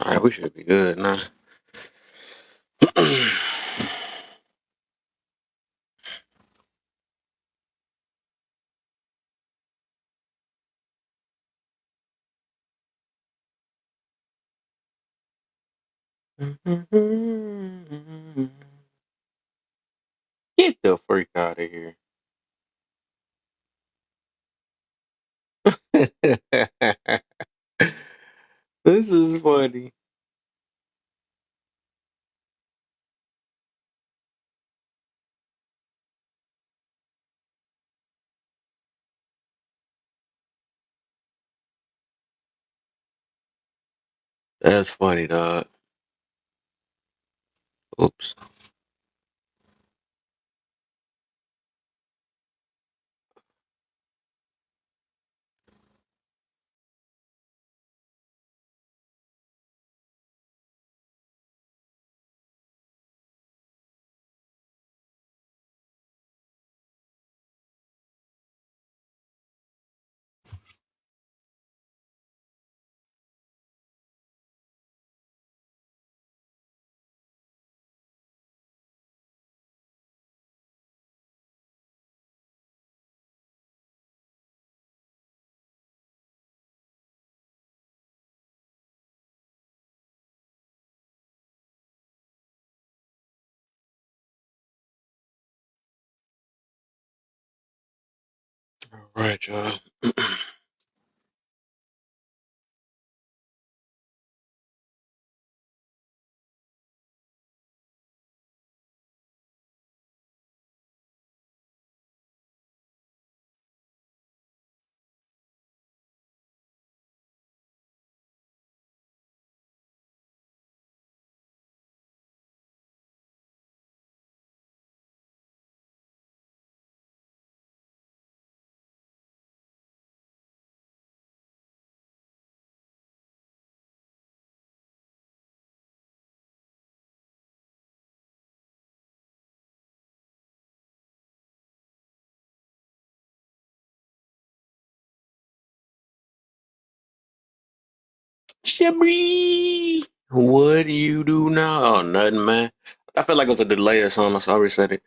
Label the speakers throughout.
Speaker 1: All right, we should be good now. Get the freak out of here. This is funny. That's funny, dog. Oops. All right, y'all. Shabri, what do you do now? Oh, nothing, man. I feel like it was a delay or something. So I already said it.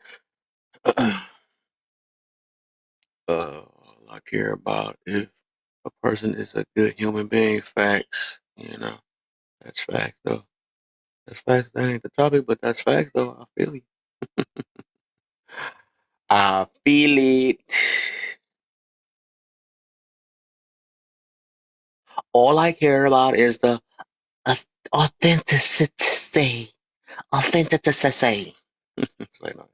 Speaker 1: All I care about if a person is a good human being. Facts, that's facts though. That's facts. That ain't the topic, but that's facts though. I feel you. I feel it. All I care about is the authenticity. Authenticity. Like, no,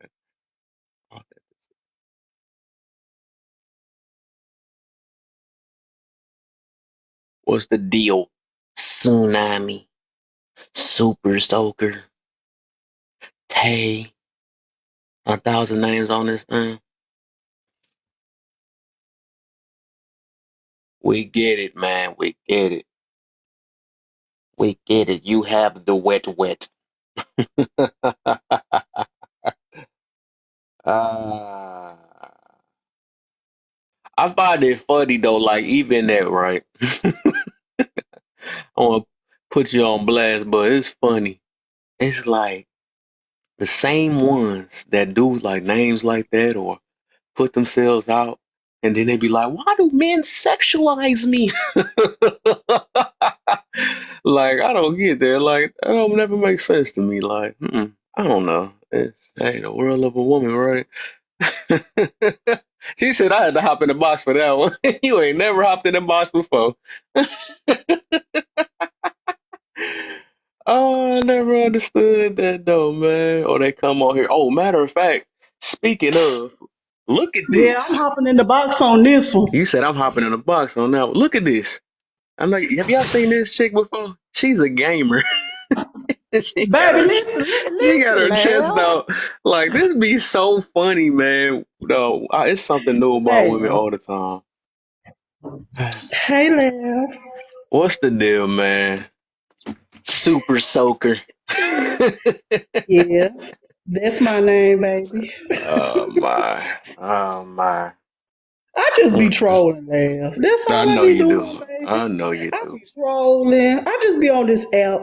Speaker 1: what's the deal? Tsunami, Super Soaker, Tay, 1,000 names on this thing. We get it, man. We get it. We get it. You have the wet wet. Ah, I find it funny though, like even that, right? I want to put you on blast, but it's funny. It's like the same ones that do like names like that or put themselves out, and then they be like, "Why do men sexualize me?" Like I don't get that. Like that don't never make sense to me. Like I don't know. It's hey, the world of a woman, right? She said I had to hop in the box for that one. You ain't never hopped in the box before. Oh, I never understood that though, man. Or they come on here. Oh, matter of fact, speaking of, look at
Speaker 2: Yeah, I'm
Speaker 1: this.
Speaker 2: hopping in the box on this one.
Speaker 1: You said I'm hopping in a box on that one. Look at this. I'm like, have y'all seen this chick before? She's a gamer. she got
Speaker 2: Baby,
Speaker 1: her
Speaker 2: listen,
Speaker 1: she got
Speaker 2: listen,
Speaker 1: her chest
Speaker 2: Laugh.
Speaker 1: out. Like this be so funny, man. No, it's something new about women
Speaker 2: Baby.
Speaker 1: all the time.
Speaker 2: Hey, Laugh.
Speaker 1: What's the deal, man? Super soaker.
Speaker 2: Yeah, that's my name, baby.
Speaker 1: Oh my. Oh my.
Speaker 2: I just be trolling, man. That's
Speaker 1: I
Speaker 2: all I
Speaker 1: know
Speaker 2: be
Speaker 1: you do.
Speaker 2: doing, baby.
Speaker 1: I know you
Speaker 2: I
Speaker 1: do.
Speaker 2: be trolling. I just be on this app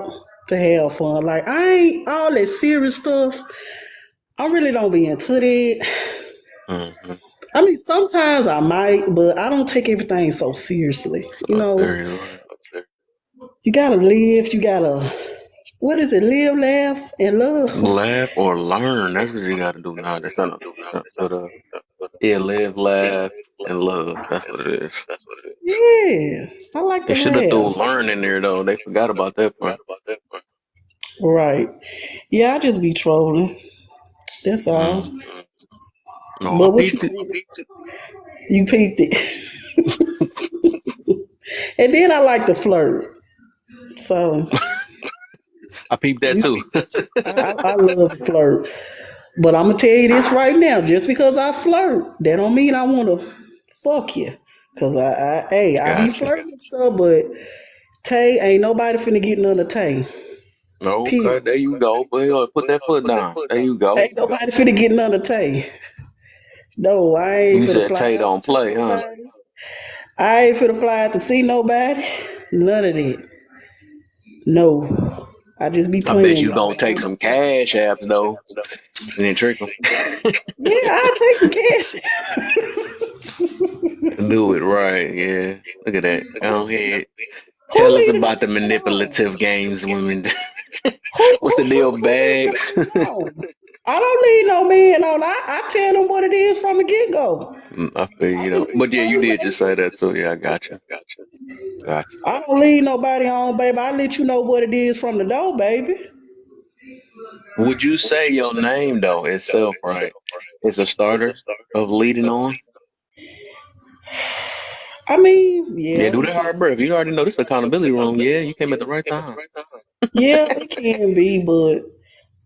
Speaker 2: to have fun. Like I ain't all that serious stuff. I really don't be into that.
Speaker 1: Mm-hmm.
Speaker 2: I mean, sometimes I might, but I don't take everything so seriously. You
Speaker 1: So
Speaker 2: know,
Speaker 1: serious, right?
Speaker 2: you gotta live. You gotta, what is it? Live, laugh, and love.
Speaker 1: Laugh or learn. That's what you got to do now. That's not but yeah, live, laugh, and love. That's what it is.
Speaker 2: Yeah, I like
Speaker 1: They
Speaker 2: to
Speaker 1: should have threw
Speaker 2: laugh.
Speaker 1: learn in there though. They forgot about that part.
Speaker 2: Right. Yeah, I just be trolling. That's
Speaker 1: Mm.
Speaker 2: all.
Speaker 1: No, I
Speaker 2: But what
Speaker 1: peeped it.
Speaker 2: you peeped it. And then I like to flirt. So
Speaker 1: I peeped that
Speaker 2: you
Speaker 1: too.
Speaker 2: see, I love to flirt. But I'm gonna tell you this right now: just because I flirt, that don't mean I want to fuck you. Cause I be
Speaker 1: Gotcha.
Speaker 2: flirting and stuff, but Tay ain't nobody finna get none of Tay.
Speaker 1: Okay,
Speaker 2: Period.
Speaker 1: there you go. Boy, put that foot down. There you go.
Speaker 2: Ain't nobody finna get none of Tay. No, I ain't
Speaker 1: You
Speaker 2: finna
Speaker 1: said
Speaker 2: fly
Speaker 1: Tay
Speaker 2: out to
Speaker 1: don't
Speaker 2: see
Speaker 1: play, huh?
Speaker 2: nobody. I ain't finna fly out to see nobody. None of that. No. I just be
Speaker 1: I bet
Speaker 2: playing
Speaker 1: you
Speaker 2: y'all.
Speaker 1: gonna take some cash apps though, and then trick them.
Speaker 2: Yeah, I'll take some cash.
Speaker 1: Do it right, yeah. Look at that. Go ahead.
Speaker 2: Who
Speaker 1: Tell us
Speaker 2: leading
Speaker 1: about
Speaker 2: on
Speaker 1: the
Speaker 2: that alone?
Speaker 1: manipulative games women.
Speaker 2: Who
Speaker 1: What's the deal,
Speaker 2: who leading
Speaker 1: bags?
Speaker 2: on that alone? I don't lead no man on. I tell them what it is from the get go.
Speaker 1: I feel
Speaker 2: I
Speaker 1: you know,
Speaker 2: just be
Speaker 1: but yeah, you
Speaker 2: playing,
Speaker 1: did just
Speaker 2: baby.
Speaker 1: say that too. Yeah, I got you. Got you.
Speaker 2: I don't lead nobody on, baby. I let you know what it is from the door, baby.
Speaker 1: Would you say your name though itself, right, is a starter of leading on?
Speaker 2: I mean,
Speaker 1: Yeah,
Speaker 2: yeah,
Speaker 1: do
Speaker 2: it
Speaker 1: that
Speaker 2: can.
Speaker 1: hard breath. You already know this is accountability room. Yeah, you came at the right time.
Speaker 2: Yeah, it can be,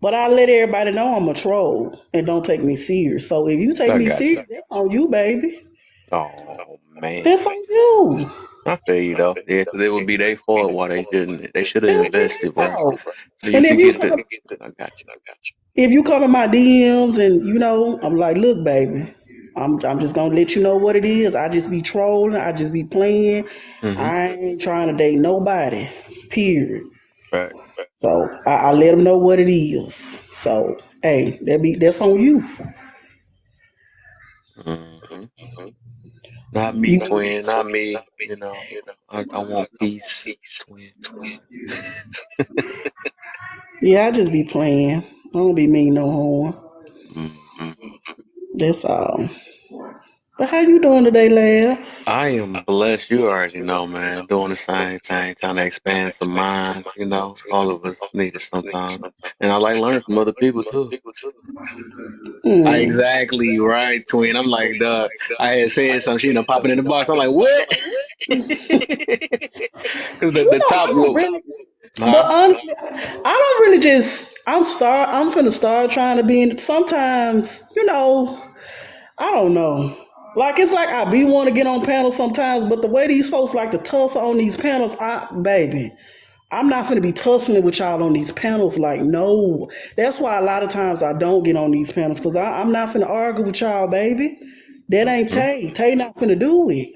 Speaker 2: but I let everybody know I'm a troll and don't take me serious. So if you take
Speaker 1: I
Speaker 2: me
Speaker 1: got you.
Speaker 2: serious, that's on you, baby.
Speaker 1: Oh man,
Speaker 2: That's on you.
Speaker 1: I feel you though. Yeah, 'cause it would be their fault why they shouldn't. They should have
Speaker 2: It'll be their
Speaker 1: invested, right?
Speaker 2: fault.
Speaker 1: So you
Speaker 2: And
Speaker 1: could get the. I got you.
Speaker 2: if you come in my DMs and I'm like, look, baby, I'm just gonna let you know what it is. I just be trolling. I just be playing.
Speaker 1: Mm-hmm.
Speaker 2: I ain't trying to date nobody. Period.
Speaker 1: Right.
Speaker 2: So I let them know what it is. So hey, that's on you.
Speaker 1: Mm-hmm. Not me,
Speaker 2: You
Speaker 1: twin. Not me. You know, I want peace, twin.
Speaker 2: Yeah, I just be playing. I don't be mean no harm.
Speaker 1: Mm-hmm.
Speaker 2: That's all. But how you doing today, Laugh?
Speaker 1: I am blessed. You already know, man. Doing the same thing, trying to expand some minds. You know, all of us need it sometimes, and I like learning from other people too.
Speaker 2: Hmm.
Speaker 1: Exactly right, twin. I'm like, duh. I had said something, she popping in the box. I'm like, what? Because the
Speaker 2: I
Speaker 1: top
Speaker 2: don't
Speaker 1: will,
Speaker 2: really. But
Speaker 1: huh?
Speaker 2: honestly, I don't really just. I'm finna start trying to be. Sometimes, I don't know. Like it's like I be want to get on panels sometimes, but the way these folks like to tussle on these panels, baby, I'm not gonna be tussling with y'all on these panels. Like no, that's why a lot of times I don't get on these panels because I'm not finna argue with y'all, baby. That ain't
Speaker 1: Hmm.
Speaker 2: Tay. Tay not finna do it.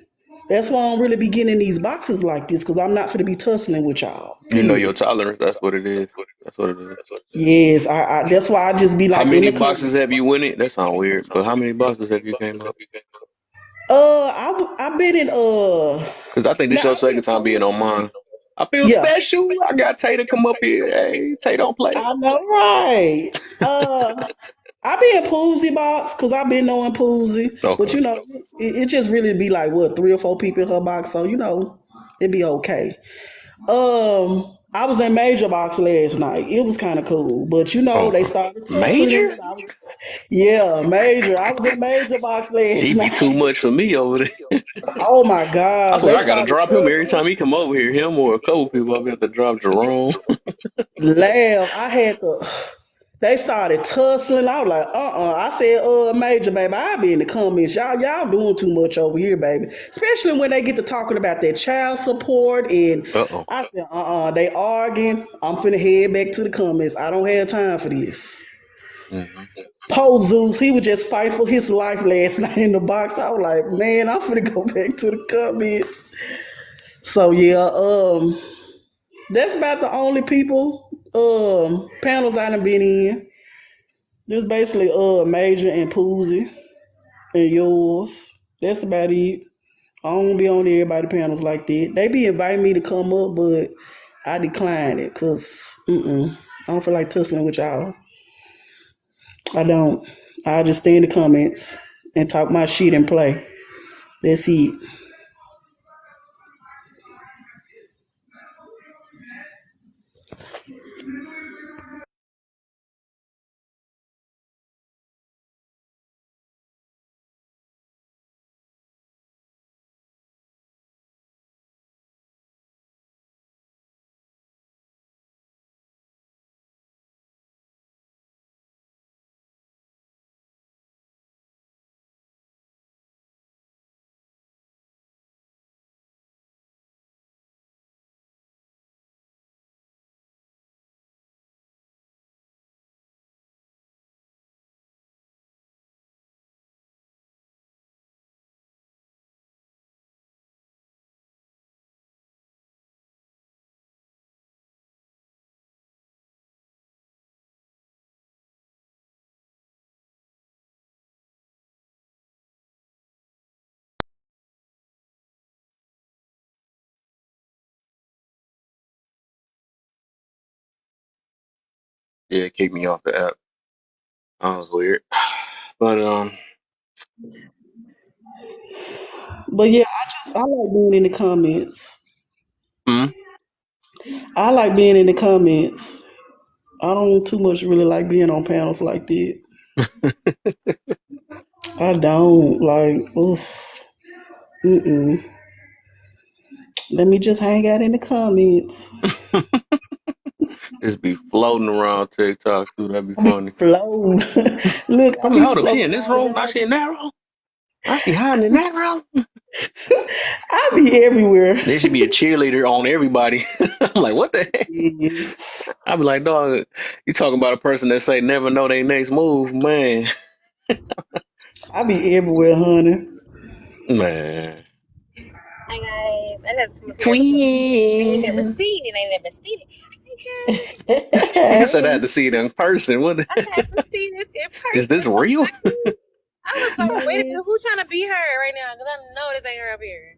Speaker 2: That's why I don't really be getting in these boxes like this because I'm not finna be tussling with y'all.
Speaker 1: You know your
Speaker 2: Period.
Speaker 1: tolerance. That's what it is. That's what it is.
Speaker 2: Yes, I that's why I just be
Speaker 1: How
Speaker 2: like in
Speaker 1: many
Speaker 2: the
Speaker 1: boxes
Speaker 2: comments.
Speaker 1: have you win it? That sounds weird, but how many boxes have you came up?
Speaker 2: I've been in
Speaker 1: Because I think this
Speaker 2: now
Speaker 1: your
Speaker 2: I've
Speaker 1: second
Speaker 2: been
Speaker 1: time being on mine. I feel
Speaker 2: yeah.
Speaker 1: special. I got Tay to come up here. Hey, Tay don't play.
Speaker 2: I know, right? I be in Poozy box because I been knowing Poozy, but
Speaker 1: Okay.
Speaker 2: it just really be like what 3 or 4 people in her box, so it be okay. I was in Major box last night. It was kind of cool, but they
Speaker 1: Okay.
Speaker 2: started tussling.
Speaker 1: Major?
Speaker 2: And yeah, Major. I was in Major box
Speaker 1: He
Speaker 2: last
Speaker 1: be too
Speaker 2: night.
Speaker 1: much for me over there.
Speaker 2: Oh my
Speaker 1: I
Speaker 2: gosh,
Speaker 1: swear
Speaker 2: they
Speaker 1: I gotta
Speaker 2: started
Speaker 1: drop him every time
Speaker 2: tussling.
Speaker 1: he come over here. Him or a couple people. I have to drop Jerome.
Speaker 2: Laugh. I had to. They started tussling. I was like, I said, Major, baby, I be in the comments. Y'all doing too much over here, baby. Especially when they get to talking about their child support. And
Speaker 1: Uh-oh.
Speaker 2: I said, they arguing. I'm finna head back to the comments. I don't have time for this.
Speaker 1: Hmm.
Speaker 2: Poor Zeus, he was just fighting for his life last night in the box. I was like, man, I'm finna go back to the comments. So yeah, that's about the only people panels I done been in. Just basically Major and Poozy and yours. That's about it. I don't be on everybody panels like that. They be inviting me to come up, but I decline it because I don't feel like tussling with y'all. I don't. I just stay in the comments and talk my shit and play. That's it.
Speaker 1: Yeah, it kicked me off the app. That was weird. But
Speaker 2: But yeah, I like being in the comments.
Speaker 1: mm,
Speaker 2: I like being in the comments. I don't too much really like being on panels like that. I don't like. Oof. Mm-mm. Let me just hang out in the comments.
Speaker 1: just be floating around TikTok too. That'd be
Speaker 2: I be
Speaker 1: funny.
Speaker 2: floating. Look, I
Speaker 1: I'm like,
Speaker 2: be
Speaker 1: hold up, she
Speaker 2: floating
Speaker 1: in this
Speaker 2: all
Speaker 1: room? Now
Speaker 2: around.
Speaker 1: she in that room? Now she hiding in that room?
Speaker 2: I be everywhere.
Speaker 1: There should be a cheerleader on everybody. I'm like, what the heck?
Speaker 2: Yes.
Speaker 1: I be like, dog, you talking about a person that say never know their next move, man.
Speaker 2: I be everywhere, honey.
Speaker 1: Man.
Speaker 3: Hi guys, I just come up here because I ain't never
Speaker 1: Twin.
Speaker 3: seen it. I ain't never seen it. Hey guys,
Speaker 1: You said I had to see it in person. What
Speaker 3: I had to see this in
Speaker 1: is this
Speaker 3: person.
Speaker 1: real?
Speaker 3: I was like, wait a minute,
Speaker 2: Yes.
Speaker 3: who trying to be her right now? Because I know this ain't her up here.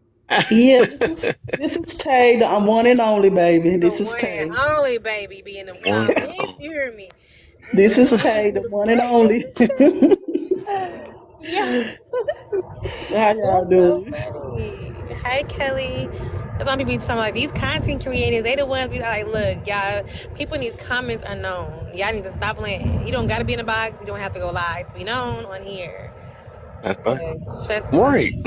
Speaker 2: Yeah, this is Tay, the I'm one and only baby.
Speaker 3: The
Speaker 2: This is
Speaker 3: one and
Speaker 2: Tay.
Speaker 3: only baby be in them
Speaker 1: One.
Speaker 3: comments.
Speaker 1: Oh.
Speaker 3: You hear me?
Speaker 2: This is Tay, the one and only.
Speaker 3: Yeah,
Speaker 2: How y'all
Speaker 3: that's so
Speaker 2: doing?
Speaker 3: funny. Hi Kelly. Some people be talking like these content creators, they the ones be like, look, y'all, people in these comments are known. Y'all need to stop playing. You don't gotta be in a box, you don't have to go live to be known on here.
Speaker 1: That's right.
Speaker 3: Cause trust
Speaker 1: Right.
Speaker 3: me,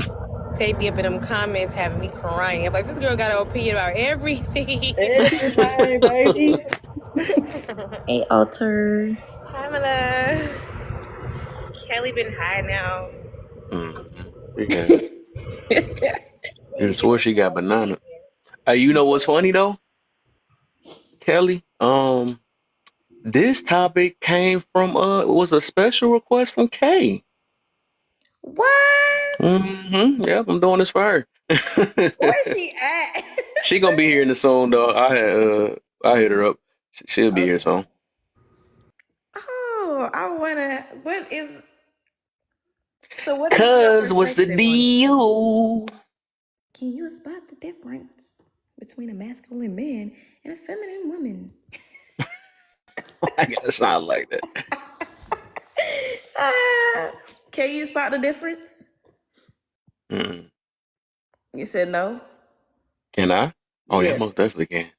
Speaker 3: they be up in them comments having me crying. I'm like, this girl got an opinion about everything.
Speaker 2: Everything, baby.
Speaker 4: Hey, Alter.
Speaker 3: Pamela. Kelly been hiding out.
Speaker 1: Mm-hmm. She has. And swore she got banana. You know what's funny though, Kelly? This topic came from it was a special request from Kay.
Speaker 4: What?
Speaker 1: Mm-hmm. Yep, I'm doing this for her.
Speaker 4: Where's she at?
Speaker 1: She gonna be here in the soon though. I hit her up. She'll be here
Speaker 4: Okay.
Speaker 1: soon.
Speaker 4: Oh, I wanna. What is? So, what is your
Speaker 1: Cause what's the
Speaker 4: perspective on it?
Speaker 1: deal?
Speaker 4: Can you spot the difference between a masculine man and a feminine woman?
Speaker 1: I gotta sound like that.
Speaker 4: Ah, can you spot the difference?
Speaker 1: Mm.
Speaker 4: You said no.
Speaker 1: Can I? Oh yeah,
Speaker 4: Yeah.
Speaker 1: most definitely can.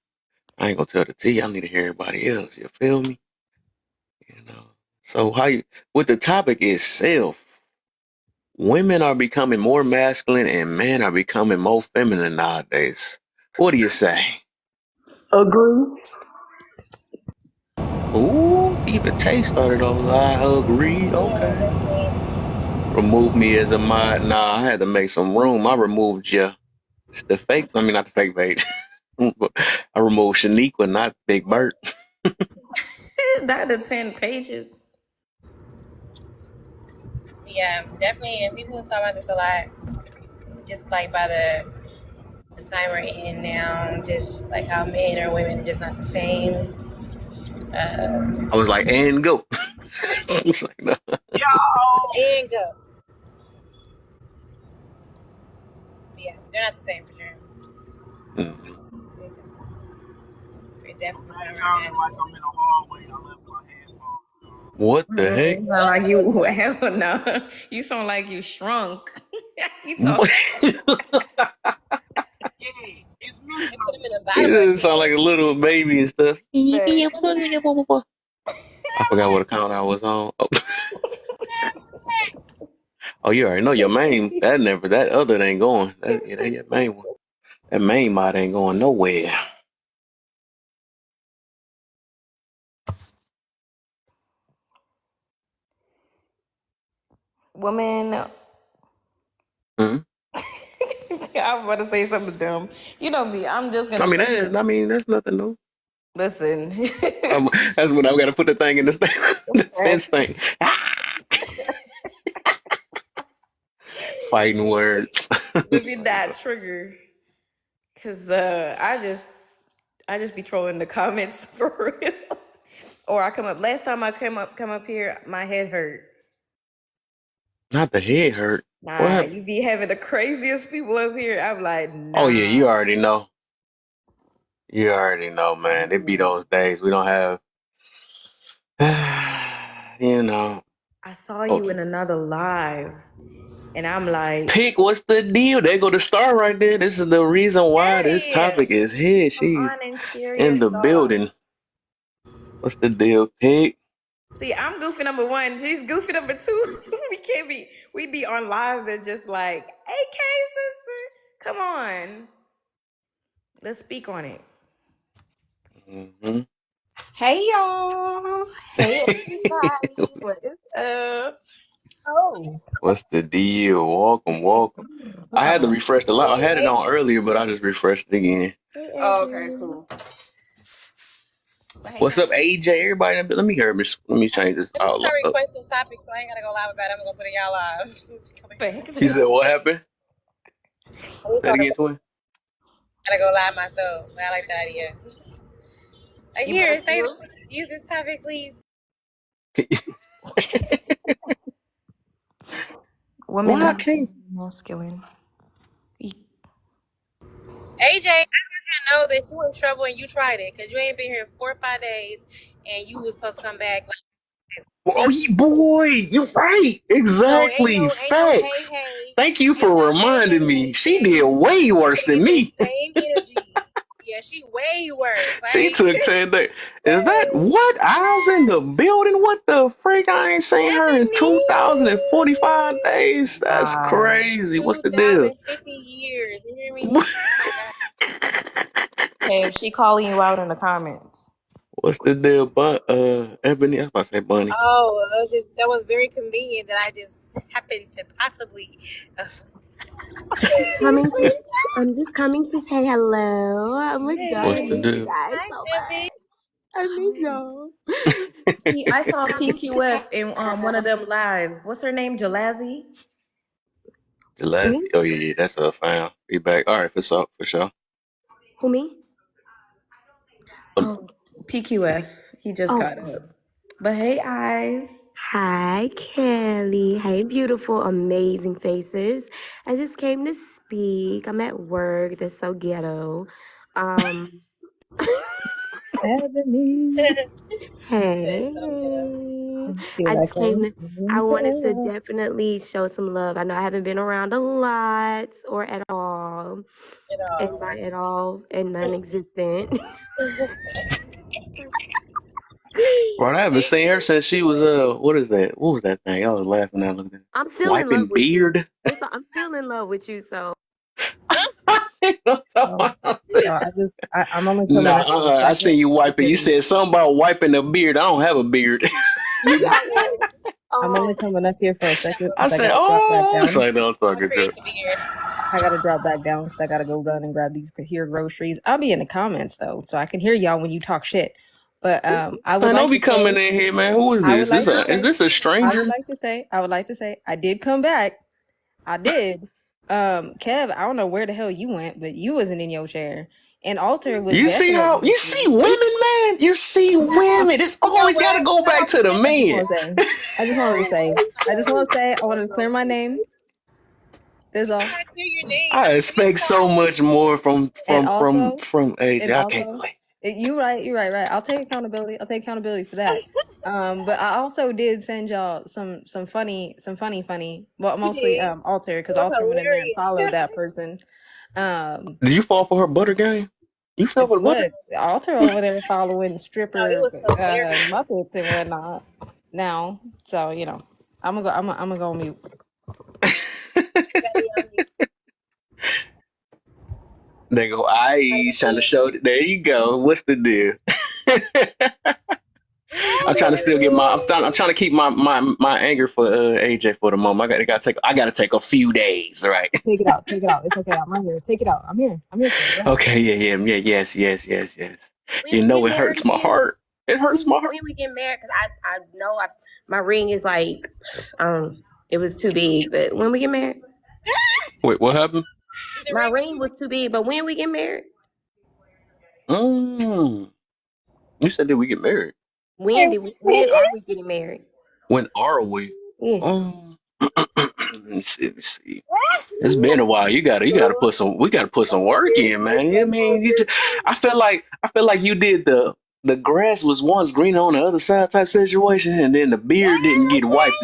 Speaker 1: I ain't gonna tell the T. I need to hear everybody else. You feel me? You know. So how you with the topic itself? Women are becoming more masculine and men are becoming more feminine nowadays. What do you say?
Speaker 2: Agree.
Speaker 1: Ooh, even Tay started off. I agree. Okay. Remove me as a mod. Nah, I had to make some room. I removed you. The fake. I mean, not the fake page. I removed Shaniqua, not Big Bert.
Speaker 4: Not the 10 pages.
Speaker 3: Yeah, definitely. And people talk about this a lot. Just like by the time we're in now, just like how men or women are just not the same.
Speaker 1: I was like, and go. I was like, no.
Speaker 3: And go. Yeah, they're not the same for sure.
Speaker 1: Mhm.
Speaker 3: They're definitely
Speaker 5: It
Speaker 3: not
Speaker 5: sounds
Speaker 3: right
Speaker 5: like I'm in a hallway. I left my headphones.
Speaker 1: What the heck?
Speaker 4: You sound like you hell no. You sound like you shrunk. You talk.
Speaker 5: Yeah, it's me.
Speaker 3: They put them in a
Speaker 1: It
Speaker 3: bottle
Speaker 1: doesn't
Speaker 3: bucket.
Speaker 1: sound like a little baby and stuff.
Speaker 4: Babe.
Speaker 1: I forgot what account I was on. Oh, you already know your main. That other ain't going. That your main one. That main mod ain't going nowhere.
Speaker 4: Woman,
Speaker 1: Hmm?
Speaker 4: I was about to say something dumb. You know me. I'm just gonna
Speaker 1: That's nothing new.
Speaker 4: listen.
Speaker 1: That's when I got to put the thing in the the fence thing. Fighting words.
Speaker 4: Look at that trigger. Cause I just be trolling the comments for real. Or I come up. Last time I come up here, my head hurt.
Speaker 1: Not the head hurt. What
Speaker 4: Nah,
Speaker 1: happened?
Speaker 4: you be having the craziest people up here. I'm like, nah.
Speaker 1: Oh yeah, you already know. You already know, man. It be those days we don't have. You know.
Speaker 4: I saw you in another live, and I'm like,
Speaker 1: Pick, what's the deal? There go the star right there. This is the reason why this topic is here.
Speaker 4: come
Speaker 1: She's
Speaker 4: on and share
Speaker 1: in
Speaker 4: your
Speaker 1: the
Speaker 4: thoughts.
Speaker 1: building. What's the deal, Pick?
Speaker 4: See, I'm goofy number one. She's goofy number two. We be on lives that just like, AK sister, come on. Let's speak on it.
Speaker 1: Mm-hmm.
Speaker 6: Hey y'all. Hey everybody. What is up? Oh.
Speaker 1: What's the deal? Welcome. I had to refresh the live. I had it on earlier, but I just refreshed it again.
Speaker 6: Oh, okay, cool.
Speaker 1: What's up, AJ? Everybody, let me hear. Let me change this
Speaker 3: Let me
Speaker 1: outlook
Speaker 3: start
Speaker 1: up.
Speaker 3: requesting topics, so I ain't gotta go live about it. I'm gonna put it y'all live.
Speaker 1: She said, "What happened?" Say it again, twin.
Speaker 3: Gotta go live myself. I like that idea. Like, here, use this topic, please.
Speaker 4: Women
Speaker 1: Why I can't?
Speaker 4: masculine.
Speaker 3: AJ, I know that you in trouble and you tried it because you ain't been here in 4 or 5 days and you was supposed to come back.
Speaker 1: Oh, boy, you're right. Exactly.
Speaker 3: Ain't no
Speaker 1: Facts.
Speaker 3: hey.
Speaker 1: Thank you for reminding me. She did way worse than me.
Speaker 3: Same energy. Yeah, she way worse.
Speaker 1: She took 10 days. Is that what? I was in the building. What the freak? I ain't seen her in 2,045 days. That's crazy. What's the deal?
Speaker 3: 2,050 years. You hear me?
Speaker 4: Hey, if she calling you out in the comments.
Speaker 1: What's the deal, Ebony? I was about to say Bunny.
Speaker 3: Oh, that was very convenient that I just happened to possibly.
Speaker 6: I'm just coming to say hello. Oh my god,
Speaker 1: What's
Speaker 6: I
Speaker 1: the
Speaker 6: miss you
Speaker 1: deal?
Speaker 6: guys so much. I miss y'all.
Speaker 4: See, I saw PQF in one of them live. What's her name? Jalazi?
Speaker 1: Gillespie. Oh yeah, that's her fam. Be back. All right, for sure.
Speaker 6: Who, me?
Speaker 4: Oh, PQF. He just got up. But hey, eyes.
Speaker 6: Hi, Kelly. Hey, beautiful, amazing faces. I just came to speak. I'm at work. That's so ghetto. Hey. I just came I wanted to definitely show some love. I know I haven't been around a lot or at all. And by at all and non-existent.
Speaker 1: Bro, I haven't seen her since she was what is that? What was that thing? I was laughing at looking at.
Speaker 6: I'm still in
Speaker 1: Wiping
Speaker 6: love with
Speaker 1: beard.
Speaker 6: you. I'm still in love with you, so
Speaker 7: I'm only coming up for a
Speaker 1: I
Speaker 7: second.
Speaker 1: seen you wiping. You said something about wiping a beard. I don't have a beard.
Speaker 7: I'm only coming up here for a second.
Speaker 1: I said, it's like, no, I'm talking to.
Speaker 7: I gotta drop back down because I gotta go run and grab these here groceries. I'll be in the comments though, so I can hear y'all when you talk shit. But I would
Speaker 1: Man,
Speaker 7: like
Speaker 1: don't be
Speaker 7: to say,
Speaker 1: coming in here, man. Who is
Speaker 7: I would
Speaker 1: this?
Speaker 7: like to
Speaker 1: Is
Speaker 7: say,
Speaker 1: this a
Speaker 7: I would
Speaker 1: stranger?
Speaker 7: like to say, I did come back. I did. Kev, I don't know where the hell you went, but you wasn't in your chair. And Alter was
Speaker 1: You see
Speaker 7: definitely
Speaker 1: how you see women, man? You see women. It's always gotta go back to the men.
Speaker 7: I just wanted to say, I wanted to clear my name. That's all.
Speaker 1: I expect so much more from
Speaker 7: And also,
Speaker 1: AJ. I can't believe.
Speaker 7: You're right. I'll take accountability. for that. But I also did send y'all some funny. Well, mostly Alter, because Alter went in there and followed that person.
Speaker 1: Did you fall for her butter game? You fell for the butter?
Speaker 7: Look, Alter over there following stripper Muppets and whatnot. Now, so you know, I'm gonna go on mute.
Speaker 1: They go, he's trying to show. There you go. What's the deal? I'm trying to still get I'm trying to keep my anger for AJ for the moment. I gotta take a few days, right?
Speaker 7: Take it out. It's okay. I'm right here. Take it out. I'm here.
Speaker 1: Okay, yeah, yes. You know, it hurts my heart. It hurts my heart.
Speaker 6: When we get married, because I know my ring is like, it was too big. But when we get married,
Speaker 1: wait, what happened?
Speaker 6: My ring was too big. But when we get married,
Speaker 1: you said that we get married.
Speaker 6: When are we getting married?
Speaker 1: When are we?
Speaker 6: Yeah.
Speaker 1: Let me see. It's been a while. We gotta put some work in, man. I mean, I feel like you did the grass was once green on the other side type situation, and then the beard didn't get wiped.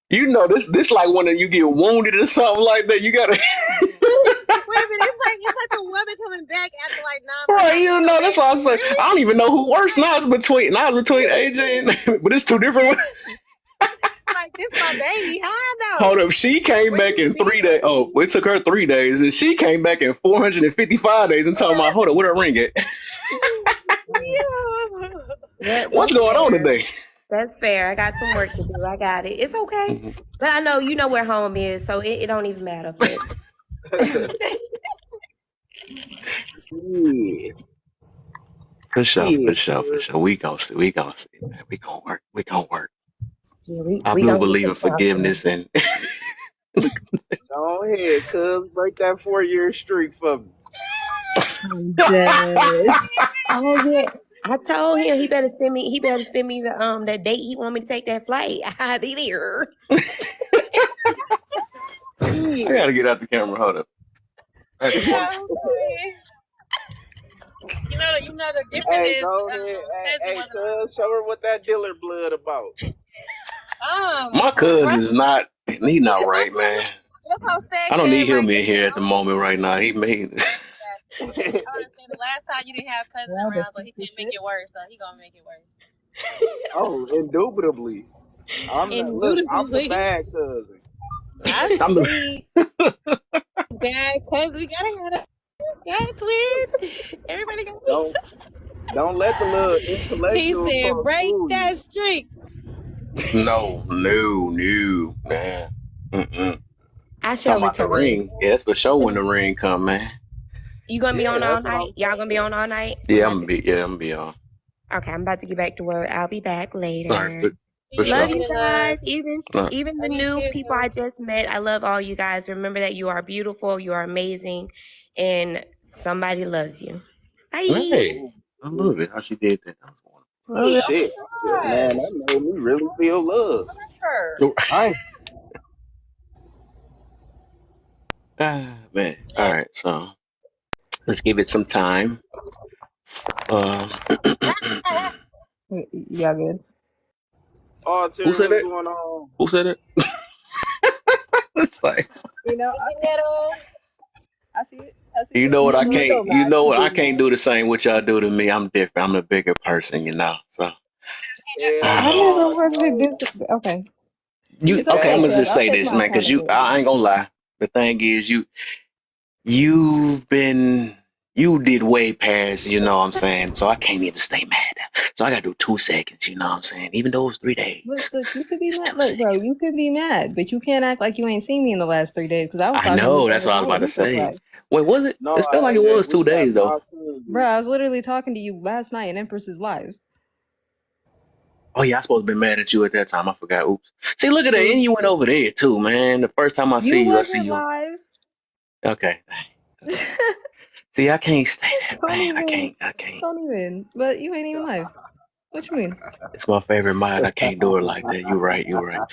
Speaker 1: You know, this like when you get wounded or something like that. You gotta.
Speaker 3: Wait a minute, it's like a woman coming back after like 9 months.
Speaker 1: Right, you know, that's what I say. Really? I don't even know who worse now. It's between AJ and, but it's two different ones.
Speaker 3: Like, this my baby. How I know?
Speaker 1: Hold up, she came back in 3 days. Oh, it took her 3 days, and she came back in 455 days and talking about, hold up, where her ring at? What's going on today?
Speaker 6: That's fair. I got some work to do. I got it. It's okay. Mm-hmm. But I know you know where home is, so it don't even matter. But...
Speaker 1: yeah. For sure. We gonna see, man. We gonna work. Yeah, I do believe in forgiveness and.
Speaker 5: Go ahead, cuz break that 4-year streak for me.
Speaker 6: Oh yeah. I told him he better send me the that date he want me to take that flight. I'll be there.
Speaker 1: I gotta get out the camera. Hold up.
Speaker 3: You know the difference is.
Speaker 5: Hey, cuz, show her what that dealer blood about.
Speaker 1: My cousin is not. He not right, man. I don't need him in here at the moment right now. He made.
Speaker 3: I understand the last time you didn't have cousin around, but he couldn't make it worse, so he gonna make it worse.
Speaker 5: Oh, indubitably. I'm the bad cousin.
Speaker 3: I'm the bad cousin. We gotta have a bad twin. Everybody go.
Speaker 5: Don't let the little intellectual.
Speaker 3: He said, "Break that streak."
Speaker 1: No, man.
Speaker 6: I shall
Speaker 1: return the ring. Yeah, that's for sure when the ring come, man.
Speaker 6: You gonna be on all night? Y'all gonna be on all night?
Speaker 1: Yeah, I'm gonna be on.
Speaker 6: Okay, I'm about to get back to work. I'll be back later.
Speaker 1: Right,
Speaker 6: love you guys. Even the new people I just met. I love all you guys. Remember that you are beautiful, you are amazing, and somebody loves you. Bye.
Speaker 1: Hey, I love it how she did that.
Speaker 5: Oh shit, man, that made me really feel love.
Speaker 1: Man. All right, so let's give it some time.
Speaker 7: Yeah, good.
Speaker 5: Oh,
Speaker 1: who said it? Who said it?
Speaker 7: It's like, I see it.
Speaker 1: You know what I can't. You know what I can't do the same what y'all do to me. I'm different. I'm a bigger person, you know. So.
Speaker 7: Okay.
Speaker 1: Okay, I'm gonna just say this, man, because I ain't gonna lie. The thing is, you've been You did way past, you know what I'm saying? So I can't even stay mad. So I gotta do 2 seconds, you know what I'm saying? Even though it's 3 days.
Speaker 7: Look, you could be
Speaker 1: It's 2
Speaker 7: mad. Look, bro,
Speaker 1: seconds.
Speaker 7: you could be mad, but you can't act like you ain't seen me in the last 3 days because I was
Speaker 1: I
Speaker 7: talking to you
Speaker 1: know,
Speaker 7: the
Speaker 1: that's
Speaker 7: other
Speaker 1: what I was
Speaker 7: night.
Speaker 1: about to
Speaker 7: Empress
Speaker 1: say.
Speaker 7: life.
Speaker 1: Wait, was it?
Speaker 5: No,
Speaker 1: It felt like it
Speaker 5: hey,
Speaker 1: was 2
Speaker 5: we have
Speaker 1: days though.
Speaker 5: not seen
Speaker 7: Bro,
Speaker 5: you.
Speaker 7: I was literally talking to you last night in Empress's live.
Speaker 1: Oh yeah, I supposed to be mad at you at that time. I forgot. Oops. See, look at that.
Speaker 7: See,
Speaker 1: And you went over there too, man. The first time I
Speaker 7: you
Speaker 1: see you, I see
Speaker 7: wasn't
Speaker 1: you.
Speaker 7: live.
Speaker 1: Okay. See, I can't stay that,
Speaker 7: Don't
Speaker 1: man. I
Speaker 7: even,
Speaker 1: can't.
Speaker 7: don't even. But you ain't even live. What you mean?
Speaker 1: It's my favorite mod. I can't do it like that. You're right. All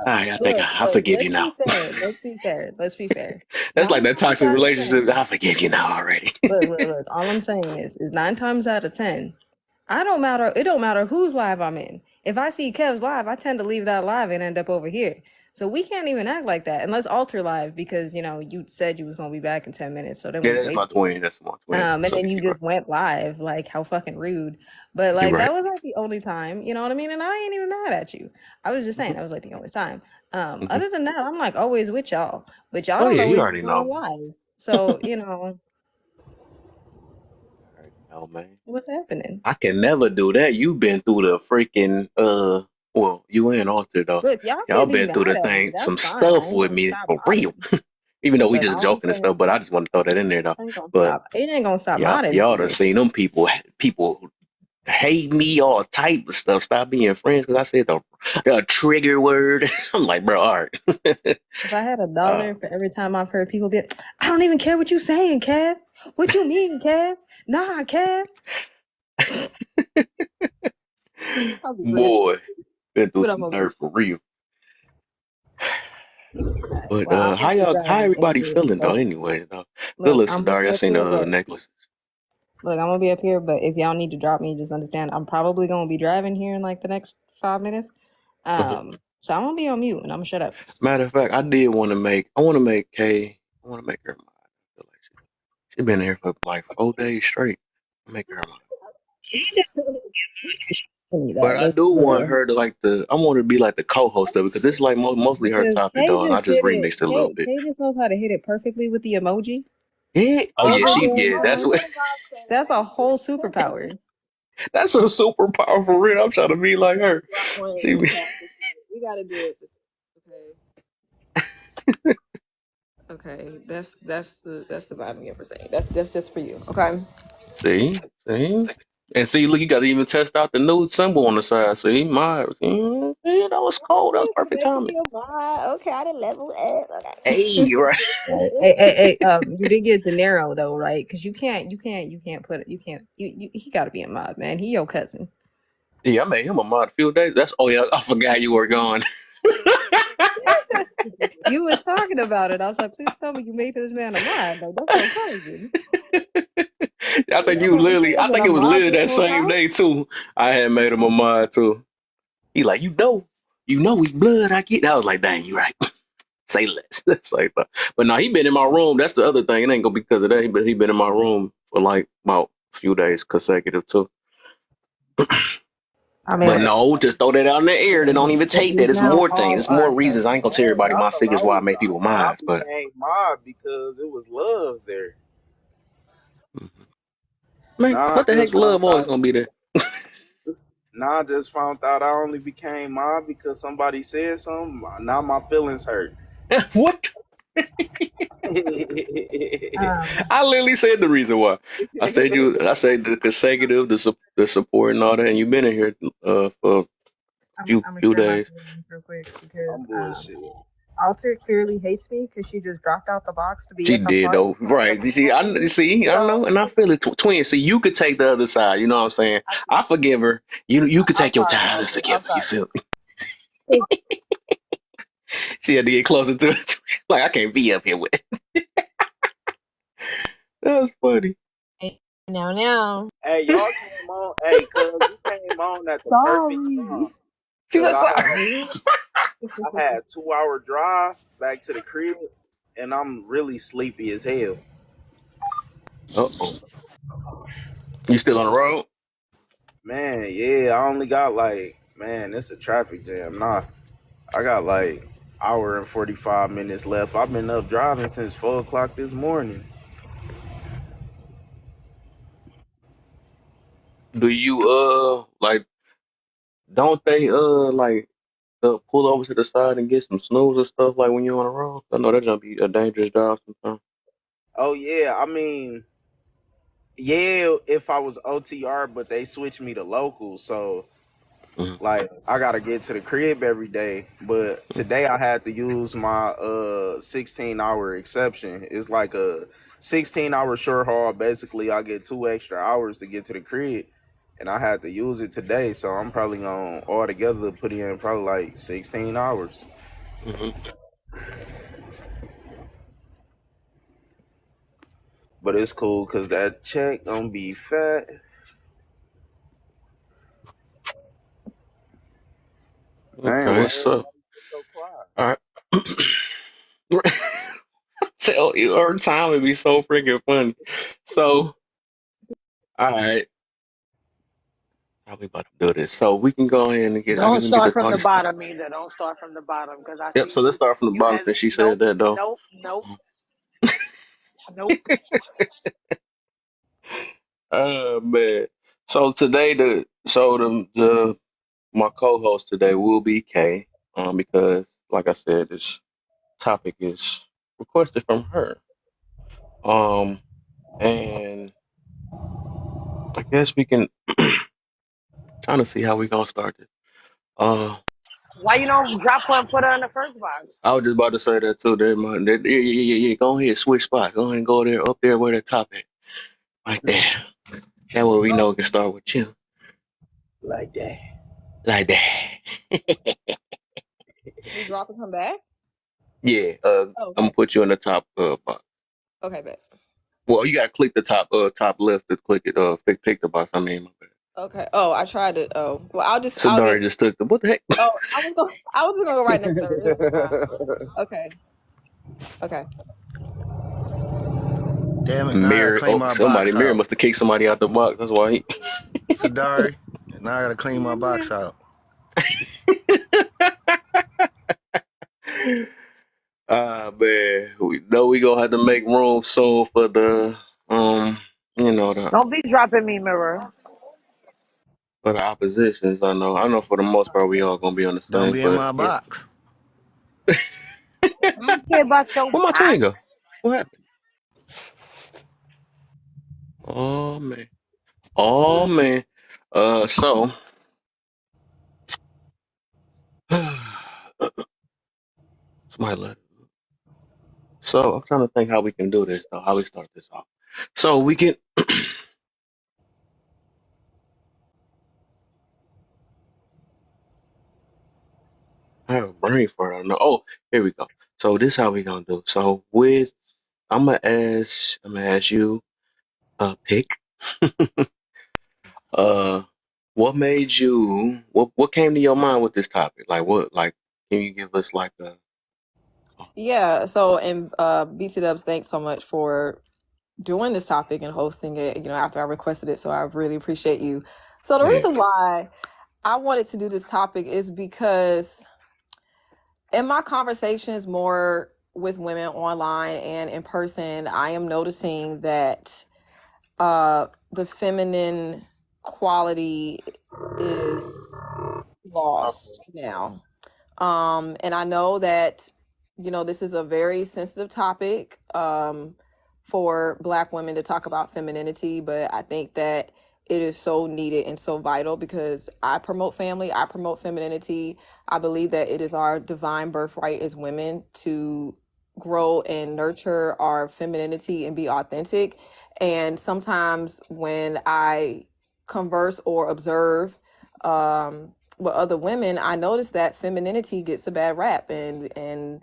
Speaker 1: right, I think
Speaker 7: Look,
Speaker 1: I
Speaker 7: look,
Speaker 1: forgive you
Speaker 7: let's be
Speaker 1: now.
Speaker 7: fair. Let's be fair. Let's be fair.
Speaker 1: That's like
Speaker 7: 9
Speaker 1: that
Speaker 7: times
Speaker 1: toxic
Speaker 7: out of 10.
Speaker 1: relationship. I forgive you now already.
Speaker 7: Look. All I'm saying is 9 times out of 10, it don't matter whose live I'm in. If I see Kev's live, I tend to leave that live and end up over here. So we can't even act like that unless Alter live because you said you was gonna be back in 10 minutes. So then
Speaker 1: Yeah,
Speaker 7: we
Speaker 1: that's my
Speaker 7: waited.
Speaker 1: twin. That's my twin.
Speaker 7: And
Speaker 1: So
Speaker 7: then you
Speaker 1: you're right.
Speaker 7: just went live. Like how fucking rude. But
Speaker 1: You're
Speaker 7: like
Speaker 1: right.
Speaker 7: that was like the only time, you know what I mean? And I ain't even mad at you. I was just saying that was like the only time.
Speaker 1: Mm-hmm.
Speaker 7: Other than that, I'm like always with y'all. But y'all
Speaker 1: Oh
Speaker 7: don't
Speaker 1: yeah, you
Speaker 7: always be
Speaker 1: already
Speaker 7: on
Speaker 1: know.
Speaker 7: live. So,
Speaker 1: Oh man,
Speaker 7: what's happening?
Speaker 1: I can never do that. You've been through the freaking well, you and Arthur though.
Speaker 7: Look, y'all
Speaker 1: Y'all
Speaker 7: can be
Speaker 1: been
Speaker 7: mad
Speaker 1: through the
Speaker 7: at me.
Speaker 1: thing,
Speaker 7: That's
Speaker 1: some
Speaker 7: fine. I
Speaker 1: stuff
Speaker 7: ain't
Speaker 1: with
Speaker 7: gonna
Speaker 1: me
Speaker 7: stop
Speaker 1: for real.
Speaker 7: modding.
Speaker 1: Even though we
Speaker 7: Look,
Speaker 1: just
Speaker 7: all I'm
Speaker 1: joking and
Speaker 7: saying
Speaker 1: stuff, but
Speaker 7: is
Speaker 1: I just want to throw that in there though.
Speaker 7: I ain't gonna
Speaker 1: But
Speaker 7: stop. It ain't gonna stop
Speaker 1: y'all,
Speaker 7: modding
Speaker 1: y'all
Speaker 7: me,
Speaker 1: done
Speaker 7: but
Speaker 1: seen them people hate me all type of stuff. Stop being friends because I said the trigger word. I'm like, bro, all right.
Speaker 7: if I had
Speaker 1: uh,
Speaker 7: $1 for every time I've heard people be like, I don't even care what you saying, Kev. What you mean, Kev? Nah, Kev. I'll be rich.
Speaker 1: boy, been through
Speaker 7: What I'm
Speaker 1: some
Speaker 7: gonna do.
Speaker 1: dirt for real. But
Speaker 7: Well, I'm gonna be
Speaker 1: how
Speaker 7: driving
Speaker 1: everybody
Speaker 7: anyway.
Speaker 1: feeling though?
Speaker 7: So
Speaker 1: Anyway, though. Good
Speaker 7: look,
Speaker 1: look,
Speaker 7: I'm gonna
Speaker 1: Sadari.
Speaker 7: be
Speaker 1: I
Speaker 7: up
Speaker 1: seen
Speaker 7: here.
Speaker 1: the
Speaker 7: Look,
Speaker 1: necklaces.
Speaker 7: I'm gonna be up here. But if y'all need to drop me, just understand I'm probably gonna be driving here in like the next 5 minutes.
Speaker 1: Mhm.
Speaker 7: So I'm gonna be on mute and I'm gonna shut up.
Speaker 1: Matter of fact, I did want to make. I want to make Kay. I want to make her mine. I feel like she been here for like 4 days straight. Make her mine. But I
Speaker 7: That's
Speaker 1: do want
Speaker 7: real.
Speaker 1: her to like the. I want her to be like the co-host of it because this is like mostly her
Speaker 7: Because
Speaker 1: topic though, and I just remixed it a little bit.
Speaker 7: Kay just knows how to hit it perfectly with the emoji.
Speaker 1: Yeah. Oh yeah.
Speaker 7: Every
Speaker 1: She.
Speaker 7: damn
Speaker 1: Yeah. That's
Speaker 7: time.
Speaker 1: what.
Speaker 7: That's a whole superpower.
Speaker 1: That's a super powerful read. I'm trying to be like her. She. Be,
Speaker 7: We gotta do it. Okay, that's the vibe I'm for saying. That's just for you. Okay.
Speaker 1: see. And see, look, you got to even test out the new symbol on the side. See, yeah, that was cold. That was perfect timing.
Speaker 7: Okay, I didn't level up. Okay.
Speaker 1: Hey, right.
Speaker 7: Hey, you did get De Niro though, right? Because you can't put it. He got to be a mod, man. He your cousin.
Speaker 1: Yeah, I made him a mod a few days. Oh yeah, I forgot you were gone.
Speaker 7: You was talking about it. I was like, please tell me you made this man a mod. Like that's your cousin.
Speaker 1: I think you literally. I
Speaker 7: Been
Speaker 1: think
Speaker 7: a
Speaker 1: it was
Speaker 7: mod
Speaker 1: literally
Speaker 7: this
Speaker 1: that
Speaker 7: whole
Speaker 1: same
Speaker 7: time.
Speaker 1: day too. I had made him a mod too. He like, you know, we blood. I get. I was like, dang, you right. Say less. That's like, but no, he been in my room. That's the other thing. It ain't gonna be because of that. He been in my room for like about a few days consecutive too.
Speaker 7: I mean,
Speaker 1: But no, just throw that out in the air. They don't even take that.
Speaker 7: he's
Speaker 1: It's
Speaker 7: now
Speaker 1: more things.
Speaker 7: all
Speaker 1: It's more
Speaker 7: right.
Speaker 1: reasons. I ain't gonna tell
Speaker 5: Man,
Speaker 1: everybody my
Speaker 5: y'all
Speaker 1: secrets why I
Speaker 5: know
Speaker 1: make people
Speaker 5: I
Speaker 1: minds. But
Speaker 5: became mob because it was love there.
Speaker 1: man,
Speaker 5: Now I
Speaker 1: what the heck?
Speaker 5: just found
Speaker 1: Love always
Speaker 5: out.
Speaker 1: gonna be there.
Speaker 5: Now I just found out I only became mob because somebody said something. Now my feelings hurt.
Speaker 1: What? I literally said the reason why. I said I said the consecutive, the support and all that. And you've been in here for a
Speaker 7: I'm gonna
Speaker 1: few
Speaker 7: share my
Speaker 1: days.
Speaker 7: feelings real quick because
Speaker 5: I'm bullshit.
Speaker 7: Alter clearly hates me because she just dropped out the box to be
Speaker 1: She
Speaker 7: at the
Speaker 1: did
Speaker 7: front.
Speaker 1: though, right? You see, I
Speaker 7: So
Speaker 1: know, and I feel it. Twin, see, you could take the other side. You know what I'm saying? I forgive her. You could
Speaker 7: I'm
Speaker 1: take your
Speaker 7: sorry,
Speaker 1: time and
Speaker 7: Alter. I'm
Speaker 1: forgive her. You
Speaker 7: sorry.
Speaker 1: feel me? She had to get closer to it. Like I can't be up here with it. That was funny.
Speaker 3: Now.
Speaker 5: Hey, y'all came on. Hey, cuz you came on at the perfect time.
Speaker 1: She
Speaker 5: Cause
Speaker 1: said,
Speaker 5: I
Speaker 1: "Sorry."
Speaker 5: had I had 2 hour drive back to the crib, and I'm really sleepy as hell.
Speaker 1: Uh-oh. You still on the road?
Speaker 5: Man, yeah, I only got like, man, it's a traffic jam. Nah, I got like hour and 45 minutes left. I've been up driving since 4 o'clock this morning.
Speaker 1: Do you like? Don't they like pull over to the side and get some snooze or stuff like when you're on the road? I know that gonna be a dangerous job sometimes.
Speaker 5: Oh yeah, I mean, yeah, if I was OTR, but they switched me to local, so
Speaker 1: Mhm.
Speaker 5: like I gotta get to the crib every day. But today I had to use my 16-hour exception. It's like a 16-hour short haul. Basically, I get 2 extra hours to get to the crib, and I had to use it today. So I'm probably gonna altogether put in probably like 16 hours.
Speaker 1: Mhm.
Speaker 5: But it's cool because that check gonna be fat. Dang, why
Speaker 1: Okay, so
Speaker 5: everybody get so quiet?
Speaker 1: all right. Tell you every time it'd be so freaking funny. So all right, how we about to do this? So we can go ahead and get. I
Speaker 8: Don't
Speaker 1: guess we can get
Speaker 8: start
Speaker 1: this
Speaker 8: from the
Speaker 1: party started.
Speaker 8: bottom either. Don't start from the bottom because I
Speaker 1: Yep.
Speaker 8: see
Speaker 1: So let's start from the
Speaker 8: you
Speaker 1: bottom
Speaker 8: has
Speaker 1: since she said
Speaker 8: nope,
Speaker 1: that though.
Speaker 8: nope, nope, nope.
Speaker 1: Man. So today the my co-host today will be Kay. Because like I said, this topic is requested from her. Um, and I guess we can trying to see how we gonna start it. Uh,
Speaker 8: Why you don't drop her and put her in the first box?
Speaker 1: I was just about to say that too. Yeah. Go ahead, switch spots. Go ahead and go there, up there where the top is, right there. That way we know we can start with you,
Speaker 2: Like that.
Speaker 1: like that.
Speaker 4: We drop and come back.
Speaker 1: Yeah.
Speaker 4: Oh,
Speaker 1: I'm gonna
Speaker 4: okay.
Speaker 1: put you in the top box.
Speaker 4: Okay, bet.
Speaker 1: Well, you gotta click the top left to click it. Pick the box. I mean, my bad.
Speaker 4: Okay. Oh, I tried it. Oh, well, I'll just.
Speaker 1: Sadari just took the. What the heck?
Speaker 4: Oh, I was gonna go right next to her. It'll be fine. Okay. Okay.
Speaker 9: Damn it, now I gotta
Speaker 1: Mirror.
Speaker 9: clean
Speaker 1: Oh,
Speaker 9: my
Speaker 1: somebody.
Speaker 9: box
Speaker 1: Mirror
Speaker 9: out.
Speaker 1: must have kicked somebody out the box. That's why he.
Speaker 9: Sadari, now I gotta clean my box out.
Speaker 1: Man, we know we gonna have to make room soon for the the
Speaker 8: Don't be dropping me, Mirror.
Speaker 1: for the oppositions. I know for the most part we all gonna be on the
Speaker 9: Don't
Speaker 1: same,
Speaker 9: be in
Speaker 1: but
Speaker 9: my
Speaker 1: yeah.
Speaker 9: box.
Speaker 8: I don't care about your
Speaker 1: Where my twin go?
Speaker 8: box.
Speaker 1: What happened? Oh man. Oh man. So somebody let. So I'm trying to think how we can do this though. How we start this off. So we can. I have a brain fart. I don't know. Oh, here we go. So this how we gonna do. So with I'm gonna ask you pick. uh what made you what came to your mind with this topic? Like can you give us like a
Speaker 4: Yeah. So, and BC Dubs, thanks so much for doing this topic and hosting it. After I requested it, so I really appreciate you. So the
Speaker 1: yeah.
Speaker 4: reason why I wanted to do this topic is because in my conversations more with women online and in person, I am noticing that the feminine quality is lost now. And I know that, this is a very sensitive topic for Black women to talk about femininity, but I think that it is so needed and so vital because I promote family, I promote femininity. I believe that it is our divine birthright as women to grow and nurture our femininity and be authentic. And sometimes when I converse or observe with other women, I notice that femininity gets a bad rap, and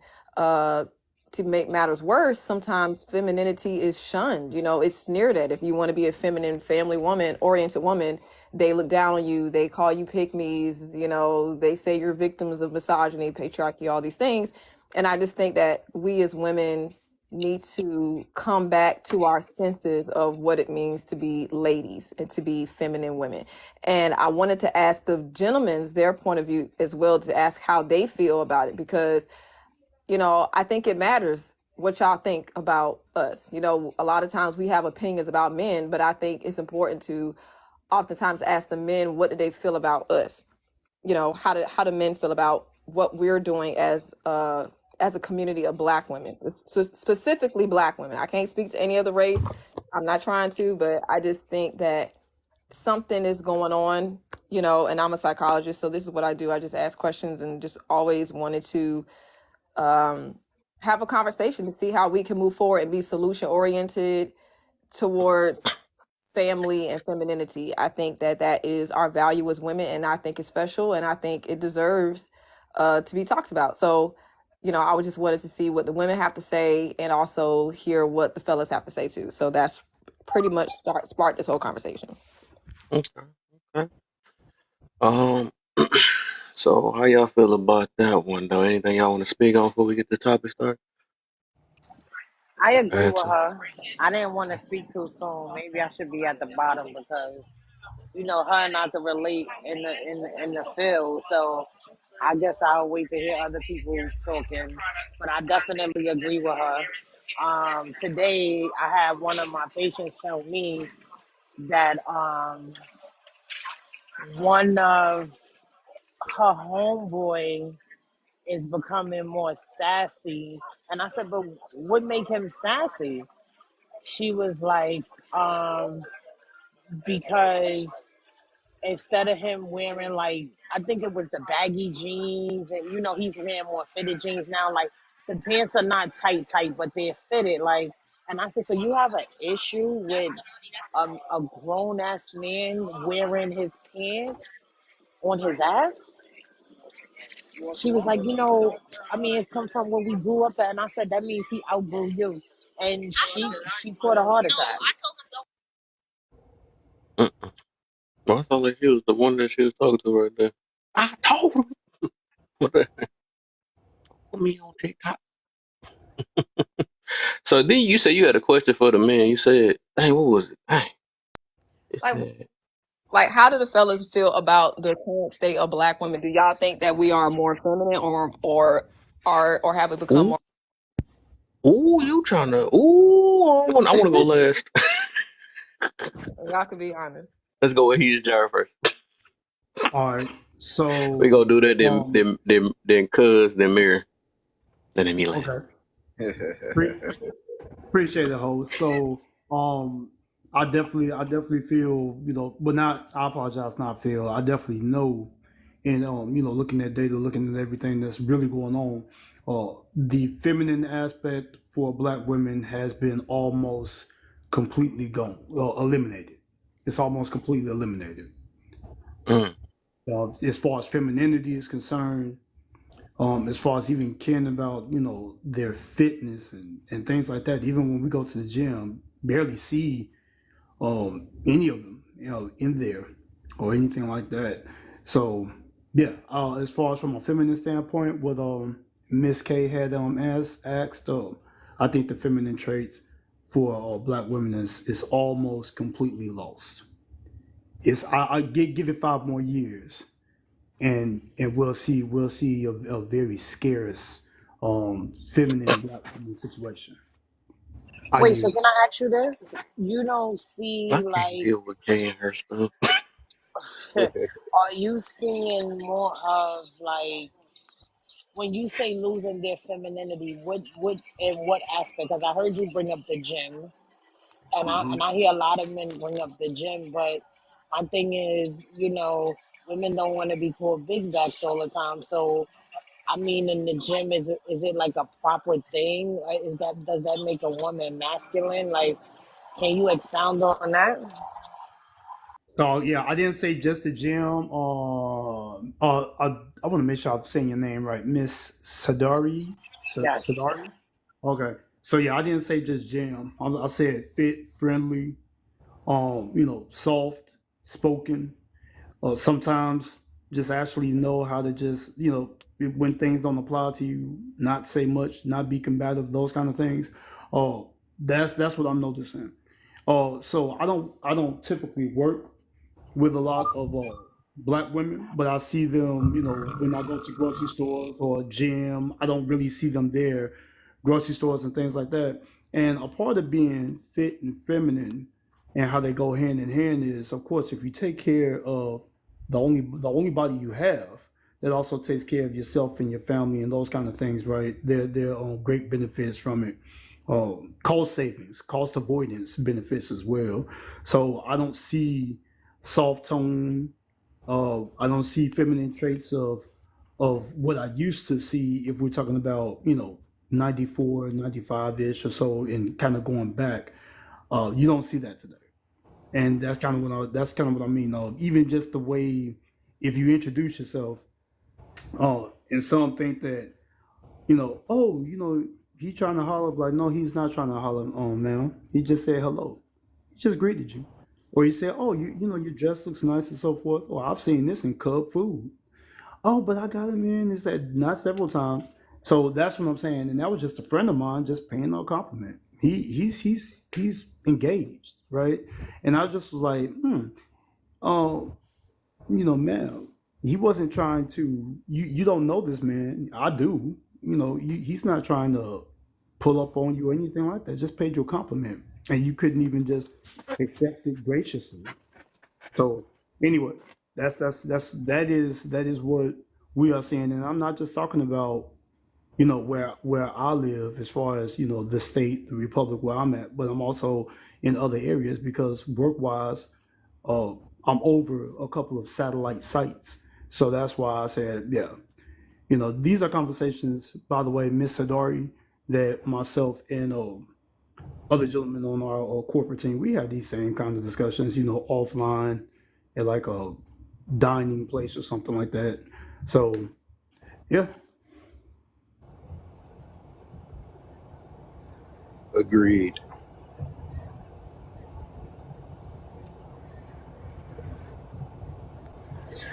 Speaker 4: to make matters worse, sometimes femininity is shunned. It's sneered at. If you want to be a feminine, family woman, oriented woman, they look down on you. They call you pick-me's. They say you're victims of misogyny, patriarchy, all these things. And I just think that we as women need to come back to our senses of what it means to be ladies and to be feminine women. And I wanted to ask the gentlemen their point of view as well, to ask how they feel about it, because I think it matters what y'all think about us. A lot of times we have opinions about men, but I think it's important to oftentimes ask the men, what do they feel about us? You know, how do men feel about what we're doing as a community of Black women, specifically Black women. I can't speak to any other race. I'm not trying to, but I just think that something is going on, you know, and I'm a psychologist, so this is what I do. I just ask questions and just always wanted to have a conversation to see how we can move forward and be solution oriented towards family and femininity. I think that is our value as women, and I think it's special, and I think it deserves to be talked about. So, you know, I just wanted to see what the women have to say and also hear what the fellas have to say too. So that's pretty much sparked this whole conversation.
Speaker 1: Okay. So how y'all feel about that one though? Anything y'all want to speak on before we get the topic started?
Speaker 8: I agree with
Speaker 1: Answer.
Speaker 8: her. I didn't want to speak too soon. Maybe I should be at the bottom because her and I can relate in the field. So I guess I'll wait to hear other people talking. But I definitely agree with her. Today I had one of my patients tell me that one of her homeboy is becoming more sassy, and I said, "But what make him sassy?" She was like, "Because instead of him wearing like I think it was the baggy jeans, and he's wearing more fitted jeans now. Like the pants are not tight, but they're fitted. Like, and I said, so you have an issue with a grown ass man wearing his pants on his ass?" She was like, I mean, it comes from where we grew up at, and I said that means he outgrew you, and she caught a heart attack.
Speaker 1: Well, I thought like she was the one that she was talking to right there. I told him. Put me on TikTok. So then you said you had a question for the man. You said, "Dang, what was it?" Dang.
Speaker 4: Like, how do the fellas feel about the current state of Black women? Do y'all think that we are more feminine, or have we become more?
Speaker 1: Ooh, you trying to? Ooh, I want to go last.
Speaker 4: Y'all can be honest.
Speaker 1: Let's go with his jar first.
Speaker 10: All right, so
Speaker 1: We gonna do that. Then cuz, then mirror, then me last.
Speaker 10: Okay. Appreciate it, ho. So I definitely feel, but not. I apologize, not feel. I definitely know, and looking at data, looking at everything that's really going on, the feminine aspect for Black women has been almost completely gone, eliminated. It's almost completely eliminated. As far as femininity is concerned, as far as even caring about their fitness and things like that. Even when we go to the gym, barely see any of them in there or anything like that. So yeah, as far as from a feminine standpoint, what Miss K had asked, I think the feminine traits for Black women is almost completely lost. I give it 5 more years, and we'll see a very scarce feminine Black woman situation.
Speaker 8: Wait, so can I ask you this? You don't see
Speaker 1: I can't deal with Kay and her stuff.
Speaker 8: are you seeing more of like when you say losing their femininity? What in what aspect? Because I heard you bring up the gym, and I hear a lot of men bring up the gym, but my thing is, women don't want to be called big backs all the time. So I mean, in the gym, is it like a proper thing? Does that make a woman masculine? Like, can you expound on that?
Speaker 10: So yeah, I didn't say just the gym. I want to make sure I'm saying your name right, Miss Sadari.
Speaker 8: Yes.
Speaker 10: Sadari. Okay. So yeah, I didn't say just gym. I said fit, friendly, soft spoken. Sometimes just actually know how to just when things don't apply to you, not say much, not be combative, those kind of things. That's what I'm noticing. So I don't typically work with a lot of Black women, but I see them, when I go to grocery stores or a gym. I don't really see them there, grocery stores and things like that. And a part of being fit and feminine and how they go hand in hand is, of course, if you take care of the only body you have, that also takes care of yourself and your family and those kind of things, right? There are great benefits from it. Cost savings, cost avoidance benefits as well. So I don't see soft tone. I don't see feminine traits of what I used to see if we're talking about 94, 95 ish or so, and kind of going back. You don't see that today, and that's kind of what I mean. Even just the way, if you introduce yourself, and some think that oh, he trying to holler, like, no, he's not trying to holler on, man. He just said hello. He just greeted you. Or he said, oh, your dress looks nice and so forth. Or I've seen this in Cub Food. Oh, but I got him in. Is that not several times? So that's what I'm saying. And that was just a friend of mine just paying a compliment. He's engaged, right? And I just was like, oh, man, he wasn't trying to. You don't know this man. I do. He's not trying to pull up on you or anything like that. Just paid you a compliment, and you couldn't even just accept it graciously. So anyway, that is what we are seeing, and I'm not just talking about where I live as far as the state, the republic where I'm at, but I'm also in other areas because work wise, uh, I'm over a couple of satellite sites. So that's why I said, yeah, these are conversations, by the way, Miss Sadari, that myself and other gentlemen on our corporate team, we had these same kind of discussions, offline at like a dining place or something like that. So, yeah.
Speaker 5: Agreed.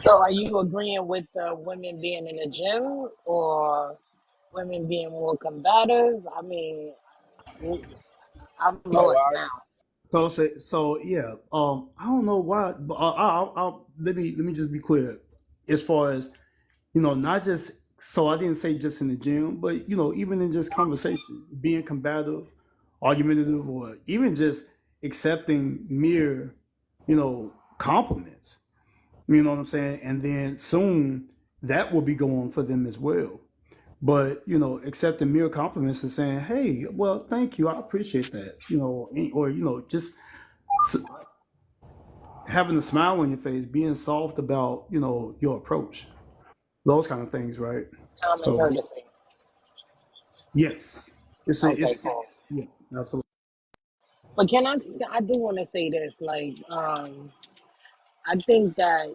Speaker 8: So are you agreeing with the women being in the gym or women being more combative? I mean, I'm
Speaker 5: So
Speaker 8: lost now.
Speaker 10: So yeah. I don't know why, but let me just be clear, as far as not just, so I didn't say just in the gym, but even in just conversation, being combative, argumentative, or even just accepting mere, compliments. You know what I'm saying? And then soon that will be going for them as well. But accepting mere compliments and saying, "Hey, well, thank you, I appreciate that," or just s- having a smile on your face, being soft about your approach, those kind of things, right?
Speaker 8: Common
Speaker 10: So
Speaker 8: courtesy.
Speaker 10: yes,
Speaker 8: Okay, cool.
Speaker 10: yeah, absolutely.
Speaker 8: But I do want to say this, like, I think that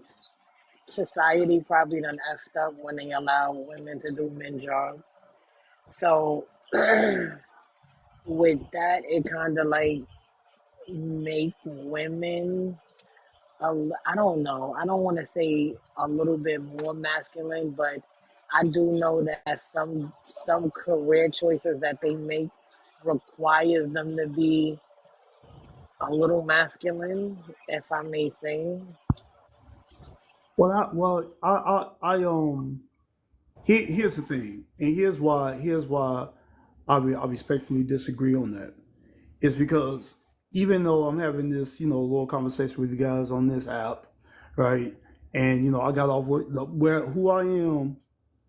Speaker 8: society probably done effed up when they allow women to do men jobs. So with that, it kind of like make women, I don't know. I don't want to say a little bit more masculine, but I do know that some career choices that they make requires them to be a little masculine, if I may say.
Speaker 10: Here's the thing, and here's why I respectfully disagree on that. It's because even though I'm having this little conversation with you guys on this app, right, and I got off where who I am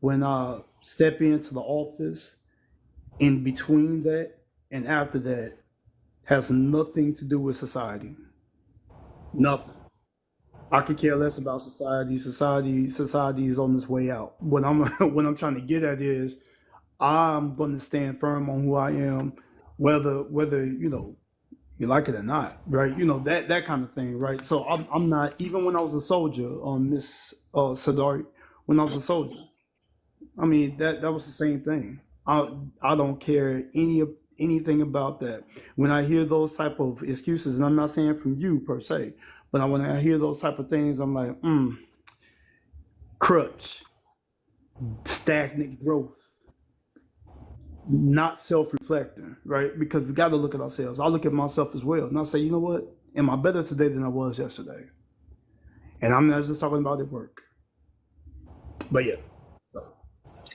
Speaker 10: when I step into the office, in between that and after that, has nothing to do with society. Nothing. I could care less about society. Society is on its way out. What I'm what I'm trying to get at is I'm going to stand firm on who I am, whether you like it or not, right? That kind of thing, right? So I'm not, even when I was a soldier, Miss Sadari, when I was a soldier, I mean that was the same thing. I don't care anything about that. When I hear those type of excuses, and I'm not saying from you per se, but when I hear those type of things, I'm like, crutch, stagnant growth, not self-reflecting, right? Because we got to look at ourselves. I look at myself as well, and I say, you know what? Am I better today than I was yesterday? And I'm not just talking about at work, but yeah. So,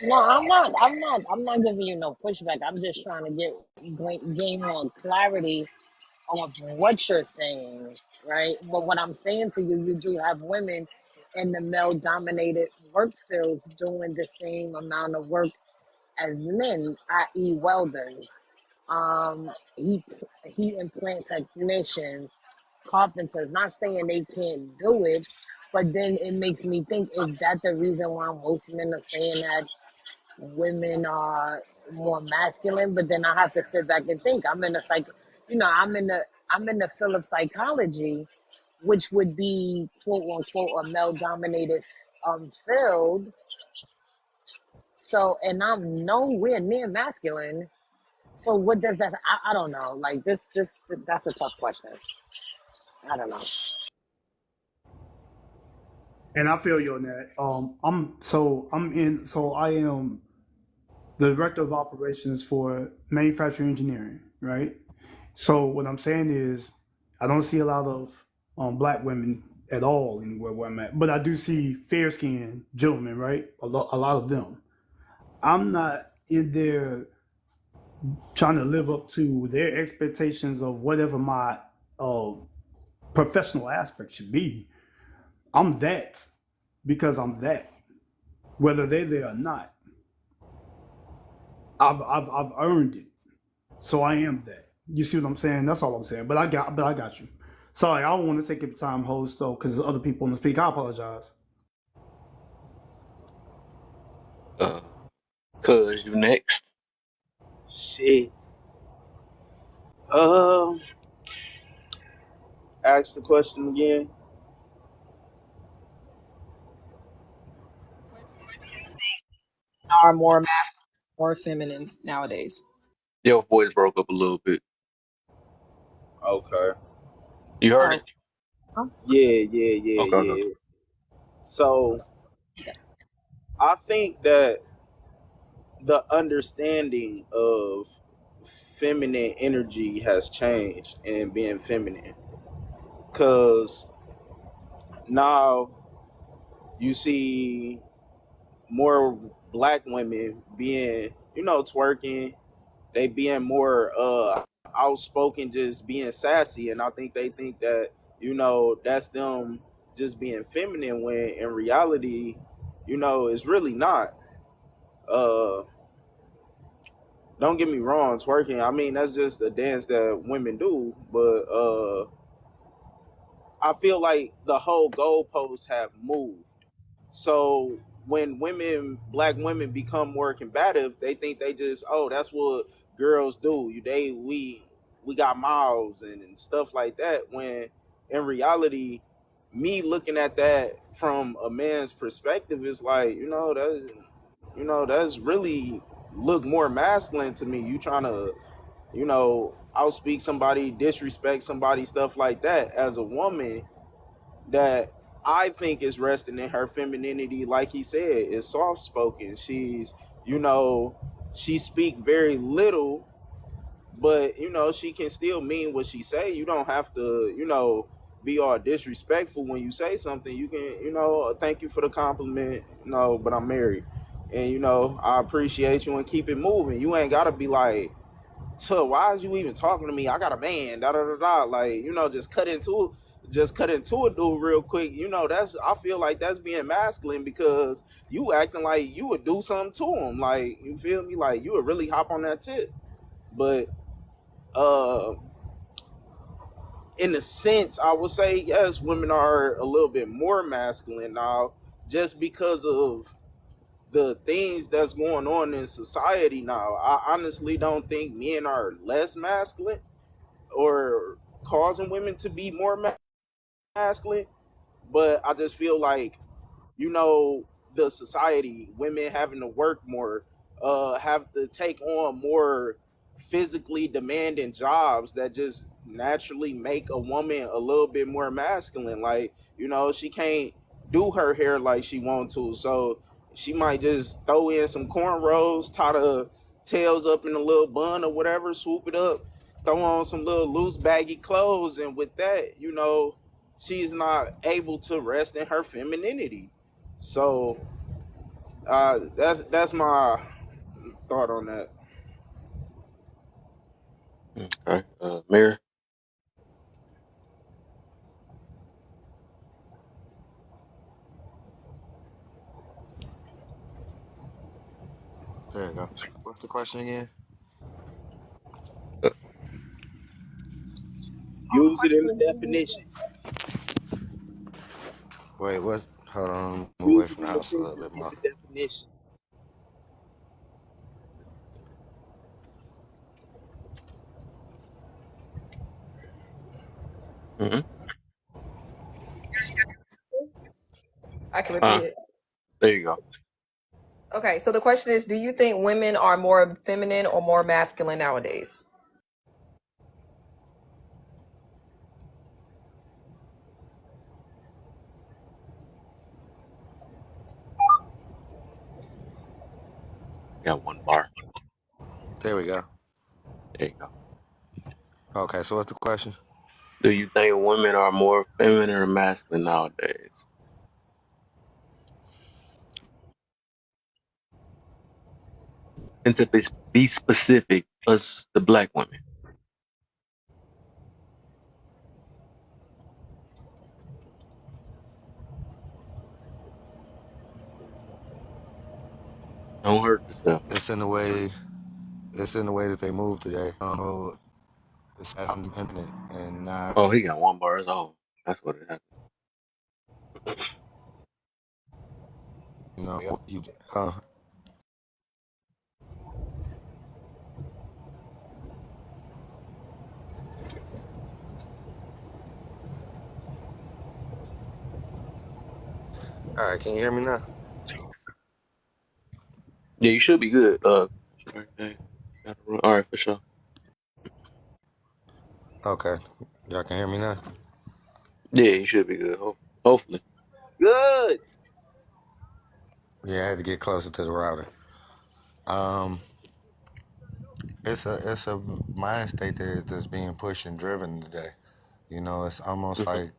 Speaker 8: No, I'm not. I'm not. I'm not giving you no pushback. I'm just trying to gain more clarity of what you're saying, right? But what I'm saying to you, you do have women in the male dominated work fields doing the same amount of work as men, i.e., welders, heat, heat and plant technicians, carpenters. Not saying they can't do it, but then it makes me think: is that the reason why most men are saying that women are more masculine? But then I have to sit back and think. I'm in the field of psychology, which would be quote unquote a male dominated field. So, and I'm nowhere near masculine. So what does that? I don't know. Like that's a tough question. I don't know.
Speaker 10: And I feel you on that. I am the director of operations for manufacturing engineering, right? So what I'm saying is, I don't see a lot of black women at all anywhere where I'm at, but I do see fair skinned gentlemen, right? A lot of them. I'm not in there trying to live up to their expectations of whatever my uh, professional aspect should be. I'm that because I'm that, whether they're there or not. I've earned it, so I am that. You see what I'm saying? That's all I'm saying. But I got you. Sorry, I don't want to take your time, host, though, because there's other people want to speak. I apologize.
Speaker 1: Cuz you next.
Speaker 5: Shit. Ask the question again.
Speaker 4: Are more masculine, more feminine nowadays.
Speaker 1: Your voice broke up a little bit.
Speaker 5: Okay.
Speaker 1: You heard
Speaker 4: Oh,
Speaker 1: it? Okay.
Speaker 5: Yeah. So
Speaker 4: yeah.
Speaker 5: I think that the understanding of feminine energy has changed and being feminine. Cause now you see more black women being, twerking, they being more outspoken, just being sassy, and I think they think that that's them just being feminine when in reality, it's really not. Uh, don't get me wrong, twerking. I mean, that's just a dance that women do, but I feel like the whole goalposts have moved. So when black women become more combative, they think they just, oh, that's what girls do. We got mouths and stuff like that. When in reality, me looking at that from a man's perspective is like, that's really look more masculine to me. You trying to, outspeak somebody, disrespect somebody, stuff like that. As a woman, that I think is resting in her femininity, like he said, is soft spoken. You know, she speak very little, but she can still mean what she say. You don't have to, be all disrespectful when you say something. You can, thank you for the compliment, but I'm married. And I appreciate you and keep it moving. You ain't gotta be like, why is you even talking to me? I got a man, da da da da. Like, just cut into it, dude, real quick. I feel like that's being masculine because you acting like you would do something to him. Like, you feel me? Like you would really hop on that tip. But uh in a sense, I would say yes, women are a little bit more masculine now, just because of the things that's going on in society now. I honestly don't think men are less masculine or causing women to be more masculine, but I just feel like, the society, women having to work more, have to take on more physically demanding jobs that just naturally make a woman a little bit more masculine. Like, she can't do her hair like she wants to, so she might just throw in some cornrows, tie the tails up in a little bun or whatever, swoop it up, throw on some little loose baggy clothes, and with that, she's not able to rest in her femininity. So that's my thought on that.
Speaker 1: Okay. Mary?
Speaker 9: go. What's the question again?
Speaker 1: Uh,
Speaker 5: Use it in the definition.
Speaker 9: Wait, what? Hold on, move away
Speaker 5: Use it
Speaker 9: from the
Speaker 5: in the
Speaker 9: house a little
Speaker 5: sentence
Speaker 9: bit
Speaker 5: in
Speaker 9: more.
Speaker 5: the definition.
Speaker 1: mhm.
Speaker 4: I can repeat it.
Speaker 1: There you go.
Speaker 4: Okay, so the question is, do you think women are more feminine or more masculine nowadays?
Speaker 1: Got one bar.
Speaker 9: There we go.
Speaker 1: There you go.
Speaker 9: Okay, so what's the question?
Speaker 1: Do you think women are more feminine or masculine nowadays? And to be specific, us the black women. Don't hurt yourself.
Speaker 9: It's in the way. It's in the way that they move today. It's independent and not.
Speaker 1: Oh, he got one bar. It's all. That's what it happened.
Speaker 9: You know, you. All right, can you hear me now?
Speaker 1: Yeah, you should be good. Okay. Gotta run. All right, for sure.
Speaker 9: Okay, y'all can hear me now.
Speaker 1: Yeah, you should be good. Hopefully.
Speaker 5: Good.
Speaker 9: Yeah, I had to get closer to the router. Um, it's a mind state that's being pushed and driven today. You know, it's almost
Speaker 1: Hmm.
Speaker 9: like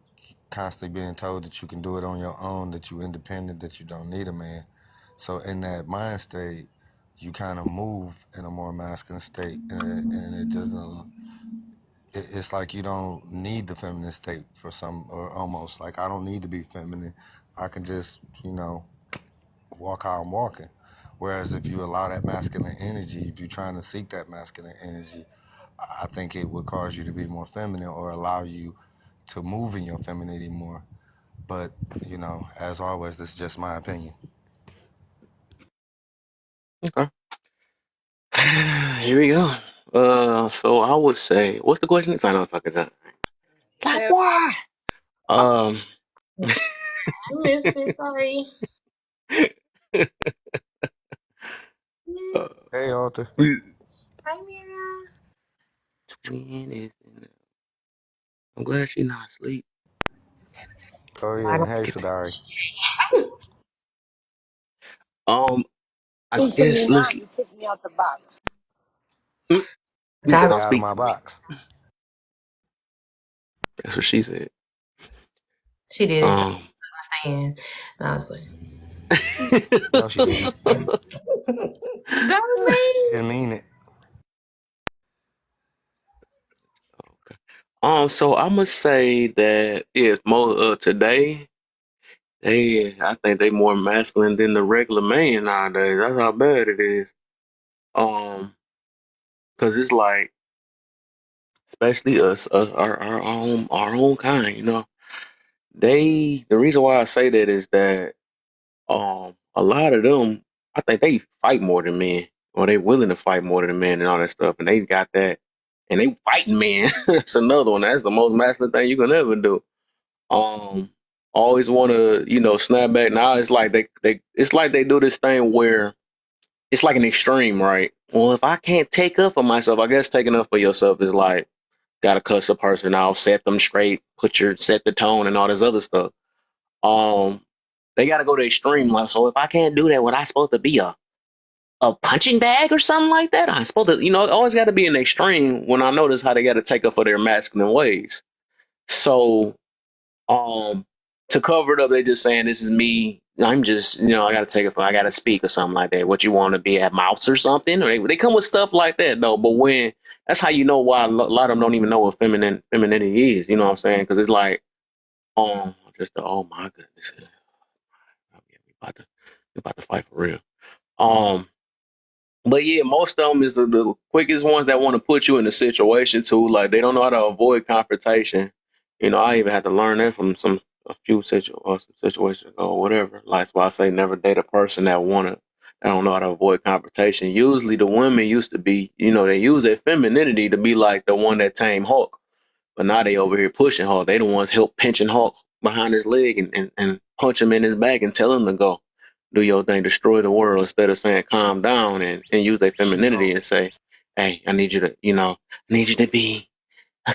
Speaker 9: constantly being told that you can do it on your own, that you're independent, that you don't need a man. So in that mind state, you kind of move in a more masculine state, and it doesn't. It's like you don't need the feminine state for some, or almost like I don't need to be feminine. I can just, walk how I'm walking. Whereas if you allow that masculine energy, if you're trying to seek that masculine energy, I think it would cause you to be more feminine or allow you to move in your femininity more. But, as always, this is just my opinion.
Speaker 1: Okay. Here we go. So I would say, what's the question? I know it's like a like
Speaker 4: Hell,
Speaker 1: why? Um.
Speaker 6: I missed it. Sorry.
Speaker 1: uh,
Speaker 9: Hey, Arthur.
Speaker 6: Hi, Mira.
Speaker 1: twin is. I'm glad she's not asleep.
Speaker 9: Oh,
Speaker 6: I
Speaker 9: yeah.
Speaker 6: don't
Speaker 9: Hey, Sadari.
Speaker 1: Um, I
Speaker 8: He said,
Speaker 1: guess
Speaker 8: "You not,
Speaker 1: let's.
Speaker 8: you kicked me out the box."
Speaker 1: He said,
Speaker 6: got
Speaker 1: "Don't
Speaker 9: Stay out of
Speaker 1: speak
Speaker 9: my
Speaker 1: for me."
Speaker 9: box.
Speaker 1: That's what she said.
Speaker 6: She did. That's
Speaker 1: Um.
Speaker 6: what I'm saying. And I was like,
Speaker 9: No, she didn't.
Speaker 6: that was
Speaker 9: She
Speaker 6: me.
Speaker 9: didn't mean it.
Speaker 1: So I must say that yes, more today, I think they more masculine than the regular man nowadays. That's how bad it is. Um, because it's like, especially us, our own kind. The reason why I say that is that a lot of them, I think they fight more than men, or they willing to fight more than men and all that stuff, and they got that, and they fighting men. That's another one. That's the most masculine thing you can ever do. Um, always want to, snap back. Now it's like it's like they do this thing where it's like an extreme, right? Well, if I can't take up for myself, I guess taking up for yourself is like gotta cuss a person out, set them straight, set the tone, and all this other stuff. Um, they gotta go to extreme. Like, so if I can't do that, what I supposed to be a punching bag or something like that? I'm supposed to, it always got to be an extreme. When I notice how they got to take up for their masculine ways, so um, to cover it up, they just saying this is me. I'm just, I got to take it for, I got to speak or something like that. What you want to be at mouse or something? Or they come with stuff like that though. But when that's how you know why a lot of them don't even know what femininity is. You know what I'm saying? Because it's like, just oh my goodness, we about to fight for real. Um, But yeah, most of them is the quickest ones that want to put you in a situation too. Like they don't know how to avoid confrontation. You know, I even had to learn that from a few some situations ago or whatever. Like that's why I say never date a person that don't know how to avoid confrontation. Usually the women used to be, you know, they use their femininity to be like the one that tamed Hulk. But now they over here pushing Hulk. They the ones help pinching Hulk behind his leg and punch him in his back and tell him to go do your thing, destroy the world instead of saying calm down and use their femininity and say, hey, I need you to, you know, I need you to be a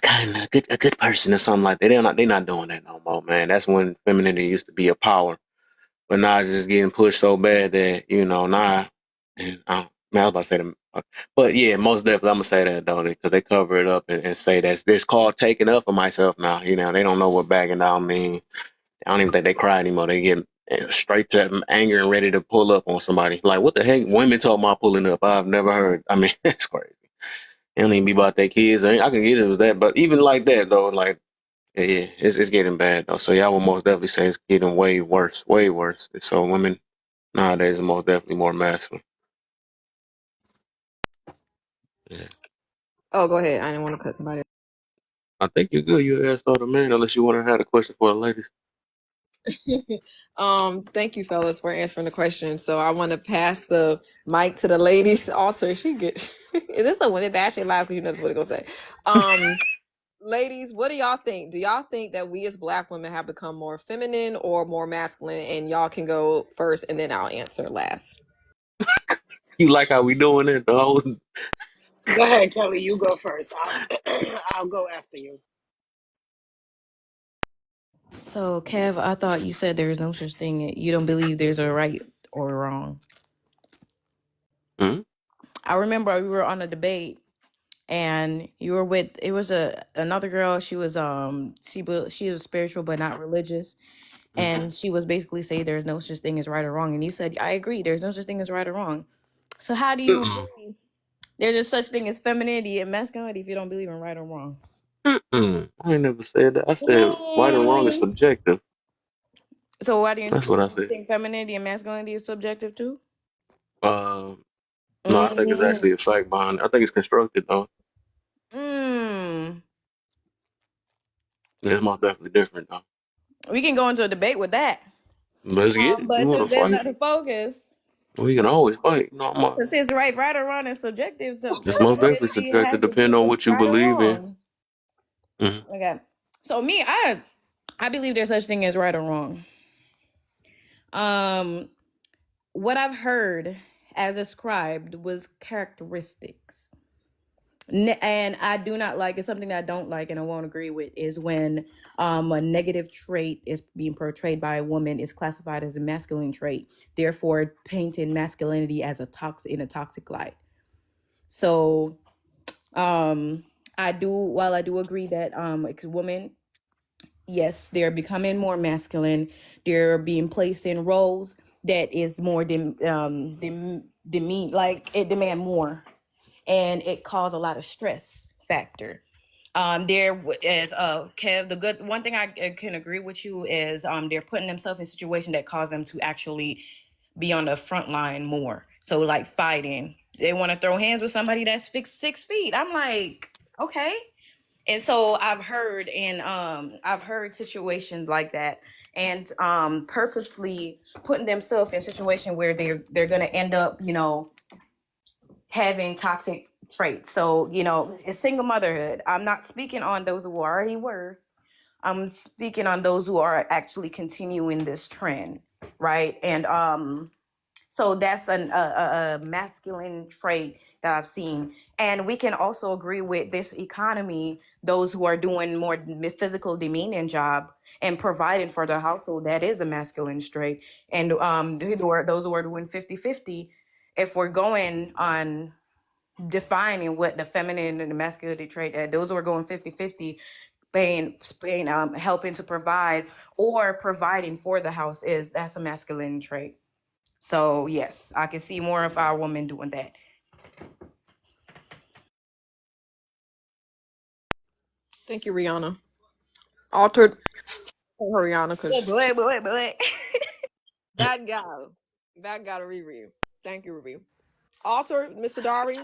Speaker 1: good person or something like that. They're not doing that no more, man. That's when femininity used to be a power. But now it's just getting pushed so bad that, you know, now, and man, I was about to say them. But yeah, most definitely, I'm gonna say that though, because they cover it up and say that it's called taking up for myself now. You know, they don't know what backing down means. I don't even think they cry anymore. They get straight to anger and ready to pull up on somebody. Like, what the heck? Women talking about pulling up. I've never heard. I mean, it's crazy. It don't even be about their kids. I can get it was that, but even like that though, like yeah, it's getting bad though. So yeah, I would most definitely say it's getting way worse, way worse. So women nowadays are most definitely more masculine. Yeah.
Speaker 4: Oh, go ahead. I didn't want to cut somebody.
Speaker 1: I think you're good. You asked all the men, unless you want to have a question for the ladies.
Speaker 4: Thank you, fellas, for answering the question. So I want to pass the mic to the ladies. Also, she get is this a women bashing live? Because you know that's what it's gonna say. Ladies, what do y'all think? Do y'all think that we as Black women have become more feminine or more masculine? And y'all can go first, and then I'll answer last.
Speaker 1: You like how we doing it, though?
Speaker 8: Go ahead, Kelly. You go first. I'll go after you.
Speaker 7: So, Kev, I thought you said there's no such thing. You don't believe there's a right or wrong.
Speaker 1: Hmm?
Speaker 7: I remember we were on a debate, and you were with it was another girl. She was she was spiritual but not religious, and she was basically saying there's no such thing as right or wrong. And you said I agree. There's no such thing as right or wrong. So how do you
Speaker 1: Mm-mm.
Speaker 7: believe there's just such thing as femininity and masculinity if you don't believe in right or wrong?
Speaker 1: Mm-mm. I ain't never said that. I said right and wrong is subjective.
Speaker 7: So why do you
Speaker 1: That's what I said.
Speaker 7: think femininity and masculinity is subjective too?
Speaker 1: Uh, no, I think it's
Speaker 7: Mm.
Speaker 1: actually a fact behind it. I think it's constructed, though.
Speaker 7: Mm.
Speaker 1: It's most definitely different, though.
Speaker 7: We can go into a debate with that.
Speaker 1: Let's get it. You
Speaker 7: But
Speaker 1: want
Speaker 7: since
Speaker 1: to
Speaker 7: that's
Speaker 1: fight?
Speaker 7: not the focus,
Speaker 1: We can always fight. No,
Speaker 7: but since right or wrong is subjective, so
Speaker 1: it's most definitely
Speaker 7: femininity
Speaker 1: subjective,
Speaker 7: has to do
Speaker 1: depending on
Speaker 7: with
Speaker 1: what you
Speaker 7: right or
Speaker 1: believe in.
Speaker 7: wrong.
Speaker 1: Hmm.
Speaker 7: Okay. So me, I believe there's such thing as right or wrong. What I've heard as ascribed was characteristics. And I do not like, it's something that I don't like and I won't agree with, is when a negative trait is being portrayed by a woman is classified as a masculine trait, therefore painting masculinity as in a toxic light. So while I do agree that women, yes, they're becoming more masculine, they're being placed in roles that is more like it demand more, and it cause a lot of stress factor. There is Kev, the good one thing I can agree with you is they're putting themselves in situations that cause them to actually be on the front line more. So like fighting, they want to throw hands with somebody that's 6 feet. I'm like, okay. And so I've heard situations like that, and purposely putting themselves in a situation where they're gonna end up, having toxic traits. So, it's single motherhood. I'm not speaking on those who already were. I'm speaking on those who are actually continuing this trend, right? And so that's a masculine trait that I've seen. And we can also agree with this economy, those who are doing more physical demeaning job and providing for the household, that is a masculine trait. And those who are doing 50-50, if we're going on defining what the feminine and the masculinity trait, those who are going 50-50, paying helping to provide or providing for the house, that's a masculine trait. So yes, I can see more of our women doing that.
Speaker 4: Thank you, Rihanna. Altered her Rihanna because
Speaker 7: But
Speaker 4: that got a review. Thank you, review. Alter, Mr. Dari,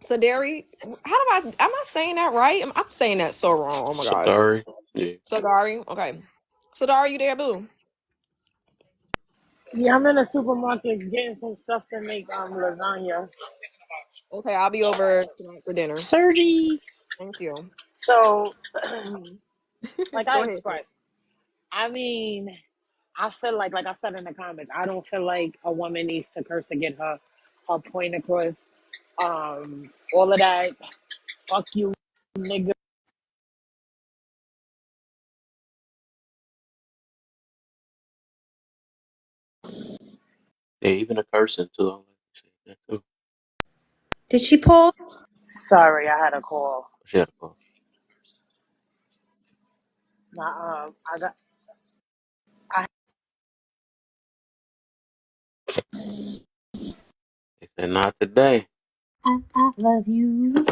Speaker 4: Sadari. Am I saying that right? I'm saying that so wrong. Oh my gosh.
Speaker 1: Sorry. Yeah.
Speaker 4: Sadari. Okay. Sadari, you there, boo?
Speaker 8: Yeah, I'm in the supermarket getting some stuff to make lasagna.
Speaker 4: Okay, I'll be over tonight for dinner.
Speaker 8: Surgery.
Speaker 4: Thank you.
Speaker 8: So,
Speaker 4: Mhm.
Speaker 8: like
Speaker 4: Go
Speaker 8: I
Speaker 4: ahead.
Speaker 8: expressed, I mean, I feel like I said in the comments, I don't feel like a woman needs to curse to get her point across. All of that, fuck you, nigga.
Speaker 1: Yeah, even a cursing too. I like to say that too.
Speaker 6: Did she pull?
Speaker 8: Sorry, I had a call.
Speaker 1: Yeah.
Speaker 8: I got. I
Speaker 1: They said not today.
Speaker 6: I love you.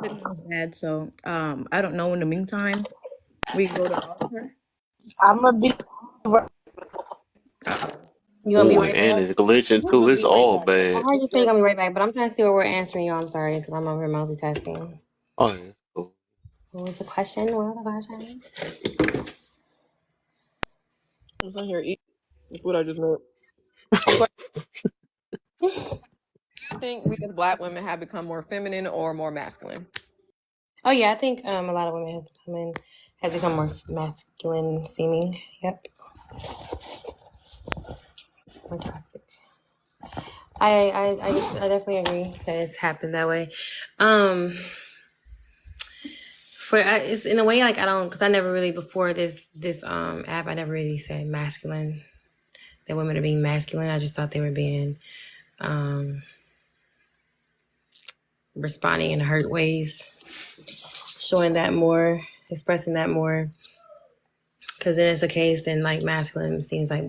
Speaker 7: Signal's bad, so I don't know. In the meantime, we go to Alter.
Speaker 8: I'm gonna be.
Speaker 7: Uh-oh.
Speaker 6: You gonna be
Speaker 1: Ooh,
Speaker 6: right
Speaker 1: and
Speaker 6: back?
Speaker 1: it's glitching
Speaker 8: I'm
Speaker 1: too.
Speaker 8: gonna
Speaker 1: It's
Speaker 8: be right
Speaker 1: all
Speaker 8: back.
Speaker 6: I
Speaker 1: bad.
Speaker 6: heard you say you're gonna be right back, but I'm trying to see what we're answering you. I'm sorry, because I'm over here multitasking.
Speaker 1: Oh, yeah, it's cool.
Speaker 6: What was the question? What was the question?
Speaker 4: I'm sitting here eating the food I just made. The question: do you think we as Black women have become more feminine or more masculine?
Speaker 6: Oh yeah, I think a lot of women has become more masculine seeming. Yep, more toxic. I definitely agree that it's happened that way. It's in a way like I don't, because I never really before this app I never really said masculine, that women are being masculine. I just thought they were being responding in hurt ways, showing that more, expressing that more. Because then it's the case, then like masculine seems like,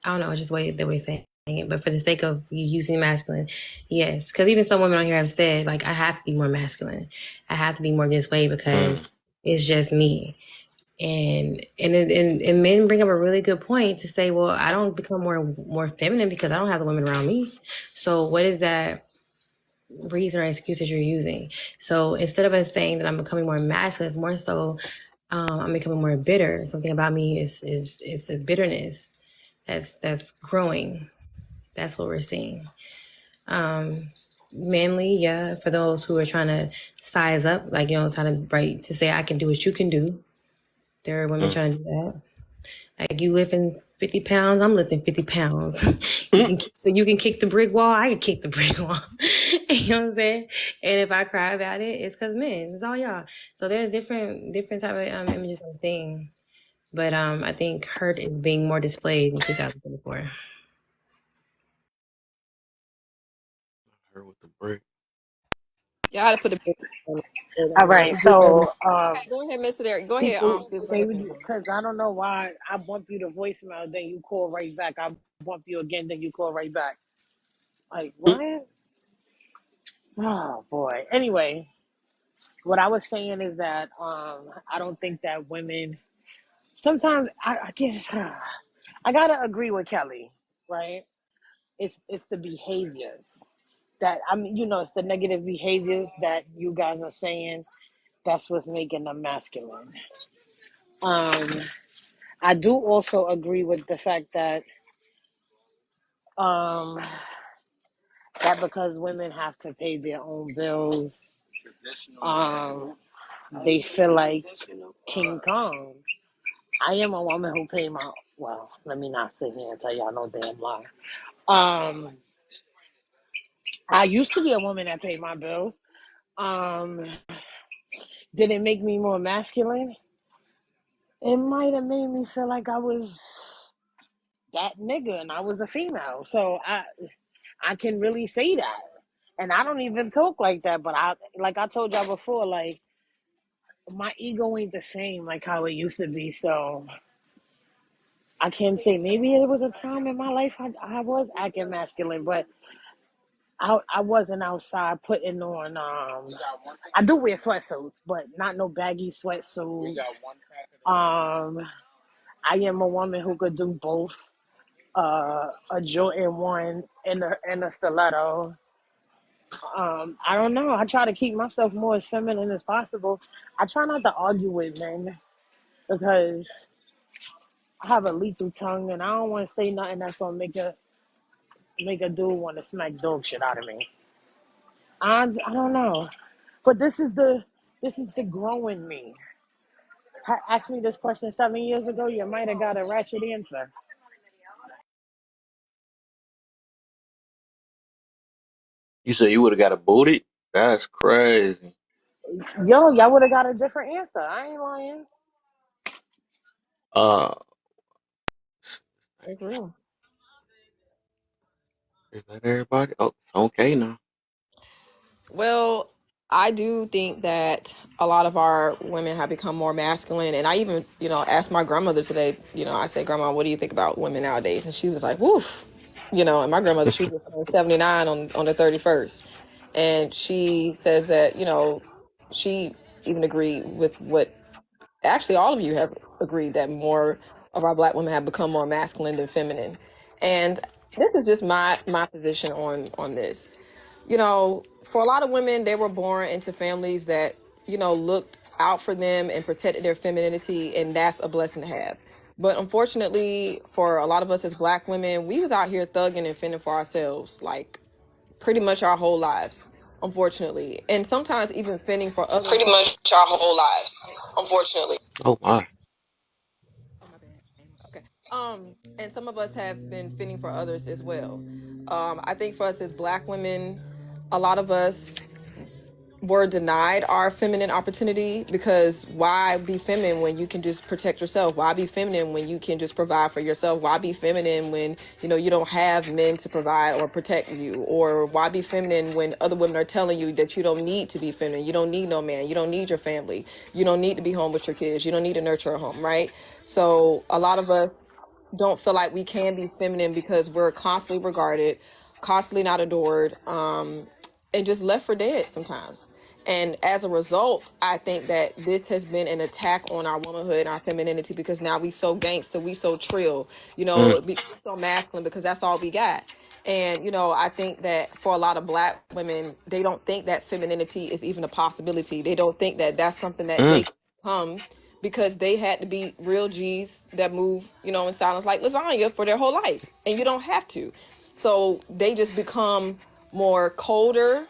Speaker 6: I don't know, it's just the way saying it. But for the sake of you using masculine, yes. Because even some women on here have said, like, I have to be more masculine. I have to be more this way because it's just me. And men bring up a really good point to say, well, I don't become more feminine because I don't have the women around me. So what is that reason or excuse that you're using? So instead of us saying that I'm becoming more masculine, it's more so I'm becoming more bitter. Something about me is a bitterness that's growing. That's what we're seeing. Manly, yeah, for those who are trying to size up, like, trying to say I can do what you can do. There are women trying to do that. Like, you lifting 50 pounds, I'm lifting 50 pounds. You can kick the brick wall, I can kick the brick wall. You know what I'm saying? And if I cry about it, it's because men, it's all y'all. So there's different type of images I'm seeing. But I think hurt is being more displayed in 2024.
Speaker 1: Her with the brick.
Speaker 4: Yeah, I had to put a bit on
Speaker 8: All
Speaker 4: it.
Speaker 8: right, so
Speaker 4: Okay, go ahead, Mr. Derek. Go ahead,
Speaker 8: people
Speaker 4: sis. Go
Speaker 8: they
Speaker 4: ahead.
Speaker 8: would, because I don't know why I bump you to voicemail, then you call right back. I bump you again, then you call right back. Like what? Oh boy. Anyway, what I was saying is that I don't think that women sometimes I guess I gotta agree with Kelly, right? It's the behaviors that it's the negative behaviors that you guys are saying that's what's making them masculine. Um, I do also agree with the fact um, that because women have to pay their own bills, um, they feel like King Kong. I am a woman who pay my, well, let me not sit here and tell y'all no damn lie. Um, I used to be a woman that paid my bills. Um, did it make me more masculine? It might have made me feel like I was that nigga and I was a female. So I can really say that. And I don't even talk like that, but like I told y'all before, like my ego ain't the same like how it used to be. So I can say maybe it was a time in my life I was acting masculine, but I wasn't outside putting on I do wear sweatsuits, but not no baggy sweatsuits. I am a woman who could do both. a Jordan 1 and a stiletto. I don't know. I try to keep myself more as feminine as possible. I try not to argue with men because I have a lethal tongue and I don't want to say nothing that's gonna make a dude want to smack dog shit out of me. I don't know, but this is the growing me. Asked me this question 7 years ago, you might have got a ratchet answer.
Speaker 1: You said you would have got a booty? That's crazy.
Speaker 8: Yo, y'all would have got a different answer. I ain't lying.
Speaker 1: Uh,
Speaker 4: It's real.
Speaker 1: is that everybody? Oh, it's okay now.
Speaker 4: Well, I do think that a lot of our women have become more masculine. And I even, asked my grandmother today, I said, Grandma, what do you think about women nowadays? And she was like, woof. And my grandmother, she was 79 on the 31st. And she says that, she even agreed with what actually all of you have agreed that more of our Black women have become more masculine than feminine. And this is just my position on this. For a lot of women, they were born into families that, looked out for them and protected their femininity, and that's a blessing to have. But unfortunately, for a lot of us as Black women, we was out here thugging and fending for ourselves, like pretty much our whole lives, unfortunately. And sometimes even fending for others. Pretty much our whole lives, unfortunately.
Speaker 1: Oh my.
Speaker 4: Oh, my bad. Okay. And some of us have been fending for others as well. I think for us as Black women, a lot of us were denied our feminine opportunity, because why be feminine when you can just protect yourself? Why be feminine when you can just provide for yourself? Why be feminine when you don't have men to provide or protect you? Or why be feminine when other women are telling you that you don't need to be feminine? You don't need no man. You don't need your family. You don't need to be home with your kids. You don't need to nurture a home, right? So a lot of us don't feel like we can be feminine because we're constantly regarded, constantly not adored, and just left for dead sometimes. And as a result, I think that this has been an attack on our womanhood and our femininity, because now we so gangster, we so trill,
Speaker 1: Mm,
Speaker 4: we so masculine because that's all we got. And, I think that for a lot of Black women, they don't think that femininity is even a possibility. They don't think that that's something that they
Speaker 1: mm,
Speaker 4: can become, because they had to be real G's that move, in silence like lasagna for their whole life. And you don't have to. So they just become more colder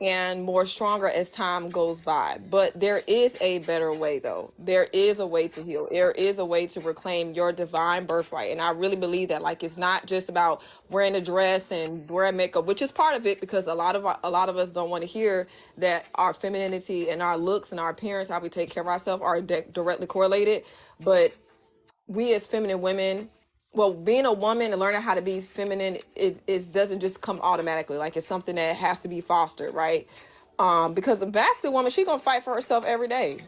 Speaker 4: and more stronger as time goes by. But there is a better way, though. There is a way to heal. There is a way to reclaim your divine birthright. And I really believe that, like, it's not just about wearing a dress and wearing makeup, which is part of it, because a lot of us don't want to hear that our femininity and our looks and our appearance, how we take care of ourselves, are directly correlated. But we as feminine women, well, being a woman and learning how to be feminine is doesn't just come automatically. Like, it's something that has to be fostered, right? Because a masculine woman, she gonna fight for herself every day.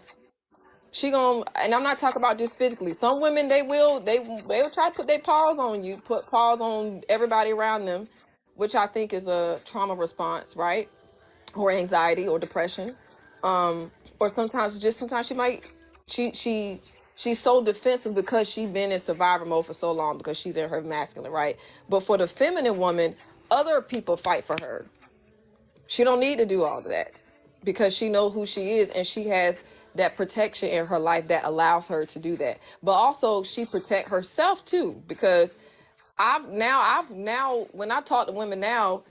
Speaker 4: She gonna, and I'm not talking about just physically. Some women, they will try to put their paws on you, put paws on everybody around them, which I think is a trauma response, right? Or anxiety or depression. Or sometimes she might, she's so defensive because she's been in survivor mode for so long, because she's in her masculine, right? But for the feminine woman, other people fight for her. She don't need to do all of that, because she knows who she is, and she has that protection in her life that allows her to do that. But also she protect herself too, because I've now when I talk to women now,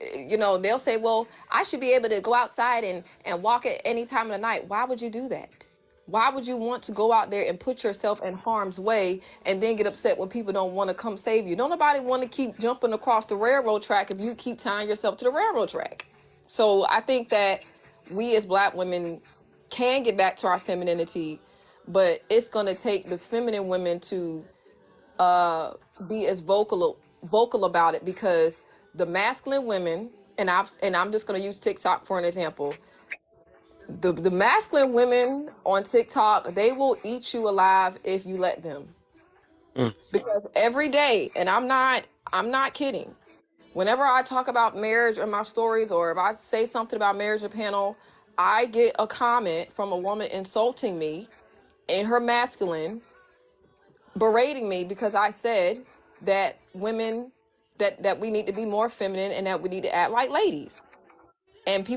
Speaker 4: they'll say, well, I should be able to go outside and walk at any time of the night. Why would you do that? Why would you want to go out there and put yourself in harm's way and then get upset when people don't want to come save you? Don't nobody want to keep jumping across the railroad track if you keep tying yourself to the railroad track. So I think that we as Black women can get back to our femininity, but it's going to take the feminine women to be as vocal about it, because the masculine women, and I'm just going to use TikTok for an example. The masculine women on TikTok, they will eat you alive if you let them.
Speaker 1: mm,
Speaker 4: Because every day, and I'm not kidding, whenever I talk about marriage in my stories, or if I say something about marriage in a panel, I get a comment from a woman insulting me in her masculine, berating me because I said that women that we need to be more feminine and that we need to act like ladies. And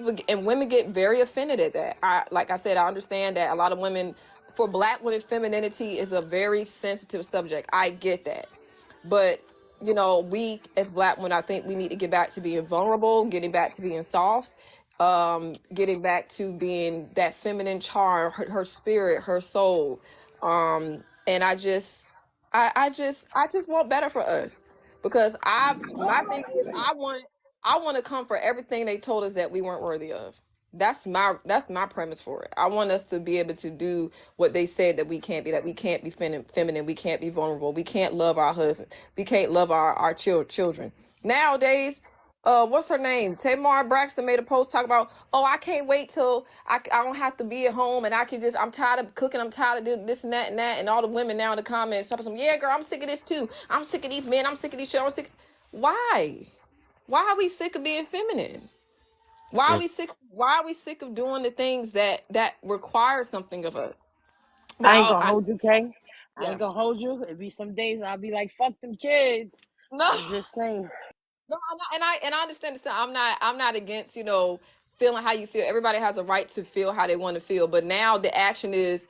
Speaker 4: women get very offended at that. Like I said, I understand that a lot of women, for Black women, femininity is a very sensitive subject. I get that. But, you know, we as Black women, I think we need to get back to being vulnerable, getting back to being soft, getting back to being that feminine charm, her spirit, her soul. And I just want better for us, because my thing is I want to come for everything they told us that we weren't worthy of. That's my premise for it. I want us to be able to do what they said that we can't be feminine, we can't be vulnerable, we can't love our husband, we can't love our children. Nowadays, what's her name? Tamar Braxton made a post talking about, oh, I can't wait till I don't have to be at home and I'm tired of cooking, I'm tired of doing this and that, and all the women now in the comments, yeah, girl, I'm sick of this too. I'm sick of these men, I'm sick of these children, Why? Why are we sick of being feminine? Why are we sick of doing the things that require something of us? But
Speaker 8: I ain't gonna hold you, Kay. I
Speaker 4: Yeah.
Speaker 8: ain't gonna hold you. It'd be some days I'll be like, fuck them kids.
Speaker 4: No,
Speaker 8: I'm just saying.
Speaker 4: no, and I understand this. I'm not against, you know, feeling how you feel. Everybody has a right to feel how they want to feel. But now the action is,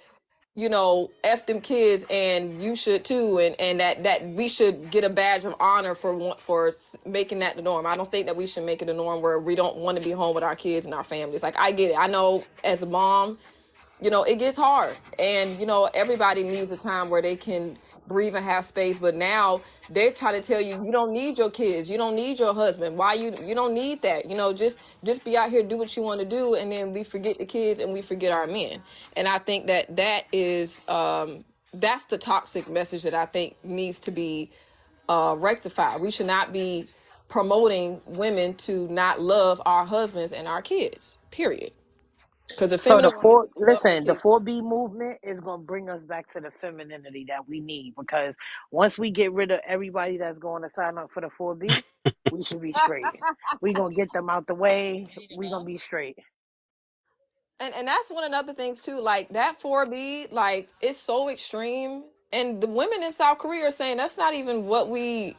Speaker 4: you know, F them kids, and you should too, and that we should get a badge of honor for making that the norm. I don't think that we should make it a norm where we don't want to be home with our kids and our families. Like, I get it. I know as a mom, you know, it gets hard, and, you know, everybody needs a time where they can breathe and have space. But now they're trying to tell you, you don't need your kids, you don't need your husband. Why you don't need that? You know, just be out here, do what you want to do, and then we forget the kids and we forget our men. And I think that is that's the toxic message that I think needs to be rectified. We should not be promoting women to not love our husbands and our kids, period. Because the
Speaker 8: So
Speaker 4: feminine woman
Speaker 8: the 4B movement is gonna bring us back to the femininity that we need, because once we get rid of everybody that's going to sign up for the 4B, we should be straight. We gonna get them out the way. We gonna be straight.
Speaker 4: and that's one of the other things too. Like that 4B, like, it's so extreme, and the women in South Korea are saying that's not even what we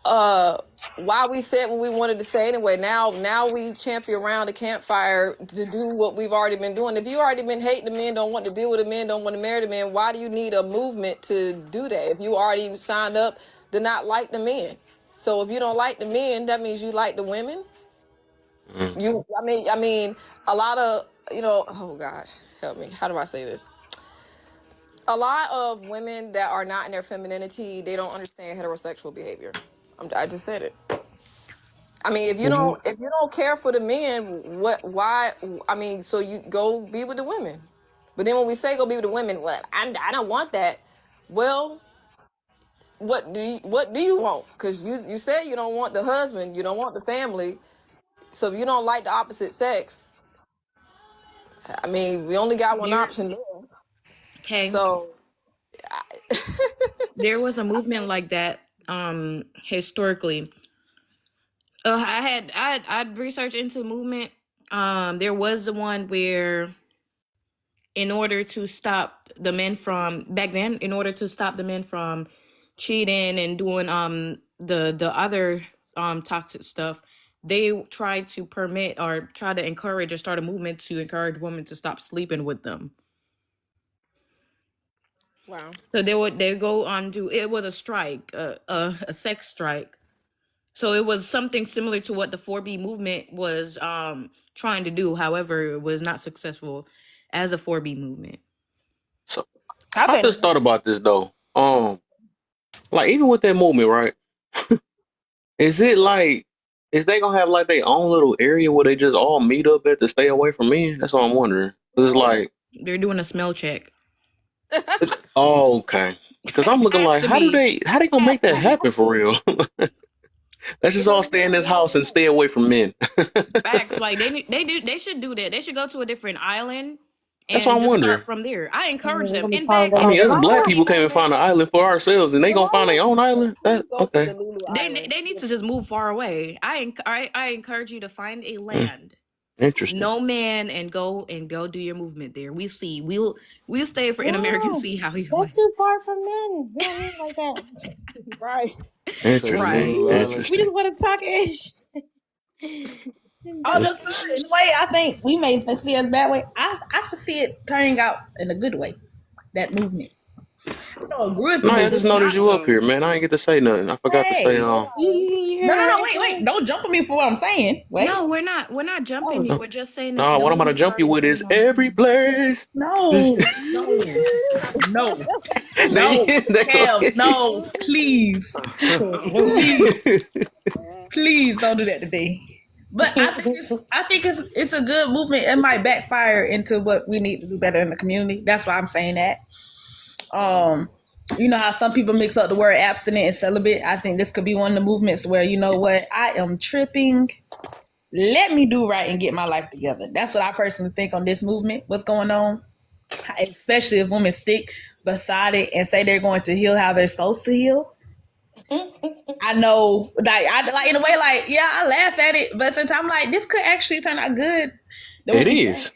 Speaker 4: why we said what we wanted to say anyway. Now we champion around the campfire to do what we've already been doing. If you already been hating the men, don't want to deal with the men, don't want to marry the men, why do you need a movement to do that? If you already signed up to not like the men. So if you don't like the men, that means you like the women. I mean, a lot of, you know, oh God, help me. How do I say this? A lot of women that are not in their femininity, they don't understand heterosexual behavior. I just said it. I mean, if you don't care for the men, why? I mean, so you go be with the women. But then when we say go be with the women, well, I don't want that. Well, what do you want? Because you said you don't want the husband, you don't want the family. So if you don't like the opposite sex, I mean, we only got one option there.
Speaker 7: Okay.
Speaker 4: So
Speaker 7: There was a movement like that historically. I'd researched into the movement. There was the one where, in order to stop the men from back then, in order to stop the men from cheating and doing the other toxic stuff, they tried to permit or try to encourage or start a movement to encourage women to stop sleeping with them.
Speaker 4: wow.
Speaker 7: So they go on to, it was a strike, a sex strike. So it was something similar to what the 4B movement was trying to do. However, it was not successful as a 4B movement.
Speaker 1: So I just thought about this though. Like even with that movement, right? Is it like, is they gonna have like their own little area where they just all meet up at to stay away from men? That's what I'm wondering. It's like
Speaker 7: They're doing a smell check.
Speaker 1: oh, okay. Because I'm looking like, how they gonna make that happen for real? Let's just all stay in this house and stay away from men.
Speaker 7: Facts, like they should do that. They should go to a different island and
Speaker 1: That's what I'm
Speaker 7: just
Speaker 1: wondering.
Speaker 7: start from there. I encourage them. In fact,
Speaker 1: I mean, us black people can't even find an island for ourselves, and they gonna find their own island. Okay.
Speaker 7: they need to just move far away. I encourage you to find a land
Speaker 1: Interesting.
Speaker 11: No man, and go do your movement there. We'll stay for in America and
Speaker 8: No,
Speaker 11: see how you
Speaker 8: that's
Speaker 11: like.
Speaker 8: too far from men. We don't move like that.
Speaker 4: Right.
Speaker 9: Say the
Speaker 11: Right.
Speaker 9: Lulu Island.
Speaker 8: We
Speaker 1: Interesting.
Speaker 8: just want to talk ish.
Speaker 2: I'm just saying, in a way, I think we may see it a bad way. I could see it turning out in a good way. That movement. I don't agree with the
Speaker 1: No, I
Speaker 2: movement.
Speaker 1: just
Speaker 2: It's
Speaker 1: noticed
Speaker 2: not
Speaker 1: you up
Speaker 2: though.
Speaker 1: here, man. I ain't get to say nothing. I forgot to say
Speaker 2: Hey.
Speaker 8: You
Speaker 2: No,
Speaker 8: hear her?
Speaker 2: wait. Don't jump on me for what I'm saying. Wait.
Speaker 11: No, we're not jumping you.
Speaker 1: No,
Speaker 11: We're just saying this
Speaker 1: no, what I'm gonna
Speaker 11: movement
Speaker 1: jump you
Speaker 11: started
Speaker 1: with is
Speaker 11: coming on.
Speaker 1: every place.
Speaker 2: No. Kev, no, please. Please don't do that today. But I think it's a good movement. It might backfire into what we need to do better in the community. That's why I'm saying that. You know how some people mix up the word abstinent and celibate. I think this could be one of the movements where, you know what, I am tripping. Let me do right and get my life together. That's what I personally think on this movement. What's going on? Especially if women stick beside it and say they're going to heal how they're supposed to heal. I know, like in a way, like, yeah, I laugh at it, but sometimes I'm like, this could actually turn out good.
Speaker 1: It is.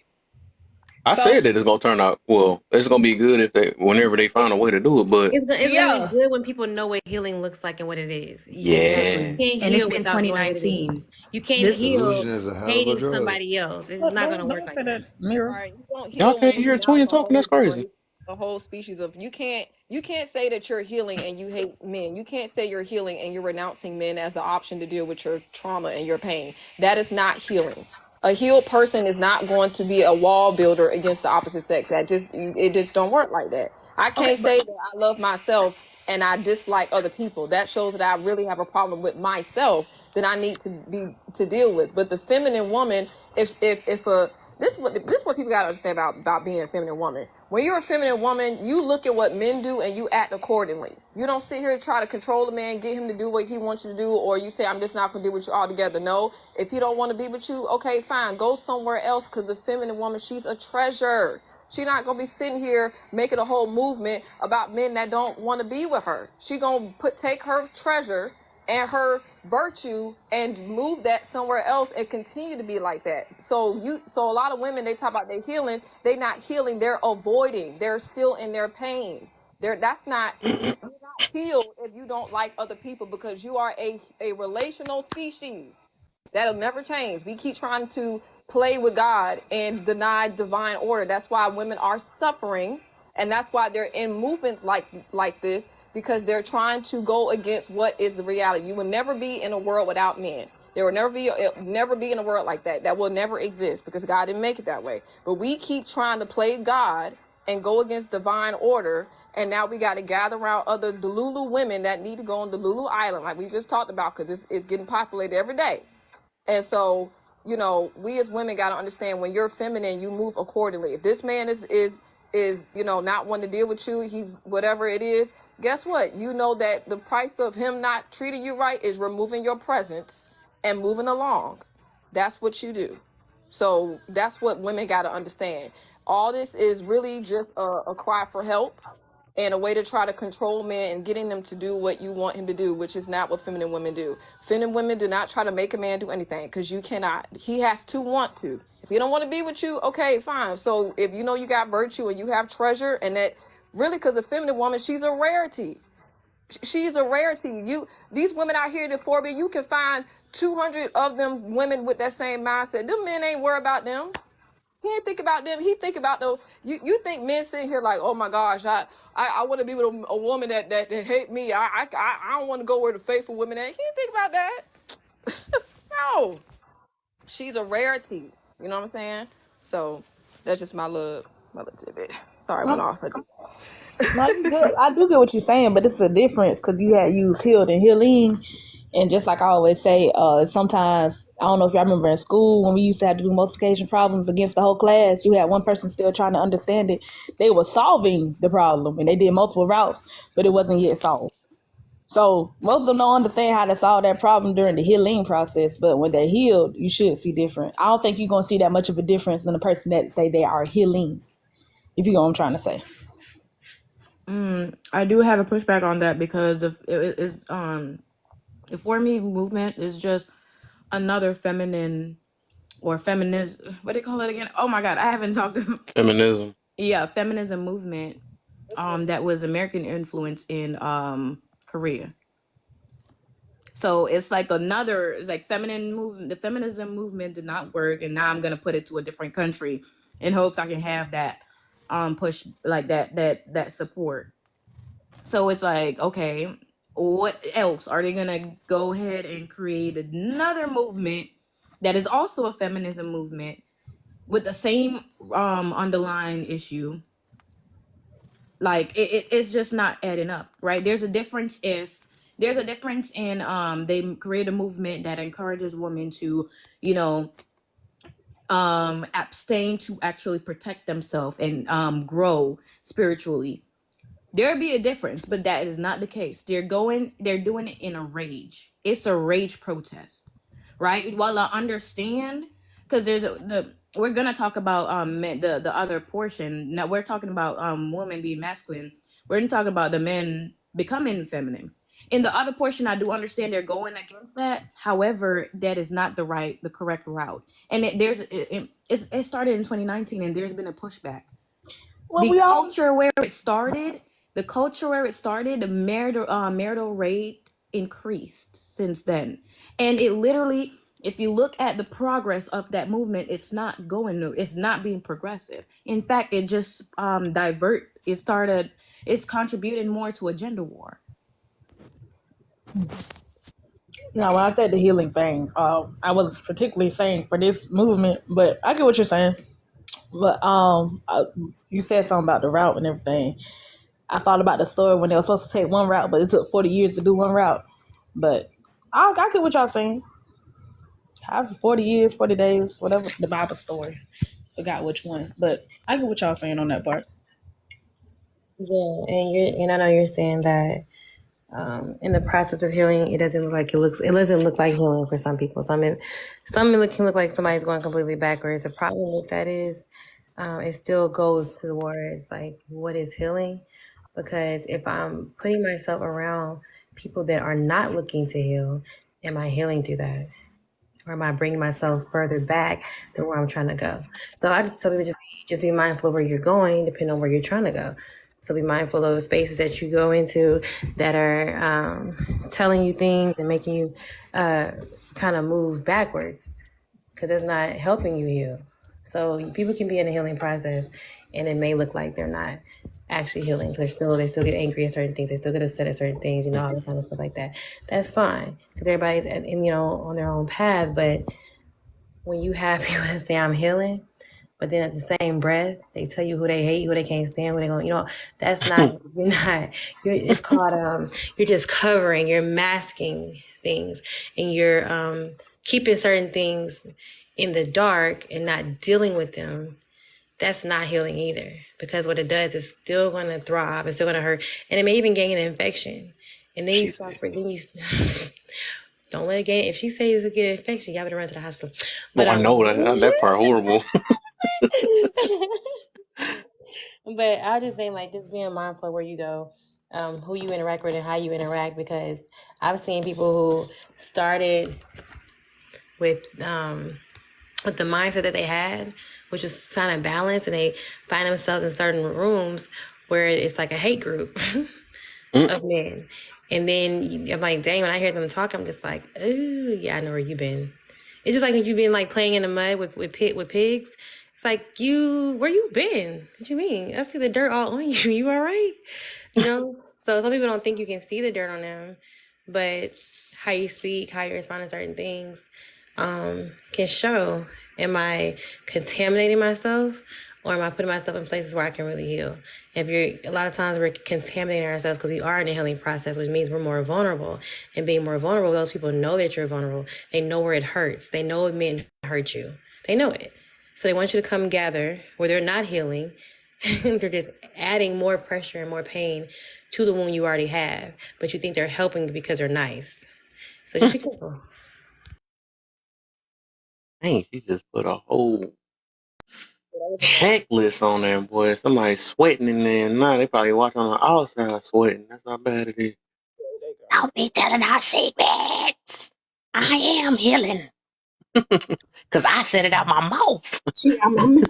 Speaker 1: I said that it's gonna turn out well. It's gonna be good if whenever they find a way to do it. But
Speaker 3: It's gonna be good when people know what healing looks like and what it is.
Speaker 1: yeah,
Speaker 3: You can't
Speaker 11: And it's
Speaker 3: heal
Speaker 11: been
Speaker 3: without knowing what it is.
Speaker 11: 2019.
Speaker 3: You can't
Speaker 11: This
Speaker 3: heal
Speaker 9: Delusion is a hell of a
Speaker 3: hating
Speaker 9: drug.
Speaker 3: somebody else. It's not gonna work like that.
Speaker 4: Right. You don't
Speaker 1: y'all
Speaker 4: heal
Speaker 1: can't
Speaker 4: when
Speaker 1: hear
Speaker 4: you
Speaker 1: a twin
Speaker 4: have the
Speaker 1: talking. That's
Speaker 4: whole
Speaker 1: crazy.
Speaker 4: the whole species of you can't say that you're healing and you hate men. You can't say you're healing and you're renouncing men as the option to deal with your trauma and your pain. That is not healing. A healed person is not going to be a wall builder against the opposite sex. It just don't work like that. I can't say that I love myself and I dislike other people. That shows that I really have a problem with myself that I need to deal with. But the feminine woman, this is what people gotta understand about being a feminine woman. When you're a feminine woman, you look at what men do and you act accordingly. You don't sit here and try to control the man, get him to do what he wants you to do, or you say, I'm just not gonna deal with you altogether. No, if he don't want to be with you, okay, fine, go somewhere else, because the feminine woman, she's a treasure. She's not gonna be sitting here making a whole movement about men that don't want to be with her. She gonna take her treasure and her virtue and move that somewhere else and continue to be like that. So a lot of women, they talk about their healing, they not healing, they're avoiding, they're still in their pain. You're not healed if you don't like other people, because you are a relational species. That'll never change. We keep trying to play with God and deny divine order. That's why women are suffering, and that's why they're in movements like this, because they're trying to go against what is the reality. You will never be in a world without men. There will never be in a world like that. That will never exist, because God didn't make it that way. But we keep trying to play God and go against divine order. And now we got to gather around other Delulu women that need to go on Delulu Island, like we just talked about, because it's getting populated every day. And so, we as women got to understand, when you're feminine, you move accordingly. If this man is not wanting to deal with you, he's whatever it is, guess what? You know that the price of him not treating you right is removing your presence and moving along. That's what you do. So that's what women got to understand. All this is really just a cry for help and a way to try to control men and getting them to do what you want him to do, which is not what feminine women do. Feminine women do not try to make a man do anything, because you cannot. He has to want to. If he don't want to be with you, okay, fine. So if you know you got virtue and you have treasure, and that really, because a feminine woman, she's a rarity. She's a rarity. These women out here at Forbes, you can find 200 of them women with that same mindset. Them men ain't worried about them. He ain't think about them. He think about those. You think men sitting here like, oh my gosh, I want to be with a woman that hate me. I don't want to go where the faithful women at. He didn't think about that. No, she's a rarity. You know what I'm saying? So that's just my little tidbit. Sorry, I went off.
Speaker 2: No, you good. I do get what you're saying, but it's a difference, because you had used healed and healing. And just like I always say, sometimes, I don't know if y'all remember in school when we used to have to do multiplication problems against the whole class, you had one person still trying to understand it. They were solving the problem and they did multiple routes, but it wasn't yet solved. So most of them don't understand how to solve that problem during the healing process, but when they're healed, you should see different. I don't think you're going to see that much of a difference in the person that say they are healing, if you know what I'm trying to say.
Speaker 11: I do have a pushback on that, because the For Me movement is just another feminine or feminist, what do they call it again? Oh my God, I haven't talked to
Speaker 1: Feminism.
Speaker 11: yeah, feminism movement that was American influence in Korea. So it's like it's like feminine movement. The feminism movement did not work, and now I'm gonna put it to a different country in hopes I can have that push, like that support. So it's like, okay, what else are they gonna go ahead and create another movement that is also a feminism movement with the same underlying issue? Like it's just not adding up, right? There's a difference in they create a movement that encourages women to, you know, abstain to actually protect themselves and grow spiritually. There'd be a difference, but that is not the case. They're doing it in a rage. It's a rage protest, right? While I understand, because we're gonna talk about the other portion. Now we're talking about women being masculine. We're gonna talk about the men becoming feminine. In the other portion, I do understand they're going against that. However, that is not the correct route. And it started in 2019, and there's been a pushback.
Speaker 8: Well,
Speaker 11: The culture where it started, the marital rate increased since then. And it literally, if you look at the progress of that movement, it's not being progressive. In fact, it just it's contributing more to a gender war.
Speaker 12: Now, when I said the healing thing, I was particularly saying for this movement, but I get what you're saying. But you said something about the route and everything. I thought about the story when they were supposed to take one route, but it took 40 years to do one route. But I get what y'all saying. Have 40 years, 40 days, whatever the Bible story. Forgot which one, but I get what y'all saying on that part.
Speaker 6: Yeah, and I know you're saying that in the process of healing, it doesn't look like healing for some people. Some can look like somebody's going completely backwards. The problem with that is it still goes towards like what is healing, because if I'm putting myself around people that are not looking to heal, am I healing through that? Or am I bringing myself further back than where I'm trying to go? So I just tell people just be mindful of where you're going, depending on where you're trying to go. So be mindful of spaces that you go into that are telling you things and making you kind of move backwards, because it's not helping you heal. So people can be in a healing process and it may look like they're not actually healing. They still get angry at certain things. They still get upset at certain things, all that kind of stuff like that. That's fine, because everybody's on their own path. But when you have people that say I'm healing, but then at the same breath, they tell you who they hate, who they can't stand, who they going, that's not, it's called, you're just covering, you're masking things, and you're keeping certain things in the dark and not dealing with them. That's not healing either, because what it does is still going to throb, it's still going to hurt, and it may even gain an infection. And then don't let it gain. If she says it's a good infection, y'all better run to the hospital. But
Speaker 1: I know that part horrible.
Speaker 6: But I just think just being mindful of where you go, who you interact with and how you interact, because I've seen people who started with the mindset that they had, which is kind of balanced, and they find themselves in certain rooms where it's like a hate group of men. And then I'm like, dang, when I hear them talk, I'm just like, ooh, yeah, I know where you've been. It's just like when you've been playing in the mud with pigs. It's like, where you been? What you mean? I see the dirt all on you. You all right? So some people don't think you can see the dirt on them, but how you speak, how you respond to certain things can show, am I contaminating myself, or am I putting myself in places where I can really heal? A lot of times we're contaminating ourselves because we are in a healing process, which means we're more vulnerable. And being more vulnerable, those people know that you're vulnerable. They know where it hurts. They know it men hurt you. They know it. So they want you to come gather where they're not healing. They're just adding more pressure and more pain to the wound you already have. But you think they're helping because they're nice. So just be careful.
Speaker 1: Dang, she just put a whole checklist on there, boy. Somebody's sweating in there. Now they probably watching on the outside sweating. That's how bad it is.
Speaker 13: Don't be telling our secrets. I am healing.
Speaker 1: Cause I said it out my mouth.
Speaker 8: She, I'm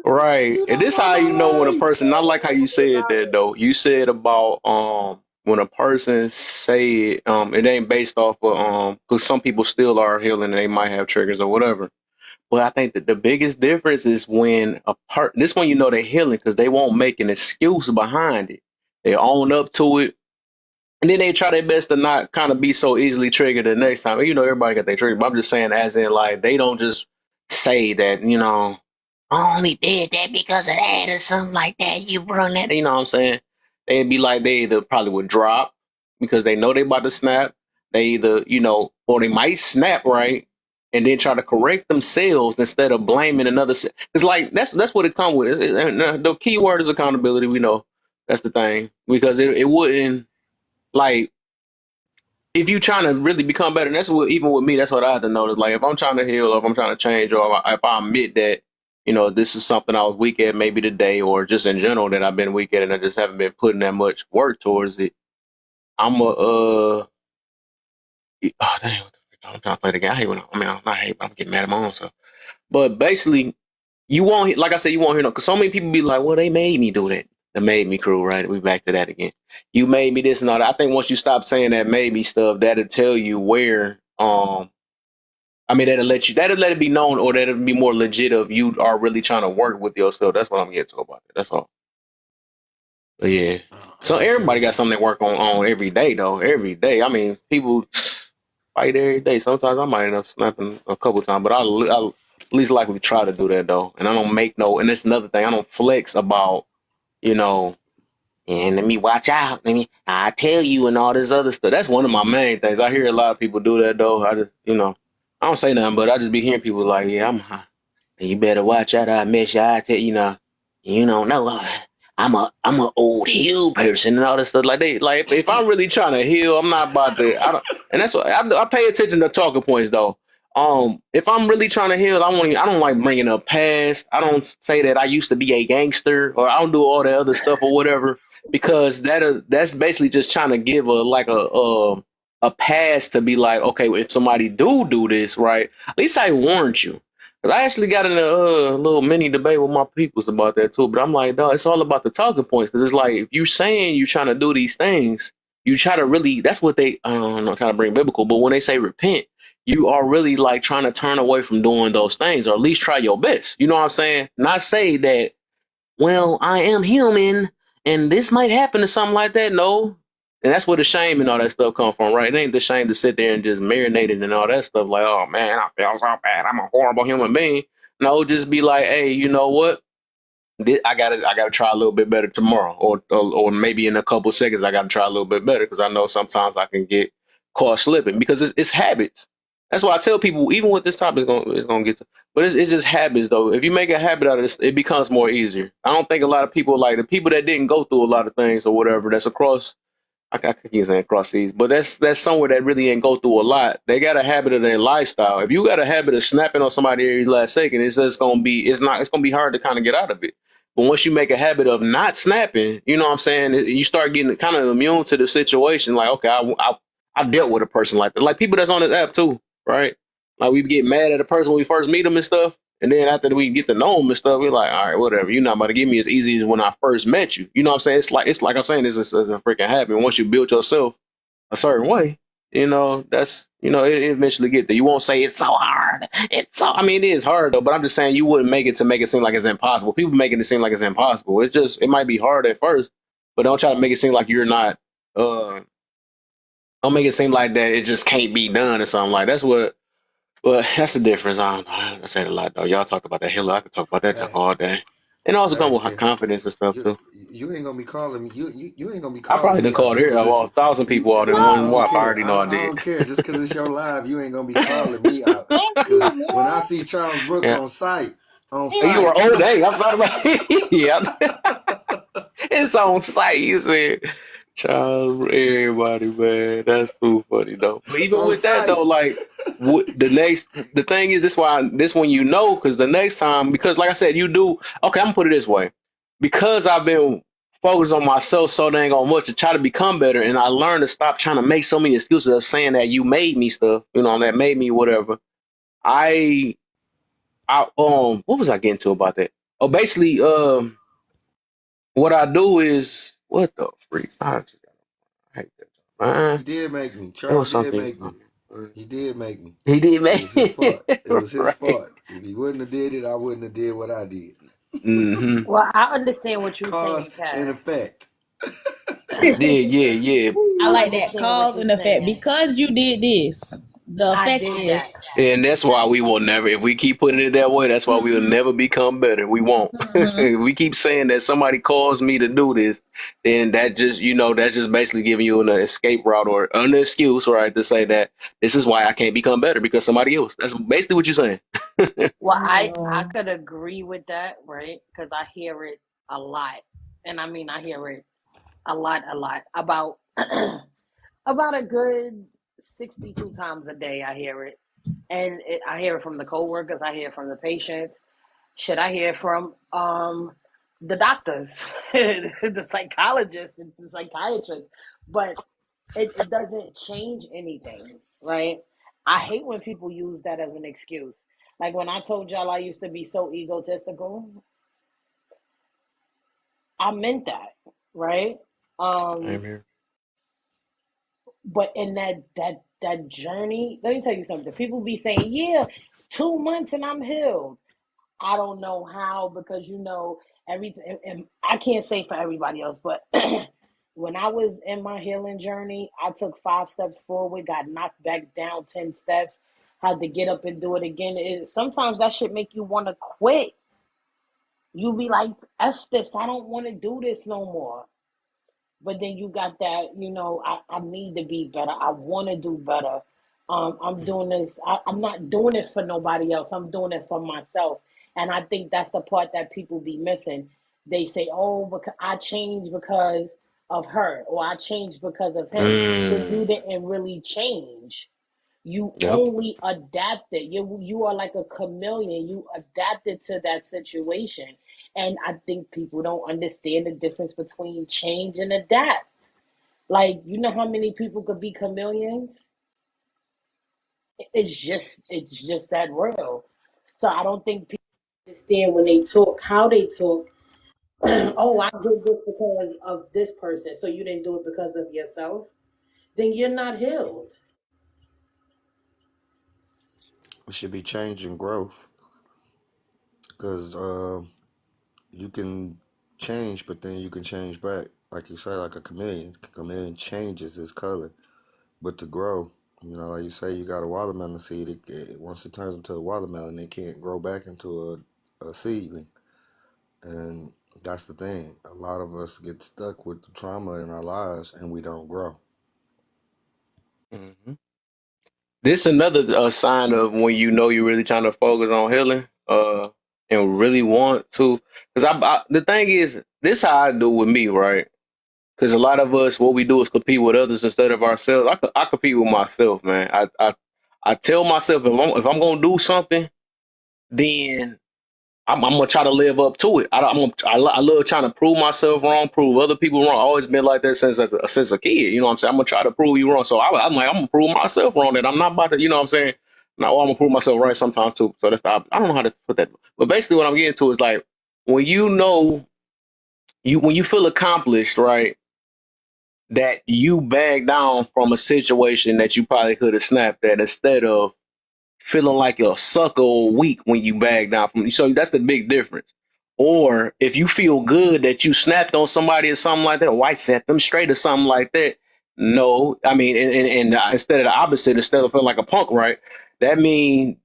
Speaker 1: Right. And this how you know when a person, not like how you said that though. You said about when a person say it, it ain't based off of because some people still are healing and they might have triggers or whatever. But I think that the biggest difference is when this one you know they're healing because they won't make an excuse behind it. They own up to it. And then they try their best to not kind of be so easily triggered the next time. You know, everybody got their trigger, but I'm just saying, as in, like, they don't just say that, you know, I only did that because of that or something like that. You run that, you know what I'm saying? They'd be like, they either probably would drop because they know they about to snap. They either, you know, or they might snap right and then try to correct themselves instead of blaming another. It's like that's what it comes with. The key word is accountability. We know that's the thing because it wouldn't. Like, if you trying to really become better, and that's what, even with me, that's what I have to notice. Like, if I'm trying to heal, or if I'm trying to change, or if I admit that, you know, this is something I was weak at maybe today, or just in general that I've been weak at and I just haven't been putting that much work towards it, I'm oh, dang, what the frick, I'm trying to play the game. I hate when I hate, but I'm getting mad at my own self. But basically, you won't, like I said, you won't hear no, because so many people be like, well, they made me do that. The made me crew, right? We back to that again. You made me this and all that. I think once you stop saying that made me stuff, that'll tell you where, that'll let it be known, or that'll be more legit of you are really trying to work with yourself. That's what I'm getting to about it. That's all. But yeah. So everybody got something they work on every day, though. Every day. I mean, people fight every day. Sometimes I might end up snapping a couple times, but I'll at least likely try to do that, though. And I don't make no, and that's another thing. I don't flex about, you know, and let me watch out. I tell you, and all this other stuff. That's one of my main things. I hear a lot of people do that, though. I just, you know, I don't say nothing, but I just be hearing people like, yeah, you better watch out. I miss you. I tell you don't know. I'm a old heal person and all this stuff. Like if I'm really trying to heal, I'm not about to. I don't, and that's what I pay attention to talking points though. If I'm really trying to heal, I don't like bringing up past. I don't say that I used to be a gangster, or I don't do all that other stuff or whatever, because that's basically just trying to give a pass to be like, okay, if somebody do this, right, at least I warned you. Cause I actually got in a little mini debate with my peoples about that too. But I'm like, dog, it's all about the talking points. Cause it's like, if you're saying you're trying to do these things, you try to really, that's what they, I don't know, trying to bring biblical, but when they say repent, you are really like trying to turn away from doing those things, or at least try your best. You know what I'm saying? Not say that, well, I am human and this might happen to something like that. No. And that's where the shame and all that stuff come from, right? It ain't the shame to sit there and just marinate it and all that stuff. Like, oh man, I feel so bad. I'm a horrible human being. No, just be like, hey, you know what? I gotta try a little bit better tomorrow, or maybe in a couple seconds I gotta try a little bit better, because I know sometimes I can get caught slipping, because it's habits. That's why I tell people, even with this topic, it's gonna get to, but it's just habits though. If you make a habit out of this, it becomes more easier. I don't think a lot of people, like the people that didn't go through a lot of things or whatever, that's across. I keep saying across these, but that's somewhere that really ain't go through a lot. They got a habit of their lifestyle. If you got a habit of snapping on somebody every last second, it's gonna be hard to kind of get out of it. But once you make a habit of not snapping, you know what I'm saying, you start getting kind of immune to the situation. Like, okay, I dealt with a person like that. Like people that's on this app too, right? Like we get mad at a person when we first meet them and stuff. And then after we get to know them and stuff, we're like, all right, whatever. You're not about to give me as easy as when I first met you. You know what I'm saying? It's like I'm saying, it's a freaking habit. Once you build yourself a certain way, you know, that's, you know, it eventually get there. You won't say it's so hard. It is hard though, but I'm just saying you wouldn't make it to make it seem like it's impossible. People making it seem like it's impossible. It might be hard at first, but don't try to make it seem like you're not, don't make it seem like that it just can't be done or something. Like that's the difference. I said a lot though. Y'all talk about that hill. I could talk about that
Speaker 9: Hey,
Speaker 1: all day. And also come with
Speaker 9: Ken,
Speaker 1: confidence and stuff
Speaker 9: you
Speaker 1: too.
Speaker 9: you ain't gonna be calling me. You ain't gonna be
Speaker 1: I
Speaker 9: calling
Speaker 1: probably done
Speaker 9: me out
Speaker 1: called
Speaker 9: just
Speaker 1: here
Speaker 9: because it's
Speaker 1: about 1,000
Speaker 9: you.
Speaker 1: people all in
Speaker 9: I
Speaker 1: one
Speaker 9: don't
Speaker 1: whop. I
Speaker 9: care.
Speaker 1: already know I
Speaker 9: I
Speaker 1: did.
Speaker 9: don't care. Just because it's your live, you ain't gonna be calling me out. Cause when I see Charles Brook
Speaker 1: Yeah.
Speaker 9: on site,
Speaker 1: You were old day. I'm sorry about yeah. It's on site. You said, child, everybody, man. That's too funny though. But even
Speaker 9: on
Speaker 1: with that
Speaker 9: site.
Speaker 1: though, like the thing is, this one, you know, because the next time, because like I said, you do. Okay, I'm gonna put it this way. Because I've been focus on myself so dang on much to try to become better. And I learned to stop trying to make so many excuses of saying that you made me stuff, that made me whatever. What was I getting to about that? Oh, basically, what I do is what the freak? I hate that,
Speaker 9: He
Speaker 1: man.
Speaker 9: did make me.
Speaker 1: It
Speaker 9: Charles
Speaker 1: was
Speaker 9: did
Speaker 1: something.
Speaker 9: make me. He did make me.
Speaker 1: He did
Speaker 9: It
Speaker 1: make
Speaker 9: was his fault. It was his
Speaker 1: right.
Speaker 9: fault. If he wouldn't have did it, I wouldn't have did what I did.
Speaker 1: Mm-hmm.
Speaker 8: Well, I understand what you're
Speaker 9: Cause
Speaker 8: saying,
Speaker 9: and
Speaker 8: Cass.
Speaker 9: effect.
Speaker 1: Yeah.
Speaker 12: I
Speaker 8: I
Speaker 12: like that
Speaker 8: understand what
Speaker 12: cause
Speaker 8: you're
Speaker 12: and effect.
Speaker 8: saying.
Speaker 12: Because you did this, the
Speaker 8: I
Speaker 12: effect
Speaker 8: did
Speaker 12: is.
Speaker 8: that.
Speaker 1: And that's why we will never, if we keep putting it that way, that's why we will never become better. We won't.
Speaker 12: Mhm.
Speaker 1: If we keep saying that somebody calls me to do this, then that's just basically giving you an escape route or an excuse, right, to say that this is why I can't become better because somebody else. That's basically what you're saying.
Speaker 8: Well, I
Speaker 12: No.
Speaker 8: could agree with that, right? Because I hear it a lot, and I mean I hear it a lot about about a good 62 times a day. I hear it, and I hear it from the coworkers. I hear it from the patients. Should I hear from the doctors, the psychologists, and the psychiatrists? But it doesn't change anything, right? I hate when people use that as an excuse. Like when I told y'all I used to be so egotistical, I meant that, right?
Speaker 1: Same
Speaker 8: Um,
Speaker 1: here.
Speaker 8: but in that journey, let me tell you something. People be saying, "Yeah, 2 months and I'm healed." I don't know how because and I can't say for everybody else, but when I was in my healing journey, I took 5 steps forward, got knocked back down 10 steps, had to get up and do it again. Sometimes that should make you want to quit. You be like, "F this! I don't want to do this no more." But then you got that, I need to be better. I want to do better. I'm doing this. I'm not doing it for nobody else. I'm doing it for myself. And I think that's the part that people be missing. They say, "Oh, because I changed because of her, or I changed because of him." Then you
Speaker 1: Mm,
Speaker 8: didn't really change. You
Speaker 1: yep.
Speaker 8: only adapted. You are like a chameleon. You adapted to that situation. And I think people don't understand the difference between change and adapt. Like, you know how many people could be chameleons? It's just that real. So I don't think people understand when they talk how they talk. Oh, I did this because of this person. So you didn't do it because of yourself? Then you're not healed.
Speaker 9: It should be change and growth. Cause you can change, but then you can change back. Like you say, like a chameleon. Chameleon changes its color. But to grow, like you say, you got a watermelon seed. Once it turns into a watermelon, it can't grow back into a seedling. And that's the thing. A lot of us get stuck with the trauma in our lives and we don't grow.
Speaker 1: Hmm. This another sign of when you're really trying to focus on healing, and really want to. Because the thing is, this how I do with me, right? Because a lot of us, what we do is compete with others instead of ourselves. I compete with myself, man. I tell myself if I'm gonna do something, then I'm gonna try to live up to it. I love trying to prove myself wrong, prove other people wrong. I've always been like that since a kid. You know what I'm saying? I'm gonna try to prove you wrong. So I'm like, I'm gonna prove myself wrong. That I'm not about to. You know what I'm saying? Now I'm gonna prove myself right sometimes too. So I don't know how to put that. But basically, what I'm getting to is like when when you feel accomplished, right? That you back down from a situation that you probably could have snapped at instead of feeling like you're a sucker or weak when you back down from. So that's the big difference. Or if you feel good that you snapped on somebody or something like that, or I set them straight or something like that. No, I mean, and instead of the opposite, instead of feeling like a punk, right? That means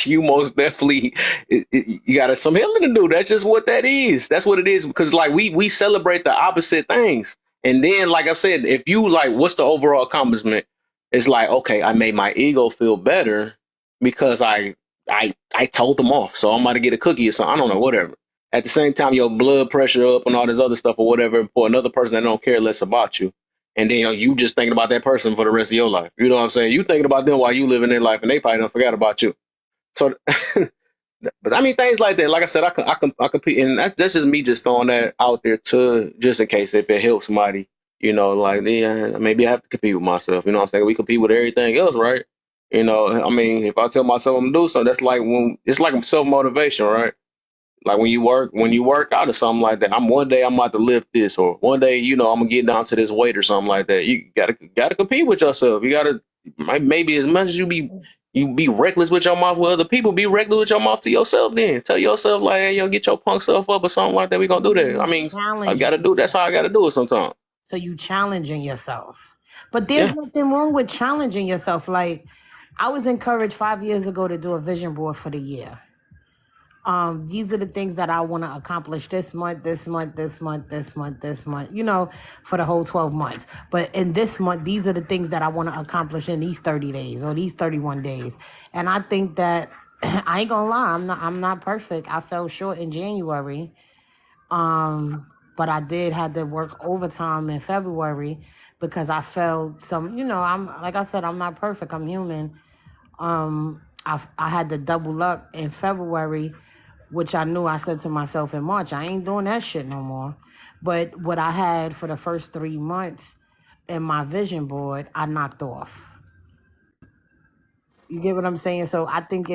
Speaker 1: you most definitely you got some healing to do. That's just what that is. That's what it is. Because like we celebrate the opposite things, and then like I said, if you like, what's the overall accomplishment? It's like, okay, I made my ego feel better because I told them off. So I'm about to get a cookie or something. I don't know, whatever. At the same time, your blood pressure up and all this other stuff or whatever for another person that don't care less about you. And then you just thinking about that person for the rest of your life. You know what I'm saying? You thinking about them while you living their life, and they probably don't forget about you. So But I mean, things like that. Like I said, I compete, and that's just me just throwing that out there to just in case if it helps somebody. You know, like yeah, maybe I have to compete with myself. You know what I'm saying? We compete with everything else, right? You know, I mean, if I tell myself I'm gonna do something, that's like when it's like self motivation, right? Like when you work out or something like that. I'm one day I'm about to lift this, or one day you know I'm gonna get down to this weight or something like that. You gotta compete with yourself. You gotta maybe as much as you be reckless with your mouth with other people, be reckless with your mouth to yourself. Then tell yourself like, hey, yo, get your punk self up or something like that. We gonna do that. I mean, I gotta do. That's how I gotta do it sometimes.
Speaker 13: So you challenging yourself. But there's
Speaker 1: Yeah.
Speaker 13: nothing wrong with challenging yourself. Like I was encouraged 5 years ago to do a vision board for the year. These are the things that I want to accomplish this month, this month, this month, this month, this month, you know, for the whole 12 months. But in this month, these are the things that I want to accomplish in these 30 days or these 31 days. And I think that I ain't gonna lie, I'm not perfect. I fell short in January. But I did have to work overtime in February because I felt some, you know, I'm like I said, I'm not perfect. I'm human. I had to double up in February, which I knew I said to myself in March, I ain't doing that shit no more. But what I had for the first 3 months in my vision board, I knocked off. You get what I'm saying? So I think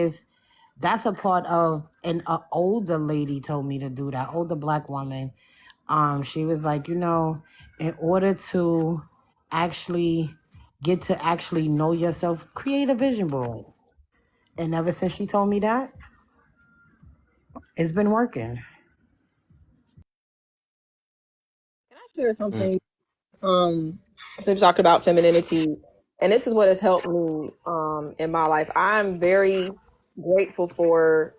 Speaker 13: that's a part of an older lady told me to do that, older Black woman. She was like, you know, in order to actually get to actually know yourself, create a vision board. And ever since she told me that, it's been working.
Speaker 4: Can I share
Speaker 1: Mm.
Speaker 4: something? So we talked about femininity, and this is what has helped me in my life. I'm very grateful for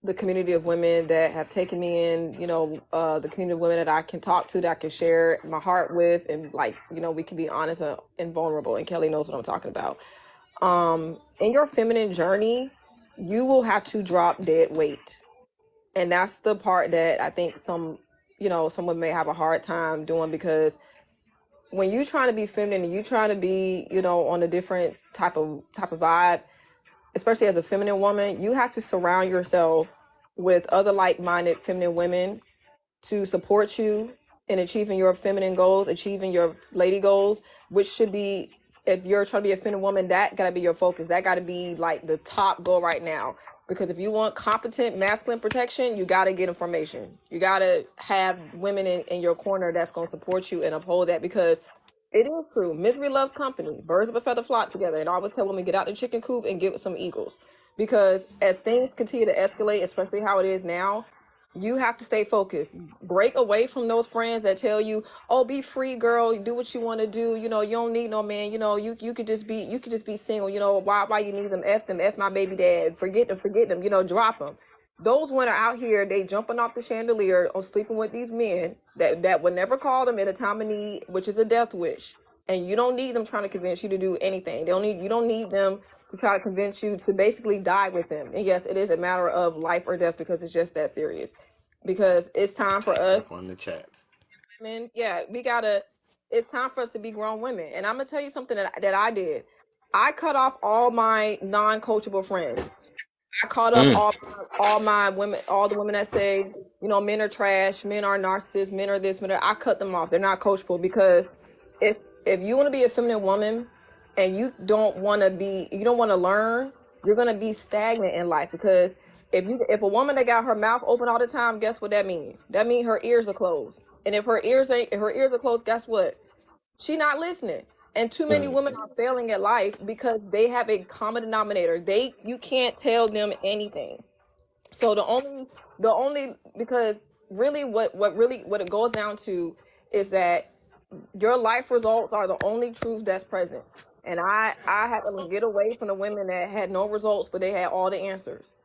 Speaker 4: the community of women that have taken me in, you know, the community of women that I can talk to, that I can share my heart with, and like, you know, we can be honest and vulnerable. And Kelly knows what I'm talking about. In your feminine journey, you will have to drop dead weight. And that's the part that I think some women may have a hard time doing, because when you trying to be feminine and you trying to be, you know, on a different type of vibe, especially as a feminine woman, you have to surround yourself with other like-minded feminine women to support you in achieving your feminine goals, achieving your lady goals, which should be, if you're trying to be a feminine woman, that gotta be your focus. That gotta be like the top goal right now. Because if you want competent masculine protection, you gotta get information. You gotta have women in your corner that's gonna support you and uphold that, because it is true. Misery loves company. Birds of a feather flock together. And I always tell women, get out the chicken coop and get with some eagles. Because as things continue to escalate, especially how it is now, you have to stay focused. Break away from those friends that tell you, "Oh, be free, girl. Do what you want to do. You know, you don't need no man. You know, you could just be single. You know, why you need them? F them. F my baby dad. Forget them. You know, drop them." Those women are out here, they jumping off the chandelier or sleeping with these men that would never call them at a time of need, which is a death wish. And you don't need them trying to convince you to do anything. You don't need them to try to convince you to basically die with them. And yes, it is a matter of life or death, because it's just that serious. Because it's time for us,
Speaker 9: on the chats.
Speaker 4: men. Yeah, it's time for us to be grown women. And I'm gonna tell you something that I did. I cut off all my non-coachable friends. I caught up
Speaker 1: Mm.
Speaker 4: all my women, all the women that say, you know, men are trash, men are narcissists, men are this, men are. I cut them off. They're not coachable, because if you want to be a feminine woman and you don't want to learn, you're gonna be stagnant in life. Because if a woman that got her mouth open all the time, guess what that means? That means her ears are closed. And if her ears are closed, guess what? She not listening. And too many women are failing at life because they have a common denominator. You can't tell them anything. So the only because really what it goes down to is that your life results are the only truth that's present. And I had to get away from the women that had no results, but they had all the answers.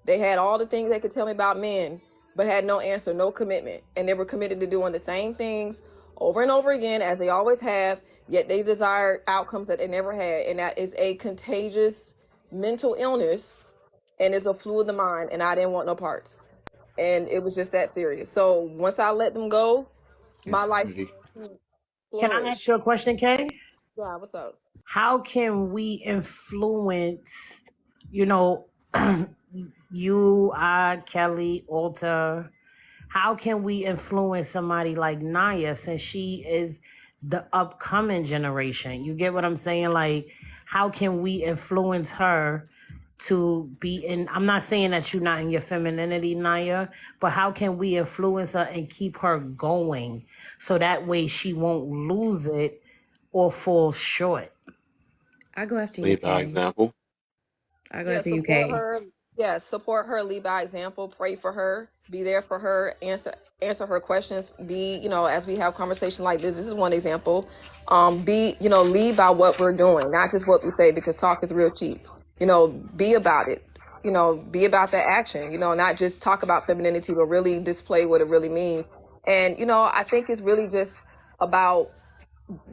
Speaker 4: They had all the things they could tell me about men, but had no answer, no commitment. And they were committed to doing the same things over and over again, as they always have, yet they desired outcomes that they never had. And that is a contagious mental illness, and it's a flu of the mind, and I didn't want no parts. And it was just that serious. So once I let them go, my life
Speaker 13: Can I
Speaker 4: flourished.
Speaker 13: ask you a question, Kay?
Speaker 4: Yeah, what's up?
Speaker 13: How can we influence, you know, you, I, Kelly, Alta, how can we influence somebody like Naya since she is the upcoming generation? You get what I'm saying? Like, how can we influence her to be in? I'm not saying that you're not in your femininity, Naya, but how can we influence her and keep her going so that way she won't lose it or fall short?
Speaker 11: I go after you,
Speaker 1: Lead by
Speaker 11: Kay.
Speaker 1: example.
Speaker 11: I go
Speaker 4: Yeah,
Speaker 11: after you,
Speaker 4: support
Speaker 11: Kay.
Speaker 4: her. Yeah, support her, lead by example, pray for her, be there for her, answer her questions, be, as we have conversations like this is one example. Be, lead by what we're doing, not just what we say, because talk is real cheap. Be about it. Be about that action, not just talk about femininity, but really display what it really means. And, I think it's really just about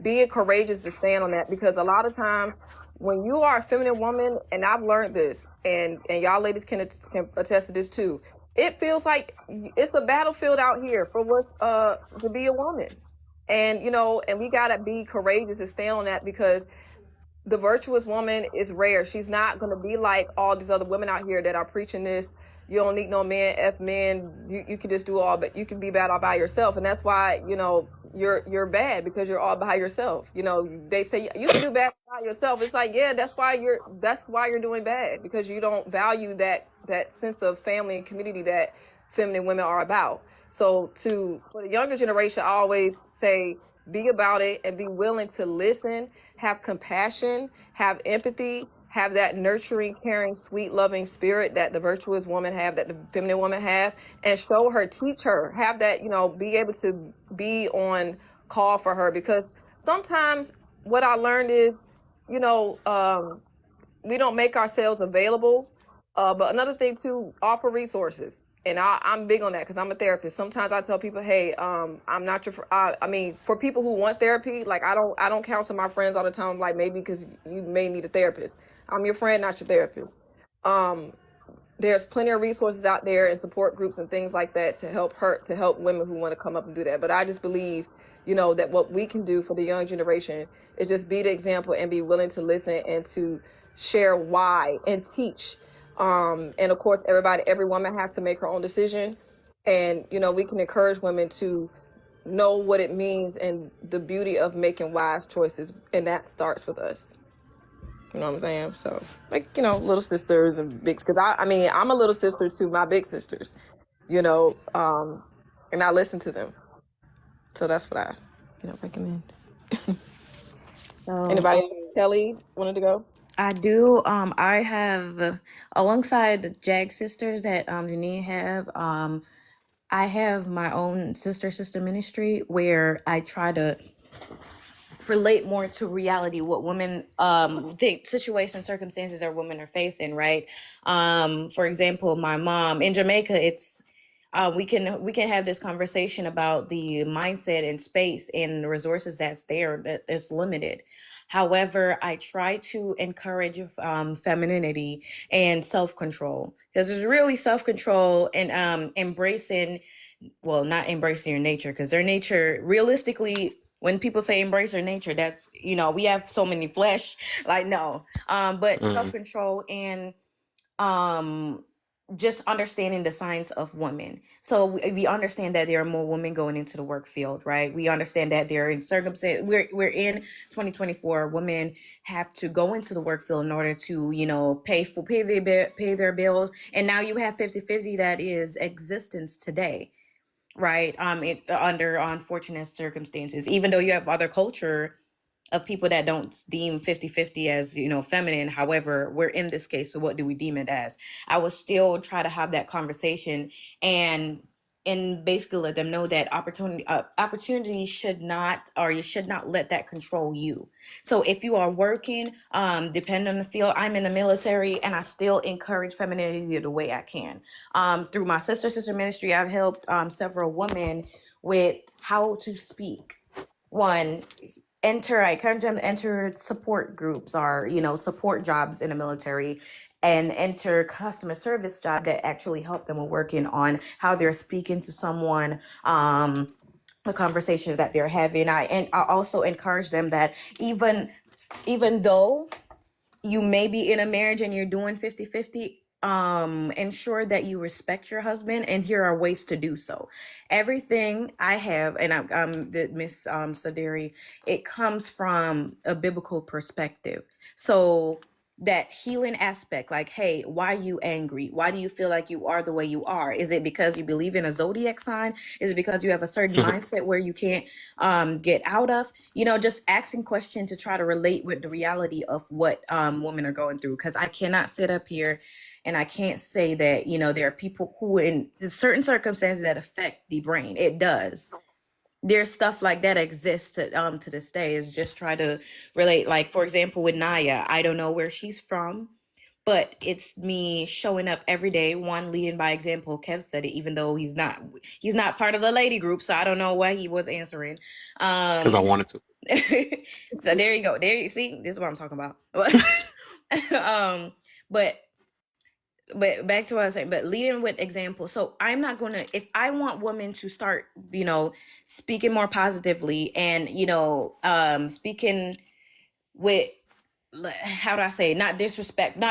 Speaker 4: being courageous to stand on that, because a lot of times when you are a feminine woman, and I've learned this, and y'all ladies can attest to this too, it feels like it's a battlefield out here for what's to be a woman. And and we gotta be courageous to stand on that, because the virtuous woman is rare. She's not going to be like all these other women out here that are preaching this. You don't need no man, F men. You can just do all, but you can be bad all by yourself. And that's why, you're bad, because you're all by yourself. They say you can do bad by yourself. It's like, yeah, that's why you're doing bad, because you don't value that sense of family and community that feminine women are about. So for the younger generation, I always say, be about it and be willing to listen, have compassion, have empathy, have that nurturing, caring, sweet, loving spirit that the virtuous woman have, that the feminine woman have, and show her, teach her, have that, be able to be on call for her. Because sometimes what I learned is, we don't make ourselves available. But another thing too, offer resources. And I'm big on that, because I'm a therapist. Sometimes I tell people, hey, I'm not your, for people who want therapy, like I don't counsel my friends all the time, like maybe because you may need a therapist. I'm your friend, not your therapist. There's plenty of resources out there and support groups and things like that to help women who want to come up and do that. But I just believe, that what we can do for the young generation is just be the example and be willing to listen and to share why and teach. And of course, every woman has to make her own decision. And, we can encourage women to know what it means and the beauty of making wise choices. And that starts with us. You know what I'm saying? So, like, little sisters and big, because I'm a little sister to my big sisters, and I listen to them. So that's what I, recommend.
Speaker 11: So
Speaker 4: Anybody else? Kelly wanted to go?
Speaker 11: I do. I have, alongside the Jag sisters that Janine have, I have my own sister ministry where I try to relate more to reality, what women the situations, circumstances that women are facing, right? For example, my mom in Jamaica, it's we can have this conversation about the mindset and space and the resources that's there that's limited. However, I try to encourage femininity and self-control, because there's really self-control and embracing, well, not embracing your nature, because their nature, realistically, when people say embrace their nature, that's, we have so many flesh, like, no, but self-control and just understanding the signs of women. So we understand that there are more women going into the work field, right? We understand that they're in circumstance. We're in 2024. Women have to go into the work field in order to, pay their bills. And now you have 50-50 that is existence today, right? Under unfortunate circumstances, even though you have other culture of people that don't deem 50-50 as, feminine. However, we're in this case, so what do we deem it as? I would still try to have that conversation and basically let them know that opportunity should not, or you should not let that control you. So if you are working, depending on the field, I'm in the military, and I still encourage femininity the way I can. Through my sister ministry, I've helped several women with how to speak. One, I encourage them to enter support groups or, support jobs in the military, and enter customer service job that actually help them working on how they're speaking to someone, the conversations that they're having. I also encourage them that even though you may be in a marriage and you're doing 50-50, ensure that you respect your husband, and here are ways to do so. Everything I have, and I'm Miss Saderi, it comes from a biblical perspective. So that healing aspect, like, hey, why are you angry? Why do you feel like you are the way you are? Is it because you believe in a zodiac sign? Is it because you have a certain mindset where you can't get out of? Just asking questions to try to relate with the reality of what women are going through. Because I cannot sit up here and I can't say that, there are people who in certain circumstances that affect the brain. It does. There's stuff like that exists to this day. Is just try to relate. Like, for example, with Naya, I don't know where she's from, but it's me showing up every day, one, leading by example. Kev said it, even though he's not part of the lady group, so I don't know why he was answering.
Speaker 1: Because I wanted to.
Speaker 11: So there you go. There you see, this is what I'm talking about. But back to what I was saying, but leading with example. So I'm not gonna, if I want women to start, speaking more positively and, speaking with, how do I say, not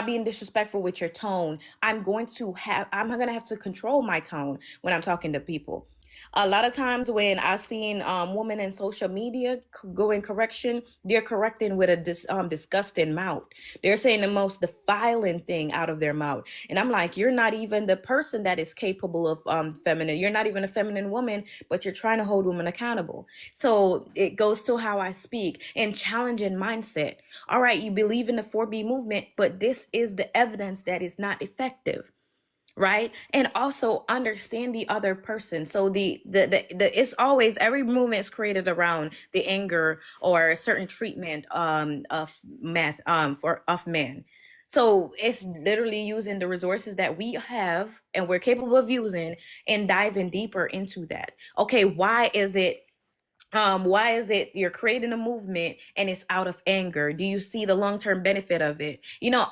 Speaker 11: being disrespectful with your tone, I'm gonna have to control my tone when I'm talking to people. A lot of times when I've seen women in social media go in correction, they're correcting with a disgusting mouth. They're saying the most defiling thing out of their mouth. And I'm like, you're not even the person that is capable of feminine. You're not even a feminine woman, but you're trying to hold women accountable. So it goes to how I speak and challenging mindset. All right, you believe in the 4B movement, but this is the evidence that it's not effective. Right. And also understand the other person. So the it's always, every movement is created around the anger or a certain treatment of men. So it's literally using the resources that we have and we're capable of using and diving deeper into that. Okay, why is it you're creating a movement and it's out of anger? Do you see the long-term benefit of it?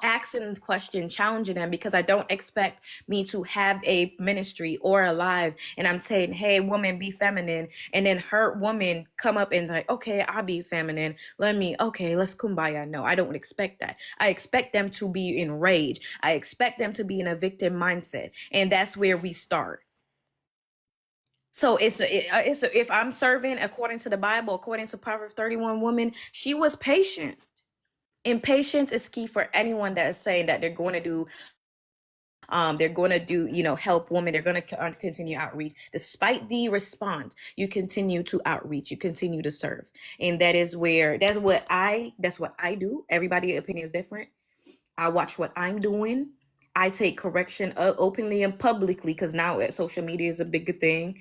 Speaker 11: Asking the question, challenging them, because I don't expect me to have a ministry or a live and I'm saying, hey, woman, be feminine, and then her woman come up and like, okay, I'll be feminine, let's kumbaya. No, I don't expect that. I expect them to be enraged. I expect them to be in a victim mindset, and that's where we start. So if I'm serving according to the Bible, according to Proverbs 31 woman, she was patient. And patience is key for anyone that is saying that they're going to do, help women. They're going to continue outreach. Despite the response, you continue to outreach, you continue to serve. And that's what I do. Everybody's opinion is different. I watch what I'm doing. I take correction openly and publicly, because now social media is a bigger thing.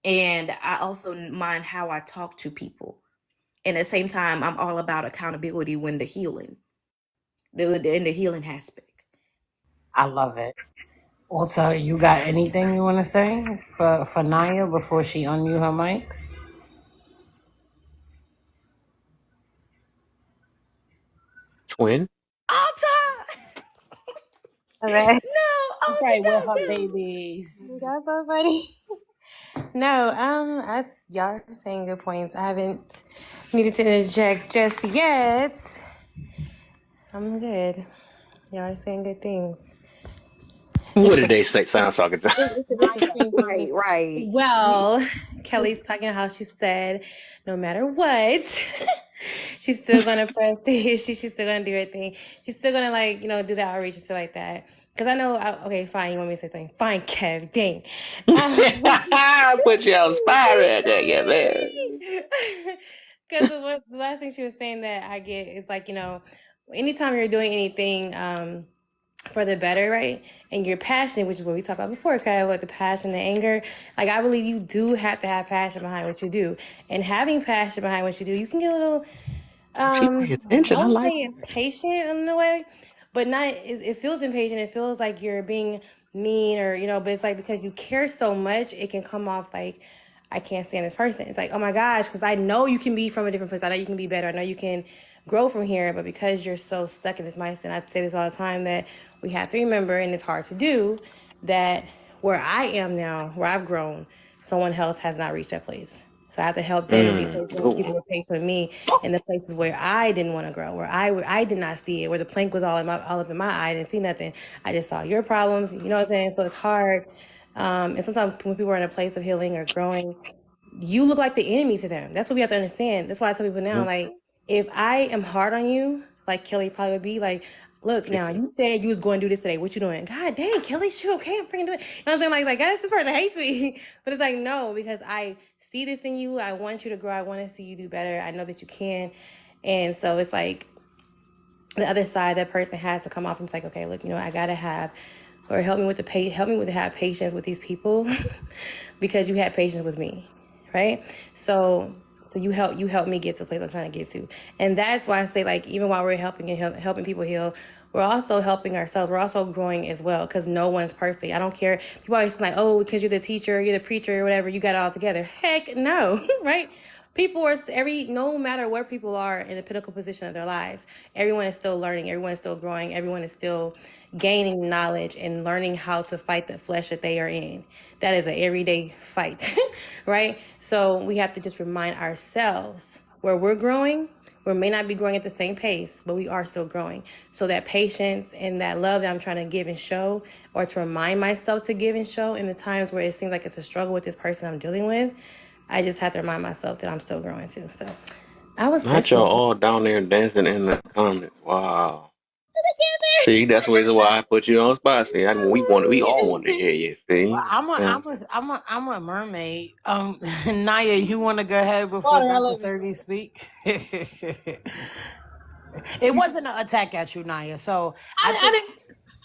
Speaker 11: And I also mind how I talk to people. And at the same time, I'm all about accountability when in the healing aspect.
Speaker 13: I love it. Also, you got anything you want to say for Naya before she unmute her mic?
Speaker 1: Twin.
Speaker 11: Alta!
Speaker 13: All right.
Speaker 11: No,
Speaker 13: She's
Speaker 11: Alta,
Speaker 13: probably with her
Speaker 11: don't.
Speaker 13: babies.
Speaker 6: That's so funny. No, y'all are saying good points. I haven't needed to interject just yet. I'm good. Y'all are saying good things.
Speaker 1: What did they say? Sound talking to?
Speaker 6: Right.
Speaker 3: Well, Kelly's talking about how she said, no matter what, she's still gonna press the issue. She's still gonna do her thing. She's still gonna do the outreach and stuff like that. Because I know, okay, fine. You want me to say something? Fine, Kev. Dang.
Speaker 1: Put you on spot right there, yeah, man.
Speaker 3: Because the last thing she was saying that I get is anytime you're doing anything for the better, right? And you're passionate, which is what we talked about before, kind of like the passion, the anger. I believe you do have to have passion behind what you do. And having passion behind what you do, you can get a little,
Speaker 1: She pay attention. I
Speaker 3: I won't
Speaker 1: like
Speaker 3: say impatient in a way, but not, it feels impatient. It feels like you're being mean or, but it's because you care so much, it can come off like, I can't stand this person. It's like, oh my gosh, because I know you can be from a different place. I know you can be better. I know you can grow from here, but because you're so stuck in this mindset, I say this all the time, that we have to remember, and it's hard to do, that where I am now, where I've grown, someone else has not reached that place. So I have to help them and be
Speaker 1: Good
Speaker 3: patient with people
Speaker 1: one.
Speaker 3: who are patient with me in the places where I didn't want to grow, where I did not see it, where the plank was all up in my eye. I didn't see nothing. I just saw your problems. You know what I'm saying? So it's hard. And sometimes when people are in a place of healing or growing, you look like the enemy to them. That's what we have to understand. That's why I tell people now, like, if I am hard on you, like Kelly probably would be, like, look, now you said you was going to do this today. What you doing? God dang, Kelly, shoot, okay, I'm freaking doing it. You know what I'm saying? Like, guys, this person hates me. But it's like, no, because I see this in you. I want you to grow. I want to see you do better. I know that you can. And so it's like the other side, that person has to come off and it's like, okay, look, you know, I gotta have, or help me with to have patience with these people because you had patience with me, right? So you help me get to the place I'm trying to get to. And that's why I say, like, even while we're helping people heal, we're also helping ourselves. We're also growing as well, because no one's perfect. I don't care. People always say, like, oh, because you're the teacher, you're the preacher, or whatever, you got it all together. Heck no, right? People are no matter where people are in a pinnacle position of their lives, everyone is still learning, everyone is still growing, everyone is still gaining knowledge and learning how to fight the flesh that they are in. That is an everyday fight, right? So we have to just remind ourselves where we're growing. We may not be growing at the same pace, but we are still growing. So that patience and that love that I'm trying to give and show, or to remind myself to give and show in the times where it seems like it's a struggle with this person I'm dealing with, I just have to remind myself that I'm still growing too. So I was
Speaker 1: Not y'all
Speaker 3: listening.
Speaker 1: all down there dancing in the comments. Wow. See, that's the reason why I put you on spot. See, we all want to hear you.
Speaker 13: Well,
Speaker 1: See,
Speaker 13: I'm a mermaid. Naya, you want to go ahead before
Speaker 12: Water, I
Speaker 13: Dr.
Speaker 12: love you.
Speaker 13: 30 speak? It wasn't an attack at you, Naya. So I think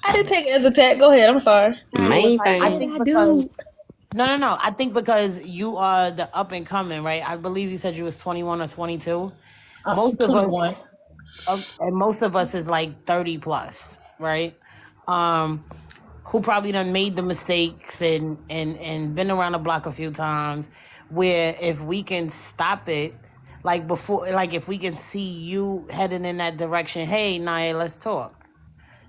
Speaker 12: I didn't take it as a attack. Go ahead. I'm sorry.
Speaker 13: I was
Speaker 1: main
Speaker 13: like, I
Speaker 3: What did
Speaker 1: thing.
Speaker 13: think
Speaker 3: I do?
Speaker 13: because no. I think because you are the up and coming, right? I believe you said you was 21 or 22. Most of us
Speaker 12: 21.
Speaker 13: and most of us is like 30 plus, right? Who probably done made the mistakes and been around the block a few times, where if we can stop it, like before, like if we can see you heading in that direction, hey Naya, let's talk.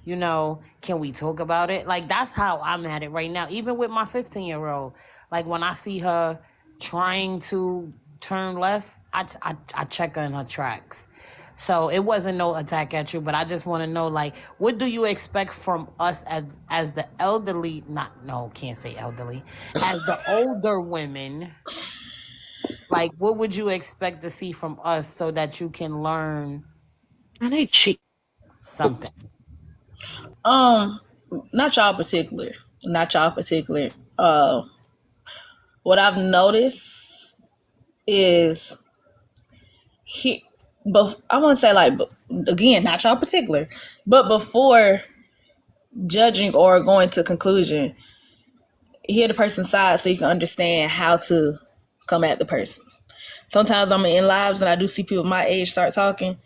Speaker 13: You know, can we talk about it? Like, that's how I'm at it right now. Even with my 15-year-old, like when I see her trying to turn left, I check her in her tracks. So it wasn't no attack at you, but I just want to know, like, what do you expect from us as the elderly? Can't say elderly. As the older women, like, what would you expect to see from us so that you can learn
Speaker 1: And they cheat.
Speaker 13: something?
Speaker 12: Not y'all particular. Not y'all particular. What I've noticed is but I want to say, like, again, not y'all particular, but before judging or going to conclusion, hear the person's side so you can understand how to come at the person. Sometimes I'm in lives and I do see people my age start talking.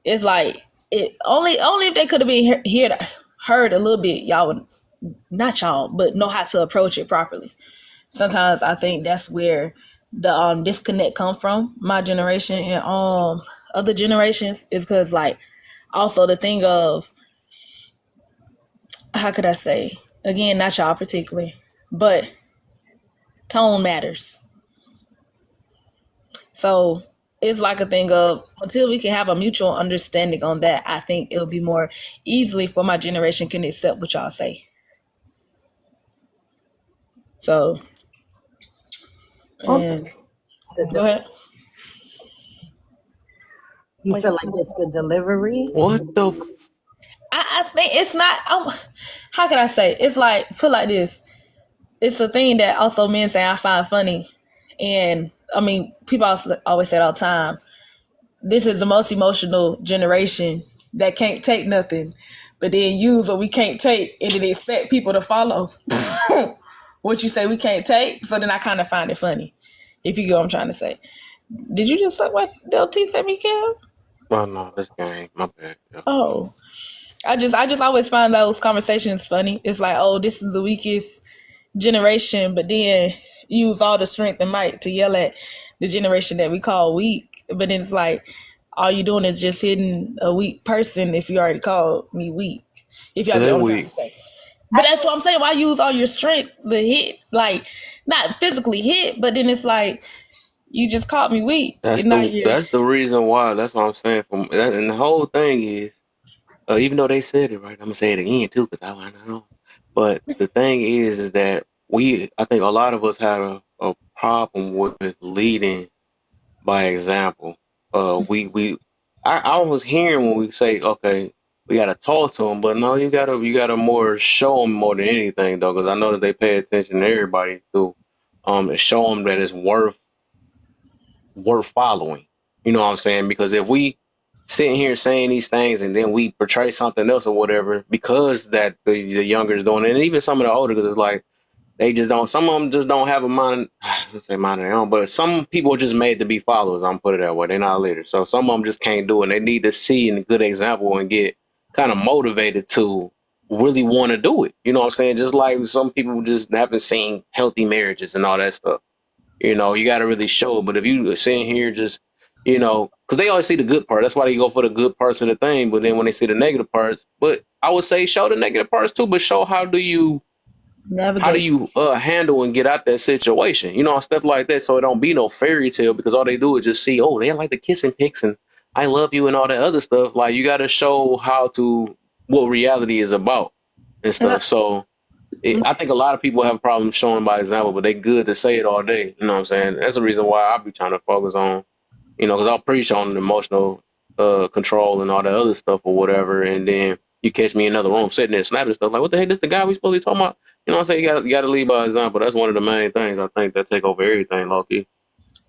Speaker 12: It's like, it only if they could have been heard a little bit, y'all would, not y'all, but know how to approach it properly. Sometimes I think that's where the disconnect come from, my generation and other generations, is because, like, also the thing of, how could I say, again, not y'all particularly, but tone matters. So it's like a thing of, until we can have a mutual understanding on that, I think it'll be more easily for my generation can accept what y'all say. So, and go ahead.
Speaker 13: You feel like it's the delivery?
Speaker 1: What the?
Speaker 12: I think it's not. How can I say? It's like, feel like this. It's a thing that also men say I find funny, and I mean, people always say it all the time. This is the most emotional generation that can't take nothing, but then use what we can't take, and then expect people to follow what you say we can't take. So then I kind of find it funny, if you get what I'm trying to say. Did you just suck my Del teeth at me, Kev?
Speaker 1: Oh no, this game. My bad. Yeah.
Speaker 12: Oh. I just always find those conversations funny. It's like, oh, this is the weakest generation, but then use all the strength and might to yell at the generation that we call weak. But then it's like, all you doing is just hitting a weak person if you already called me weak. If y'all
Speaker 1: That
Speaker 12: get what I'm trying
Speaker 1: week.
Speaker 12: to say. But that's what I'm saying. Why use all your strength to hit? Like, not physically hit, but then it's like, You just caught me weak.
Speaker 1: That's
Speaker 12: And not you.
Speaker 1: that's the reason why. That's what I'm saying. And the whole thing is, even though they said it right, I'm gonna say it again too because I know. But the thing is that I think a lot of us had a problem with leading by example. I was hearing when we say, okay, we gotta talk to them, but no, you gotta more show them more than anything though, because I know that they pay attention to everybody too, and show them that it's worth following. You know what I'm saying? Because if we sitting here saying these things and then we portray something else or whatever, because that the younger is doing it, and even some of the older, because it's like they just don't. Some of them just don't have a mind. Let's say mind of their own, but some people are just made to be followers. I'm put it that way. They're not leaders, so some of them just can't do it. And they need to see a good example and get kind of motivated to really want to do it. You know what I'm saying? Just like some people just haven't seen healthy marriages and all that stuff. You know, you got to really show it. But if you sitting here just, because they always see the good part. That's why they go for the good parts of the thing. But then when they see the negative parts, but I would say show the negative parts too. But show how do you handle and get out that situation, stuff like that. So it don't be no fairy tale because all they do is just see, oh, they like the kissing pics and I love you and all that other stuff. Like you got to show what reality is about and stuff. So I think a lot of people have problems showing by example, but they good to say it all day. You know what I'm saying? That's the reason why I be trying to focus on, because I'll preach on emotional control and all that other stuff or whatever. And then you catch me in another room sitting there snapping stuff like, what the heck, this the guy we supposed to be talking about? You know what I'm saying? You got to lead by example. That's one of the main things I think that take over everything, low-key.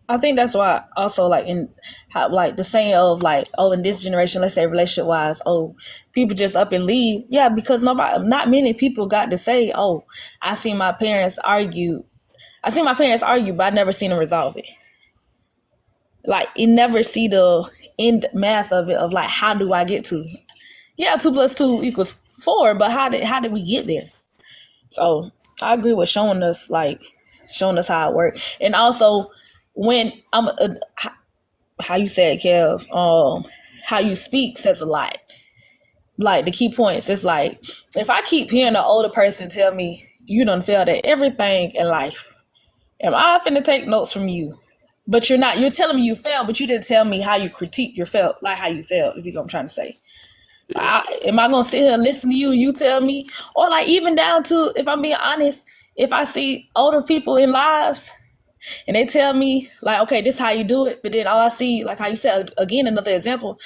Speaker 12: I think that's why also like in how like the saying of like, oh, in this generation, let's say relationship wise, oh, people just up and leave. Yeah, because not many people got to say, oh, I seen my parents argue, but I never seen them resolve it. Like you never see the end math of it of like how do I get to? Yeah, 2 + 2 = 4, but how did we get there? So I agree with showing us how it works, and also when I'm how you said, Kev, how you speak says a lot. Like the key points, it's like if I keep hearing an older person tell me you done failed at everything in life, am I finna take notes from you? But you're not. You're telling me you failed, but you didn't tell me how you critique your failed, like how you failed. If you know what I'm trying to say. Am I gonna sit here and listen to you and you tell me, or like even down to, if I'm being honest, if I see older people in lives and they tell me like, okay, this is how you do it, but then all I see, like how you said again, another example,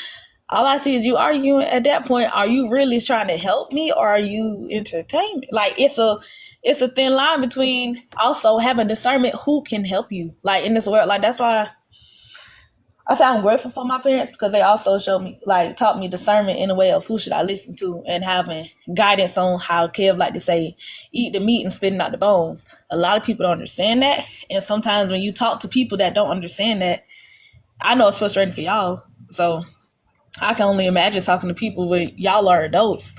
Speaker 12: all I see is you arguing. At that point, are you really trying to help me or are you entertainment? Like it's a thin line between also having discernment who can help you, like in this world. Like that's why I say I'm grateful for my parents, because they also showed me, like, taught me discernment in a way of who should I listen to, and having guidance on how Kev like to say, eat the meat and spitting out the bones. A lot of people don't understand that, and sometimes when you talk to people that don't understand that, I know it's frustrating for y'all. So I can only imagine talking to people where y'all are adults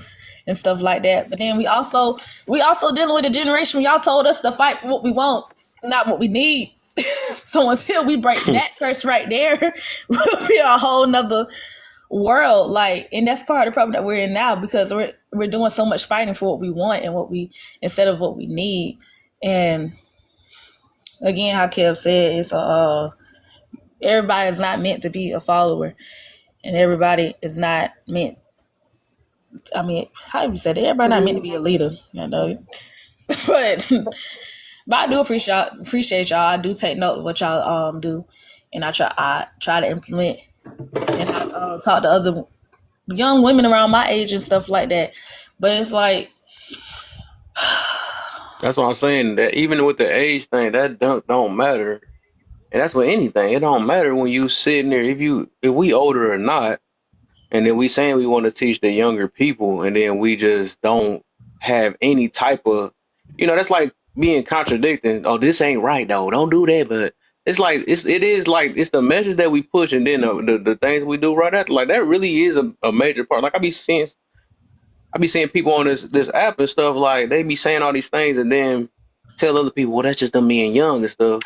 Speaker 12: and stuff like that. But then we also dealing with a generation where y'all told us to fight for what we want, not what we need. So until we break that curse right there, we'll be a whole nother world. Like, and that's part of the problem that we're in now, because we're doing so much fighting for what we want and instead of what we need. And again, how Kev said, it's everybody is not meant to be a follower, and everybody is not meant. I mean, how you said it? Everybody not meant to be a leader, But I do appreciate y'all. I do take note of what y'all do, and I try to implement, and I talk to other young women around my age and stuff like that. But it's like
Speaker 1: that's what I'm saying. That even with the age thing, that don't matter, and that's with anything. It don't matter when you sitting there if we older or not, and then we saying we want to teach the younger people, and then we just don't have any type of, that's like being contradicting. Oh, this ain't right though. Don't do that. But it's like it's the message that we push, and then the things we do right after. Like that really is a major part. Like I be seeing people on this app and stuff. Like they be saying all these things, and then tell other people, well, that's just them being young and stuff.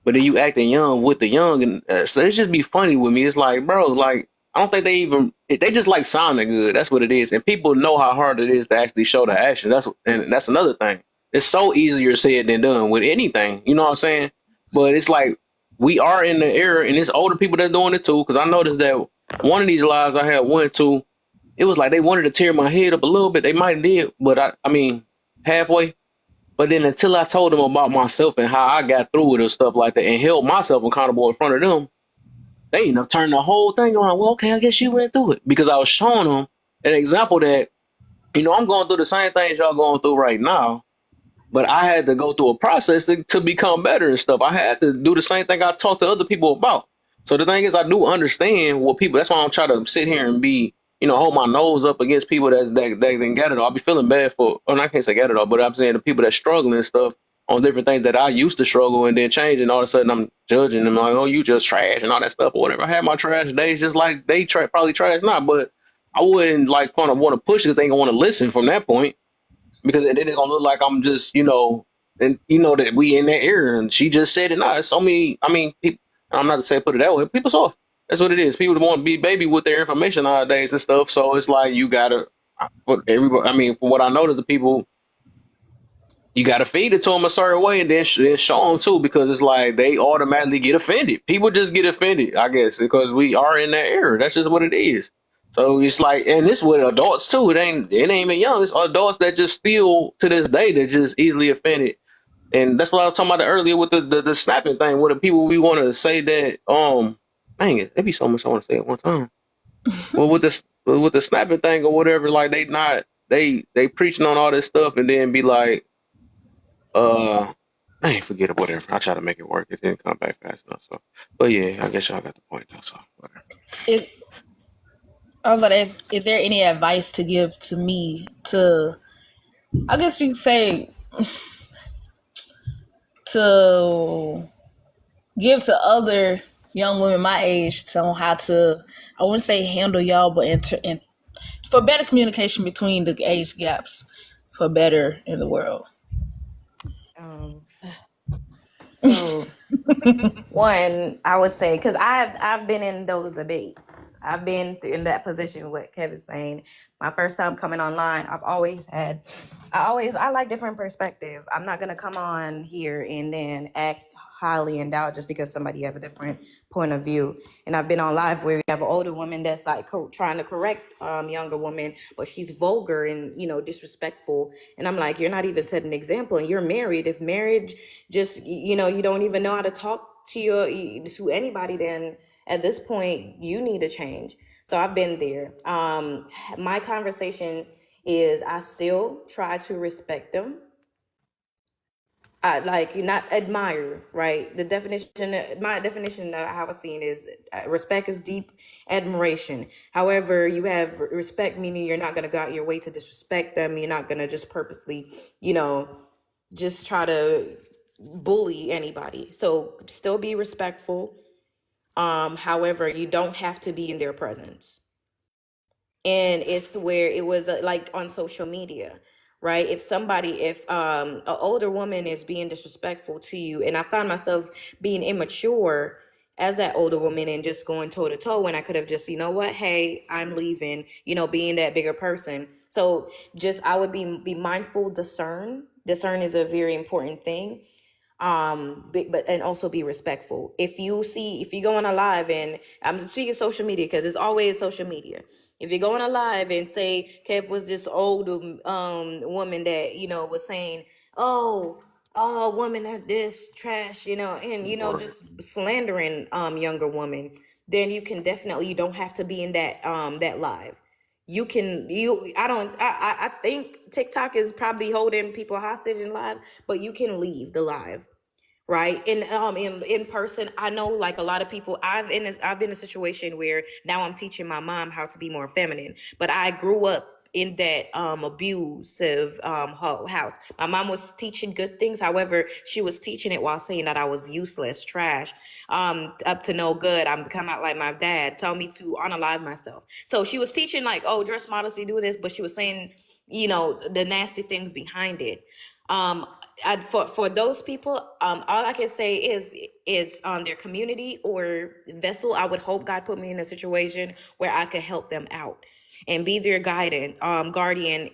Speaker 1: But then you acting young with the young, and so it's just be funny with me. It's like, bro, like I don't think they just like sounding good. That's what it is, and people know how hard it is to actually show the action. That's another thing. It's so easier said than done with anything, you know what I'm saying? But it's like we are in the era, and it's older people that's doing it too. Because I noticed that one of these lives I had went to, it was like they wanted to tear my head up a little bit. They might have did, but I mean, halfway. But then until I told them about myself and how I got through it and stuff like that, and held myself accountable in front of them, they ended up turning the whole thing around. Well, okay, I guess you went through it because I was showing them an example that, I'm going through the same things y'all going through right now, but I had to go through a process to become better and stuff. I had to do the same thing I talk to other people about. So the thing is, I do understand what people. That's why I don't try to sit here and be, hold my nose up against people that didn't get it all. I'll be feeling bad for, or I can't say get it all, but I'm saying the people that struggle and stuff on different things that I used to struggle and then change, and all of a sudden I'm judging them like, oh, you just trash and all that stuff or whatever. I had my trash days just like they probably trash now, but I wouldn't like kind of want to push the thing. I want to listen from that point because then it's gonna look like I'm just, and that we in that era. And she just said it. Now, so many. I mean, people, I'm not to say put it that way. People soft. That's what it is. People want to be baby with their information nowadays and stuff. So it's like you gotta. But everybody. I mean, from what I noticed, the people. You got to feed it to them a certain way and then show them too, because it's like they automatically get offended. People just get offended, I guess, because we are in that era. That's just what it is. So it's like, and this with adults too. It ain't even young. It's adults that just still to this day that just easily offended. And that's what I was talking about earlier with the snapping thing. With the people we want to say that, dang it, there be so much I want to say at one time. Well, with the snapping thing or whatever, like they preaching on all this stuff and then be like, I ain't forget it, whatever. I try to make it work. It didn't come back fast enough. So, but yeah, I guess y'all got the point though. So, whatever.
Speaker 12: I was like, is there any advice to give to me to, I guess you could say, to give to other young women my age on how to, I wouldn't say handle y'all, but for better communication between the age gaps, for better in the world.
Speaker 11: So one, I would say, because I've been in those debates. I've been in that position. What Kevin's saying. My first time coming online, I like different perspective. I'm not gonna come on here and then act highly endowed just because somebody have a different point of view. And I've been on live where we have an older woman that's like trying to correct younger woman, but she's vulgar and disrespectful. And I'm like, you're not even setting an example, and you're married. If marriage just you don't even know how to talk to anybody, then at this point you need to change. So I've been there. My conversation is I still try to respect them. I like not admire, right? My definition of how I see it is respect is deep admiration. However, you have respect, meaning you're not going to go out your way to disrespect them. You're not going to just purposely, just try to bully anybody. So still be respectful. However, you don't have to be in their presence. And it's where it was like on social media, right? If an older woman is being disrespectful to you, and I found myself being immature as that older woman and just going toe to toe when I could have just, hey, I'm leaving, being that bigger person. So I would be mindful, discern is a very important thing. But and also be respectful. If you go on a live, and I'm speaking social media because it's always social media. If you go on a live and say Kev was this old woman that was saying, oh, woman that this trash, and just slandering younger women, then you don't have to be in that live. I think TikTok is probably holding people hostage in live, but you can leave the live. Right. In person, I know like a lot of people, I've been in a situation where now I'm teaching my mom how to be more feminine, but I grew up in that abusive house. My mom was teaching good things. However, she was teaching it while saying that I was useless, trash, up to no good. I'm come out like my dad, told me to unalive myself. So she was teaching like, oh, dress modestly, do this, but she was saying, the nasty things behind it. For those people, all I can say is their community or vessel. I would hope God put me in a situation where I could help them out and be their guardian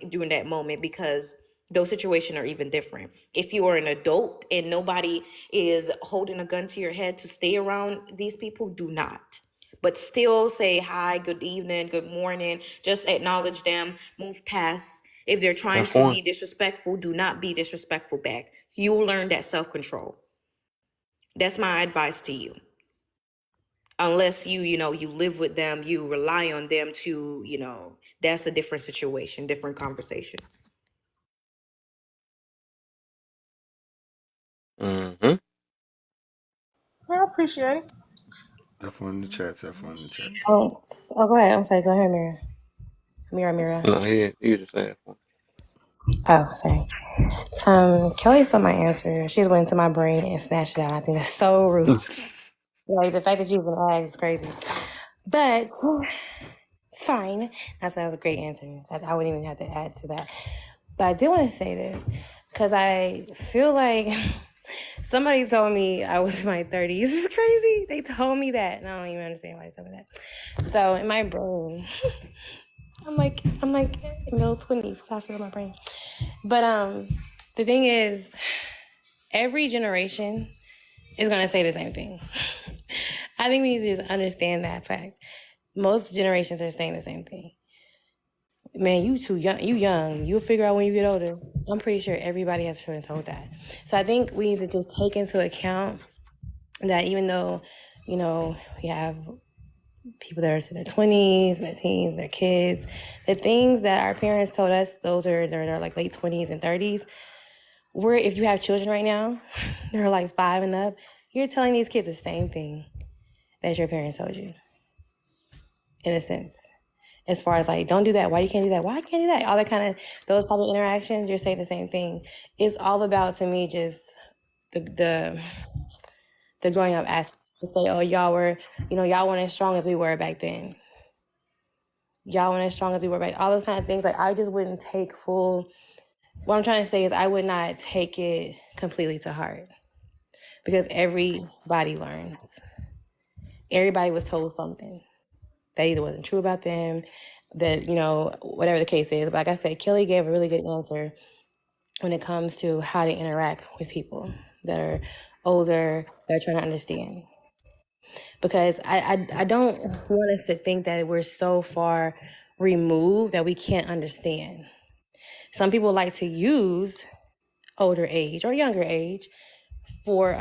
Speaker 11: during that moment, because Those situations are even different. If you are an adult and nobody is holding a gun to your head to stay around these people, do not. But still say hi, good evening, good morning. Just acknowledge them, move past. If they're trying
Speaker 1: Have
Speaker 11: to be
Speaker 1: fun.
Speaker 11: disrespectful, do not be disrespectful back. You will learn that self-control. That's my advice to you. Unless you live with them, you rely on them to, that's a different situation, different conversation.
Speaker 1: Mm-hmm.
Speaker 12: I appreciate it.
Speaker 9: F1 in the chats, F1 in the chats.
Speaker 6: Oh, go ahead. I'm sorry. Go ahead, Mira.
Speaker 1: No, he just had fun.
Speaker 6: Oh, sorry. Kelly saw my answer. She just went into my brain and snatched it out. I think that's so rude. Like, the fact that you even asked is crazy. But it's fine. That was a great answer. I wouldn't even have to add to that. But I did want to say this because I feel like somebody told me I was in my 30s. This is crazy. They told me that, and I don't even understand why they told me that. So in my brain, I'm like middle 20s. That's how I feel in my brain. But the thing is, every generation is gonna say the same thing. I think we need to just understand that fact. Most generations are saying the same thing. Man, you too young. You young. You'll figure out when you get older. I'm pretty sure everybody has been told that. So I think we need to just take into account that even though, we have people that are in their 20s, their teens, their kids, the things that our parents told us, they're like late 20s and 30s. If you have children right now, they're like 5 and up, you're telling these kids the same thing that your parents told you, in a sense. As far as like, don't do that. Why you can't do that? Why I can't do that? All that kind of, those type of interactions, you're saying the same thing. It's all about, to me, just the growing up aspect. To say, oh, y'all weren't as strong as we were back then. Y'all weren't as strong as we were back. All those kind of things. Like, I just wouldn't take what I'm trying to say is I would not take it completely to heart, because everybody learns. Everybody was told something that either wasn't true about them, that, whatever the case is. But like I said, Kelly gave a really good answer when it comes to how to interact with people that are older, that are trying to understand. Because I don't want us to think that we're so far removed that we can't understand. Some people like to use older age or younger age for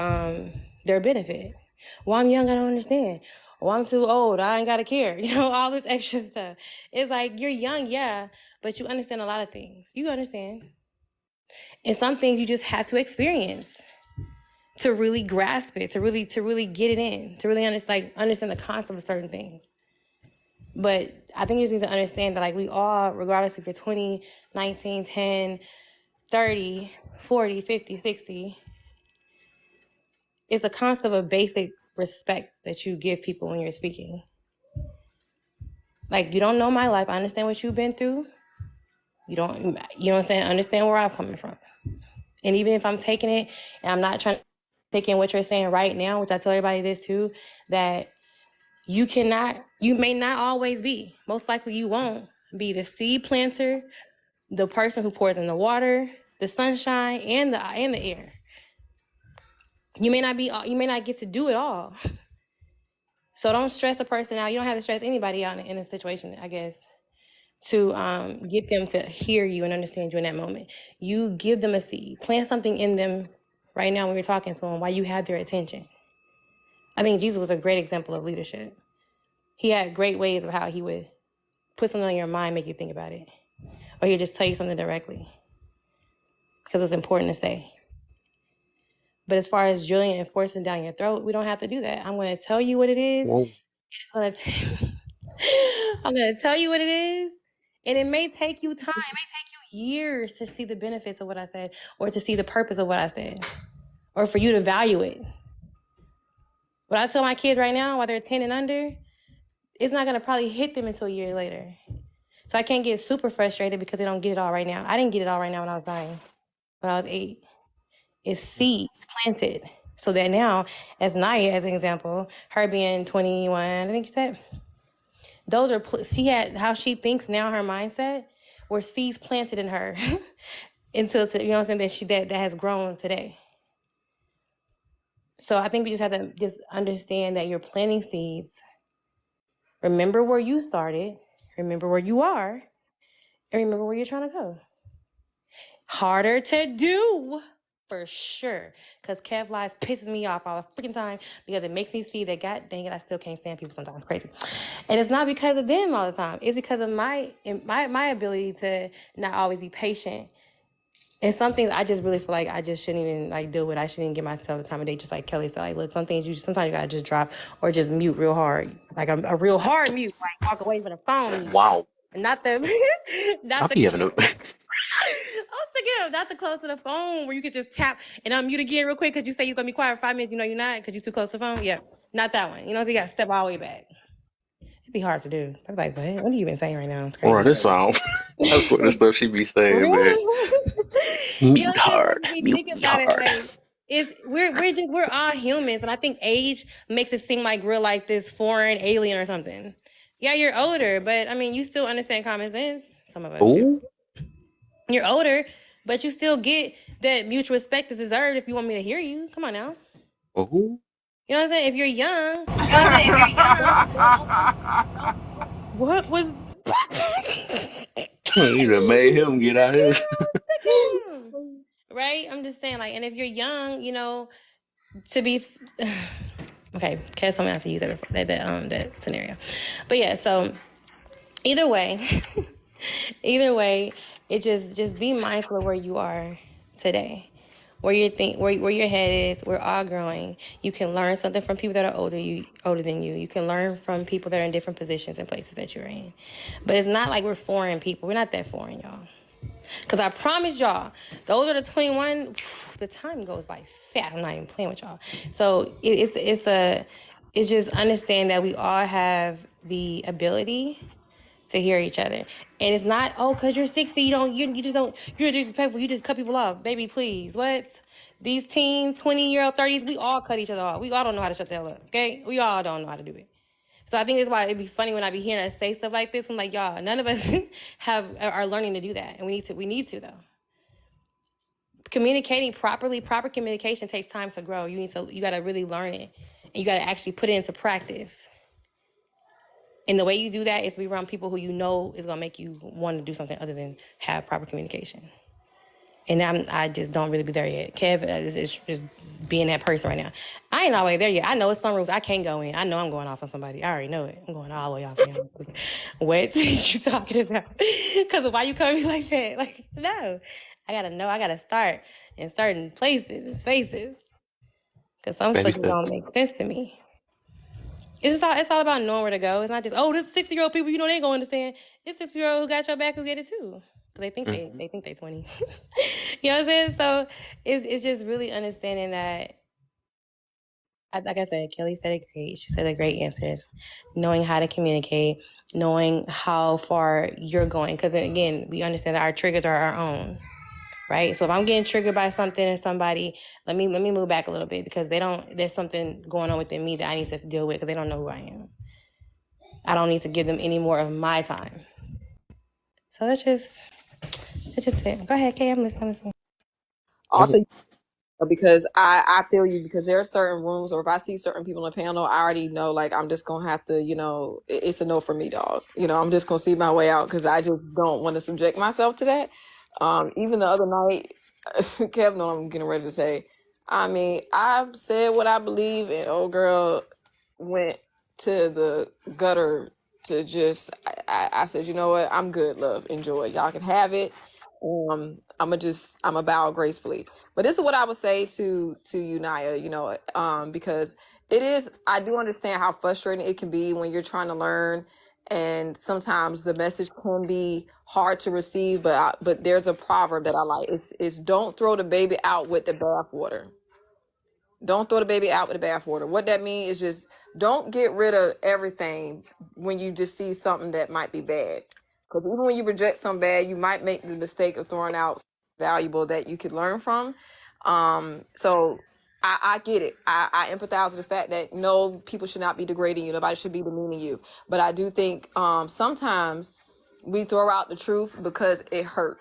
Speaker 6: their benefit. Well, I'm young, I don't understand. Well, I'm too old, I ain't gotta care. All this extra stuff. It's like, you're young, yeah, but you understand a lot of things. You understand. And some things you just have to experience to really grasp it, to really get it in, to really understand the concept of certain things. But I think you just need to understand that, like, we all, regardless if you're 20, 19, 10, 30, 40, 50, 60, it's a concept of basic respect that you give people when you're speaking. Like, you don't know my life. I understand what you've been through. You know what I'm saying? Understand where I'm coming from. And even if I'm taking it and I'm not trying to take in what you're saying right now, which I tell everybody this too, that you may not always be, most likely you won't be the seed planter, the person who pours in the water, the sunshine, and the air. You may not get to do it all. So don't stress the person out. You don't have to stress anybody out in a situation, I guess, to get them to hear you and understand you in that moment. You give them a seed. Plant something in them right now when you're talking to them while you have their attention. I think Jesus was a great example of leadership. He had great ways of how he would put something on your mind, make you think about it. Or he'd just tell you something directly because it's important to say. But as far as drilling and forcing down your throat, we don't have to do that. I'm going to tell you what it is.
Speaker 1: Whoa.
Speaker 6: I'm going to tell you what it is. And it may take you time. It may take you years to see the benefits of what I said, or to see the purpose of what I said, or for you to value it. What I tell my kids right now, while they're 10 and under, it's not going to probably hit them until a year later. So I can't get super frustrated because they don't get it all right now. I didn't get it all right now when I was 9, when I was 8. It's seeds planted. So that now, as Naya, as an example, her being 21, I think you said, she had how she thinks now, her mindset, were seeds planted in her
Speaker 3: until, you know what I'm saying, that has grown today. So I think we just have to just understand that you're planting seeds. Remember where you started, remember where you are, and remember where you're trying to go. Harder to do, for sure. Because Kev lies pisses me off all the freaking time because it makes me see that, god dang it, I still can't stand people sometimes. It's crazy. And it's not because of them all the time. It's because of my ability to not always be patient. And some things I just really feel like I just shouldn't even like deal with. I shouldn't even give myself the time of day. Just like Kelly said, like, look, some things sometimes you gotta just drop or just mute real hard, like a real hard mute, like walk away from the phone.
Speaker 1: Wow.
Speaker 3: Not the,
Speaker 1: I'll be having a.
Speaker 3: I was thinking not the close to the phone where you could just tap and unmute again real quick because you say you're gonna be quiet for 5 minutes. You know you're not because you're too close to the phone. Yeah, not that one. You know, so you gotta step all the way back. It'd be hard to do. I was like, what are you even saying right now? It's crazy.
Speaker 1: Bro, this song. That's what the stuff she be saying, man. Mute hard. Mute hard.
Speaker 3: We're all humans, and I think age makes it seem like we're like this foreign alien or something. Yeah, you're older, but I mean, you still understand common sense. Some of us do. You're older, but you still get that mutual respect is deserved if you want me to hear you. Come on now.
Speaker 1: Ooh.
Speaker 3: You know what I'm saying? If you're young, what was?
Speaker 1: You done made him get out of here.
Speaker 3: Right? I'm just saying, like, and if you're young, you know, to be okay, Cass told me not to use that scenario. But yeah, so either way, it just be mindful of where you are today. Where your head is. We're all growing. You can learn something from people that are older than you. You can learn from people that are in different positions and places that you're in. But it's not like we're foreign people. We're not that foreign, y'all. Because I promise y'all, those are the 21, the time goes by fast. I'm not even playing with y'all. So it's just understand that we all have the ability to hear each other. And it's not, because you're 60, you're disrespectful, you just cut people off. Baby, please, what? These teens, 20-year-old, 30s, we all cut each other off. We all don't know how to shut the hell up, okay? We all don't know how to do it. So I think that's why it'd be funny when I be hearing us say stuff like this. I'm like, y'all, none of us are learning to do that. And we need to though. Communicating properly, proper communication takes time to grow. You gotta really learn it. And you gotta actually put it into practice. And the way you do that is be around people who you know is gonna make you want to do something other than have proper communication. And I just don't really be there yet. Kev is just being that person right now. I ain't all the way there yet. I know it's some rooms I can't go in. I know I'm going off on somebody. I already know it. I'm going all the way off on him. What you talking about? Because why you come to me like that? Like, no. I gotta know. I gotta start in certain places and spaces. Because some stuff don't make sense to me. It's all about knowing where to go. It's not just, this 60-year-old people, they ain't gonna understand. It's 60-year-old who got your back who get it too. They think they think they 20. You know what I'm saying? So it's just really understanding that. Like I said, Kelly said it great. She said the great answers. Knowing how to communicate, knowing how far you're going. Because again, we understand that our triggers are our own, right? So if I'm getting triggered by something or somebody, let me move back a little bit because there's something going on within me that I need to deal with because they don't know who I am. I don't need to give them any more of my time. So that's just it. Go ahead, Kay. I'm listening.
Speaker 4: Also, because I feel you, because there are certain rooms, or if I see certain people on the panel, I already know, like, I'm just going to have to, it's a no for me, dog. I'm just going to see my way out because I just don't want to subject myself to that. Even the other night, Kevin, know I'm getting ready to say, I mean, I said what I believe, and old girl went to the gutter to just, I said, you know what, I'm good, love, enjoy, y'all can have it. I'm bow gracefully. But this is what I would say to you, Naya, because I do understand how frustrating it can be when you're trying to learn, and sometimes the message can be hard to receive, but there's a proverb that I like. It's don't throw the baby out with the bathwater. Don't throw the baby out with the bathwater. What that means is just don't get rid of everything when you just see something that might be bad. Because even when you reject something bad, you might make the mistake of throwing out valuable that you could learn from. So I get it. I empathize with the fact that no, people should not be degrading you. Nobody should be demeaning you. But I do think sometimes we throw out the truth because it hurt.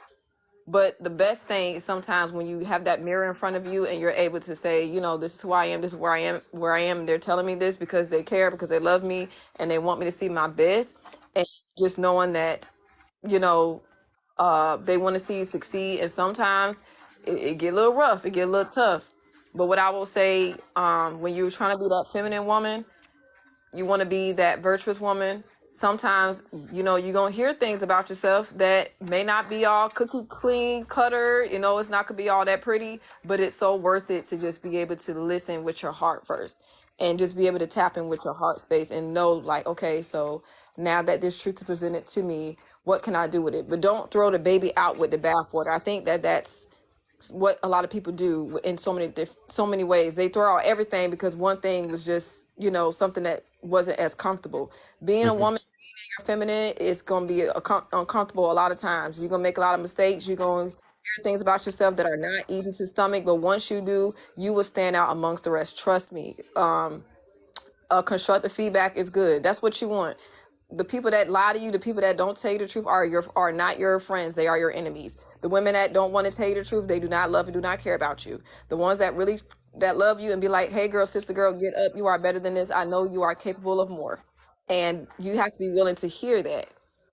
Speaker 4: But the best thing is sometimes when you have that mirror in front of you and you're able to say, you know, this is who I am, this is where I am. They're telling me this because they care, because they love me, and they want me to see my best. And just knowing that, you know, they want to see you succeed. And sometimes it get a little rough, it get a little tough. But what I will say, when you're trying to be that feminine woman, you want to be that virtuous woman. Sometimes, you know, you're going to hear things about yourself that may not be all cookie clean cutter. You know, it's not going to be all that pretty, but it's so worth it to just be able to listen with your heart first and just be able to tap in with your heart space and know, like, okay, so now that this truth is presented to me, what can I do with it? But don't throw the baby out with the bathwater. I think that that's what a lot of people do in so many ways. They throw out everything because one thing was just, you know, something that wasn't as comfortable. Being a
Speaker 1: Mm-hmm.
Speaker 4: woman, being feminine, is going to be uncomfortable a lot of times. You're going to make a lot of mistakes. You're going to hear things about yourself that are not easy to stomach, but once you do, you will stand out amongst the rest. Trust me. Constructive feedback is good. That's what you want. The people that lie to you, the people that don't tell you the truth are not your friends. They are your enemies. The women that don't want to tell you the truth, they do not love and do not care about you. The ones that really that love you and be like, hey girl, sister girl, get up. You are better than this. I know you are capable of more. And you have to be willing to hear that.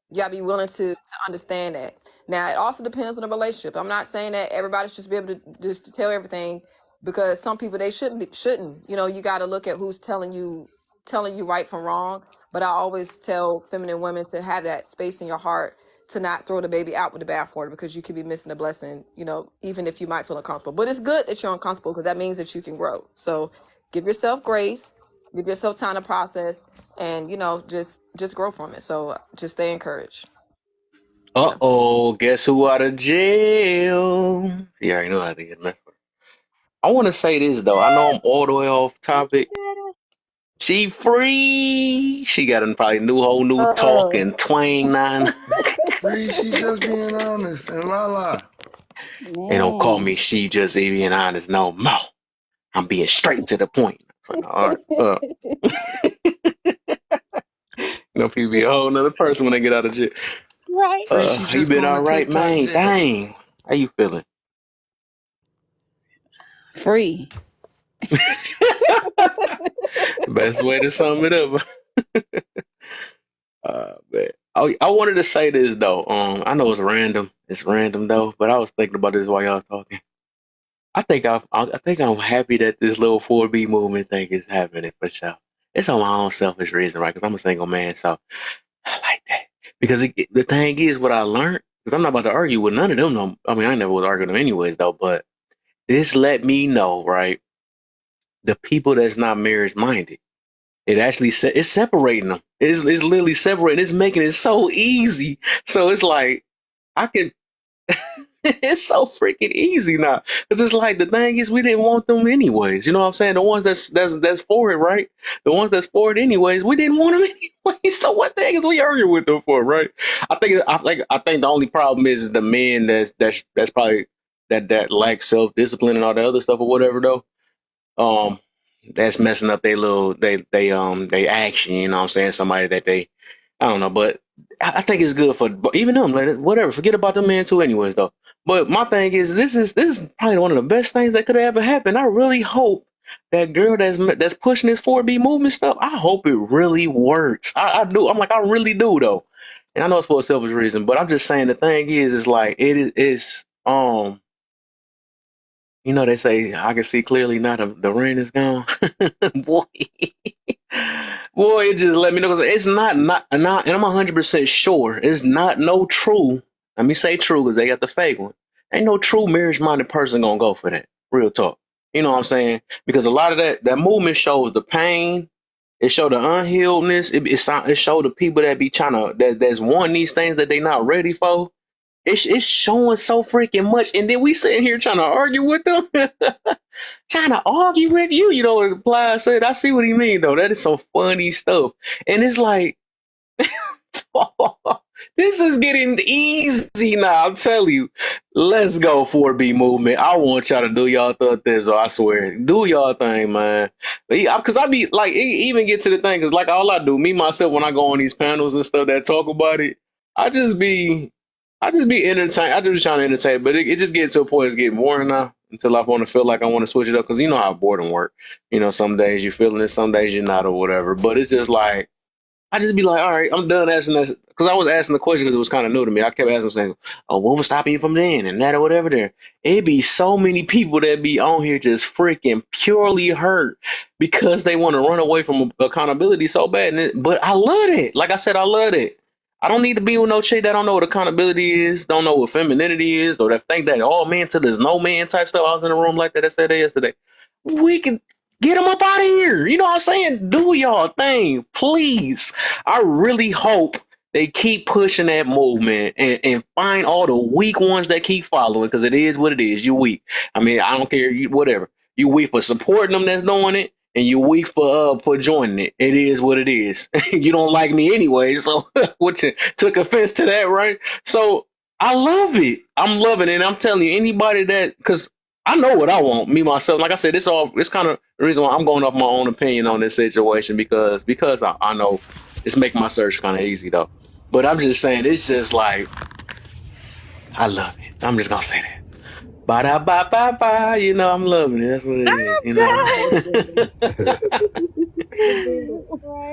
Speaker 4: You gotta be willing to understand that. Now it also depends on the relationship. I'm not saying that everybody should be able to just to tell everything, because some people they shouldn't. You know, you gotta look at who's telling you right from wrong. But I always tell feminine women to have that space in your heart to not throw the baby out with the bathwater, because you could be missing a blessing, you know, even if you might feel uncomfortable. But it's good that you're uncomfortable, because that means that you can grow. So give yourself grace, give yourself time to process, and, you know, just grow from it. So just stay encouraged.
Speaker 1: Uh-oh, guess who out of jail? You already know how to get messed with. I want to say this, though. I know I'm all the way off topic. She free. She got a probably whole new talk and twang nine.
Speaker 9: Free, she just being honest. And Lala.
Speaker 1: They don't call
Speaker 14: Man.
Speaker 1: me she just being honest no more. I'm being straight to the point. So, all right. You know, people be a whole nother person when they get out of jail.
Speaker 14: Right.
Speaker 9: Free, she
Speaker 1: You
Speaker 9: just
Speaker 1: been
Speaker 9: going
Speaker 1: all
Speaker 9: to
Speaker 1: right,
Speaker 9: TikTok
Speaker 1: man?
Speaker 9: jail.
Speaker 1: Dang. How you feeling?
Speaker 14: Free.
Speaker 1: Best way to sum it up. But I wanted to say this though. I know it's random. It's random though, but I was thinking about this while y'all was talking. I think I'm happy that this little 4B movement thing is happening for sure. It's on my own selfish reason, right? Because I'm a single man, so I like that. Because the thing is, what I learned, because I'm not about to argue with none of them. No, I mean, I never was arguing them anyways, though. But this let me know, right? The people that's not marriage minded, it actually it's separating them. It's literally separating. It's making it so easy. So it's like I can. It's so freaking easy now. Because it's like the thing is, we didn't want them anyways. You know what I'm saying? The ones that's for it, right? The ones that's for it anyways, we didn't want them anyways. So what the heck is we arguing with them for, right? I think the only problem is the men that's probably that lack self discipline and all the other stuff or whatever though. That's messing up they action. You know what I'm saying? Somebody that they I don't know, but I think it's good for even them. Like, whatever, forget about them men too, anyways. Though. But my thing is, this is probably one of the best things that could have ever happened. I really hope that girl that's pushing this 4B movement stuff. I hope it really works. I do. I'm like, I really do though. And I know it's for a selfish reason, but I'm just saying the thing is like it's you know, they say I can see clearly now the rain is gone. Boy, boy, it just let me know 'cause it's not, and I'm 100% sure it's not no true. Let me say true because they got the fake one. Ain't no true marriage minded person gonna go for that. Real talk. You know what I'm saying? Because a lot of that movement shows the pain. It show the unhealedness. It show the people that be trying to that's wanting these things that they not ready for. It's showing so freaking much, and then we sitting here trying to argue with them, trying to argue with you. You know what Plies said? I see what he mean though. That is some funny stuff, and it's like this is getting easy now. I'm telling you. Let's go 4B movement. I want y'all to do y'all thing. So I swear, do y'all thing, man. Because I be like, even get to the thing. Because like all I do, me myself, when I go on these panels and stuff that talk about it, I just be I just be entertained. I just trying to entertain, but it just gets to a point. It's getting boring now until I want to feel like I want to switch it up because you know how boredom work. You know, some days you're feeling it, some days you're not, or whatever. But it's just like I just be like, all right, I'm done asking this because I was asking the question because it was kind of new to me. I kept asking things. Oh, what was stopping you from then and that or whatever? There, it be so many people that be on here just freaking purely hurt because they want to run away from accountability so bad. But I love it. Like I said, I love it. I don't need to be with no chick that don't know what accountability is, don't know what femininity is, or that think that all men till there's no man type stuff. I was in a room like that. I said that yesterday. We can get them up out of here. You know what I'm saying? Do y'all thing, please. I really hope they keep pushing that movement and find all the weak ones that keep following because it is what it is. You weak. I mean, I don't care. You whatever. You weak for supporting them that's doing it, and you weak for joining it. It is what it is. You don't like me anyway, so what you took offense to that, right? So I love it. I'm loving it. And I'm telling you, anybody that because I know what I want, me myself. Like I said, it's kind of the reason why I'm going off my own opinion on this situation because I know it's making my search kind of easy though. But I'm just saying, it's just like I love it. I'm just gonna say that. Ba da ba ba ba. You know, I'm loving it. That's what it is. You know.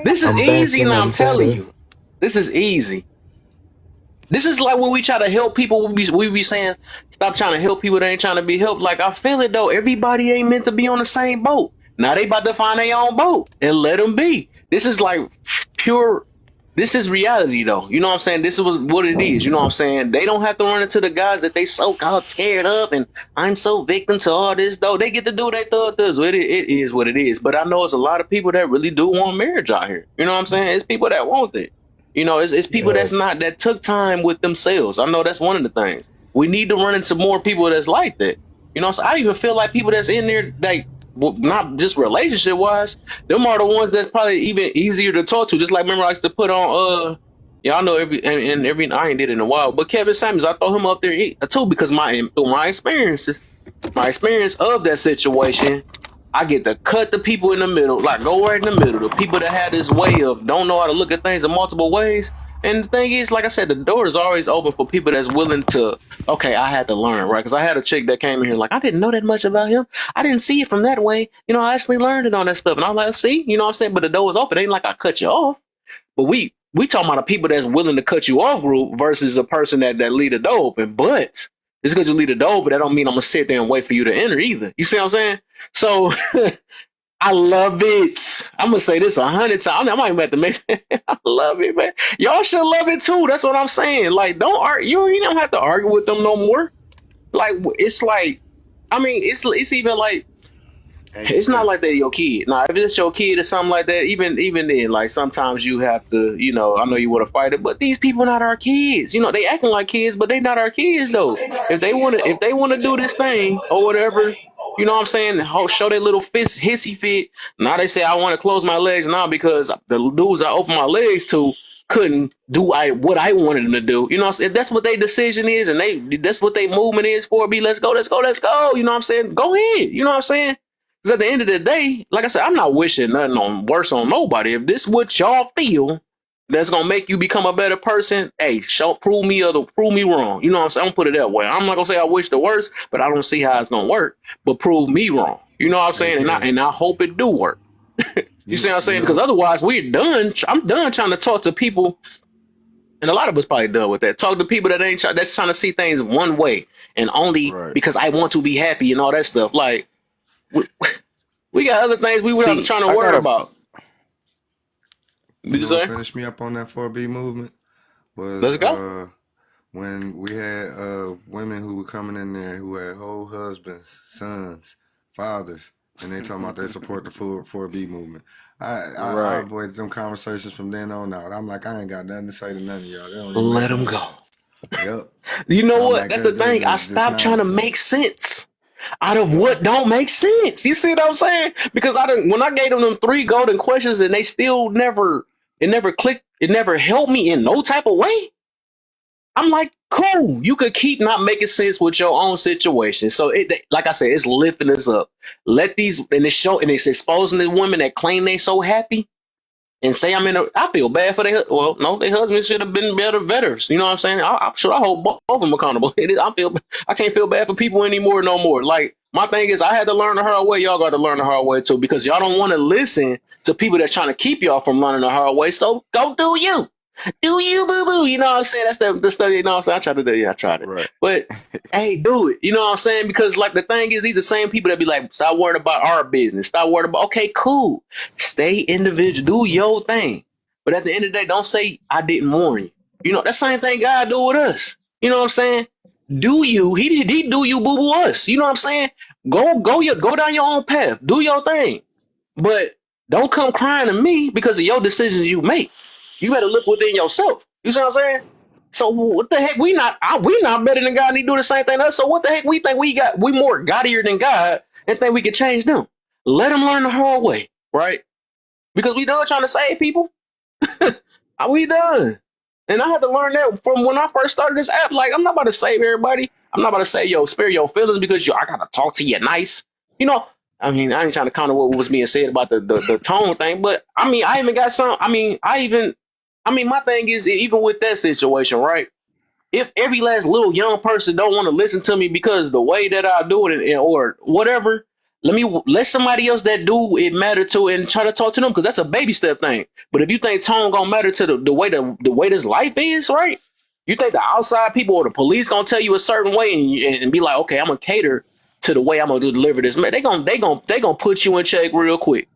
Speaker 1: This is
Speaker 9: I'm
Speaker 1: easy,
Speaker 9: thinking
Speaker 1: now
Speaker 9: I'm
Speaker 1: I'm telling
Speaker 9: better.
Speaker 1: you. This is easy. This is like when we try to help people, we be saying, stop trying to help people that ain't trying to be helped. Like, I feel it, though. Everybody ain't meant to be on the same boat. Now they about to find their own boat and let them be. This is like pure, this is reality, though. You know what I'm saying? This is what it is. You know what I'm saying? They don't have to run into the guys that they so called scared of, and I'm so victim to all this, though. They get to do their thug things. It is what it is. But I know it's a lot of people that really do want marriage out here. You know what I'm saying? It's people that want it. You know, it's people that's
Speaker 9: Yes.
Speaker 1: not that took time with themselves. I know that's one of the things. We need to run into more people that's like that. You know, so I even feel like people that's in there, like not just relationship wise, them are the ones that's probably even easier to talk to. Just like remember I used to put on yeah, I know every I ain't did it in a while, but Kevin Samuels, I throw him up there too because through my experience of that situation. I get to cut the people in the middle, like go right in the middle. The people that have this way of don't know how to look at things in multiple ways. And the thing is, like I said, the door is always open for people that's willing to, okay, I had to learn, right? Because I had a chick that came in here like, I didn't know that much about him. I didn't see it from that way. You know, I actually learned it on that stuff. And I was like, see, you know what I'm saying? But the door is open. It ain't like I cut you off. But we talking about the people that's willing to cut you off group versus a person that leave the door open. But just because you leave the door open, that don't mean I'm gonna sit there and wait for you to enter either. You see what I'm saying? So I love it. I'm gonna say this 100 times. I might even have to make. I love it, man. Y'all should love it too. That's what I'm saying. Like, don't argue. You don't have to argue with them no more. Like, it's like, I mean, it's even like it's not like they're your kid. Now, if it's your kid or something like that, even then, like sometimes you have to, you know, I know you want to fight it, but these people not our kids. You know, they acting like kids, but they not our kids though. If they want to do this thing or whatever, you know what I'm saying? Show their little fist hissy fit. Now they say I want to close my legs now because the dudes I open my legs to couldn't do what I wanted them to do. You know, if that's what their decision is and that's what their movement is for, let's go. You know what I'm saying? Go ahead. You know what I'm saying? Because at the end of the day, like I said, I'm not wishing nothing on worse on nobody. If this is what y'all feel that's gonna make you become a better person, hey, prove me wrong. You know what I'm saying? I'm gonna put it that way. I'm not gonna say I wish the worst, but I don't see how it's gonna work. But prove me wrong. You know what I'm saying? And I hope it do work. You see what I'm saying? Because otherwise, we're done. I'm done trying to talk to people, and a lot of us probably done with that. Talk to people that's trying to see things one way and only because I want to be happy and all that stuff. Like. We got other things we were trying to worry about.
Speaker 9: You know what finished me up on that 4B movement was when we had women who were coming in there who had whole husbands, sons, fathers, and they talking about they support the 4B movement. I avoided them conversations from then on out. I'm like, I ain't got nothing to say to none of y'all. They don't even
Speaker 1: let them go.
Speaker 9: Yep.
Speaker 1: You know what? Like, that's the thing. I stopped trying to make sense out of what don't make sense. You see what I'm saying? Because when I gave them 3 golden questions and they still never clicked, it never helped me in no type of way. I'm like, cool. You could keep not making sense with your own situation. So, like I said, it's lifting us up. Let these and it's exposing the women that claim they so happy. and say I feel bad for their, well, no, their husbands should have been better veterans. You know what I'm saying? I hold both of them accountable. I can't feel bad for people anymore, no more. Like, my thing is, I had to learn the hard way. Y'all got to learn the hard way too, because y'all don't want to listen to people that's trying to keep y'all from learning the hard way. So go do you. Do you, boo boo? You know what I'm saying? That's the stuff. You know what I'm saying? I tried to do. Yeah, I tried it.
Speaker 15: Right.
Speaker 1: But hey, do it. You know what I'm saying? Because like the thing is, these are the same people that be like, stop worrying about our business. Stop worrying about. Okay, cool. Stay individual. Do your thing. But at the end of the day, don't say I didn't warn you. You know, that same thing God do with us. You know what I'm saying? Do you? He do you, boo boo us. You know what I'm saying? Go down your own path. Do your thing. But don't come crying to me because of your decisions you make. You better look within yourself. You see what I'm saying? So what the heck? We not better than God and he do the same thing to us. So what the heck we think we more godlier than God and think we can change them. Let them learn the hard way, right? Because we done trying to save people. We done. And I had to learn that from when I first started this app. Like, I'm not about to save everybody. I'm not about to say, yo, spare your feelings because I gotta talk to you nice. You know, I mean, I ain't trying to counter what was being said about the tone thing, but I mean, I even got some. My thing is, even with that situation, right? If every last little young person don't want to listen to me because the way that I do it or whatever, let somebody else that do it matter to and try to talk to them, because that's a baby step thing. But if you think tone gonna matter to the way this life is, right? You think the outside people or the police gonna tell you a certain way and be like, okay, I'm gonna cater to the way I'm gonna deliver this. They gonna put you in check real quick.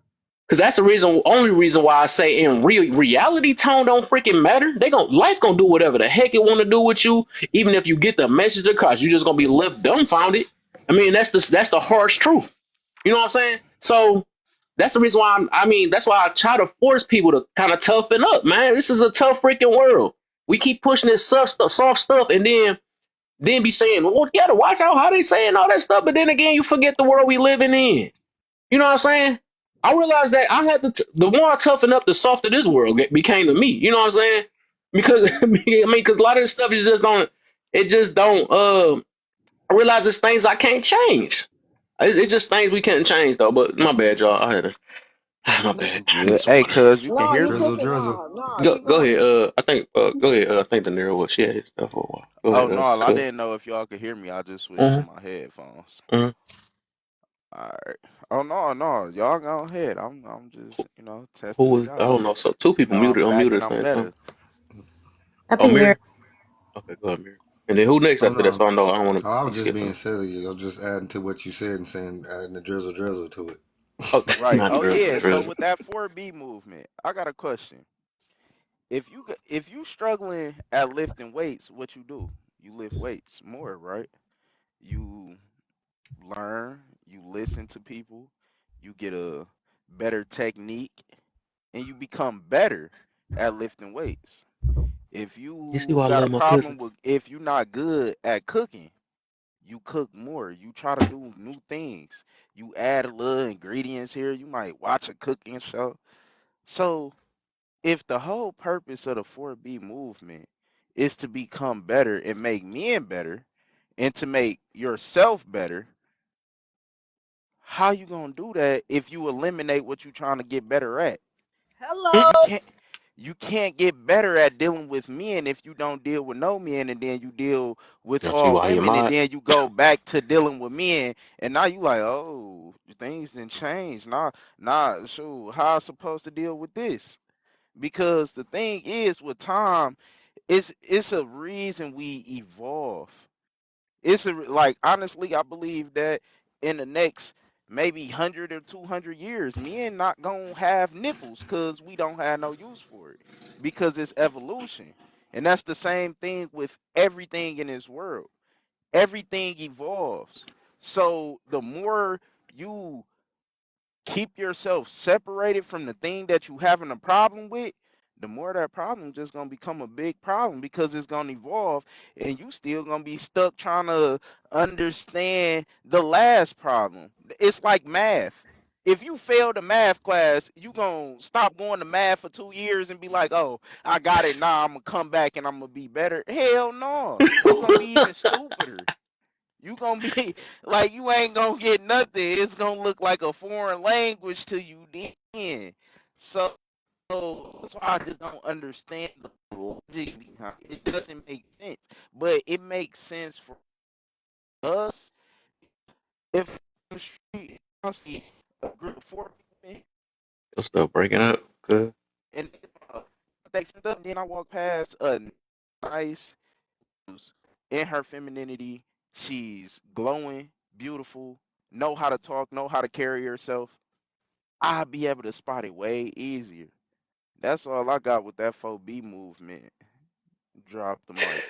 Speaker 1: Because that's the only reason why I say in reality, tone don't freaking matter. Life gonna do whatever the heck it want to do with you, even if you get the message across. You just gonna be left dumbfounded. I mean, that's the harsh truth. You know what I'm saying? So that's the reason why that's why I try to force people to kind of toughen up, man. This is a tough freaking world. We keep pushing this soft stuff, and then be saying, well, you gotta watch out how they saying all that stuff, but then again, you forget the world we living in. You know what I'm saying? I realized that I had the more I toughen up, the softer this world became to me. You know what I'm saying? Because because a lot of this stuff is just don't. I realize there's things I can't change. It's just things we can't change though. But my bad, y'all. I had to. My bad.
Speaker 5: Yeah. Hey, cuz you can hear me?
Speaker 1: Go ahead. I think. Go ahead. I think the Nero was. She had his stuff for a while. Go ahead,
Speaker 5: no, I didn't know if y'all could hear me. I just switched to my headphones.
Speaker 1: Mhm.
Speaker 5: All right. Oh no, y'all go ahead. I'm just
Speaker 1: Who
Speaker 5: testing
Speaker 1: was?
Speaker 5: it
Speaker 1: I
Speaker 5: out.
Speaker 1: don't know. So two people
Speaker 5: No, I'm
Speaker 1: unmuted
Speaker 5: back
Speaker 1: at
Speaker 5: and
Speaker 1: the
Speaker 5: I'm
Speaker 1: same
Speaker 5: better.
Speaker 1: time.
Speaker 6: I
Speaker 1: Oh,
Speaker 6: think
Speaker 1: Mary.
Speaker 6: Mary.
Speaker 1: Okay, go ahead, Mary. And then who next
Speaker 9: Oh
Speaker 1: after that?
Speaker 9: no,
Speaker 1: So I know I don't want
Speaker 9: I
Speaker 1: to
Speaker 9: was just
Speaker 1: skip
Speaker 9: being
Speaker 1: them.
Speaker 9: silly. I was just adding to what you said and adding the drizzle to it.
Speaker 1: Oh,
Speaker 5: Right.
Speaker 1: not
Speaker 5: Oh yeah. So
Speaker 1: Drizzy.
Speaker 5: with that 4B movement, I got a question. If you struggling at lifting weights, what you do? You lift weights more, right? You learn, you listen to people, you get a better technique, and you become better at lifting weights. If
Speaker 1: You see
Speaker 5: you
Speaker 1: why I
Speaker 5: got a
Speaker 1: love my cousin?
Speaker 5: problem with, if you're not good at cooking, you cook more. You try to do new things. You add a little ingredients here. You might watch a cooking show. So if the whole purpose of the 4B movement is to become better and make men better and to make yourself better, how you gonna do that if you eliminate what you're trying to get better at?
Speaker 14: Hello.
Speaker 5: You can't get better at dealing with men if you don't deal with no men, and then you deal with
Speaker 1: Y'all see
Speaker 5: all
Speaker 1: why you
Speaker 5: women, and
Speaker 1: mod?
Speaker 5: then you go back to dealing with men, and now you like, oh, things didn't change. Nah, shoot, how I supposed to deal with this? Because the thing is, with time, it's a reason we evolve. Like, honestly, I believe that in the next maybe 100 or 200 years, men not gonna have nipples because we don't have no use for it, because it's evolution. And that's the same thing with everything in this world. Everything evolves. So the more you keep yourself separated from the thing that you having a problem with, the more that problem just gonna become a big problem, because it's gonna evolve, and you still gonna be stuck trying to understand the last problem. It's like math. If you fail the math class, you gonna stop going to math for 2 years and be like, oh, I got it now, I'm gonna come back and I'm gonna be better. Hell no, you gonna be even stupider. You gonna be like, you ain't gonna get nothing. It's gonna look like a foreign language to you then. So So that's why I just don't understand the logic behind it. It doesn't make sense, but it makes sense for us if on the street I see a group of 4 women
Speaker 1: Your stuff breaking up. Good.
Speaker 5: and they stand up, and then I walk past a nice in her femininity. She's glowing, beautiful, know how to talk, know how to carry herself. I'll be able to spot it way easier. That's all I got with that 4B movement. Drop the mic.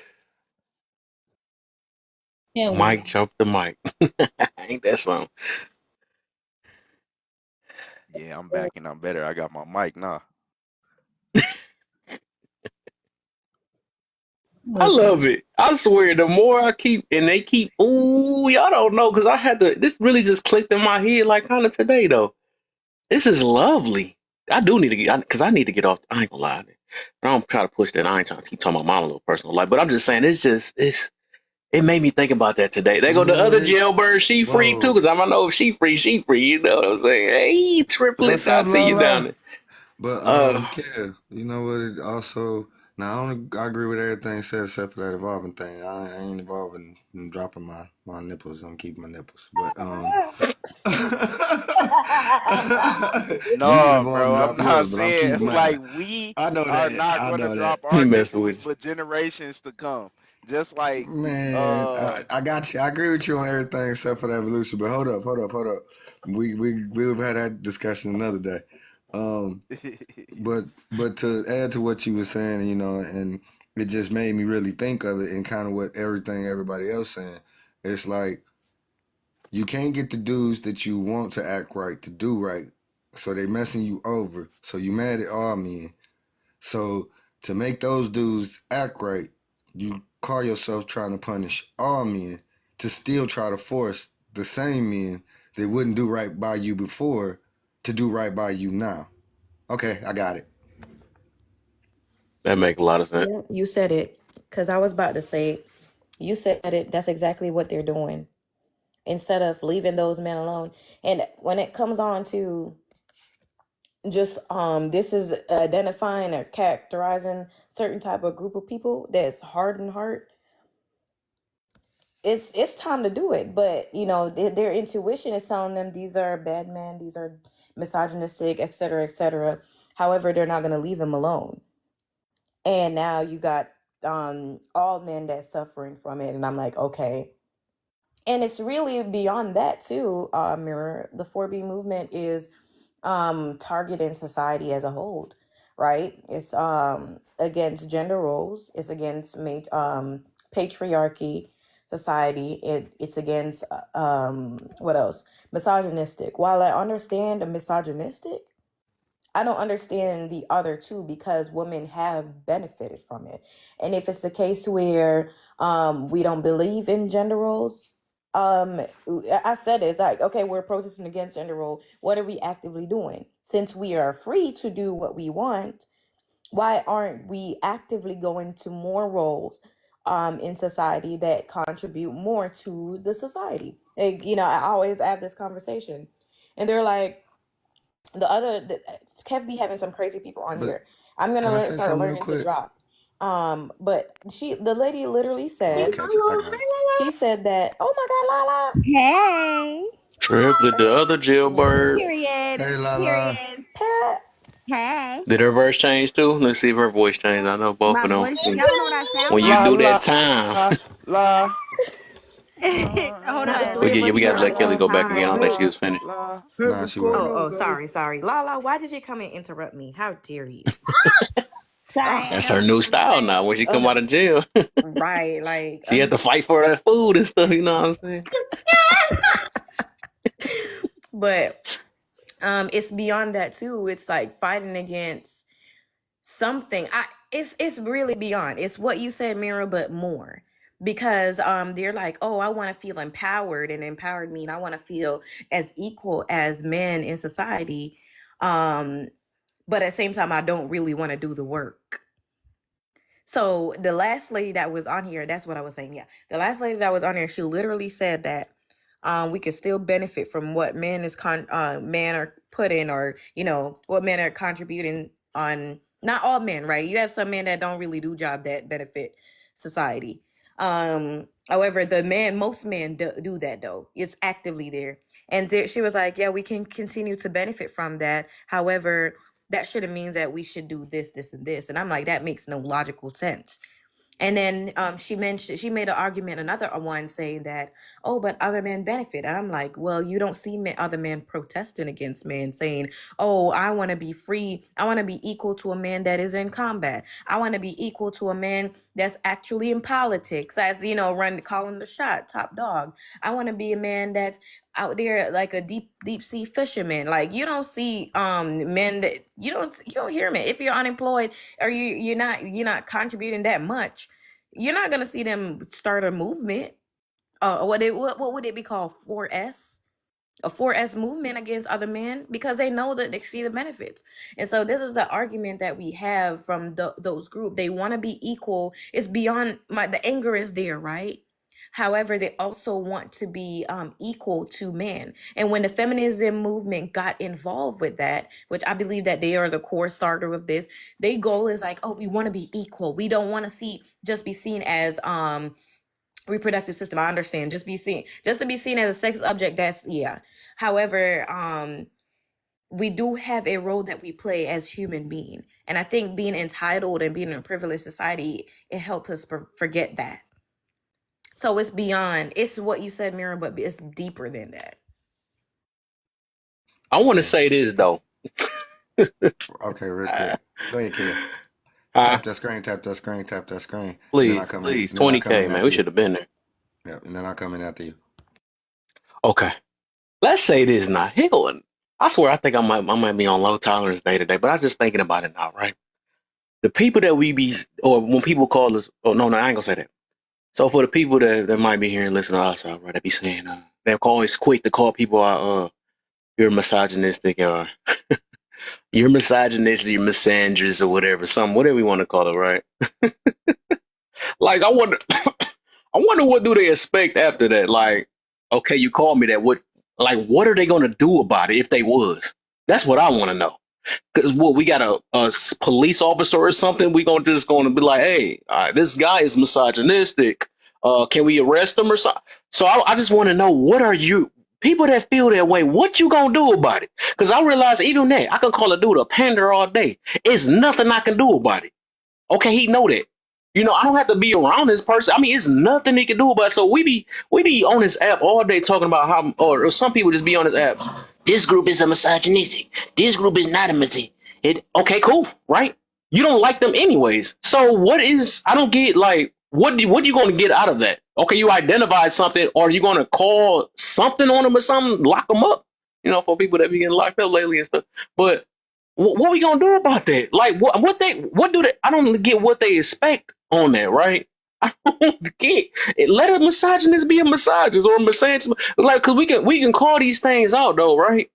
Speaker 1: Mike jumped the mic. Ain't that something?
Speaker 5: Yeah, I'm back and I'm better. I got my mic now.
Speaker 1: I love it. I swear, the more I keep, and they keep, ooh, y'all don't know, because I had to, this really just clicked in my head like kind of today, though. This is lovely. I do need to get, because I need to get off, I ain't gonna lie. I don't try to push that. I ain't trying to keep talking about my little personal life, but I'm just saying, it made me think about that today. They go the other
Speaker 9: What?
Speaker 1: jailbird, she free too,
Speaker 9: Whoa.
Speaker 1: because I don't know if she free, you know what I'm saying? Hey, triplets,
Speaker 9: What's
Speaker 1: I
Speaker 9: up,
Speaker 1: see you down
Speaker 9: Lala?
Speaker 1: there.
Speaker 9: But Kev, you know what? It also now I agree with everything said except for that evolving thing. I ain't evolving. I'm dropping my nipples. I'm keeping my nipples. But you can
Speaker 5: No,
Speaker 9: evolve
Speaker 5: bro,
Speaker 9: and
Speaker 5: I'm
Speaker 9: drop
Speaker 5: not
Speaker 9: yours, but I'm
Speaker 5: saying
Speaker 9: keeping mine.
Speaker 5: like we
Speaker 9: I know
Speaker 5: are
Speaker 9: that.
Speaker 5: not
Speaker 9: I
Speaker 5: gonna
Speaker 9: know that.
Speaker 5: drop
Speaker 1: He
Speaker 5: our
Speaker 1: messing
Speaker 5: nipples
Speaker 1: with
Speaker 5: for generations to come. Just like
Speaker 9: Man,
Speaker 5: uh
Speaker 9: I got you. I agree with you on everything except for the evolution. But hold up. We've had that discussion another day. Um, but to add to what you were saying, you know, and it just made me really think of it and kind of what everybody else saying. It's like you can't get the dudes that you want to act right to do right, so they messing you over. So you mad at all men. So to make those dudes act right, you call yourself trying to punish all men to still try to force the same men that wouldn't do right by you before to do right by you now. Okay, I got it.
Speaker 1: that make a lot of sense.
Speaker 6: Yeah, you said it. Because I was about to say, you said it. That's exactly what they're doing. Instead of leaving those men alone. And when it comes on to just this is identifying or characterizing certain type of group of people that's hardened heart, it's time to do it. But you know, their intuition is telling them these are bad men, these are misogynistic, etc., etc. However, they're not going to leave them alone. And now you got all men that's suffering from it, and I'm like, okay. And it's really beyond that too. Mirror, the 4B movement is targeting society as a whole, right? It's against gender roles, it's against patriarchy society, it's against what else, misogynistic. While I understand the misogynistic, I don't understand the other two, because women have benefited from it. And if it's the case where we don't believe in gender roles, I said it's like, okay, we're protesting against gender role. What are we actively doing? Since we are free to do what we want, why aren't we actively going to more roles in society that contribute more to the society? Like, you know, I always have this conversation, and they're like, Kev be having some crazy people on
Speaker 9: But
Speaker 6: here. I'm gonna
Speaker 9: can I say
Speaker 6: start
Speaker 9: something real
Speaker 6: learning to
Speaker 9: quick?
Speaker 6: drop. But the lady literally
Speaker 9: Oh, I
Speaker 6: said,
Speaker 9: catch it. I got it.
Speaker 6: he said that, oh my God, Lala.
Speaker 14: Hey.
Speaker 1: Triplet, the other jailbird.
Speaker 6: Listen,
Speaker 14: Period.
Speaker 9: Hey, la la.
Speaker 14: Period.
Speaker 6: Pat,
Speaker 14: Hey.
Speaker 1: Did her verse change too? Let's see if her voice changed. I know both
Speaker 14: My
Speaker 1: of them.
Speaker 14: voice, y'all don't know what I sound
Speaker 1: When you
Speaker 5: la
Speaker 1: do
Speaker 14: like.
Speaker 1: that
Speaker 5: la
Speaker 1: time,
Speaker 5: la
Speaker 14: Hold
Speaker 6: not the
Speaker 14: on.
Speaker 1: we
Speaker 6: three of
Speaker 1: get
Speaker 6: us
Speaker 1: we
Speaker 6: here
Speaker 1: got to
Speaker 6: at
Speaker 1: let
Speaker 6: the
Speaker 1: Kelly
Speaker 6: same
Speaker 1: go back again. I don't think
Speaker 6: time.
Speaker 1: she
Speaker 5: la
Speaker 1: was finished.
Speaker 5: la.
Speaker 9: Nah, she wasn't.
Speaker 6: Sorry. Lala, why did you come and interrupt me? How dare you? Oh,
Speaker 1: That's
Speaker 14: Sorry.
Speaker 1: her new style now. When she come out of jail,
Speaker 6: right. Like,
Speaker 1: she had to fight for that food and stuff. You know what I'm saying?
Speaker 6: but it's beyond that too. It's like fighting against something. It's really beyond. It's what you said, Mira, but more. Because they're like, oh, I want to feel empowered, and empowered mean I want to feel as equal as men in society. But at the same time, I don't really want to do the work. So the last lady that was on here, that's what I was saying. Yeah. The last lady that was on here, she literally said that we can still benefit from what men are putting, or, you know, what men are contributing
Speaker 11: not all men, right? You have some men that don't really do job that benefit society. However, most men do that though. It's actively there. And she was like, yeah, we can continue to benefit from that. However, that shouldn't mean that we should do this, this, and this. And I'm like, that makes no logical sense. And then she made an argument, another one saying that, oh, but other men benefit. And I'm like, well, you don't see other men protesting against men saying, oh, I want to be free. I want to be equal to a man that is in combat. I want to be equal to a man that's actually in politics, as, calling the shot, top dog. I want to be a man that's out there like a deep sea fisherman. Like, you don't see men that you don't hear men. If you're unemployed or you're not contributing that much, you're not gonna see them start a movement. What would it be called? 4S? A 4S movement against other men, because they know that they see the benefits. And so this is the argument that we have from those groups. They want to be equal. It's beyond the anger is there, right? However, they also want to be equal to men. And when the feminism movement got involved with that, which I believe that they are the core starter of this, their goal is like, oh, we want to be equal. We don't want to just be seen as reproductive system. I understand. Just to be seen as a sex object. However, we do have a role that we play as human being. And I think being entitled and being in a privileged society, it helps us forget that. So it's what you said, Mira, but it's deeper than that.
Speaker 1: I want to say this though.
Speaker 9: Okay, real quick. Go ahead, kid. Tap that screen.
Speaker 1: Please, 20K, man. We should have been there.
Speaker 9: Yeah, and then I'll come in after you.
Speaker 1: Okay. Let's say this now. I swear, I think I might be on low tolerance day to day, but I was just thinking about it now, right? The people that or when people call us, I ain't gonna say that. So for the people that might be here and listen to us, right, they be saying, they're always quick to call people out, you're misogynistic, or you're misogynist, you're misandrous, or whatever we want to call it, right? Like, I wonder what do they expect after that? Like, okay, you called me that. What are they going to do about it if they was? That's what I want to know. Because we got a police officer or something, we going to be like, hey, this guy is misogynistic. Can we arrest him or something? So I just want to know, what are you, people that feel that way, what you going to do about it? Because I realize even that, I can call a dude a pander all day. It's nothing I can do about it. Okay, he know that. I don't have to be around this person. I mean, it's nothing he can do about it. So we be on this app all day talking about how, or some people just be on this app. This group is a misogynistic. This group is not a misogynist. Okay, cool, right? You don't like them anyways. So I don't get, like, what you going to get out of that? Okay, you identified something, or you going to call something on them or something, lock them up, for people that be getting locked up lately and stuff. But what we going to do about that? Like, I don't get what they expect on that, right? I don't get it. Let a misogynist be a misogynist or a misogynist. Like, because we can call these things out, though, right?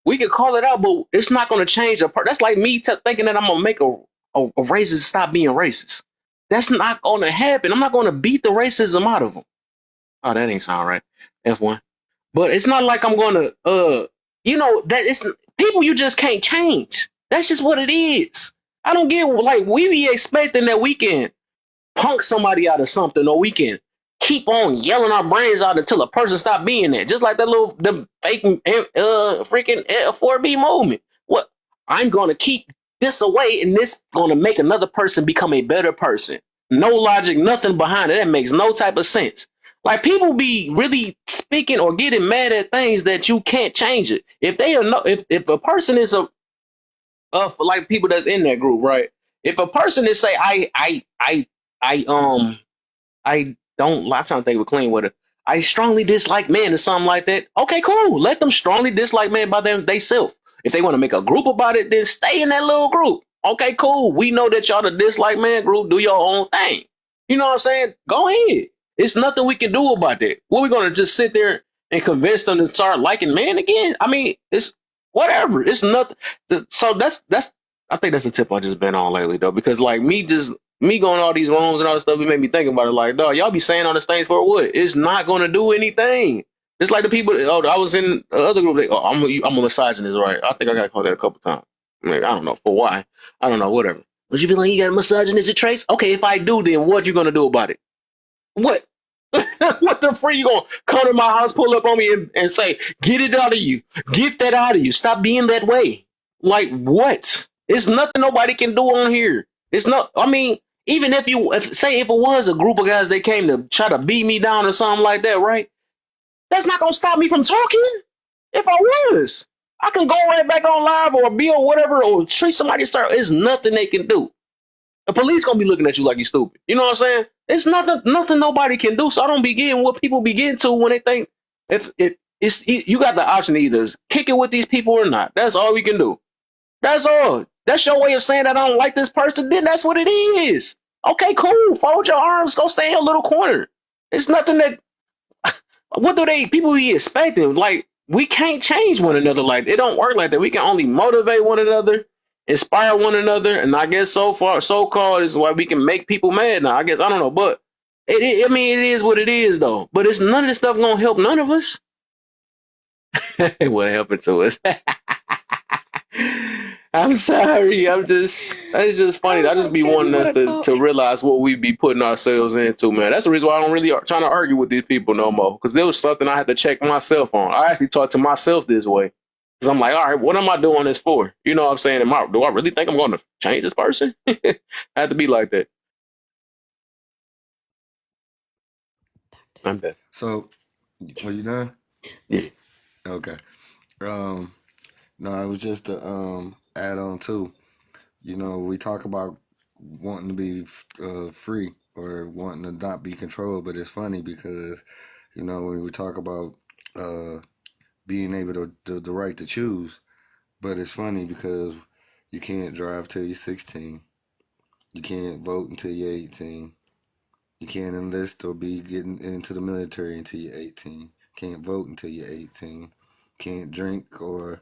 Speaker 1: We can call it out, but it's not going to change a part. That's like me thinking that I'm going to make a racist stop being racist. That's not going to happen. I'm not going to beat the racism out of them. Oh, that ain't sound right. F1. But it's not like I'm going to, that it's people you just can't change. That's just what it is. I don't get, like, we be expecting that we can punk somebody out of something, or we can keep on yelling our brains out until a person stop being there. Just like the fake freaking 4B moment. What? I'm going to keep this away, and this going to make another person become a better person. No logic, nothing behind it. That makes no type of sense. Like, people be really speaking or getting mad at things that you can't change it. If they are if a person is like people that's in that group, right? If a person is say I'm trying to think with clean water. I strongly dislike men or something like that. Okay, cool. Let them strongly dislike men by they self. If they want to make a group about it, then stay in that little group. Okay, cool. We know that y'all the dislike man group. Do your own thing. You know what I'm saying? Go ahead. It's nothing we can do about that. What, we going to just sit there and convince them to start liking men again? I mean, it's whatever. It's nothing. So that's I think that's the tip I just been on lately, though, because like me going all these rooms and all this stuff, it made me think about it. Like, dog, y'all be saying all these things for what? It's not going to do anything. It's like the people. I was in the other group. I'm a misogynist, right? I think I got called that a couple times. Like, I don't know for why. I don't know, whatever. Would you be like, you got a misogynistic traits? Okay, if I do, then what you gonna do about it? What? What the freak you gonna come to my house, pull up on me, and say, get it out of you, get that out of you, stop being that way? Like what? It's nothing nobody can do on here. It's not. I mean, even if if it was a group of guys that came to try to beat me down or something like that, right? That's not gonna stop me from talking. If I was, I can go right back on live or be or whatever or treat somebody. There's nothing they can do. The police gonna be looking at you like you stupid. You know what I'm saying? It's nothing nobody can do. So I don't be getting what people be getting to when they think if you got the option to either kick it with these people or not. That's all we can do. That's all. That's your way of saying that I don't like this person. Then that's what it is. Okay, cool. Fold your arms. Go stay in your little corner. It's nothing that. What do people be expecting? Like we can't change one another. Like it don't work like that. We can only motivate one another, inspire one another, and I guess so called is why we can make people mad now. I guess I don't know, but I mean it is what it is though. But it's none of this stuff gonna help none of us. What happened to us? I'm sorry. It's just funny. I just be wanting us to realize what we be putting ourselves into, man. That's the reason why I don't really trying to argue with these people no more. Because there was something I had to check myself on. I actually talked to myself this way. Because I'm like, all right, what am I doing this for? You know what I'm saying? Do I really think I'm going to change this person? I have to be like that. I'm dead.
Speaker 9: So, are you done?
Speaker 1: Yeah.
Speaker 9: Okay. No, it was just to add on too. You know, we talk about wanting to be free or wanting to not be controlled, but it's funny because, you know, when we talk about being able to the right to choose, but it's funny because you can't drive till you're 16. You can't vote until you're 18. You can't enlist or be getting into the military until you're 18. Can't vote until you're 18. Can't drink or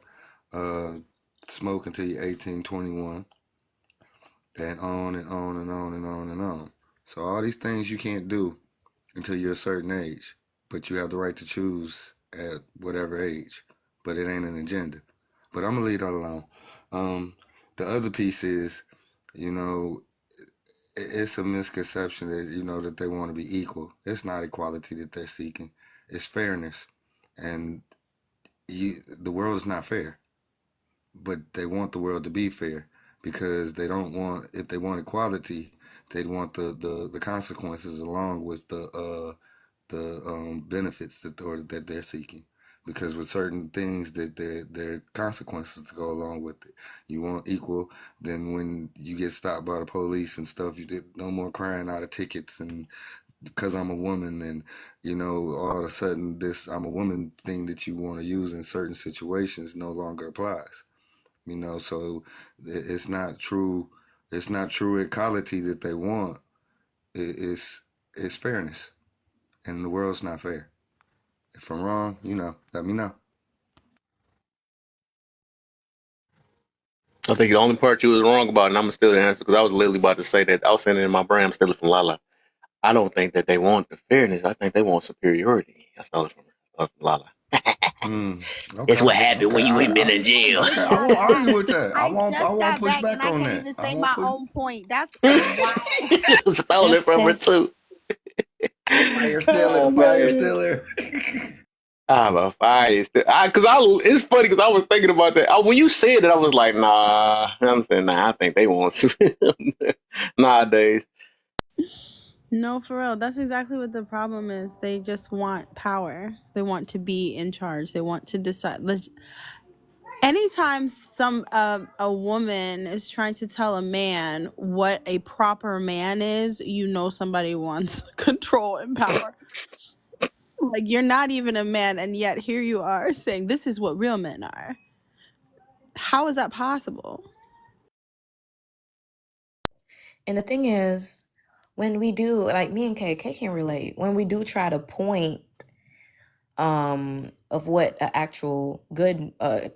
Speaker 9: smoke until you're 18, 21. And on and on and on and on and on. So all these things you can't do until you're a certain age, but you have the right to choose at whatever age. But it ain't an agenda. But I'm gonna leave that alone. The other piece is, you know, it's a misconception that that they want to be equal. It's not equality that they're seeking. It's fairness, and the world is not fair, but they want the world to be fair because they don't want. If they want equality, they'd want the consequences along with the benefits that they're seeking. Because with certain things that there are consequences to go along with it. You want equal, then when you get stopped by the police and stuff, you did no more crying out of tickets and because I'm a woman and all of a sudden this I'm a woman thing that you want to use in certain situations no longer applies. So it's not true equality that they want. It's fairness, and the world's not fair. If I'm wrong, let me know.
Speaker 1: I think the only part you was wrong about, and I'm still the answer because I was literally about to say that. I was saying it in my brain. I'm stealing from Lala. I don't think that they want the fairness. I think they want superiority. I stole it from Lala.
Speaker 9: Okay.
Speaker 1: It's what happened when you ain't been in jail.
Speaker 9: Okay, I won't argue with that. I won't
Speaker 14: got
Speaker 9: push
Speaker 14: back
Speaker 9: back
Speaker 14: and
Speaker 9: on
Speaker 14: I
Speaker 9: that.
Speaker 14: can't even
Speaker 9: I
Speaker 14: say
Speaker 9: won't
Speaker 14: my
Speaker 9: push.
Speaker 14: own point. That's wild.
Speaker 1: Stole it from her too.
Speaker 9: Fire stiller.
Speaker 1: I'm a fire still. It's funny because I was thinking about that. When you said it, I was like, nah. I'm saying, nah. I think they want nowadays.
Speaker 3: No, for real. That's exactly what the problem is. They just want power. They want to be in charge. They want to decide. Anytime a woman is trying to tell a man what a proper man is, somebody wants control and power. Like you're not even a man, and yet here you are saying this is what real men are. How is that possible?
Speaker 11: And the thing is, when we do, like me and Kay can relate, when we do try to point of what an actual good a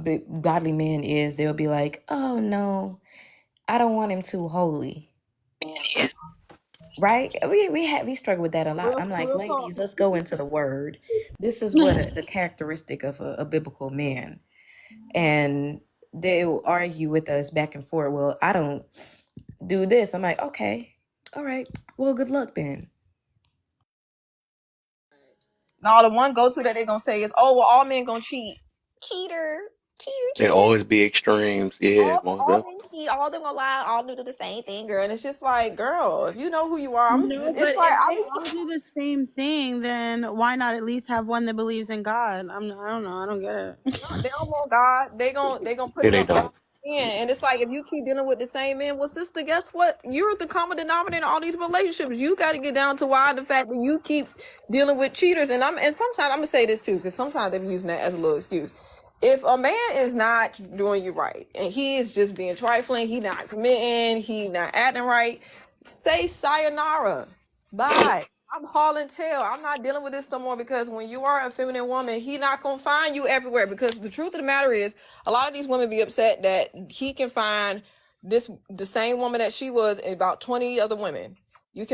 Speaker 11: big godly man is, they'll be like, oh no, I don't want him too holy. Right? We struggle with that a lot. I'm like, ladies, let's go into the word. This is what the characteristic of a biblical man. And they'll argue with us back and forth. Well, I don't do this. I'm like, okay, all right. Well, good luck then.
Speaker 4: No, the one go to that they're gonna say is, oh well, all men gonna cheat. Cheater,
Speaker 1: It
Speaker 4: cheater.
Speaker 1: always be extremes. Yeah, most
Speaker 4: All
Speaker 1: definitely.
Speaker 4: men cheat, all of them gonna lie, all of them do the same thing, girl. And it's just like, girl, if you know who you are,
Speaker 14: No,
Speaker 4: it's
Speaker 14: but
Speaker 4: like
Speaker 14: if
Speaker 4: I
Speaker 14: they all
Speaker 4: was.
Speaker 14: do the same thing, then why not at least have one that believes in God? I don't know. I don't get it.
Speaker 4: They don't want God. They gonna put
Speaker 1: Yeah,
Speaker 4: it
Speaker 1: they
Speaker 4: on all
Speaker 1: don't.
Speaker 4: men. And it's like if you keep dealing with the same men, well, sister, guess what? You're the common denominator in all these relationships. You got to get down to why the fact that you keep dealing with cheaters. And sometimes I'm gonna say this too, because sometimes they're using that as a little excuse. If a man is not doing you right and he is just being trifling, he not committing, he not acting right, say sayonara. Bye. I'm hauling tail. I'm not dealing with this no more because when you are a feminine woman, he not gonna find you everywhere. Because the truth of the matter is, a lot of these women be upset that he can find the same woman that she was and about 20 other women.
Speaker 1: Ooh.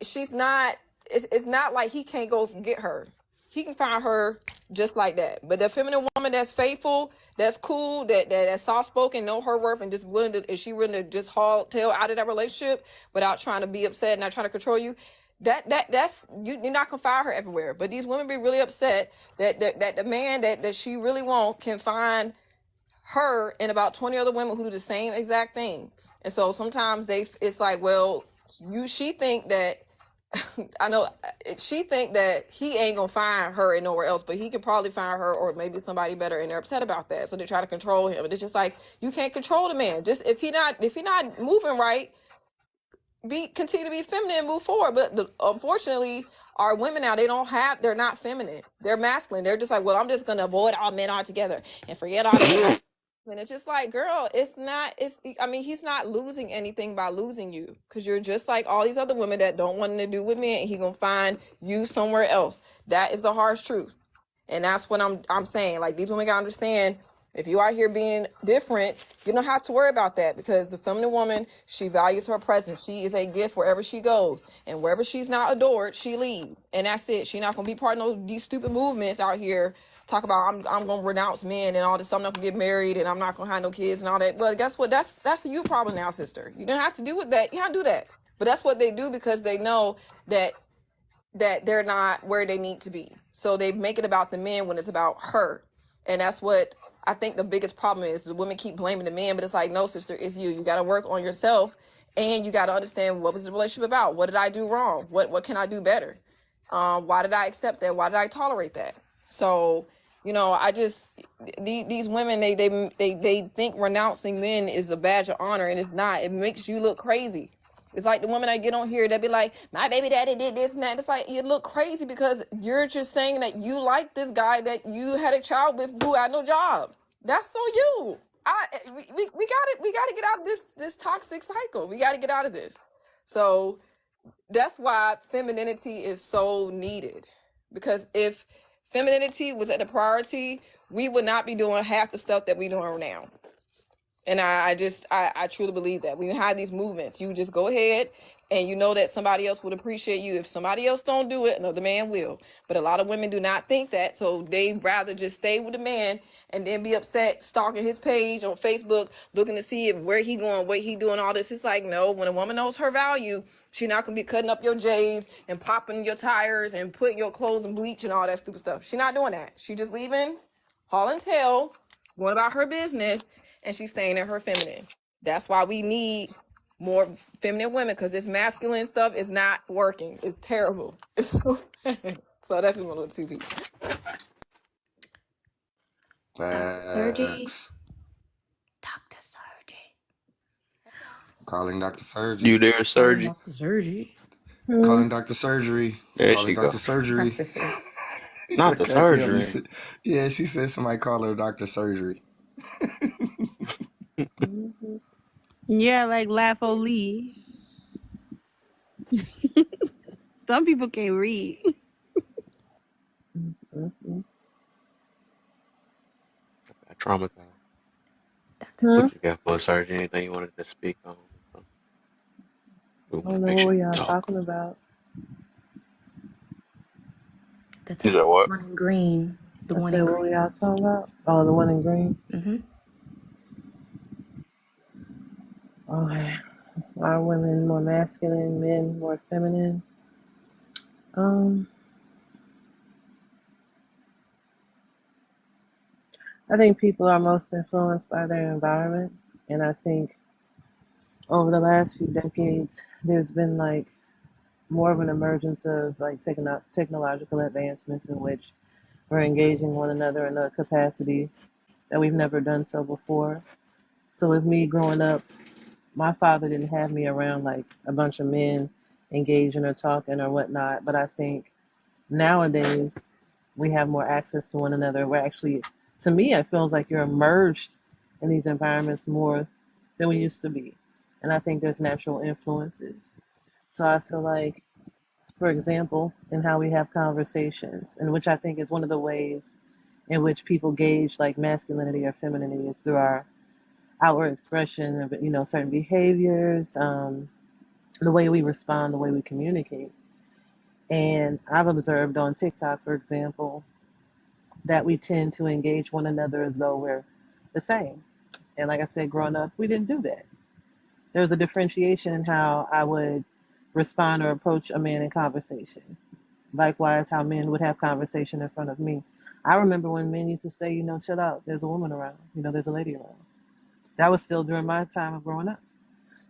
Speaker 4: She's not. It's not like he can't go get her. He can find her just like that. But the feminine woman that's faithful, that's cool, that's soft spoken, know her worth, and just is she willing to just haul tail out of that relationship without trying to be upset, not trying to control you. That's you're not gonna find her everywhere. But these women be really upset that the man that she really want can find her and about 20 other women who do the same exact thing. And so sometimes it's like, well, she think that I know she think that he ain't gonna find her and nowhere else, but he could probably find her or maybe somebody better, and they're upset about that. So they try to control him. And it's just like you can't control the man. Just if he not moving right, continue to be feminine and move forward. But unfortunately, our women now they're not feminine. They're masculine. They're just like, well, I'm just gonna avoid all men altogether and forget all that. And it's just like, girl, he's not losing anything by losing you because you're just like all these other women that don't want to do with men, and he gonna find you somewhere else. That is the harsh truth. And that's what I'm saying. Like, these women gotta understand, if you out here being different, you don't have to worry about that, because the feminine woman, she values her presence. She is a gift wherever she goes. And wherever she's not adored, she leaves. And that's it. She not gonna be part of these stupid movements out here talk about I'm gonna renounce men and all this, I'm not gonna get married and I'm not gonna have no kids and all that. Well, guess what? That's a you problem now, sister. You don't have to do with that. You don't do that. But that's what they do because they know that they're not where they need to be. So they make it about the men when it's about her. And that's what I think the biggest problem is. The women keep blaming the men, but it's like, no, sister, it's you. You got to work on yourself, and you got to understand, what was the relationship about? What did I do wrong? What can I do better? Why did I accept that? Why did I tolerate that? So, I just, these women, they think renouncing men is a badge of honor, and it's not. It makes you look crazy. It's like the women that get on here that be like, my baby daddy did this and that. It's like, you look crazy because you're just saying that you like this guy that you had a child with who had no job. That's so you. We got to get out of this toxic cycle. We got to get out of this. So that's why femininity is so needed. Because if femininity was at the priority, we would not be doing half the stuff that we doing now. And I truly believe that when you have these movements, you just go ahead and you know that somebody else would appreciate you. If somebody else don't do it, another man will. But a lot of women do not think that, so they rather just stay with the man and then be upset, stalking his page on Facebook, looking to see where he going, what he doing, all this. It's like, no, when a woman knows her value, she not gonna be cutting up your J's and popping your tires and putting your clothes in bleach and all that stupid stuff. She not doing that. She just leaving, hauling tail, going about her business, and she's staying in her feminine. That's why we need more feminine women, because this masculine stuff is not working. It's terrible. It's so bad. So that's just my little 2 people.
Speaker 9: Facts.
Speaker 6: Dr. Sergi.
Speaker 9: Calling Dr. Surgery.
Speaker 1: You there, Surgery?
Speaker 7: Dr. Surgery.
Speaker 9: Calling Dr. Surgery.
Speaker 1: There
Speaker 9: Calling
Speaker 1: she go.
Speaker 9: Dr. Surgery.
Speaker 6: Dr. Surgery.
Speaker 1: Not the surgery.
Speaker 9: Yeah, she said somebody call her Dr. Surgery.
Speaker 14: Yeah, like Lafo Lee. Some people can't read.
Speaker 1: I traumatized.
Speaker 6: Dr.
Speaker 14: Huh?
Speaker 1: What you got for a surgery? Anything you wanted to speak on? So we
Speaker 14: I
Speaker 1: want
Speaker 14: don't
Speaker 1: to
Speaker 14: know
Speaker 1: make
Speaker 14: what
Speaker 1: sure you
Speaker 14: y'all
Speaker 1: talk.
Speaker 14: talking about.
Speaker 6: The
Speaker 1: You said what?
Speaker 11: Morning green. The
Speaker 15: I
Speaker 11: one
Speaker 15: said,
Speaker 11: in
Speaker 15: what were
Speaker 11: green.
Speaker 15: y'all talking about? Oh, the one in green.
Speaker 11: Mm-hmm.
Speaker 15: Okay. Are women more masculine, men more feminine? Um, I think people are most influenced by their environments, and I think over the last few decades, there's been like more of an emergence of like technological advancements in which we're engaging one another in a capacity that we've never done so before. So with me growing up, my father didn't have me around like a bunch of men engaging or talking or whatnot. But I think nowadays we have more access to one another. We're actually, to me, it feels like you're immersed in these environments more than we used to be. And I think there's natural influences. So I feel like, for example, in how we have conversations, and which I think is one of the ways in which people gauge like masculinity or femininity is through our outward expression of certain behaviors, the way we respond, the way we communicate. And I've observed on TikTok, for example, that we tend to engage one another as though we're the same. And like I said, growing up, we didn't do that. There was a differentiation in how I would respond or approach a man in conversation. Likewise, how men would have conversation in front of me. I remember when men used to say, chill out, there's a woman around, there's a lady around. That was still during my time of growing up.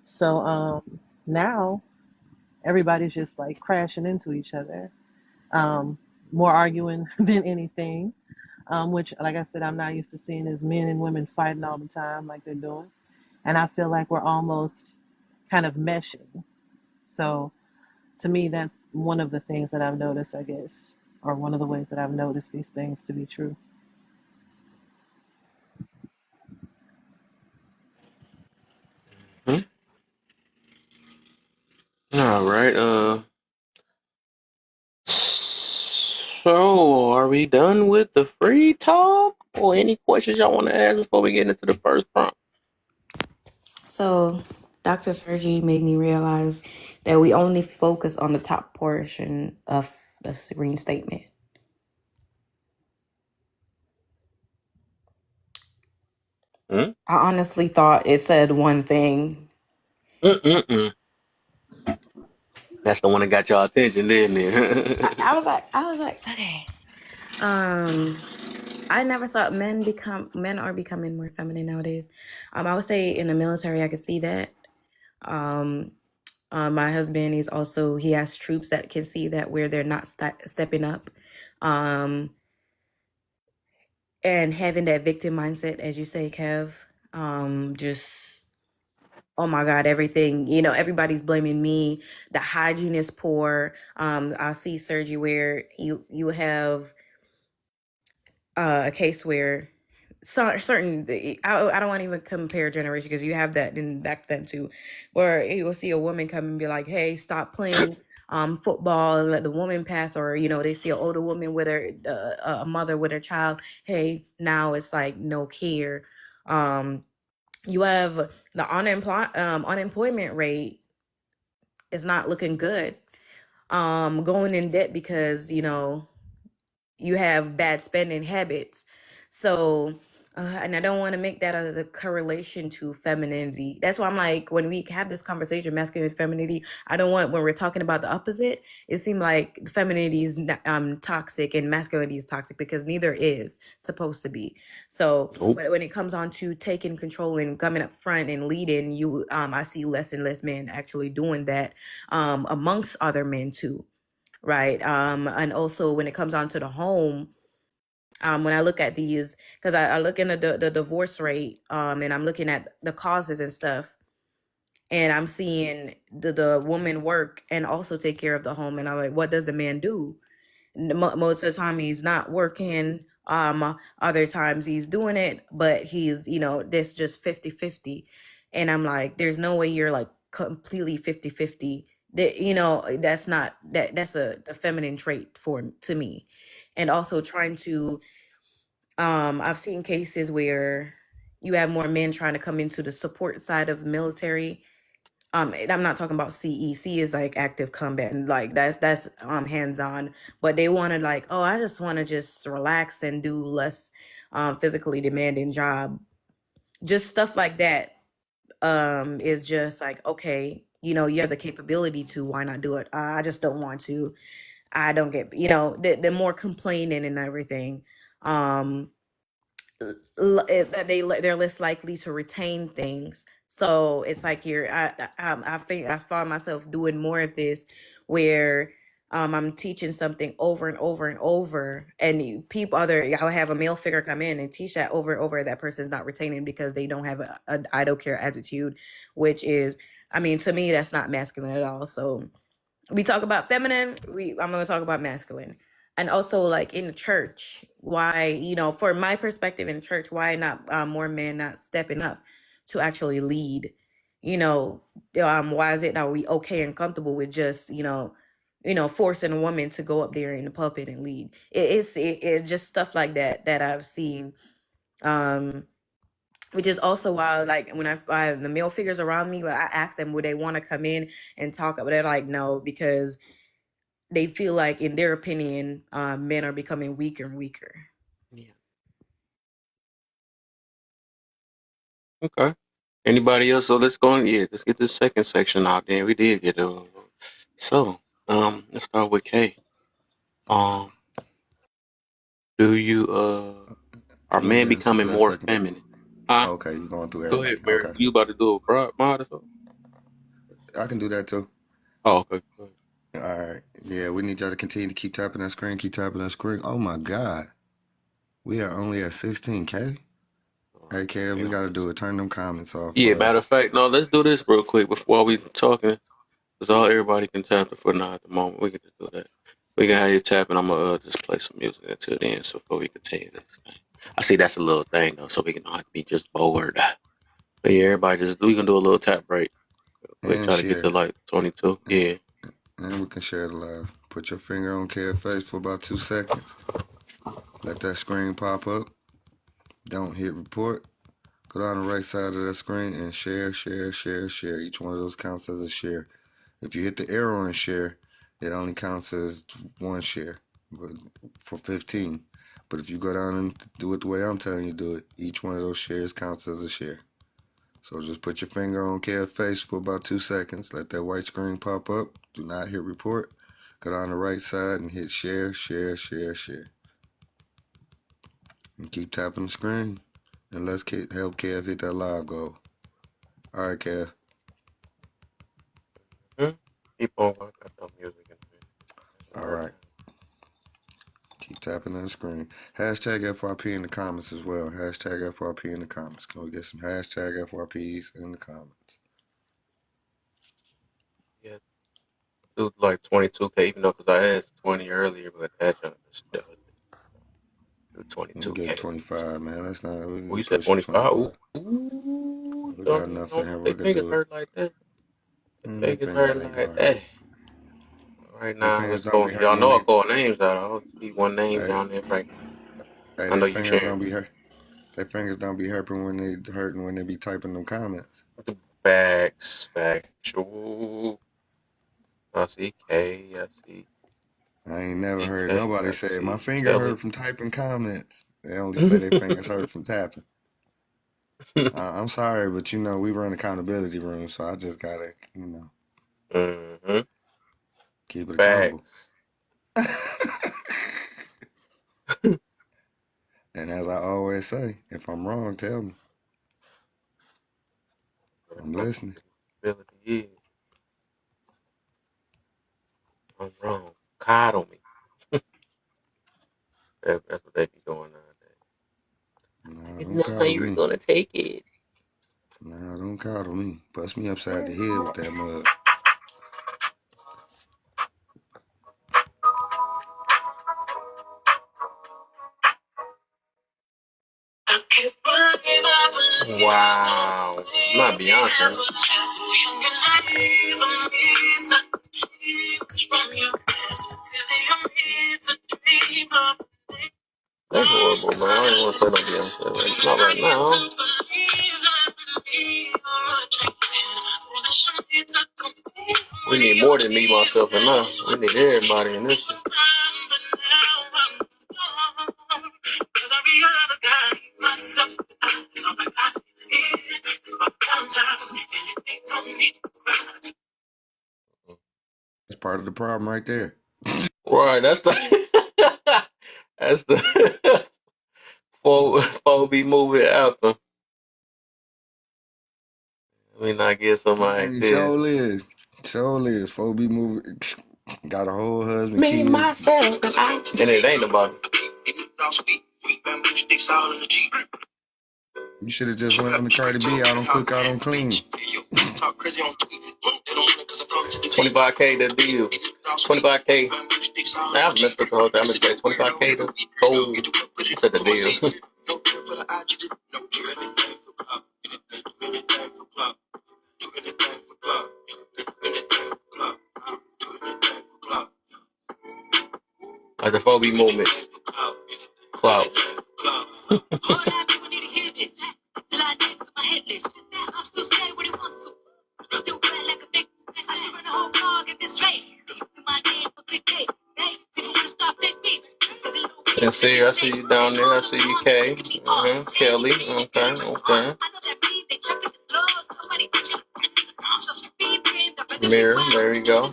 Speaker 15: So now everybody's just like crashing into each other, more arguing than anything, which, like I said, I'm not used to seeing is men and women fighting all the time like they're doing. And I feel like we're almost kind of meshing. So to me, that's one of the things that I've noticed, I guess, or one of the ways that I've noticed these things to be true.
Speaker 1: Hmm? All right. So are we done with the free talk, or any questions y'all want to ask before we get into the first prompt?
Speaker 11: So, Dr. Sergi made me realize that we only focus on the top portion of the screen statement.
Speaker 1: Hmm?
Speaker 11: I honestly thought it said one thing.
Speaker 1: Mm-mm-mm. That's the one that got y'all attention, didn't it?
Speaker 11: I was like, okay. I never saw men are becoming more feminine nowadays. I would say in the military, I could see that. My husband he has troops that can see that where they're not stepping up, and having that victim mindset, as you say, Kev. Just, oh my God, everything, everybody's blaming me. The hygiene is poor. I'll see surgery where you have a case where certain I don't want to even compare generation, because you have that in back then too, where you will see a woman come and be like, hey, stop playing football and let the woman pass, or they see an older woman with her a mother with her child. Hey, now it's like no care. You have the unemployment rate is not looking good. Going in debt because you have bad spending habits. So, and I don't want to make that as a correlation to femininity. That's why I'm like, when we have this conversation, masculine and femininity, I don't want, when we're talking about the opposite, it seems like femininity is toxic and masculinity is toxic, because neither is supposed to be. So
Speaker 1: Nope.
Speaker 11: when it comes on to taking control and coming up front and leading, I see less and less men actually doing that, amongst other men too. Right. And also when it comes on to the home, when I look at these, because I look into the divorce rate, and I'm looking at the causes and stuff, and I'm seeing the woman work and also take care of the home, and I'm like, what does the man do? Most of the time he's not working. Other times he's doing it, but he's, this just 50-50. And I'm like, there's no way you're like completely 50-50. That, that's not that's a feminine trait to me. And also trying to, I've seen cases where you have more men trying to come into the support side of the military, And I'm not talking about CE. CE is like active combat, and like that's hands on. But they want to like, oh, I just want to just relax and do less physically demanding job, just stuff like that. Is just like, okay, you know, you have the capability to, why not do it? I just don't want to. I don't get, you know, the more complaining and everything. They're less likely to retain things. So it's like I think I find myself doing more of this, where I'm teaching something over and over and over, and I'll have a male figure come in and teach that over and over. That person's not retaining because they don't have a I don't care attitude, which is, I mean, to me, that's not masculine at all. So we talk about feminine, I'm going to talk about masculine. And also, like, in the church, why, you know, for my perspective in church, why not more men not stepping up to actually lead? You know, why is it that we okay and comfortable with just, forcing a woman to go up there in the pulpit and lead? It's just stuff like that I've seen. Which is also why, like, when the male figures around me, when I ask them, would they want to come in and talk? But they're like, no, because they feel like, in their opinion, men are becoming weaker and weaker.
Speaker 1: Yeah. Okay. Anybody else? So let's go on. Yeah, let's get this second section out there. We did get so let's start with K. Do you are
Speaker 9: I'm gonna
Speaker 1: men
Speaker 9: be answering to
Speaker 1: becoming
Speaker 9: that
Speaker 1: more
Speaker 9: second.
Speaker 1: feminine? Huh?
Speaker 9: Okay, you going through
Speaker 1: Go ahead,
Speaker 9: everybody.
Speaker 1: Mary.
Speaker 9: Okay,
Speaker 1: You about to do a mod or something?
Speaker 9: I can do that too.
Speaker 1: Oh, okay. Go ahead.
Speaker 9: All right. Yeah, we need y'all to continue to keep tapping that screen. Keep tapping that screen. Oh my God, we are only at 16K.
Speaker 1: All
Speaker 9: Hey,
Speaker 1: right.
Speaker 9: Kev,
Speaker 1: Yeah.
Speaker 9: we gotta do it. Turn them comments off,
Speaker 1: Yeah.
Speaker 9: bro.
Speaker 1: Matter of fact, no. Let's do this real quick before we talking, because everybody can tap it for now at the moment. We can just do that. We can have you tapping. I'm gonna just play some music until then, so before we continue this thing. I see that's a little thing though, so we can not be just bored. But yeah, everybody we can do a little tap break. We
Speaker 9: And
Speaker 1: try to get to
Speaker 9: share.
Speaker 1: like 22. Yeah.
Speaker 9: And we can share the live. Put your finger on Kev's face for about 2 seconds. Let that screen pop up. Don't hit report. Go down the right side of that screen and share. Each one of those counts as a share. If you hit the arrow and share, it only counts as one share, but for 15. But if you go down and do it the way I'm telling you to do it, each one of those shares counts as a share. So just put your finger on Kev's face for about 2 seconds. Let that white screen pop up. Do not hit report. Go down the right side and hit share. And keep tapping the screen. And let's help Kev hit that live goal. All right, Kev.
Speaker 1: Keep on. I got some music in
Speaker 9: All
Speaker 1: there.
Speaker 9: right. Keep tapping on the screen. Hashtag FYP in the comments as well. Hashtag FYP in the comments. Can we get some hashtag FYPs in the comments?
Speaker 1: Yeah. Do like 22K, even though because I asked 20 earlier, but that junk is still do
Speaker 9: We can get
Speaker 1: 22K.
Speaker 9: 25, man. That's not. We
Speaker 1: Oh,
Speaker 9: can
Speaker 1: you said
Speaker 9: push it
Speaker 1: 25?
Speaker 9: 25.
Speaker 1: Ooh,
Speaker 9: We got enough in
Speaker 1: don't
Speaker 9: here.
Speaker 1: they
Speaker 9: We could
Speaker 1: fingers
Speaker 9: do it.
Speaker 1: hurt like that? The
Speaker 9: Their
Speaker 1: fingers
Speaker 9: fingers
Speaker 1: hurt
Speaker 9: ain't
Speaker 1: like
Speaker 9: gonna hurt.
Speaker 1: that. Right
Speaker 9: Their
Speaker 1: now,
Speaker 9: fingers
Speaker 1: let's
Speaker 9: don't
Speaker 1: go.
Speaker 9: be
Speaker 1: Y'all
Speaker 9: hurting when
Speaker 1: know I
Speaker 9: they.
Speaker 1: call names out. I don't see one name
Speaker 9: Hey,
Speaker 1: down there right now.
Speaker 9: hey,
Speaker 1: I
Speaker 9: their
Speaker 1: know you
Speaker 9: fingers
Speaker 1: sharing.
Speaker 9: don't be hurt. Their fingers don't be hurting when they be typing them comments.
Speaker 1: Facts, factual. I see K. I see
Speaker 9: I ain't never heard
Speaker 1: DK.
Speaker 9: nobody
Speaker 1: I
Speaker 9: say my
Speaker 1: see
Speaker 9: finger hurt
Speaker 1: Kelly.
Speaker 9: from typing comments. They only say their fingers hurt from tapping. I'm sorry, but we run accountability room, so I just gotta,
Speaker 1: Mm-hmm.
Speaker 9: keep it accountable.
Speaker 1: Facts.
Speaker 9: And as I always say, if I'm wrong, tell me. I'm listening.
Speaker 1: Ability is I'm wrong. Coddle me. That's what they be doing nowadays.
Speaker 9: Nah,
Speaker 1: I didn't
Speaker 9: don't
Speaker 1: know
Speaker 9: coddle
Speaker 1: you were
Speaker 9: me.
Speaker 1: gonna take it.
Speaker 9: Nah, don't coddle me. Bust me upside the head with that mug.
Speaker 1: Wow. Not Beyonce. They horrible, man. I don't want to play no Beyonce. Right? Not right now. more than me, myself, and I. We need everybody in this.
Speaker 9: That's part of the problem right there.
Speaker 1: Right, that's the that's the 4B movie after. I mean, I get somebody like
Speaker 9: Hey,
Speaker 1: this.
Speaker 9: Show is 4B movie. Got a whole husband,
Speaker 1: Me,
Speaker 9: kids.
Speaker 1: myself, and I. And it ain't about it.
Speaker 9: You should have just went on the Cardi B out on Cook Out on Clean.
Speaker 1: 25K to deal. 25K. I've messed up the whole thing. I'm gonna say 25K to gold. I said the deal. Like the 4B movement. Clout. Sincere, I see you down there. I see you, Kay. Kelly. Okay. Mirror, there you go.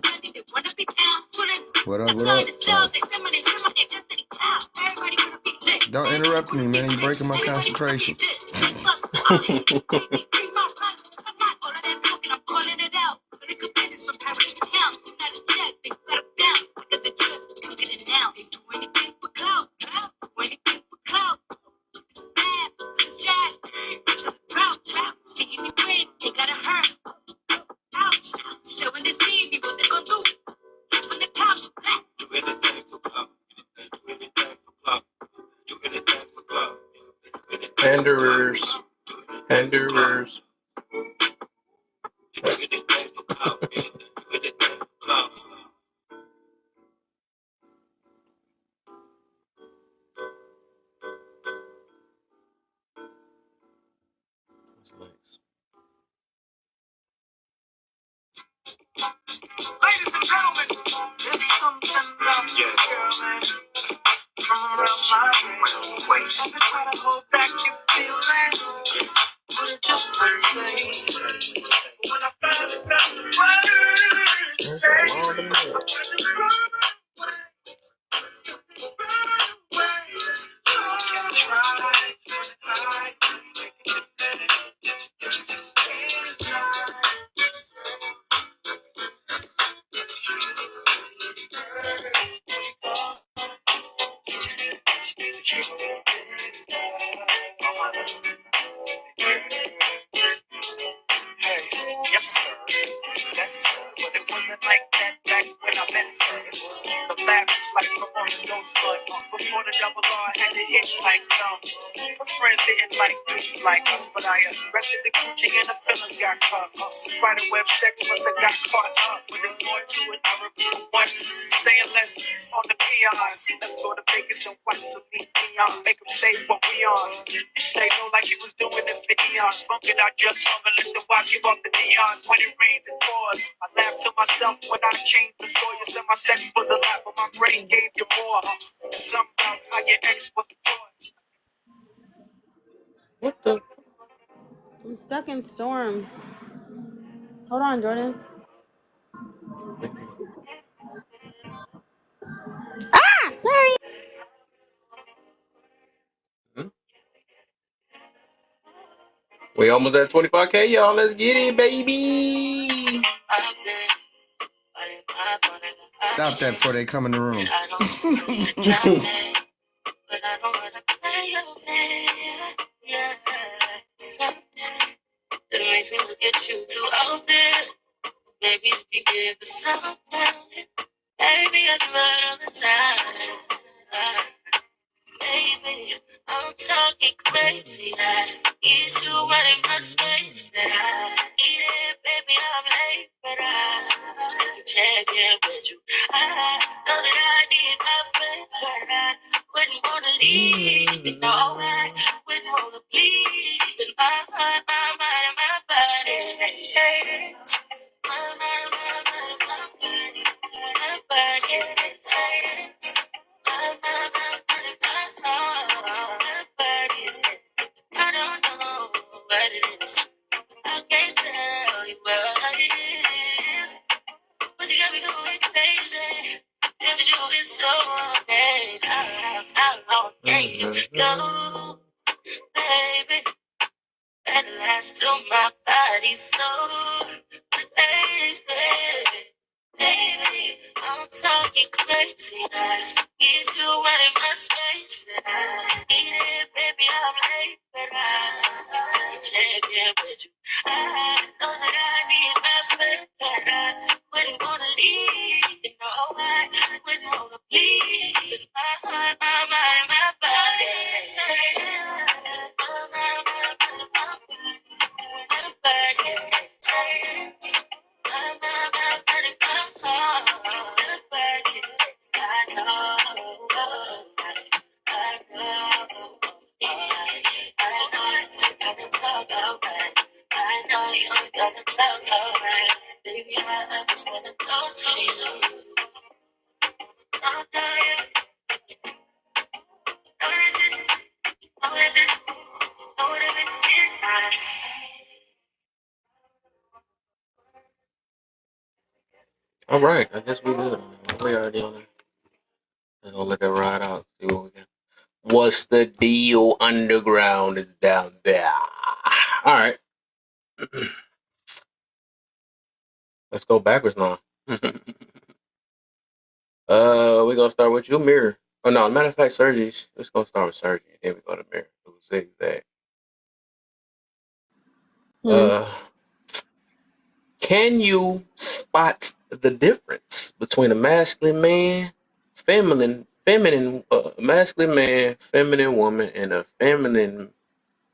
Speaker 9: What up? Don't interrupt me, man. You're breaking my concentration.
Speaker 1: Panderers.
Speaker 16: Ladies and gentlemen, there's something about this girl, man. From around my way. I've been trying to hold back your feelings, but it just won't say. When I finally found the words to say, I want to run away. I can try to hide, make it better. It's not. Yes, sir. Yes, sir. But it wasn't like that back when I met her. The laugh is like from one of those fun. Before the double R had to hit like some. Her friends didn't like dudes like us, but I arrested the Gucci and the feelings got caught. Spiderweb sex must have got caught up. But there's more to it. I repeat once, saying less on the peons. Let's go to Vegas and watch some neon. Make them say what we on. You say no like he was doing it for eons. Funkin' I just hung and let the watch give up the neon. When it rains it pours. I laugh to myself when I change the story. You said my sex was a lot, but my brain gave you more. Something about how your ex was born.
Speaker 1: What the?
Speaker 14: I'm stuck in storm. Hold on, Jordan. Ah, sorry.
Speaker 1: We almost at 25K, y'all. Let's get it, baby.
Speaker 9: Stop that before they come in the room.
Speaker 16: But I don't wanna play your fair. Yeah, something that makes me look at you too out there. Maybe you can give it something. Baby, I do it all the time. Baby, I'm talking crazy. I need you running my space. That I need it, baby. I'm late, but I still can check in with you. I know that I need my friends, but I wouldn't wanna leave. You know, I wouldn't wanna bleed. And my mind and my body. I don't know what it is. I can't tell you what it is. But you got me going crazy. After you is so amazing. How long can you go, baby? At last, till my body's so crazy. Baby, I'm talking crazy. I need you right in my space. I need it, baby. I'm late, but I check in with you. I know that I need my space, but I wouldn't wanna leave. No, I wouldn't wanna bleed. My mind, and my body. My body. Baby, I just wanna talk to you. All day,
Speaker 1: All right, I guess we good. We already on it. Let's go let that ride out. See what we can. What's the deal? Underground is down there. All right, let's go backwards now. We're gonna start with you, Mirror. Oh no, matter of fact, Sergi. Let's go start with Sergi. Then we go to Mirror. It was zigzag.
Speaker 15: Hmm.
Speaker 1: Uh, can you spot the difference between a masculine man, masculine man, feminine woman, and a feminine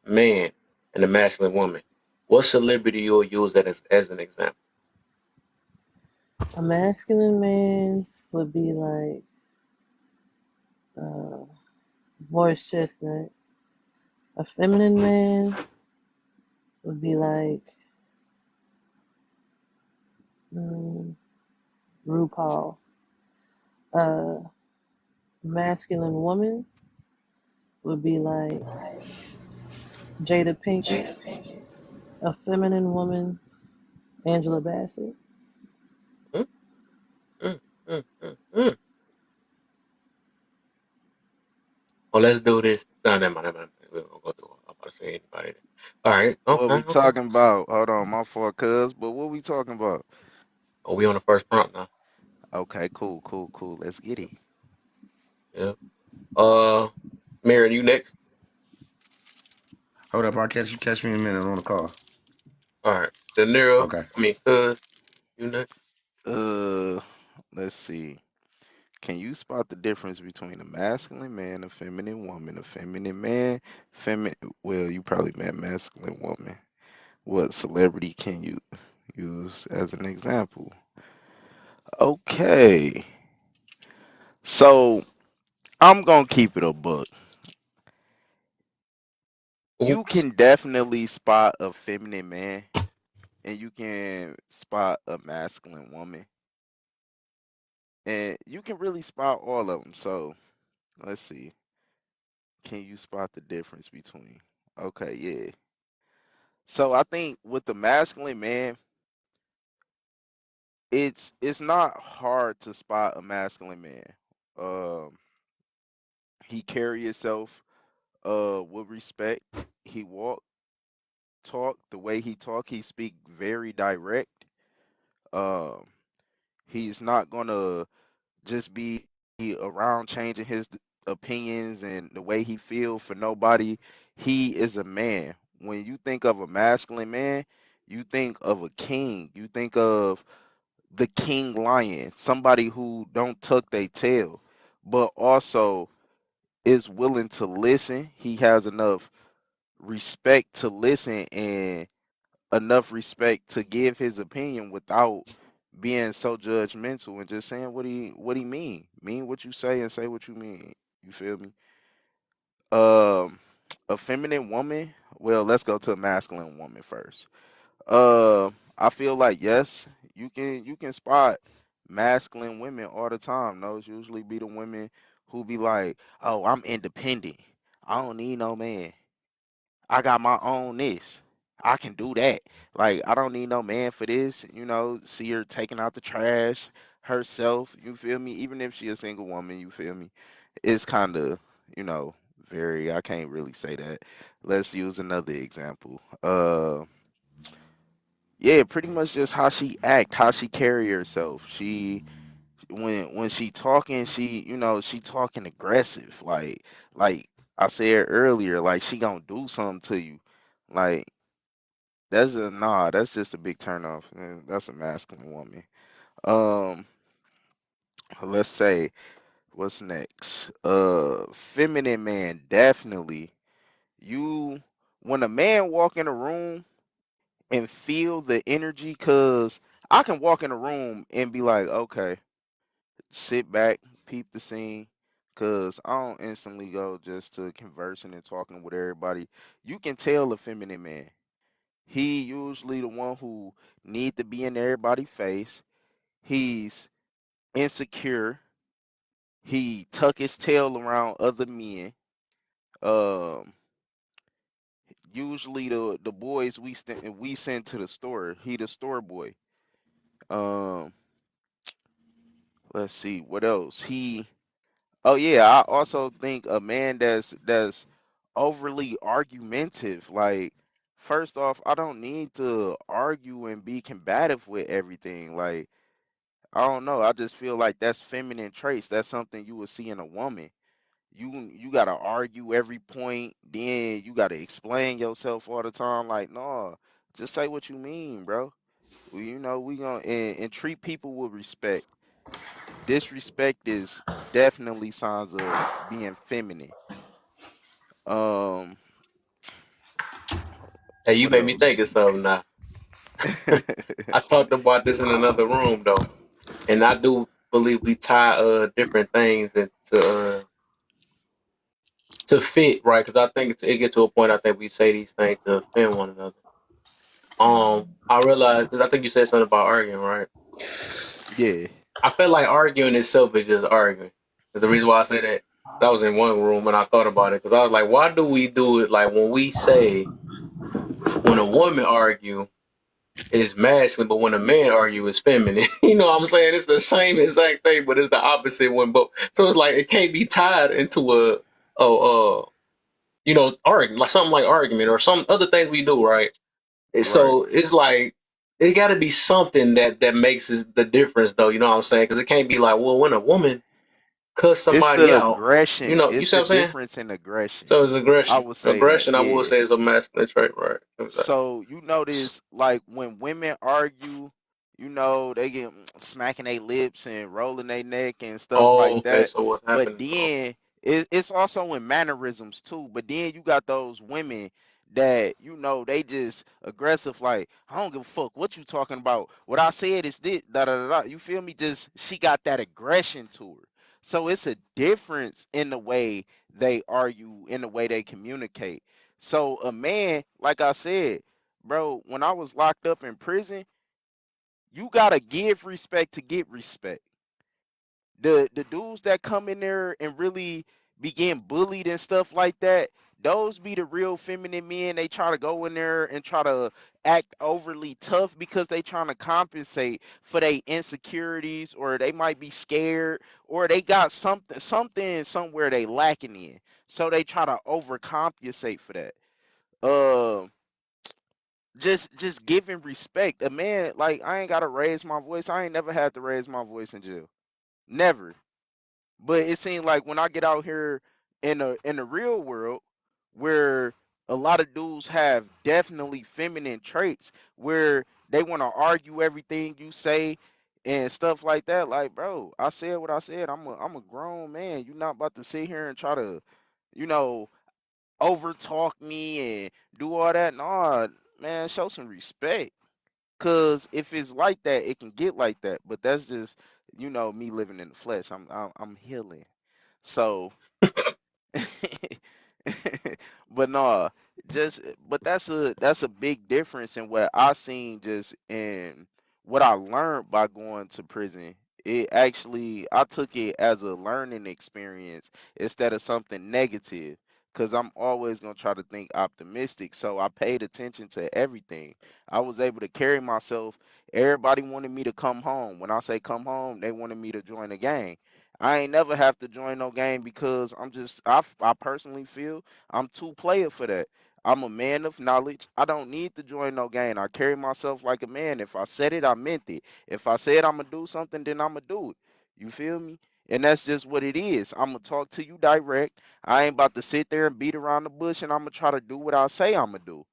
Speaker 1: man and a masculine woman? What celebrity you'll use that as an example?
Speaker 15: A masculine man would be like Morris Chestnut. A feminine man would be like RuPaul. A masculine woman would be like Jada Pinkett. A feminine woman, Angela Bassett.
Speaker 1: Mm, mm, mm, mm. Well, let's do this. No, never mind. We're gonna go through. I'm about to say anybody. All right.
Speaker 5: What
Speaker 1: Okay.
Speaker 5: we
Speaker 1: Okay.
Speaker 5: talking about? Hold on, my fault, cuz. But what we talking about?
Speaker 1: Oh, we on the first prompt now.
Speaker 5: Okay, cool. Let's get it.
Speaker 1: Yeah. Mirror, you next.
Speaker 9: Hold up, I'll catch me in a minute on the call.
Speaker 1: All right. De Niro.
Speaker 9: Okay.
Speaker 1: Cuz, you next.
Speaker 5: Uh, let's see. Can you spot the difference between a masculine man, a feminine woman, a feminine man, feminine? Well, you probably meant masculine woman. What celebrity can you use as an example? Okay, so I'm gonna keep it a book. You
Speaker 1: Oops.
Speaker 5: can definitely spot a feminine man, and you can spot a masculine woman, and you can really spot all of them. So let's see. Can you spot the difference between? Okay, yeah. So I think with the masculine man, it's not hard to spot a masculine man. Um, he carry himself with respect. He talk the way he talk. He speak very direct. Um, he's not gonna just be around changing his opinions and the way he feel for nobody. He is a man. When you think of a masculine man, you think of a king. You think of the king lion, somebody who don't tuck their tail, but also is willing to listen. He has enough respect to listen and enough respect to give his opinion without being so judgmental and just saying what he mean what you say and say what you mean. You feel me? um a feminine woman, well, let's go to a masculine woman first. I feel like yes, you can spot masculine women all the time. Those usually be the women who be like, "Oh, I'm independent. I don't need no man. I got my own this. I can do that. Like, I don't need no man for this." See her taking out the trash herself. You feel me? Even if she a single woman, you feel me? It's kind of, you know, very. I can't really say that. Let's use another example. Yeah, pretty much just how she act, how she carry herself. When she talking, she talking aggressive. Like I said earlier, like she gonna do something to you. Like that's just a big turn off. That's a masculine woman. Um, let's say what's next? Feminine man, definitely. You When a man walk in a room and feel the energy, cause I can walk in a room and be like, okay, sit back, peep the scene, cause I don't instantly go just to conversing and talking with everybody. You can tell a feminine man. He usually the one who need to be in everybody's face. He's insecure. He tuck his tail around other men. Um, Usually the boys we send to the store. He the store boy. Um, let's see what else. Oh yeah, I also think a man that's overly argumentative. Like, first off, I don't need to argue and be combative with everything. Like, I don't know. I just feel like that's feminine traits. That's something you would see in a woman. You gotta argue every point, then you gotta explain yourself all the time. Like, no, just say what you mean, bro. We gonna and treat people with respect. Disrespect is definitely signs of being feminine. Um,
Speaker 1: Hey, you
Speaker 5: what
Speaker 1: made me think
Speaker 5: else?
Speaker 1: of something now. I talked about this in another room though, and I do believe we tie different things to fit right because I think it get to a point I think we say these things to offend one another. I realized because I think you said something about arguing, right?
Speaker 5: Yeah,
Speaker 1: I feel like arguing itself is just arguing. That's the reason why I say that. I was in one room and I thought about it because I was like, why do we do it? Like when we say when a woman argue is masculine, but when a man argue is feminine. You know what I'm saying? It's the same exact thing, but it's the opposite when both. So it's like it can't be tied into argument like something like argument or some other things we do, right?
Speaker 5: right.
Speaker 1: So it's like it got to be something that makes the difference, though. You know what I'm saying? Because it can't be like, well, when a woman cuss
Speaker 5: It's
Speaker 1: somebody
Speaker 5: the
Speaker 1: out,
Speaker 5: aggression.
Speaker 1: you
Speaker 5: It's
Speaker 1: see what
Speaker 5: the
Speaker 1: I'm saying?
Speaker 5: difference in aggression.
Speaker 1: So it's
Speaker 5: I
Speaker 1: aggression.
Speaker 5: would say that.
Speaker 1: Aggression, I will
Speaker 5: Yeah.
Speaker 1: say, is a masculine trait, right? Exactly.
Speaker 5: So you notice, like when women argue, they get smacking their lips and rolling their neck and stuff
Speaker 1: Oh,
Speaker 5: like
Speaker 1: okay.
Speaker 5: that.
Speaker 1: So what's
Speaker 5: But
Speaker 1: happening? Oh,
Speaker 5: then it's also in mannerisms too. But then you got those women that they just aggressive. Like, I don't give a fuck what you talking about. What I said is this. Da da da da. You feel me? Just she got that aggression to her. So it's a difference in the way they argue, in the way they communicate. So a man, like I said, bro, when I was locked up in prison, you gotta give respect to get respect. The dudes that come in there and really begin bullied and stuff like that, those be the real feminine men. They try to go in there and try to act overly tough because they trying to compensate for their insecurities, or they might be scared, or they got something somewhere they lacking in. So they try to overcompensate for that. Um just giving respect. A man, like, I ain't gotta raise my voice. I ain't never had to raise my voice in jail. Never. But it seems like when I get out here in the real world, where a lot of dudes have definitely feminine traits, where they want to argue everything you say and stuff like that. Like, bro, I said what I said. I'm a grown man. You're not about to sit here and try to, you know, over talk me and do all that. Nah, man, show some respect. Cause if it's like that, it can get like that. But that's just, me living in the flesh. I'm healing. So, but no, but that's a big difference in what I seen just in what I learned by going to prison it actually I took it as a learning experience instead of something negative. Cause I'm always gonna try to think optimistic. So I paid attention to everything. I was able to carry myself. Everybody wanted me to come home. When I say come home, they wanted me to join a gang. I ain't never have to join no gang because I personally feel I'm too player for that. I'm a man of knowledge. I don't need to join no gang. I carry myself like a man. If I said it, I meant it. If I said I'm gonna do something, then I'm gonna do it. You feel me? And that's just what it is. I'm gonna talk to you direct. I ain't about to sit there and beat around the bush, and I'm gonna try to do what I say I'm gonna do.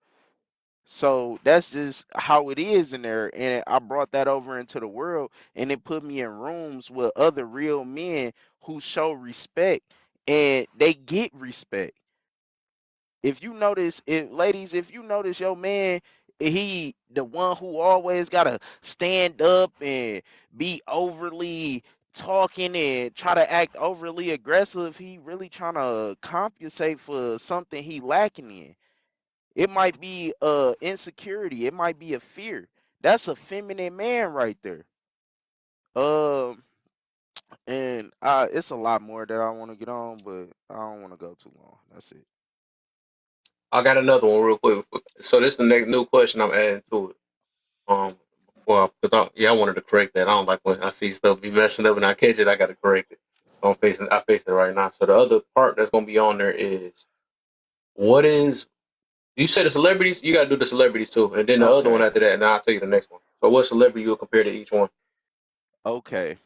Speaker 5: So that's just how it is in there. And I brought that over into the world, and it put me in rooms with other real men who show respect and they get respect. If you notice, ladies, if you notice your man, he the one who always gotta stand up and be overly talking and try to act overly aggressive, he really trying to compensate for something he lacking in. It might be insecurity, it might be a fear. That's a feminine man right there. Um, and it's a lot more that I want to get on, but I don't want to go too long. That's it.
Speaker 1: I got another one real quick. So this is the next new question I'm adding to it. Well, because I wanted to correct that. I don't like when I see stuff be messing up and I catch it. I got to correct it. So I face it right now. So the other part that's gonna be on there is what is you said the celebrities. You got to do the celebrities too, and then the other one
Speaker 5: Okay.
Speaker 1: after that, and I'll tell you the next one. So what celebrity you'll compare to each one?
Speaker 5: Okay.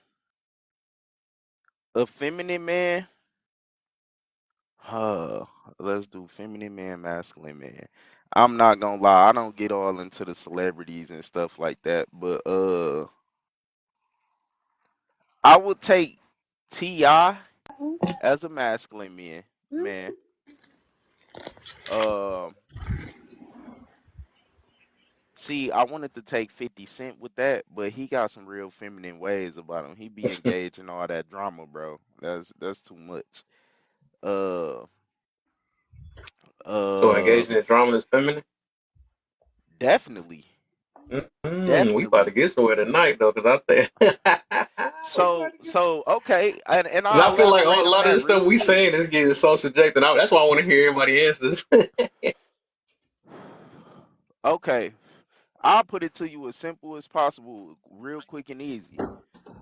Speaker 5: A feminine man. Huh. Let's do feminine man, masculine man. I'm not gonna lie, I don't get all into the celebrities and stuff like that, but I would take T.I. as a masculine man. Um See, I wanted to take 50 Cent with that, but he got some real feminine ways about him. He be engaged in all that drama, bro. That's too much. Uh
Speaker 1: So
Speaker 5: uh
Speaker 1: engaging in drama is feminine.
Speaker 5: Definitely.
Speaker 1: We about to
Speaker 5: Definitely.
Speaker 1: get somewhere tonight though, because I think
Speaker 5: So okay, and
Speaker 1: because
Speaker 5: I'll
Speaker 1: I feel like a
Speaker 5: elaborate on
Speaker 1: lot of
Speaker 5: that
Speaker 1: the
Speaker 5: real
Speaker 1: stuff we
Speaker 5: quick.
Speaker 1: saying is getting so subjective. That's why I want to hear everybody answers.
Speaker 5: Okay, I'll put it to you as simple as possible, real quick and easy.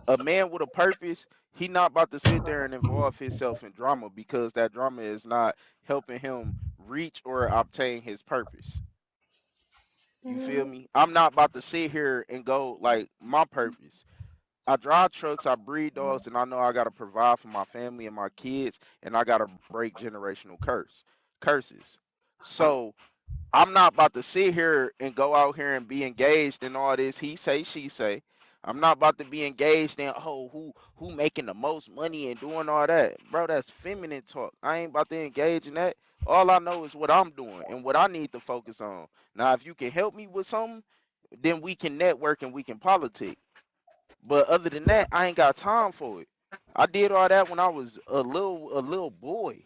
Speaker 5: A man with a purpose, he not about to sit there and involve himself in drama because that drama is not helping him reach or obtain his purpose. You feel me? I'm not about to sit here and go like my purpose. I drive trucks, I breed dogs, and I know I gotta provide for my family and my kids, and I gotta break generational curses. So I'm not about to sit here and go out here and be engaged in all this he say she say. I'm not about to be engaged in who making the most money and doing all that. Bro, that's feminine talk. I ain't about to engage in that. All I know is what I'm doing and what I need to focus on. Now if you can help me with something, then we can network and we can politic. But other than that, I ain't got time for it. I did all that when I was a little boy.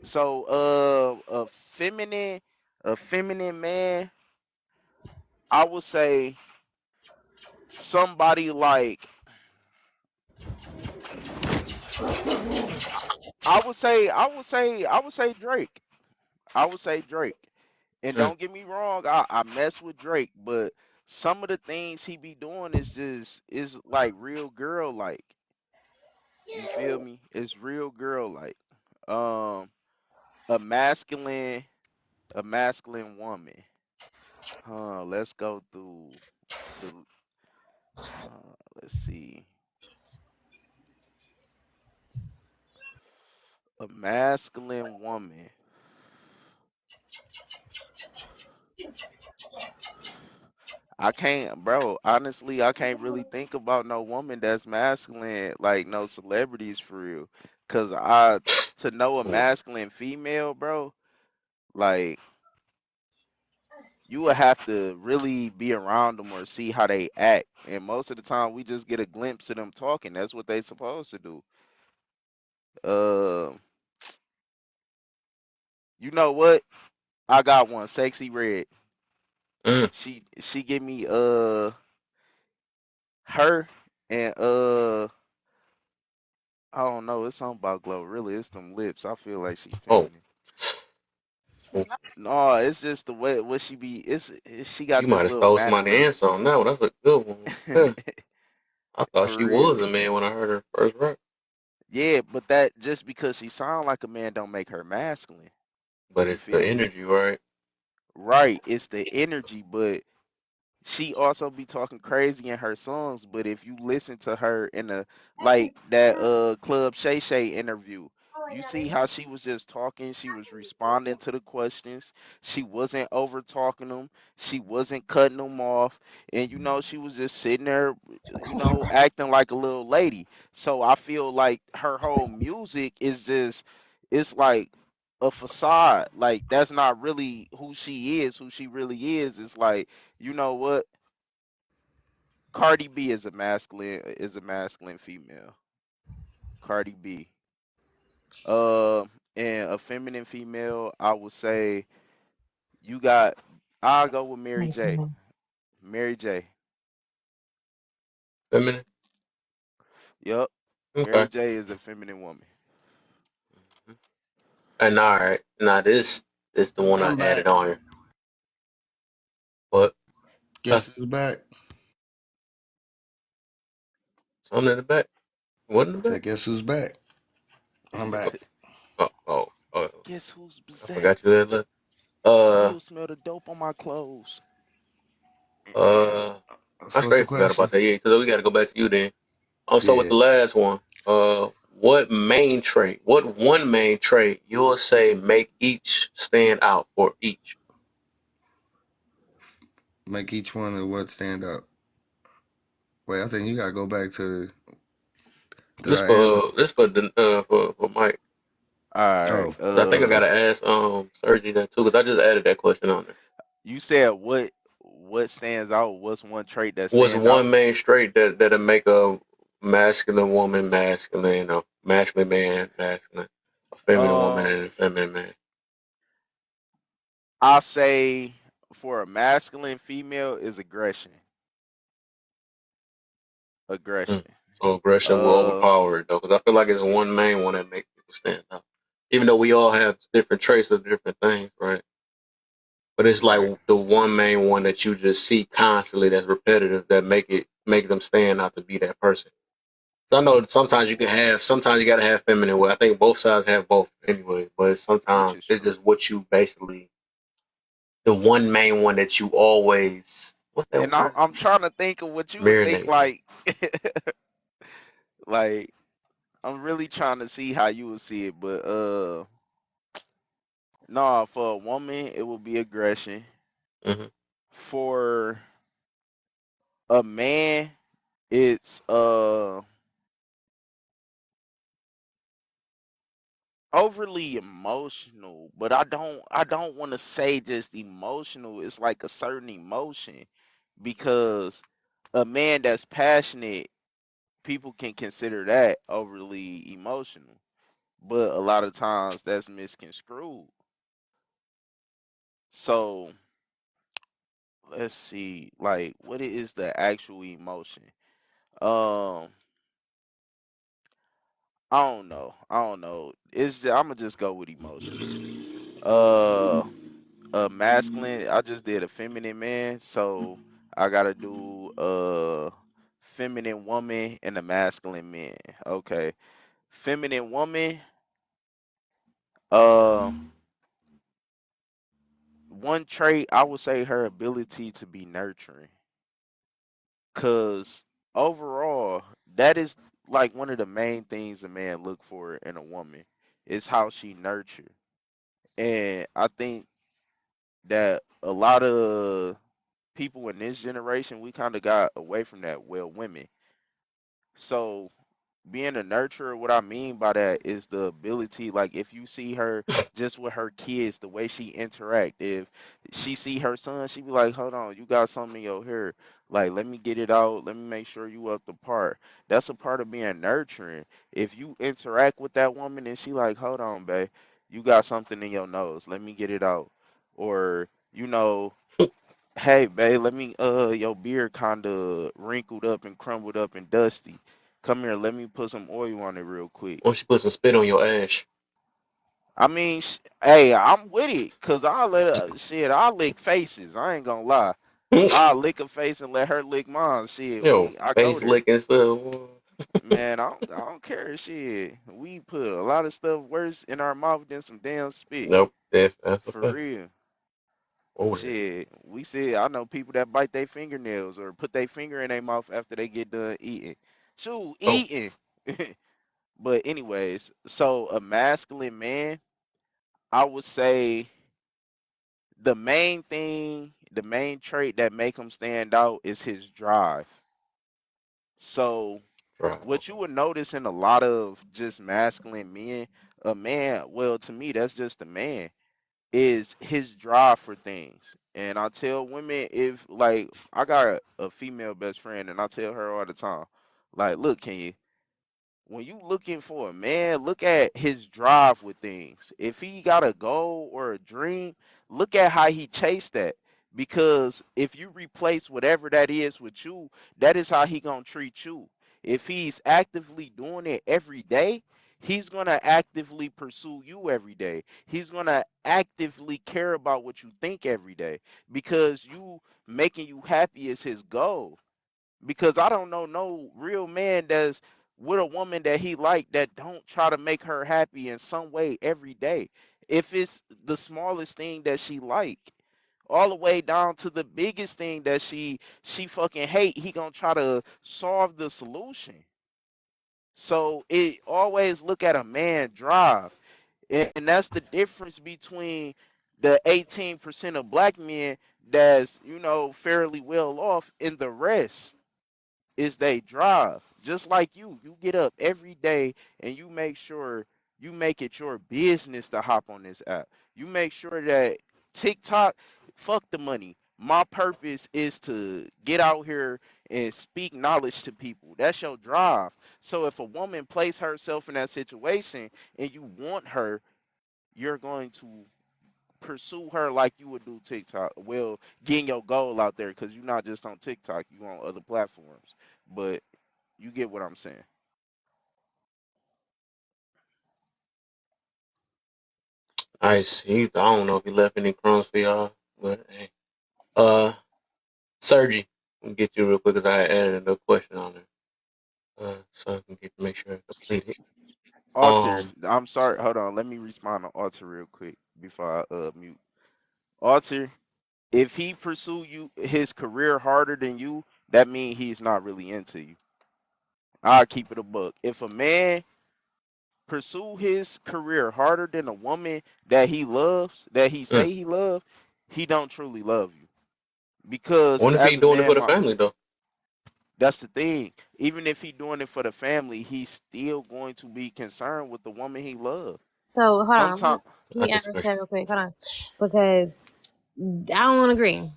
Speaker 5: So a feminine man, I would say somebody like I would say Drake. I would say Drake. And
Speaker 1: Mm.
Speaker 5: don't get me wrong, I mess with Drake, but some of the things he be doing is like real girl like. You feel me? It's real girl like. Um a masculine a masculine woman. Let's go through the let's see. A masculine woman. I can't, bro. Honestly, I can't really think about no woman that's masculine, like no celebrities for real. Cause to know a masculine female, bro, like you would have to really be around them or see how they act. And most of the time, we just get a glimpse of them talking. That's what they supposed to do. Uh, you know what? I got one. Sexy Red.
Speaker 1: Mm.
Speaker 5: She give me her. And I don't know. It's something about Glow. Really, it's them lips. I feel like she
Speaker 1: Oh,
Speaker 5: feminine. No, it's just the way what she be. She
Speaker 1: you
Speaker 5: got
Speaker 1: might
Speaker 5: this
Speaker 1: have
Speaker 5: little
Speaker 1: stole somebody's
Speaker 5: mannerism.
Speaker 1: answer on that one. That's a good one. Yeah. I thought
Speaker 5: For
Speaker 1: she
Speaker 5: real.
Speaker 1: was a man when I heard her first rap.
Speaker 5: Yeah, but that just because she sound like a man don't make her masculine.
Speaker 1: But
Speaker 5: You
Speaker 1: it's the
Speaker 5: feel me?
Speaker 1: energy, right?
Speaker 5: Right. It's the energy, but she also be talking crazy in her songs, but if you listen to her in a like that Club Shay Shay interview, you see how she was just talking, she was responding to the questions, she wasn't over talking them, she wasn't cutting them off, and she was just sitting there, acting like a little lady. So I feel like her whole music is just it's like a facade. Like that's not really who she is, who she really is. It's like you know what? Cardi B is a masculine female. Cardi B. And a feminine female, I would say you got. I'll go with Mary J. Mary J.
Speaker 1: Feminine.
Speaker 5: Yup. Mary
Speaker 1: Okay.
Speaker 5: J is a feminine woman.
Speaker 1: And all right, now this is the one I
Speaker 9: I'm
Speaker 1: added
Speaker 9: back.
Speaker 1: on here. But
Speaker 9: Guess who's back?
Speaker 1: something in the back. What in the
Speaker 9: I
Speaker 1: back?
Speaker 9: said, guess who's back? I'm back.
Speaker 1: Oh,
Speaker 5: Guess who's
Speaker 1: I
Speaker 5: back?
Speaker 1: forgot you had left.
Speaker 5: Still smell the dope on my clothes.
Speaker 1: Uh, I
Speaker 9: So what's the
Speaker 1: straight forgot
Speaker 9: question?
Speaker 1: about that. Yeah, because we got to go back to you then. So with
Speaker 9: Yeah,
Speaker 1: the last one, what one main trait you'll say make each stand out for each?
Speaker 9: make each one of what stand out. Wait, I think you gotta go back to. Did
Speaker 1: This
Speaker 9: I answer?
Speaker 1: for for Mike.
Speaker 5: All right.
Speaker 9: Oh,
Speaker 1: 'Cause I think I
Speaker 9: okay.
Speaker 1: gotta ask Sergi that too, because I just added that question on there.
Speaker 5: You said what stands out? What's one trait that
Speaker 1: What's
Speaker 5: stand out?
Speaker 1: one main trait that'll make a masculine woman masculine, a masculine man masculine, a feminine woman
Speaker 5: Um,
Speaker 1: and a feminine man?
Speaker 5: I say for a masculine female is aggression.
Speaker 1: Mm.
Speaker 5: Aggression.
Speaker 1: So aggression will
Speaker 5: Uh,
Speaker 1: overpower it though, because I feel like it's one main one that makes people stand out. Even though we all have different traits of different things, right? But it's
Speaker 5: right.
Speaker 1: like the one main one that you just see constantly that's repetitive that make them stand out to be that person. So I know sometimes you gotta have feminine. Well, I think both sides have both anyway, but
Speaker 5: Which
Speaker 1: sometimes
Speaker 5: is
Speaker 1: it's
Speaker 5: true.
Speaker 1: just what you basically the one main one that you always what's that
Speaker 5: And I'm
Speaker 1: word?
Speaker 5: I'm trying to think of what you would think
Speaker 1: Marinate.
Speaker 5: like I'm really trying to see how you would see it, but no, for a woman it would be aggression.
Speaker 1: Mm-hmm.
Speaker 5: For a man, it's overly emotional, but I don't want to say just emotional. It's like a certain emotion because a man that's passionate, people can consider that overly emotional, but a lot of times that's misconstrued. So let's see, like what is the actual emotion? Um, I don't know. I'm gonna just go with emotional. Uh, a masculine. I just did a feminine man, so I gotta do a feminine woman and a masculine man. Okay, feminine woman. Uh, one trait I would say her ability to be nurturing, cause overall that is like one of the main things a man look for in a woman is how she nurture, and I think that a lot of people in this generation we kind of got away from that. Well, women. So being a nurturer, what I mean by that is the ability, like if you see her just with her kids, the way she interact. If she see her son, she be like, "Hold on, you got something in your hair. Like, let me get it out. Let me make sure you up the part." That's a part of being nurturing. If you interact with that woman and she like, "Hold on, babe, you got something in your nose. Let me get it out," or you know. Hey, babe, let me your beard kinda wrinkled up and crumbled up and dusty. Come here, let me put some oil on it real quick.
Speaker 1: Why don't you put some spit on your ash?
Speaker 5: I mean, hey, I'm with it, cause I'll let shit, I'll lick faces. I ain't gonna lie. I'll lick a face and let her lick mine. Shit,
Speaker 1: Yo,
Speaker 5: I go
Speaker 1: face
Speaker 5: there.
Speaker 1: licking stuff.
Speaker 5: Man, I don't care. Shit, we put a lot of stuff worse in our mouth than some damn spit.
Speaker 1: Nope, that's a
Speaker 5: For
Speaker 1: fact.
Speaker 5: real.
Speaker 1: Oh, yeah.
Speaker 5: Shit, we said I know people that bite their fingernails or put their finger in their mouth after they get done eating. Shoot,
Speaker 1: Oh,
Speaker 5: eating. But anyways, so a masculine man, I would say the main thing, the main trait that make him stand out is his drive. So
Speaker 1: right.
Speaker 5: what you would notice in a lot of just masculine men, a man, well, to me, that's just a man, is his drive for things. And I tell women, if like I got a female best friend and I tell her all the time, like, look, can you, when you looking for a man, look at his drive with things. If he got a goal or a dream, look at how he chased that. Because if you replace whatever that is with you, that is how he gonna treat you. If he's actively doing it every day, he's gonna actively pursue you every day. He's gonna actively care about what you think every day because you making you happy is his goal, because I don't know no real man that's with a woman that he like that don't try to make her happy in some way every day. If it's the smallest thing that she like, all the way down to the biggest thing that she fucking hate, he gonna try to solve the solution. So it always look at a man drive, and that's the difference between the 18% of black men that's fairly well off and the rest is they drive. Just like you get up every day and you make sure you make it your business to hop on this app. You make sure that TikTok, fuck the money. My purpose is to get out here and speak knowledge to people. That's your drive. So if a woman places herself in that situation and you want her, you're going to pursue her like you would do TikTok. Well, getting your goal out there because you're not just on TikTok, you on other platforms. But you get what I'm saying.
Speaker 1: I see. I don't know if he left any crumbs for y'all, but hey. Sergi, let me get you real quick because I added another question on there. So I can make sure I complete it.
Speaker 5: Alter, I'm sorry. Hold on. Let me respond to Alter real quick before I mute. Alter, if he pursue you his career harder than you, that means he's not really into you. I'll keep it a buck. If a man pursue his career harder than a woman that he loves, that he say he love, he don't truly love you. Because
Speaker 1: What if he
Speaker 5: as a
Speaker 1: doing it for
Speaker 5: man,
Speaker 1: the family though?
Speaker 5: that's the thing. Even if he doing it for the family, he's still going to be concerned with the woman he loves.
Speaker 6: So hold on,
Speaker 5: Sometimes,
Speaker 6: let me address that real quick. Hold on, because I don't agree.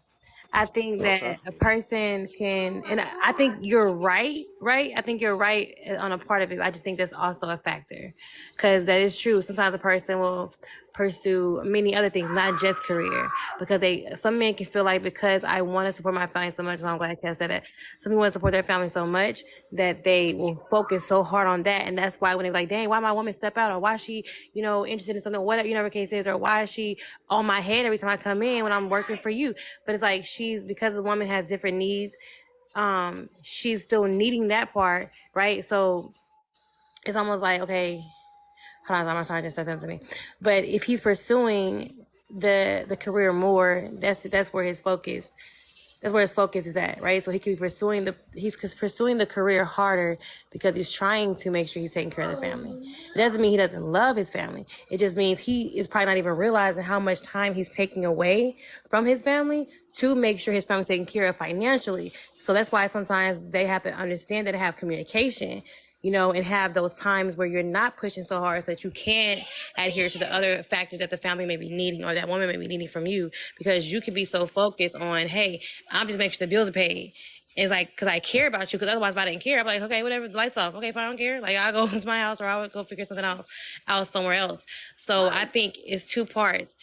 Speaker 6: I think
Speaker 5: okay.
Speaker 6: that a person can, and I think you're right, right? I think you're right on a part of it. I just think that's also a factor, because that is true. Sometimes a person will pursue many other things, not just career, because some men can feel like because I want to support my family so much, and I'm glad Kel said that. Some people want to support their family so much that they will focus so hard on that, and that's why when they're like, "Dang, why my woman step out, or why she, interested in something, whatever, the case is, or why is she on my head every time I come in when I'm working for you?" But it's like because the woman has different needs, she's still needing that part, right? So it's almost like, okay, hold on, I'm sorry, just said that to me. But if he's pursuing the career more, that's where his focus. That's where his focus is at, right? So he could be pursuing the career harder because he's trying to make sure he's taking care of the family. It doesn't mean he doesn't love his family. It just means he is probably not even realizing how much time he's taking away from his family to make sure his family's taken care of financially. So that's why sometimes they have to understand that, to have communication, and have those times where you're not pushing so hard so that you can adhere to the other factors that the family may be needing or that woman may be needing from you, because you can be so focused on, hey, I'm just making sure the bills are paid. It's like, because I care about you, because otherwise if I didn't care, I'm like, okay, whatever, the lights off. Okay, fine, I don't care. Like, I'll go to my house or I'll go figure something out somewhere else. So I think it's two parts.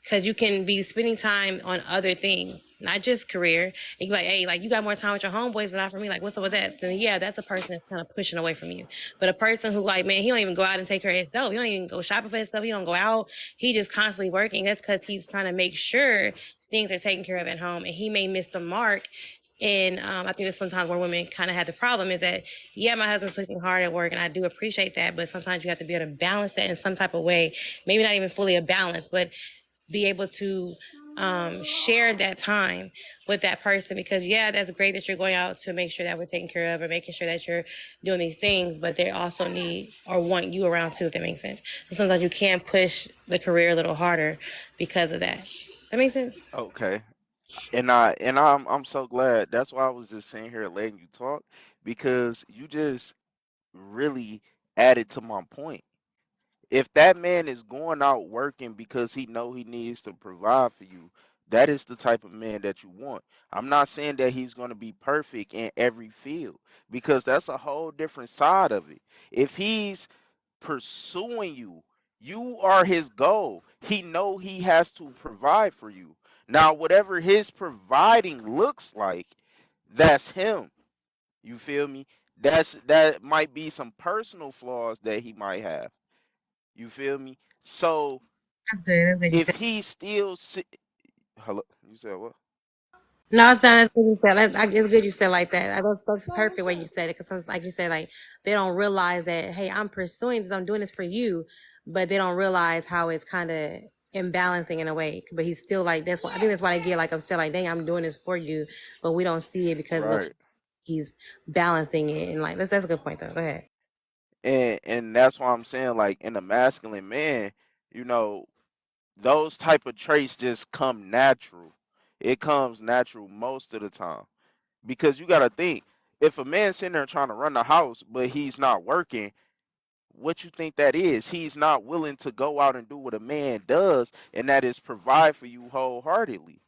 Speaker 3: because you can be spending time on other things, not just career. And you be like, hey, like you got more time with your homeboys, but not for me. Like, what's up with that? Then yeah, that's a person that's kind of pushing away from you. But a person who like, man, he don't even go out and take care of himself. He don't even go shopping for himself. He don't go out. He just constantly working. That's because he's trying to make sure things are taken care of at home, and he may miss the mark. And I think that sometimes where women kind of have the problem is that, yeah, my husband's pushing hard at work, and I do appreciate that. But sometimes you have to be able to balance that in some type of way. Maybe not even fully a balance, but be able to share that time with that person. Because yeah, that's great that you're going out to make sure that we're taken care of or making sure that you're doing these things, but they also need or want you around too, if that makes sense. So sometimes you can push the career a little harder because of that. That makes sense?
Speaker 5: Okay. I'm so glad. That's why I was just sitting here letting you talk, because you just really added to my point. If that man is going out working because he know he needs to provide for you, that is the type of man that you want. I'm not saying that he's going to be perfect in every field, because that's a whole different side of it. If he's pursuing you, you are his goal. He know he has to provide for you. Now, whatever his providing looks like, that's him. You feel me? That might be some personal flaws that he might have. You feel me? So
Speaker 6: That's good. That's good you
Speaker 5: if
Speaker 6: said.
Speaker 5: he still hello, you said what?
Speaker 6: No, it's not. That's good you said. It's good you said like that. That's the perfect way you said it. Because like you said, like they don't realize that, hey, I'm pursuing this. I'm doing this for you, but they don't realize how it's kind of imbalancing in a way. But he's still like that's why I think that's why they get like upset. Like, dang, I'm doing this for you, but we don't see it because the way
Speaker 5: Right.
Speaker 6: he's balancing it. And like that's a good point though. Go ahead.
Speaker 5: And that's why I'm saying, like, in a masculine man, you know, those type of traits just come natural. It comes natural most of the time. Because you gotta think, if a man's sitting there trying to run the house but he's not working, what you think that is? He's not willing to go out and do what a man does, and that is provide for you wholeheartedly.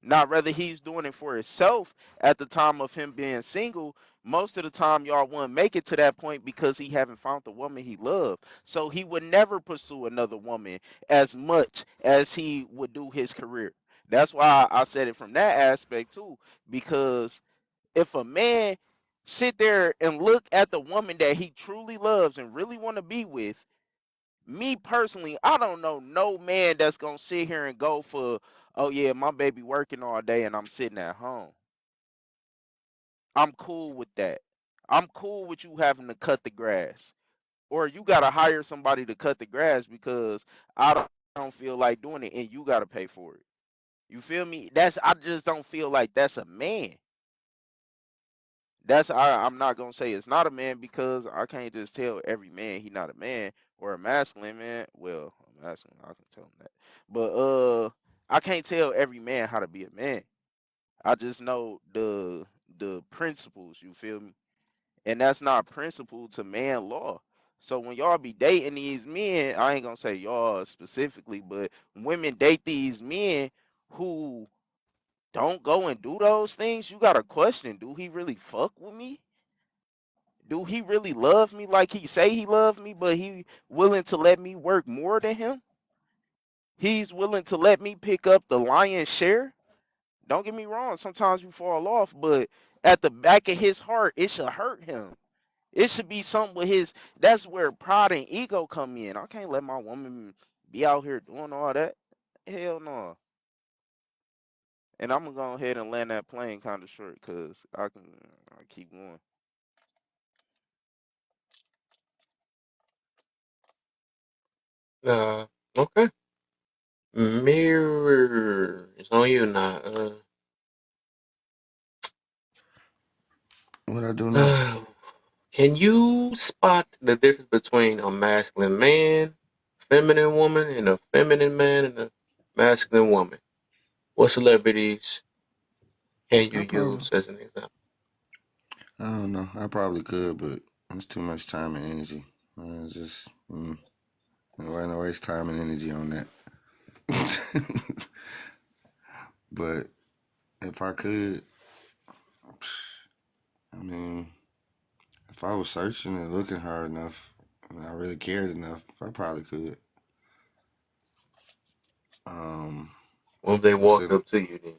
Speaker 5: Now, whether he's doing it for himself at the time of him being single, most of the time y'all wouldn't make it to that point because he haven't found the woman he loved. So he would never pursue another woman as much as he would do his career. That's why I said it from that aspect too, because if a man sit there and look at the woman that he truly loves and really want to be with, me personally, I don't know no man that's gonna sit here and go for, oh yeah, my baby working all day and I'm sitting at home. I'm cool with that. I'm cool with you having to cut the grass. Or you gotta hire somebody to cut the grass because I don't feel like doing it and you gotta pay for it. You feel me? I just don't feel like that's a man. I'm not gonna say it's not a man, because I can't just tell every man he not a man, or a masculine man. Well, a masculine, I can tell him that. But I can't tell every man how to be a man. I just know the principles, you feel me? And that's not principle to man law. So when y'all be dating these men, I ain't gonna say y'all specifically, but women date these men who don't go and do those things, you gotta question, do he really fuck with me? Do he really love me like he say he love me, but he willing to let me work more than him? He's willing to let me pick up the lion's share? Don't get me wrong, sometimes you fall off, but at the back of his heart, it should hurt him. It should be something with his, that's where pride and ego come in. I can't let my woman be out here doing all that. Hell no. And I'm gonna go ahead and land that plane kind of short because I keep going.
Speaker 1: Okay. Mirror. It's on you now.
Speaker 9: What I do now?
Speaker 1: Can you spot the difference between a masculine man, feminine woman, and a feminine man and a masculine woman? What celebrities can you
Speaker 9: I probably,
Speaker 1: use as an example?
Speaker 9: I don't know. I probably could, but it's too much time and energy. It's just, why not waste time and energy on that? But if I could, I mean, if I was searching and looking hard enough, and I really cared enough, I probably could.
Speaker 1: What if they walked
Speaker 9: consider
Speaker 1: up to you then?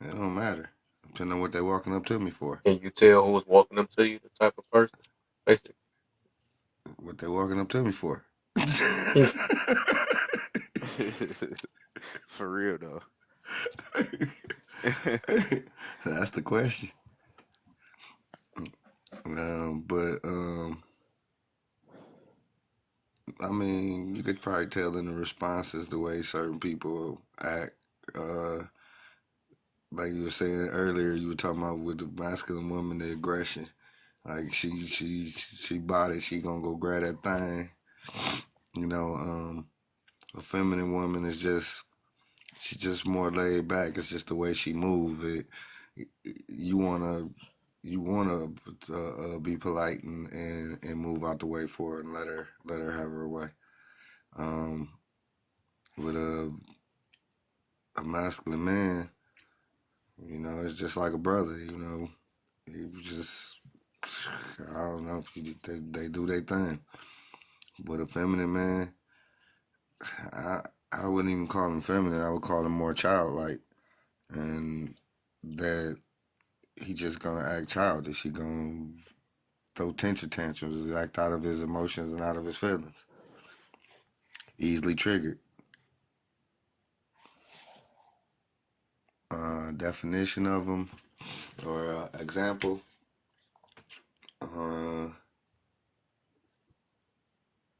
Speaker 9: it don't matter. Depending on what they're walking up to me for.
Speaker 1: Can you tell who was walking up to you, the type of person? Basically.
Speaker 9: What they're walking up to me for.
Speaker 16: For real though.
Speaker 9: That's the question. I mean, you could probably tell in the responses the way certain people act. Like you were saying earlier, you were talking about with the masculine woman, the aggression. Like she bought it, she gonna go grab that thing. You know, a feminine woman is she's just more laid back. It's just the way she moves. You wanna be polite and move out the way for her and let her have her way. With a masculine man, you know, it's just like a brother. You know, you just I don't know if they do their thing. With a feminine man, I wouldn't even call him feminine. I would call him more childlike, and that he just gonna act childish. He gonna throw tantrums, act out of his emotions and out of his feelings. Easily triggered. Definition of them or example.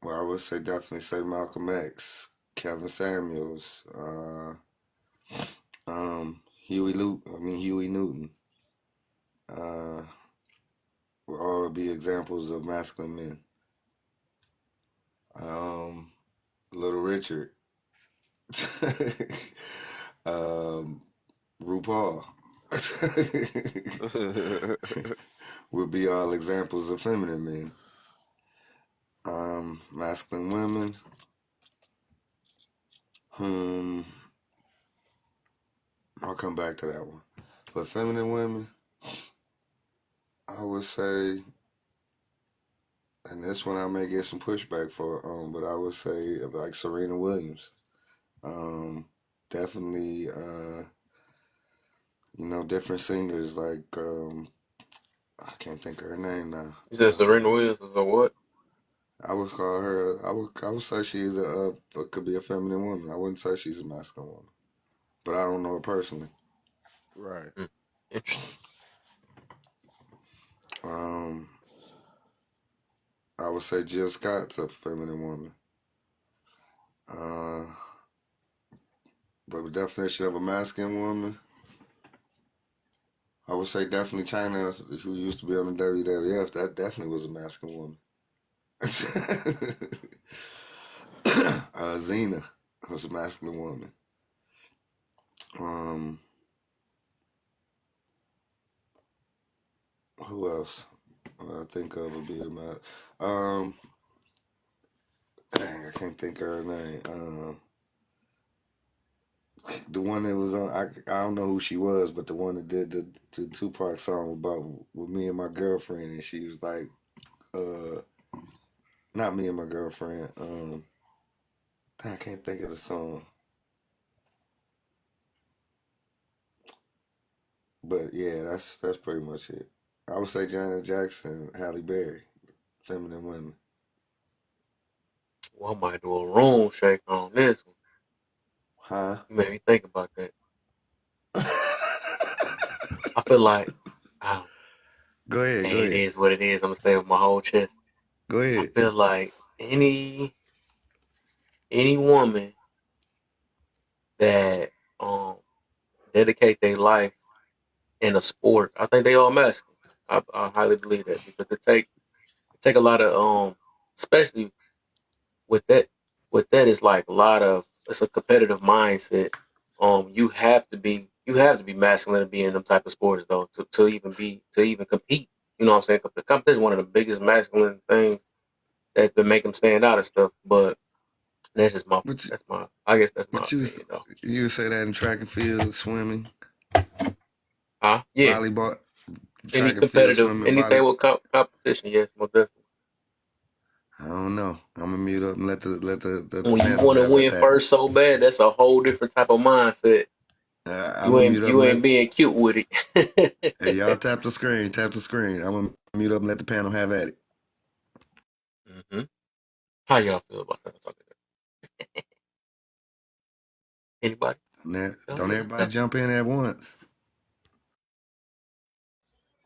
Speaker 9: Well, I would say definitely say Malcolm X, Kevin Samuels, Huey Newton. Will all be examples of masculine men. Little Richard, RuPaul would be all examples of feminine men. Masculine women. I'll come back to that one. But feminine women, I would say, and this one I may get some pushback for, but I would say like Serena Williams. Definitely, you know, different singers like I can't think of her name now.
Speaker 1: You said Serena Williams or what?
Speaker 9: I would call her. I would say she is could be a feminine woman. I wouldn't say she's a masculine woman, but I don't know her personally.
Speaker 16: Right.
Speaker 1: Interesting.
Speaker 9: I would say Jill Scott's a feminine woman. But the definition of a masculine woman, I would say definitely China, who used to be on the WWF. That definitely was a masculine woman. Xena was a masculine woman. Who else? I think of would be a man. Dang, I can't think of her name. The one that was on, I don't know who she was, but the one that did the Tupac song about with me and my girlfriend, and she was like, not me and my girlfriend. I can't think of the song. But yeah, that's pretty much it. I would say Janet Jackson, Halle Berry, feminine women.
Speaker 1: Well, I might do a room shake on this one.
Speaker 9: Huh?
Speaker 1: You made me think about that. I feel like,
Speaker 9: Go ahead.
Speaker 1: It is what it is. I'm gonna stay with my whole chest.
Speaker 9: Go ahead.
Speaker 1: I feel like any woman that dedicate their life in a sport, I think they all masculine. I highly believe that because it take a lot of especially with that it's like it's a competitive mindset. You have to be masculine to be in them type of sports though to even compete. You know what I'm saying? Because the competition is one of the biggest masculine things that's been making them stand out and stuff. But that's just my I guess that's my opinion though.
Speaker 9: You would say that in track and field, swimming?
Speaker 1: Yeah.
Speaker 9: Volleyball,
Speaker 1: any competitive, anything with competition, yes, most definitely.
Speaker 9: I don't know. I'm gonna mute up and let the
Speaker 1: When you
Speaker 9: panel
Speaker 1: want to
Speaker 9: have at
Speaker 1: win
Speaker 9: that.
Speaker 1: first so bad, that's a whole different type of mindset.
Speaker 9: I'm gonna mute up
Speaker 1: You
Speaker 9: and
Speaker 1: ain't
Speaker 9: let.
Speaker 1: being cute with it.
Speaker 9: Hey, y'all tap the screen. Tap the screen. I'm gonna mute up and let the panel have at it.
Speaker 1: hmm How y'all feel about that? Anybody? Go
Speaker 9: Don't
Speaker 1: ahead.
Speaker 9: everybody jump in at once.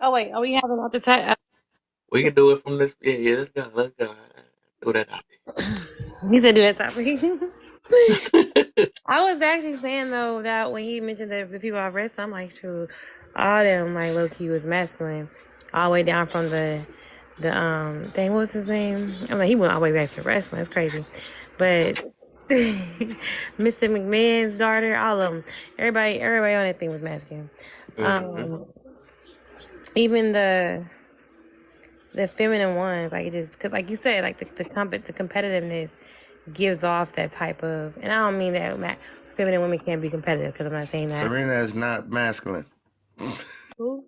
Speaker 3: Oh wait, are we having out the time?
Speaker 1: We can do it from this. Yeah, let's go. Let's go. Throw that out
Speaker 3: He said do that topic.
Speaker 1: there.
Speaker 3: I was actually saying though that when he mentioned the people I've read, I'm like, true, all them like low key was masculine, all the way down from the thing. What was his name? I'm like, he went all the way back to wrestling. It's crazy, but Mr. McMahon's daughter, all of them, everybody on that thing was masculine.
Speaker 1: hmm
Speaker 3: Even the feminine ones, like it just because, like you said, like the competitiveness gives off that type of, and I don't mean that feminine women can't be competitive because I'm not saying that.
Speaker 9: Serena is not masculine.
Speaker 3: Who?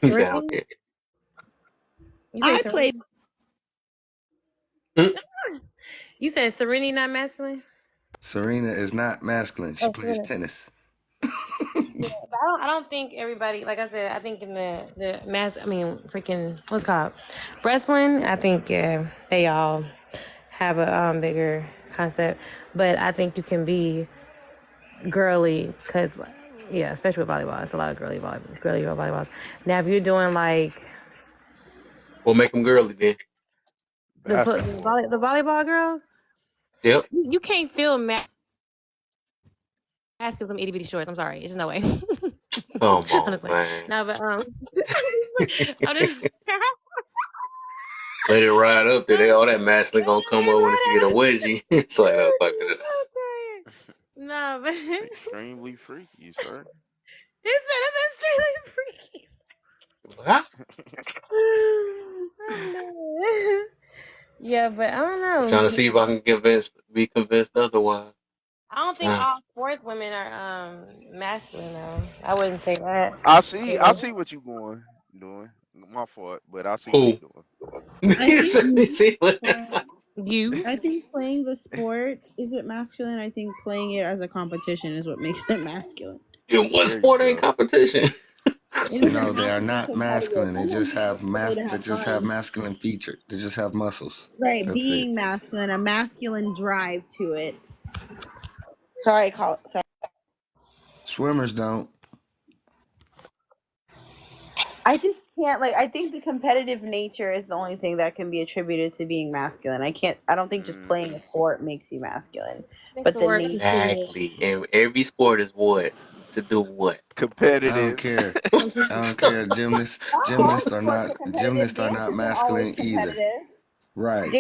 Speaker 1: He said,
Speaker 3: Serenity?
Speaker 1: okay.
Speaker 3: You say
Speaker 14: I play.
Speaker 3: Serenity?
Speaker 1: Mm.
Speaker 3: You said Serenity not masculine?
Speaker 9: Serena is not masculine. She
Speaker 3: Oh,
Speaker 9: plays
Speaker 3: Serena.
Speaker 9: tennis.
Speaker 3: Yeah, but I don't think everybody, like I said, I think in the freaking, what's it called? Wrestling, I think, yeah, they all have a bigger concept. But I think you can be girly, because, yeah, especially with volleyball, it's a lot of girly volleyballs. Now, if you're doing like
Speaker 1: We'll make them girly then.
Speaker 5: Basketball.
Speaker 3: the volleyball girls,
Speaker 1: Yep.
Speaker 3: you can't feel masculine with them itty bitty shorts. I'm sorry, it's just no way.
Speaker 1: Come
Speaker 3: I'm
Speaker 1: on,
Speaker 3: just like,
Speaker 1: man.
Speaker 3: no, but I'm just.
Speaker 1: Let it ride up there. All that masculine gonna come up when she get a wedgie. It's like, oh, fuck it.
Speaker 3: No, but
Speaker 5: Extremely freaky, sir.
Speaker 3: he said it's extremely freaky.
Speaker 1: Huh?
Speaker 3: I'm dead. Yeah, but I don't
Speaker 1: I'm trying to
Speaker 3: know.
Speaker 1: see if I can be convinced otherwise.
Speaker 3: I don't think
Speaker 1: Uh,
Speaker 3: all sports women are masculine though. I wouldn't say that.
Speaker 5: I see what you doing. My fault, but I see what
Speaker 1: who?
Speaker 5: you doing.
Speaker 14: I think.
Speaker 1: See what?
Speaker 3: You.
Speaker 14: I think playing the sport isn't masculine. I think playing it as a competition is what makes it masculine.
Speaker 1: In what
Speaker 5: There you
Speaker 1: sport ain't
Speaker 5: go.
Speaker 1: competition?
Speaker 14: It
Speaker 9: No,
Speaker 14: doesn't
Speaker 9: they
Speaker 14: have
Speaker 9: are
Speaker 14: to be
Speaker 9: not
Speaker 14: competitive.
Speaker 9: masculine. They
Speaker 14: Sometimes
Speaker 9: just
Speaker 14: you
Speaker 9: have
Speaker 14: just play to
Speaker 9: They
Speaker 14: have
Speaker 9: just have
Speaker 14: fun.
Speaker 9: masculine feature. They just have muscles.
Speaker 14: Right,
Speaker 9: That's it.
Speaker 14: being masculine, a masculine drive to it.
Speaker 3: Sorry, call. Sorry.
Speaker 9: Swimmers don't.
Speaker 14: I just can't I think the competitive nature is the only thing that can be attributed to being masculine. I don't think just playing
Speaker 5: Mm,
Speaker 14: a sport makes you masculine.
Speaker 3: Makes
Speaker 14: But
Speaker 3: the
Speaker 14: the
Speaker 3: word
Speaker 14: nature
Speaker 1: Exactly. And every sport is what? To do what?
Speaker 9: I don't
Speaker 5: competitive.
Speaker 9: care. I don't
Speaker 1: So,
Speaker 9: care. Gymnasts,
Speaker 14: not all
Speaker 9: gymnasts are
Speaker 14: sports
Speaker 9: not
Speaker 14: are competitive.
Speaker 9: gymnasts are
Speaker 14: Dance
Speaker 9: not
Speaker 14: isn't always
Speaker 9: masculine either.
Speaker 14: competitive.
Speaker 9: Right.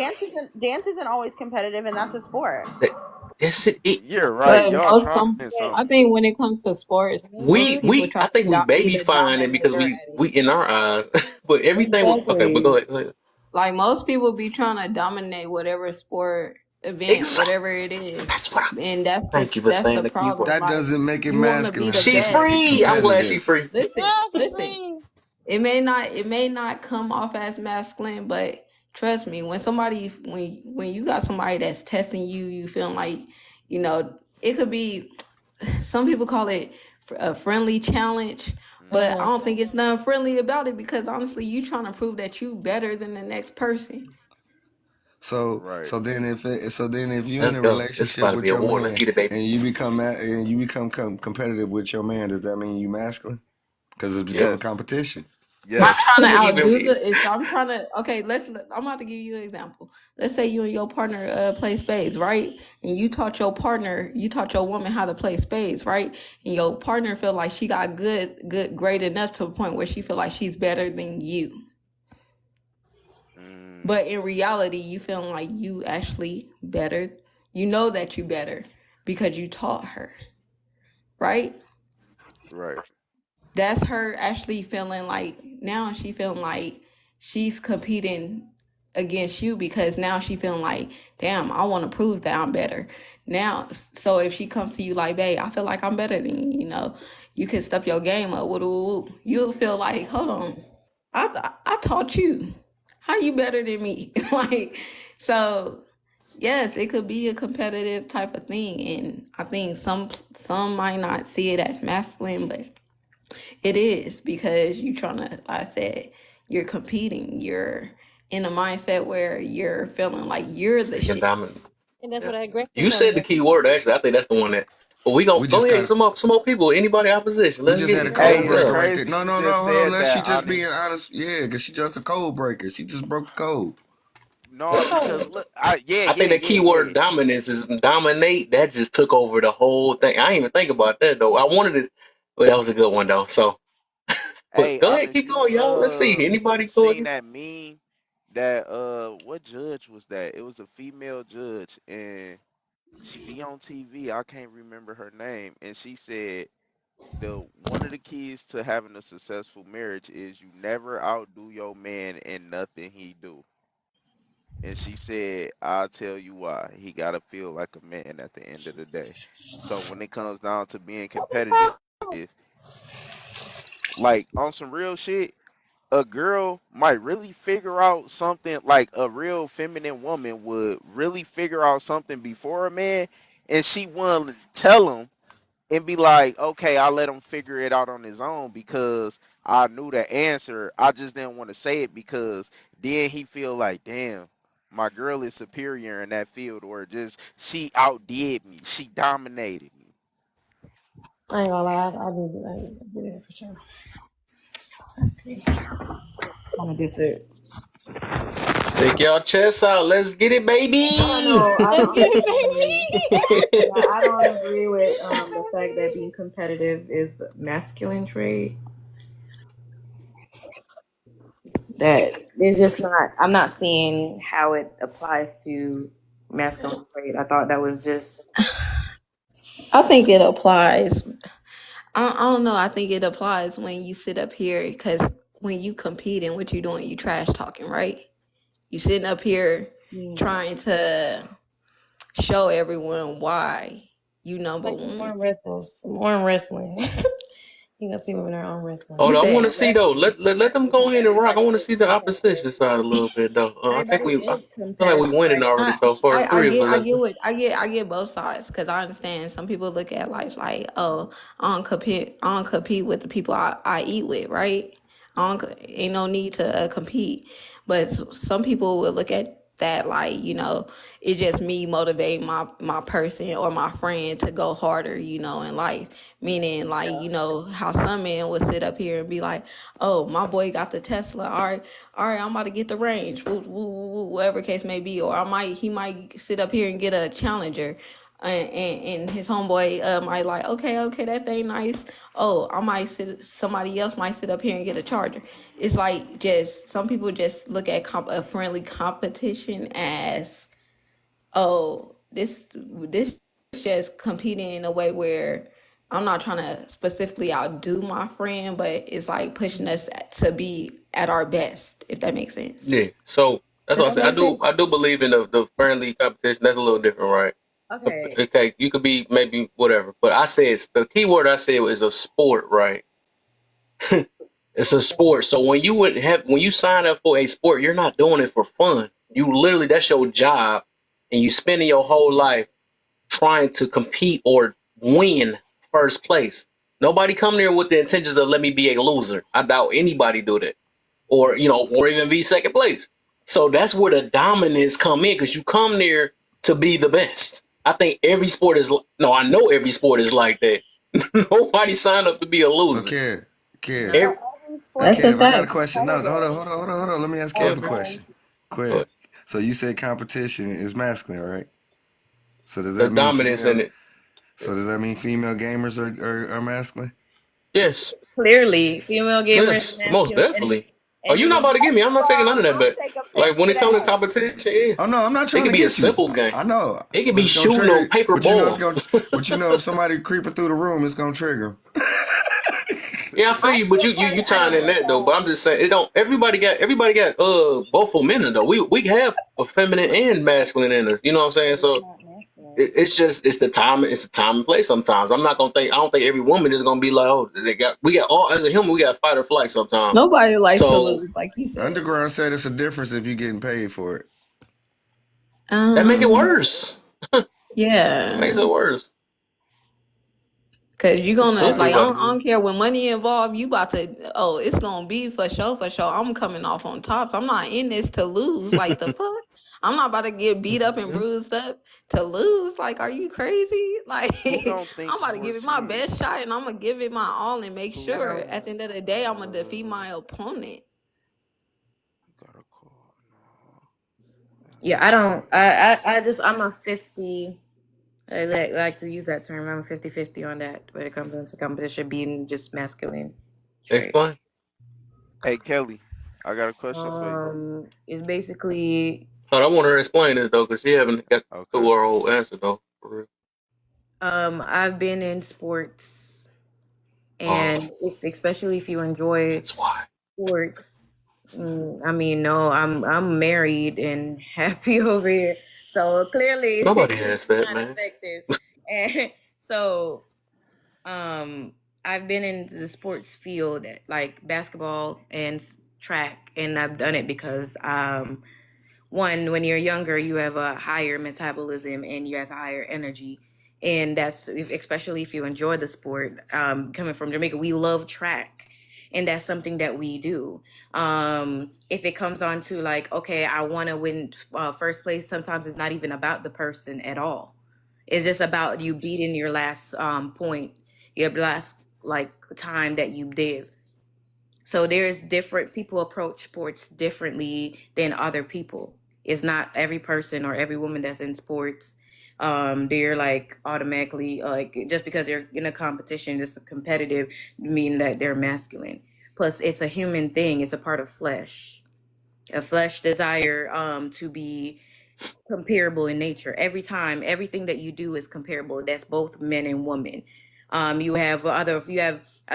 Speaker 14: Dance isn't always competitive and that's a sport.
Speaker 1: that, that's it.
Speaker 5: You're right.
Speaker 4: But
Speaker 5: Y'all
Speaker 4: most
Speaker 5: trying
Speaker 4: some,
Speaker 5: something.
Speaker 4: I think when it comes to sports, most people
Speaker 1: I
Speaker 4: try
Speaker 1: think we
Speaker 4: to be
Speaker 1: baby
Speaker 4: the
Speaker 1: fine it
Speaker 4: dominant
Speaker 1: because
Speaker 4: at
Speaker 1: we
Speaker 4: it.
Speaker 1: in our eyes, but everything was okay. But
Speaker 4: Exactly.
Speaker 1: go ahead. Go ahead.
Speaker 4: Like most people be trying to dominate whatever sport event,
Speaker 1: Exactly.
Speaker 4: whatever it is,
Speaker 1: That's what.
Speaker 4: and
Speaker 1: Thank you for
Speaker 4: that's
Speaker 1: saying
Speaker 4: the
Speaker 1: the key word.
Speaker 4: problem.
Speaker 9: That
Speaker 4: Like
Speaker 9: doesn't make it
Speaker 4: you want to be
Speaker 9: masculine.
Speaker 4: the
Speaker 9: That
Speaker 1: She's
Speaker 9: just
Speaker 4: best.
Speaker 9: make it
Speaker 1: free. I'm glad she's
Speaker 9: competitive.
Speaker 1: free.
Speaker 4: Listen. It may not come off as masculine, but trust me, when you got somebody that's testing you, you feeling like, it could be. Some people call it a friendly challenge, but I
Speaker 5: Mm,
Speaker 4: don't think it's nothing friendly about it because honestly, you trying to prove that you better than the next person.
Speaker 9: So
Speaker 5: right.
Speaker 9: so then if you're in
Speaker 1: Let's
Speaker 9: a
Speaker 1: go. This is
Speaker 9: relationship
Speaker 1: about to be
Speaker 9: with
Speaker 1: a
Speaker 9: your
Speaker 1: war. Let's
Speaker 9: man
Speaker 1: get it, baby.
Speaker 9: and you become competitive with your man, does that mean you masculine? Because it's becoming
Speaker 5: Yes.
Speaker 9: competition.
Speaker 4: I'm
Speaker 5: Yes.
Speaker 4: trying to
Speaker 1: Even
Speaker 4: outdo if I'm trying to, okay, I'm about to give you an example. Let's say you and your partner play spades, right? And you taught your woman how to play spades, right? And your partner feel like she got great enough to the point where she feel like she's better than you.
Speaker 5: Mm,
Speaker 4: But in reality, you feeling like you actually better. You know that you better because you taught her, right?
Speaker 5: right.
Speaker 4: That's her actually feeling like now she feeling like she's competing against you because now she feeling like, damn, I want to prove that I'm better. Now, so if she comes to you like, babe, I feel like I'm better than you, you can step your game up. You'll feel like, hold on, I taught you. How you better than me? Like, so yes, it could be a competitive type of thing, and I think some might not see it as masculine, but it is because you trying to, like I said, you're competing. You're in a mindset where you're feeling like you're the
Speaker 1: Second
Speaker 4: shit.
Speaker 1: dominant.
Speaker 3: And that's
Speaker 1: Yeah.
Speaker 3: where that aggression
Speaker 1: You
Speaker 3: comes
Speaker 1: said the
Speaker 3: in.
Speaker 1: key word. Actually, I think that's the one that. But we gonna
Speaker 9: We
Speaker 1: go
Speaker 9: just
Speaker 1: ahead.
Speaker 9: got
Speaker 1: Some more people. Anybody opposition?
Speaker 9: we
Speaker 1: Let's
Speaker 9: just
Speaker 1: get
Speaker 9: had a
Speaker 1: it.
Speaker 9: code
Speaker 5: Hey,
Speaker 1: What's
Speaker 5: it's
Speaker 9: breaker
Speaker 1: up?
Speaker 9: right there.
Speaker 5: crazy
Speaker 9: No,
Speaker 5: you
Speaker 9: no, no.
Speaker 5: just
Speaker 9: Hold on.
Speaker 5: said
Speaker 9: Let she
Speaker 5: that,
Speaker 9: just being
Speaker 5: honest.
Speaker 9: honest. Yeah, because she just a code breaker. She just broke the code.
Speaker 5: No, because look, yeah,
Speaker 1: I think
Speaker 5: yeah,
Speaker 1: the
Speaker 5: yeah,
Speaker 1: key word
Speaker 5: yeah.
Speaker 1: dominance is dominate. That just took over the whole thing. I didn't even think about that though. I wanted it, but that was a good one though. So, but
Speaker 5: Hey,
Speaker 1: go ahead,
Speaker 5: honest,
Speaker 1: keep
Speaker 5: you
Speaker 1: going, y'all. Let's see. Anybody go
Speaker 5: seen
Speaker 1: again?
Speaker 5: that meme that what judge was that? It was a female judge and she be on TV. I can't remember her name, and she said the one of the keys to having a successful marriage is you never outdo your man in nothing he do. And she said, I'll tell you why. He gotta feel like a man at the end of the day. So when it comes down to being competitive, like on some real shit, a girl might really figure out something like a real feminine woman would really figure out something before a man, and she wouldn't tell him and be like, okay, I'll let him figure it out on his own because I knew the answer. I just didn't want to say it because then he feel like, damn, my girl is superior in that field, or just she outdid me, she dominated me.
Speaker 12: I ain't gonna lie, I do that for sure. I'm gonna diss it.
Speaker 1: Stick y'all chests out. Let's get it,
Speaker 11: I don't
Speaker 1: baby.
Speaker 11: know. I
Speaker 3: Let's
Speaker 11: don't.
Speaker 3: get it,
Speaker 11: Yeah,
Speaker 3: baby.
Speaker 11: I don't agree with the fact that being competitive is a masculine trait. That it's just not. I'm not seeing how it applies to masculine trait. I thought that was just.
Speaker 4: I think it applies. I don't know. I think it applies when you sit up here because when you compete and what you doing, you trash talking, right? You sitting up here trying to show everyone why you number
Speaker 12: Like some
Speaker 4: one.
Speaker 12: arm wrestles, some arm wrestling. You gonna see women are arm wrestling.
Speaker 4: You
Speaker 1: Hold on, I want to
Speaker 4: said
Speaker 1: see though.
Speaker 4: wrestling.
Speaker 1: Let them go ahead and rock. I want to see the opposition side a little bit though.
Speaker 11: Everybody
Speaker 1: I
Speaker 11: is
Speaker 1: feel like we
Speaker 11: competitive,
Speaker 1: winning
Speaker 11: right?
Speaker 1: already so far. It's three of us.
Speaker 4: I
Speaker 1: Let's
Speaker 4: get what I get both sides because I understand some people look at life like, oh, I don't compete with the people I eat with, right? Ain't no need to compete, but some people will look at that like, it's just me motivating my person or my friend to go harder, in life. Meaning like, how some men would sit up here and be like, oh, my boy got the Tesla, all right, I'm about to get the range, whatever case may be, or he might sit up here and get a Challenger, and his homeboy might like, okay, that thing nice. Oh, somebody else might sit up here and get a Charger. It's like just some people just look at a friendly competition as, oh, this just competing in a way where I'm not trying to specifically outdo my friend, but it's like pushing us to be at our best, if that makes sense.
Speaker 1: Yeah. So that's
Speaker 4: Does
Speaker 1: what I
Speaker 4: that
Speaker 1: said.
Speaker 4: make sense?
Speaker 1: I do believe in the friendly competition. That's a little different, right?
Speaker 4: Okay.
Speaker 1: Okay, you could be maybe whatever, but I say the key word I said is a sport, right? It's a sport. So when you sign up for a sport, you're not doing it for fun. You literally that's your job, and you spending your whole life trying to compete or win first place. Nobody come there with the intentions of let me be a loser. I doubt anybody do that, or or even be second place. So that's where the dominance come in because you come there to be the best. I think every sport is no. I know every sport is like that. Nobody signed up to be a
Speaker 9: So,
Speaker 1: loser.
Speaker 9: Kev,
Speaker 14: Not
Speaker 1: Every,
Speaker 14: every sport
Speaker 4: That's a
Speaker 14: is
Speaker 9: Kev, I got a
Speaker 4: fact.
Speaker 9: question. No,
Speaker 14: competitive.
Speaker 9: hold on. Let me ask
Speaker 1: go
Speaker 9: Kev a
Speaker 1: ahead, man.
Speaker 9: question.
Speaker 1: Go
Speaker 9: Quick.
Speaker 1: ahead.
Speaker 9: So you said competition is masculine, right? So does
Speaker 1: There's
Speaker 9: that mean
Speaker 1: dominance in
Speaker 9: female?
Speaker 1: it.
Speaker 9: So does that mean female gamers are masculine?
Speaker 1: Yes,
Speaker 11: Clearly, female gamers are
Speaker 1: yes, most
Speaker 11: masculine,
Speaker 1: definitely. Oh,
Speaker 11: and
Speaker 1: you're
Speaker 11: you
Speaker 1: not
Speaker 11: know,
Speaker 1: about to get me. I'm not taking none of that.
Speaker 14: Don't
Speaker 1: But
Speaker 14: take offense
Speaker 1: like when
Speaker 14: to
Speaker 1: it comes to
Speaker 14: that.
Speaker 1: competition, yeah,
Speaker 9: Oh no, I'm not
Speaker 1: it
Speaker 9: trying
Speaker 1: could
Speaker 9: to
Speaker 1: be a
Speaker 9: get you.
Speaker 1: simple game.
Speaker 9: I know,
Speaker 1: It could
Speaker 9: but
Speaker 1: be
Speaker 9: it's gonna
Speaker 1: shooting on
Speaker 9: trigger.
Speaker 1: paper
Speaker 9: But you know it's
Speaker 1: ball.
Speaker 9: gonna. But you know if somebody creeping through the room, it's gonna trigger 'em.
Speaker 1: Yeah, I feel
Speaker 14: I
Speaker 1: you, but
Speaker 14: feel
Speaker 1: you tying
Speaker 14: personally
Speaker 1: in that though.
Speaker 14: that
Speaker 1: But I'm just saying it don't. Everybody got both for men though. We have a feminine and masculine in us. You know what I'm saying?
Speaker 14: it's
Speaker 1: So
Speaker 14: not masculine.
Speaker 1: it's the time. It's the time and place. Sometimes I'm not gonna think. I don't think every woman is gonna be like, oh, we got all as a human. We got fight or flight sometimes.
Speaker 7: Nobody likes to
Speaker 1: So
Speaker 7: lose, like you said.
Speaker 9: Underground said it's a difference if you're getting paid for it.
Speaker 1: that make it worse. It
Speaker 7: Yeah.
Speaker 1: makes it worse.
Speaker 7: Cause you gonna
Speaker 1: Something
Speaker 7: like I
Speaker 1: about
Speaker 7: don't care when money involved. You about to it's gonna be for sure, for sure. I'm coming off on top. So I'm not in this to lose. Like the fuck, I'm not about to get beat up and bruised up to lose. Like, are you crazy? Like
Speaker 5: Who don't think
Speaker 7: I'm about to give it
Speaker 5: sports
Speaker 7: my
Speaker 5: is?
Speaker 7: best shot, and I'm gonna give it my all, and make
Speaker 5: Who
Speaker 7: sure
Speaker 5: don't?
Speaker 7: at the end of the day I'm gonna defeat my opponent.
Speaker 5: Got a call. No.
Speaker 11: Yeah, I don't. I just I'm a 50. I like to use that term. I'm a 50-50 on that when it comes into competition being just masculine trait.
Speaker 1: explain.
Speaker 5: Hey Kelly, I got a question for you.
Speaker 11: It's basically
Speaker 1: Hold on, I want her to explain this though, because she haven't got to
Speaker 5: Okay.
Speaker 1: her whole answer though. For real.
Speaker 11: I've been in sports,
Speaker 1: Oh,
Speaker 11: and especially if you enjoy
Speaker 1: that's why.
Speaker 11: sports. I mean, no, I'm married and happy over here, so clearly
Speaker 1: Nobody
Speaker 11: it's
Speaker 1: asked that,
Speaker 11: not
Speaker 1: man.
Speaker 11: effective. And so, I've been into the sports field, like basketball and track, and I've done it because one, when you're younger, you have a higher metabolism and you have higher energy. And that's especially if you enjoy the sport. Coming from Jamaica, we love track. And that's something that we do. If it comes on to like, okay, I want to win first place, sometimes it's not even about the person at all. It's just about you beating your last point, your last like time that you did. So there's different people approach sports differently than other people. It's not every person or every woman that's in sports. They're like automatically like just because they're in a competition, it's competitive, mean that they're masculine. Plus, it's a human thing. It's a part of flesh. A flesh desire to be comparable in nature. Every time, everything that you do is comparable. That's both men and women. I've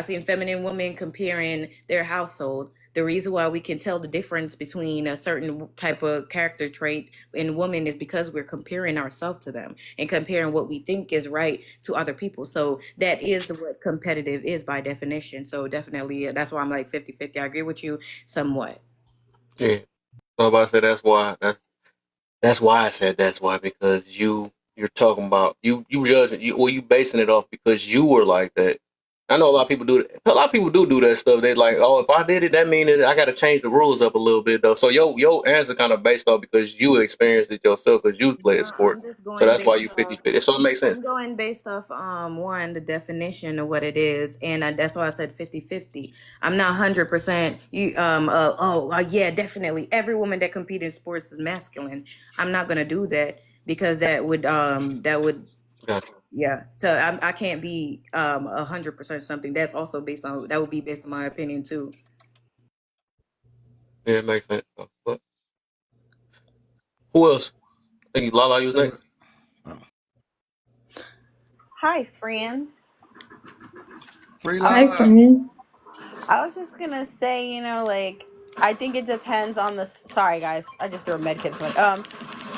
Speaker 11: seen feminine women comparing their household. The reason why we can tell the difference between a certain type of character trait in women is because we're comparing ourselves to them and comparing what we think is right to other people. So that is what competitive is by definition. So definitely, that's why I'm like 50-50. I agree with you somewhat.
Speaker 1: Yeah. So about to say that's why I said that's why, because you're talking about you judging you basing it off because you were like that. I know a lot of people do that. A lot of people do that stuff. They like, oh, if I did it, that means that I got to change the rules up a little bit though. So your answer kind of based off because you experienced it yourself because you played sport.
Speaker 11: I'm just
Speaker 1: So
Speaker 11: going
Speaker 1: that's why
Speaker 11: based
Speaker 1: you
Speaker 11: off
Speaker 1: 50-50. So it makes sense.
Speaker 11: I'm going based off one, the definition of what it is, and that's why I said 50-50. I'm not 100% yeah, definitely every woman that competes in sports is masculine. I'm not gonna do that because that would
Speaker 1: Gotcha.
Speaker 11: yeah. So I can't be 100% something. That's also based on that would be based on my opinion too.
Speaker 1: Yeah, it makes sense. But who else? I think Lala, you was next.
Speaker 14: Hi, friends.
Speaker 9: Free
Speaker 12: Hi,
Speaker 9: Lala.
Speaker 12: friend.
Speaker 14: I was just gonna say, like, I think it depends on the. Sorry, guys, I just threw a med kit.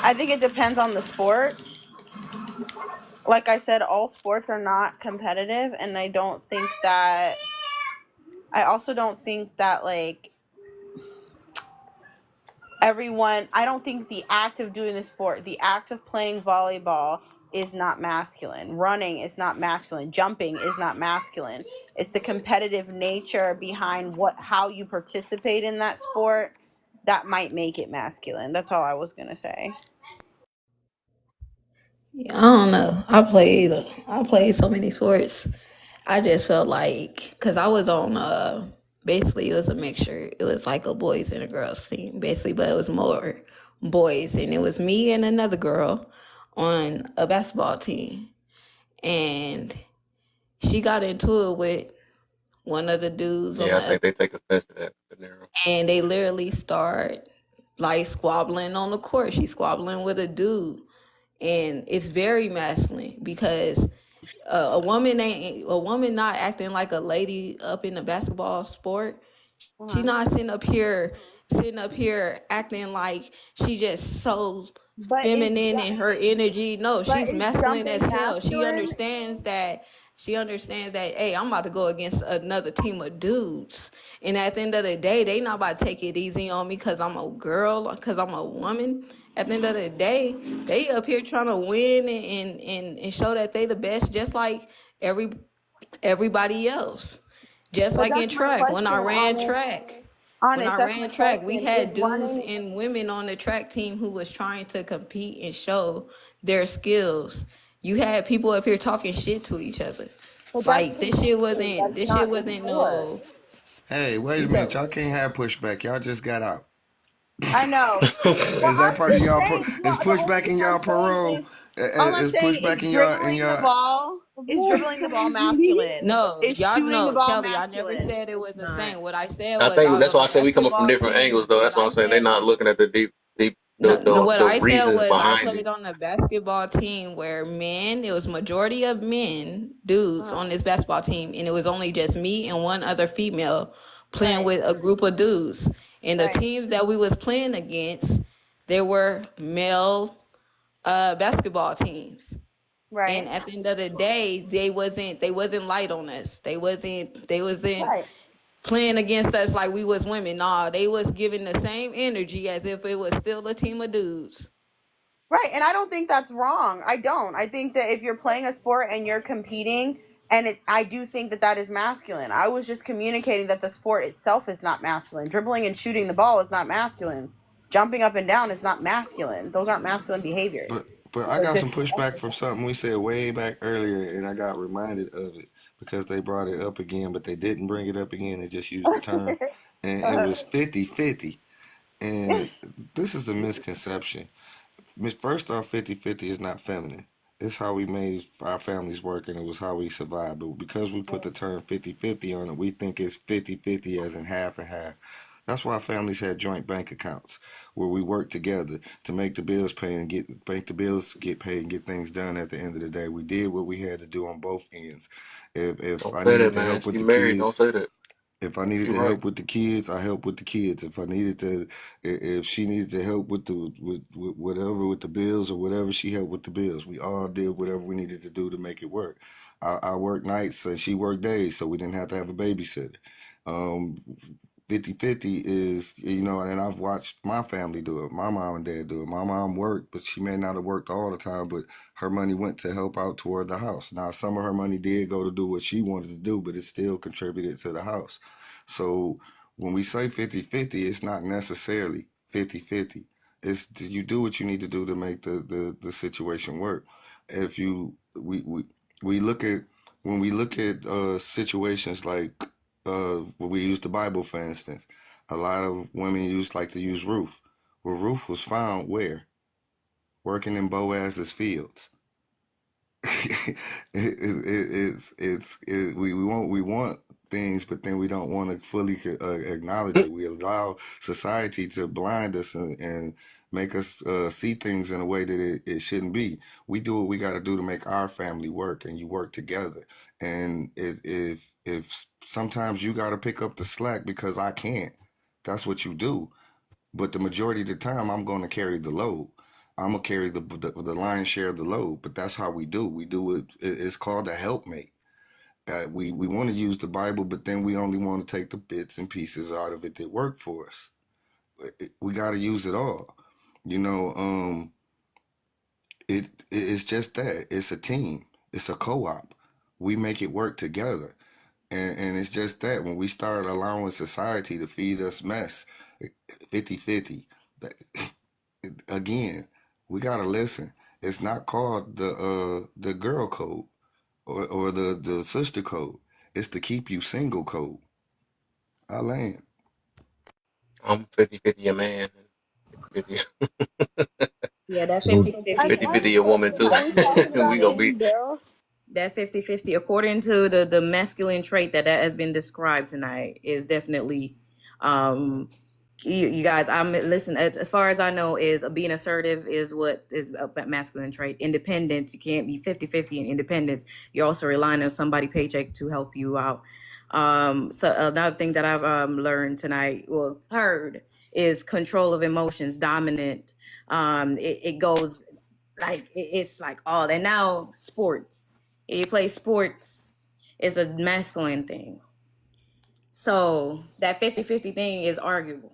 Speaker 14: I think it depends on the sport. Like I said, all sports are not competitive, and I don't think that. I also don't think that like everyone. I don't think the act of doing the sport, the act of playing volleyball, is not masculine. Running is not masculine. Jumping is not masculine. It's the competitive nature behind how you participate in that sport that might make it masculine. That's all I was gonna say.
Speaker 7: Yeah, I don't know. I played so many sports. I just felt like because I was on basically it was a mixture. It was like a boys and a girls team basically, but it was more boys, and it was me and another girl on a basketball team, and she got into it with one of the dudes on
Speaker 1: Yeah, I
Speaker 7: the
Speaker 1: think they take offense to that scenario.
Speaker 7: and they literally start like squabbling on the court. She's squabbling with a dude, and it's very masculine because a woman not acting like a lady up in the basketball sport. She's not sitting up here
Speaker 11: sitting up here acting like she just so
Speaker 14: But
Speaker 11: feminine in her energy. No, she's
Speaker 14: is
Speaker 11: masculine as
Speaker 14: jumping
Speaker 11: hell. She
Speaker 14: masculine?
Speaker 11: understands that. She understands that, hey, I'm about to go against another team of dudes. And at the end of the day, they not about to take it easy on me because I'm a girl, because I'm a woman. At the end of the day, they up here trying to win and show that they the best, just like everybody else. Just
Speaker 14: But
Speaker 11: like
Speaker 14: that's
Speaker 11: in
Speaker 14: my
Speaker 11: track, when I
Speaker 14: question,
Speaker 11: ran
Speaker 14: honest.
Speaker 11: track, when
Speaker 14: Honest,
Speaker 11: I
Speaker 14: that's my
Speaker 11: ran track, we
Speaker 14: question. Is
Speaker 11: had dudes
Speaker 14: running
Speaker 11: and women on the track team who was trying to compete and show their skills. You had people up here talking shit to each other.
Speaker 14: but that's
Speaker 11: Like
Speaker 14: competing. That's
Speaker 11: this shit
Speaker 14: not the
Speaker 11: wasn't
Speaker 14: sport.
Speaker 11: no.
Speaker 9: Hey, wait
Speaker 11: You
Speaker 9: a
Speaker 11: said
Speaker 9: minute. Y'all can't have pushback. Y'all just got out.
Speaker 14: I know. Well,
Speaker 9: Is that
Speaker 14: I'm
Speaker 9: part of
Speaker 14: just
Speaker 9: y'all?
Speaker 14: saying.
Speaker 9: Is
Speaker 14: Well, the only
Speaker 9: pushback
Speaker 14: thing
Speaker 9: in y'all
Speaker 14: I'm saying
Speaker 9: parole?
Speaker 14: all I'm
Speaker 9: Is
Speaker 14: saying
Speaker 9: pushback
Speaker 14: is
Speaker 9: in
Speaker 14: dribbling the
Speaker 9: y'all?
Speaker 14: ball. Is dribbling the ball masculine?
Speaker 11: no,
Speaker 14: Is
Speaker 11: y'all
Speaker 14: shooting the
Speaker 11: know,
Speaker 14: ball
Speaker 11: Kelly. I never
Speaker 14: masculine?
Speaker 11: said it was the
Speaker 7: Not.
Speaker 11: same. What I said
Speaker 1: I
Speaker 11: was I
Speaker 1: think
Speaker 11: was
Speaker 1: that's
Speaker 11: on
Speaker 1: why
Speaker 11: a
Speaker 1: I said we coming from
Speaker 11: basketball
Speaker 1: different
Speaker 11: team.
Speaker 1: angles, though.
Speaker 11: What
Speaker 1: That's what
Speaker 11: I
Speaker 1: I'm saying. They're
Speaker 11: said
Speaker 1: not looking at the deep,
Speaker 11: No, what
Speaker 1: the
Speaker 11: I said
Speaker 1: reasons
Speaker 11: was I
Speaker 1: behind it.
Speaker 11: played on a basketball team where men, it was majority of men, dudes on this basketball team, and it was only just me and one other female playing
Speaker 14: Right.
Speaker 11: with a group of dudes. And the
Speaker 14: Right.
Speaker 11: teams that we was playing against, there were male basketball teams. And
Speaker 14: Right.
Speaker 11: at the end of the day, they wasn't light on us. They wasn't
Speaker 14: Right.
Speaker 11: playing against us like we was women. Nah, they was giving the same energy as if it was still a team of dudes.
Speaker 14: Right. And I don't think that's wrong. I don't. I think that if you're playing a sport and you're competing, and I do think that that is masculine. I was just communicating that the sport itself is not masculine. Dribbling and shooting the ball is not masculine. Jumping up and down is not masculine. Those aren't masculine behaviors.
Speaker 9: But I
Speaker 14: They're
Speaker 9: got
Speaker 14: just
Speaker 9: some pushback from something we said way back earlier, and I got reminded of it because they brought it up again, but they didn't bring it up again. They just used the term, and it was 50-50. And this is a misconception. First off, 50-50 is not feminine. It's how we made our families work, and it was how we survived. But because we put the term 50-50 on it, we think it's 50-50 as in half and half. That's why families had joint bank accounts where we worked together to make the bills pay and make the bills get paid and get things done at the end of the day. We did what we had to do on both ends. If
Speaker 1: Don't
Speaker 9: I
Speaker 1: say
Speaker 9: needed
Speaker 1: that,
Speaker 9: to
Speaker 1: man.
Speaker 9: help with
Speaker 1: She
Speaker 9: the
Speaker 1: married.
Speaker 9: kids,
Speaker 1: Don't say that.
Speaker 9: if I needed
Speaker 1: She
Speaker 9: to
Speaker 1: right.
Speaker 9: help with the kids, I help with the kids. If I needed to, if she needed to help with with whatever with the bills or whatever, she helped with the bills. We all did whatever we needed to do to make it work. I worked nights and she worked days, so we didn't have to have a babysitter. Um, 50-50 is, and I've watched my family do it. My mom and dad do it. My mom worked, but she may not have worked all the time, but her money went to help out toward the house. Now, some of her money did go to do what she wanted to do, but it still contributed to the house. So when we say 50-50, it's not necessarily 50-50. It's you do what you need to do to make the situation work. If you we look at when we look at situations like when we use the Bible, for instance, a lot of women like to use Ruth. Well, Ruth was found where? Working in Boaz's fields. We want things, but then we don't want to fully acknowledge it. We allow society to blind us and make us see things in a way that it shouldn't be. We do what we got to do to make our family work, and you work together. And if sometimes you got to pick up the slack because I can't, that's what you do. But the majority of the time, I'm going to carry the load. I'm gonna carry the lion's share of the load. But that's how we do. We do it. It's called a helpmate. We want to use the Bible, but then we only want to take the bits and pieces out of it that work for us. We got to use it all. You know, it's just that it's a team. It's a co-op. We make it work together. And it's just that when we start allowing society to feed us mess, 50-50. Again, we gotta listen. It's not called the girl code or the sister code. It's the keep you single code. I land.
Speaker 1: I'm 50-50 a man. 50
Speaker 11: Yeah, that
Speaker 10: So
Speaker 11: 50-50.
Speaker 1: 50 a woman too.
Speaker 14: Are we talking
Speaker 1: We
Speaker 14: about
Speaker 1: gonna
Speaker 14: any
Speaker 1: be.
Speaker 14: bill?
Speaker 11: That 50-50, according to the masculine trait that has been described tonight, is definitely you guys, I'm listen, as far as I know, is being assertive is what is a masculine trait. Independence, you can't be 50-50 in independence. You're also relying on somebody paycheck to help you out. So another thing that I've learned tonight, well, heard, is control of emotions, dominant. It goes like it's like all. And now sports. If you play sports, it's a masculine thing. So that 50-50 thing is arguable.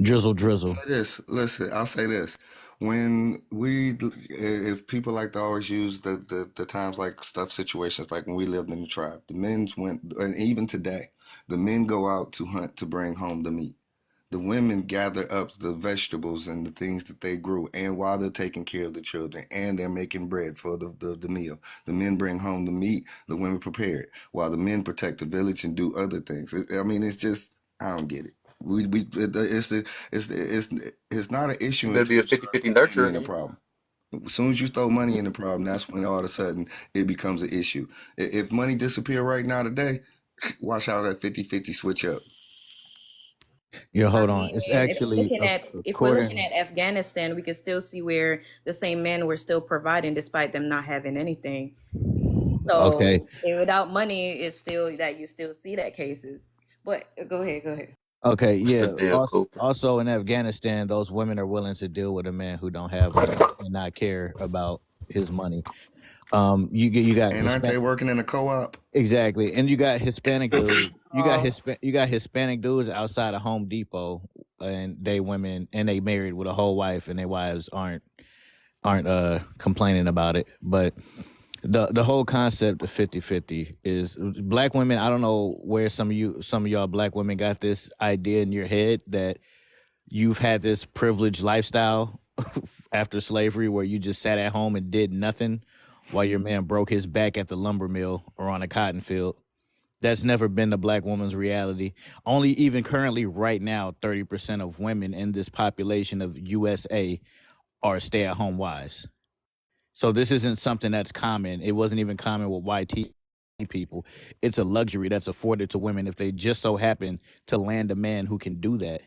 Speaker 17: Drizzle.
Speaker 9: Say this. Listen, I'll say this. When if people like to always use the times like stuff situations like when we lived in the tribe, the men's went, and even today, the men go out to hunt to bring home the meat. The women gather up the vegetables and the things that they grew, and while they're taking care of the children and they're making bread for the meal, the men bring home the meat, the women prepare it, while the men protect the village and do other things. I mean, it's just, I don't get it. It's not an issue
Speaker 1: You better
Speaker 9: until
Speaker 1: be a
Speaker 9: you start
Speaker 1: 50-50
Speaker 9: putting money in
Speaker 1: nurturer
Speaker 9: the
Speaker 1: then.
Speaker 9: problem. As soon as you throw money in the problem, that's when all of a sudden it becomes an issue. If money disappear right now today, watch how that 50-50 switch up.
Speaker 17: Yeah,
Speaker 11: I
Speaker 17: hold on.
Speaker 11: mean,
Speaker 17: It's actually
Speaker 11: if we're looking
Speaker 17: according.
Speaker 11: at Afghanistan, we could still see where the same men were still providing despite them not having anything.
Speaker 17: Okay.
Speaker 11: So without money, it's still that you still see that cases. But go ahead.
Speaker 17: Okay.
Speaker 1: What's the
Speaker 17: Yeah.
Speaker 1: deal, Cooper?
Speaker 17: Also in Afghanistan, those women are willing to deal with a man who don't have money and not care about his money. You got
Speaker 9: And aren't they
Speaker 17: Hispanic.
Speaker 9: working in a co-op?
Speaker 17: Exactly, and you got Hispanic dudes.
Speaker 12: Uh,
Speaker 17: You got Hispanic dudes outside of Home Depot, and they women and they married with a whole wife, and their wives aren't complaining about it. But the whole concept of 50-50 is black women. I don't know where some of y'all black women got this idea in your head that you've had this privileged lifestyle after slavery where you just sat at home and did nothing while your man broke his back at the lumber mill or on a cotton field. That's never been the black woman's reality. Only even currently right now, 30% of women in this population of USA are stay-at-home wives. So this isn't something that's common. It wasn't even common with YT people. It's a luxury that's afforded to women if they just so happen to land a man who can do that.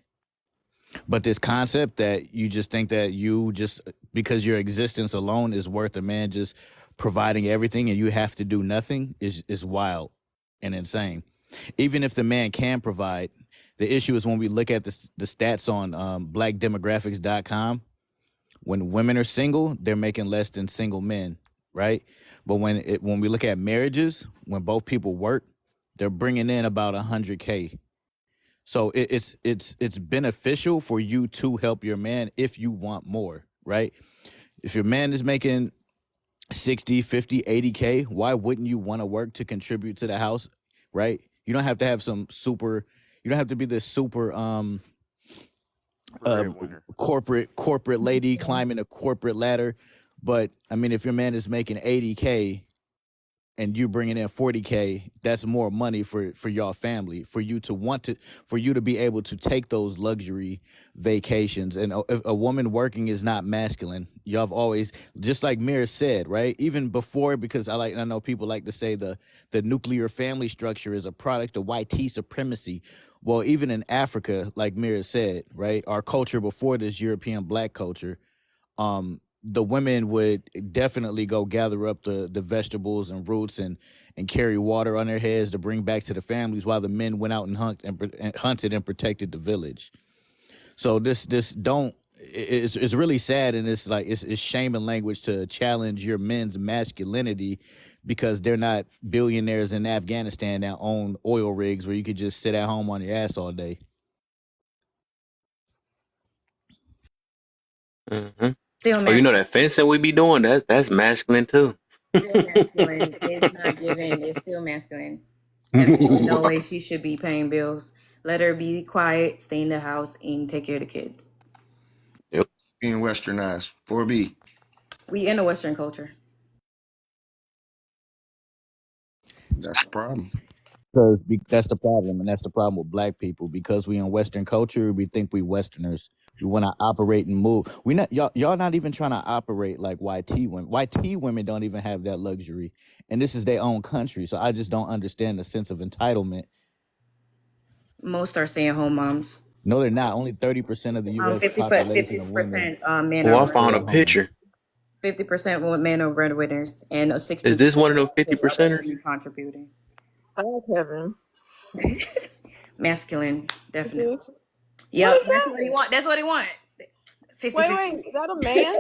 Speaker 17: But this concept that you just think that you just because your existence alone is worth a man just providing everything and you have to do nothing is wild and insane. Even if the man can provide, the issue is when we look at the stats on blackdemographics.com, when women are single, they're making less than single men, right? But when we look at marriages, when both people work, they're bringing in about 100K. So it's beneficial for you to help your man if you want more, right? If your man is making 60, 50, 80K, why wouldn't you want to work to contribute to the house, right? You don't have to have you don't have to be this super
Speaker 5: Breadwinner.
Speaker 17: corporate lady climbing a corporate ladder. But I mean, if your man is making 80K and you bringing in 40K, that's more money for your family, for you to be able to take those luxury vacations. And if a woman working is not masculine, y'all have always, just like Mir said, right? Even before, because I know people like to say the nuclear family structure is a product of YT supremacy. Well, even in Africa, like Mir said, right, our culture before this European black culture, the women would definitely go gather up the vegetables and roots and carry water on their heads to bring back to the families while the men went out and hunted and protected the village. So it's really sad, and it's like it's shaming language to challenge your men's masculinity because they're not billionaires in Afghanistan that own oil rigs where you could just sit at home on your ass all day.
Speaker 1: Mm-hmm.
Speaker 11: Still
Speaker 1: Oh, you know
Speaker 11: masculine.
Speaker 1: that fencing we be doing? That's masculine too.
Speaker 11: Still masculine. It's not given. It's still masculine. Definitely no way she should be paying bills. Let her be quiet, stay in the house, and take care of the kids.
Speaker 1: Yep.
Speaker 9: Being westernized. 4B.
Speaker 11: We in a Western culture.
Speaker 9: That's the problem.
Speaker 17: Because that's the problem, and that's the problem with black people. Because we in Western culture, we think we Westerners. We want to operate and move. We not y'all not even trying to operate like YT women. YT women don't even have that luxury, and this is their own country. So I just don't understand the sense of entitlement.
Speaker 11: Most are stay-at-home moms.
Speaker 17: No, they're not. Only 30% of the U.S.
Speaker 11: 50%
Speaker 17: population of women
Speaker 11: men
Speaker 1: Oh,
Speaker 11: are
Speaker 1: I found a
Speaker 11: breadwinners.
Speaker 1: picture.
Speaker 11: 50% men are breadwinners, and 60%
Speaker 1: Is this one of those
Speaker 11: are
Speaker 1: 50 percenters?
Speaker 11: women contributing.
Speaker 4: Hi, Kevin.
Speaker 11: Masculine, definitely.
Speaker 4: What
Speaker 11: Yep,
Speaker 4: is
Speaker 11: that's what he
Speaker 4: that?
Speaker 11: want. That's what he want. 50
Speaker 4: Wait,
Speaker 11: 50.
Speaker 4: wait, is that a man?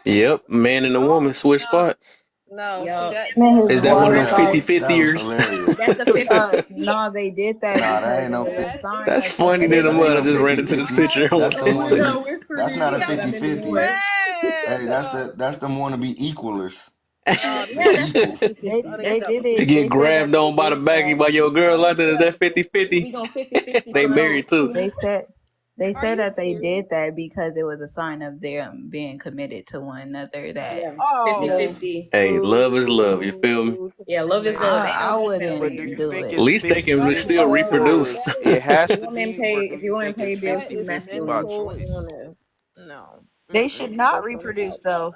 Speaker 1: Yep, man and a woman
Speaker 4: Oh
Speaker 1: switch
Speaker 4: no,
Speaker 1: spots.
Speaker 4: no. See
Speaker 11: Yep.
Speaker 4: that
Speaker 12: Him and
Speaker 4: that's
Speaker 12: his
Speaker 1: Is
Speaker 4: not
Speaker 1: that one of
Speaker 12: wife
Speaker 1: them
Speaker 9: Nah,
Speaker 12: like
Speaker 1: 50
Speaker 9: that was
Speaker 1: years?
Speaker 9: hilarious.
Speaker 11: That's the 50 50.
Speaker 12: no, they did that
Speaker 9: Nah, that
Speaker 12: because
Speaker 9: ain't
Speaker 12: it
Speaker 9: no.
Speaker 12: was a sign
Speaker 1: That's
Speaker 12: of
Speaker 1: funny than a
Speaker 9: That
Speaker 12: commitment.
Speaker 9: ain't
Speaker 1: mother. I
Speaker 9: no
Speaker 1: just ran
Speaker 9: fifty
Speaker 1: into this
Speaker 9: fifty.
Speaker 1: picture.
Speaker 9: That's them
Speaker 12: Oh,
Speaker 9: want to
Speaker 12: we
Speaker 9: be.
Speaker 12: know whispered
Speaker 9: That's
Speaker 12: it
Speaker 9: not a
Speaker 12: in, but I
Speaker 9: 50
Speaker 12: meant it
Speaker 9: 50.
Speaker 12: anyway.
Speaker 9: Hey,
Speaker 4: man.
Speaker 9: that's them want to be equalers.
Speaker 4: No, this
Speaker 11: Yeah,
Speaker 9: They
Speaker 11: that's
Speaker 4: is
Speaker 9: equal.
Speaker 4: 50
Speaker 12: They
Speaker 4: 50.
Speaker 11: that's
Speaker 12: they
Speaker 11: the
Speaker 12: did
Speaker 1: To
Speaker 12: it.
Speaker 1: get
Speaker 12: They said that
Speaker 1: grabbed
Speaker 12: they
Speaker 1: on by the
Speaker 12: did
Speaker 1: back
Speaker 12: that.
Speaker 1: by your girl like that, is that 50-50?
Speaker 11: we going 50 50
Speaker 1: They
Speaker 11: for
Speaker 1: married
Speaker 11: real.
Speaker 1: too.
Speaker 12: They
Speaker 4: Are
Speaker 12: said
Speaker 4: you
Speaker 12: that they
Speaker 4: serious?
Speaker 12: did that because it was a sign of them being committed to one another. That
Speaker 11: Yeah, 50
Speaker 12: yeah,
Speaker 4: Oh,
Speaker 11: 50.
Speaker 1: Hey, love is love. You
Speaker 4: boo,
Speaker 1: feel me?
Speaker 4: boo to
Speaker 11: Yeah,
Speaker 4: this
Speaker 11: love is love.
Speaker 4: man.
Speaker 11: Ain't no
Speaker 12: I
Speaker 11: judgment over
Speaker 5: But do
Speaker 11: here.
Speaker 12: wouldn't
Speaker 5: you
Speaker 12: do
Speaker 5: think
Speaker 1: At
Speaker 12: it.
Speaker 5: it's
Speaker 1: least they can
Speaker 4: That
Speaker 5: fifty-fifty
Speaker 4: is
Speaker 1: still reproduce.
Speaker 5: because
Speaker 4: that
Speaker 5: it
Speaker 4: is
Speaker 5: has to
Speaker 11: Women
Speaker 5: be, or
Speaker 11: pay,
Speaker 5: do
Speaker 11: if
Speaker 5: you
Speaker 11: you women
Speaker 5: think
Speaker 11: pay
Speaker 5: it's
Speaker 11: bills,
Speaker 4: that
Speaker 11: she's
Speaker 4: is
Speaker 5: fifty-fifty by
Speaker 11: masculine.
Speaker 4: mental
Speaker 5: choice?
Speaker 4: illness. No.
Speaker 14: They should
Speaker 4: Mm-mm.
Speaker 14: not
Speaker 4: Go from the
Speaker 14: reproduce
Speaker 4: couch.
Speaker 14: though.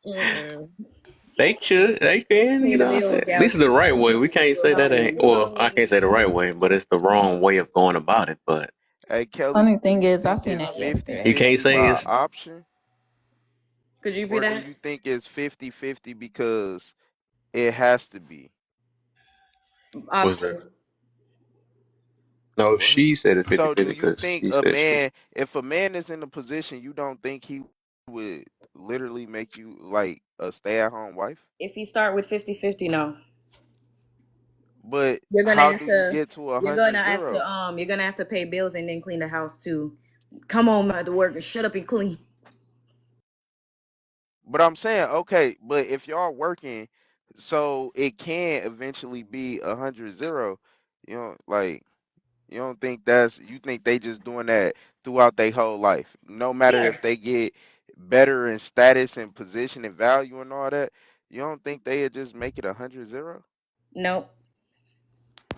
Speaker 4: Mm-mm.
Speaker 1: They should. They can,
Speaker 11: Pay
Speaker 1: you
Speaker 11: the
Speaker 1: know what I'm
Speaker 11: bills,
Speaker 1: saying? At least
Speaker 11: gal.
Speaker 1: it's the right way. We can't say that ain't, well, I
Speaker 4: No.
Speaker 1: can't say the right way, but it's the wrong way of going about it. But
Speaker 5: Hey Kelly,
Speaker 12: Funny
Speaker 5: do
Speaker 12: thing
Speaker 5: you
Speaker 12: is, I
Speaker 5: think
Speaker 12: seen
Speaker 5: it's
Speaker 12: that
Speaker 1: you
Speaker 12: yesterday.
Speaker 1: can't
Speaker 5: 50-50
Speaker 1: say
Speaker 5: by
Speaker 1: it's,
Speaker 5: option,
Speaker 11: Could you repeat
Speaker 5: or do
Speaker 11: that?
Speaker 5: you think it's 50-50 because it has to be?
Speaker 1: was it?
Speaker 11: Option.
Speaker 1: No,
Speaker 5: What?
Speaker 1: she said it's
Speaker 5: So
Speaker 1: 50-50
Speaker 5: do you
Speaker 1: because
Speaker 5: think
Speaker 1: she
Speaker 5: a
Speaker 1: said she.
Speaker 5: man, if a man is in a position, you don't think he would literally make you like a stay-at-home wife?
Speaker 11: If you start with 50 50, no.
Speaker 5: But
Speaker 11: You're gonna
Speaker 5: how
Speaker 11: have
Speaker 5: do you
Speaker 11: to
Speaker 5: get to a
Speaker 11: you're gonna
Speaker 5: hundred
Speaker 11: have to
Speaker 5: zero?
Speaker 11: you're gonna have to pay bills and then clean the house too. Come on, mother worker, shut up and clean.
Speaker 5: But I'm saying, okay, but if y'all working, so it can eventually be 100-0. You know, like you don't think that's you think they just doing that throughout their whole life. No matter
Speaker 11: Yeah.
Speaker 5: if they get better in status and position and value and all that, you don't think they'd just make it 100-0?
Speaker 11: Nope.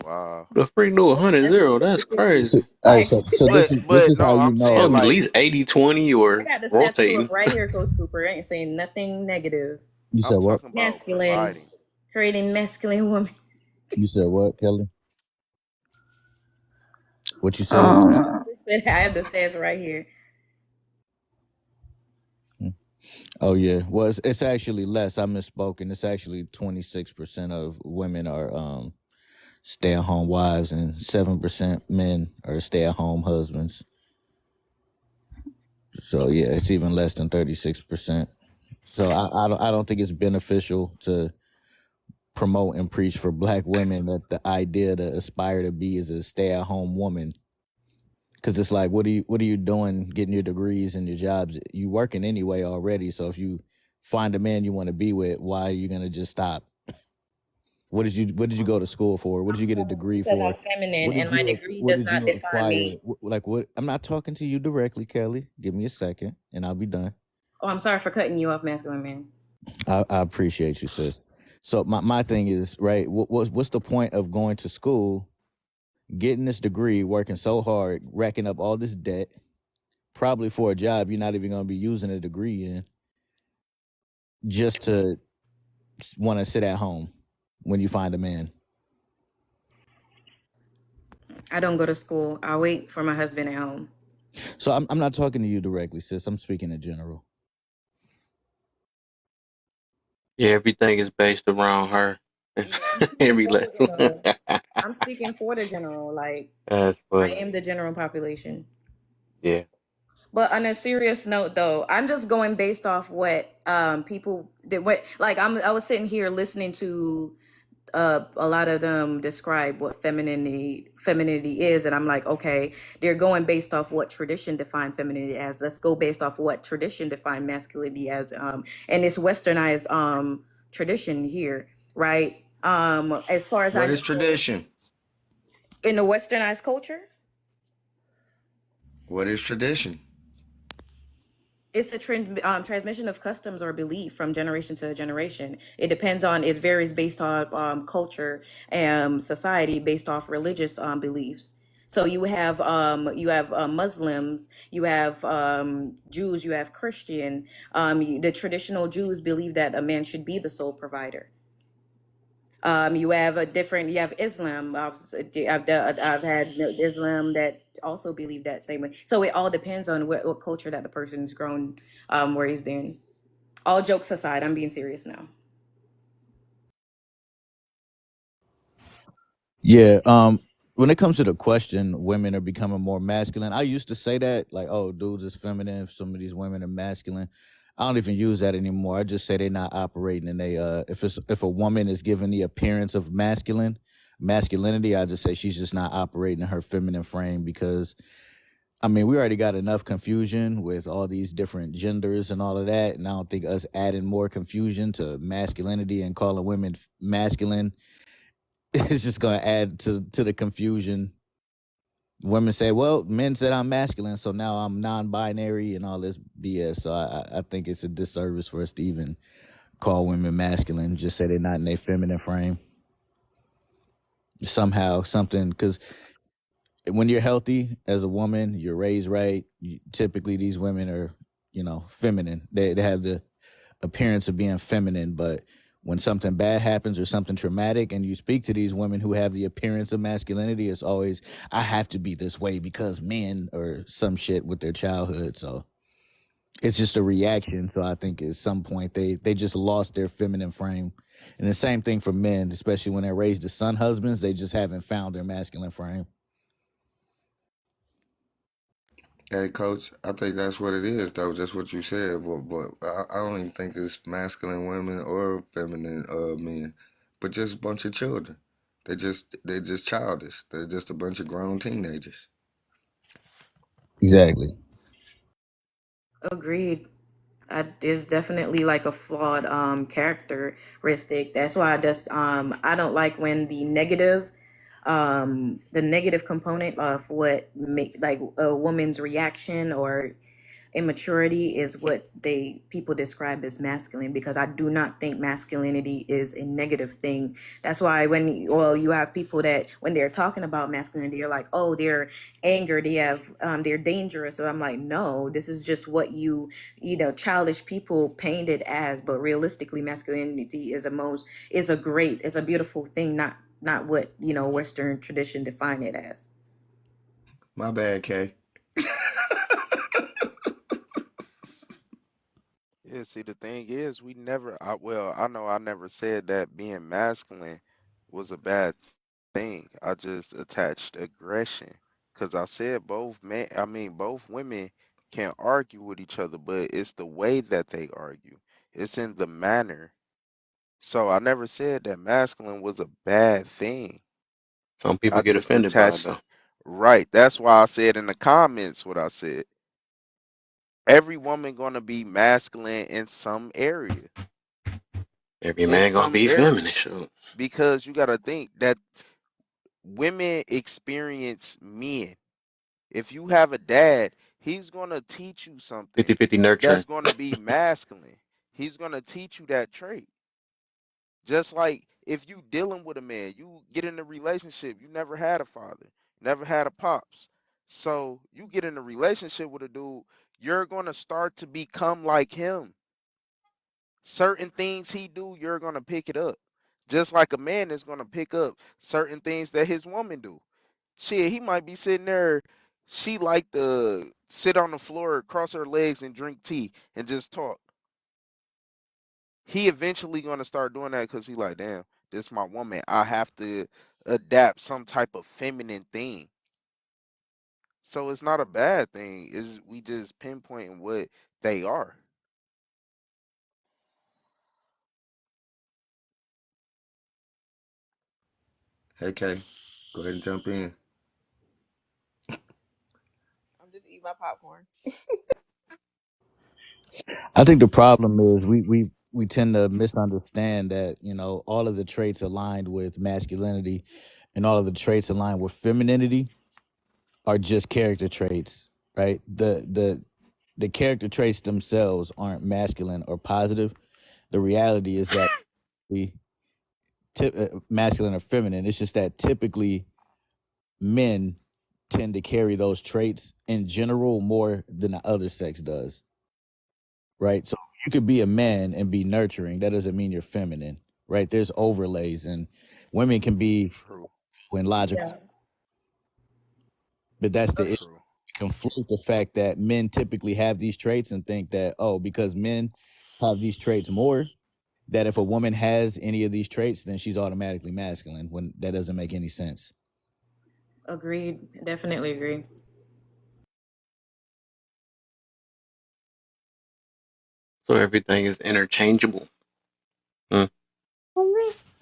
Speaker 5: Wow.
Speaker 1: The freak knew
Speaker 11: That's what
Speaker 1: 100-0. That's
Speaker 11: 50-50.
Speaker 17: So,
Speaker 1: crazy.
Speaker 17: all right,
Speaker 11: Right.
Speaker 17: so this
Speaker 5: But
Speaker 17: is how
Speaker 5: no,
Speaker 17: you
Speaker 5: I'm
Speaker 1: It's
Speaker 5: saying
Speaker 1: supposed
Speaker 17: know.
Speaker 1: to be at
Speaker 5: like
Speaker 1: least 80-20
Speaker 11: I
Speaker 1: or
Speaker 11: got the stats pulled up
Speaker 1: rotating.
Speaker 11: right here, Coach Cooper. I ain't saying nothing negative.
Speaker 17: You said
Speaker 5: I'm
Speaker 17: what?
Speaker 5: talking about
Speaker 11: Masculine,
Speaker 5: providing.
Speaker 11: creating masculine woman.
Speaker 17: You said what, Kelly? What you said?
Speaker 12: Um,
Speaker 11: I have the stats right here.
Speaker 17: Oh yeah. Well, it's actually less. I misspoken. It's actually 26% of women are stay-at-home wives, and 7% men are stay-at-home husbands. So yeah, it's even less than 36%. So I don't think it's beneficial to promote and preach for Black women that the idea to aspire to be is a stay-at-home woman. Because it's like, what are you doing getting your degrees and your jobs? You working anyway already. So if you find a man you want to be with, why are you gonna just stop? What did you go to school for? What did you get a degree
Speaker 11: Because I'm
Speaker 17: for?
Speaker 11: feminine
Speaker 17: What did
Speaker 11: and my
Speaker 17: you
Speaker 11: degree
Speaker 17: what
Speaker 11: does
Speaker 17: did
Speaker 11: not
Speaker 17: you
Speaker 11: define
Speaker 17: acquire?
Speaker 11: me.
Speaker 17: Like what? I'm not talking to you directly, Kelly. Give me a second and I'll be done.
Speaker 11: Oh, I'm sorry for cutting you off, masculine man.
Speaker 17: I appreciate you, sis. So my thing is, right, what's the point of going to school, getting this degree, working so hard, racking up all this debt, probably for a job you're not even gonna be using a degree in, just to want to sit at home when you find a man?
Speaker 11: I don't go to school. I wait for my husband at home.
Speaker 17: So I'm not talking to you directly, sis. I'm speaking in general.
Speaker 1: Yeah, everything is based around her.
Speaker 11: Yeah, I'm speaking
Speaker 1: Every
Speaker 11: for the
Speaker 1: last one.
Speaker 11: general. I'm speaking for the general. Like
Speaker 1: That's
Speaker 11: I
Speaker 1: funny.
Speaker 11: am the general population.
Speaker 1: Yeah.
Speaker 11: But on a serious note, though, I'm just going based off what people that what like I was sitting here listening to a lot of them describe what femininity is, and I'm like, okay, they're going based off what tradition defined femininity as. Let's go based off what tradition defined masculinity as, and it's westernized tradition here, right? As far as I
Speaker 9: What is
Speaker 11: know,
Speaker 9: tradition?
Speaker 11: in the westernized culture,
Speaker 9: What is tradition?
Speaker 11: it's a transmission of customs or belief from generation to generation. It depends on, it varies based on culture and society, based off religious beliefs. So you have Muslims, you have Jews, you have Christian. The traditional Jews believe that a man should be the sole provider. You have Islam. I've had Islam that also believe that same way. So it all depends on what culture that the person's grown, raised in. All jokes aside, I'm being serious now.
Speaker 17: Yeah. when it comes to the question, women are becoming more masculine. I used to say that, like, oh, dudes is feminine. Some of these women are masculine. I don't even use that anymore. I just say they're not operating, and they if a woman is given the appearance of masculinity, I just say she's just not operating in her feminine frame because I mean, we already got enough confusion with all these different genders and all of that, and I don't think us adding more confusion to masculinity and calling women masculine is just going to add to the confusion. Women say, "Well, men said I'm masculine, so now I'm non-binary and all this BS." So I think it's a disservice for us to even call women masculine. Just say they're not in their feminine frame somehow, something because when you're healthy as a woman, you're raised right. Typically, these women are, feminine. They have the appearance of being feminine, but when something bad happens or something traumatic, and you speak to these women who have the appearance of masculinity, it's always I have to be this way because men or some shit with their childhood. So it's just a reaction. So I think at some point they just lost their feminine frame. And the same thing for men, especially when they're raised as son husbands, they just haven't found their masculine frame.
Speaker 9: Hey, coach, I think that's what it is, though. Just what you said, but I don't even think it's masculine women or feminine men, but just a bunch of children. They're just childish. They're just a bunch of grown teenagers.
Speaker 17: Exactly.
Speaker 11: Agreed. It's definitely like a flawed characteristic. That's why I don't like when the negative component of what make like a woman's reaction or immaturity is what people describe as masculine, because I do not think masculinity is a negative thing. That's why you have people that when they're talking about masculinity, they're like, oh, they're anger, they're dangerous. So I'm like, no, this is just what childish people paint it as, but realistically masculinity is a beautiful thing, not what Western tradition define it as.
Speaker 9: My bad, Kay.
Speaker 5: Yeah, see, the thing is, I know I never said that being masculine was a bad thing. I just attached aggression because I said both women can argue with each other, but it's the way that they argue. It's in the manner. So I never said that masculine was a bad thing.
Speaker 1: Some people
Speaker 5: I
Speaker 1: get
Speaker 5: just
Speaker 1: offended by it
Speaker 5: attached,
Speaker 1: though.
Speaker 5: right. That's why I said in the comments what I said. Every woman gonna be masculine in some area.
Speaker 1: Every
Speaker 5: In
Speaker 1: man gonna
Speaker 5: some
Speaker 1: be feminine,
Speaker 5: area.
Speaker 1: sure.
Speaker 5: Because you gotta think that women experience men. If you have a dad, he's gonna teach you something
Speaker 1: 50-50 nurturing.
Speaker 5: that's gonna be masculine. He's gonna teach you that trait. Just like if you dealing with a man, you get in a relationship, you never had a father, never had a pops. So you get in a relationship with a dude, you're gonna start to become like him. Certain things he do, you're gonna pick it up. Just like a man is gonna pick up certain things that his woman do. Shit, he might be sitting there. She like to sit on the floor, cross her legs, and drink tea and just talk. He eventually gonna start doing that because he like, damn, this my woman. I have to adapt some type of feminine thing. So it's not a bad thing. Is we just pinpointing what they are.
Speaker 9: Hey, Kay, go ahead and jump in.
Speaker 4: I'm just eating my popcorn.
Speaker 17: I think the problem is we tend to misunderstand that all of the traits aligned with masculinity and all of the traits aligned with femininity are just character traits, right? The character traits themselves aren't masculine or positive. The reality is that we masculine or feminine. It's just that typically men tend to carry those traits in general more than the other sex does, right? So you could be a man and be nurturing. That doesn't mean you're feminine, right? There's overlays, and women can be
Speaker 5: True.
Speaker 17: when logical,
Speaker 11: Yeah.
Speaker 17: but that's the issue.
Speaker 5: True.
Speaker 17: Conflate the fact that men typically have these traits and think that, oh, because men have these traits more, that if a woman has any of these traits, then she's automatically masculine, when that doesn't make any sense.
Speaker 11: Agreed. Definitely agree.
Speaker 1: So everything is interchangeable. Mm.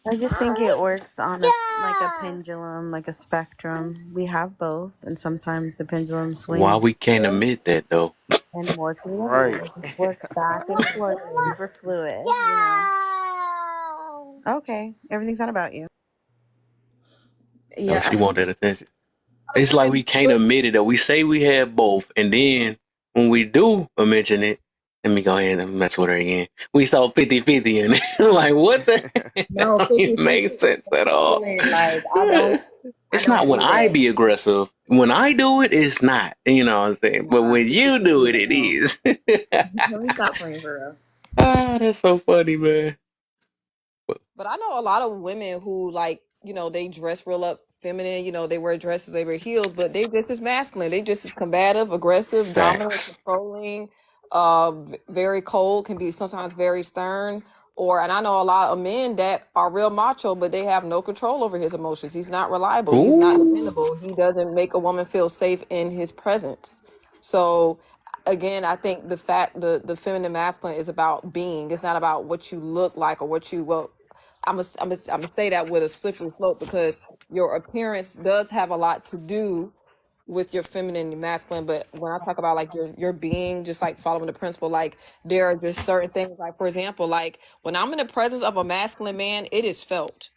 Speaker 14: I just think it works on like a pendulum, like a spectrum. We have both, and sometimes the pendulum
Speaker 1: Why
Speaker 14: swings
Speaker 1: we can't admit that though?
Speaker 14: and more to the other
Speaker 5: Right.
Speaker 14: way. It just works back and forth, super fluid, you know. Okay, everything's not about you.
Speaker 1: No,
Speaker 11: Yeah.
Speaker 1: she want that attention. It's like we can't admit it though. We say we have both, and then when we do mention it, let me go ahead and mess with her again. We saw 50-50 in it. Like, what the? That
Speaker 11: No,
Speaker 1: don't
Speaker 11: 50
Speaker 1: even
Speaker 11: 50
Speaker 1: make sense at all.
Speaker 11: Like I
Speaker 1: It's
Speaker 11: don't
Speaker 1: not when
Speaker 11: do
Speaker 1: I
Speaker 11: that.
Speaker 1: be aggressive. When I do it, it's not. You know what I'm saying? But
Speaker 11: Nah,
Speaker 1: when
Speaker 11: 50
Speaker 1: you
Speaker 11: 50
Speaker 1: do it,
Speaker 11: is
Speaker 1: it
Speaker 11: no.
Speaker 1: is.
Speaker 11: Let me stop playing for real.
Speaker 1: Ah, that's so funny, man.
Speaker 4: But I know a lot of women who like, they dress real up feminine, they wear dresses, they wear heels, but they just as masculine. They just as combative, aggressive, dominant,
Speaker 1: Facts.
Speaker 4: controlling, very cold, can be sometimes very stern. And I know a lot of men that are real macho, but they have no control over his emotions. He's not reliable. He's not
Speaker 1: Ooh.
Speaker 4: dependable. He doesn't make a woman feel safe in his presence. So again, I think the feminine masculine is about being. It's not about what you look like or what you well. I'm gonna say that with a slippery slope because your appearance does have a lot to do with your feminine and masculine. But when I talk about like your being, just like following the principle, like there are just certain things. Like for example, like when I'm in the presence of a masculine man, it is felt.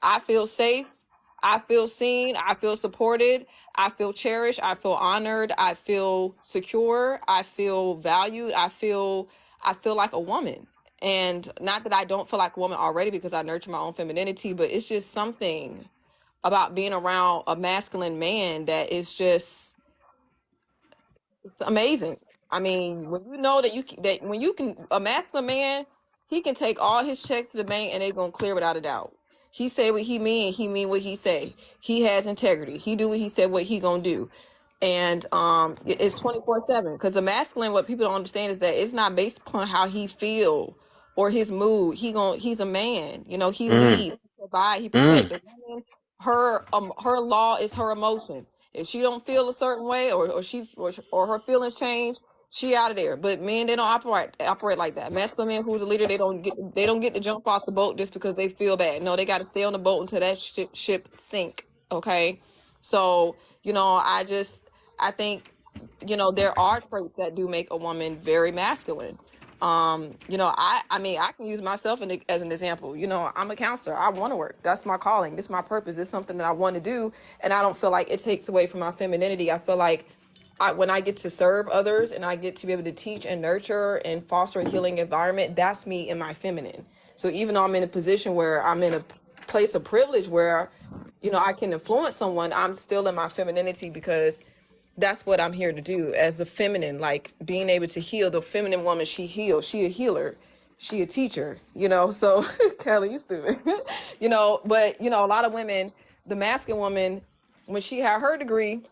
Speaker 4: I feel safe. I feel seen. I feel supported. I feel cherished. I feel honored. I feel secure. I feel valued. I feel like a woman. And not that I don't feel like a woman already because I nurture my own femininity, but it's just something about being around a masculine man that is just it's amazing. I mean, when you know that that when you can a masculine man, he can take all his checks to the bank and they're gonna clear without a doubt. He say what he mean what he say. He has integrity. He do what he said what he gonna do. And it's 24/7 because the masculine what people don't understand is that it's not based upon how he feel or his mood. He's a man. He
Speaker 1: Mm.
Speaker 4: leads, he provide, he protect.
Speaker 1: Mm.
Speaker 4: The woman, her law is her emotion. If she don't feel a certain way or her feelings change, she out of there. But men, they don't operate like that. Masculine men who's a leader, they don't get to jump off the boat just because they feel bad. No, they got to stay on the boat until that ship sink. Okay, so I think there are traits that do make a woman very masculine. I mean I can use myself as an example. I'm a counselor. I want to work. That's my calling. This is my purpose. It's something that I want to do, and I don't feel like it takes away from my femininity. I feel like when I get to serve others and I get to be able to teach and nurture and foster a healing environment, that's me in my feminine. So even though I'm in a position where I'm in a place of privilege where I can influence someone, I'm still in my femininity because that's what I'm here to do as a feminine, like being able to heal. The feminine woman, she heals. She a healer. She a teacher, so Kelly, you stupid. But a lot of women, the masculine woman, when she had her degree,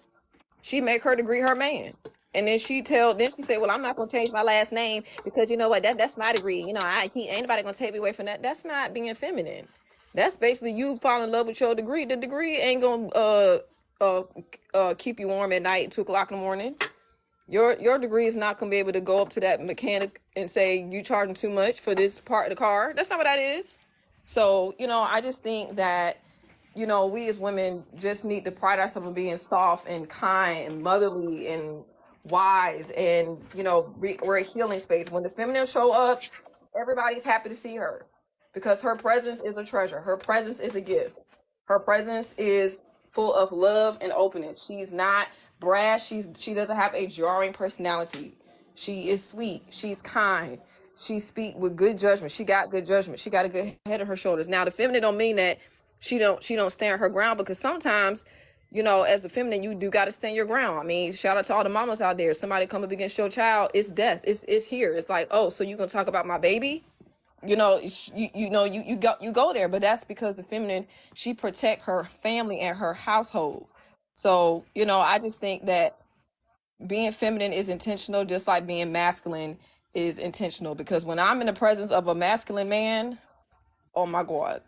Speaker 4: she make her degree her man. And then she said, well, I'm not gonna change my last name because you know what, that's my degree. Ain't nobody gonna take me away from that. That's not being feminine. That's basically you fall in love with your degree. The degree ain't gonna keep you warm at night, 2 o'clock in the morning. Your degree is not gonna be able to go up to that mechanic and say you charging too much for this part of the car. That's not what that is. So, I just think that, we as women just need to pride ourselves on being soft and kind and motherly and wise. And, we're a healing space. When the feminine show up, everybody's happy to see her because her presence is a treasure. Her presence is a gift. Her presence is full of love and openness. She's not brash. She doesn't have a jarring personality. She is sweet. She's kind. She speak with good judgment. She got good judgment. She got a good head on her shoulders. Now, the feminine don't mean that she don't stand her ground because sometimes, as a feminine, you do got to stand your ground. I mean, shout out to all the mamas out there. Somebody come up against your child, it's death. It's here. It's like, oh, so you gonna talk about my baby? You go there, but that's because the feminine, she protect her family and her household. So I just think that being feminine is intentional, just like being masculine is intentional. Because when I'm in the presence of a masculine man, oh my god,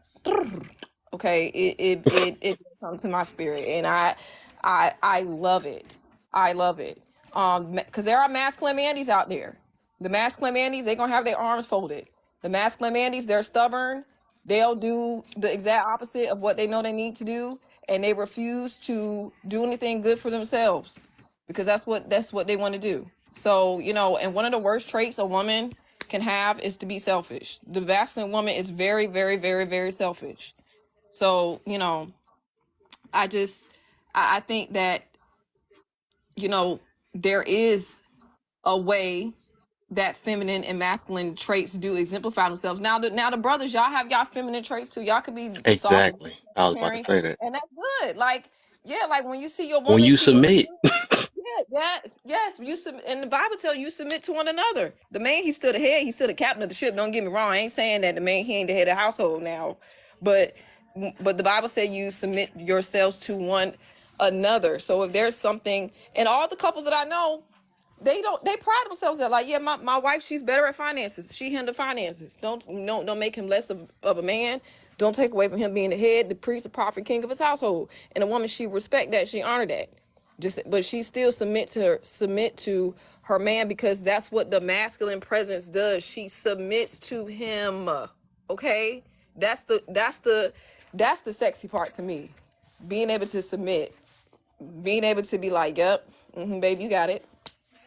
Speaker 4: okay, it comes to my spirit, and I love it. I love it. Because there are masculine mandies out there. The masculine mandies, they gonna have their arms folded. The masculine mandies, they're stubborn. They'll do the exact opposite of what they know they need to do, and they refuse to do anything good for themselves because that's what they want to do. So, and one of the worst traits a woman can have is to be selfish. The masculine woman is very, very, very, very selfish. So, I think that, there is a way that feminine and masculine traits do exemplify themselves. Now the brothers, y'all have y'all feminine traits too. Y'all could be soft and
Speaker 1: Exactly. I was about to
Speaker 4: caring,
Speaker 1: say that.
Speaker 4: and that's good. Like, yeah, like when you see your
Speaker 1: When
Speaker 4: woman,
Speaker 1: you
Speaker 4: she looks
Speaker 1: submit,
Speaker 4: good. Yeah, yes. And the Bible tells you submit to one another. The man, he's still the head, he's still the captain of the ship. Don't get me wrong. I ain't saying that the man, he ain't the head of the household now, but the Bible said you submit yourselves to one another. So if there's something, and all the couples that I know, they pride themselves that, like, yeah, my wife, she's better at finances. She handle finances. Don't make him less of a man. Don't take away from him being the head, the priest, the prophet, king of his household. And a woman, she respect that, she honor that. But she still submit to her man, because that's what the masculine presence does. She submits to him. Okay? That's the sexy part to me. Being able to submit. Being able to be like, yep, baby, you got it.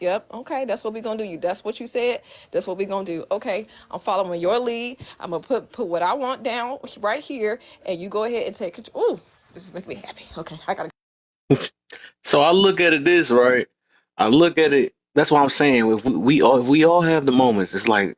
Speaker 4: Yep. Okay. That's what we're gonna do. That's what you said. That's what we're gonna do. Okay. I'm following your lead. I'm gonna put what I want down right here, and you go ahead and take it. Ooh, this is making me happy. Okay. I gotta.
Speaker 1: so I look at it this right. I look at it. That's what I'm saying. If we all have the moments, it's like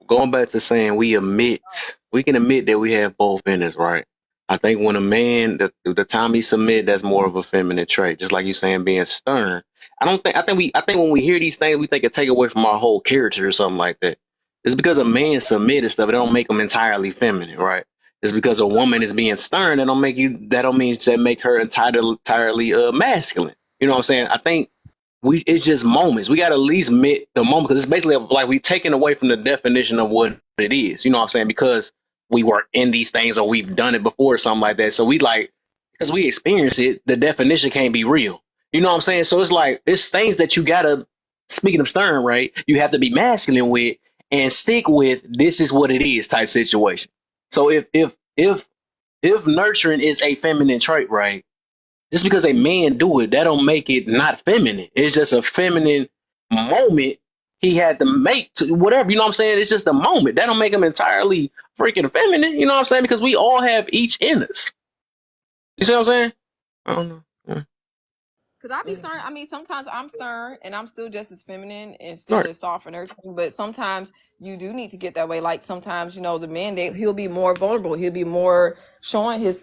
Speaker 1: going back to saying we can admit that we have both in us, right? I think when a man, the time he submit, that's more of a feminine trait. Just like you saying, being stern. I think when we hear these things, we think it take away from our whole character or something like that. It's because a man submit and stuff, it don't make them entirely feminine, right? It's because a woman is being stern, that don't mean that make her entirely masculine. You know what I'm saying? I think it's just moments. We got to at least admit the moment, because it's basically like we taken away from the definition of what it is. You know what I'm saying? Because we were in these things or we've done it before or something like that. So because we experience it, the definition can't be real. You know what I'm saying? So it's like, it's things that you gotta, speaking of stern, right? You have to be masculine with and stick with, this is what it is type situation. So if nurturing is a feminine trait, right? Just because a man do it, that don't make it not feminine. It's just a feminine moment he had to make to whatever, you know what I'm saying? It's just a moment. That don't make him entirely freaking feminine, you know what I'm saying? Because we all have each in us. You see what I'm saying? I don't know. Yeah.
Speaker 4: Cause I be stern. I mean, sometimes I'm stern and I'm still just as feminine and still
Speaker 1: Right.
Speaker 4: as soft and nurturing. But sometimes you do need to get that way. Like sometimes, the man, he'll be more vulnerable. He'll be more showing his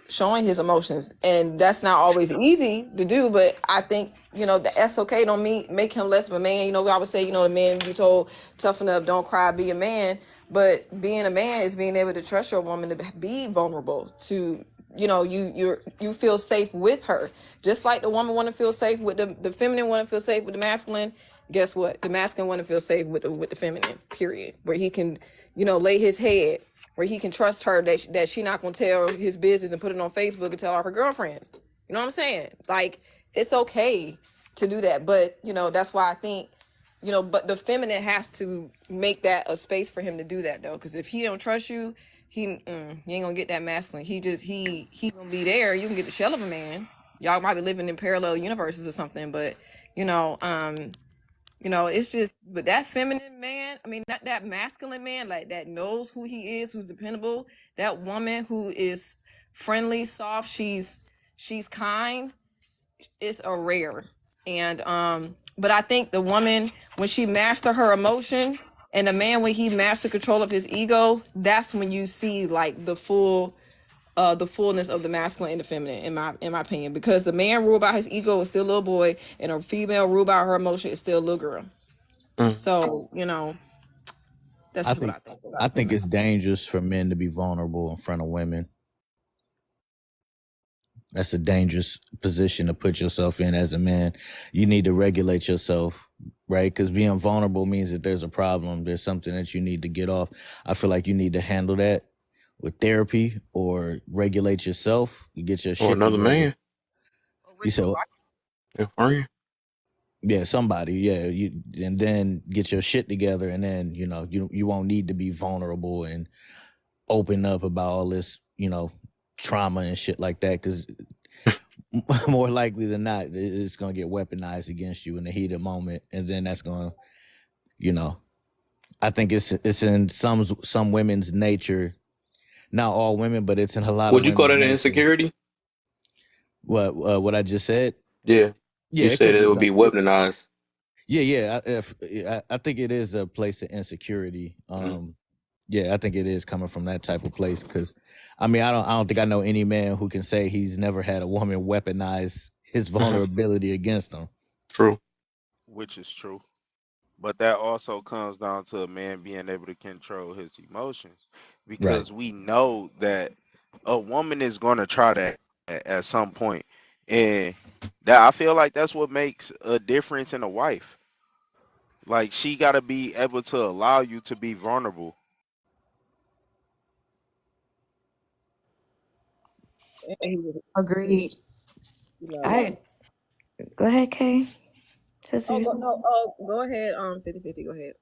Speaker 4: emotions, and that's not always easy to do. But I think that's okay. Don't make him less of a man. I would say the man be told toughen up, don't cry, be a man. But being a man is being able to trust your woman to be vulnerable, to you feel safe with her, just like the woman want to feel safe with the feminine, want to feel safe with the masculine. Guess what? The masculine want to feel safe with the feminine. Period. Where he can, lay his head, where he can trust her that she not gonna tell his business and put it on Facebook and tell all her girlfriends. You know what I'm saying? Like, it's okay to do that, but that's why I think. But the feminine has to make that a space for him to do that, though. Because if he don't trust you, you ain't gonna get that masculine. He gonna be there. You can get the shell of a man. Y'all might be living in parallel universes or something, but it's just, but that feminine man, I mean, that masculine man, like, that knows who he is, who's dependable. That woman who is friendly, soft, she's kind. It's a rare. And but I think the woman, when she master her emotion, and the man, when he master control of his ego, that's when you see like the fullness of the masculine and the feminine, in my opinion. Because the man ruled by his ego is still a little boy, and a female ruled by her emotion is still a little girl. So that's just what I think.
Speaker 17: I think it's dangerous for men to be vulnerable in front of women. That's a dangerous position to put yourself in as a man. You need to regulate yourself, right? Because being vulnerable means that there's a problem. There's something that you need to get off. I feel like you need to handle that with therapy or regulate yourself. You get your shit
Speaker 1: Or another
Speaker 17: together.
Speaker 1: man.
Speaker 17: You said what?
Speaker 1: Your friend.
Speaker 17: Yeah, somebody. Yeah, you and then get your shit together, and then you won't need to be vulnerable and open up about all this trauma and shit like that, because more likely than not, it's gonna get weaponized against you in the heat of the moment, and then that's gonna, I think it's in some women's nature, not all women, but it's in a lot of
Speaker 1: Would you call
Speaker 17: women's
Speaker 1: that an
Speaker 17: nature.
Speaker 1: insecurity?
Speaker 17: What I just said?
Speaker 1: Yeah.
Speaker 17: Yeah,
Speaker 1: You
Speaker 17: it
Speaker 1: said
Speaker 17: could
Speaker 1: it
Speaker 17: be
Speaker 1: would be
Speaker 17: something.
Speaker 1: weaponized.
Speaker 17: Yeah. I think it is a place of insecurity. Yeah, I think it is coming from that type of place, because, I mean, I don't think I know any man who can say he's never had a woman weaponize his vulnerability against him.
Speaker 1: True.
Speaker 5: which is true. But that also comes down to a man being able to control his emotions,
Speaker 17: Right.
Speaker 5: because we know that a woman is going to try that at some point, and that I feel like that's what makes a difference in a wife. Like, she got to be able to allow you to be vulnerable.
Speaker 12: And he was,
Speaker 6: Agreed.
Speaker 12: you know,
Speaker 6: I go ahead, Kay. Sister,
Speaker 7: Oh,
Speaker 6: you
Speaker 7: go ahead. 50-50. Go ahead.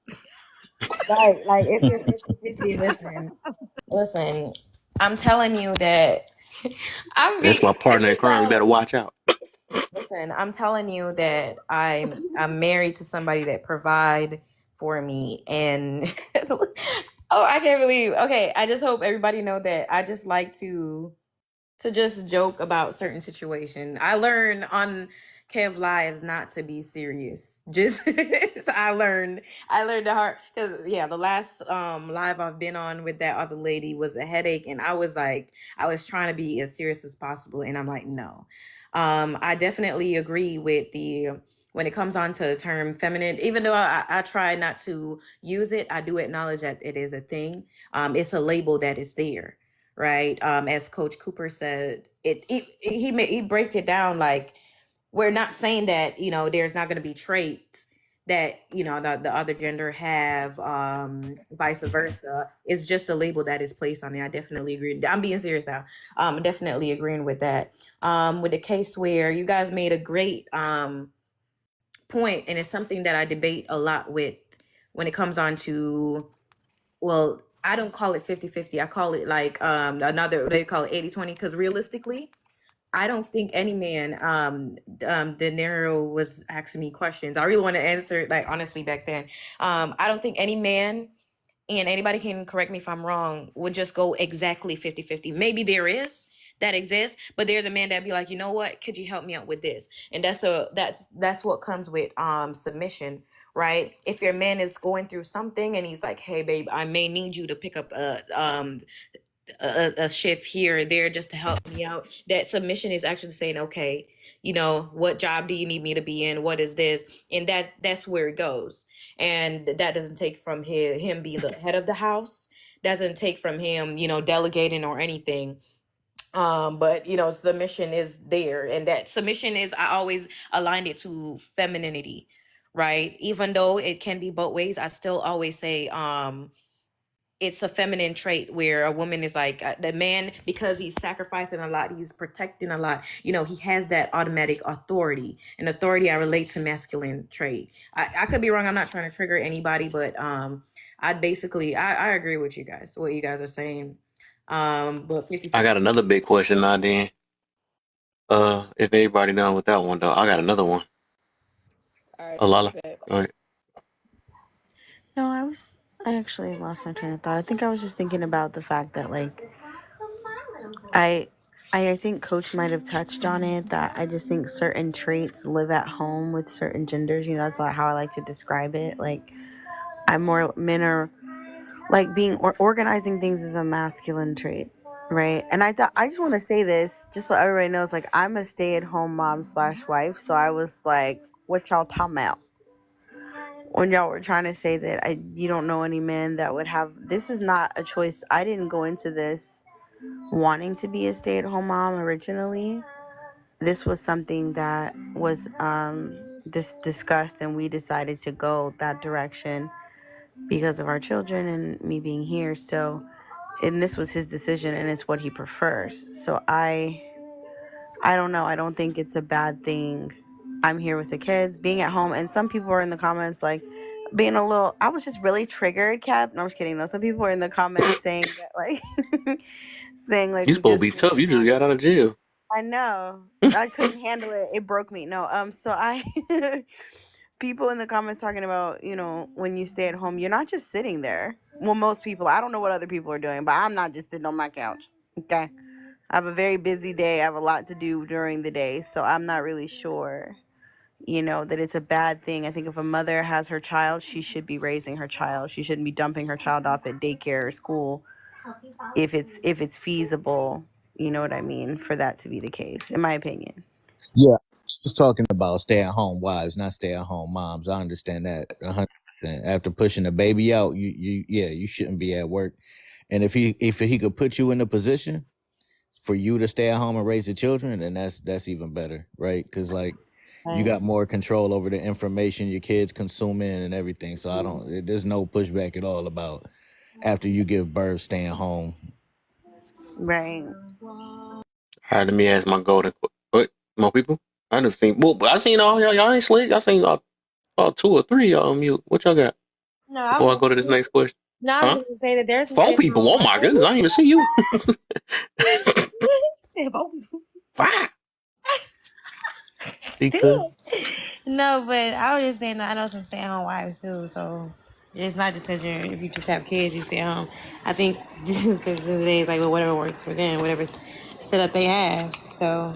Speaker 6: like if you're 50-50, listen. I'm telling you that
Speaker 1: That's my partner in crime. You better watch out.
Speaker 6: listen, I'm telling you that I'm married to somebody that provide for me, and oh, I can't believe. Okay, I just hope everybody know that I just like to just joke about certain situation. I learned on Kev Lives not to be serious. Just so I learned the hard, because the last live I've been on with that other lady was a headache, and I was trying to be as serious as possible, and I'm like, no. I definitely agree with when it comes on to the term feminine, even though I try not to use it, I do acknowledge that it is a thing. It's a label that is there, right? As Coach Cooper said, he break it down like, we're not saying that there's not going to be traits that the other gender have, vice versa. It's just a label that is placed on it. I definitely agree. I'm being serious now. Definitely agreeing with that. With the case where you guys made a great point, and it's something that I debate a lot with when it comes on to, well, I don't call it 50-50. I call it like they call it 80-20, because realistically, I don't think any man, De Niro was asking me questions. I really want to answer it, like, honestly, back then. I don't think any man, and anybody can correct me if I'm wrong, would just go exactly 50-50. Maybe there is, that exists, but there's a man that'd be like, you know what, could you help me out with this? And that's what comes with submission, right? If your man is going through something and he's like, hey babe, I may need you to pick up a shift here or there just to help me out, that submission is actually saying, okay, what job do you need me to be in, what is this? And that's where it goes. And that doesn't take from him being the head of the house, doesn't take from him delegating or anything. But submission is there, and that submission is, I always aligned it to femininity, right? Even though it can be both ways, I still always say it's a feminine trait where a woman is like, the man, because he's sacrificing a lot, he's protecting a lot, he has that automatic authority, and authority I relate to masculine trait. I could be wrong, I'm not trying to trigger anybody, but I agree with you guys, what you guys are saying. But 50-50.
Speaker 1: I got another big question now then. If anybody done with that one though, I got another one.
Speaker 7: All right.
Speaker 1: Alala. All right.
Speaker 18: No, I actually lost my train of thought. I think I was just thinking about the fact that, like, I think Coach might have touched on it, that I just think certain traits live at home with certain genders. That's like how I like to describe it. Like, men are like being organizing things is a masculine trait, right? And I just want to say this just so everybody knows, like, I'm a stay-at-home mom / wife, so I was like, what y'all talking about when y'all were trying to say that you don't know any men that would have. This is not a choice. I didn't go into this wanting to be a stay-at-home mom originally. This was something that was discussed, and we decided to go that direction because of our children and me being here. So, and this was his decision, and it's what he prefers. So I I don't know. I don't think it's a bad thing. I'm here with the kids, being at home, and some people are in the comments like being a little. I was just really triggered, Cap. No, I'm just kidding. No, some people are in the comments saying that like, saying like
Speaker 1: You
Speaker 18: we
Speaker 1: supposed to
Speaker 18: just
Speaker 1: be
Speaker 18: need
Speaker 1: tough. You just
Speaker 18: time.
Speaker 1: got out of jail.
Speaker 18: I know. I couldn't handle it. It broke me. No. So I people in the comments talking about, when you stay at home, you're not just sitting there. Well, most people. I don't know what other people are doing, but I'm not just sitting on my couch. Okay. I have a very busy day. I have a lot to do during the day, so I'm not really sure, that it's a bad thing. I think if a mother has her child, she should be raising her child. She shouldn't be dumping her child off at daycare or school if it's feasible, you know what I mean, for that to be the case, in my opinion.
Speaker 17: Yeah, I was talking about stay-at-home wives, not stay-at-home moms. I understand that 100%. After pushing a baby out, you shouldn't be at work. And if he could put you in a position for you to stay at home and raise the children, then that's even better, right? Because like you got more control over the information your kids consuming and everything. So there's no pushback at all about after you give birth staying home.
Speaker 18: Right.
Speaker 1: All right, let me ask my golden. What more people? I done seen. Well, I seen all y'all. Y'all ain't slick. I seen all 2 or 3 y'all on mute. What y'all got?
Speaker 3: No, I
Speaker 1: Before I
Speaker 3: was
Speaker 1: go to this next question,
Speaker 3: no, I was
Speaker 1: huh?
Speaker 3: going to say that there's some
Speaker 1: 4 people. Oh my goodness, I didn't even see you. 5. Because
Speaker 3: No, but I was just saying that I know some stay-at-home wives too, so it's not just because if you just have kids, you stay home. I think just because the days like, well, whatever works for them, whatever setup they have, so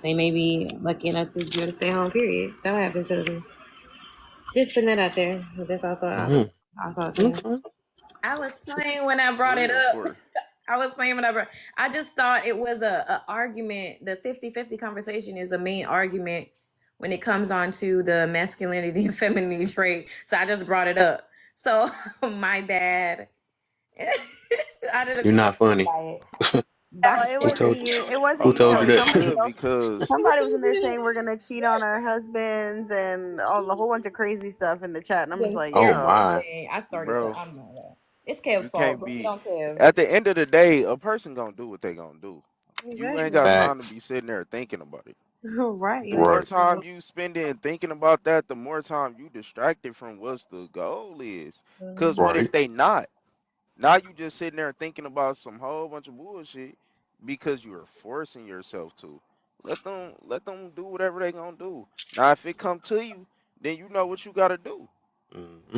Speaker 3: they may be lucky enough to be able to stay home. Period. That happens to them. Just putting that out there. But that's also a thing.
Speaker 1: okay.
Speaker 11: I was playing when I brought
Speaker 5: 3
Speaker 11: it
Speaker 5: or
Speaker 11: up.
Speaker 5: 4.
Speaker 11: I was playing when I brought. I just thought it was a argument. The 50-50 conversation is a main argument when it comes on to the masculinity and femininity trait. So I just brought it up. So my bad. I didn't
Speaker 1: You're
Speaker 11: be
Speaker 1: not
Speaker 11: offended
Speaker 1: funny.
Speaker 11: by it.
Speaker 18: No,
Speaker 11: Bye.
Speaker 18: it
Speaker 1: Who
Speaker 18: wasn't
Speaker 1: told
Speaker 18: you. It
Speaker 5: Oh
Speaker 1: Who
Speaker 18: wasn't you.
Speaker 1: told
Speaker 5: no,
Speaker 1: you
Speaker 18: That was
Speaker 5: you
Speaker 1: that?
Speaker 18: somebody
Speaker 5: good
Speaker 18: else.
Speaker 5: because
Speaker 18: Somebody was in there saying we're gonna cheat on our husbands and a whole bunch of crazy stuff in the chat, and I'm just
Speaker 11: The
Speaker 18: like,
Speaker 1: Oh
Speaker 11: same
Speaker 18: yo.
Speaker 1: my.
Speaker 11: thing. I started. So
Speaker 5: bro,
Speaker 11: I'm not. It's Kev's
Speaker 5: you
Speaker 11: fault.
Speaker 5: can't
Speaker 11: Blame it
Speaker 5: be
Speaker 11: on Kev.
Speaker 5: at the end of the day, a person gonna do what they gonna do. You ain't
Speaker 18: Exactly.
Speaker 5: got time to
Speaker 1: Facts.
Speaker 5: be sitting there thinking about it.
Speaker 18: Right.
Speaker 5: The
Speaker 18: Like,
Speaker 5: more
Speaker 1: Right.
Speaker 5: time you spend in thinking about that, the more time you distracted from what's the goal is. Cause what if
Speaker 1: Right.
Speaker 5: they not? Now you just sitting there thinking about some whole bunch of bullshit because you are forcing yourself to. Let them do whatever they gonna do. Now if it come to you, then you know what you gotta do.
Speaker 1: Mm-hmm.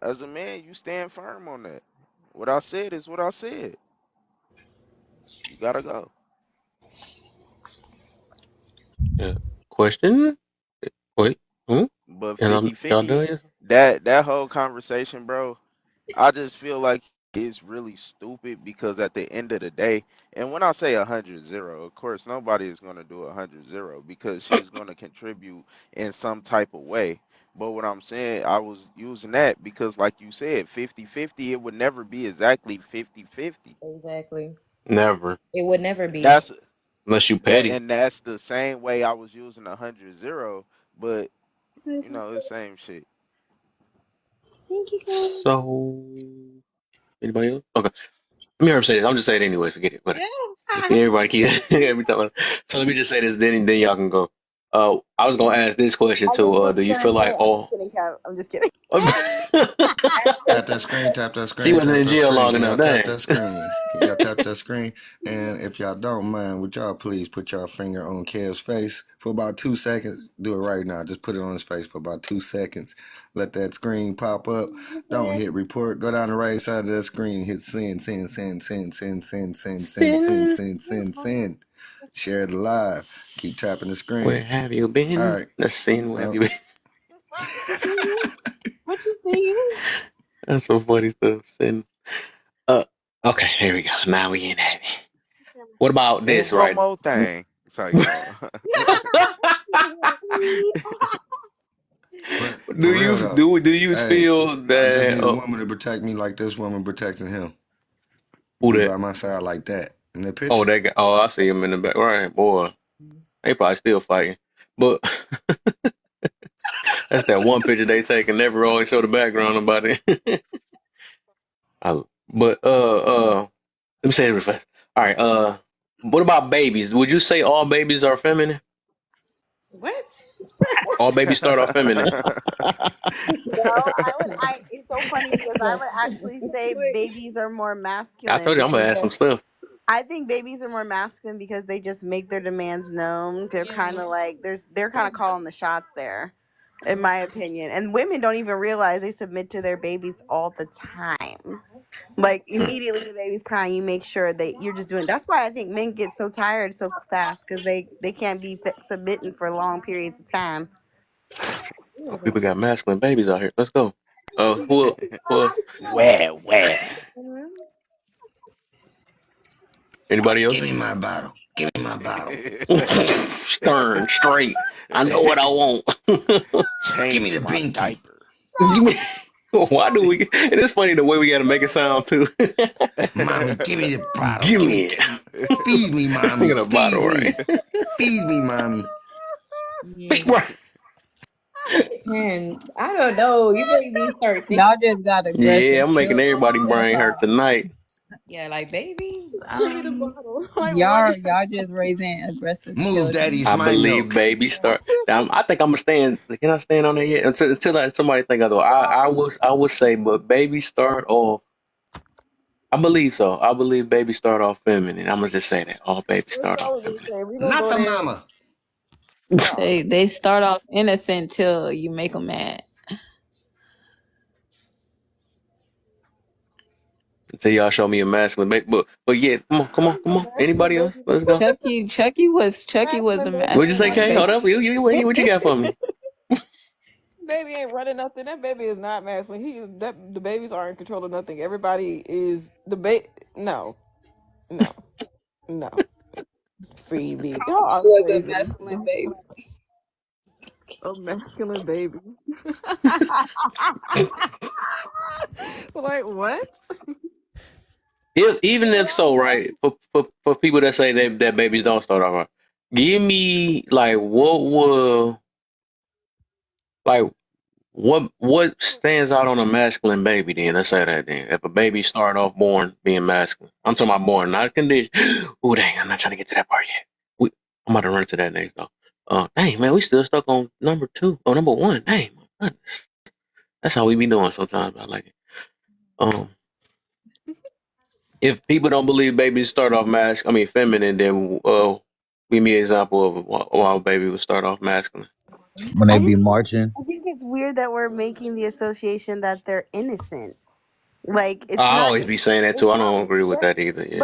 Speaker 5: As a man, you stand firm on that. What I said is what I said. You gotta go.
Speaker 1: Yeah. Question. Wait. Hmm?
Speaker 5: But
Speaker 1: And y'all
Speaker 5: 50-50,
Speaker 1: done? Yes?
Speaker 5: that whole conversation, bro, I just feel like it's really stupid because at the end of the day, and when I say 100-0, of course nobody is gonna do 100-0 because she's gonna contribute in some type of way. But what I'm saying, I was using that because like you said, 50-50, it would never be exactly 50-50.
Speaker 11: Exactly.
Speaker 1: Never.
Speaker 11: It would never be.
Speaker 5: That's
Speaker 1: Unless you
Speaker 5: that,
Speaker 1: petty.
Speaker 5: and that's the same way I was using 100-0, but
Speaker 18: thank
Speaker 5: you know, it's same shit.
Speaker 18: you, guys.
Speaker 1: So anybody else? Okay. Let me hear him say this. I'm just saying it anyway. Forget it. Whatever. Everybody keep every time. So let me just say this. Then y'all can go. I was gonna ask this question
Speaker 18: I just
Speaker 1: too.
Speaker 18: was
Speaker 1: Do you
Speaker 18: gonna
Speaker 1: feel
Speaker 18: say,
Speaker 1: like
Speaker 18: I'm just
Speaker 1: all?
Speaker 18: kidding, Kev. I'm just kidding.
Speaker 9: Tap that screen, tap that
Speaker 1: She
Speaker 9: screen,
Speaker 1: wasn't
Speaker 9: tap
Speaker 1: in
Speaker 9: that
Speaker 1: jail
Speaker 9: screen.
Speaker 1: long
Speaker 9: Can y'all
Speaker 1: enough.
Speaker 9: tap
Speaker 1: Dang.
Speaker 9: that screen? Can y'all tap that screen? And if y'all don't mind, would y'all please put y'all finger on Kev's face for about 2 seconds? Do it right now. Just put it on his face for about 2 seconds. Let that screen pop up. Don't hit report. Go down the right side of that screen. Hit send, send, send, send, send, send, send, send, send, send, send, send. Share it live. Keep tapping the
Speaker 1: Where
Speaker 9: screen.
Speaker 1: have you
Speaker 9: All
Speaker 1: been?
Speaker 9: right.
Speaker 1: Let's see. Where have you been?
Speaker 18: What you saying?
Speaker 1: That's some funny stuff. Send. Uh. Okay. Here we go. Now we in that. What about
Speaker 5: And
Speaker 1: this?
Speaker 5: one
Speaker 1: Right.
Speaker 5: more thing. It's like, no.
Speaker 9: But
Speaker 1: do
Speaker 9: for real
Speaker 1: you
Speaker 9: though,
Speaker 1: do you
Speaker 9: hey,
Speaker 1: feel
Speaker 9: I just
Speaker 1: that?
Speaker 9: need a woman to protect me like this woman protecting him.
Speaker 1: Who
Speaker 9: Be
Speaker 1: that?
Speaker 9: by my side like that. In the
Speaker 1: Oh,
Speaker 9: picture.
Speaker 1: that guy. Oh, I see him in the back. Right, boy. They probably still fighting, but that's that one picture they take and never always show the background about it. But let me say it real fast. All right. What about babies? Would you say all babies are feminine?
Speaker 14: What?
Speaker 1: All babies start off feminine.
Speaker 14: No, it's so funny because I would
Speaker 7: Yes.
Speaker 14: actually say babies are more
Speaker 1: I
Speaker 14: masculine
Speaker 1: told you I'm gonna
Speaker 14: because
Speaker 1: ask some stuff.
Speaker 14: I think babies are more masculine because they just make their demands known. They're kind of like they're kind of calling the shots there, in my opinion. And women don't even realize they submit to their babies all the time. Like
Speaker 1: Hmm.
Speaker 14: immediately the baby's crying, you make sure that you're just doing. That's why I think men get so tired so fast because they can't be submitting for long periods of time.
Speaker 1: Oh, people got masculine babies out here. Let's go. Who
Speaker 16: Where?
Speaker 1: anybody
Speaker 19: Give
Speaker 1: else?
Speaker 19: me my bottle. Give me my bottle.
Speaker 1: Stern, straight. I know what I want.
Speaker 19: Give me
Speaker 16: Change
Speaker 19: the
Speaker 16: my
Speaker 19: binky.
Speaker 16: diaper.
Speaker 1: Why do we? And it's funny the way we got to make it sound too.
Speaker 19: Mommy, give me the bottle.
Speaker 1: Give me it.
Speaker 19: Feed me, mommy.
Speaker 1: Look at the
Speaker 19: Feed
Speaker 1: bottle,
Speaker 19: me.
Speaker 1: right?
Speaker 19: Feed me, mommy.
Speaker 1: Right.
Speaker 11: And I don't know. You made me start thinking.
Speaker 7: Y'all just got
Speaker 1: Yeah,
Speaker 7: aggressive
Speaker 1: I'm making
Speaker 7: too.
Speaker 1: everybody brain hurt tonight.
Speaker 11: Yeah, like babies.
Speaker 4: Give me the bottle. Like what?
Speaker 7: Y'all just raising aggressive
Speaker 19: Move, daddy.
Speaker 7: children.
Speaker 19: It's
Speaker 1: I
Speaker 19: my
Speaker 1: believe
Speaker 19: milk.
Speaker 1: baby start. I think I'm gonna stand. Can I stand on that yet? Until somebody think otherwise. I would say, but baby start off. I believe so. I believe babies start off feminine. I'm gonna just say that all babies
Speaker 4: That's what
Speaker 1: start
Speaker 4: I
Speaker 1: off
Speaker 4: was gonna
Speaker 1: feminine.
Speaker 4: say. We gonna
Speaker 19: Not
Speaker 4: go
Speaker 19: the
Speaker 4: there.
Speaker 19: mama.
Speaker 4: No.
Speaker 7: They start off innocent till you make them mad.
Speaker 1: Until y'all show me a masculine baby. But yeah, come on. Anybody else? Let's go.
Speaker 7: Chucky was the
Speaker 1: What'd you say,
Speaker 7: masculine
Speaker 1: Kay? Hold
Speaker 7: baby.
Speaker 1: up. What you got for me?
Speaker 4: Baby ain't running nothing. That baby is not masculine. The babies are in control of nothing. Everybody is the baby. No. Free me. Y'all are
Speaker 7: Was a
Speaker 4: crazy.
Speaker 7: masculine baby.
Speaker 4: A masculine baby. Like what?
Speaker 1: Even if so, right? For people that say that babies don't start off, right, give me like what stands out on a masculine baby? Then let's say that then. If a baby start off born being masculine, I'm talking about born, not condition. Oh dang, I'm not trying to get to that part yet. I'm about to run to that next though. Dang man, we still stuck on number 2 or number 1. Dang, my goodness. That's how we be doing sometimes. I like it. If people don't believe babies start off feminine, then give me an example of why a baby would start off masculine.
Speaker 17: When they
Speaker 14: I
Speaker 17: be
Speaker 14: just
Speaker 17: marching.
Speaker 14: I think it's weird that we're making the association that they're innocent. Like
Speaker 1: I always be saying that too.
Speaker 14: it's
Speaker 1: I
Speaker 14: not
Speaker 1: don't agree with that either. Yeah.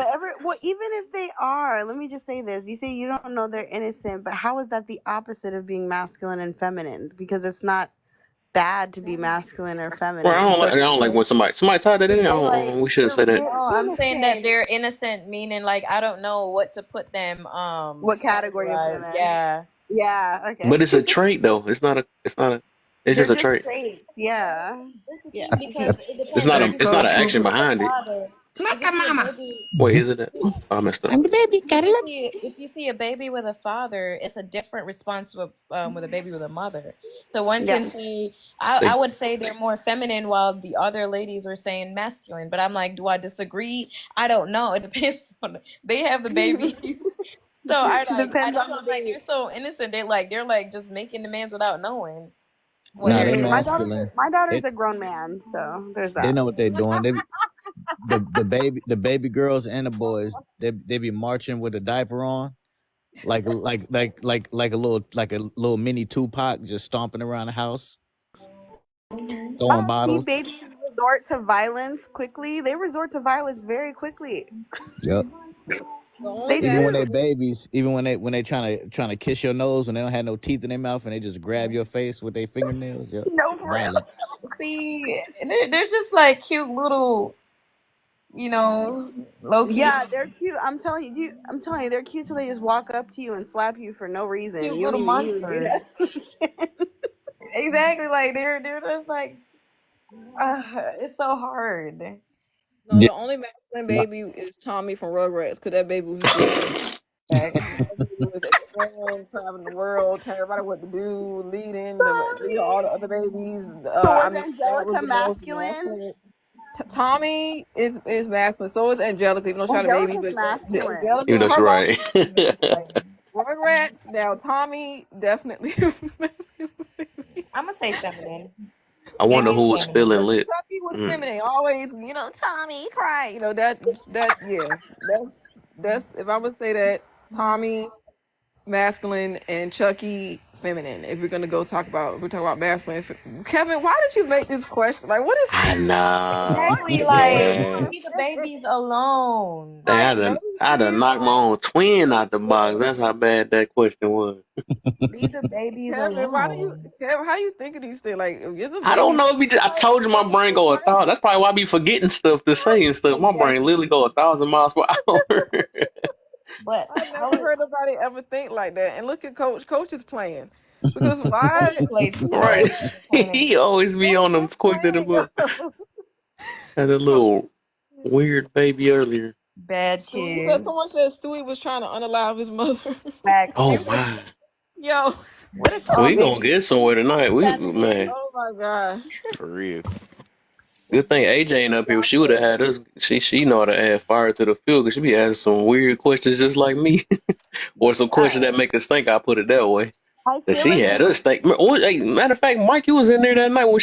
Speaker 14: but even if they are, let me just say this. You say you don't know they're innocent, but how is that the opposite of being masculine and feminine? Because it's not bad to be masculine or
Speaker 1: Well,
Speaker 14: feminine.
Speaker 1: I don't like when somebody tied that in. We should say that.
Speaker 11: No, I'm saying that they're innocent, meaning like I don't know what to put them.
Speaker 14: What category you put them
Speaker 11: Categorize.
Speaker 14: in?
Speaker 11: Yeah.
Speaker 14: Yeah, okay.
Speaker 1: But it's a trait though. It's not a. It's
Speaker 14: They're
Speaker 1: just a
Speaker 14: just
Speaker 1: trait.
Speaker 14: traits, yeah.
Speaker 18: That's the
Speaker 14: Yeah.
Speaker 18: thing because it
Speaker 1: It's
Speaker 18: depends
Speaker 1: not
Speaker 18: if
Speaker 1: a.
Speaker 18: you
Speaker 1: It's
Speaker 18: see
Speaker 1: not
Speaker 18: a
Speaker 1: an
Speaker 18: baby
Speaker 1: action
Speaker 18: with a
Speaker 1: behind it.
Speaker 18: father.
Speaker 19: Not
Speaker 18: If you
Speaker 19: the
Speaker 18: see a
Speaker 19: mama.
Speaker 18: baby,
Speaker 1: Wait, is it that? Oh, I messed up.
Speaker 17: I'm the baby.
Speaker 11: If
Speaker 17: Gotta
Speaker 11: you
Speaker 17: look.
Speaker 11: see a baby with a father, it's a different response with a baby with a mother. So one
Speaker 14: Yeah.
Speaker 11: can see I
Speaker 1: They,
Speaker 11: would say they're more feminine while the other ladies were saying masculine. But I'm like, do I disagree? I don't know. It depends on they have the babies. So I
Speaker 14: Depends
Speaker 11: just
Speaker 14: on the
Speaker 11: want like
Speaker 14: baby.
Speaker 11: they're so innocent. They're like just making demands without knowing what
Speaker 17: Nah,
Speaker 11: they're
Speaker 17: they
Speaker 14: My
Speaker 11: doing.
Speaker 17: masculine.
Speaker 14: daughter's
Speaker 17: They
Speaker 14: a grown man, so there's
Speaker 17: they
Speaker 14: that.
Speaker 17: know what they're doing. The baby girls and the boys, they be marching with a diaper on, like a little mini Tupac just stomping around the house,
Speaker 14: I
Speaker 17: throwing
Speaker 14: don't see
Speaker 17: bottles.
Speaker 14: babies resort to violence quickly. They resort to violence very quickly.
Speaker 17: Yep.
Speaker 4: The only
Speaker 14: They
Speaker 17: Even when
Speaker 14: do.
Speaker 17: they babies, even when they trying to kiss your nose and they don't have no teeth in their mouth and they just grab your face with their fingernails. Yep.
Speaker 14: No, for real.
Speaker 17: Violent.
Speaker 11: See, they're just like cute little, low key
Speaker 14: Yeah, they're cute. I'm telling you, they're cute till they just walk up to you and slap you for no reason.
Speaker 11: cute
Speaker 14: You don't
Speaker 11: little
Speaker 14: even do
Speaker 11: monsters.
Speaker 14: that.
Speaker 11: Exactly, like they're just like it's so hard.
Speaker 4: No,
Speaker 17: Yeah.
Speaker 4: the only masculine baby is Tommy from Rugrats, because that baby was just that baby was exploring, traveling the world, telling everybody what to do, leading all the other babies.
Speaker 14: So was
Speaker 4: That was
Speaker 14: Angelica
Speaker 4: the most
Speaker 14: masculine?
Speaker 4: masculine. Tommy is masculine. So is Angelica, even though she's not a baby.
Speaker 14: Angelica's
Speaker 4: But
Speaker 14: masculine.
Speaker 1: You know,
Speaker 4: Angelica,
Speaker 1: that's
Speaker 4: her mom
Speaker 1: right.
Speaker 4: Rugrats. Now Tommy definitely masculine.
Speaker 11: I'm gonna say feminine.
Speaker 1: I wonder
Speaker 11: Maybe
Speaker 1: who was
Speaker 11: feminine.
Speaker 1: feeling lit.
Speaker 4: Chucky was
Speaker 1: Mm.
Speaker 4: feminine. Always, Tommy cry. Yeah. That's if I would say that Tommy masculine and Chucky feminine. If we're gonna we're talking about masculine. Kevin, why did you make this question? Like, what is
Speaker 1: I know.
Speaker 11: Exactly. Like,
Speaker 1: Man.
Speaker 11: leave the babies alone.
Speaker 1: Dang, I'd have knocked my own twin out the box. That's how bad that question was.
Speaker 11: Leave the babies
Speaker 4: Kevin,
Speaker 11: alone.
Speaker 4: how you think of these things? Like, is a
Speaker 1: I don't know. I told you my brain go 1,000. That's probably why I be forgetting stuff to say and stuff. My brain literally go 1,000 miles per hour.
Speaker 11: But
Speaker 4: I never heard nobody ever think like that. And look at Coach. Coach is playing. Because why?
Speaker 1: Right. He always be on them quick to the book. Had a little weird baby earlier.
Speaker 11: Bad kid.
Speaker 4: Someone said Stewie was trying to unalive his mother.
Speaker 1: Oh my.
Speaker 4: Yo.
Speaker 11: What if
Speaker 1: We gonna get somewhere tonight. Man.
Speaker 4: Oh my god.
Speaker 1: For real. Good thing AJ ain't up here. She would have had us. She know how to add fire to the fuel because she be asking some weird questions just like me, or some questions that make us think. I put it that way. That she had us think. Matter of fact, Mike, you was in there that night when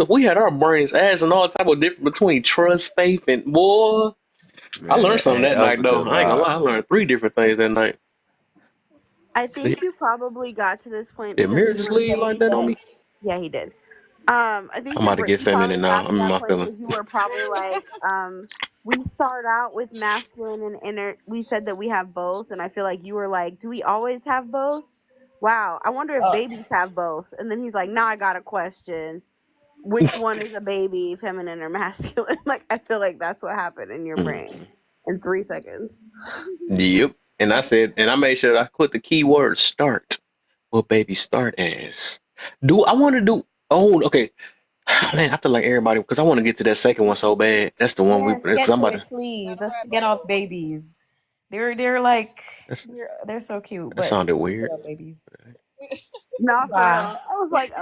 Speaker 1: we had our brains asking all type of different between trust, faith, and boy. I learned something that night though. I ain't gonna lie. I learned 3 different things that night.
Speaker 14: I think you probably got to this point.
Speaker 1: Did
Speaker 14: because
Speaker 1: Mirror
Speaker 14: you
Speaker 1: just
Speaker 14: were
Speaker 1: leave
Speaker 14: saying
Speaker 1: like that on me?
Speaker 14: Yeah, he did. I think
Speaker 1: I'm about to get
Speaker 14: you probably
Speaker 1: feminine now.
Speaker 14: got
Speaker 1: I'm
Speaker 14: to
Speaker 1: in
Speaker 14: that
Speaker 1: my
Speaker 14: point
Speaker 1: feeling.
Speaker 14: because you were probably like, we start out with masculine and inner. We said that we have both, and I feel like you were like, do we always have both? Wow, I wonder if babies have both. And then he's like, now I got a question. Which one is a baby, feminine or masculine? Like, I feel like that's what happened in your brain in 3 seconds.
Speaker 1: Yep. And I made sure I put the keyword start. What baby start as? Okay. Man, I feel like everybody, because I want to get to that second one so bad. That's the one
Speaker 11: Get to it, please. Let's get off babies. They're like they're so cute.
Speaker 1: That sounded weird.
Speaker 11: Babies.
Speaker 14: Not for real. I was like,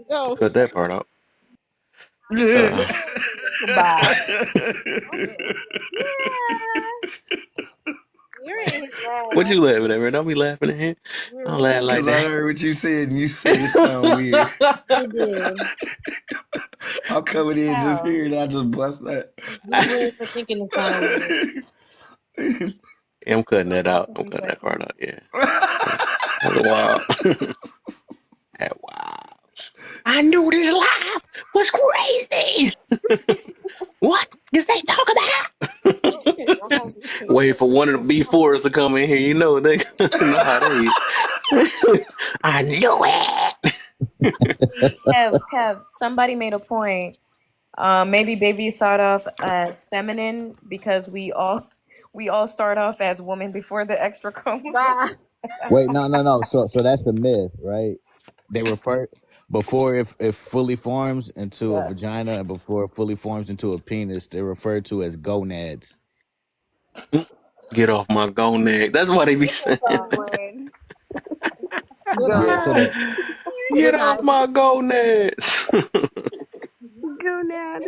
Speaker 4: Yo.
Speaker 1: Cut that part out.
Speaker 11: Goodbye.
Speaker 1: What you laughing at, man? Don't be laughing at him. Don't laugh like
Speaker 19: Because
Speaker 1: that.
Speaker 19: I heard what you said, and you said it sound weird.
Speaker 12: You did.
Speaker 19: I'm coming in just here, and I just bust that.
Speaker 12: You weird for thinking it sounded weird.
Speaker 1: Yeah, I'm cutting that out. I'm cutting that part out. Yeah. Wow. Wow. I knew this life was crazy. What is they talk about? Wait for one of the B4s to come in here. You know they know how they. I knew it.
Speaker 11: Kev, somebody made a point. Maybe babies start off as feminine because we all start off as women before the extra chromosome.
Speaker 17: Wait, no. So that's the myth, right? They refer before it fully forms into a vagina and before it fully forms into a penis, they're referred to as gonads.
Speaker 1: Get off my gonad. That's why they be saying. Get off my gonads.
Speaker 14: Gonad.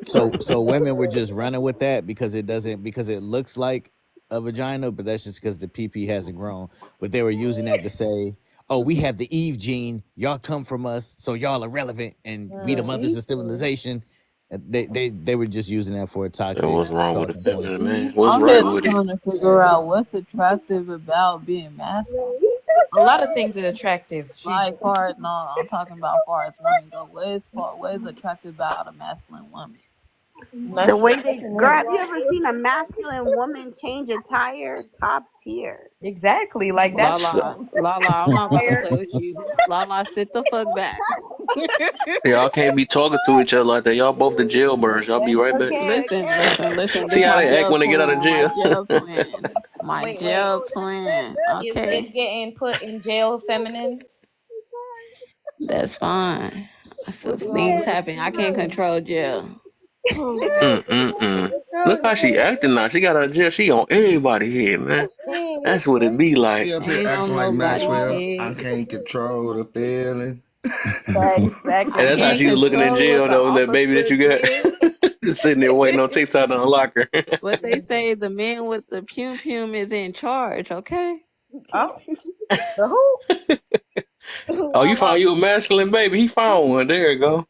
Speaker 17: So women were just running with that because it looks like a vagina, but that's just because the PP hasn't grown. But they were using that to say, oh, we have the Eve gene, y'all come from us, so y'all are relevant, and we the mothers of civilization. They were just using that for a toxic.
Speaker 1: What's wrong with it, man? What's
Speaker 20: I'm
Speaker 1: right
Speaker 20: just
Speaker 1: with it?
Speaker 20: trying to figure out what's attractive about being masculine.
Speaker 11: A lot of things are attractive.
Speaker 20: Like I'm talking about far as women go. What is attractive about a masculine woman?
Speaker 14: The way they grab. You ever seen a masculine woman change a tire? Top tier.
Speaker 11: Exactly. Like that's
Speaker 20: Lala, I'm not gonna play with you. Lala, sit the fuck back.
Speaker 1: Y'all can't be talking to each other like that. Y'all both the jailbirds. Y'all be right back.
Speaker 20: Listen.
Speaker 1: See how they act when they get out of jail.
Speaker 20: My jail twin. Okay.
Speaker 11: Is getting put in jail feminine?
Speaker 20: That's fine. So things happen. I can't control jail.
Speaker 1: Look how she acting now. She got out of jail. She on everybody head, man. That's what it be like.
Speaker 19: He up here acting like Maxwell. I can't control the feeling.
Speaker 14: Exactly.
Speaker 1: And that's how she was looking in jail though. That baby that you got. Just sitting there waiting on TikTok to unlock her.
Speaker 20: What they say, the man with the pum pum is in charge, okay?
Speaker 14: Oh, the who?
Speaker 1: Oh, you found you a masculine baby. He found one. There you go.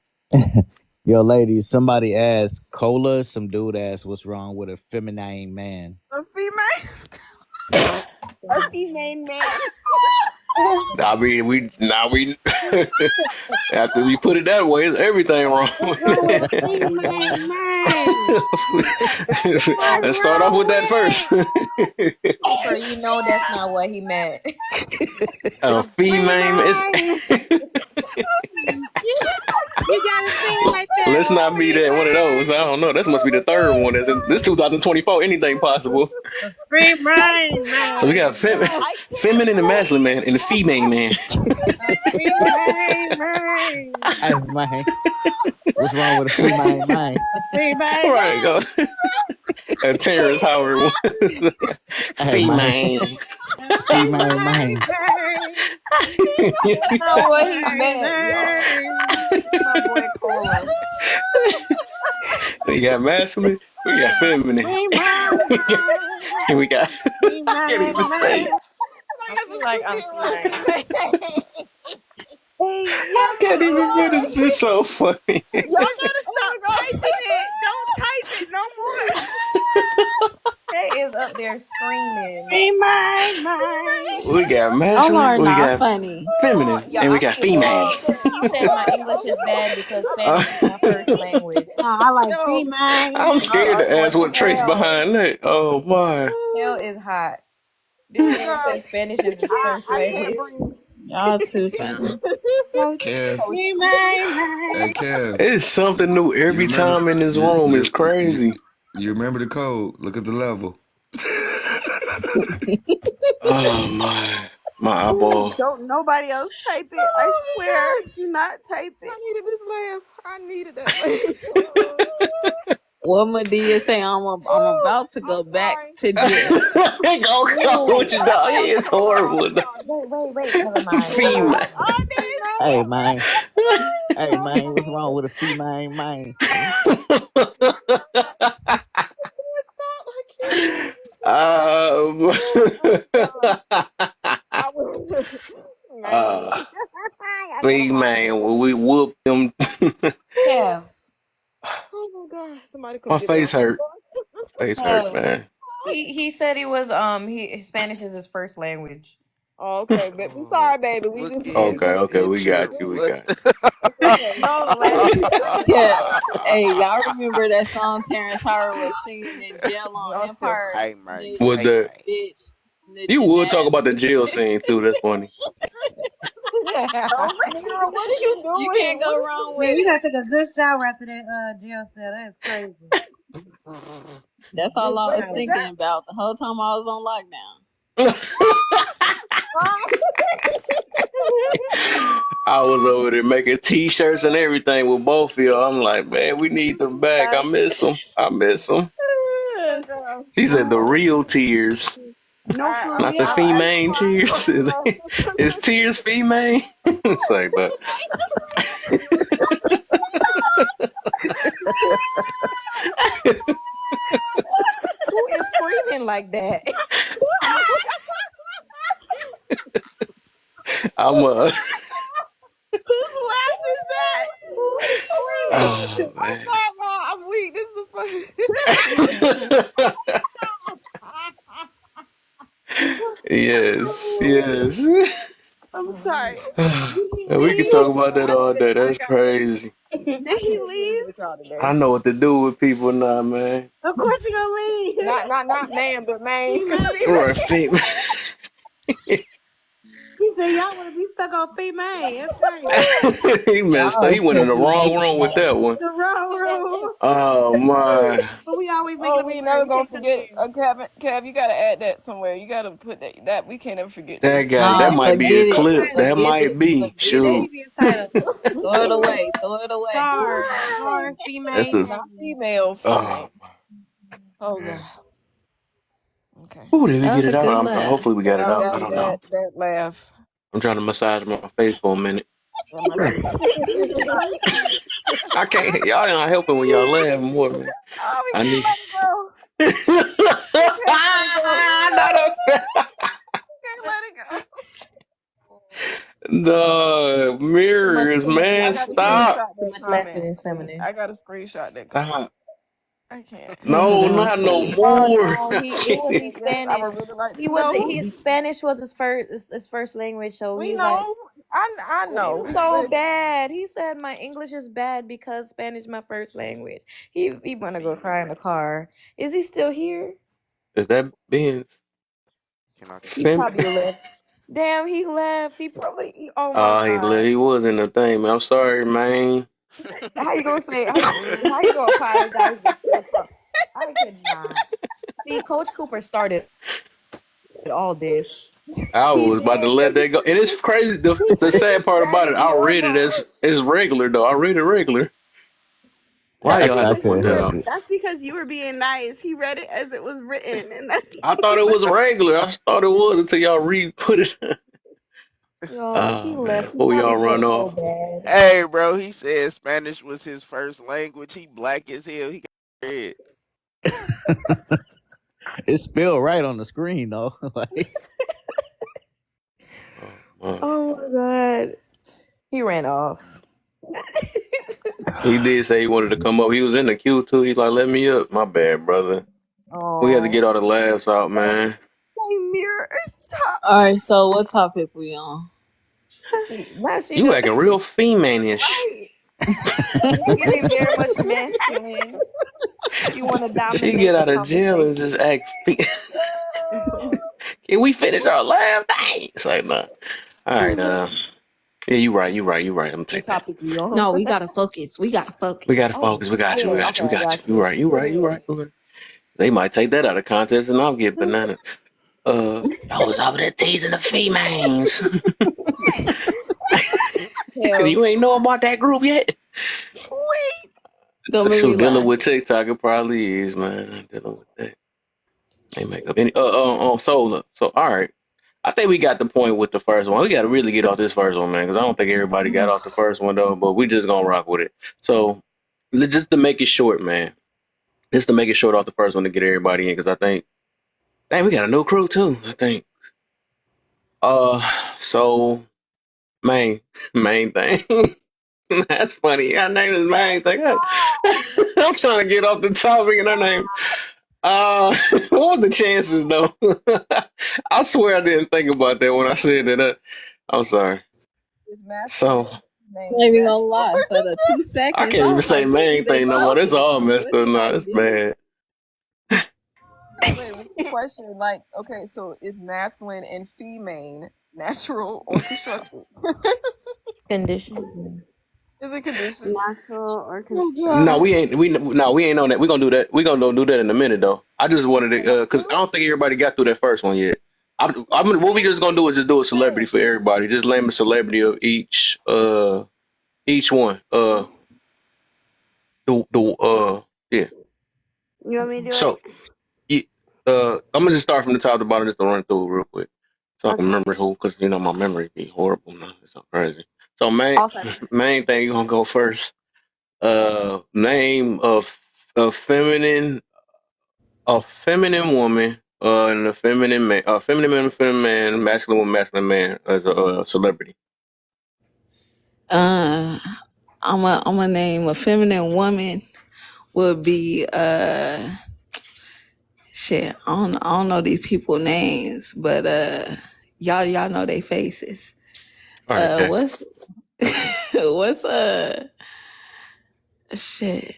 Speaker 17: Yo, ladies, somebody asked Cola, some dude asked what's wrong with a feminine man.
Speaker 7: A female.
Speaker 6: A female man.
Speaker 1: I mean, we after you put it that way, it's everything wrong. Let's start off with that first.
Speaker 11: So you know that's not what he meant.
Speaker 1: A female is.
Speaker 6: You gotta say it like that.
Speaker 1: Let's not be that one of those. I don't know. This must be the third one. This 2024. Anything possible. So we got feminine and masculine man and the female man.
Speaker 17: Man. What's wrong with a female man?
Speaker 1: Right, go. And Terrence Howard. Female.
Speaker 17: Female man.
Speaker 11: That's not what he meant. My boy Cola.
Speaker 1: We got masculine. We got feminine. And we got. I can't even say it.
Speaker 11: I feel like I'm flying.
Speaker 1: I can't even get it. It's so funny.
Speaker 11: Y'all gotta stop typing it. Don't type it no more. They is up there screaming.
Speaker 1: We got
Speaker 20: Y'all
Speaker 1: masculine.
Speaker 20: are
Speaker 1: We
Speaker 20: not
Speaker 1: got
Speaker 20: funny.
Speaker 1: feminine. And we got female.
Speaker 11: He said my English is bad because Spanish is my first language.
Speaker 6: I like female.
Speaker 1: I'm scared to ask what trace behind that. Oh my.
Speaker 11: Hell is hot. This man said Spanish is his first language.
Speaker 20: Y'all too funny.
Speaker 19: Kev. Hey, Kev.
Speaker 1: It's something new every time in this room. It's crazy.
Speaker 19: You remember the code? Look at the level.
Speaker 1: Oh my eyeball.
Speaker 11: Don't nobody else type it. I swear, do not type it.
Speaker 7: I needed this laugh. I needed that laugh.
Speaker 20: What Madea say? I'm about to go back to jail.
Speaker 1: Go what you done. It's horrible.
Speaker 6: Wait. Never mind.
Speaker 1: Female.
Speaker 17: Hey man. Hey man, what's wrong with a female man?
Speaker 1: Female, we whoop them.
Speaker 11: Kev.
Speaker 7: Oh my God! Somebody come
Speaker 1: My
Speaker 7: get
Speaker 1: face
Speaker 7: me.
Speaker 1: hurt. Face hurt, man.
Speaker 11: He said he was his Spanish is his first language.
Speaker 7: Oh, okay, but we sorry, baby. We just
Speaker 1: Okay, we got you.
Speaker 20: Yeah. Hey, y'all remember that song Terrence Howard was singing in jail on Empire?
Speaker 5: Hey, man.
Speaker 1: Was that?
Speaker 20: Bitch.
Speaker 1: You would talk about the jail scene too. That's funny.
Speaker 7: What are you doing?
Speaker 20: You can't go wrong
Speaker 6: Man,
Speaker 20: with
Speaker 6: you gotta take a good shower after that jail cell. That's crazy.
Speaker 20: That's all I was thinking about the whole time I was on lockdown.
Speaker 1: I was over there making T-shirts and everything with both of y'all. I'm like, man, we need them back. I miss them. She said the real tears, not the female tears. Is tears female? It's like that.
Speaker 11: Who is screaming like that?
Speaker 1: I'm
Speaker 11: Whose laugh is that?
Speaker 1: oh, man.
Speaker 7: I'm weak. This is
Speaker 1: Yes.
Speaker 7: I'm sorry.
Speaker 1: We can talk about that all day. That's crazy.
Speaker 6: Did he leave?
Speaker 1: I know what to do with people now, man.
Speaker 6: Of course he gonna leave.
Speaker 7: Not man, but man.
Speaker 1: Or a female.
Speaker 6: He said y'all wanna be stuck on female. That's right.
Speaker 1: He messed up. He went in the wrong room with that one.
Speaker 6: The wrong room.
Speaker 1: Oh my.
Speaker 6: But we always make
Speaker 7: Oh,
Speaker 6: it.
Speaker 7: we never gonna forget. Kev, you gotta add that somewhere. You gotta put that. We can't ever forget
Speaker 1: That
Speaker 7: this.
Speaker 1: guy, that might be a clip. That
Speaker 20: Forget
Speaker 1: might
Speaker 20: it.
Speaker 1: be.
Speaker 20: Forget
Speaker 1: Shoot.
Speaker 20: Throw it away.
Speaker 6: Sorry, female.
Speaker 1: That's a.
Speaker 7: Not female.
Speaker 1: Oh.
Speaker 7: Oh God. Okay.
Speaker 1: Ooh, did we
Speaker 20: That
Speaker 1: get
Speaker 20: was
Speaker 1: it
Speaker 20: a good
Speaker 1: out?
Speaker 20: laugh.
Speaker 1: Hopefully we got it out. I don't know.
Speaker 7: That laugh.
Speaker 1: I'm trying to massage my face for a minute.
Speaker 7: Am I
Speaker 1: I can't. Y'all not helping when y'all laugh more, man.
Speaker 7: Oh, we
Speaker 1: I
Speaker 7: can't
Speaker 1: need.
Speaker 7: let it go. We can't let it go.
Speaker 1: Not a.
Speaker 7: Can't let it go.
Speaker 1: The mirrors,
Speaker 20: Too much
Speaker 7: I
Speaker 1: man.
Speaker 7: gotta
Speaker 20: laughter here.
Speaker 1: Stop.
Speaker 7: screenshot
Speaker 20: Too
Speaker 7: that
Speaker 20: much laughter
Speaker 7: comment.
Speaker 20: is feminine.
Speaker 7: I gotta screenshot that comment.
Speaker 1: Stop.
Speaker 7: I can't.
Speaker 1: No,
Speaker 20: That was
Speaker 1: not no
Speaker 20: funny. Oh
Speaker 1: more.
Speaker 20: no, it
Speaker 7: I
Speaker 20: wasn't
Speaker 7: can't. Yes, I
Speaker 20: Spanish.
Speaker 7: would really like
Speaker 20: He
Speaker 7: to
Speaker 20: wasn't.
Speaker 7: know.
Speaker 20: His Spanish was his first language, so
Speaker 7: We
Speaker 20: he's like,
Speaker 7: know. I know.
Speaker 20: "You so
Speaker 7: But
Speaker 20: bad." He said, "My English is bad because Spanish is my first language." He wanna go cry in the car. Is he still here?
Speaker 1: Is that being
Speaker 5: Can I
Speaker 20: He
Speaker 1: fem?
Speaker 20: probably left. Damn, he left. He probably. Oh my
Speaker 1: He
Speaker 20: god.
Speaker 1: he was in the thing, man. I'm sorry, man.
Speaker 20: How you gonna say? How you gonna apologize but still talk? I could not. See, Coach Cooper started all this.
Speaker 1: I
Speaker 20: He
Speaker 1: was about to
Speaker 20: did,
Speaker 1: let
Speaker 20: cause
Speaker 1: that go. It is crazy. The sad part about it,
Speaker 20: Spanish
Speaker 1: I
Speaker 20: was
Speaker 1: read it
Speaker 20: hard.
Speaker 1: as regular though. I read it regular. Why
Speaker 20: That's
Speaker 1: y'all had
Speaker 17: I
Speaker 1: to
Speaker 20: because
Speaker 1: point
Speaker 20: you
Speaker 17: couldn't
Speaker 1: that
Speaker 20: were.
Speaker 17: help
Speaker 1: out?
Speaker 17: it.
Speaker 20: That's because you were being nice. He read it as it was written, and that's.
Speaker 1: I thought it was regular. I thought it was until y'all put it.
Speaker 20: Yo, he
Speaker 1: Oh man,
Speaker 20: left. He
Speaker 1: before y'all
Speaker 20: probably
Speaker 1: run
Speaker 20: felt so
Speaker 1: off.
Speaker 20: bad.
Speaker 5: Hey, bro, he said Spanish was his first language. He black as hell. He got red.
Speaker 17: It's spelled right on the screen though. Like,
Speaker 1: Man.
Speaker 20: Oh my god, he ran off.
Speaker 1: He did say he wanted to come up. He was in the queue too. He's like, "Let me up." My bad, brother. We had to
Speaker 20: Oh,
Speaker 1: get all the laughs out, man.
Speaker 20: hey, mirror, stop.
Speaker 16: All right, so what topic we on?
Speaker 20: See, now she
Speaker 1: You
Speaker 20: just
Speaker 1: acting real female-ish.
Speaker 20: right. It's giving very much masculine. She want to
Speaker 1: She
Speaker 20: dominate
Speaker 1: get
Speaker 20: the
Speaker 1: out of jail and
Speaker 20: conversation.
Speaker 1: just act. Can we finish our laugh? Dang. It's like, nah. All right. Yeah, you right. You right. You right. I'm gonna
Speaker 20: What
Speaker 1: take that.
Speaker 20: topic we on?
Speaker 11: No, we gotta focus. We gotta
Speaker 1: We gotta
Speaker 11: focus.
Speaker 20: Oh,
Speaker 1: focus. We got you. We
Speaker 20: oh,
Speaker 1: got
Speaker 20: okay,
Speaker 1: you. We
Speaker 20: I
Speaker 1: got you.
Speaker 20: got
Speaker 1: You
Speaker 20: you.
Speaker 1: right. You
Speaker 20: Go
Speaker 1: right. You
Speaker 20: ahead.
Speaker 1: right. You right. They might take that out of context and I'll get bananas. I was over there teasing the females.
Speaker 20: Hell,
Speaker 1: You ain't know about that group yet?
Speaker 20: wait.
Speaker 11: Don't make me
Speaker 1: Shoot, dealing
Speaker 11: laugh.
Speaker 1: with TikTok, it probably is, man. I'm dealing with that. They make up any. So, all right. I think we got the point with the first one. We got to really get off this first one, man, because I don't think everybody got off the first one though. But we just gonna rock with it. So, just to make it short, man. Just to make it short off the first one to get everybody in, because I think, dang, we got a new crew too. I think. So main thing. That's funny. Her name is main thing. I'm trying to get off the topic and her name. What was the chances though? I swear I didn't think about that when I said that. I'm sorry.
Speaker 7: it's masculine.
Speaker 1: So
Speaker 7: Name
Speaker 16: I ain't even gonna
Speaker 7: natural.
Speaker 16: lie. For the two
Speaker 1: I
Speaker 16: seconds,
Speaker 1: can't
Speaker 16: I
Speaker 1: even
Speaker 16: was
Speaker 1: say
Speaker 16: like, "What is
Speaker 1: main
Speaker 16: they
Speaker 1: thing no more. That's
Speaker 16: talking
Speaker 1: all
Speaker 16: about?
Speaker 1: messed
Speaker 16: What
Speaker 1: up
Speaker 16: did
Speaker 1: now.
Speaker 16: I
Speaker 1: That's
Speaker 16: do?"
Speaker 1: bad.
Speaker 7: Wait, one question. Like, okay, so is masculine and female natural or constructed?
Speaker 20: Condition.
Speaker 7: Is it conditioned?
Speaker 14: Natural or
Speaker 7: Oh
Speaker 1: No,
Speaker 14: constructed?
Speaker 7: god.
Speaker 1: we ain't on that. We're gonna do that. We're gonna do that in a minute though. I just wanted
Speaker 7: You
Speaker 1: to
Speaker 7: want
Speaker 1: because I
Speaker 7: to?
Speaker 1: don't think everybody got through that first one yet. What we just gonna do is just do a celebrity for everybody. Just name a celebrity of each one. Yeah.
Speaker 14: You want me to do it?
Speaker 1: So, yeah, I'm gonna just start from the top to bottom just to run through it real quick, so I can
Speaker 14: Okay.
Speaker 1: remember who. Because my memory be horrible now. It's so crazy. So
Speaker 14: I'll start.
Speaker 1: main thing you gonna go first. Name of a feminine woman. And a feminine man, feminine man, masculine woman, masculine man as a celebrity.
Speaker 16: Uh, I'm a name a feminine woman would be shit. I don't know these people names, but y'all know their faces.
Speaker 1: All right, bet.
Speaker 16: What's what's shit?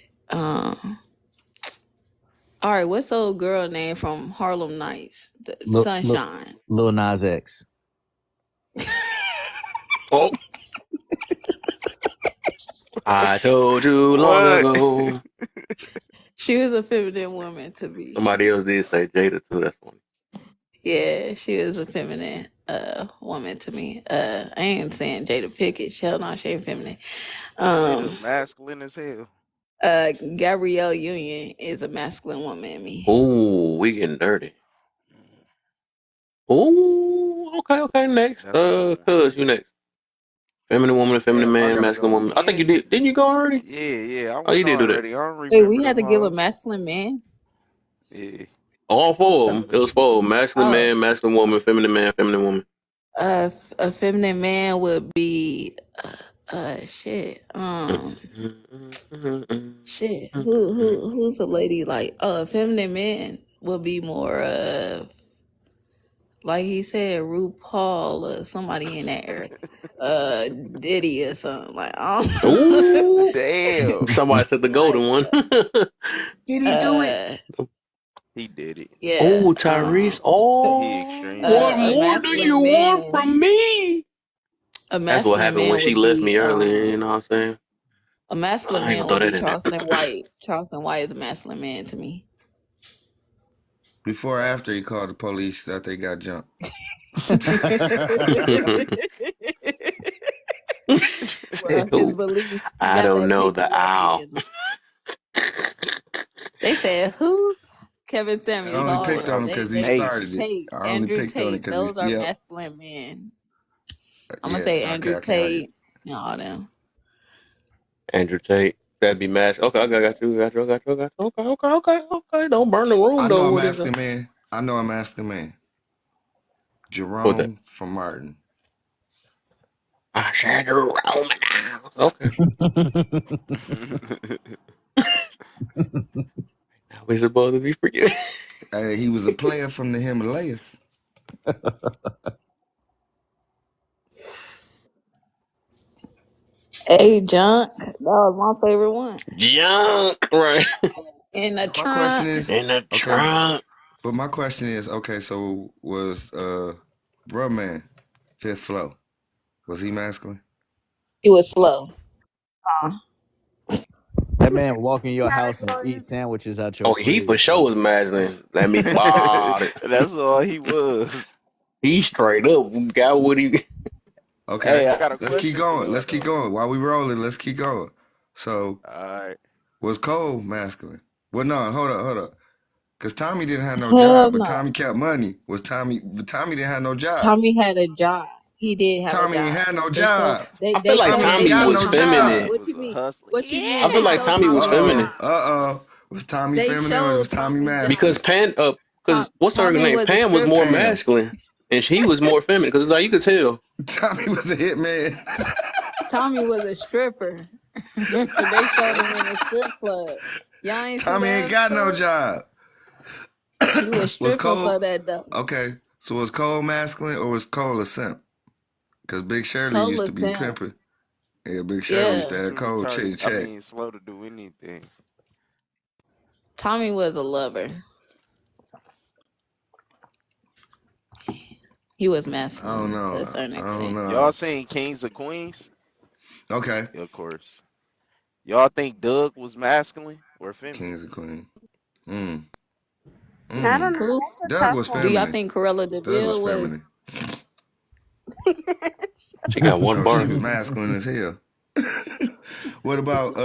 Speaker 16: All right, what's the old girl name from Harlem Nights? The Sunshine.
Speaker 17: Lil Nas X.
Speaker 1: Oh, I told you long
Speaker 5: What?
Speaker 1: ago.
Speaker 16: She was a feminine woman to me.
Speaker 1: Somebody else did say Jada too. That's funny.
Speaker 16: Yeah, she was a feminine woman to me. I ain't saying Jada Pickett. Hell no, she ain't feminine.
Speaker 5: Jada
Speaker 16: Um
Speaker 5: masculine as hell.
Speaker 16: Gabrielle Union is a masculine woman in me.
Speaker 1: Ooh, we getting dirty. Ooh, okay. Next,
Speaker 5: That's a good one.
Speaker 1: cuz you next. Feminine woman, feminine
Speaker 2: Damn, I
Speaker 1: man,
Speaker 2: gotta
Speaker 1: masculine
Speaker 2: go
Speaker 1: woman. I think you
Speaker 2: again.
Speaker 1: did. Didn't you go already?
Speaker 2: Yeah, I
Speaker 1: Oh, you
Speaker 2: went
Speaker 1: did do that.
Speaker 2: already. I don't
Speaker 7: Wait,
Speaker 2: remember
Speaker 7: we had
Speaker 2: them
Speaker 7: to give a
Speaker 2: hoes.
Speaker 7: masculine man.
Speaker 2: Yeah.
Speaker 1: All four of
Speaker 7: So,
Speaker 1: them. It was four: masculine
Speaker 7: oh,
Speaker 1: man, masculine woman, feminine woman.
Speaker 7: a feminine man would be, shit. Shit. Who's a lady like? A feminine man would be more of, like he said, RuPaul or somebody in that area. Diddy or something like. I
Speaker 1: Ooh,
Speaker 2: Damn.
Speaker 1: somebody said the golden
Speaker 7: like,
Speaker 1: one.
Speaker 13: Did he do it?
Speaker 2: He did it.
Speaker 7: yeah.
Speaker 1: Oh, Tyrese. Oh,
Speaker 2: He extreme.
Speaker 1: what
Speaker 7: A
Speaker 1: more do you
Speaker 7: masculine
Speaker 1: want
Speaker 7: man.
Speaker 1: from me?
Speaker 7: A
Speaker 1: That's what
Speaker 7: masculine
Speaker 1: happened when
Speaker 7: man
Speaker 1: she
Speaker 7: would
Speaker 1: left me
Speaker 7: be
Speaker 1: earlier. You know what I'm saying?
Speaker 7: a masculine
Speaker 1: I ain't
Speaker 7: man
Speaker 1: gonna
Speaker 7: would
Speaker 1: throw
Speaker 7: be
Speaker 1: that in there.
Speaker 7: Charleston White. Charleston White is a masculine man to me.
Speaker 9: Before or after he called the police that they got jumped.
Speaker 7: Well, his beliefs, he
Speaker 1: I
Speaker 7: got
Speaker 1: don't
Speaker 7: that
Speaker 1: know the owl.
Speaker 7: patriarchy in him. They said who? Kevin
Speaker 9: I
Speaker 7: Samuels,
Speaker 9: only
Speaker 7: all
Speaker 9: picked on
Speaker 7: them.
Speaker 9: him
Speaker 7: They
Speaker 9: because he
Speaker 7: they
Speaker 9: started
Speaker 2: Ace.
Speaker 9: it.
Speaker 7: Tate,
Speaker 9: I only
Speaker 7: Andrew
Speaker 9: picked on it
Speaker 7: Tate.
Speaker 9: because
Speaker 7: Those
Speaker 9: he's,
Speaker 7: are
Speaker 9: yep.
Speaker 7: masculine men. I'm gonna
Speaker 9: Yeah,
Speaker 7: say
Speaker 9: okay,
Speaker 7: Andrew
Speaker 9: I can't argue.
Speaker 7: Tate and all them.
Speaker 1: Andrew Tate. That'd be mass. Okay, I got you. Okay. Don't burn the room
Speaker 9: I
Speaker 1: though.
Speaker 9: know I'm
Speaker 1: What is
Speaker 9: asking
Speaker 1: it?
Speaker 9: man. I know I'm asking man.
Speaker 1: What that?
Speaker 9: Jerome from Martin.
Speaker 1: I said Jerome now. Okay. Now we supposed to be forgetting.
Speaker 9: He was a player from the Himalayas.
Speaker 7: Hey, Junk. That was my favorite one.
Speaker 1: Junk, right?
Speaker 7: In the
Speaker 9: My question
Speaker 7: trunk.
Speaker 9: is,
Speaker 1: In the
Speaker 9: okay,
Speaker 1: trunk.
Speaker 9: but my question is, okay, so was Bruh Man, Fifth Flow, was he masculine?
Speaker 7: He was slow.
Speaker 17: That man walk in your house and eat sandwiches out your
Speaker 1: Oh, he for
Speaker 17: fridge,
Speaker 1: sure
Speaker 17: bro.
Speaker 1: was masculine. Let me bought it.
Speaker 2: That's all he was.
Speaker 1: He straight up got what he.
Speaker 9: Okay,
Speaker 2: Hey, I got a
Speaker 9: let's keep
Speaker 2: question for
Speaker 9: going.
Speaker 2: y'all
Speaker 9: Let's keep
Speaker 2: though.
Speaker 9: going. While we rolling, let's keep going. So,
Speaker 2: Alright.
Speaker 9: was Cole masculine? Well, no, hold up. Because Tommy didn't have no
Speaker 7: Hell
Speaker 9: job, but
Speaker 7: no.
Speaker 9: Tommy kept money. But Tommy didn't have no job.
Speaker 7: Tommy had a job. He did have a
Speaker 9: Tommy ain't
Speaker 7: job.
Speaker 9: had no
Speaker 7: They showed
Speaker 9: job.
Speaker 1: I feel like
Speaker 9: Tommy ain't
Speaker 1: Tommy
Speaker 9: got
Speaker 1: was
Speaker 9: no
Speaker 2: Tommy
Speaker 9: job.
Speaker 1: feminine.
Speaker 7: What
Speaker 2: was
Speaker 7: you
Speaker 2: a
Speaker 7: mean?
Speaker 2: hustler.
Speaker 7: What you mean?
Speaker 1: I feel
Speaker 7: They
Speaker 1: like
Speaker 2: Yeah.
Speaker 7: showed
Speaker 1: Tommy was
Speaker 7: Tommy
Speaker 1: feminine
Speaker 7: job.
Speaker 9: Was Tommy
Speaker 7: They
Speaker 9: feminine or
Speaker 7: showed
Speaker 9: was Tommy
Speaker 7: Tommy
Speaker 1: because
Speaker 9: masculine?
Speaker 7: job.
Speaker 1: because what's her
Speaker 7: Tommy
Speaker 1: name?
Speaker 7: was a
Speaker 1: Pam was more
Speaker 7: stripper.
Speaker 9: Pam.
Speaker 1: masculine, and she was more feminine. Because it's like you could tell.
Speaker 9: Tommy was a hitman.
Speaker 7: Tommy was a stripper. They showed him in a strip club. Y'all ain't see
Speaker 9: Tommy ain't
Speaker 7: that
Speaker 9: got no
Speaker 7: episode?
Speaker 9: job.
Speaker 7: He was
Speaker 9: Was
Speaker 7: stripping for
Speaker 9: Cole
Speaker 7: that though.
Speaker 9: okay? So was Cole masculine or was Cole a simp? Because Big Shirley used
Speaker 7: Cola
Speaker 9: to be
Speaker 7: Sam.
Speaker 9: pimping. Yeah, Big Shirley used
Speaker 7: Yeah.
Speaker 9: to have
Speaker 2: Too
Speaker 9: Cole
Speaker 2: retarded.
Speaker 9: check.
Speaker 2: Slow to do anything.
Speaker 7: Tommy was a lover. He was
Speaker 9: I don't
Speaker 7: masculine to a
Speaker 9: know.
Speaker 7: certain
Speaker 9: I don't
Speaker 7: extent.
Speaker 2: Y'all
Speaker 9: know.
Speaker 2: seen Kings of Queens?
Speaker 9: Okay.
Speaker 2: Yeah, of course. Y'all think Doug was masculine or feminine?
Speaker 9: Kings and Queens. Mm.
Speaker 6: I don't know.
Speaker 7: Who
Speaker 6: That's a
Speaker 9: Doug
Speaker 6: tough
Speaker 9: was
Speaker 7: do y'all
Speaker 6: one.
Speaker 9: feminine.
Speaker 7: think Corella
Speaker 9: Doug was
Speaker 7: Deville was?
Speaker 9: feminine.
Speaker 1: She got one
Speaker 9: No, she
Speaker 1: bar.
Speaker 9: was masculine as hell. What about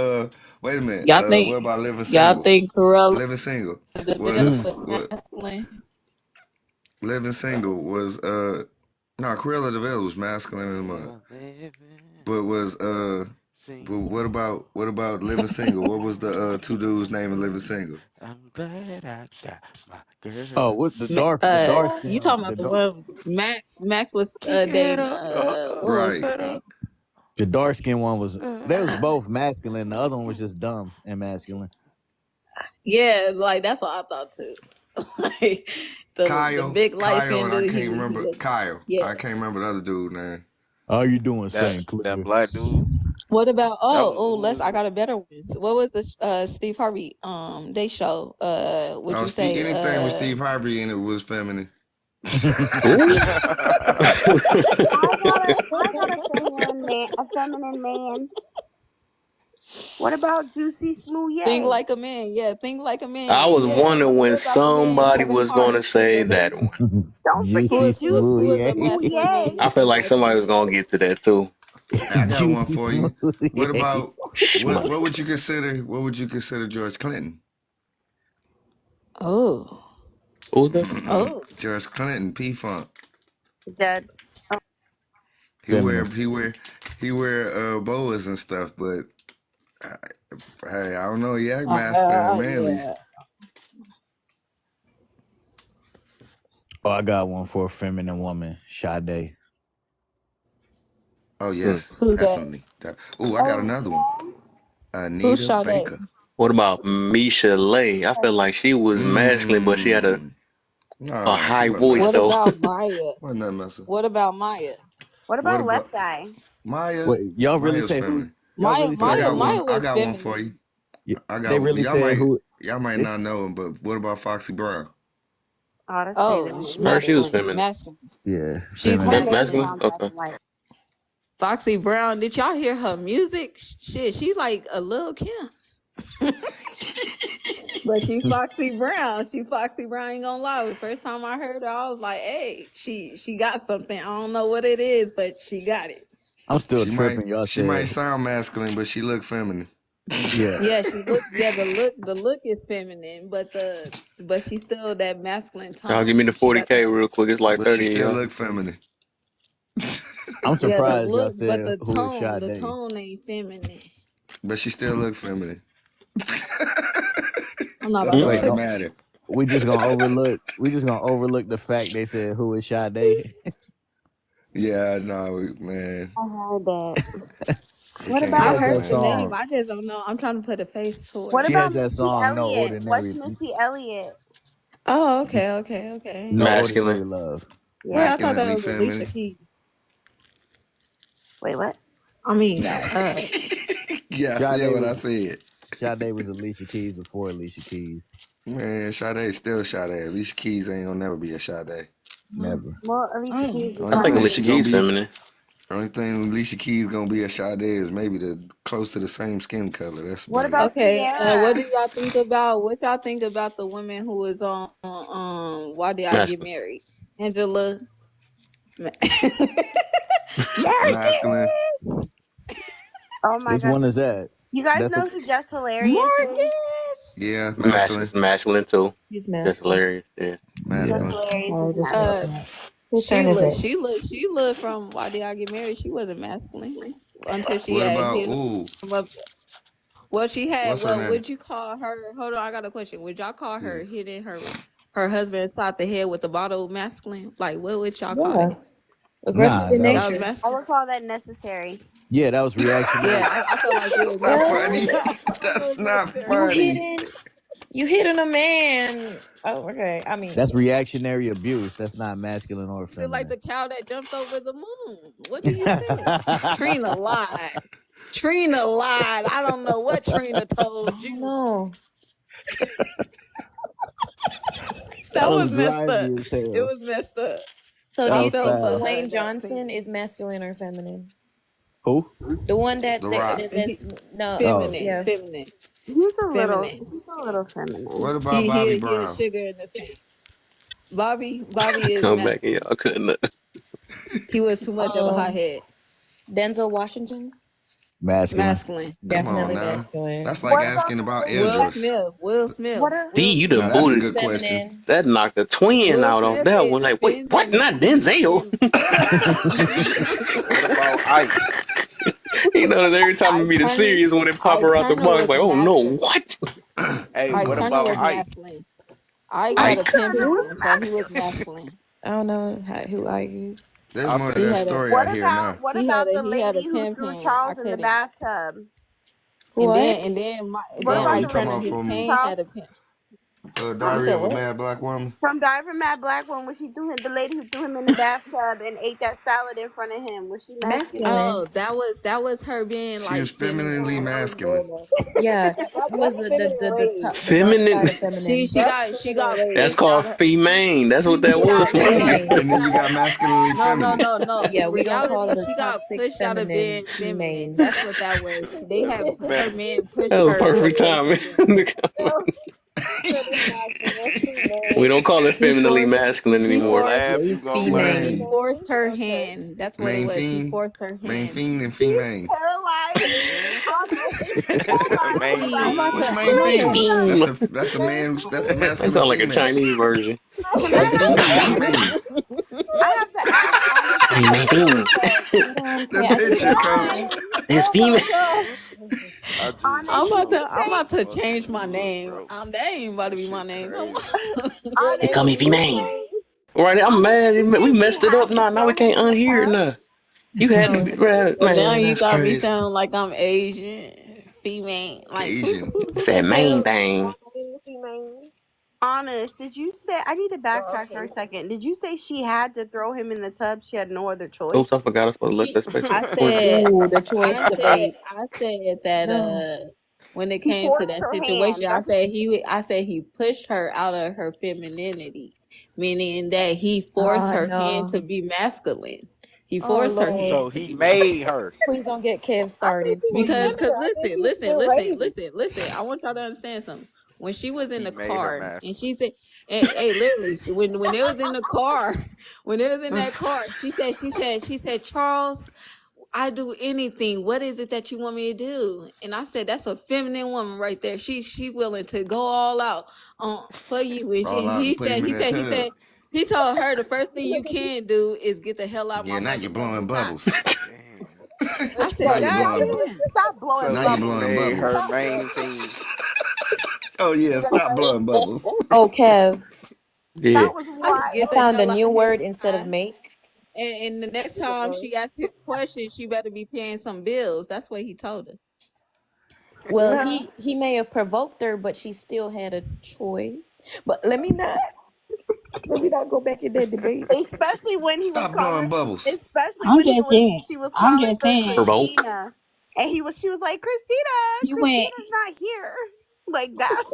Speaker 9: wait a minute.
Speaker 7: Y'all
Speaker 9: What
Speaker 7: think
Speaker 9: about Living
Speaker 7: y'all
Speaker 9: Single?
Speaker 7: think Corella
Speaker 9: Living Single
Speaker 7: Deville
Speaker 9: was
Speaker 17: Mm.
Speaker 7: was masculine?
Speaker 9: Living Single was no, Cruella de Vil was masculine in the mud.
Speaker 2: Still living
Speaker 9: But was but what about Living Single? What was the two dudes name in Living Single?
Speaker 2: I'm glad I got my
Speaker 17: Oh,
Speaker 2: girl.
Speaker 17: what the dark
Speaker 7: You
Speaker 17: skin,
Speaker 7: talking about the one Max? Max was
Speaker 2: Kick it
Speaker 7: dating
Speaker 2: up.
Speaker 7: what was
Speaker 9: Right.
Speaker 7: his name?
Speaker 17: the dark skin one was they was both masculine. The other one was just dumb and masculine.
Speaker 7: Yeah, like that's what I thought too. Like the big light
Speaker 9: Kyle,
Speaker 7: skinned
Speaker 9: and I
Speaker 7: dude,
Speaker 9: can't
Speaker 7: he
Speaker 9: remember
Speaker 7: was
Speaker 9: Kyle.
Speaker 7: yeah.
Speaker 9: I can't remember the other dude name.
Speaker 17: How you doing,
Speaker 2: That
Speaker 17: Saint Clear?
Speaker 2: black dude.
Speaker 7: What about
Speaker 2: That was who
Speaker 7: let's
Speaker 2: was
Speaker 7: I
Speaker 2: it?
Speaker 7: got a better one. What was the Steve Harvey they show? Would
Speaker 9: Oh,
Speaker 7: you say
Speaker 9: anything with Steve Harvey in it was feminine.
Speaker 1: Ooh.
Speaker 6: I got a feminine man. A feminine man. What about Juicy
Speaker 7: Think
Speaker 6: Smouye?
Speaker 7: like a man, yeah, think like a
Speaker 1: I
Speaker 7: man.
Speaker 1: was
Speaker 7: Yeah.
Speaker 1: wondering when
Speaker 7: Who about the man
Speaker 1: somebody
Speaker 7: Kevin
Speaker 1: was
Speaker 7: Hart?
Speaker 1: gonna say
Speaker 7: Yeah,
Speaker 1: that
Speaker 7: they
Speaker 1: one.
Speaker 6: Don't
Speaker 17: Juicy
Speaker 6: forget
Speaker 7: who
Speaker 6: Juicy
Speaker 7: is a
Speaker 17: Smoothie.
Speaker 7: masculine man
Speaker 6: Smouye.
Speaker 1: I
Speaker 7: you
Speaker 1: feel
Speaker 7: think
Speaker 1: like
Speaker 7: like a
Speaker 1: somebody
Speaker 7: man?
Speaker 1: was gonna get to that too.
Speaker 9: I got one
Speaker 17: Juicy
Speaker 9: for you. What
Speaker 17: Smoothie.
Speaker 9: about
Speaker 1: Schmuck.
Speaker 9: what would you consider George Clinton?
Speaker 7: Oh.
Speaker 1: Who's that?
Speaker 7: Oh.
Speaker 9: George Clinton, P Funk.
Speaker 6: That
Speaker 9: He wear
Speaker 17: Feminine.
Speaker 9: he wear boas and stuff, but hey, I don't know. He act masculine and manly.
Speaker 12: Yeah.
Speaker 17: Oh, I got one for a feminine woman, Sade.
Speaker 9: Oh yes,
Speaker 12: Who's that?
Speaker 9: definitely. Oh, I got another one.
Speaker 12: Who's
Speaker 9: Anita
Speaker 12: Sade?
Speaker 9: Baker.
Speaker 1: What about Misha Lay? I felt like she was masculine, but she had a
Speaker 9: Nah, she
Speaker 1: high
Speaker 9: wasn't
Speaker 1: voice
Speaker 12: What
Speaker 1: though.
Speaker 12: about Maya?
Speaker 9: wasn't nothing messing.
Speaker 12: What about Maya?
Speaker 14: What
Speaker 9: What
Speaker 14: about
Speaker 9: about
Speaker 14: Left Eye?
Speaker 9: Maya?
Speaker 17: Wait, y'all really
Speaker 9: Maya's
Speaker 17: say who?
Speaker 9: feminine.
Speaker 17: Y'all
Speaker 12: Maya,
Speaker 17: really say
Speaker 9: I
Speaker 12: Maya,
Speaker 9: got
Speaker 17: who?
Speaker 12: Maya
Speaker 9: one. I
Speaker 12: was
Speaker 9: got one for
Speaker 12: feminine.
Speaker 9: you. I got
Speaker 17: They
Speaker 9: one.
Speaker 17: really say who?
Speaker 9: Y'all might
Speaker 17: They,
Speaker 9: not know him, but what about Foxy Brown?
Speaker 14: Oh, that's
Speaker 12: Oh,
Speaker 14: feminine.
Speaker 1: Her, she was
Speaker 12: masculine,
Speaker 1: feminine.
Speaker 12: masculine.
Speaker 17: yeah,
Speaker 12: She's
Speaker 14: Her
Speaker 17: feminine.
Speaker 14: name
Speaker 12: masculine.
Speaker 1: Masculine?
Speaker 14: sounds
Speaker 1: Okay.
Speaker 14: like
Speaker 12: Foxy Brown, did y'all hear her music? Shit, she like a Lil Kim. But she Foxy Brown. She Foxy Brown, ain't gonna lie. The first time I heard her, I was like, hey, she got something. I don't know what it is, but she got it.
Speaker 17: I'm still
Speaker 9: She might
Speaker 17: tripping. Y'all
Speaker 9: she might
Speaker 17: said,
Speaker 9: sound masculine, but she look feminine.
Speaker 17: yeah.
Speaker 12: Yeah, she look the look is feminine, but she's still that masculine
Speaker 1: Y'all give me
Speaker 12: tone.
Speaker 1: the
Speaker 12: She got
Speaker 1: 40K real quick. It's like
Speaker 9: But she
Speaker 1: 30 of
Speaker 9: still
Speaker 1: y'all.
Speaker 9: look feminine.
Speaker 17: I'm
Speaker 12: yeah, the
Speaker 17: surprised y'all
Speaker 12: look, but
Speaker 17: said who is
Speaker 12: the
Speaker 17: Sade.
Speaker 12: tone ain't feminine.
Speaker 9: But she still look feminine.
Speaker 12: I'm not
Speaker 9: That's
Speaker 12: about to
Speaker 9: all
Speaker 17: Wait,
Speaker 9: that
Speaker 12: argue.
Speaker 17: no,
Speaker 9: matter.
Speaker 17: we just gonna overlook the fact they said who is Sade.
Speaker 9: Yeah, no, man.
Speaker 14: I heard that.
Speaker 9: We
Speaker 14: What
Speaker 9: can't
Speaker 12: I
Speaker 14: about
Speaker 9: help it,
Speaker 12: heard
Speaker 17: That
Speaker 12: the
Speaker 9: man.
Speaker 12: name.
Speaker 17: song.
Speaker 12: I just don't know. I'm trying to put a face to
Speaker 14: what
Speaker 12: her.
Speaker 17: She has
Speaker 14: about
Speaker 17: that
Speaker 14: Missy
Speaker 17: song, No
Speaker 14: Elliott? What's
Speaker 17: Ordinary
Speaker 14: Missy Elliott?
Speaker 12: Oh, okay.
Speaker 17: No
Speaker 1: Masculine.
Speaker 17: Ordinary Love.
Speaker 12: Wait,
Speaker 14: Yeah.
Speaker 12: I thought that
Speaker 9: Masculinely
Speaker 12: was Alicia
Speaker 9: feminine.
Speaker 12: Keys.
Speaker 14: Wait, what?
Speaker 12: I mean,
Speaker 9: Yeah, I
Speaker 17: Sade
Speaker 9: said what I
Speaker 17: was
Speaker 9: said.
Speaker 17: Sade was Alicia Keys before Alicia Keys.
Speaker 9: Man, Sade's still Sade. Alicia Keys ain't gonna never be a Sade.
Speaker 17: Never.
Speaker 14: Well, Alicia Keys is
Speaker 1: I
Speaker 9: Only
Speaker 14: not
Speaker 1: think
Speaker 9: thing
Speaker 1: Alicia
Speaker 9: she
Speaker 14: feminine.
Speaker 9: gonna
Speaker 1: Keys
Speaker 9: be,
Speaker 1: feminine.
Speaker 9: only thing Alicia Keys gonna be a Sade is maybe the close to the same skin color. That's
Speaker 14: What
Speaker 9: about it.
Speaker 14: about
Speaker 12: okay. What
Speaker 14: Sierra?
Speaker 12: do y'all think about? What y'all think about the women who is on? Why did I get
Speaker 1: Masculine.
Speaker 12: married? Angela.
Speaker 9: Masculine.
Speaker 12: Marcus.
Speaker 14: Oh my
Speaker 17: Which
Speaker 14: gosh.
Speaker 17: one is that?
Speaker 14: You guys
Speaker 17: That's
Speaker 14: know
Speaker 17: a
Speaker 14: who Just Hilarious is?
Speaker 12: Marcus.
Speaker 9: Yeah, masculine.
Speaker 1: Masculine too.
Speaker 20: He's
Speaker 1: That's
Speaker 20: masculine.
Speaker 1: hilarious. Yeah.
Speaker 14: Just
Speaker 9: Masculine.
Speaker 14: Hilarious
Speaker 20: Oh,
Speaker 14: is
Speaker 20: just look
Speaker 12: Uh,
Speaker 14: masculine.
Speaker 20: that. Whose turn is it?
Speaker 12: Sheila from Why Did I Get Married? She wasn't masculine until she
Speaker 9: What
Speaker 12: had
Speaker 9: about
Speaker 12: hit him up. Well, she had.
Speaker 9: what's her
Speaker 12: Well,
Speaker 9: name?
Speaker 12: would you call her? Hold on, I got a question. Would y'all call
Speaker 9: Yeah.
Speaker 12: her hitting her husband inside the head with the bottle masculine? Like, what would y'all call
Speaker 20: Yeah.
Speaker 12: that?
Speaker 20: Aggressive
Speaker 17: nah.
Speaker 20: in
Speaker 17: That
Speaker 12: That
Speaker 17: was
Speaker 12: was
Speaker 20: nature.
Speaker 14: I
Speaker 12: masculine.
Speaker 14: would call that necessary.
Speaker 17: that was reactionary.
Speaker 12: Yeah, I feel like it was
Speaker 9: Not
Speaker 12: necessary.
Speaker 9: funny.
Speaker 12: I feel like it
Speaker 9: That's
Speaker 12: was
Speaker 9: not
Speaker 20: You
Speaker 12: necessary.
Speaker 9: funny.
Speaker 20: hitting a man. Oh, okay. I mean,
Speaker 17: That's reactionary abuse. That's not masculine or
Speaker 12: Feel like
Speaker 17: feminine.
Speaker 12: the cow that jumped over the moon. What do you say? Trina lied. Trina lied. I don't know what Trina told you.
Speaker 20: no.
Speaker 12: That was messed
Speaker 17: grimy
Speaker 12: up.
Speaker 17: as hell.
Speaker 12: It was messed up.
Speaker 20: So do
Speaker 17: That
Speaker 12: I
Speaker 20: you
Speaker 17: was
Speaker 12: felt
Speaker 20: think
Speaker 12: for
Speaker 17: foul.
Speaker 12: her
Speaker 20: Dwayne
Speaker 12: in that
Speaker 20: Johnson
Speaker 12: scene.
Speaker 20: is masculine or feminine?
Speaker 17: Who?
Speaker 20: The one
Speaker 9: The Rock.
Speaker 20: that's no.
Speaker 17: Oh,
Speaker 12: Feminine,
Speaker 20: Yeah.
Speaker 12: feminine,
Speaker 14: He's a little
Speaker 12: feminine.
Speaker 14: feminine.
Speaker 9: What about
Speaker 12: He
Speaker 9: Bobby
Speaker 12: he a
Speaker 9: Brown?
Speaker 12: sugar in the tank. Bobby is
Speaker 1: Come back here.
Speaker 12: masculine.
Speaker 1: I couldn't.
Speaker 12: He was too much of a hothead.
Speaker 20: Denzel Washington,
Speaker 17: masculine.
Speaker 12: Masculine.
Speaker 9: Come on
Speaker 20: definitely
Speaker 9: now.
Speaker 20: masculine.
Speaker 9: That's like
Speaker 14: What about
Speaker 9: asking
Speaker 14: the
Speaker 9: about
Speaker 14: women
Speaker 12: Will
Speaker 14: that
Speaker 9: Idris.
Speaker 12: Smith. Will Smith.
Speaker 14: what are
Speaker 1: D,
Speaker 12: Will
Speaker 1: you
Speaker 12: Smith.
Speaker 1: done
Speaker 9: Now that's a
Speaker 1: booted.
Speaker 9: good question.
Speaker 20: Feminine.
Speaker 1: That knocked the twin
Speaker 12: Will
Speaker 1: out off
Speaker 12: Smith
Speaker 1: that
Speaker 12: is
Speaker 1: one. Like, wait, what? Not
Speaker 12: feminine.
Speaker 1: Denzel.
Speaker 5: What about Ike?
Speaker 1: You know, every time it
Speaker 12: Ike
Speaker 1: be the
Speaker 12: Turner.
Speaker 1: serious when they pop
Speaker 12: Ike
Speaker 1: her out the
Speaker 12: Turner
Speaker 1: box,
Speaker 12: was
Speaker 1: like, oh no,
Speaker 12: masculine.
Speaker 1: what?
Speaker 5: Hey,
Speaker 12: Ike
Speaker 5: what
Speaker 12: Turner
Speaker 5: about
Speaker 12: was
Speaker 5: Ike?
Speaker 12: masculine. Ike had
Speaker 1: Ike.
Speaker 12: a
Speaker 14: Turner
Speaker 12: pimpin',
Speaker 14: was
Speaker 12: so he was
Speaker 14: masculine?
Speaker 12: masculine.
Speaker 20: I don't know who I use.
Speaker 9: There's
Speaker 5: I
Speaker 9: more to
Speaker 5: said,
Speaker 12: He
Speaker 9: that
Speaker 12: had a
Speaker 9: story I hear now.
Speaker 14: What about the
Speaker 12: he had a
Speaker 14: lady who threw
Speaker 12: pimpin'. I
Speaker 14: Charles in the
Speaker 12: couldn't.
Speaker 14: bathtub?
Speaker 20: What?
Speaker 14: What
Speaker 9: Oh,
Speaker 14: about
Speaker 9: you
Speaker 12: Ike
Speaker 14: the
Speaker 9: talking
Speaker 12: Turner,
Speaker 9: about
Speaker 14: lady
Speaker 12: his
Speaker 14: who threw
Speaker 9: from
Speaker 12: cane
Speaker 14: Charles
Speaker 12: had a pimp.
Speaker 20: You
Speaker 9: Diary
Speaker 20: said
Speaker 9: of a
Speaker 20: what?
Speaker 9: Mad Black Woman?
Speaker 14: from Diary from Mad Black One? Was she threw him? The lady who threw him in the bathtub and ate that salad in front of him. Was she masculine?
Speaker 20: Masculine.
Speaker 12: Oh, that was her being
Speaker 9: She is
Speaker 12: like feminine.
Speaker 9: femininely masculine.
Speaker 20: Yeah.
Speaker 12: That's
Speaker 20: It was
Speaker 12: feminine rage.
Speaker 20: the dark side
Speaker 1: Feminine.
Speaker 20: of feminine.
Speaker 12: She got
Speaker 1: That's
Speaker 12: pushed out
Speaker 1: called
Speaker 12: her.
Speaker 1: female. That's what that
Speaker 12: She
Speaker 1: was
Speaker 12: got
Speaker 1: for
Speaker 12: she got
Speaker 1: you.
Speaker 20: Female.
Speaker 9: And then
Speaker 12: pushed
Speaker 9: you
Speaker 12: out.
Speaker 9: got masculinely feminine.
Speaker 12: No.
Speaker 20: Yeah,
Speaker 12: In
Speaker 20: we don't call
Speaker 12: reality,
Speaker 20: the
Speaker 12: she got
Speaker 20: toxic
Speaker 12: pushed out of
Speaker 20: feminine
Speaker 12: being feminine.
Speaker 20: female.
Speaker 12: That's what that was. They had
Speaker 5: man,
Speaker 12: her man pushed
Speaker 1: That was
Speaker 12: her out of
Speaker 1: perfect
Speaker 12: being
Speaker 1: timing.
Speaker 12: feminine.
Speaker 1: We don't call it
Speaker 12: He
Speaker 1: femininely
Speaker 12: forced.
Speaker 1: masculine
Speaker 12: He
Speaker 5: you gonna
Speaker 1: anymore.
Speaker 12: forced.
Speaker 5: laugh,
Speaker 20: Yeah,
Speaker 5: you
Speaker 20: you
Speaker 5: gonna
Speaker 9: See,
Speaker 5: laugh.
Speaker 12: He
Speaker 20: female.
Speaker 9: man,
Speaker 12: forced her hand. That's what it
Speaker 9: main
Speaker 12: was. He
Speaker 9: fiend,
Speaker 12: forced her
Speaker 9: main
Speaker 12: hand.
Speaker 9: fiend, and female.
Speaker 14: Paralyzed.
Speaker 5: Main
Speaker 14: Paralyzed.
Speaker 12: I'm
Speaker 5: fiend.
Speaker 12: about
Speaker 9: What's
Speaker 12: to.
Speaker 9: main
Speaker 12: I'm about
Speaker 9: fiend?
Speaker 12: to.
Speaker 9: That's a man. That's a
Speaker 1: That
Speaker 9: masculine
Speaker 1: sounds like a
Speaker 9: female.
Speaker 1: Chinese version.
Speaker 9: A fiend. What you mean?
Speaker 14: I have to ask honestly.
Speaker 1: Female.
Speaker 9: The picture, coach.
Speaker 1: It's female.
Speaker 11: I just
Speaker 14: Honest,
Speaker 4: I'm
Speaker 14: did
Speaker 4: about
Speaker 14: you
Speaker 4: to I'm
Speaker 14: say?
Speaker 4: about to
Speaker 11: fucking
Speaker 4: change my
Speaker 11: Google,
Speaker 4: name.
Speaker 11: bro.
Speaker 4: That ain't about to
Speaker 11: That
Speaker 4: be my
Speaker 11: shit
Speaker 4: name no more.
Speaker 11: crazy.
Speaker 1: They
Speaker 14: Honest,
Speaker 1: call me
Speaker 14: did you
Speaker 1: female.
Speaker 14: say?
Speaker 1: Right, I'm
Speaker 14: Honest,
Speaker 1: mad.
Speaker 14: did you
Speaker 1: We
Speaker 14: say she
Speaker 1: messed it
Speaker 14: had
Speaker 1: up
Speaker 14: to
Speaker 1: now. Now we
Speaker 14: throw him
Speaker 1: can't
Speaker 14: in the
Speaker 1: unhear it
Speaker 14: tub?
Speaker 1: now. You had to, bruh,
Speaker 4: So now
Speaker 1: man.
Speaker 4: you
Speaker 1: That's
Speaker 4: got me
Speaker 1: crazy.
Speaker 4: sounding like I'm Asian, female. Like
Speaker 9: Asian.
Speaker 1: You
Speaker 4: what the
Speaker 1: said main
Speaker 4: hell?
Speaker 1: thing.
Speaker 14: Honest, did you say? I need to
Speaker 4: Oh,
Speaker 14: backtrack for
Speaker 4: okay.
Speaker 14: a second. Did you say she had to throw him in the tub? She had no other
Speaker 1: Oops, I
Speaker 14: choice.
Speaker 1: forgot I was supposed to let that space
Speaker 4: I
Speaker 1: for you.
Speaker 4: said,
Speaker 20: Ooh, the choice debate.
Speaker 4: I said that
Speaker 20: No.
Speaker 4: when it
Speaker 14: He
Speaker 4: came to
Speaker 14: forced
Speaker 4: that
Speaker 14: her
Speaker 4: situation,
Speaker 14: hand. That's what
Speaker 4: I said he pushed her out of her femininity, meaning that he forced
Speaker 20: Oh
Speaker 4: her hand
Speaker 20: no.
Speaker 4: to be masculine. He
Speaker 20: Oh
Speaker 4: forced her
Speaker 20: Lord.
Speaker 11: So
Speaker 4: hand to
Speaker 11: he
Speaker 4: be masculine.
Speaker 11: made her.
Speaker 20: Please don't get Kev
Speaker 14: I think
Speaker 20: started,
Speaker 14: he was
Speaker 4: Because,
Speaker 20: please.
Speaker 14: feminine. I think he was still ready.
Speaker 4: listen. I want y'all to understand something. When she was in
Speaker 11: He
Speaker 4: the
Speaker 11: made her
Speaker 4: car and
Speaker 11: masculine.
Speaker 4: she said, hey, literally, when they was in the car, when they was in that car, she said, Charles, I do anything. What is it that you want me to do? And I said, that's a feminine woman right there. She willing to go all out for you. And
Speaker 9: Roll out and put him in that tub.
Speaker 4: he told her the first thing you can do is get the hell out my
Speaker 9: Yeah, now you're blowing
Speaker 4: motherfucking house.
Speaker 9: bubbles.
Speaker 11: Damn.
Speaker 4: I
Speaker 9: Now
Speaker 4: said,
Speaker 9: you're
Speaker 4: God
Speaker 9: blowing.
Speaker 4: damn.
Speaker 14: Stop blowing
Speaker 11: So
Speaker 9: Now you're
Speaker 11: he
Speaker 14: bubbles.
Speaker 9: blowing
Speaker 11: made her
Speaker 9: bubbles.
Speaker 11: main thing.
Speaker 9: Oh yeah, stop blowing bubbles.
Speaker 20: Oh, Kev,
Speaker 1: Yeah.
Speaker 14: That was
Speaker 20: I
Speaker 4: Get
Speaker 14: wild.
Speaker 4: the
Speaker 20: found a
Speaker 4: hell out
Speaker 20: new
Speaker 4: of here.
Speaker 20: word instead of make.
Speaker 4: And the next time she asked his question, she better be paying some bills. That's what he told her.
Speaker 20: Well, he may have provoked her, but she still had a choice. But let me not go back in that debate.
Speaker 14: Especially when he was
Speaker 9: Stop
Speaker 14: calling,
Speaker 9: blowing bubbles.
Speaker 14: especially
Speaker 21: I'm
Speaker 14: when
Speaker 21: just saying.
Speaker 14: she was
Speaker 21: I'm
Speaker 14: calling
Speaker 21: just
Speaker 14: for
Speaker 21: saying.
Speaker 1: Provoke.
Speaker 14: Christina, and she was like,
Speaker 21: You went.
Speaker 14: Christina's not here. Like that's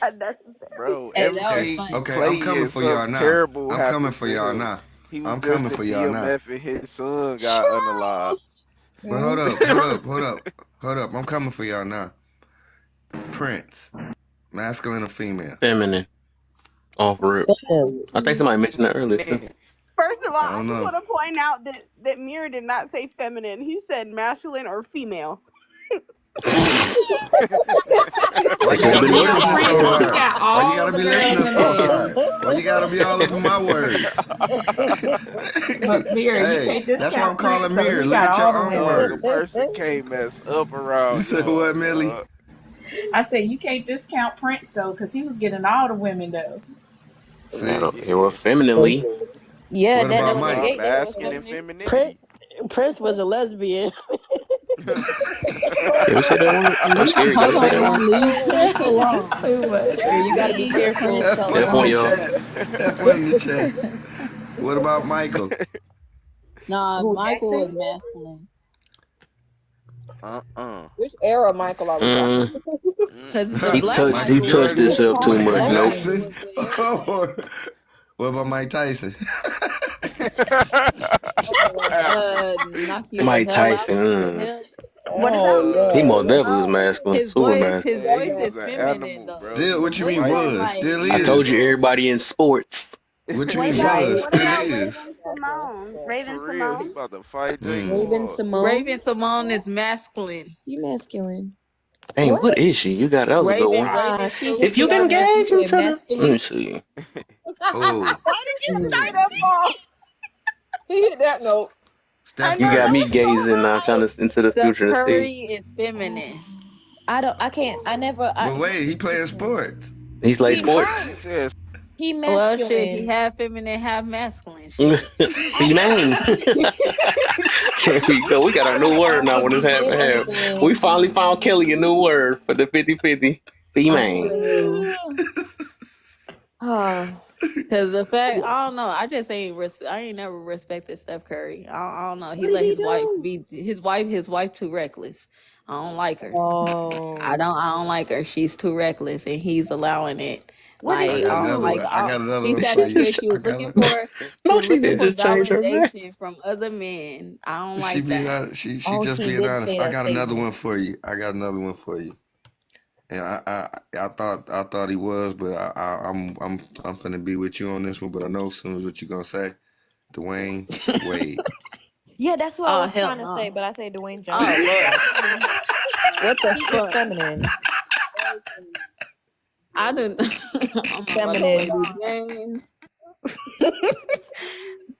Speaker 14: unnecessary.
Speaker 11: Bro,
Speaker 4: Hey, that was
Speaker 9: Okay,
Speaker 11: everything
Speaker 4: funny.
Speaker 9: okay, I'm
Speaker 11: Clay
Speaker 9: coming
Speaker 11: and
Speaker 9: for y'all
Speaker 11: something
Speaker 9: now.
Speaker 11: terrible
Speaker 9: I'm coming
Speaker 11: happened
Speaker 9: for
Speaker 11: to
Speaker 9: y'all
Speaker 11: him.
Speaker 9: now.
Speaker 11: He was
Speaker 9: I'm
Speaker 11: just
Speaker 9: coming
Speaker 11: a
Speaker 9: for y'all now.
Speaker 11: DMF and his son got unalive.
Speaker 14: Charles.
Speaker 9: But hold up, hold up, hold up, hold up. I'm coming for y'all now. Prince, masculine or female?
Speaker 1: Feminine. Off rip. I think somebody mentioned that earlier too.
Speaker 14: First of all,
Speaker 9: I
Speaker 14: I
Speaker 9: don't
Speaker 14: just
Speaker 9: know.
Speaker 14: want to point out that Mirror did not say feminine. He said masculine or female.
Speaker 9: Why
Speaker 1: They
Speaker 9: you
Speaker 1: could have
Speaker 9: gotta
Speaker 1: been
Speaker 9: be
Speaker 1: worse.
Speaker 9: listening so
Speaker 7: Prince, you
Speaker 9: hard?
Speaker 7: got
Speaker 9: Why you
Speaker 7: all
Speaker 9: gotta
Speaker 7: the
Speaker 9: be
Speaker 7: girls
Speaker 9: listening
Speaker 7: in
Speaker 9: so
Speaker 7: there.
Speaker 9: hard? Why you gotta be all up in my words?
Speaker 7: But Mirror, you
Speaker 9: Hey,
Speaker 7: can't
Speaker 9: that's why I'm
Speaker 7: discount Prince
Speaker 9: calling
Speaker 7: though.
Speaker 9: Mirror.
Speaker 7: He
Speaker 9: Look
Speaker 7: got
Speaker 9: at your
Speaker 7: all the
Speaker 9: own
Speaker 7: women.
Speaker 11: Dog, a
Speaker 9: words.
Speaker 11: person can't mess up
Speaker 9: You
Speaker 11: around
Speaker 9: said
Speaker 11: y'all,
Speaker 9: what, Millie?
Speaker 11: dog.
Speaker 7: I said you can't discount Prince though, because he was getting all the women though.
Speaker 1: No,
Speaker 9: See?
Speaker 1: it was
Speaker 11: Yeah.
Speaker 1: femininely.
Speaker 20: Yeah,
Speaker 9: What
Speaker 20: that
Speaker 9: about
Speaker 20: when they
Speaker 11: Stop
Speaker 9: Mike?
Speaker 20: ate, they was
Speaker 11: basking in
Speaker 20: feminine.
Speaker 14: Prince,
Speaker 11: femininity.
Speaker 14: Prince was a lesbian.
Speaker 1: Can we say that word? Oh, scary. Can we
Speaker 21: Hold
Speaker 1: say that
Speaker 21: on.
Speaker 1: word?
Speaker 21: Leave Prince
Speaker 7: It's
Speaker 21: alone.
Speaker 7: too much.
Speaker 20: Here, you got to be
Speaker 21: Leave
Speaker 20: careful.
Speaker 21: Prince
Speaker 9: Put
Speaker 1: F
Speaker 9: him in
Speaker 1: on
Speaker 9: the
Speaker 1: y'all.
Speaker 21: alone.
Speaker 9: chats. F1 in the chats. What about Michael?
Speaker 4: Nah,
Speaker 20: Who,
Speaker 4: Michael was
Speaker 20: Jackson?
Speaker 4: masculine.
Speaker 11: uh-uh.
Speaker 4: Which era Michael are we talking
Speaker 1: Mm,
Speaker 4: about? Because the
Speaker 1: he
Speaker 4: black
Speaker 1: touched.
Speaker 11: Mm-mm.
Speaker 1: He
Speaker 9: Michael
Speaker 4: Michael was
Speaker 1: touched
Speaker 9: Jordan?
Speaker 4: was
Speaker 1: himself too
Speaker 4: Paul
Speaker 1: much.
Speaker 9: Michael
Speaker 4: Wall.
Speaker 1: Nope.
Speaker 4: Michael
Speaker 9: Jackson?
Speaker 4: was the era.
Speaker 9: What about Mike Tyson?
Speaker 4: Knock you the
Speaker 1: Mike
Speaker 4: hell out.
Speaker 1: Tyson.
Speaker 4: The
Speaker 1: Mm.
Speaker 4: hell.
Speaker 14: What is that?
Speaker 1: He
Speaker 11: uh,
Speaker 1: most definitely is masculine. Superman.
Speaker 4: His
Speaker 11: he
Speaker 4: voice
Speaker 11: was
Speaker 4: is
Speaker 11: an
Speaker 4: feminine
Speaker 11: animal,
Speaker 4: though.
Speaker 11: bro.
Speaker 9: Still,
Speaker 11: He
Speaker 4: The
Speaker 9: what you
Speaker 11: was
Speaker 4: voice
Speaker 9: mean
Speaker 4: is
Speaker 11: fighting
Speaker 9: was?
Speaker 4: like
Speaker 9: Still
Speaker 1: I told you
Speaker 9: is.
Speaker 11: dog.
Speaker 1: everybody in sports.
Speaker 9: What you
Speaker 14: What
Speaker 9: mean
Speaker 14: about
Speaker 9: was?
Speaker 14: what
Speaker 9: Still
Speaker 14: about
Speaker 9: is.
Speaker 14: Raven Simone? Raven
Speaker 11: For real, he
Speaker 14: Simone?
Speaker 11: about to fight Jay
Speaker 9: Mm.
Speaker 20: Raven
Speaker 11: Ward.
Speaker 20: Simone.
Speaker 4: Raven Simone is masculine.
Speaker 20: You masculine.
Speaker 1: Dang,
Speaker 20: What?
Speaker 1: what is she? You got that was a good one.
Speaker 4: Raven
Speaker 20: She
Speaker 4: Silver.
Speaker 20: hit
Speaker 1: If you
Speaker 20: me
Speaker 1: can
Speaker 20: out and she
Speaker 1: gaze
Speaker 20: said
Speaker 1: into the, let me
Speaker 20: masculine.
Speaker 1: see.
Speaker 9: Oh,
Speaker 14: Why did you start
Speaker 20: Mm.
Speaker 14: that ball?
Speaker 4: He hit that note.
Speaker 14: I
Speaker 9: Steph
Speaker 1: You
Speaker 14: know
Speaker 1: got
Speaker 14: that
Speaker 9: Curry.
Speaker 1: me
Speaker 14: was so
Speaker 1: gazing now, trying
Speaker 14: high.
Speaker 1: to into the
Speaker 4: Steph
Speaker 1: future and see.
Speaker 4: Curry is feminine.
Speaker 20: I can't, I never,
Speaker 9: But wait, he playing
Speaker 20: mm-mm.
Speaker 9: sports.
Speaker 1: He's like
Speaker 20: He,
Speaker 1: sports.
Speaker 11: She
Speaker 14: Right.
Speaker 11: says,
Speaker 20: he
Speaker 4: Well, shit, he
Speaker 20: masculine.
Speaker 4: half feminine, half masculine. Shit.
Speaker 1: Female. Here we go. We got our new word now
Speaker 20: If
Speaker 1: when it's
Speaker 20: he
Speaker 1: half
Speaker 20: did
Speaker 1: and half. We
Speaker 20: anything,
Speaker 1: finally found Kelly a new word for the 50-50.
Speaker 20: I'm
Speaker 1: Female.
Speaker 20: telling you.
Speaker 4: Cause the fact, I don't know. I just ain't I ain't never respected Steph Curry. I don't know. He
Speaker 20: What did
Speaker 4: let
Speaker 20: he
Speaker 4: his wife
Speaker 20: do?
Speaker 4: be his wife too reckless. I don't like her.
Speaker 20: Oh,
Speaker 4: I don't like her. She's too reckless, and he's allowing it.
Speaker 14: What did
Speaker 9: I
Speaker 4: Like
Speaker 14: she
Speaker 9: got
Speaker 4: I don't
Speaker 9: another
Speaker 4: like.
Speaker 9: one.
Speaker 14: do?
Speaker 9: I got another
Speaker 4: She
Speaker 9: one
Speaker 4: sat
Speaker 9: for
Speaker 4: up
Speaker 9: you.
Speaker 4: here. She
Speaker 9: I
Speaker 4: was
Speaker 9: got
Speaker 4: looking
Speaker 9: a,
Speaker 4: for. She
Speaker 1: No,
Speaker 4: was
Speaker 1: she
Speaker 4: looking
Speaker 1: did
Speaker 4: for
Speaker 1: just change her name.
Speaker 4: validation from other men. I don't
Speaker 9: she
Speaker 4: like
Speaker 9: being
Speaker 4: that.
Speaker 9: honest. She
Speaker 20: oh,
Speaker 9: just
Speaker 20: she
Speaker 9: being
Speaker 20: did
Speaker 9: honest.
Speaker 20: say
Speaker 9: I
Speaker 20: that
Speaker 9: got another
Speaker 20: statement.
Speaker 9: one for you. I got another one for you. And I thought he was, but I'm finna be with you on this one. But I know as soon as what you gonna say, Dwayne Wade.
Speaker 20: Yeah, that's what I
Speaker 4: Oh
Speaker 20: was
Speaker 4: hell
Speaker 20: trying to say,
Speaker 4: no.
Speaker 20: but I say Dwayne
Speaker 4: Oh
Speaker 20: Johnson.
Speaker 4: Lord. What the
Speaker 20: He is
Speaker 4: fuck?
Speaker 20: feminine.
Speaker 4: I didn't. I'm about to play
Speaker 20: Feminine.
Speaker 4: these games.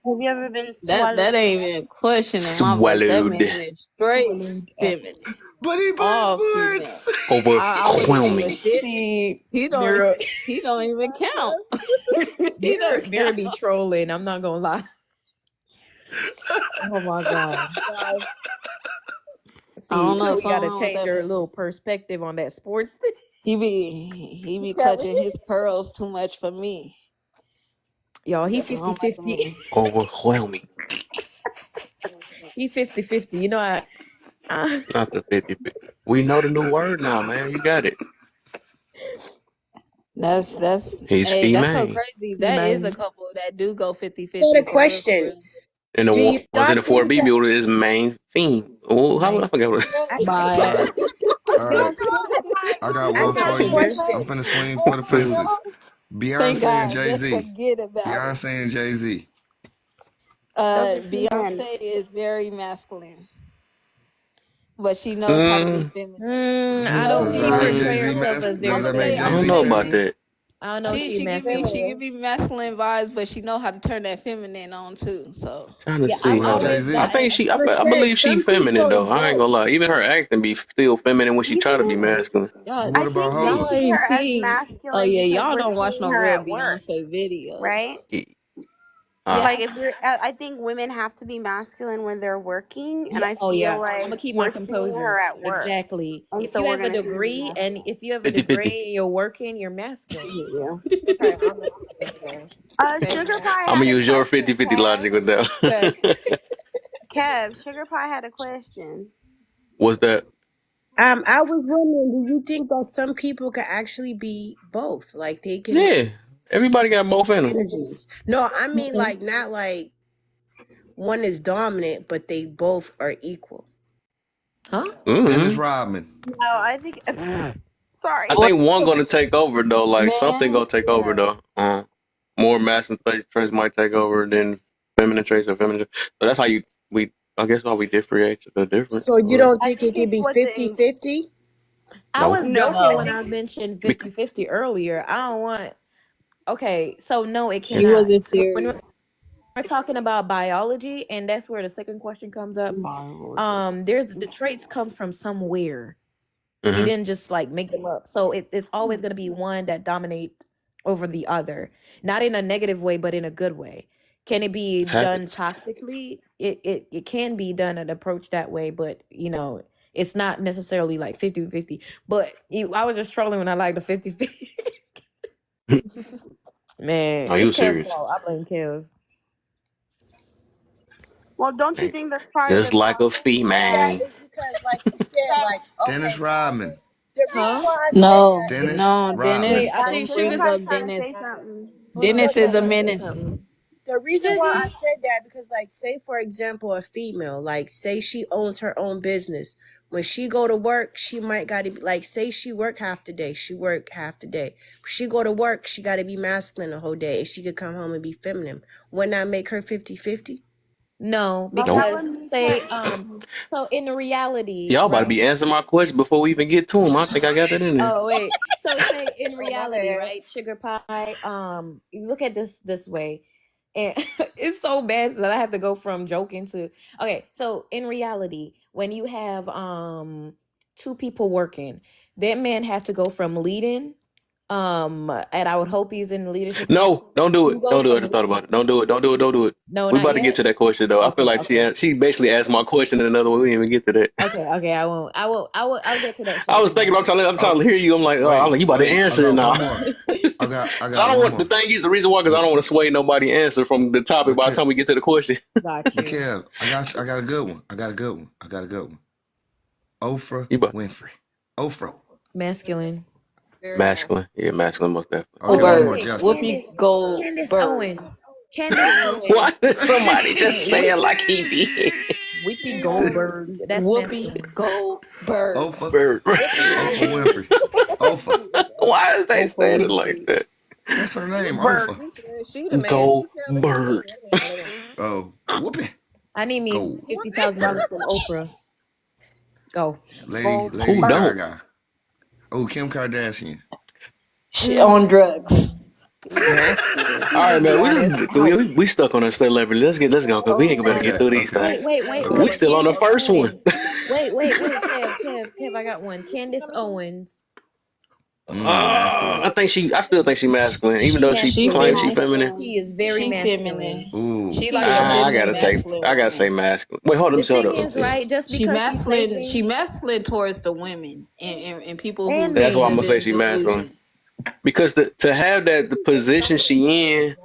Speaker 14: Have you ever been
Speaker 21: That
Speaker 14: swallowed?
Speaker 21: ain't even questioning my book. That
Speaker 1: Swallowed.
Speaker 21: man is straight feminine.
Speaker 19: But he
Speaker 21: All female.
Speaker 19: backwards.
Speaker 21: I wouldn't even
Speaker 1: Overwhelming.
Speaker 21: shit.
Speaker 12: See,
Speaker 21: He don't
Speaker 12: Mira,
Speaker 21: he don't even count. He
Speaker 7: Mira,
Speaker 21: don't
Speaker 7: Mira
Speaker 21: count.
Speaker 7: be trolling. I'm not gonna lie. Oh my god.
Speaker 21: I don't
Speaker 7: See,
Speaker 21: know,
Speaker 7: we gotta
Speaker 21: something wrong with
Speaker 7: change
Speaker 21: that
Speaker 7: our
Speaker 21: man.
Speaker 7: little perspective on that sports thing.
Speaker 21: He be clutching his pearls too much for me.
Speaker 7: Y'all, he
Speaker 21: That's what I don't like
Speaker 7: 50-50.
Speaker 1: Overwhelming.
Speaker 7: He 50-50. You know, I
Speaker 1: Not the 50-50. We know the new word now, man. You got it.
Speaker 21: That's
Speaker 1: He's
Speaker 21: hey, that's so
Speaker 1: female.
Speaker 21: crazy.
Speaker 7: he
Speaker 21: That is a
Speaker 7: man.
Speaker 21: couple that do go 50-50
Speaker 22: Got a
Speaker 21: for real, for
Speaker 22: question.
Speaker 21: real.
Speaker 1: And the
Speaker 22: Do
Speaker 1: ones
Speaker 22: y'all
Speaker 1: in the
Speaker 22: think
Speaker 1: 4B
Speaker 22: that
Speaker 1: builder is main theme. Oh, how I
Speaker 7: Man.
Speaker 1: forgot what
Speaker 22: I,
Speaker 19: All
Speaker 7: Bye.
Speaker 19: right, all right. I got
Speaker 22: I
Speaker 19: one
Speaker 22: got
Speaker 19: for
Speaker 22: a
Speaker 19: you.
Speaker 7: Ginger.
Speaker 19: I'm
Speaker 22: question.
Speaker 19: finna swing for the fences.
Speaker 21: Thank
Speaker 19: Beyonce and
Speaker 21: God.
Speaker 19: Jay
Speaker 21: Just
Speaker 19: Z.
Speaker 21: forget about it.
Speaker 19: Beyonce and Jay Z.
Speaker 14: Those are two men.
Speaker 21: Beyonce is very masculine, but she knows how to be
Speaker 1: Mm,
Speaker 21: feminine. She
Speaker 7: I
Speaker 21: knows
Speaker 19: So
Speaker 7: don't
Speaker 19: does
Speaker 21: she
Speaker 7: she
Speaker 19: that make
Speaker 21: knows
Speaker 7: portray
Speaker 19: Jay Z
Speaker 7: herself as
Speaker 19: Does
Speaker 21: I'm
Speaker 7: very
Speaker 19: that
Speaker 21: gonna
Speaker 19: make
Speaker 21: say,
Speaker 1: I
Speaker 19: Jay
Speaker 21: I'm
Speaker 1: don't
Speaker 21: gonna
Speaker 19: Z
Speaker 1: know
Speaker 21: say
Speaker 1: about
Speaker 21: she
Speaker 19: feminine?
Speaker 1: that.
Speaker 7: I don't know if she
Speaker 21: she give
Speaker 7: masculine.
Speaker 21: me masculine vibes, but she know how to turn that feminine on too. So
Speaker 1: Trying to
Speaker 7: Yeah,
Speaker 19: So
Speaker 7: I've
Speaker 1: see.
Speaker 19: does Jay
Speaker 7: always
Speaker 19: Z.
Speaker 1: I
Speaker 7: got
Speaker 1: think
Speaker 22: but
Speaker 1: I
Speaker 22: say
Speaker 1: believe she
Speaker 22: some
Speaker 1: feminine
Speaker 22: people is
Speaker 1: though. I ain't
Speaker 22: both.
Speaker 1: gonna lie. Even her acting be still feminine when she try to be
Speaker 14: You,
Speaker 1: masculine.
Speaker 7: y'all
Speaker 19: What
Speaker 14: I
Speaker 19: about
Speaker 14: think we
Speaker 7: y'all
Speaker 19: Hova?
Speaker 14: see
Speaker 7: ain't
Speaker 14: her as
Speaker 7: see
Speaker 21: oh
Speaker 14: masculine
Speaker 21: yeah,
Speaker 14: because
Speaker 21: y'all
Speaker 14: we're
Speaker 21: don't watch
Speaker 14: seeing
Speaker 21: no
Speaker 14: her
Speaker 21: real
Speaker 14: at work,
Speaker 21: Beyonce videos.
Speaker 14: right?
Speaker 1: Huh?
Speaker 14: Like
Speaker 7: yes.
Speaker 14: if we're, I think women have to be masculine when they're working, and
Speaker 7: Yeah,
Speaker 14: I
Speaker 7: oh
Speaker 14: feel
Speaker 7: yeah. I'm
Speaker 14: like
Speaker 7: gonna keep my
Speaker 14: we're seeing
Speaker 7: composure.
Speaker 14: her at work,
Speaker 7: Exactly.
Speaker 14: and
Speaker 7: If
Speaker 14: so
Speaker 7: you
Speaker 14: we're
Speaker 7: have a
Speaker 14: gonna see her
Speaker 7: degree and
Speaker 14: masculine.
Speaker 7: if you have a
Speaker 1: 50-50.
Speaker 7: degree and you're working, you're masculine.
Speaker 14: Yeah.
Speaker 21: Okay, I'm gonna take that. Say
Speaker 14: Sugar
Speaker 21: that.
Speaker 14: Pie
Speaker 1: I'm gonna
Speaker 14: had a
Speaker 1: use your
Speaker 14: question,
Speaker 1: 50-50 logic with that.
Speaker 7: Facts.
Speaker 14: Kev, Sugar Pie had a question.
Speaker 1: What's that?
Speaker 22: I was wondering, do you think that some people can actually be both? Like they can
Speaker 1: Yeah. Everybody got both in them.
Speaker 22: energies. No, I mean
Speaker 7: Okay.
Speaker 22: like not like one is dominant, but they both are equal.
Speaker 7: Huh?
Speaker 19: Dennis
Speaker 1: Mm-hmm.
Speaker 19: Rodman.
Speaker 14: No, I think.
Speaker 1: I
Speaker 14: Sorry.
Speaker 21: What
Speaker 1: think one gonna take over though. Like something
Speaker 21: man?
Speaker 1: gonna take over though. More masculine traits might take over than feminine traits or feminine. So that's how I guess why we differentiate the difference.
Speaker 22: So you
Speaker 1: But
Speaker 22: don't
Speaker 14: I
Speaker 22: think it
Speaker 14: think
Speaker 22: could
Speaker 14: it's
Speaker 22: be
Speaker 14: what the
Speaker 22: 50-50?
Speaker 7: I
Speaker 1: no.
Speaker 7: was joking when
Speaker 14: no.
Speaker 7: I mentioned
Speaker 1: Bec-
Speaker 7: 50-50 earlier. I don't want okay, so no, it
Speaker 1: yeah.
Speaker 21: He
Speaker 7: cannot.
Speaker 21: wasn't
Speaker 7: When
Speaker 21: serious.
Speaker 7: we're talking about biology, and that's where the second question comes up. There's the traits come from somewhere. You
Speaker 1: Mm-hmm.
Speaker 7: didn't just like make them up. So it's always gonna be one that dominate over the other. Not in a negative way, but in a good way. Can it be done
Speaker 1: Habits.
Speaker 7: toxically? It can be done and approached that way, but it's not necessarily like 50-50. But I was just trolling when I like the 50-50. Man,
Speaker 1: Are
Speaker 7: it's
Speaker 1: you
Speaker 7: Kev's
Speaker 1: serious?
Speaker 7: fault. I blame Kev.
Speaker 14: Well, don't you
Speaker 1: Like,
Speaker 14: think that's part of
Speaker 1: just
Speaker 14: the
Speaker 1: like a
Speaker 14: process?
Speaker 22: That
Speaker 1: female.
Speaker 22: is because like you said, like
Speaker 19: Dennis
Speaker 22: okay, now
Speaker 19: Rodman.
Speaker 22: the reason
Speaker 7: Huh?
Speaker 22: why I said
Speaker 21: No,
Speaker 22: that is
Speaker 19: Dennis
Speaker 21: no,
Speaker 7: Wait,
Speaker 19: Rodman.
Speaker 21: Dennis.
Speaker 7: I think
Speaker 21: Don't
Speaker 14: Sugar
Speaker 21: bring
Speaker 7: Sugar.
Speaker 14: Pie's
Speaker 21: up
Speaker 14: trying to say
Speaker 21: Dennis.
Speaker 14: something.
Speaker 7: Hold on,
Speaker 21: Dennis
Speaker 22: the,
Speaker 21: is
Speaker 7: Sugar's
Speaker 21: a
Speaker 7: trying to say
Speaker 21: menace.
Speaker 7: something.
Speaker 22: the reason why I
Speaker 14: Sugar.
Speaker 22: said that because like say for example a female like say she owns her own business when she go to work she might gotta be like say she work half the day she work half the day she go to work she gotta be masculine the whole day and she could come home and be feminine. Wouldn't that make her 50-50?
Speaker 7: No,
Speaker 14: No, that
Speaker 1: Nope.
Speaker 7: because
Speaker 14: would make
Speaker 7: say
Speaker 14: her.
Speaker 7: so in reality,
Speaker 1: Y'all about to
Speaker 7: right?
Speaker 1: be answering my question before we even get to them. I think I got that in there.
Speaker 7: Oh wait. So say in
Speaker 22: Oh my
Speaker 7: reality,
Speaker 22: bad.
Speaker 7: right? Sugar Pie, you look at this way. And it's so bad that I have to go from joking to okay. So in reality, when you have two people working, that man has to go from leading, and I would hope he's in the leadership position.
Speaker 1: No, don't do
Speaker 7: You
Speaker 1: it.
Speaker 7: go
Speaker 1: Don't do it. I
Speaker 7: from
Speaker 1: just thought about it. Don't do it. Don't do it. Don't do it.
Speaker 7: no,
Speaker 1: We
Speaker 7: not
Speaker 1: about to get
Speaker 7: yet.
Speaker 1: to that question though. I feel
Speaker 7: Okay,
Speaker 1: like
Speaker 7: okay.
Speaker 1: she basically asked my question in another way. We didn't even get to that.
Speaker 7: Okay, I won't. I'll get to that,
Speaker 1: I
Speaker 7: Sugar
Speaker 1: was thinking,
Speaker 7: Pie.
Speaker 1: I'm trying
Speaker 19: Oh,
Speaker 1: to hear you. I'm like, oh, I'm
Speaker 19: wait,
Speaker 1: like, you about to
Speaker 19: I
Speaker 1: answer it
Speaker 19: got
Speaker 1: now.
Speaker 19: one more. I
Speaker 1: So I
Speaker 19: got
Speaker 1: don't
Speaker 19: one
Speaker 1: want. The
Speaker 19: more.
Speaker 1: thing is, the reason why, because I
Speaker 19: But
Speaker 1: don't want to sway nobody answer from the topic
Speaker 19: but
Speaker 1: by the time we get to the question.
Speaker 7: Got
Speaker 19: but
Speaker 7: you.
Speaker 19: Kev, I got a good one. I got a good one. Oprah
Speaker 1: You but
Speaker 19: Winfrey. Oprah.
Speaker 7: Masculine.
Speaker 21: Very
Speaker 1: masculine, yeah, masculine, most definitely.
Speaker 19: Okay, one more,
Speaker 21: Goldberg.
Speaker 7: Okay,
Speaker 19: Justin.
Speaker 21: Whoopi
Speaker 7: Candace
Speaker 21: Goldberg.
Speaker 7: Owens. Candace
Speaker 1: Why
Speaker 7: Owens.
Speaker 1: did somebody just say it
Speaker 7: Whoopi,
Speaker 1: like he did?
Speaker 7: Whoopi Goldberg. That's
Speaker 21: Whoopi
Speaker 7: masculine.
Speaker 21: Goldberg.
Speaker 19: Oprah.
Speaker 1: Bird.
Speaker 19: Oprah Winfrey. Oprah.
Speaker 1: Why is they
Speaker 7: Oprah
Speaker 1: saying it like
Speaker 7: Winfrey.
Speaker 1: that?
Speaker 19: That's her name,
Speaker 21: Goldberg.
Speaker 19: Oprah.
Speaker 21: She the man. She tell the truth.
Speaker 1: Goldberg.
Speaker 21: That ain't lying.
Speaker 19: Oh, whoopee.
Speaker 7: I need me
Speaker 19: Go.
Speaker 7: $50,000 from Oprah. Go.
Speaker 19: Lady
Speaker 1: Who
Speaker 21: Goldberg.
Speaker 1: don't?
Speaker 19: Gaga. Oh, Kim Kardashian.
Speaker 21: She on drugs. Masculine.
Speaker 1: All right, man.
Speaker 21: How?
Speaker 1: We stuck on a celebrity. Let's go because we ain't gonna be able to get
Speaker 19: Okay.
Speaker 1: through these
Speaker 19: Okay.
Speaker 1: things.
Speaker 20: Wait.
Speaker 19: Okay.
Speaker 1: We
Speaker 20: Hold on.
Speaker 1: still on the
Speaker 20: Candace
Speaker 1: first one.
Speaker 20: Owens. Wait. Kev. I got one. Candace Owens.
Speaker 19: Masculine.
Speaker 1: I still think she masculine, even
Speaker 20: She
Speaker 1: though she
Speaker 21: She
Speaker 1: claims
Speaker 20: masculine.
Speaker 1: she
Speaker 21: feminine.
Speaker 1: feminine.
Speaker 20: She is very
Speaker 21: She
Speaker 20: masculine.
Speaker 21: feminine.
Speaker 19: Ooh.
Speaker 21: She
Speaker 20: She
Speaker 21: like
Speaker 20: is
Speaker 21: a
Speaker 20: very
Speaker 1: I
Speaker 21: feminine,
Speaker 1: gotta take.
Speaker 21: masculine
Speaker 1: I gotta say
Speaker 21: woman.
Speaker 1: masculine. Wait, hold on.
Speaker 20: The
Speaker 1: Hold
Speaker 20: thing
Speaker 1: up.
Speaker 20: is, right, just
Speaker 21: She
Speaker 20: because she say
Speaker 21: masculine. She
Speaker 20: things
Speaker 21: masculine towards the women and people
Speaker 20: and
Speaker 21: who's
Speaker 1: That's why I'm
Speaker 21: under
Speaker 1: gonna
Speaker 20: men.
Speaker 1: say
Speaker 21: this
Speaker 1: she masculine
Speaker 21: delusion.
Speaker 1: because to have the position she in.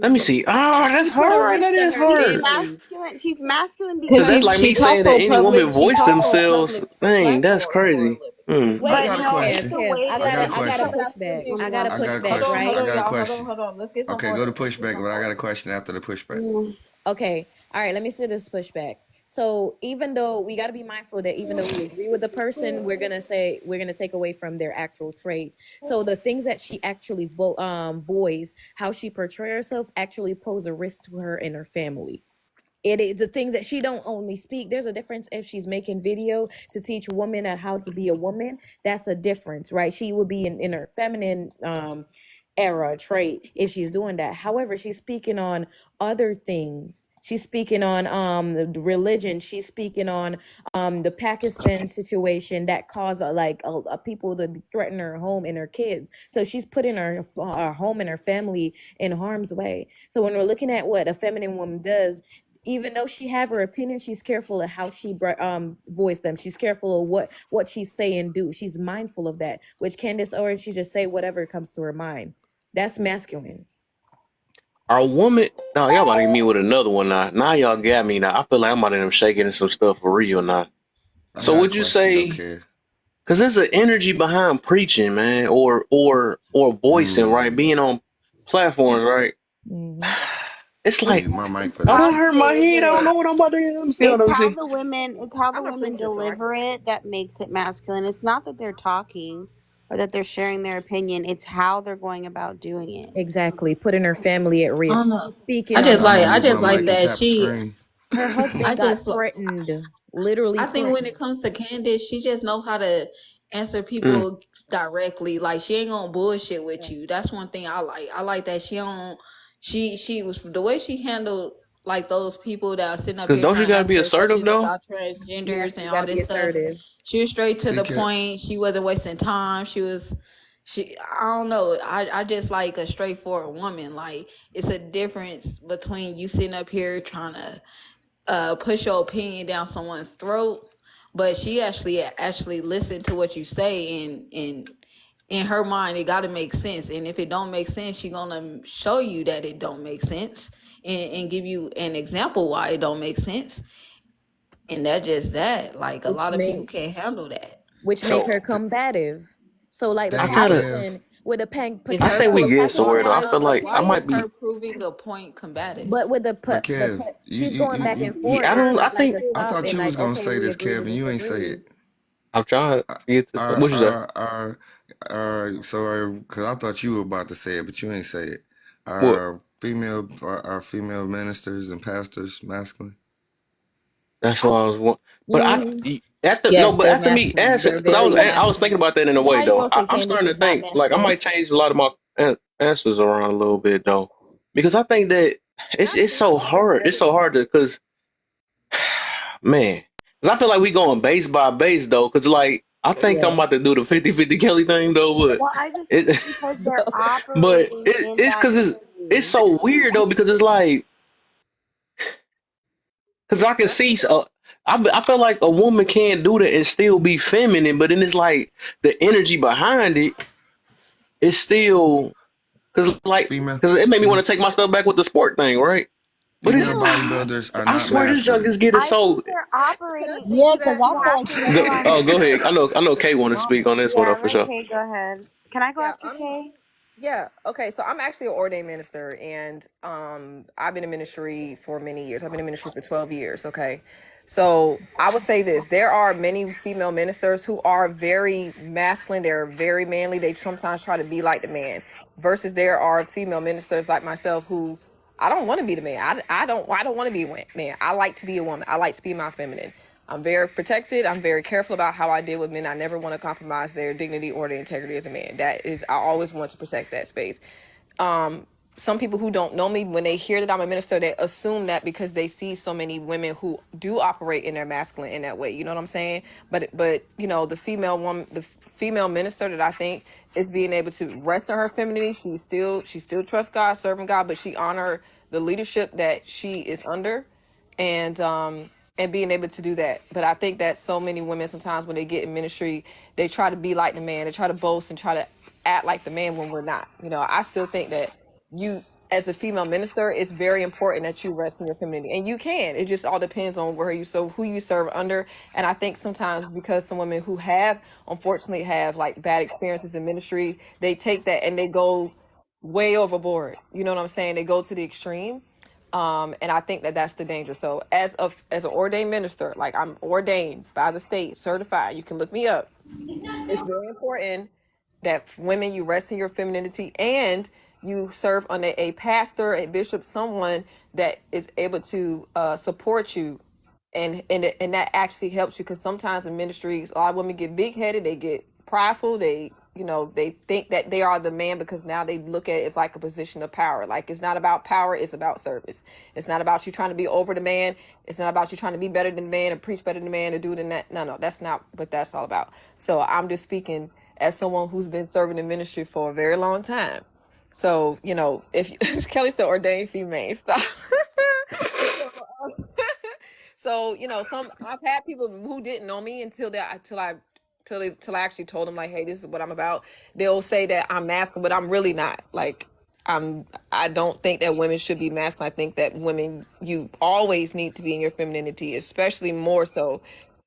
Speaker 1: Let me see. Oh, that's
Speaker 20: She put a
Speaker 1: hard. That
Speaker 20: risk to
Speaker 1: is
Speaker 20: her
Speaker 14: She's
Speaker 1: hard.
Speaker 20: family.
Speaker 14: masculine. She's masculine
Speaker 1: Because
Speaker 21: Cause
Speaker 1: that's
Speaker 14: because
Speaker 1: like
Speaker 21: she
Speaker 1: me
Speaker 21: talks
Speaker 1: saying that
Speaker 21: on
Speaker 1: any woman
Speaker 21: public. She
Speaker 1: voice
Speaker 21: talks on
Speaker 1: themselves.
Speaker 21: public
Speaker 1: Dang, that's
Speaker 21: platforms for a
Speaker 1: crazy.
Speaker 21: living.
Speaker 19: I
Speaker 20: Wait,
Speaker 19: got a
Speaker 20: Kev,
Speaker 19: question.
Speaker 20: I
Speaker 19: I got a
Speaker 20: gotta
Speaker 19: question.
Speaker 20: push back. I gotta
Speaker 19: I
Speaker 20: push
Speaker 19: got a
Speaker 20: back,
Speaker 19: question.
Speaker 21: Hold
Speaker 19: I
Speaker 20: right?
Speaker 21: on,
Speaker 19: got a
Speaker 21: y'all.
Speaker 19: question.
Speaker 21: Hold on. Let's get some
Speaker 19: Okay, go to
Speaker 21: order. Let's get
Speaker 19: pushback,
Speaker 21: some
Speaker 19: but I got a
Speaker 21: order.
Speaker 19: question after the pushback.
Speaker 20: Okay. All right, let me see this pushback. So even though we got to be mindful that even though we agree with the person, we're gonna take away from their actual trait. So the things that she actually voice, how she portray herself, actually pose a risk to her and her family. It is the things that she don't only speak. There's a difference if she's making video to teach women at how to be a woman. That's a difference, right? She would be in her feminine era trait if she's doing that. However, she's speaking on other things. She's speaking on the religion. She's speaking on the Pakistan situation that caused people to threaten her home and her kids. So she's putting her home and her family in harm's way. So when we're looking at what a feminine woman does, even though she have her opinion, she's careful of how she voice them. She's careful of what she say and do. She's mindful of that. Which Candace Owens, she just say whatever comes to her mind. That's masculine.
Speaker 1: Our woman. No, y'all about to get me with another one now. Now y'all got me now. I feel like I'm about to end up shaking some stuff for real now.
Speaker 19: I
Speaker 1: So
Speaker 19: got a
Speaker 1: would you
Speaker 19: question though,
Speaker 1: say?
Speaker 19: kid.
Speaker 1: Because there's an energy behind preaching, man, or voicing, right? Being on platforms, right? It's like,
Speaker 19: Mute my mic for
Speaker 1: oh,
Speaker 19: this
Speaker 1: that
Speaker 19: one.
Speaker 1: hurt my head. I don't know what I'm about to do. Let me see. Let
Speaker 14: it's
Speaker 1: me
Speaker 14: how
Speaker 1: see.
Speaker 14: the women it's how the
Speaker 20: I'm a
Speaker 14: women
Speaker 20: preacher, so I
Speaker 14: deliver it that makes it masculine. It's not that they're talking or that they're sharing their opinion. It's how they're going about doing it.
Speaker 20: exactly putting her family at
Speaker 21: I don't
Speaker 20: risk.
Speaker 21: know.
Speaker 20: Speaking on
Speaker 19: I'm gonna
Speaker 21: I
Speaker 19: mute my
Speaker 21: just like
Speaker 19: mic and
Speaker 21: that
Speaker 19: tap the
Speaker 21: she.
Speaker 19: screen.
Speaker 20: her
Speaker 21: I
Speaker 20: husband got
Speaker 21: just
Speaker 20: threatened, literally
Speaker 21: I think when
Speaker 20: threatened.
Speaker 21: it comes to Candace, she just know how to answer
Speaker 1: Mm.
Speaker 21: people directly. Like she ain't gonna bullshit with you. That's one thing I like. I like that she don't. She was the way she handled like those people that are sitting up
Speaker 1: Because
Speaker 21: here
Speaker 1: don't you
Speaker 21: trying to
Speaker 1: gotta
Speaker 21: ask
Speaker 1: be
Speaker 21: her
Speaker 1: assertive
Speaker 21: questions
Speaker 1: though?
Speaker 21: about transgenders
Speaker 20: Yes,
Speaker 21: and
Speaker 20: you
Speaker 21: all
Speaker 20: gotta be
Speaker 21: this stuff.
Speaker 20: assertive.
Speaker 21: She was straight to
Speaker 19: See,
Speaker 21: the
Speaker 19: Cat.
Speaker 21: point. She wasn't wasting time. She I don't know. I just like a straightforward woman. Like it's a difference between you sitting up here trying to push your opinion down someone's throat, but she actually listened to what you say, and in her mind it got to make sense, and if it don't make sense she gonna show you that it don't make sense, and give you an example why it don't make sense. And that just that, like, a
Speaker 20: which
Speaker 21: lot of people
Speaker 20: make
Speaker 21: can't handle that.
Speaker 20: which make
Speaker 1: So
Speaker 20: her combative. So like the
Speaker 1: I
Speaker 19: Dang,
Speaker 1: gotta.
Speaker 19: Kev.
Speaker 20: Pakistan with the
Speaker 21: Is
Speaker 1: I
Speaker 21: her
Speaker 1: think we
Speaker 20: with
Speaker 1: get somewhere though. I
Speaker 20: Pakistan
Speaker 1: feel like I
Speaker 21: why
Speaker 1: might
Speaker 21: is
Speaker 1: be.
Speaker 21: her proving a point combative?
Speaker 20: but with
Speaker 19: Kev,
Speaker 20: she's going back and
Speaker 1: Yeah,
Speaker 20: forth.
Speaker 1: I
Speaker 20: It's
Speaker 1: don't. I
Speaker 20: not like
Speaker 1: think
Speaker 20: a
Speaker 19: I
Speaker 20: stop
Speaker 19: thought
Speaker 20: and
Speaker 19: you was
Speaker 20: like,
Speaker 19: gonna
Speaker 20: okay,
Speaker 19: say
Speaker 20: we
Speaker 19: this,
Speaker 20: agree
Speaker 19: Kev,
Speaker 20: to
Speaker 19: and you ain't say
Speaker 20: disagree.
Speaker 19: it.
Speaker 1: I'm trying to get to. What you say?
Speaker 19: Because I thought you were about to say it, but you ain't say it.
Speaker 1: What?
Speaker 19: Are female ministers and pastors masculine?
Speaker 1: That's why I was. But
Speaker 20: Mm-hmm.
Speaker 1: after no,
Speaker 21: Yes,
Speaker 1: but
Speaker 21: they're
Speaker 1: after me
Speaker 21: masculine.
Speaker 1: answer,
Speaker 21: They're
Speaker 1: because
Speaker 21: very
Speaker 1: I was thinking
Speaker 21: masculine.
Speaker 1: about that in a way
Speaker 14: How you
Speaker 1: though.
Speaker 14: gonna say
Speaker 1: I'm
Speaker 14: Candace
Speaker 1: starting to
Speaker 14: is not
Speaker 1: think like I
Speaker 14: masculine?
Speaker 1: might change a lot of my answers around a little bit though, because I think that it's so hard. It's so hard to because man, 'cause I feel like we going base by base though, because like I think I'm
Speaker 20: Yeah.
Speaker 1: about to do the 50-50 Kelly thing though, but
Speaker 14: Well, I just think
Speaker 1: it
Speaker 14: it's because they're
Speaker 1: but
Speaker 14: operating in
Speaker 1: it's
Speaker 14: that
Speaker 1: because it's
Speaker 14: energy.
Speaker 1: so weird though because it's like because I can see I feel like a woman can't do that and still be feminine, but then it's like the energy behind it is still
Speaker 19: Female,
Speaker 1: because it made me
Speaker 19: female,
Speaker 1: want to take my stuff back with the sport thing, right? But it's
Speaker 19: female bodybuilders are
Speaker 1: I
Speaker 19: not
Speaker 1: swear this junk
Speaker 19: masculine.
Speaker 1: is getting
Speaker 14: I
Speaker 1: so
Speaker 14: think they're
Speaker 21: Can I
Speaker 14: operating.
Speaker 21: speak
Speaker 22: Yeah,
Speaker 21: to
Speaker 22: because
Speaker 21: that?
Speaker 22: I
Speaker 14: You
Speaker 22: feel
Speaker 14: have
Speaker 22: like
Speaker 14: to
Speaker 22: female
Speaker 14: realize.
Speaker 1: go
Speaker 22: bodybuilders
Speaker 1: ahead.
Speaker 22: are
Speaker 1: I know Kay want to speak on
Speaker 22: drama.
Speaker 1: this one
Speaker 14: Yeah,
Speaker 1: though for
Speaker 14: let
Speaker 1: sure.
Speaker 14: Kay go ahead. Can I go
Speaker 4: Yeah,
Speaker 14: after Kay?
Speaker 4: yeah. Okay, so I'm actually an ordained minister, and I've been in ministry for many years. I've been in ministry for 12 years. Okay, so I would say this: there are many female ministers who are very masculine. They're very manly. They sometimes try to be like the man. Versus there are female ministers like myself who I don't want to be the man. I don't want to be a man. I like to be a woman. I like to be my feminine. I'm very protected. I'm very careful about how I deal with men. I never want to compromise their dignity or their integrity as a man. That is, I always want to protect that space. some people who don't know me, when they hear that I'm a minister, they assume that because they see so many women who do operate in their masculine in that way. You know what I'm saying? But you know, the female woman, the female minister that I think is being able to rest in her femininity. She still trusts God, serving God, but she honor the leadership that she is under, and being able to do that. But I think that so many women sometimes when they get in ministry, they try to be like the man, they try to boast and try to act like the man when we're not. You know, I still think that you, as a female minister, it's very important that you rest in your femininity, and you can. It just all depends on who you serve under. And I think sometimes because some women who unfortunately have like bad experiences in ministry, they take that and they go way overboard. You know what I'm saying? They go to the extreme. And I think that that's the danger. So as an ordained minister, like I'm ordained by the state, certified, you can look me up. It's very important that women, you rest in your femininity and you serve under a pastor, a bishop, someone that is able to support you, and that actually helps you, because sometimes in ministries, a lot of women get big headed, they get prideful, they think that they are the man, because now they look at it as like a position of power. Like, it's not about power, it's about service. It's not about you trying to be over the man. It's not about you trying to be better than the man or preach better than the man or do than that. No, that's not what that's all about. So I'm just speaking as someone who's been serving in ministry for a very long time. So, if you, Kelly said ordained female, stop. So, I've had people who didn't know me until I actually told them, like, hey, this is what I'm about. They'll say that I'm masculine, but I'm really not. Like, I don't think that women should be masculine. I think that women, you always need to be in your femininity, especially more so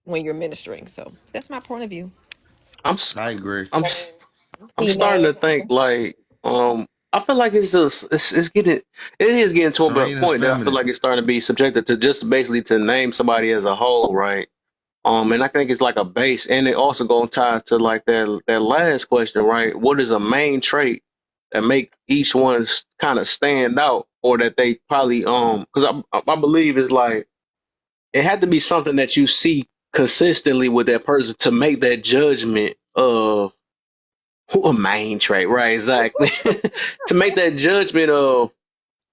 Speaker 4: when you're ministering. So that's my point of view.
Speaker 19: I agree.
Speaker 1: I'm starting to think like I feel like it is getting to a
Speaker 19: Serene is
Speaker 1: point that I feel
Speaker 19: feminine.
Speaker 1: like it's starting to be subjected to just basically to name somebody as a whole, right? And I think it's like a base, and it also gonna tie to like that last question, right? What is a main trait that make each one kind of stand out, or that they probably because I believe it's like it had to be something that you see consistently with that person to make that judgment of who a main trait, right? Exactly. To make that judgment of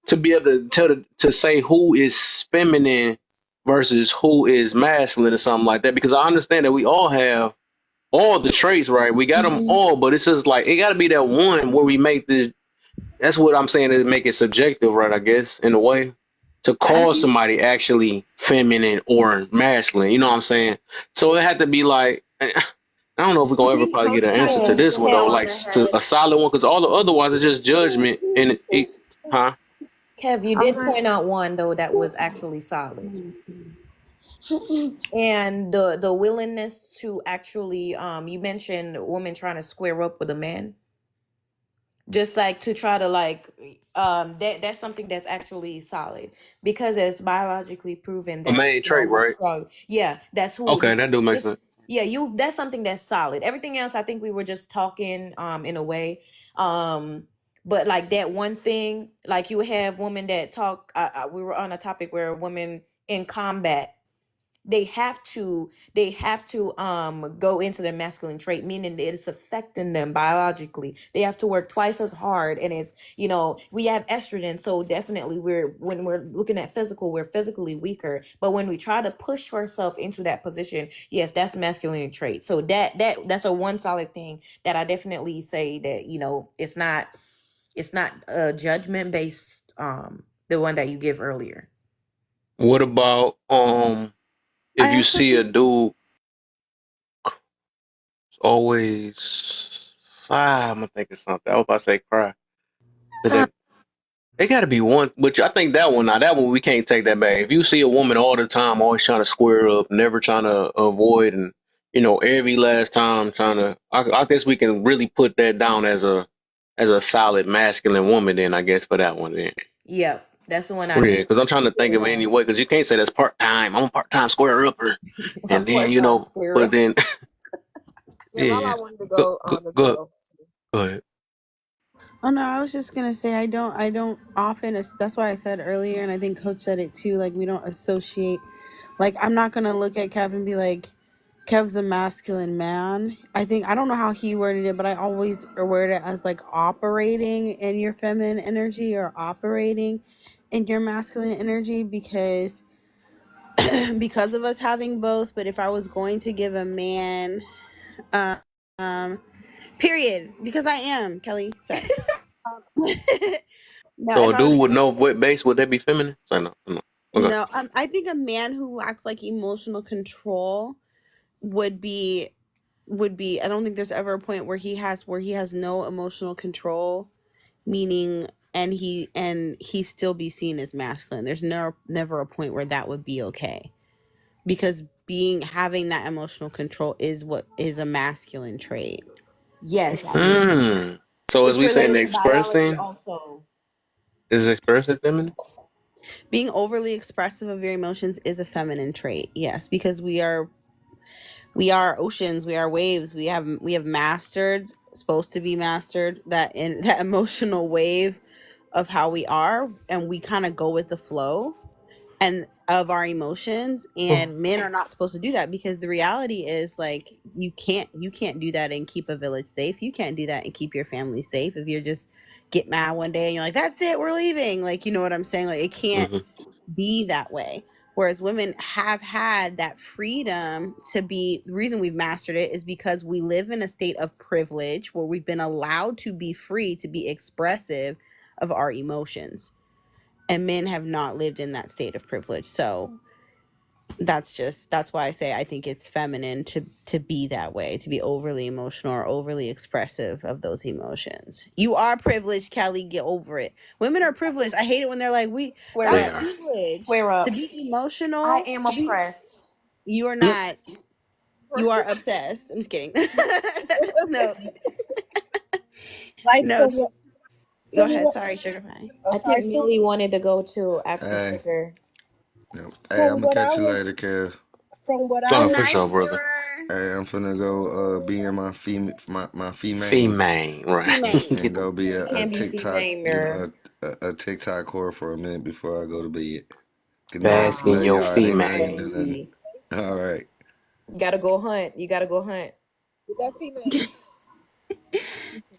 Speaker 1: to be able to to say who is feminine versus who is masculine or something like that. Because I understand that we all have all the traits, right? We got them all, but it's just like it got to be that one where we make this. That's what I'm saying, to make it subjective, right? I guess in a way to call somebody actually feminine or masculine. You know what I'm saying? So it had to be like. I don't know if we're gonna ever probably get an answer to this one though, like to a solid one, because all the otherwise it's just judgment and huh?
Speaker 20: Kev, you did point out one though that was actually solid, and the willingness to actually you mentioned a woman trying to square up with a man, just like to try to like that's something that's actually solid, because it's biologically proven
Speaker 1: A
Speaker 20: that
Speaker 1: main trait,
Speaker 20: we're
Speaker 1: right?
Speaker 20: strong. Yeah, that's who
Speaker 1: Okay, that do make
Speaker 20: this.
Speaker 1: sense.
Speaker 20: Yeah, that's something that's solid. Everything else, I think we were just talking in a way. But like that one thing, like you have women that talk. We were on a topic where women in combat, they have to go into their masculine trait, meaning that it's affecting them biologically. They have to work twice as hard, and it's we have estrogen, so definitely when we're looking at physical, we're physically weaker. But when we try to push ourselves into that position, yes, that's masculine trait. So that's a one solid thing that I definitely say that it's not judgment based, the one that you give earlier.
Speaker 1: What about if you see a dude always I'm gonna think of something. I was about to say cry. But it gotta be one, which I think that one we can't take that back. If you see a woman all the time always trying to square up, never trying to avoid, and every last time trying to I guess we can really put that down as a solid masculine woman then, I guess, for that one then.
Speaker 20: Yeah, that's the one I
Speaker 1: Yeah,
Speaker 20: do.
Speaker 1: because I'm trying to think of any way, because you can't say that's part time. I'm a part time square upper, and then but then
Speaker 4: Yeah, Lala
Speaker 1: yeah,
Speaker 4: wanted to go as
Speaker 1: go
Speaker 4: well.
Speaker 1: ahead.
Speaker 18: Oh no, I was just gonna say I don't often. That's why I said earlier, and I think Coach said it too. Like we don't associate. Like I'm not gonna look at Kev and be like, Kev's a masculine man. I don't know how he worded it, but I always word it as like operating in your feminine energy or operating in your masculine energy because because of us having both. But if I was going to give a man, um, period, because I am Kelly. Sorry. No,
Speaker 1: So
Speaker 18: if
Speaker 1: a
Speaker 18: I was
Speaker 1: dude would
Speaker 18: going
Speaker 1: know
Speaker 18: to
Speaker 1: what base would that be feminine? So no, no. Okay.
Speaker 18: no, I think a man who lacks like emotional control would be I don't think there's ever a point where he has no emotional control, meaning and he still be seen as masculine. There's never a point where that would be okay, because having that emotional control is what is a masculine trait, if that
Speaker 11: Yes.
Speaker 18: makes sense.
Speaker 1: So as
Speaker 11: It's
Speaker 1: we saying
Speaker 11: related to biology
Speaker 1: expressing,
Speaker 11: also.
Speaker 1: is expressing feminine?
Speaker 18: Being overly expressive of your emotions is a feminine trait, yes, because we are oceans, we are waves, we have mastered, supposed to be mastered that emotional wave of how we are, and we kind of go with the flow and of our emotions, and men are not supposed to do that, because the reality is like you can't do that and keep a village safe. You can't do that and keep your family safe if you're just get mad one day and you're like, that's it, we're leaving, like, you know what I'm saying, like it can't
Speaker 1: Mm-hmm.
Speaker 18: be that way. Whereas women have had that freedom to be, the reason we've mastered it is because we live in a state of privilege where we've been allowed to be free, to be expressive of our emotions. And men have not lived in that state of privilege. So that's why I say I think it's feminine to be that way, to be overly emotional or overly expressive of those emotions. You are privileged, Kelly. Get over it. Women are privileged. I hate it when they're like,
Speaker 11: Square
Speaker 18: that's
Speaker 1: They
Speaker 11: up.
Speaker 1: are.
Speaker 18: privilege.
Speaker 11: Square
Speaker 18: To
Speaker 11: up.
Speaker 18: be emotional,
Speaker 11: I am
Speaker 18: to be
Speaker 11: oppressed.
Speaker 18: you are
Speaker 1: Mm.
Speaker 18: not. You are obsessed. I'm just kidding. No,
Speaker 22: Like
Speaker 18: no. Go
Speaker 22: from
Speaker 18: ahead.
Speaker 22: what
Speaker 18: Sorry, Sugar Pie.
Speaker 22: oh
Speaker 20: I
Speaker 22: sorry
Speaker 20: think Millie wanted to go too after
Speaker 9: Hey,
Speaker 20: Sugar.
Speaker 9: hey,
Speaker 22: from
Speaker 9: I'm gonna
Speaker 22: what I
Speaker 9: catch you
Speaker 22: was
Speaker 9: later, Kev.
Speaker 22: from what I
Speaker 18: Good
Speaker 1: Oh, for
Speaker 22: was
Speaker 18: night,
Speaker 1: sure, brother.
Speaker 18: Sugar.
Speaker 9: Hey, I'm finna go be in my female
Speaker 1: Female, right?
Speaker 18: Female.
Speaker 9: and go be
Speaker 20: You
Speaker 9: a
Speaker 20: can't be
Speaker 9: TikTok,
Speaker 20: female
Speaker 9: you
Speaker 20: mirror.
Speaker 9: know, a TikTok whore for a minute before I go to bed. Good night.
Speaker 1: Bask in
Speaker 9: Love
Speaker 20: Nah,
Speaker 1: your
Speaker 9: y'all.
Speaker 20: that's
Speaker 9: I ain't
Speaker 1: female.
Speaker 9: do nothing.
Speaker 20: crazy.
Speaker 9: All right.
Speaker 20: You gotta go hunt. You gotta go hunt.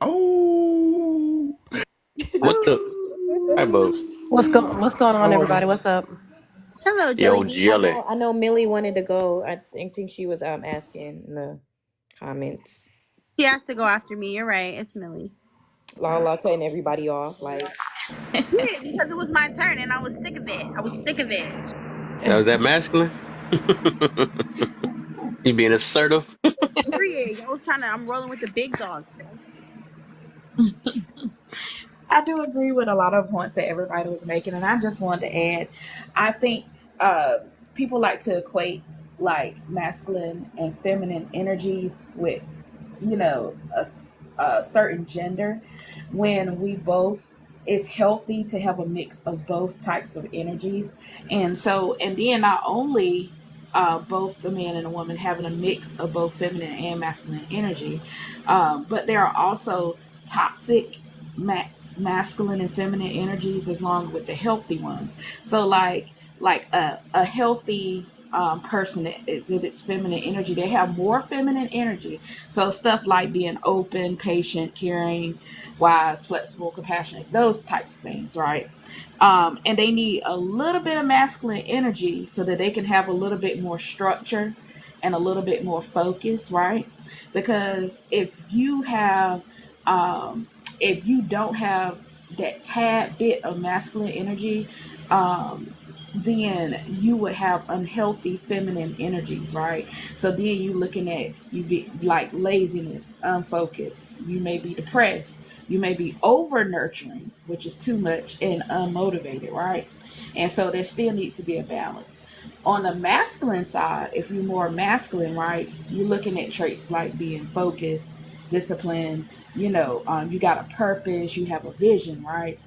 Speaker 9: Oh.
Speaker 1: What the? Hi, Bubs.
Speaker 8: What's going on,
Speaker 1: Oh,
Speaker 8: everybody? What's up?
Speaker 18: Hello, Jelly
Speaker 1: yo,
Speaker 18: Bean.
Speaker 1: jelly.
Speaker 20: I know Millie wanted to go. I think she was asking in the comments.
Speaker 18: She has to go after me. You're right. It's Millie.
Speaker 20: Lala cutting everybody off. Like,
Speaker 18: Yeah, because it was my turn and I was sick of it. I was sick of it.
Speaker 1: Now, is that masculine? You being assertive?
Speaker 18: Period. I'm rolling with the big dogs.
Speaker 11: I do agree with a lot of points that everybody was making, and I just wanted to add, I think uh, people like to equate like masculine and feminine energies with, a certain gender, when we both, it's healthy to have a mix of both types of energies. And then not only both the man and the woman having a mix of both feminine and masculine energy, but there are also toxic masculine and feminine energies along with the healthy ones. So like a healthy person that exhibits feminine energy, they have more feminine energy. So stuff like being open, patient, caring, wise, flexible, compassionate, those types of things, right? And they need a little bit of masculine energy so that they can have a little bit more structure and a little bit more focus, right? Because if you don't have that tad bit of masculine energy, um, then you would have unhealthy feminine energies, right? So then you looking at, you be like laziness, unfocused. You may be depressed. You may be over nurturing, which is too much, and unmotivated, right? And so there still needs to be a balance. On the masculine side, if you're more masculine, right, you're looking at traits like being focused, disciplined, you got a purpose, you have a vision, right?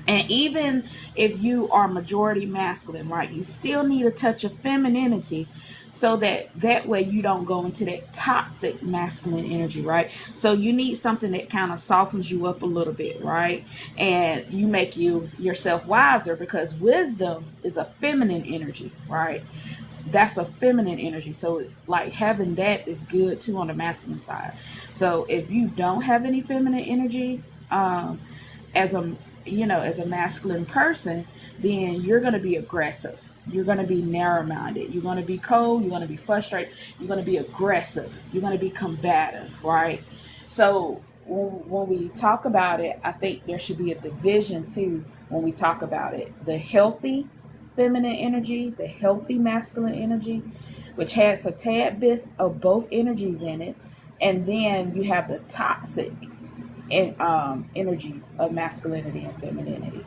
Speaker 11: And even if you are majority masculine, right, you still need a touch of femininity so that way you don't go into that toxic masculine energy, right? So you need something that kind of softens you up a little bit, right? And you make yourself wiser, because wisdom is a feminine energy, right? that's a feminine energy. So like having that is good too on the masculine side. So if you don't have any feminine energy, as a as a masculine person, then you're going to be aggressive, you're going to be narrow-minded, you're going to be cold, you're going to be frustrated, you're going to be aggressive, you're going to be combative, right? So when we talk about it, I think there should be a division too when we talk about it: the healthy feminine energy, the healthy masculine energy, which has a tad bit of both energies in it, and then you have the toxic and energies of masculinity and femininity.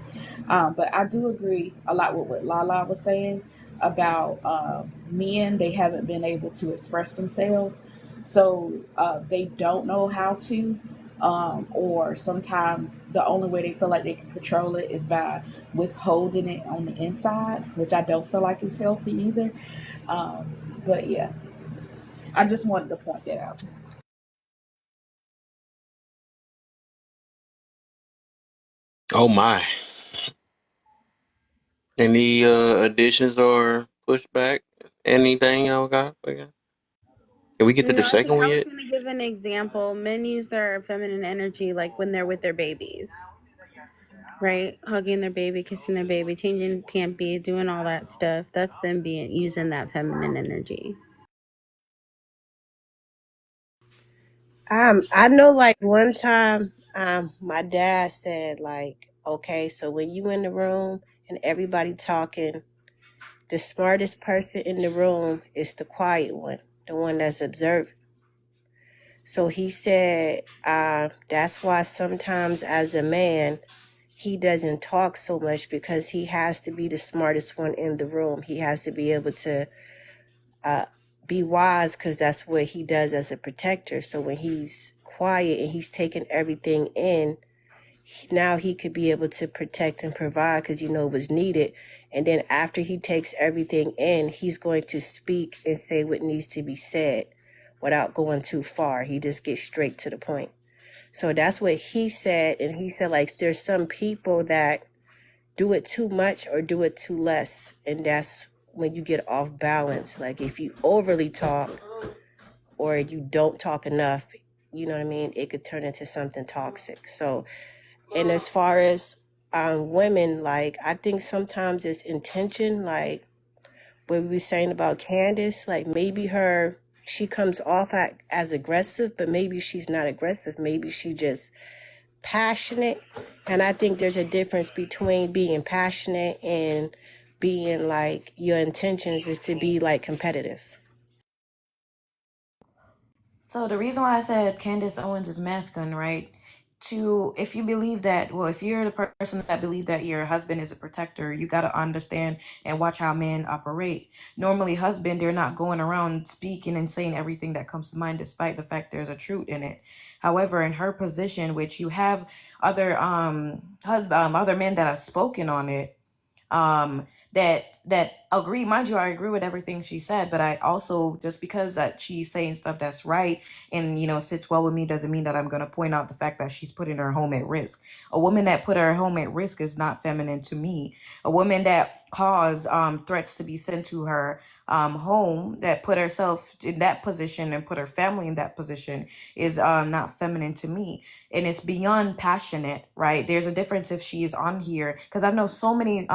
Speaker 11: But I do agree a lot with what Lala was saying about men. They haven't been able to express themselves, so they don't know how to. Or sometimes the only way they feel like they can control it is by withholding it on the inside, which I don't feel like is healthy either. But yeah, I just wanted to point that out.
Speaker 1: Oh my. Any additions or pushback? Anything y'all got? Can we get to the
Speaker 14: No,
Speaker 1: second one
Speaker 14: I was
Speaker 1: yet?
Speaker 14: gonna give an example. Men use their feminine energy like when they're with their babies, right? Hugging their baby, kissing their baby, changing pampy, doing all that stuff. That's them being using that feminine energy.
Speaker 22: I know like one time my dad said like, okay, so when you in the room and everybody talking, the smartest person in the room is the quiet one, the one that's observing. So he said that's why sometimes as a man he doesn't talk so much, because he has to be the smartest one in the room. He has to be able to be wise, because that's what he does as a protector. So when he's quiet and he's taking everything in, now he could be able to protect and provide, because what's needed. And then after he takes everything in, he's going to speak and say what needs to be said without going too far. He just gets straight to the point. So that's what he said. And he said, like, there's some people that do it too much or do it too less. And that's when you get off balance. Like if you overly talk or you don't talk enough, you know what I mean? It could turn into something toxic. So, and as far as women, like, I think sometimes it's intention, like what we were saying about Candace, like maybe she comes off as aggressive, but maybe she's not aggressive. Maybe she just passionate. And I think there's a difference between being passionate and being like your intentions is to be like competitive.
Speaker 11: So the reason why I said Candace Owens is masculine, right? If you believe that, well, if you're the person that believe that your husband is a protector, you got to understand and watch how men operate. Normally, husband, they're not going around speaking and saying everything that comes to mind, despite the fact there's a truth in it. However, in her position, which you have other other men that have spoken on it, that agree, mind you, I agree with everything she said, but I also, just because that she's saying stuff that's right and sits well with me, doesn't mean that I'm going to point out the fact that she's putting her home at risk. A woman that put her home at risk is not feminine to me. A woman that caused threats to be sent to her home, that put herself in that position and put her family in that position, is not feminine to me. And it's beyond passionate, right? There's a difference if she is on here, because I know so many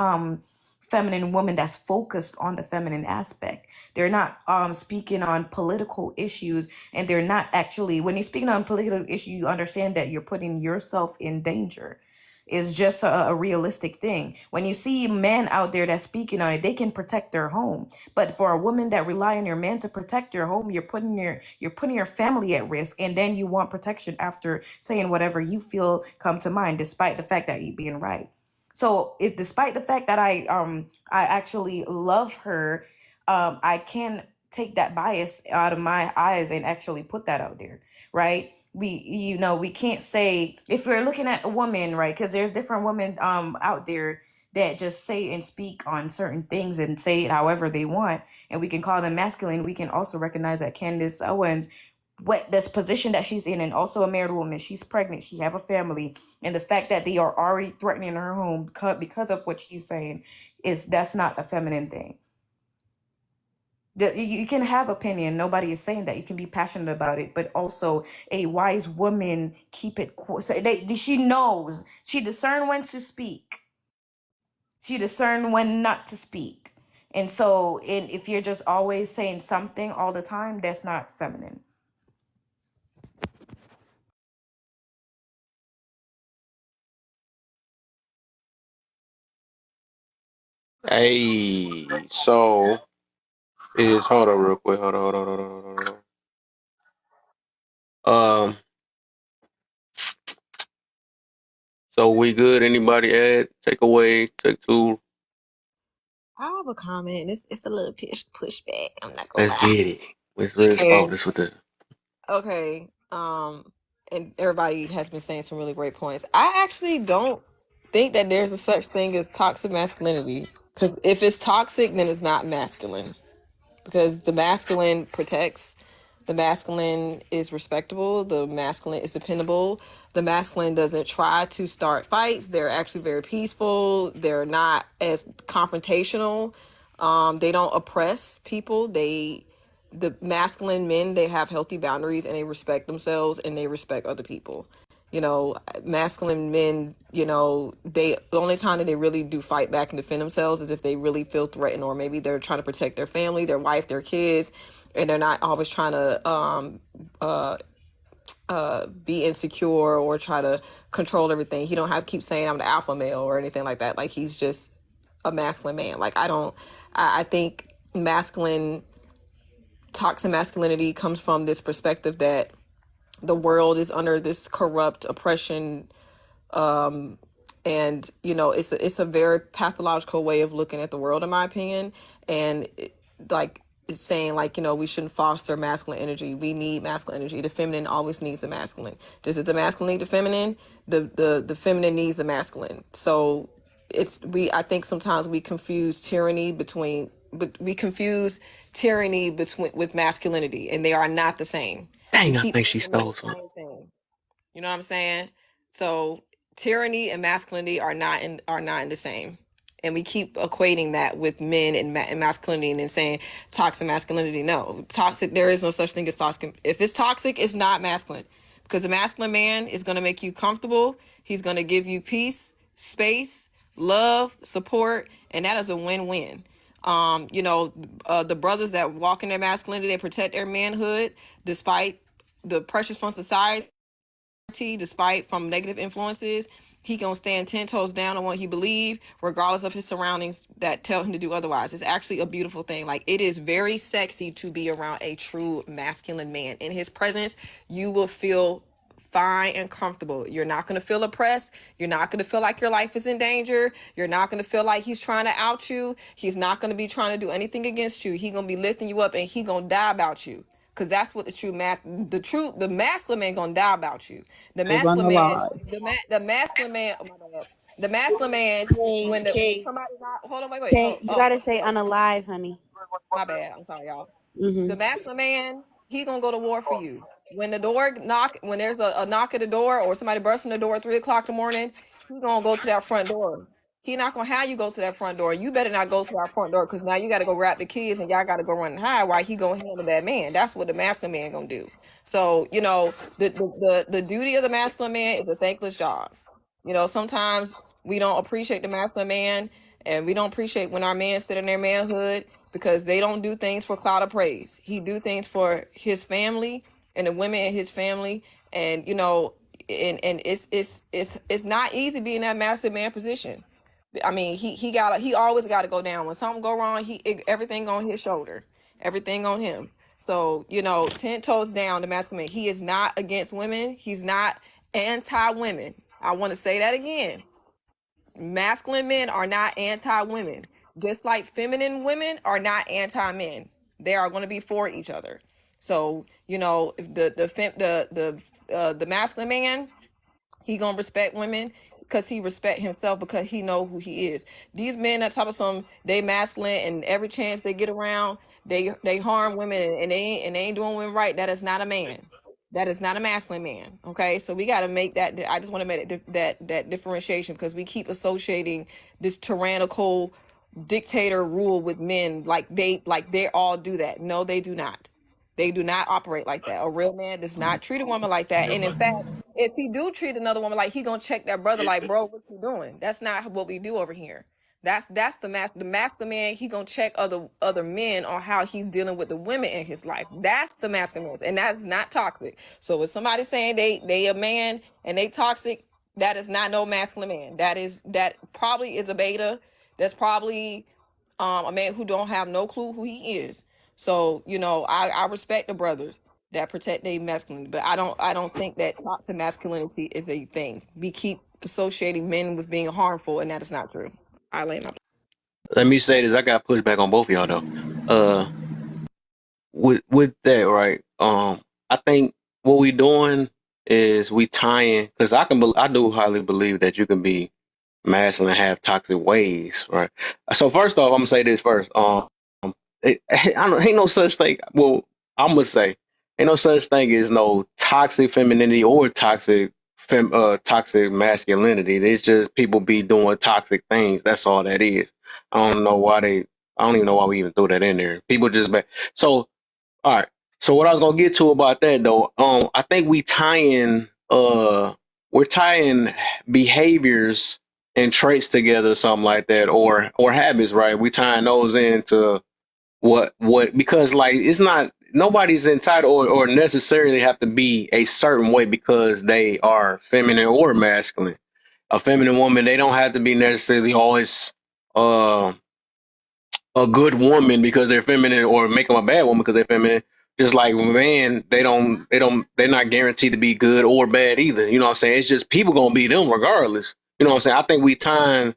Speaker 11: feminine women that's focused on the feminine aspect. They're not speaking on political issues, and they're not actually, when you're speaking on political issue, you understand that you're putting yourself in danger. It's just a realistic thing. When you see men out there that's speaking on it, they can protect their home. But for a woman that rely on your man to protect your home, you're putting your family at risk, and then you want protection after saying whatever you feel come to mind, despite the fact that you're being right. So if, despite the fact that I actually love her, I can take that bias out of my eyes and actually put that out there, right? We can't say, if we're looking at a woman, right? Because there's different women out there that just say and speak on certain things and say it however they want, and we can call them masculine. We can also recognize that Candace Owens, what this position that she's in, and also a married woman, she's pregnant, she have a family, and the fact that they are already threatening her home because of what she's saying, that's not a feminine thing. You can have opinion. Nobody is saying that. You can be passionate about it, but also a wise woman keep it. She knows. She discern when to speak. She discern when not to speak. And so, if you're just always saying something all the time, that's not feminine.
Speaker 1: Hey, so is hold on real quick. Hold on. Um, so we good? Anybody add? Take away? Take two?
Speaker 4: I have a comment. It's a little pushback. I'm not gonna
Speaker 1: Let's
Speaker 4: lie.
Speaker 1: get it. Oh,
Speaker 4: Okay.
Speaker 1: this with the
Speaker 4: Okay. And everybody has been saying some really great points. I actually don't think that there's a such thing as toxic masculinity. Because if it's toxic, then it's not masculine. Because the masculine protects, the masculine is respectable, the masculine is dependable, the masculine doesn't try to start fights, they're actually very peaceful, they're not as confrontational, they don't oppress people, the masculine men, they have healthy boundaries and they respect themselves and they respect other people. You know, masculine men, you know, the only time that they really do fight back and defend themselves is if they really feel threatened, or maybe they're trying to protect their family, their wife, their kids, and they're not always trying to be insecure or try to control everything. He don't have to keep saying I'm the alpha male or anything like that. Like, he's just a masculine man. Like, I think toxic masculinity comes from this perspective that the world is under this corrupt oppression, and you know, it's a very pathological way of looking at the world, in my opinion. And like, it's saying, like, you know, we shouldn't foster masculine energy. We need masculine energy. The feminine always needs the masculine. Just as the masculine need the feminine, the feminine needs the masculine. So I think sometimes we confuse tyranny with masculinity, and they are not the same. We
Speaker 1: dang. I
Speaker 4: keep
Speaker 1: think she
Speaker 4: thinking they're
Speaker 1: stole
Speaker 4: the
Speaker 1: some.
Speaker 4: same thing. You know what I'm saying? So tyranny and masculinity are not in the same. And we keep equating that with men and masculinity, and then saying toxic masculinity. No, toxic. There is no such thing as toxic. If it's toxic, it's not masculine, because a masculine man is going to make you comfortable. He's going to give you peace, space, love, support, and that is a win-win. You know, the brothers that walk in their masculinity, they protect their manhood despite the pressures from society, despite from negative influences. He gonna stand 10 toes down on what he believe, regardless of his surroundings that tell him to do otherwise. It's actually a beautiful thing. Like, it is very sexy to be around a true masculine man. In his presence, you will feel fine and comfortable. You're not going to feel oppressed. You're not going to feel like your life is in danger. You're not going to feel like he's trying to out you. He's not going to be trying to do anything against you. He's going to be lifting you up, and he going to die about you. Cause that's what the masculine man gonna die about you. The
Speaker 12: They gonna
Speaker 4: masculine man,
Speaker 12: lie.
Speaker 4: the masculine man. Oh my God. The masculine man,
Speaker 14: King,
Speaker 4: when
Speaker 14: King,
Speaker 4: somebody not, hold on, wait,
Speaker 14: King,
Speaker 4: hold,
Speaker 14: you
Speaker 4: oh,
Speaker 14: gotta say unalive, honey.
Speaker 4: my bad. I'm sorry, y'all.
Speaker 14: Hmm.
Speaker 4: The masculine man, he gonna go to war for you. When the door knock, when there's a knock at the door, or somebody bursting the door at 3 o'clock in the morning, he gonna go to that front door. He not gonna have you go to that front door. You better not go to that front door, because now you got to go grab the kids and y'all got to go run and hide while he gonna handle that man. That's what the masculine man gonna do. So, you know, the duty of the masculine man is a thankless job. You know, sometimes we don't appreciate the masculine man, and we don't appreciate when our men sit in their manhood, because they don't do things for clout of praise. He do things for his family and the women in his family, and you know, and it's not easy being that masculine man position. I mean, he always got to go down when something go wrong. Everything on his shoulder, everything on him. So, you know, 10 toes down, the masculine man. He is not against women. He's not anti-women. I want to say that again. Masculine men are not anti-women, just like feminine women are not anti-men. They are going to be for each other. So, you know, if the masculine man, he gonna respect women because he respect himself, because he know who he is. These men that talk about they masculine, and every chance they get around, they harm women, and they ain't doing women right. That is not a man. That is not a masculine man. Okay, so we got to make that. I just want to make that differentiation, because we keep associating this tyrannical dictator rule with men like they all do that. No, they do not. They do not operate like that. A real man does not treat a woman like that. And in fact, if he do treat another woman like, he gonna check that brother like, bro, what you doing? That's not what we do over here. That's the masculine man. He gonna check other men on how he's dealing with the women in his life. That's the masculine man, and that's not toxic. So if somebody saying they a man and they toxic, that is not no masculine man. That probably is a beta. That's probably a man who don't have no clue who he is. So, you know, I respect the brothers that protect their masculinity, but I don't think that toxic masculinity is a thing. We keep associating men with being harmful, and that is not true. I lay my.
Speaker 1: Let me say this. I got pushback on both of y'all though. With that, right? I think what we doing is we tying, because I do highly believe that you can be masculine and have toxic ways, right? So first off, I'm gonna say this first. Ain't no such thing. Well, I'm gonna say ain't no such thing as no toxic femininity or toxic masculinity. It's just people be doing toxic things. That's all that is. I don't know why I don't even know why we even threw that in there. People just so. All right. So what I was gonna get to about that though, I think we're tying behaviors and traits together, something like that, or habits, right? We tying those into what because like it's not nobody's entitled or necessarily have to be a certain way because they are feminine or masculine. A feminine woman, they don't have to be necessarily always a good woman because they're feminine, or make them a bad woman because they're feminine. Just like man, they're not guaranteed to be good or bad either. You know what I'm saying? It's just people gonna be them regardless. You know what I'm saying? I think we tying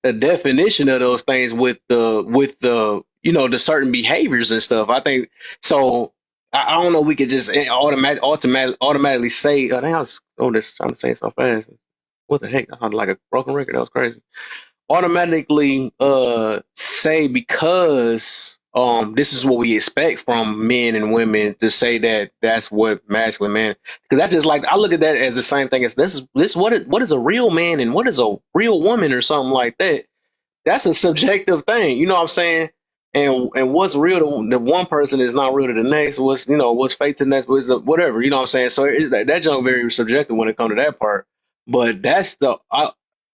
Speaker 1: the definition of those things with the you know the certain behaviors and stuff. I think so. I don't know. We could just automatically say. I think I was just trying to say it so fast. What the heck? I sounded like a broken record. That was crazy. Automatically say because this is what we expect from men and women, to say that that's what masculine man, because that's just like I look at that as the same thing as this what is a real man and what is a real woman or something like that. That's a subjective thing, you know what I'm saying? And what's real to the one person is not real to the next. What's fake to the next, whatever, you know what I'm saying? So that junk very subjective when it comes to that part. But that's so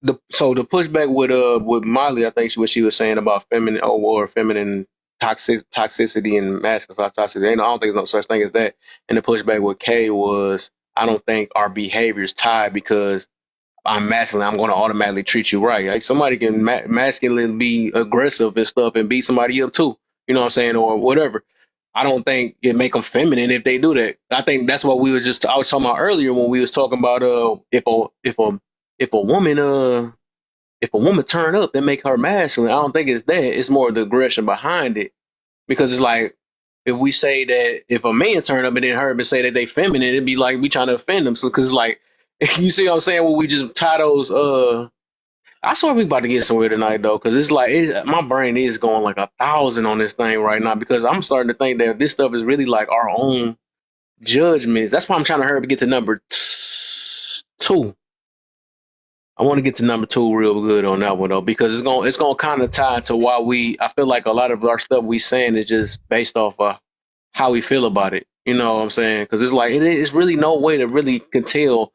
Speaker 1: the pushback with Molly, I think what she was saying about feminine or feminine toxicity and masculine toxicity. I don't think there's no such thing as that. And the pushback with Kay was, I don't think our behaviors tied because I'm masculine, I'm going to automatically treat you right. Like somebody can masculine be aggressive and stuff and beat somebody up too. You know what I'm saying, or whatever. I don't think it make them feminine if they do that. I think that's what I was talking about earlier when we was talking about if a woman turn up, that make her masculine. I don't think it's that. It's more the aggression behind it, because it's like if we say that if a man turn up and then her and say that they feminine, it'd be like we trying to offend them. So because like you see what I'm saying, when we just tie those. I swear we about to get somewhere tonight though, because it's like my brain is going like 1,000 on this thing right now, because I'm starting to think that this stuff is really like our own judgments. That's why I'm trying to hurry up and get to number 2. I want to get to number 2 real good on that one though, because it's gonna kind of tie to why I feel like a lot of our stuff we saying is just based off how we feel about it. You know what I'm saying? Because it's like it's really no way to really can tell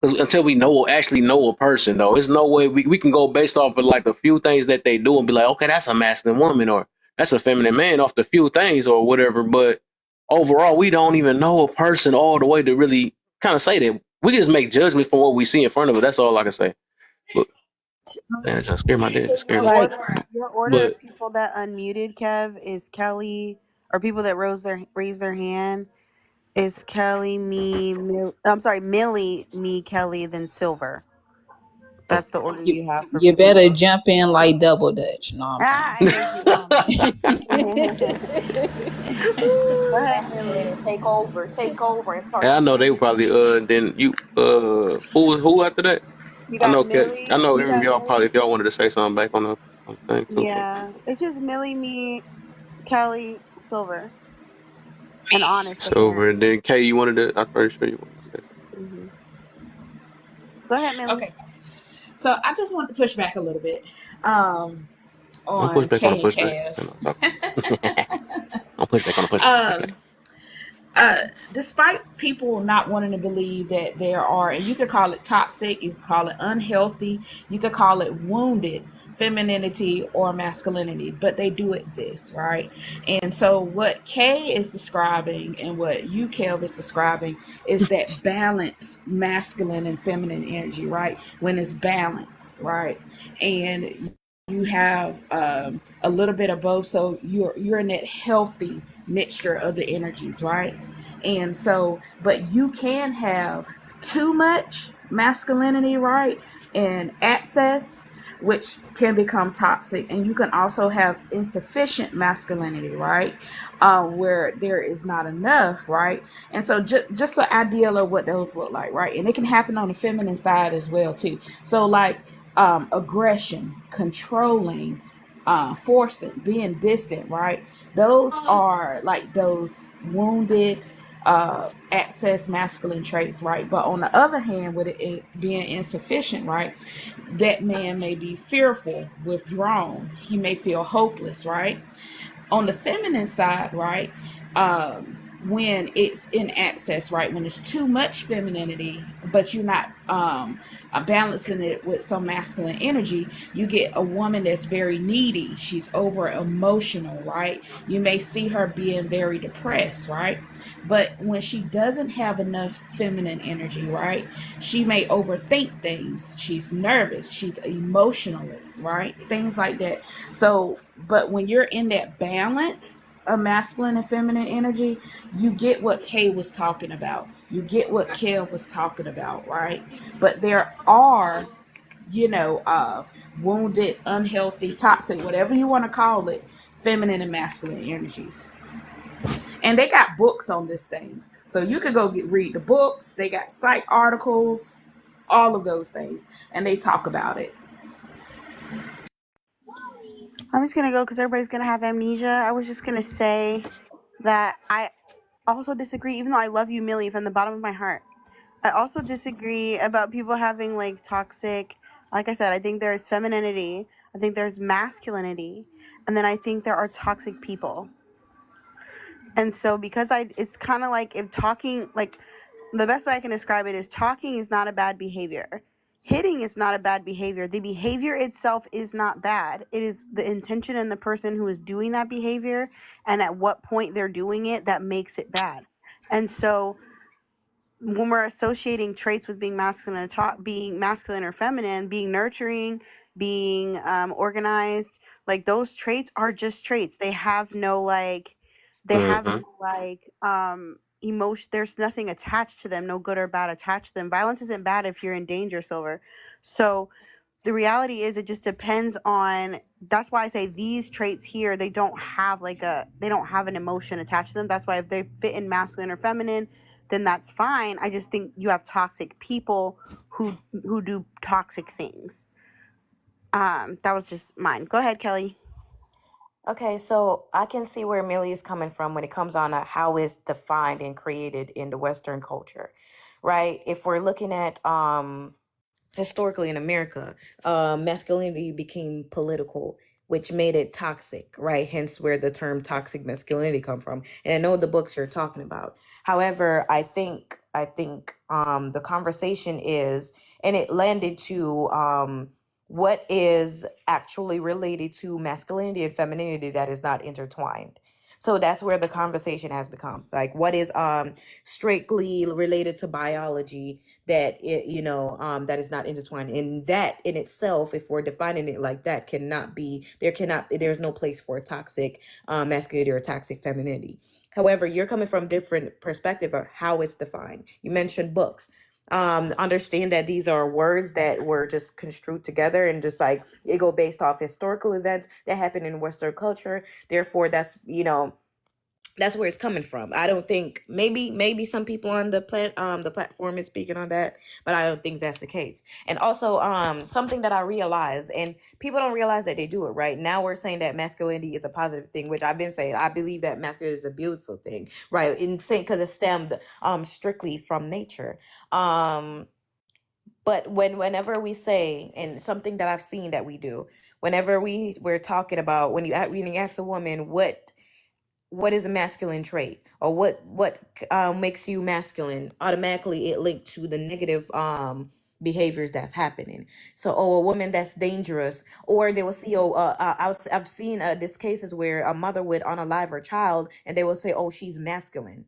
Speaker 1: until we actually know a person though. There's no way we can go based off of like the few things that they do and be like, okay, that's a masculine woman or that's a feminine man off the few things or whatever. But overall, we don't even know a person all the way to really kind of say that. We can just make judgments from what we see in front of us. That's all I can say. But man, that scared my dad. Scared me.
Speaker 18: Your order of people that unmuted, Kev, is Kelly, or people that raised their hand is Kelly, Millie, me, Kelly, then Silver. That's the order you have for
Speaker 21: You
Speaker 18: people.
Speaker 21: better jump in like double dutch. No, I'm
Speaker 18: I Go ahead, Millie. Take over and start.
Speaker 1: I know they probably then you who after that?
Speaker 18: You
Speaker 1: I
Speaker 18: got
Speaker 1: know
Speaker 18: Millie.
Speaker 1: I know
Speaker 18: You
Speaker 1: every of
Speaker 18: got
Speaker 1: y'all
Speaker 18: Millie.
Speaker 1: probably, if y'all wanted to say something back on the thing too.
Speaker 18: Yeah, it's just Millie, me, Kelly, Silver, and Honest.
Speaker 1: So over, and then Kay, you wanted to? I'm pretty sure you wanted to say something.
Speaker 18: Go ahead, Millie.
Speaker 8: Okay. So I just want to push back a little bit.
Speaker 1: Don't push
Speaker 7: on
Speaker 1: back on the
Speaker 7: K and
Speaker 1: pushback.
Speaker 7: Kev.
Speaker 1: You know, don't push back on the pushback.
Speaker 7: Despite people not wanting to believe that there are, and you could call it toxic, you could call it unhealthy, you could call it wounded femininity or masculinity, but they do exist, right? And so what Kay is describing and what you, Kev, is describing is that balanced masculine and feminine energy, right? When it's balanced, right? And you have a little bit of both, so you're in that healthy mixture of the energies, right? And so, but you can have too much masculinity, right, and access, which can become toxic. And you can also have insufficient masculinity, right, where there is not enough, right? And so just an ideal of what those look like, right? And it can happen on the feminine side as well too. So like aggression, controlling, forcing, being distant, right? Those are like those wounded access masculine traits, right? But on the other hand, with it being insufficient, right, that man may be fearful, withdrawn, he may feel hopeless, right? On the feminine side, right, when it's in excess, right, when it's too much femininity, but you're not balancing it with some masculine energy, you get a woman that's very needy. She's over emotional, right? You may see her being very depressed, right? But when she doesn't have enough feminine energy, right, she may overthink things. She's nervous. She's emotionalist, right? Things like that. So, but when you're in that balance of masculine and feminine energy, you get what Kay was talking about. You get what Kev was talking about, right? But there are, wounded, unhealthy, toxic, whatever you want to call it, feminine and masculine energies. And they got books on this things. So you could go read the books. They got site articles, all of those things. And they talk about it.
Speaker 18: I'm just gonna go because everybody's gonna have amnesia. I was just gonna say that I also disagree, even though I love you, Millie, from the bottom of my heart. I also disagree about people having like toxic. Like I said, I think there's femininity, I think there's masculinity, and then I think there are toxic people. And so because it's kind of like if talking, like the best way I can describe it is talking is not a bad behavior. Hitting is not a bad behavior. The behavior itself is not bad. It is the intention and the person who is doing that behavior and at what point they're doing it that makes it bad. And so when we're associating traits with being masculine being masculine or feminine, being nurturing, being organized, like those traits are just traits. They have no emotion. There's nothing attached to them, no good or bad attached to them. Violence isn't bad if you're in danger, Silver. So the reality is it just depends on, that's why I say these traits here, they don't have an emotion attached to them. That's why if they fit in masculine or feminine, then that's fine. I just think you have toxic people who do toxic things. That was just mine. Go ahead, Kelly.
Speaker 20: Okay, so I can see where Millie is coming from when it comes on how it's defined and created in the Western culture, right? If we're looking at historically in America, masculinity became political, which made it toxic, right? Hence where the term toxic masculinity come from. And I know the books you're talking about. However, I think the conversation is, and it landed to what is actually related to masculinity and femininity that is not intertwined. So that's where the conversation has become. Like, what is strictly related to biology that that is not intertwined. And that in itself, if we're defining it like that, there's no place for toxic masculinity or toxic femininity. However, you're coming from different perspective of how it's defined. You mentioned books. Understand that these are words that were just construed together and just like it go based off historical events that happen in Western culture. Therefore, that's where it's coming from. I don't think maybe some people on the platform is speaking on that, but I don't think that's the case. And also something that I realized, and people don't realize that they do it right now. We're saying that masculinity is a positive thing, which I've been saying. I believe that masculinity is a beautiful thing, right? In saying because it stemmed strictly from nature. But whenever we say, and something that I've seen that we do, whenever we're talking about, when you ask a woman what is a masculine trait, or what makes you masculine, automatically it linked to the negative behaviors that's happening. So, oh, a woman that's dangerous, or they will see, I've seen these cases where a mother would unalive her child, and they will say, oh, she's masculine.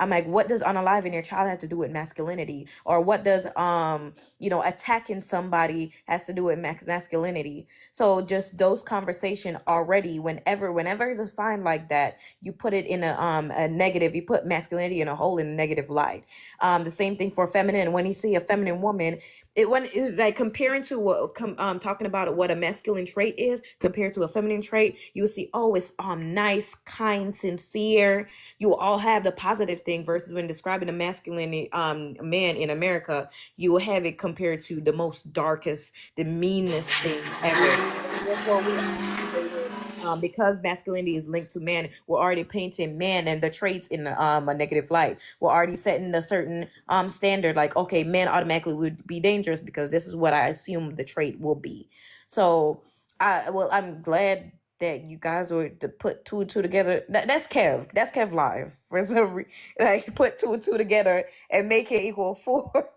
Speaker 20: I'm like, what does unaliving your child have to do with masculinity? Or what does attacking somebody has to do with masculinity? So just those conversation already, whenever it's defined like that, you put it in a negative, you put masculinity in a negative light. The same thing for feminine. When you see a feminine woman, when it's like comparing to talking about what a masculine trait is compared to a feminine trait, you will see, oh, it's nice, kind, sincere. You will all have the positive thing, versus when describing a masculine man in America, you will have it compared to the most darkest, the meanest things ever. Therefore, we activated, because masculinity is linked to man, we're already painting man and the traits in a negative light. We're already setting a certain standard, like, okay, men automatically would be dangerous because this is what I assume the trait will be. So I'm glad that you guys were to put two and two together. That's Kev live for some like put two and two together and make it equal 4.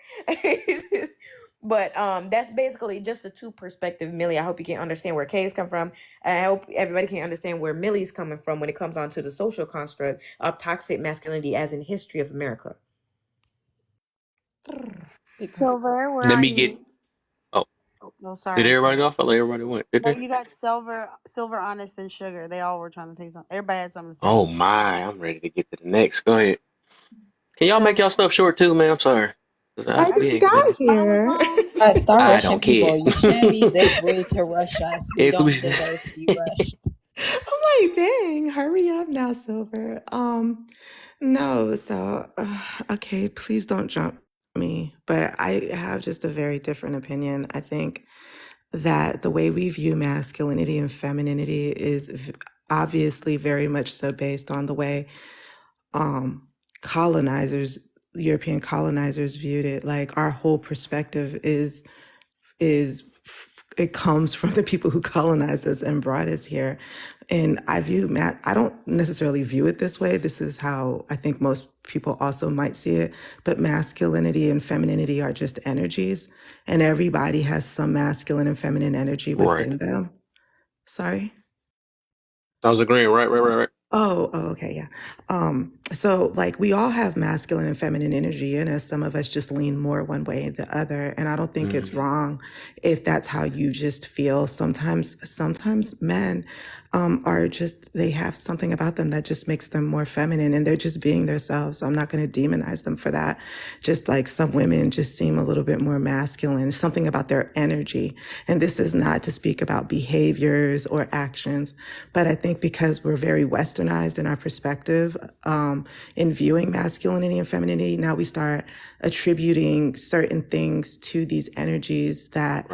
Speaker 20: But that's basically just a two perspective, Millie. I hope you can understand where Kay's come from. And I hope everybody can understand where Millie's coming from when it comes on to the social construct of toxic masculinity as in history of America.
Speaker 18: Silver, where
Speaker 1: Let
Speaker 18: are
Speaker 1: me get.
Speaker 18: you?
Speaker 1: Oh,
Speaker 18: No,
Speaker 1: did
Speaker 18: sorry.
Speaker 1: everybody go? I thought everybody went. Did
Speaker 18: No,
Speaker 1: they?
Speaker 18: you got Silver, Honest, and Sugar. They all were trying to take something. Everybody had something to say.
Speaker 1: Oh my! I'm ready to get to the next. Go ahead. Can y'all make
Speaker 18: Silver.
Speaker 1: y'all stuff short too, man? I'm sorry.
Speaker 8: I just got here.
Speaker 15: Start
Speaker 1: I
Speaker 15: rushing
Speaker 1: don't care.
Speaker 15: people. You shouldn't be this rude to rush us. We
Speaker 1: It
Speaker 15: don't
Speaker 1: was-
Speaker 15: deserve to be rushed.
Speaker 8: I'm like, dang, hurry up now, Silver. No, so okay, please don't jump me, but I have just a very different opinion. I think that the way we view masculinity and femininity is obviously very much so based on the way colonizers, European colonizers viewed it. Like our whole perspective is it comes from the people who colonized us and brought us here. And I don't necessarily view it this way. This is how I think most people also might see it. But masculinity and femininity are just energies, and everybody has some masculine and feminine energy
Speaker 1: Right.
Speaker 8: within them. Sorry?
Speaker 1: I was agreeing. Right.
Speaker 8: Oh, okay, yeah. So like we all have masculine and feminine energy in us. Some of us just lean more one way than the other. And I don't think it's wrong if that's how you just feel. Sometimes men are just, they have something about them that just makes them more feminine and they're just being themselves. So I'm not going to demonize them for that. Just like some women just seem a little bit more masculine, something about their energy. And this is not to speak about behaviors or actions, but I think because we're very westernized in our perspective in viewing masculinity and femininity, now we start attributing certain things to these energies that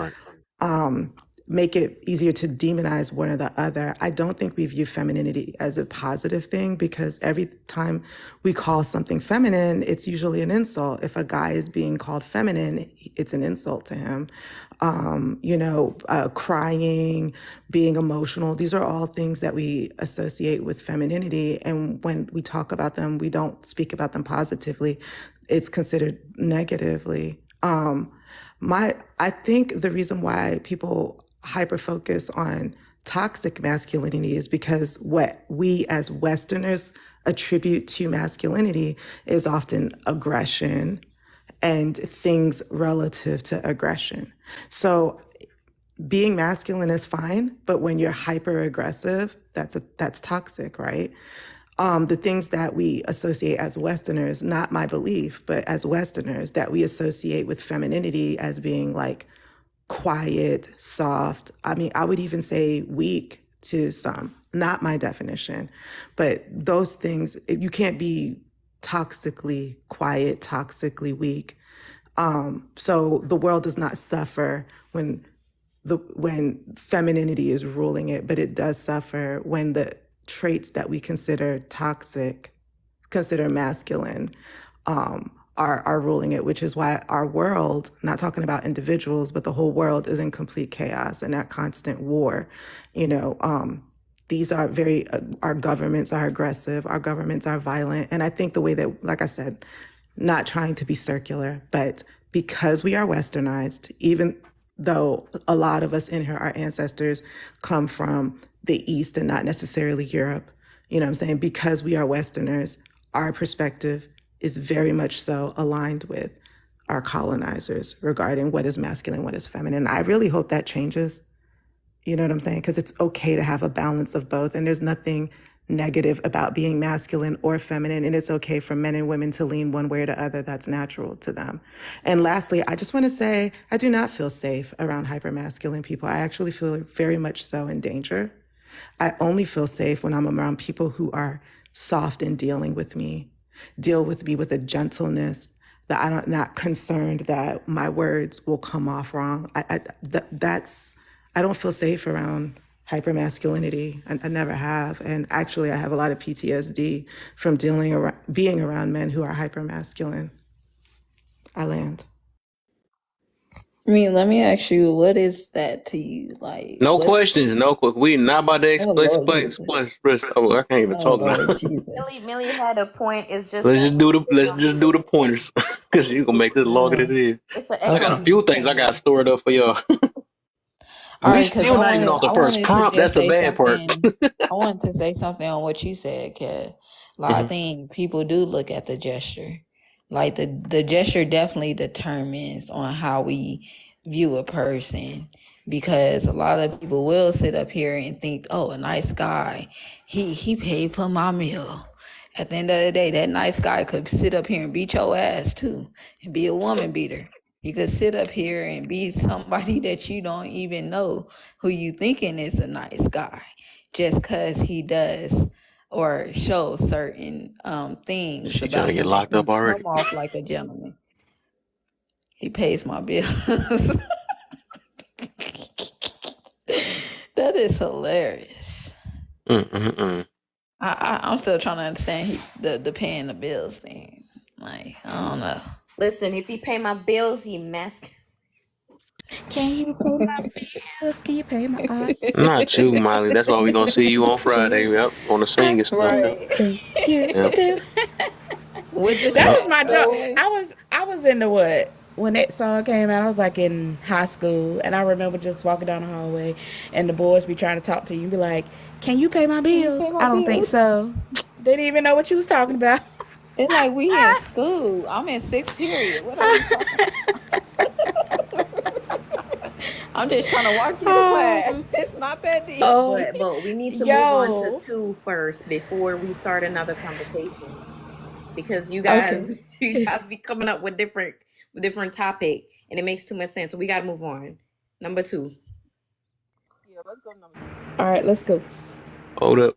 Speaker 8: make it easier to demonize one or the other. I don't think we view femininity as a positive thing, because every time we call something feminine, it's usually an insult. If a guy is being called feminine, it's an insult to him. Crying, being emotional, these are all things that we associate with femininity. And when we talk about them, we don't speak about them positively. It's considered negatively. I think the reason why people hyper focus on toxic masculinity is because what we as Westerners attribute to masculinity is often aggression and things relative to aggression. So being masculine is fine, but when you're hyper aggressive, that's toxic, right? The things that we associate as Westerners, not my belief, but as Westerners, that we associate with femininity as being like quiet, soft. I mean, I would even say weak to some, not my definition, but those things, you can't be toxically quiet, toxically weak. So the world does not suffer when femininity is ruling it, but it does suffer when the traits that we consider toxic, consider masculine, are ruling it, which is why our world, not talking about individuals, but the whole world is in complete chaos and that constant war. You know, these are our governments are aggressive, our governments are violent. And I think the way that, like I said, not trying to be circular, but because we are westernized, even though a lot of us in here, our ancestors come from the East and not necessarily Europe, you know what I'm saying? Because we are Westerners, our perspective is very much so aligned with our colonizers regarding what is masculine, what is feminine. I really hope that changes. You know what I'm saying? Because it's okay to have a balance of both. And there's nothing negative about being masculine or feminine. And it's okay for men and women to lean one way or the other. That's natural to them. And lastly, I just want to say, I do not feel safe around hypermasculine people. I actually feel very much so in danger. I only feel safe when I'm around people who are soft in dealing with me, deal with me with a gentleness, that I'm not concerned that my words will come off wrong. I don't feel safe around hypermasculinity. I never have. And actually, I have a lot of PTSD from being around men who are hypermasculine. I land.
Speaker 21: I mean, let me ask you, what is that to you? Like,
Speaker 1: No
Speaker 21: what's
Speaker 1: questions. No questions. We not about to
Speaker 21: oh Lord
Speaker 1: explain.
Speaker 21: Jesus.
Speaker 1: Oh, I can't even
Speaker 21: Oh
Speaker 1: talk now.
Speaker 21: Lord Jesus.
Speaker 6: Millie had a point. It's just
Speaker 1: Let's
Speaker 6: that
Speaker 1: just do the
Speaker 6: we
Speaker 1: pointers because you gonna make this longer than it is.
Speaker 6: it's an
Speaker 1: I got
Speaker 6: echo
Speaker 1: a few things I got stored up for y'all.
Speaker 21: All
Speaker 1: We
Speaker 21: right, because
Speaker 1: still not even off the
Speaker 21: I
Speaker 1: first
Speaker 21: wanted to
Speaker 1: prompt. That's
Speaker 21: just
Speaker 1: the
Speaker 21: say
Speaker 1: bad part.
Speaker 21: something. I wanted to say something on what you said, Kat. Like, I think people do look at the gesture. Like the gesture definitely determines on how we view a person. Because a lot of people will sit up here and think, oh, a nice guy, he paid for my meal. At the end of the day, that nice guy could sit up here and beat your ass too and be a woman beater. You could sit up here and be somebody that you don't even know who you thinking is a nice guy just because he does or shows certain things
Speaker 1: She trying
Speaker 21: about
Speaker 1: to get
Speaker 21: him that
Speaker 1: locked up
Speaker 21: can
Speaker 1: already.
Speaker 21: come off like a gentleman. He pays my bills. That is hilarious. I'm still trying to understand the paying the bills thing. Like, I don't know.
Speaker 6: Listen, if he pay my bills, he masculine.
Speaker 11: Can you pay my bills? Can you pay my
Speaker 1: Not you, Miley. That's why we gonna see you on Friday. Yep, on the singing stuff. Yep.
Speaker 21: Right.
Speaker 11: You
Speaker 1: Yep.
Speaker 11: do.
Speaker 21: With the
Speaker 11: That
Speaker 1: Yep.
Speaker 11: was my joke.
Speaker 21: boy.
Speaker 11: I was into what? When that song came out, I was like in high school, and I remember just walking down the hallway, and the boys be trying to talk to you and be like, "Can you pay my
Speaker 21: Can you pay
Speaker 11: bills?"
Speaker 21: my
Speaker 11: I don't think
Speaker 21: bills?
Speaker 11: so. Didn't even know what you was talking about.
Speaker 21: It's like we in school. I'm in sixth period. What are we talking about? I'm just trying to walk you to class. It's not that deep.
Speaker 11: Oh,
Speaker 6: But we need to move on to
Speaker 11: yo.
Speaker 6: 2 first before we start another conversation because you
Speaker 11: Okay.
Speaker 6: guys be coming up with different topic and it makes too much sense. So we got to move on. Number 2.
Speaker 21: Yeah, let's go to number 2.
Speaker 11: All right, let's go.
Speaker 1: Hold up.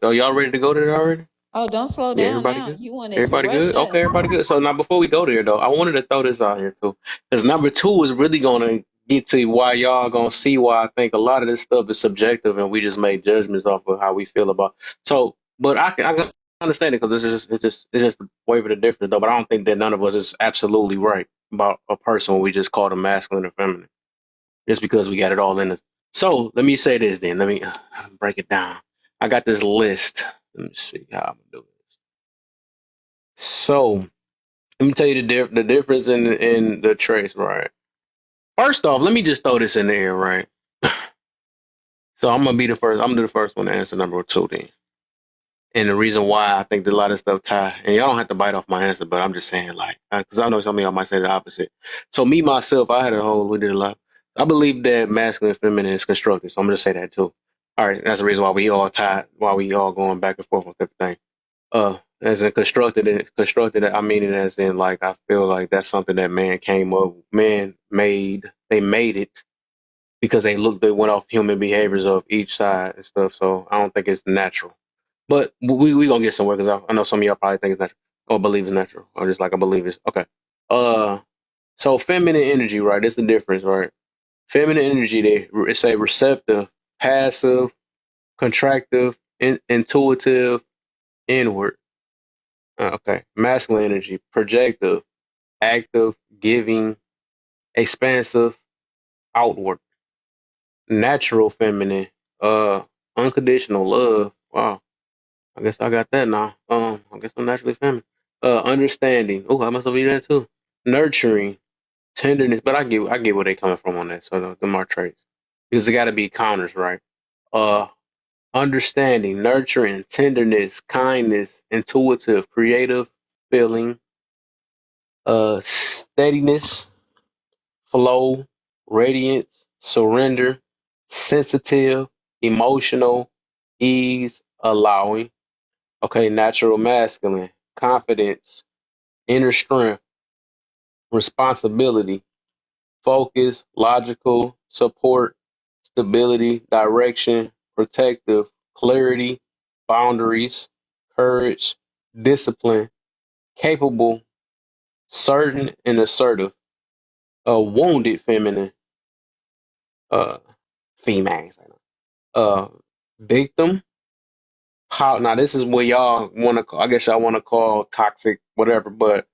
Speaker 1: Are y'all ready to go there already?
Speaker 21: Oh, don't slow
Speaker 1: Yeah,
Speaker 21: down
Speaker 1: everybody
Speaker 21: now.
Speaker 1: good?
Speaker 21: You wanted to
Speaker 1: Everybody
Speaker 21: rush
Speaker 1: good? Okay,
Speaker 21: us.
Speaker 1: everybody good. So now before we go there though, I wanted to throw this out here too. Because number 2 is really gonna get to why y'all gonna see why I think a lot of this stuff is subjective and we just make judgments off of how we feel about. So, but I can understand it because it's just way of the difference though. But I don't think that none of us is absolutely right about a person when we just call them masculine or feminine. Just because we got it all in us. So let me say this then. Let me break it down. I got this list. Let me see how I'm gonna do this. So let me tell you the difference in the traits, right? First off, let me just throw this in the air, right? So I'm gonna be the first. I'm gonna do the first one to answer number 2 then. And the reason why I think that a lot of stuff tie, and y'all don't have to bite off my answer, but I'm just saying, like, because I know some of y'all might say the opposite. So me myself, we did a lot. I believe that masculine and feminine is constructed. So I'm gonna just say that too. All right, that's the reason why we all tied, why we all going back and forth with everything. As in constructed, I mean it as in like I feel like that's something that man made. They made it because they went off human behaviors of each side and stuff. So I don't think it's natural. But we gonna get somewhere because I know some of y'all probably think it's natural or believe it's natural or just like I believe it's okay. So feminine energy, right? That's the difference, right? Feminine energy, it's a receptive, passive, contractive, intuitive, inward. Okay. Masculine energy, projective, active, giving, expansive, outward. Natural feminine, unconditional love. Wow. I guess I got that now. I guess I'm naturally feminine. Understanding. Oh, I must have been that too. Nurturing, tenderness. But I get where they coming from on that. So the more traits, because it got to be counters, right? Uh, Understanding, nurturing, tenderness, kindness, intuitive, creative, feeling, steadiness, flow, radiance, surrender, sensitive, emotional, ease, allowing. Okay, natural masculine, confidence, inner strength, responsibility, focus, logical, support, stability, direction, protective, clarity, boundaries, courage, discipline, capable, certain, and assertive. A wounded feminine, uh, female. Uh, victim. How now? This is where y'all want to. I guess y'all want to call toxic, whatever. But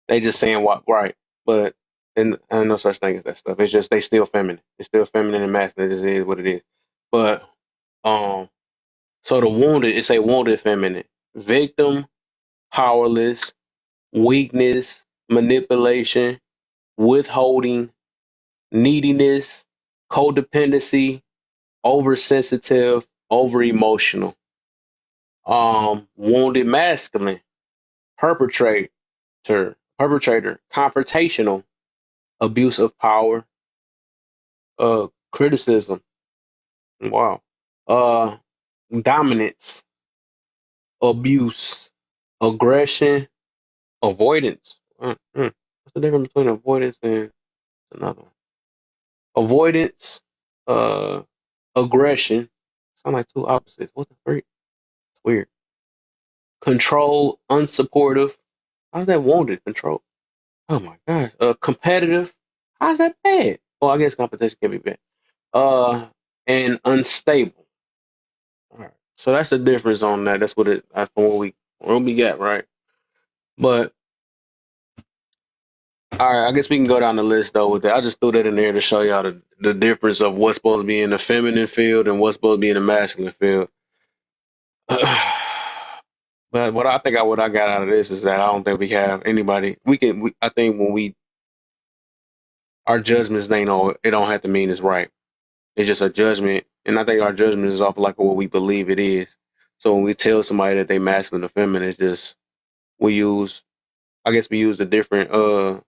Speaker 1: they just saying what right. But and no such thing as that stuff. It's just they still feminine. It's still feminine and masculine. It just is what it is. But um, so the wounded. It's a wounded feminine. Victim, powerless, weakness, manipulation, withholding, neediness, codependency, oversensitive, over emotional. Wounded masculine, perpetrator, confrontational, abuse of power, criticism. Wow. Uh, Dominance, abuse, aggression, avoidance. What's the difference between avoidance and another one? Avoidance, uh, aggression. Sound like two opposites. What the freak? It's weird. Control, unsupportive. How's that wounded? Control. Oh my gosh. Competitive. How's that bad? Well, I guess competition can be bad. And unstable. All right. So that's the difference on that. That's what it. That's what we got, right? But all right, I guess we can go down the list though with that. I just threw that in there to show y'all the difference of what's supposed to be in the feminine field and what's supposed to be in the masculine field. But what I got out of this is that I don't think we have anybody. I think when our judgments it don't have to mean it's right. It's just a judgment, and I think our judgment is off like what we believe it is. So when we tell somebody that they masculine or feminine, it's just we use the different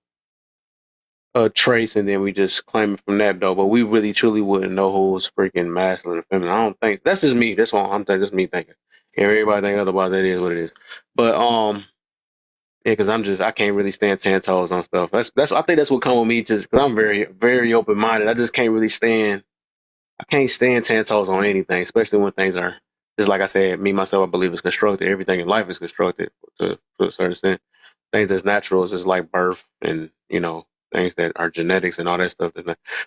Speaker 1: traits, and then we just claim it from that though. But we really truly wouldn't know who's freaking masculine or feminine. I don't think that's just me. That's what I'm thinking. That's me thinking. And everybody think otherwise. That is what it is. But yeah, because I can't really stand 10 toes on stuff. I think that's what come with me, just because I'm very, very open minded. I just can't really stand. I can't stand 10 toes on anything, especially when things are just like I said. Me myself, I believe is constructed. Everything in life is constructed to a certain extent. Things that's natural is just like birth, and things that are genetics and all that stuff.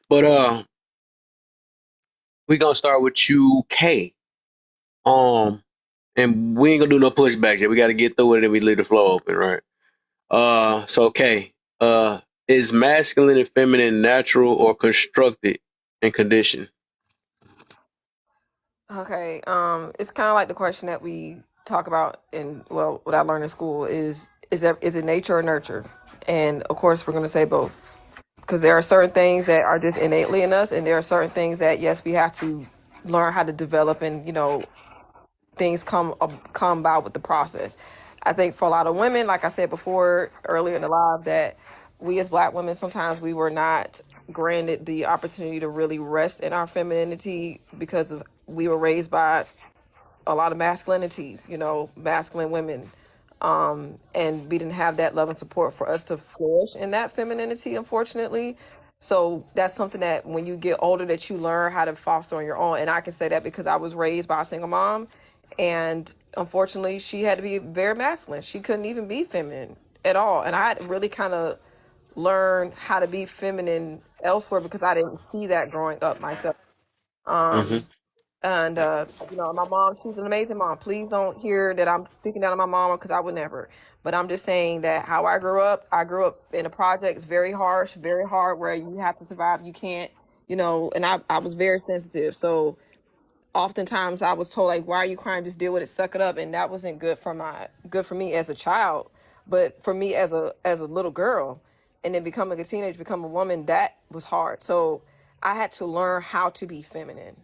Speaker 1: But we gonna start with you, K. And we ain't gonna do no pushbacks yet. We got to get through it, and we leave the floor open, right? So Kay, is masculine and feminine natural or constructed and conditioned?
Speaker 4: Okay, it's kind of like the question that we talk about what I learned in school is it nature or nurture? And of course, we're going to say both, because there are certain things that are just innately in us, and there are certain things that yes, we have to learn how to develop, and things come about with the process. I think for a lot of women, like I said before earlier in the live, that we as Black women sometimes we were not granted the opportunity to really rest in our femininity because we were raised by a lot of masculinity, masculine women, and we didn't have that love and support for us to flourish in that femininity, unfortunately. So that's something that when you get older that you learn how to foster on your own. And I can say that because I was raised by a single mom, and unfortunately she had to be very masculine. She couldn't even be feminine at all. And I had to really kind of learn how to be feminine elsewhere because I didn't see that growing up myself.
Speaker 1: Mm-hmm.
Speaker 4: And my mom, she's an amazing mom. Please don't hear that I'm speaking down on my mom, because I would never. But I'm just saying that how I grew up in a project. It's very harsh, very hard, where you have to survive. You can't, and I was very sensitive. So oftentimes I was told, like, why are you crying? Just deal with it, suck it up. And that wasn't good for me as a child, but for me as a little girl, and then becoming a teenager, become a woman, that was hard. So I had to learn how to be feminine.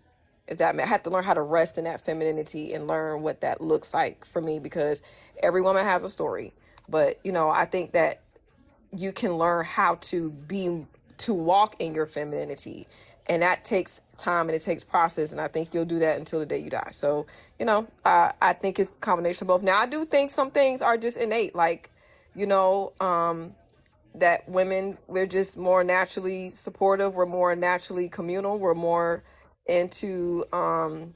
Speaker 4: If that meant, I had to learn how to rest in that femininity and learn what that looks like for me, because every woman has a story. But I think that you can learn how to walk in your femininity, and that takes time and it takes process, and I think you'll do that until the day you die. So I think it's a combination of both. Now I do think some things are just innate, like that women, we're just more naturally supportive, we're more naturally communal, we're more into more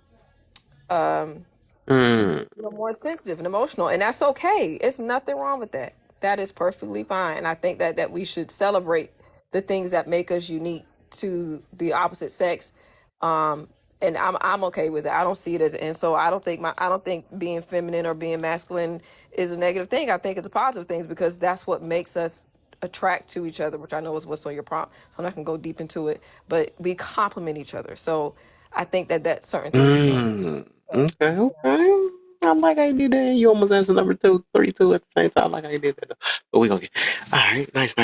Speaker 4: sensitive and emotional, and that's okay. It's nothing wrong with that. That is perfectly fine. And I think that we should celebrate the things that make us unique to the opposite sex. And I'm okay with it. I don't see it and so I don't think being feminine or being masculine is a negative thing. I think it's a positive thing, because that's what makes us attract to each other, which I know is what's on your prompt. So I'm not gonna go deep into it, but we complement each other. So I think that certain things.
Speaker 1: Okay. I like how you did that. You almost answered number 32 at the same time. I like how you did that. But we gonna get all right. Nice.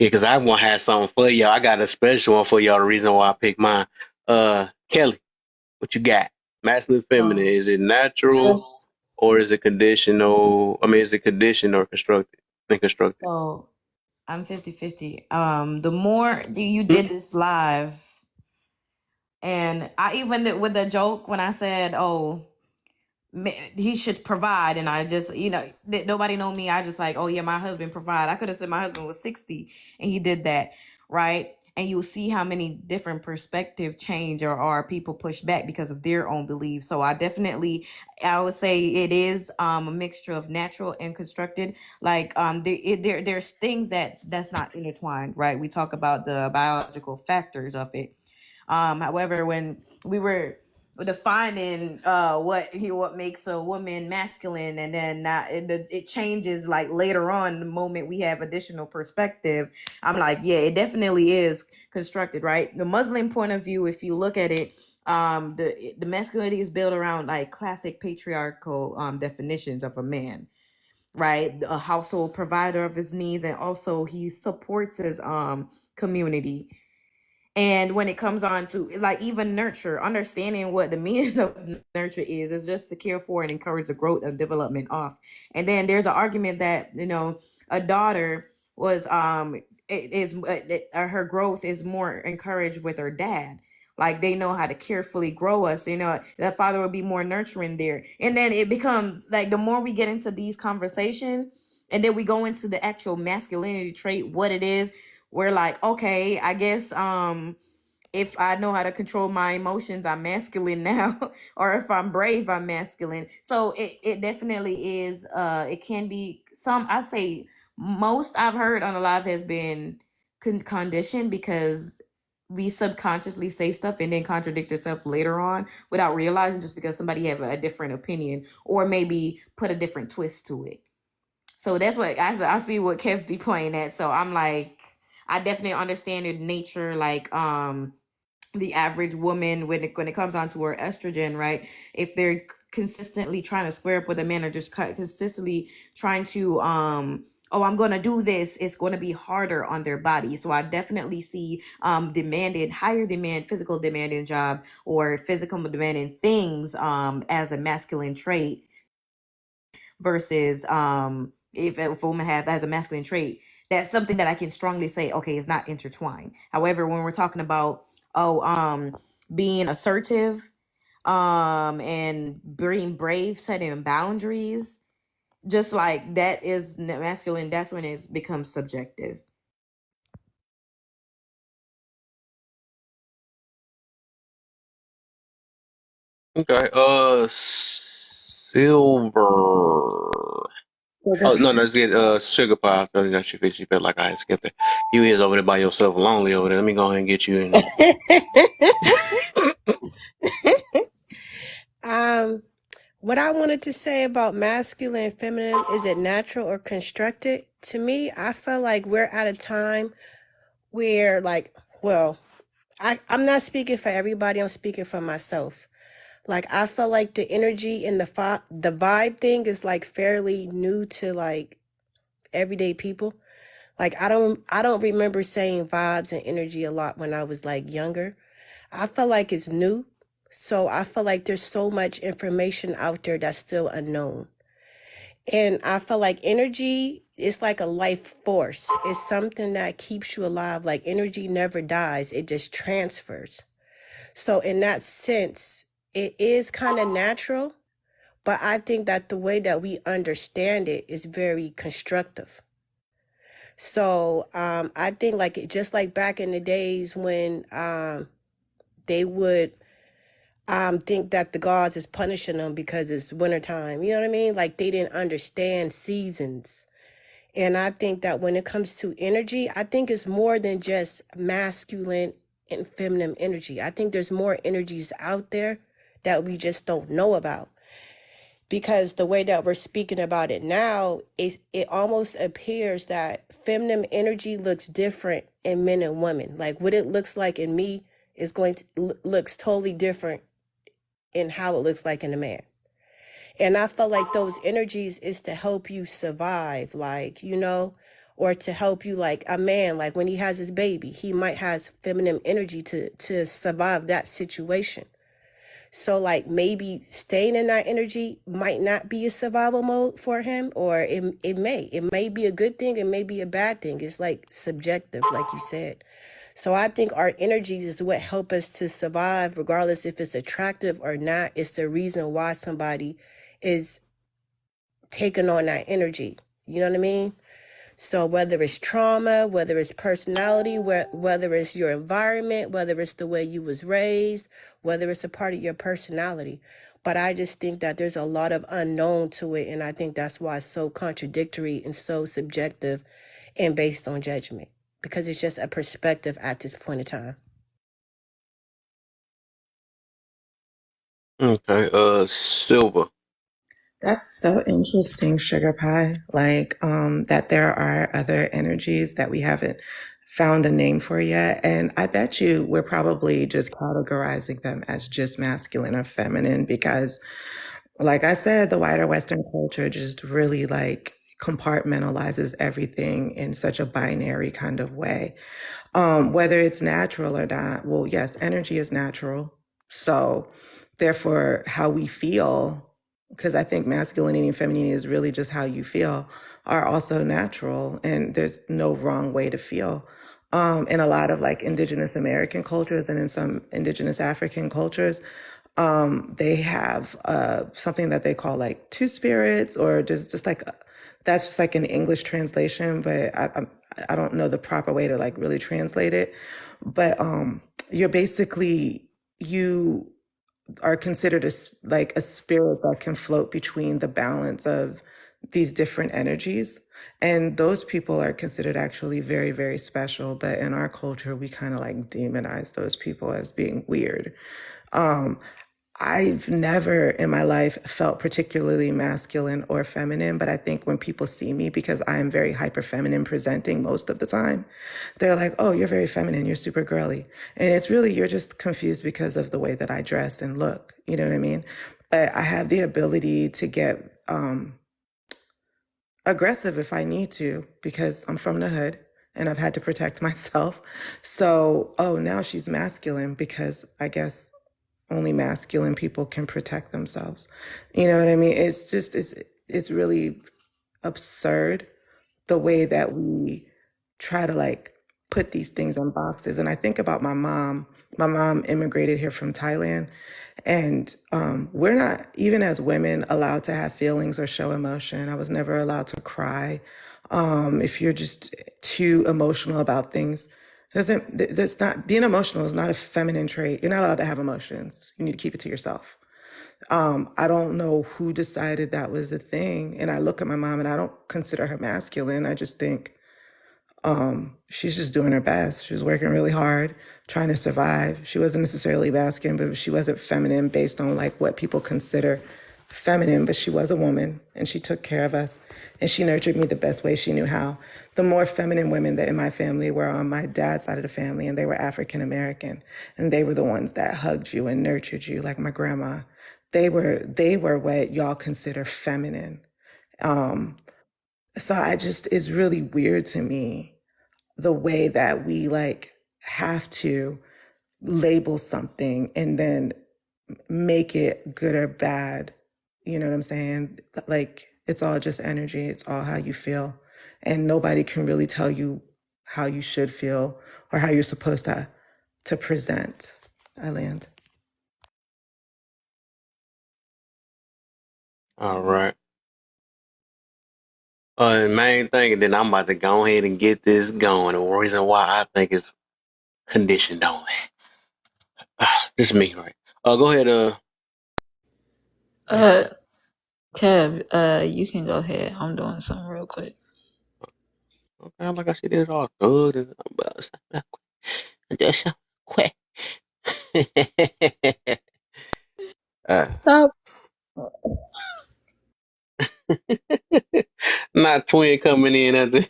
Speaker 1: Yeah, because I want to have something for y'all. I got a special one for y'all. The reason why I picked mine. Kelly, what you got? Masculine, feminine. Is it natural or is it conditional? I mean, is it conditioned or constructed?
Speaker 11: So I'm 50-50. The more you did this live, and I even did with the joke when I said, "Oh, he should provide," and I just, nobody know me. I just like, "Oh yeah, my husband provide." I could have said my husband was 60, and he did that, right? And you'll see how many different perspective change or people push back because of their own beliefs. So I would say it is a mixture of natural and constructed. Like there's things that's not intertwined, right? We talk about the biological factors of it. However, when we were defining what makes a woman masculine, and then it changes like later on, the moment we have additional perspective, I'm like, yeah, it definitely is constructed, right? The Muslim point of view, if you look at it, the masculinity is built around like classic patriarchal definitions of a man, right? A household provider of his needs, and also he supports his community. And when it comes on to like even nurture, understanding what the meaning of nurture is just to care for and encourage the growth and development of. And then there's an argument that a daughter was her growth is more encouraged with her dad. Like they know how to carefully grow us. That father will be more nurturing there. And then it becomes like the more we get into these conversations, and then we go into the actual masculinity trait, what it is. We're like, okay, I guess if I know how to control my emotions, I'm masculine now. Or if I'm brave, I'm masculine. So it definitely is, it can be I say most I've heard on the live has been conditioned, because we subconsciously say stuff and then contradict ourselves later on without realizing, just because somebody have a different opinion or maybe put a different twist to it. So that's what I see what Kev be playing at. So I'm like, I definitely understand the nature, like the average woman when it comes on to her estrogen, right? If they're consistently trying to square up with a man, or just consistently trying to oh, I'm gonna do this, it's gonna be harder on their body. So I definitely see higher demand, physical demanding job or physical demanding things as a masculine trait, versus if a woman has a masculine trait, that's something that I can strongly say, okay, it's not intertwined. However, when we're talking about being assertive and being brave, setting boundaries, just like that is masculine, that's when it becomes subjective.
Speaker 1: Okay. Silver. Oh no, let's get Sugar Pie. I think she felt like I had skipped it. You is over there by yourself, lonely over there. Let me go ahead and get you in there.
Speaker 22: what I wanted to say about masculine and feminine, is it natural or constructed? To me, I feel like we're at a time where, like, well, I'm not speaking for everybody, I'm speaking for myself. Like, I feel like the energy and the vibe thing is like fairly new to like everyday people. Like, I don't remember saying vibes and energy a lot when I was like younger. I feel like it's new. So I feel like there's so much information out there that's still unknown. And I feel like energy is like a life force. It's something that keeps you alive. Like, energy never dies, it just transfers. So in that sense, it is kind of natural, but I think that the way that we understand it is very constructive. So I think like just like back in the days when they would think that the gods is punishing them because it's wintertime. You know what I mean? Like, they didn't understand seasons. And I think that when it comes to energy, I think it's more than just masculine and feminine energy. I think there's more energies out there that we just don't know about. Because the way that we're speaking about it now, it almost appears that feminine energy looks different in men and women. Like, what it looks like in me is going to looks totally different in how it looks like in a man. And I feel like those energies is to help you survive, like, you know, or to help you, like a man, like when he has his baby, he might has feminine energy to survive that situation. So like maybe staying in that energy might not be a survival mode for him, or it may be a good thing, it may be a bad thing. It's like subjective, like you said. So I think our energies is what help us to survive, regardless if it's attractive or not. It's the reason why somebody is taking on that energy. You know what I mean? So whether it's trauma, whether it's personality, whether it's your environment, whether it's the way you was raised, whether it's a part of your personality. But I just think that there's a lot of unknown to it. And I think that's why it's so contradictory and so subjective and based on judgment, because it's just a perspective at this point in time.
Speaker 1: Okay, Silver.
Speaker 8: That's so interesting, Sugar Pie. Like, that there are other energies that we haven't found a name for yet. And I bet you we're probably just categorizing them as just masculine or feminine because, like I said, the wider Western culture just really like compartmentalizes everything in such a binary kind of way. Whether it's natural or not, well, yes, energy is natural. So therefore, how we feel, because I think masculinity and femininity is really just how you feel, are also natural. And there's no wrong way to feel. In a lot of like indigenous American cultures and in some indigenous African cultures, they have something that they call like two spirits, or just like, that's just like an English translation, but I don't know the proper way to like really translate it. But you're basically, you are considered like a spirit that can float between the balance of these different energies. And those people are considered actually very, very special. But in our culture, we kind of like demonize those people as being weird. I've never in my life felt particularly masculine or feminine, but I think when people see me, because I am very hyper feminine presenting most of the time, they're like, oh, you're very feminine, you're super girly. And it's really, you're just confused because of the way that I dress and look, you know what I mean? But I have the ability to get aggressive if I need to, because I'm from the hood and I've had to protect myself. So, oh, now she's masculine because I guess only masculine people can protect themselves. You know what I mean? It's just, it's really absurd the way that we try to like put these things in boxes. And I think about my mom. My mom immigrated here from Thailand, and we're not, even as women, allowed to have feelings or show emotion. I was never allowed to cry. If you're just too emotional about things, that's not, being emotional is not a feminine trait. You're not allowed to have emotions. You need to keep it to yourself. I don't know who decided that was a thing. And I look at my mom and I don't consider her masculine. I just think she's just doing her best. She was working really hard, trying to survive. She wasn't necessarily masculine, but she wasn't feminine based on like what people consider feminine, but she was a woman and she took care of us and she nurtured me the best way she knew how. The more feminine women that in my family were on my dad's side of the family, and they were African American, and they were the ones that hugged you and nurtured you, like my grandma. They were what y'all consider feminine. So it's really weird to me the way that we like have to label something and then make it good or bad. You know what I'm saying? Like, it's all just energy. It's all how you feel. And nobody can really tell you how you should feel or how you're supposed to present. I land.
Speaker 1: All right. Main thing, and then I'm about to go ahead and get this going. The reason why I think it's conditioned only. Just me, right? Go ahead.
Speaker 21: Kev, you can go ahead. I'm doing something real quick.
Speaker 1: Okay, like I said, it's all good. And just quick.
Speaker 21: Stop.
Speaker 1: Not twin coming in at the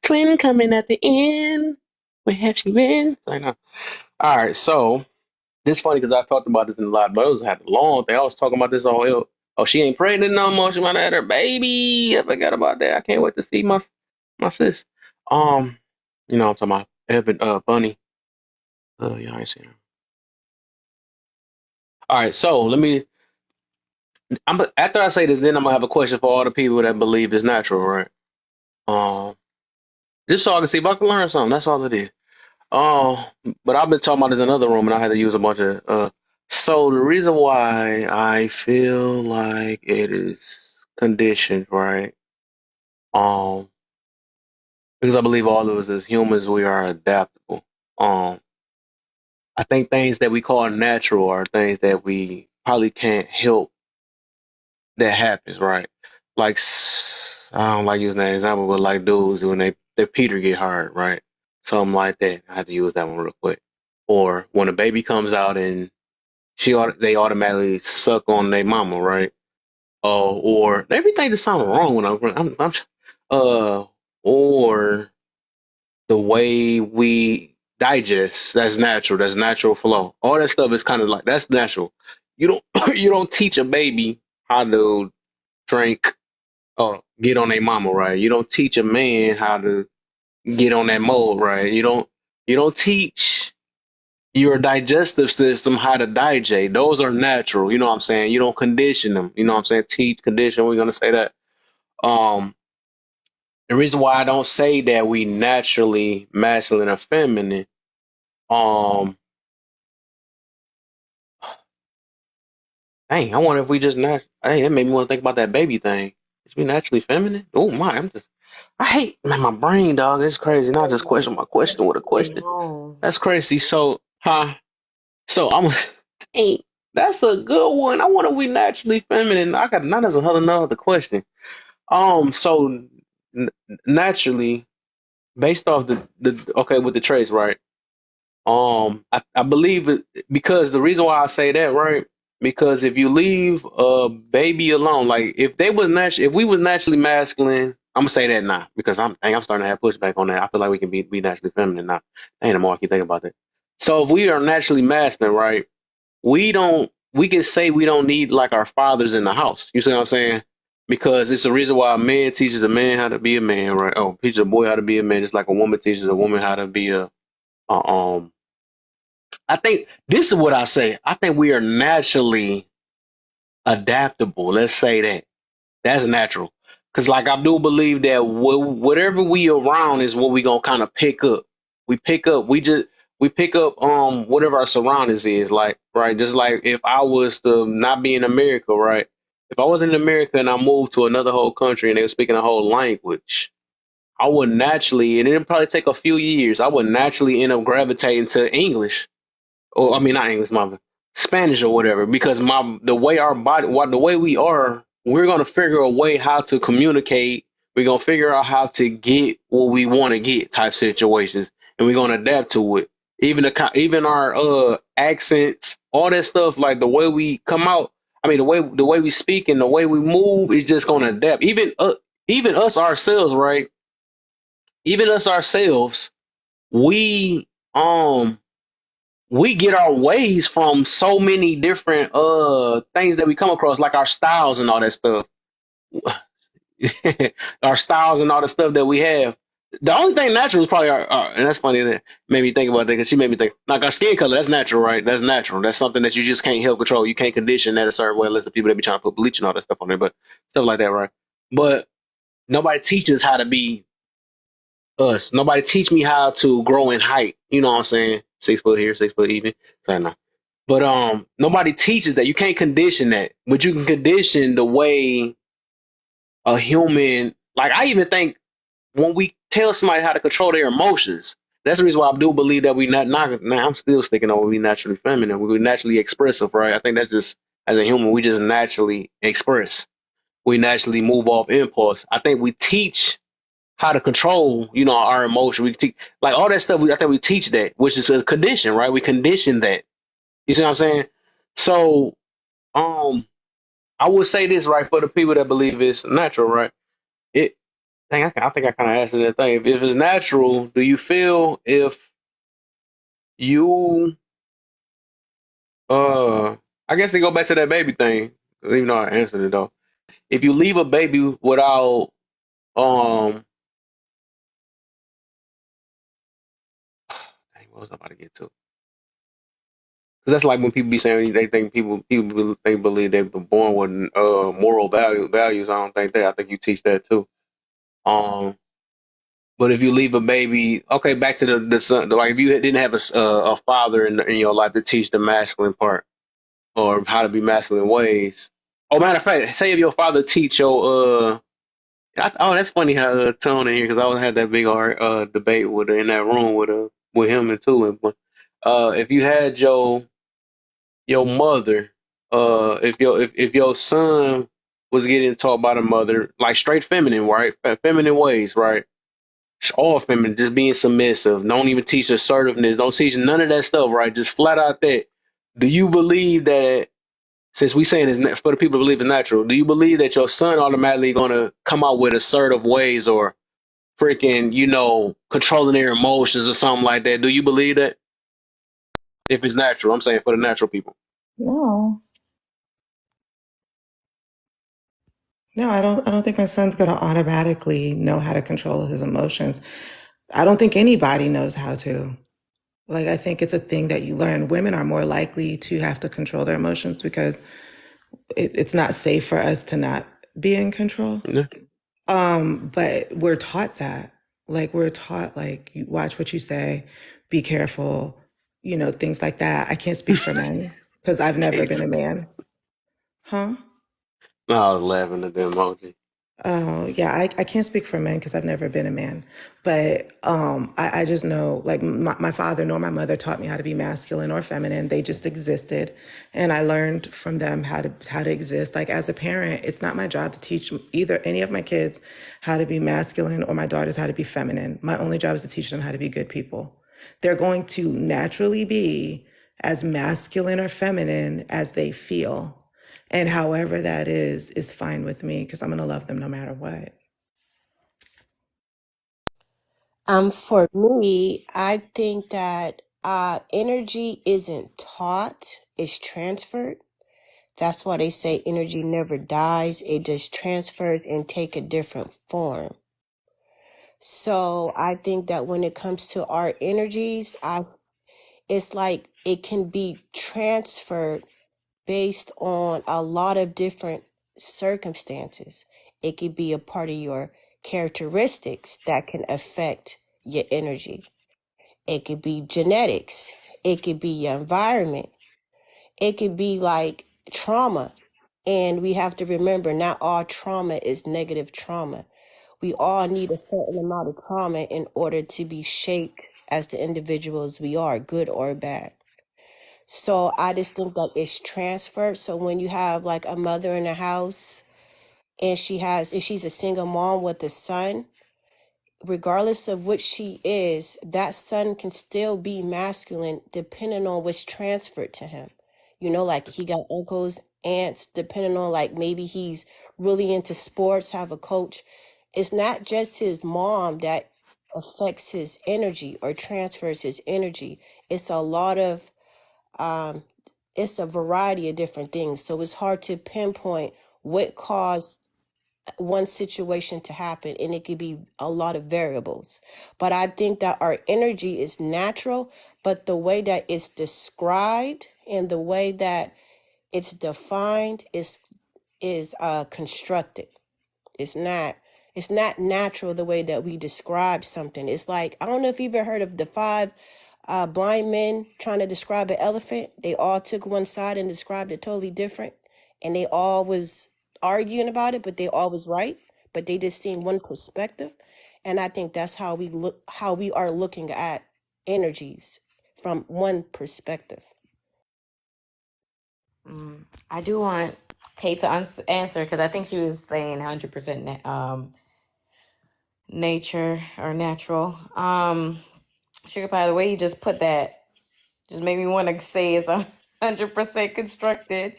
Speaker 1: twin coming at the end. Where have she been? I know. All right, so this funny because I talked about this in a lot, but it was had a long thing. I was talking about this all ill. Oh, she ain't pregnant no more. She might have had her baby. I forgot about that. I can't wait to see my sis. You know, I'm talking about Evan Bunny. Y'all ain't seen her. All right, so let me. After I say this, then I'm gonna have a question for all the people that believe it's natural, right? Just so I can see if I can learn something. That's all it is. But I've been talking about this in another room, and I had to use a bunch of. So the reason why I feel like it is conditioned, right? Because I believe all of us as humans we are adaptable. I think things that we call natural are things that we probably can't help that happens, right? Like I don't like using that example, but like dudes when their Peter get hard, right? Something like that. I have to use that one real quick. Or when a baby comes out and they automatically suck on their mama, right? Or everything just sounds wrong when or the way we digest, that's natural flow. All that stuff is kind of like that's natural. You don't you don't teach a baby how to drink or get on their mama, right? You don't teach a man how to get on that mold, right? You don't teach your digestive system how to digest. Those are natural, you know what I'm saying? You don't condition them, you know what I'm saying? Teach, condition, we're gonna say that. The reason why I don't say that we naturally masculine or feminine, dang, I wonder if we just hey, that made me want to think about that baby thing. Is we naturally feminine? Oh my, I hate my brain, dog. It's crazy. Now I just question my question with a question. That's crazy. So, So dang, that's a good one. I wonder if we naturally feminine. I got now. That's another question. So naturally, based off the okay with the traits, right? I believe it because the reason why I say that, right? Because if you leave a baby alone, like if we was naturally masculine, I'm gonna say that now because I'm starting to have pushback on that. I feel like we can be naturally feminine now. Ain't no more I keep thinking about that. So if we are naturally masculine, right? We can say we don't need like our fathers in the house. You see what I'm saying? Because it's the reason why a man teaches a man how to be a man, right? Oh, teaches a boy how to be a man, just like a woman teaches a woman how to be I think this is what I say. I think we are naturally adaptable. Let's say that. That's natural. Because like I do believe that whatever we around is what we gonna kind of pick up. We pick up whatever our surroundings is, like, right? Just like if I was to not be in America, right? If I was in America and I moved to another whole country and they were speaking a whole language, I would naturally, and it'd probably take a few years, I would naturally end up gravitating to English. Or I mean not English, my Spanish or whatever, because the way our body, the way we are, we're gonna figure a way how to communicate. We're gonna figure out how to get what we want to get type situations, and we're gonna adapt to it. Even our accents, all that stuff, like the way we come out. I mean, the way we speak and the way we move is just gonna adapt. Even us ourselves, right? Even us ourselves, we we get our ways from so many different things that we come across, like our styles and all that stuff. Our styles and all the stuff that we have. The only thing natural is probably our and that's funny that made me think about that because she made me think like our skin color. That's natural, right? That's natural. That's something that you just can't help control. You can't condition that a certain way unless the people that be trying to put bleach and all that stuff on there, but stuff like that, right? But nobody teaches how to be us. Nobody teach me how to grow in height. You know what I'm saying? 6 foot here, 6 foot even. So, no. But nobody teaches that. You can't condition that, but you can condition the way a human. Like I even think when we tell somebody how to control their emotions, that's the reason why I do believe that we not. Now I'm still sticking on we naturally feminine. We're naturally expressive, right? I think that's just as a human, we just naturally express. We naturally move off impulse. I think we teach how to control, our emotion. We teach like all that stuff. I think we teach that, which is a condition, right? We condition that. You see what I'm saying? So, I would say this, right, for the people that believe it's natural, right? I think I kind of answered that thing. If it's natural, do you feel if you, I guess they go back to that baby thing, even though I answered it though. If you leave a baby without, what was I about to get to? Because that's like when people be saying they think they believe they were born with moral values. I don't think that. I think you teach that too. But if you leave a baby, okay, back to the son. Like if you didn't have a father in your life to teach the masculine part or how to be masculine ways. Oh, matter of fact, say if your father teach your that's funny how Tone in here because I always had that big debate with in that room with him and two. But if you had your mother, if your son was getting taught by the mother, like straight feminine, right? Feminine ways, right? All feminine, just being submissive. Don't even teach assertiveness. Don't teach none of that stuff, right? Just flat out that. Do you believe that, since we saying it's for the people who believe it's natural, do you believe that your son automatically going to come out with assertive ways or freaking, controlling their emotions or something like that? Do you believe that? If it's natural, I'm saying for the natural people.
Speaker 8: No. No, I don't think my son's going to automatically know how to control his emotions. I don't think anybody knows how to. Like, I think it's a thing that you learn. Women are more likely to have to control their emotions because it's not safe for us to not be in control.
Speaker 1: Yeah.
Speaker 8: But we're taught that. Like, we're taught, like, you watch what you say, be careful, things like that. I can't speak for men because I've never been a man. Huh?
Speaker 1: No, I was laughing at the emoji.
Speaker 8: Oh, yeah, I can't speak for men because I've never been a man. But I just know, like, my father nor my mother taught me how to be masculine or feminine. They just existed. And I learned from them how to exist. Like, as a parent, it's not my job to teach either any of my kids how to be masculine or my daughters how to be feminine. My only job is to teach them how to be good people. They're going to naturally be as masculine or feminine as they feel. And however that is fine with me because I'm going to love them no matter what.
Speaker 22: For me, I think that energy isn't taught, it's transferred. That's why they say energy never dies. It just transfers and take a different form. So I think that when it comes to our energies, it's like it can be transferred based on a lot of different circumstances. It could be a part of your characteristics that can affect your energy. It could be genetics. It could be your environment. It could be like trauma. And we have to remember not all trauma is negative trauma. We all need a certain amount of trauma in order to be shaped as the individuals we are, good or bad. So I just think that it's transferred. So when you have like a mother in the house and if she's a single mom with a son, regardless of which she is, that son can still be masculine depending on what's transferred to him. Like he got uncles aunts, depending on like maybe he's really into sports, have a coach. It's not just his mom that affects his energy or transfers his energy. It's a lot of it's a variety of different things. So it's hard to pinpoint what caused one situation to happen, and it could be a lot of variables. But I think that our energy is natural, but the way that it's described and the way that it's defined is constructed. It's not natural the way that we describe something. It's like, I don't know if you've ever heard of the five blind men trying to describe an elephant. They all took one side and described it totally different, and they all was arguing about it, but they all was right. But they just seen one perspective, and I think that's how we are looking at energies from one perspective.
Speaker 11: I do want Kate to answer because I think she was saying 100% nature or natural. Sugar Pie, the way you just put that just made me want to say it's 100% constructed,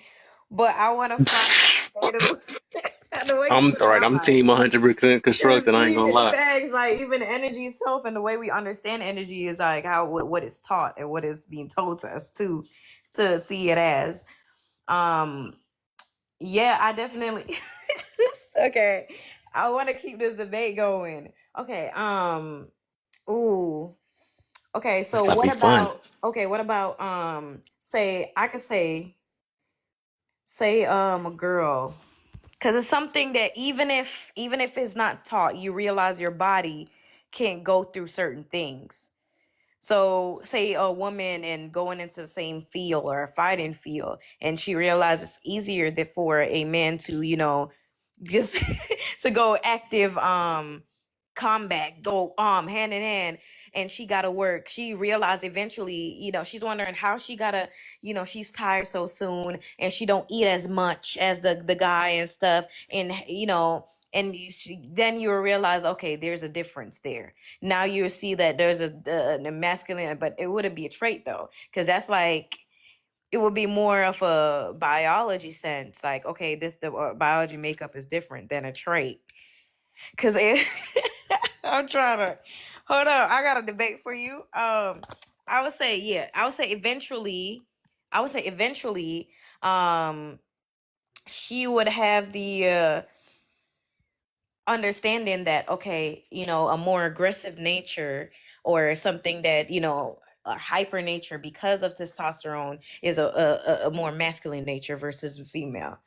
Speaker 11: but I want to find the way you
Speaker 1: I'm
Speaker 11: put
Speaker 1: all
Speaker 11: it.
Speaker 1: right.
Speaker 11: I'm
Speaker 1: I'm
Speaker 11: like,
Speaker 1: team 100%
Speaker 11: because
Speaker 1: constructed. I ain't gonna
Speaker 11: even
Speaker 1: lie.
Speaker 11: facts, like even energy itself and the way we understand energy is like how what is taught and what is being told to us to see it as. Yeah, I definitely. Okay, I want to keep this debate going. Okay. Ooh. Okay.
Speaker 1: It's
Speaker 11: So
Speaker 1: about to be fun.
Speaker 11: what about say I could say a girl, because it's something that even if it's not taught, you realize your body can't go through certain things. So say a woman and going into the same field or a fighting field, and she realizes it's easier for a man to, just to go active combat, go hand in hand, and she gotta work. She realized eventually, she's wondering how she gotta, she's tired so soon and she don't eat as much as the guy and stuff. And then you realize, okay, there's a difference there. Now you see that there's a masculine, but it wouldn't be a trait though, because that's like it would be more of a biology sense. Like, okay, the biology makeup is different than a trait. Because I'm trying to hold on. I got a debate for you. I would say eventually, she would have the understanding that, okay, a more aggressive nature or something that, a hyper nature because of testosterone is a more masculine nature versus female.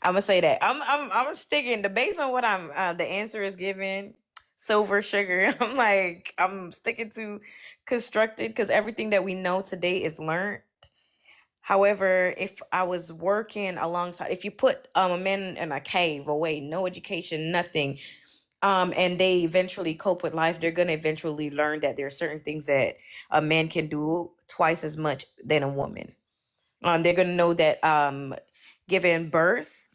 Speaker 11: I'm gonna say that. I'm sticking based on what I'm the answer is given. Silver Sugar. I'm sticking to constructed because everything that we know today is learned. However, if I was working alongside, if you put a man in a cave away, no education, nothing, and they eventually cope with life, they're gonna eventually learn that there are certain things that a man can do twice as much than a woman. They're gonna know that giving birth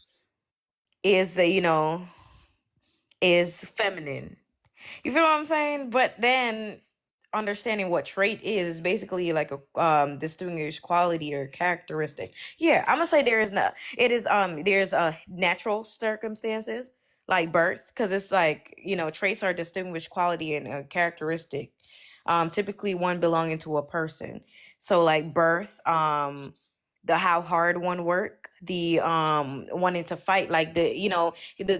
Speaker 11: is is feminine. You feel what I'm saying? But then understanding what trait is basically like a distinguished quality or characteristic. Yeah, I'm gonna say there's natural circumstances like birth, because it's like, traits are distinguished quality and a characteristic, typically one belonging to a person. So like birth, the how hard one work, the wanting to fight, like the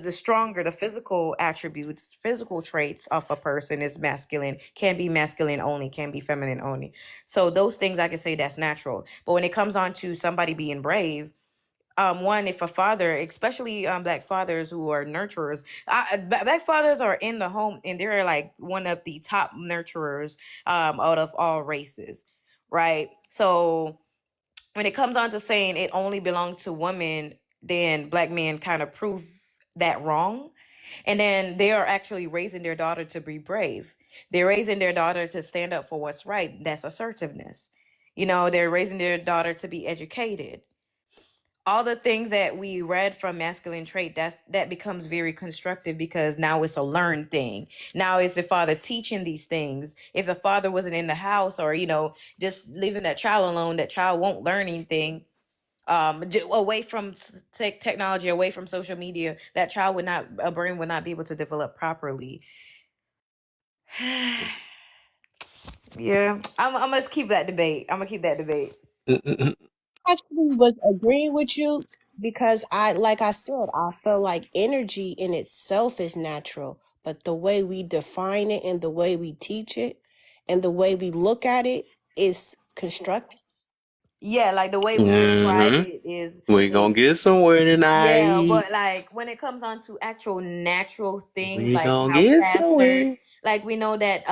Speaker 11: stronger the physical attributes, physical traits of a person is masculine, can be masculine only, can be feminine only. So those things I can say that's natural. But when it comes on to somebody being brave, one, if a father, especially black fathers who are nurturers, black fathers are in the home and they're like one of the top nurturers out of all races, right? So when it comes on to saying it only belonged to women, then black men kind of prove that wrong. And then they are actually raising their daughter to be brave. They're raising their daughter to stand up for what's right. That's assertiveness. They're raising their daughter to be educated. All the things that we read from masculine trait, that becomes very constructive because now it's a learned thing. Now it's the father teaching these things. If the father wasn't in the house or just leaving that child alone, that child won't learn anything.
Speaker 6: away from technology, away from social media, that child would not, a brain would not be able to develop properly. Yeah, I'm gonna keep that debate. I'm gonna keep that debate.
Speaker 22: Actually was agreeing with you because like I said, I feel like energy in itself is natural, but the way we define it and the way we teach it and the way we look at it is constructed.
Speaker 6: Yeah, like the way we describe
Speaker 1: Mm-hmm.
Speaker 6: it is
Speaker 1: We gonna get somewhere
Speaker 6: yeah,
Speaker 1: tonight.
Speaker 6: but like when it comes on to actual natural things,
Speaker 1: We
Speaker 6: like
Speaker 1: gonna
Speaker 6: how
Speaker 1: get
Speaker 6: faster,
Speaker 1: somewhere.
Speaker 6: like we know that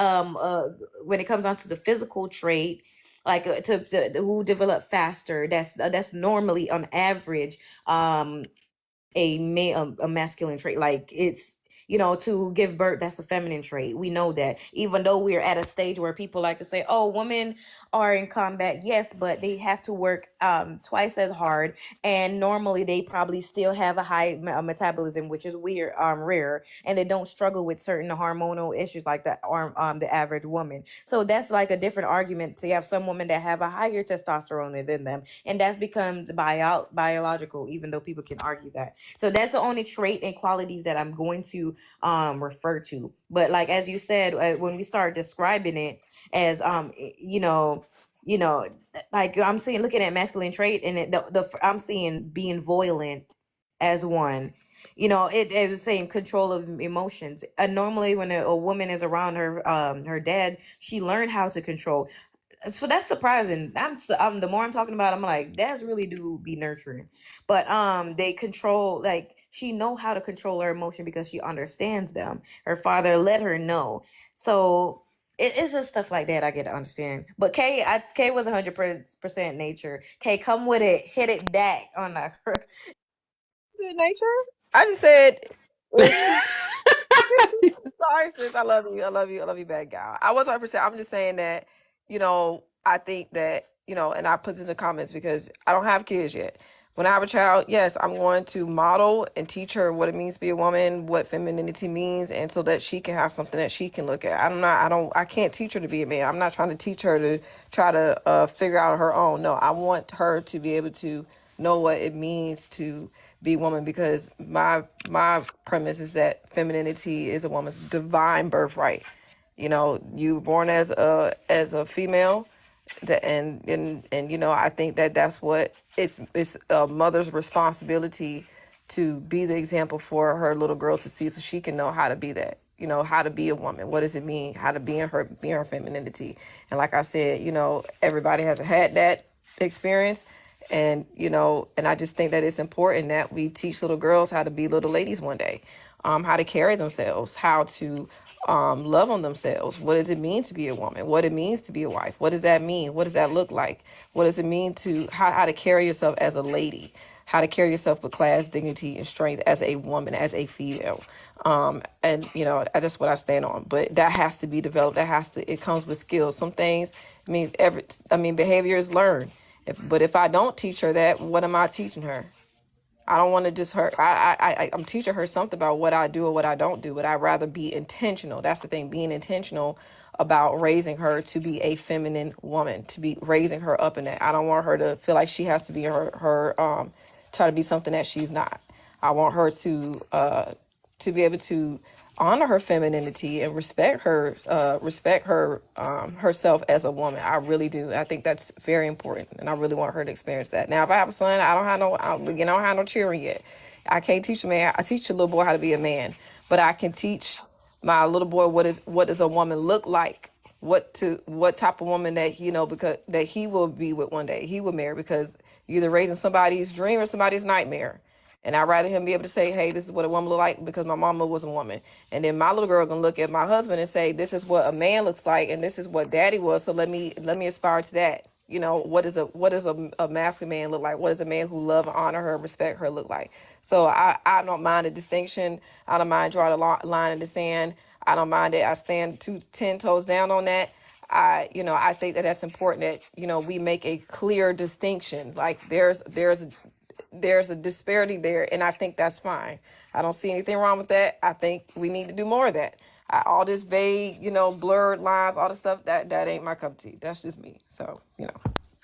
Speaker 6: when it comes on to the physical trait, like to who develop faster, that's normally on average a masculine trait. Like it's, to give birth, that's a feminine trait. We know that, even though we're at a stage where people like to say, oh, women are in combat, yes, but they have to work twice as hard, and normally they probably still have a high metabolism, which is weird, rare, and they don't struggle with certain hormonal issues like the average woman. So that's like a different argument, to have some women that have a higher testosterone within them, and that becomes biological, even though people can argue that. So that's the only trait and qualities that I'm going to refer to. But like as you said, when we start describing it as like I'm seeing, looking at masculine trait, and I'm seeing being violent as one. It was saying control of emotions. Normally, when a woman is around her dad, she learned how to control. So that's surprising. The more I'm talking about it, I'm like, dads really do be nurturing, but they control, like she know how to control her emotion because she understands them. Her father let her know. So it's just stuff like that I get to understand. But Kay was 100% nature. Kay, come with it, hit it back on that.
Speaker 4: Is it nature? I just said. Sorry, sis. I love you. I love you. I love you, bad guy. I was 100%. I'm just saying that, I think that, and I put it in the comments because I don't have kids yet. When I have a child, yes, I'm going to model and teach her what it means to be a woman, what femininity means, and so that she can have something that she can look at. I can't teach her to be a man. I'm not trying to teach her to try to figure out her own. No, I want her to be able to know what it means to be a woman, because my premise is that femininity is a woman's divine birthright. You were born as a female, and I think that that's what it's a mother's responsibility to be the example for her little girl to see, so she can know how to be that, how to be a woman. What does it mean? How to be in her femininity. And like I said, everybody hasn't had that experience. And and I just think that it's important that we teach little girls how to be little ladies one day, how to carry themselves, how to love on themselves. What does it mean to be a woman? What it means to be a wife? What does that mean? What does that look like? What does it mean to how to carry yourself as a lady? How to carry yourself with class, dignity, and strength as a woman, as a female. And that's what I stand on. But that has to be developed. It comes with skills. Some things, behavior is learned. But if I don't teach her that, what am I teaching her? I don't want to just hurt. I'm teaching her something about what I do or what I don't do, but I'd rather be intentional. That's the thing, being intentional about raising her to be a feminine woman, to be raising her up in that. I don't want her to feel like she has to be try to be something that she's not. I want her to be able to honor her femininity and respect her herself as a woman. I really do. I think that's very important, and I really want her to experience that. Now, if I have a son, I don't have no children yet. I can't teach a man. I teach a little boy how to be a man, but I can teach my little boy what does a woman look like, what type of woman that because that he will be with one day, he will marry, because you're either raising somebody's dream or somebody's nightmare. And I'd rather him be able to say, hey, this is what a woman look like because my mama was a woman. And then my little girl gonna look at my husband and say, this is what a man looks like, and this is what daddy was. So let me aspire to that. What does a masculine man look like? What does a man who love, honor her, respect her look like? So I don't mind the distinction. I don't mind drawing a line in the sand. I don't mind it. I stand 10 toes down on that. I think that that's important that, we make a clear distinction. Like there's a disparity there, and I think that's fine. I don't see anything wrong with that. I think we need to do more of that. All this vague, blurred lines, all the stuff, that ain't my cup of tea. That's just me. So,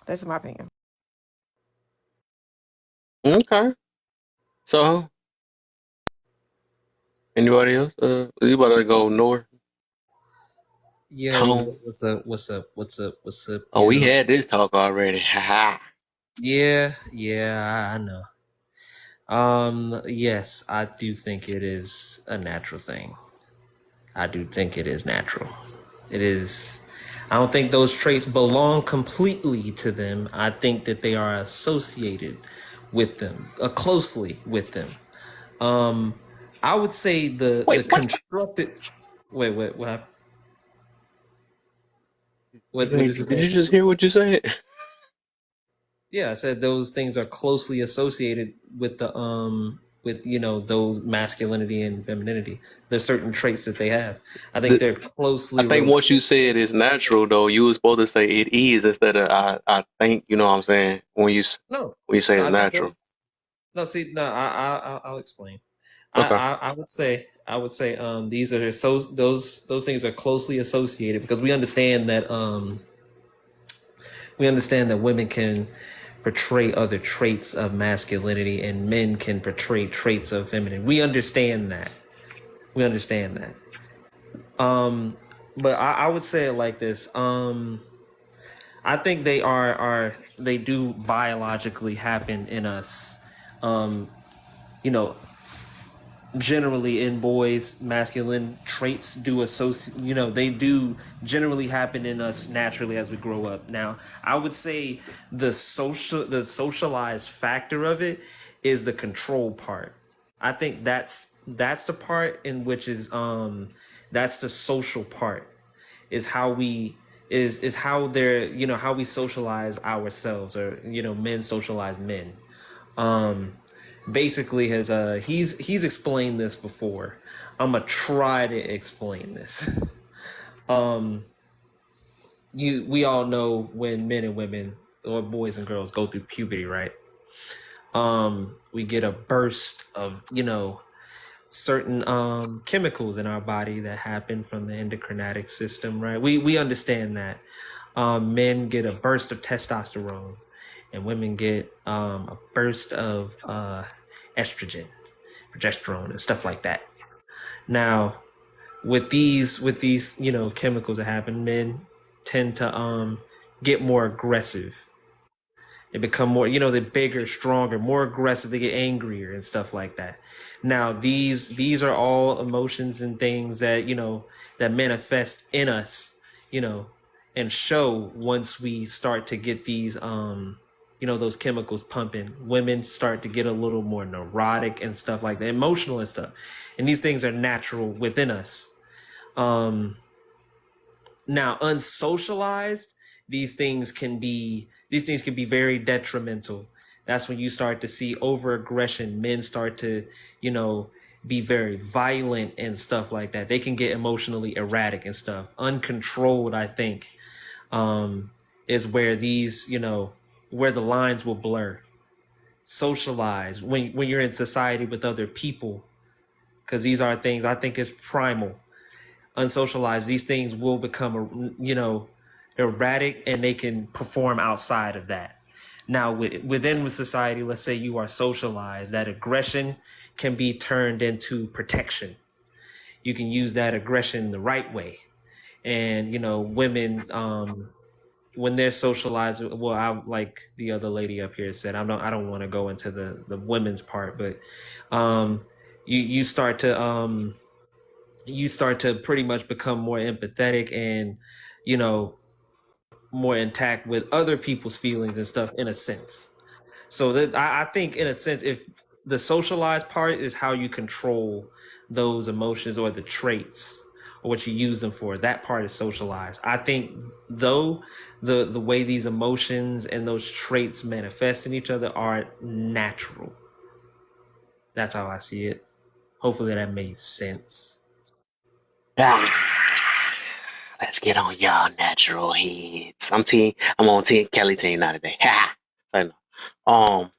Speaker 4: that's my opinion.
Speaker 1: Okay. So, anybody else? You about to go north,
Speaker 3: Yo,
Speaker 1: home?
Speaker 3: what's up? What's up? What's up? What's up?
Speaker 1: Oh, we had this talk already. Ha ha.
Speaker 3: Yeah, I know. Yes, I do think it is a natural thing. I do think it is natural. It is. I don't think those traits belong completely to them. I think that they are associated with them, closely with them. I would say the
Speaker 1: Wait, what?
Speaker 3: constructed. Wait, what happened? What did you
Speaker 1: Did you
Speaker 3: say?
Speaker 1: just hear what you said?
Speaker 3: Yeah, I said those things are closely associated with the with those masculinity and femininity. There's certain traits that they have. I think
Speaker 1: The,
Speaker 3: they're
Speaker 1: I
Speaker 3: closely
Speaker 1: think once you
Speaker 3: related.
Speaker 1: said it's natural, though, you was supposed to say it is instead of I think. You know what I'm saying?
Speaker 3: No,
Speaker 1: When you say
Speaker 3: no,
Speaker 1: it's
Speaker 3: I think
Speaker 1: natural.
Speaker 3: those. No, see, no, I'll explain.
Speaker 1: Okay.
Speaker 3: I would say these are so those things are closely associated because we understand that women can portray other traits of masculinity and men can portray traits of feminine. We understand that. We understand that. But I would say it like this. I think they do biologically happen in us. Um, you know, generally in boys, masculine traits do associate. They do generally happen in us naturally as we grow up. Now, I would say the socialized factor of it is the control part. I think that's the part in which is that's the social part is how we is how they're how we socialize ourselves, or men socialize men. Basically has he's explained this before. I'm gonna try to explain this. We all know when men and women, or boys and girls, go through puberty, right? We get a burst of certain chemicals in our body that happen from the endocrinatic system, right? We understand that. Men get a burst of testosterone, and women get a burst of estrogen, progesterone, and stuff like that. Now, with these chemicals that happen, men tend to get more aggressive. They become more, they're bigger, stronger, more aggressive. They get angrier and stuff like that. Now, these are all emotions and things that that manifest in us, you know, and show once we start to get these those chemicals pumping. Women start to get a little more neurotic and stuff like that, emotional and stuff. And these things are natural within us. Now, unsocialized, these things can be very detrimental. That's when you start to see over aggression. Men start to, be very violent and stuff like that. They can get emotionally erratic and stuff. Uncontrolled, I think, is where where the lines will blur. Socialized, when you're in society with other people, because these are things I think is primal. Unsocialized, these things will become erratic, and they can perform outside of that. Now, within society, let's say you are socialized, that aggression can be turned into protection. You can use that aggression the right way. And women, when they're socialized, well, I, like the other lady up here said, I don't want to go into the women's part, but you start to pretty much become more empathetic and more intact with other people's feelings and stuff, in a sense. So that I think, in a sense, if the socialized part is how you control those emotions or the traits or what you use them for, that part is socialized. I think, though, the way these emotions and those traits manifest in each other are natural. That's how I see it. Hopefully that made sense.
Speaker 1: Ah, let's get on y'all natural heads. I'm on Team Kelly team now today. Ha! I know.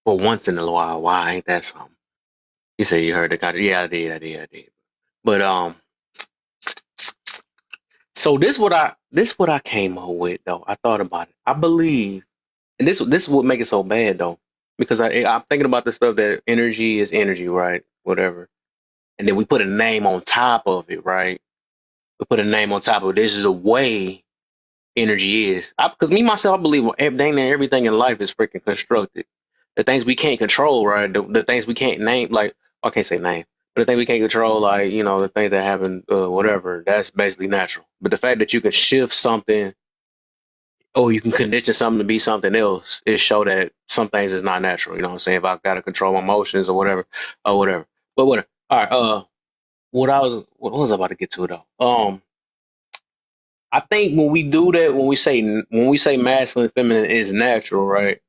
Speaker 1: For once in a while, why ain't that something? You say you heard the country. Yeah, I did. But so this what I came up with though. I thought about it. I believe, and this would make it so bad though. because I'm thinking about the stuff that energy is energy, right? Whatever. And then we put a name on top of it, right? We put a name on top of it. This is a way energy is. Because me, myself, I believe everything in life is freaking constructed. The things we can't control, right? The things we can't name, like, I can't say name, but the thing we can't control, like, the things that happen, whatever, that's basically natural. But the fact that you can shift something or you can condition something to be something else, it show that some things is not natural. You know what I'm saying? If I got to control my emotions or whatever, But whatever. All right. What was I about to get to though? I think when we do that, when we say masculine, feminine is natural, right?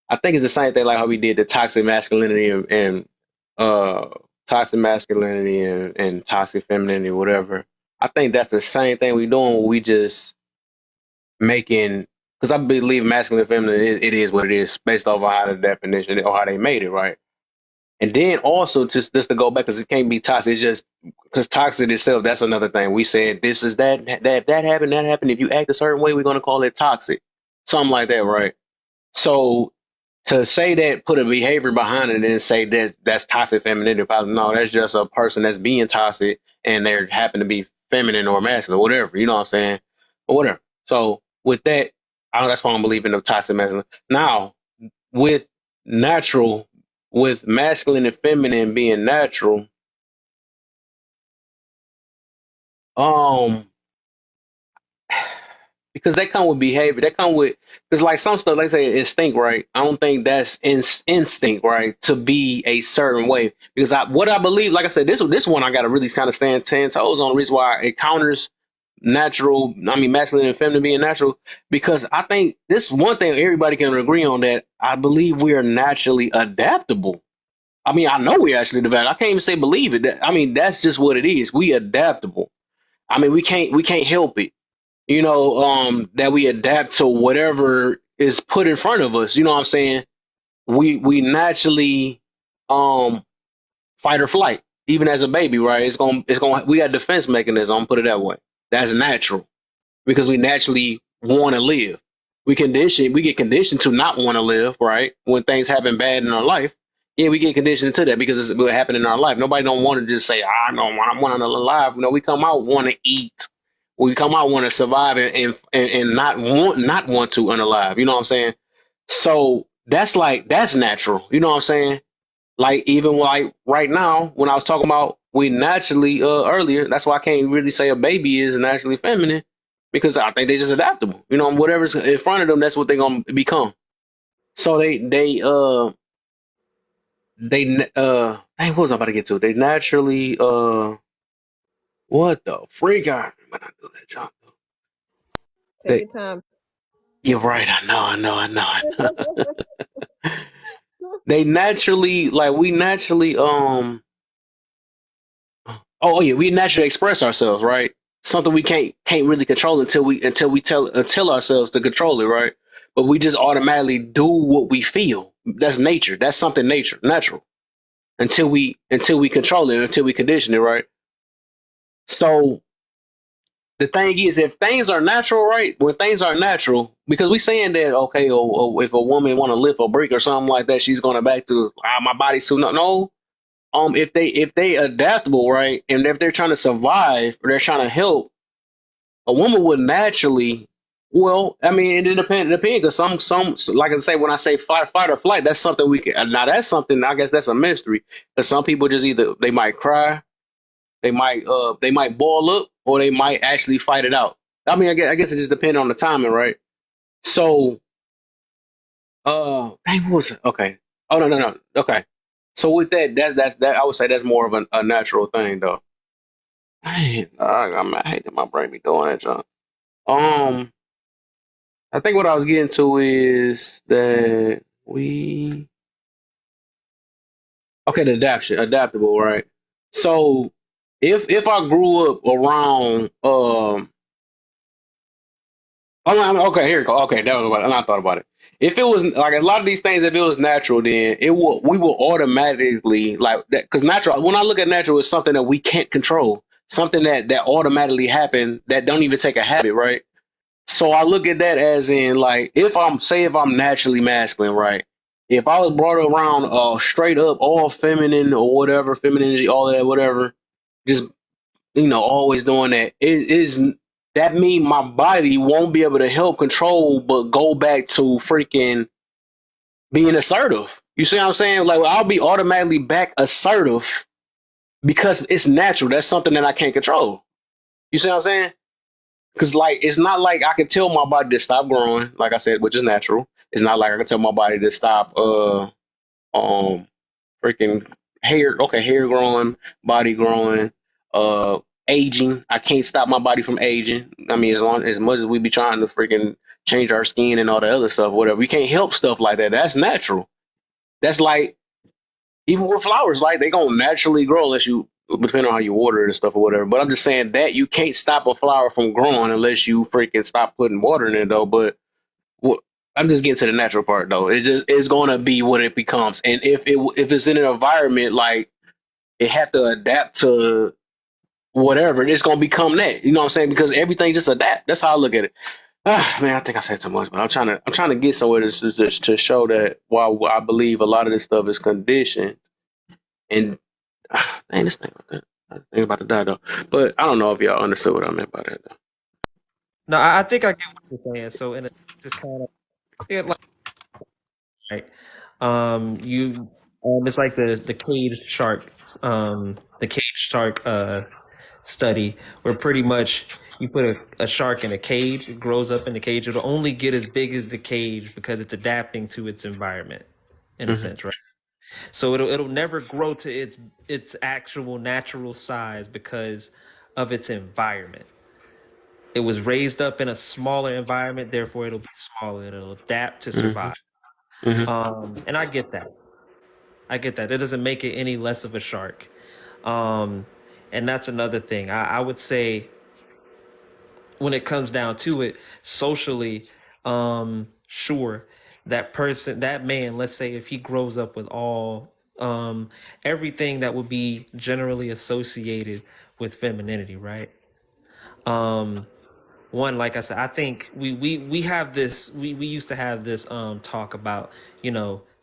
Speaker 1: I think it's the same thing like how we did the toxic masculinity and toxic masculinity and toxic femininity, whatever. I think that's the same thing we doing. We just making, because I believe masculine and feminine it is what it is based off of how the definition or how they made it, right? And then also just to go back, because it can't be toxic. It's just because toxic itself, that's another thing. We said this is that happened, that happened. If you act a certain way, we're gonna call it toxic, something like that, right? So to say that, put a behavior behind it, and say that's toxic femininity, no, that's just a person that's being toxic, and they happen to be feminine or masculine, or whatever. You know what I'm saying? Or whatever. So with that, that's why I'm believing of toxic masculine. Now with natural. With masculine and feminine being natural, because they come with behavior, because like some stuff, like say instinct, right? I don't think that's instinct, right? To be a certain way, because what I believe, like I said, this one I got to really kind of stand 10 toes on the reason why it counters masculine and feminine being natural, because I think this one thing everybody can agree on, that I believe we are naturally adaptable. I mean, I know we actually develop. I can't even say believe it. That's just what it is. We adaptable. I mean, we can't help it. That we adapt to whatever is put in front of us. You know what I'm saying? We naturally fight or flight, even as a baby, right? We got defense mechanism. I'm put it that way. That's natural, because we naturally want to live. We get conditioned to not want to live, right? When things happen bad in our life. Yeah, we get conditioned to that because it's what happened in our life. Nobody don't want to just say, I don't want to live. We come out want to eat. We come out want to survive and not want to unalive. You know what I'm saying? So that's natural. You know what I'm saying? Like even like right now, when I was talking about we naturally earlier, that's why I can't really say a baby is naturally feminine, because I think they're just adaptable. Whatever's in front of them, that's what they're gonna become. So what was I about to get to? They naturally what the freak I when I do that, John.
Speaker 4: Take your time.
Speaker 1: You're right, I know. They naturally we naturally we naturally express ourselves, right? Something we can't really control until we tell ourselves to control it, right? But we just automatically do what we feel. That's nature. That's something natural. Until we control it, until we condition it, right? So the thing is, if things are natural, right? When things are natural, because we saying that, okay, or if a woman want to lift a brick or something like that, she's going back to my body's too no. If they adaptable, right, and if they're trying to survive or they're trying to help, a woman would naturally. Well, I mean, it depends because some like I say, when I say fight or flight, that's something we can. Now that's something, I guess that's a mystery. Because some people just either they might cry, they might ball up, or they might actually fight it out. I mean, I guess it just depends on the timing, right? So, what was it? Okay. Oh no. Okay. So with that I would say that's more of a natural thing, though. I hate that my brain be doing that, John. I think what I was getting to is that the adaptable, right? So if I grew up around okay, here you go. Okay, that was what I thought about it. If it was like a lot of these things, if it was natural, then we will automatically like that, because natural. When I look at natural, it's something that we can't control, something that automatically happen that don't even take a habit, right? So I look at that as in like if I'm naturally masculine, right? if I was brought around straight up all feminine or whatever, femininity, all that, whatever, just always doing that, it is that mean my body won't be able to help control but go back to freaking being assertive. You see what I'm saying? Like I'll be automatically back assertive because it's natural. That's something that I can't control. You see what I'm saying? Because like it's not like I can tell my body to stop growing, like I said, which is natural. It's not like I can tell my body to stop freaking hair growing, body growing, aging. I can't stop my body from aging. I mean, as much as we be trying to freaking change our skin and all the other stuff, whatever, we can't help stuff like that. That's natural. That's like even with flowers, like they gonna naturally grow unless you, depending on how you water it and stuff or whatever. But I'm just saying that you can't stop a flower from growing unless you freaking stop putting water in it, though. But I'm just getting to the natural part, though. It's gonna be what it becomes, and if it's in an environment like it have to adapt to whatever, it's gonna become that. You know what I'm saying? Because everything just adapt. That's how I look at it. Man, I think I said too much, but I'm trying to get somewhere to show that while I believe a lot of this stuff is conditioned, and dang, this thing about to die though. But I don't know if y'all understood what I meant by that though.
Speaker 3: No, I think I get what you're saying. So in a sense, it's kind of like right. It's like the caged shark, study, where pretty much you put a shark in a cage, it grows up in the cage. It'll only get as big as the cage because it's adapting to its environment, in a sense, right? So it'll never grow to its actual natural size because of its environment. It was raised up in a smaller environment, therefore it'll be smaller. It'll adapt to survive. And I get that. It doesn't make it any less of a shark. And that's another thing. I would say when it comes down to it, socially, sure, that man, let's say if he grows up with all everything that would be generally associated with femininity, right? One, like I said, I think we have this, we used to have this talk about,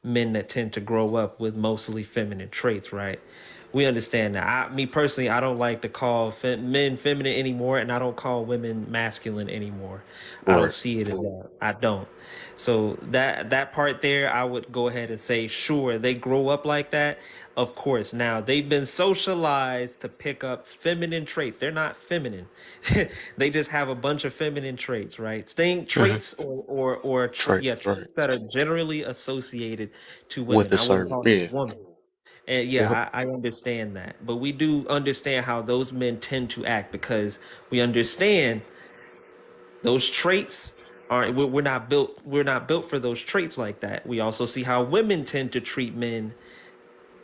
Speaker 3: men that tend to grow up with mostly feminine traits, right? We understand that. Me personally, I don't like to call men feminine anymore, and I don't call women masculine anymore. I don't see it as that. I don't. So that part there, I would go ahead and say, sure, they grow up like that. Of course. Now they've been socialized to pick up feminine traits. They're not feminine. They just have a bunch of feminine traits, right? Traits traits that are generally associated to women.
Speaker 1: With a
Speaker 3: I wouldn't
Speaker 1: certain,
Speaker 3: call it woman. And I understand that, but we do understand how those men tend to act because we understand those traits aren't. We're not built. We're not built for those traits like that. We also see how women tend to treat men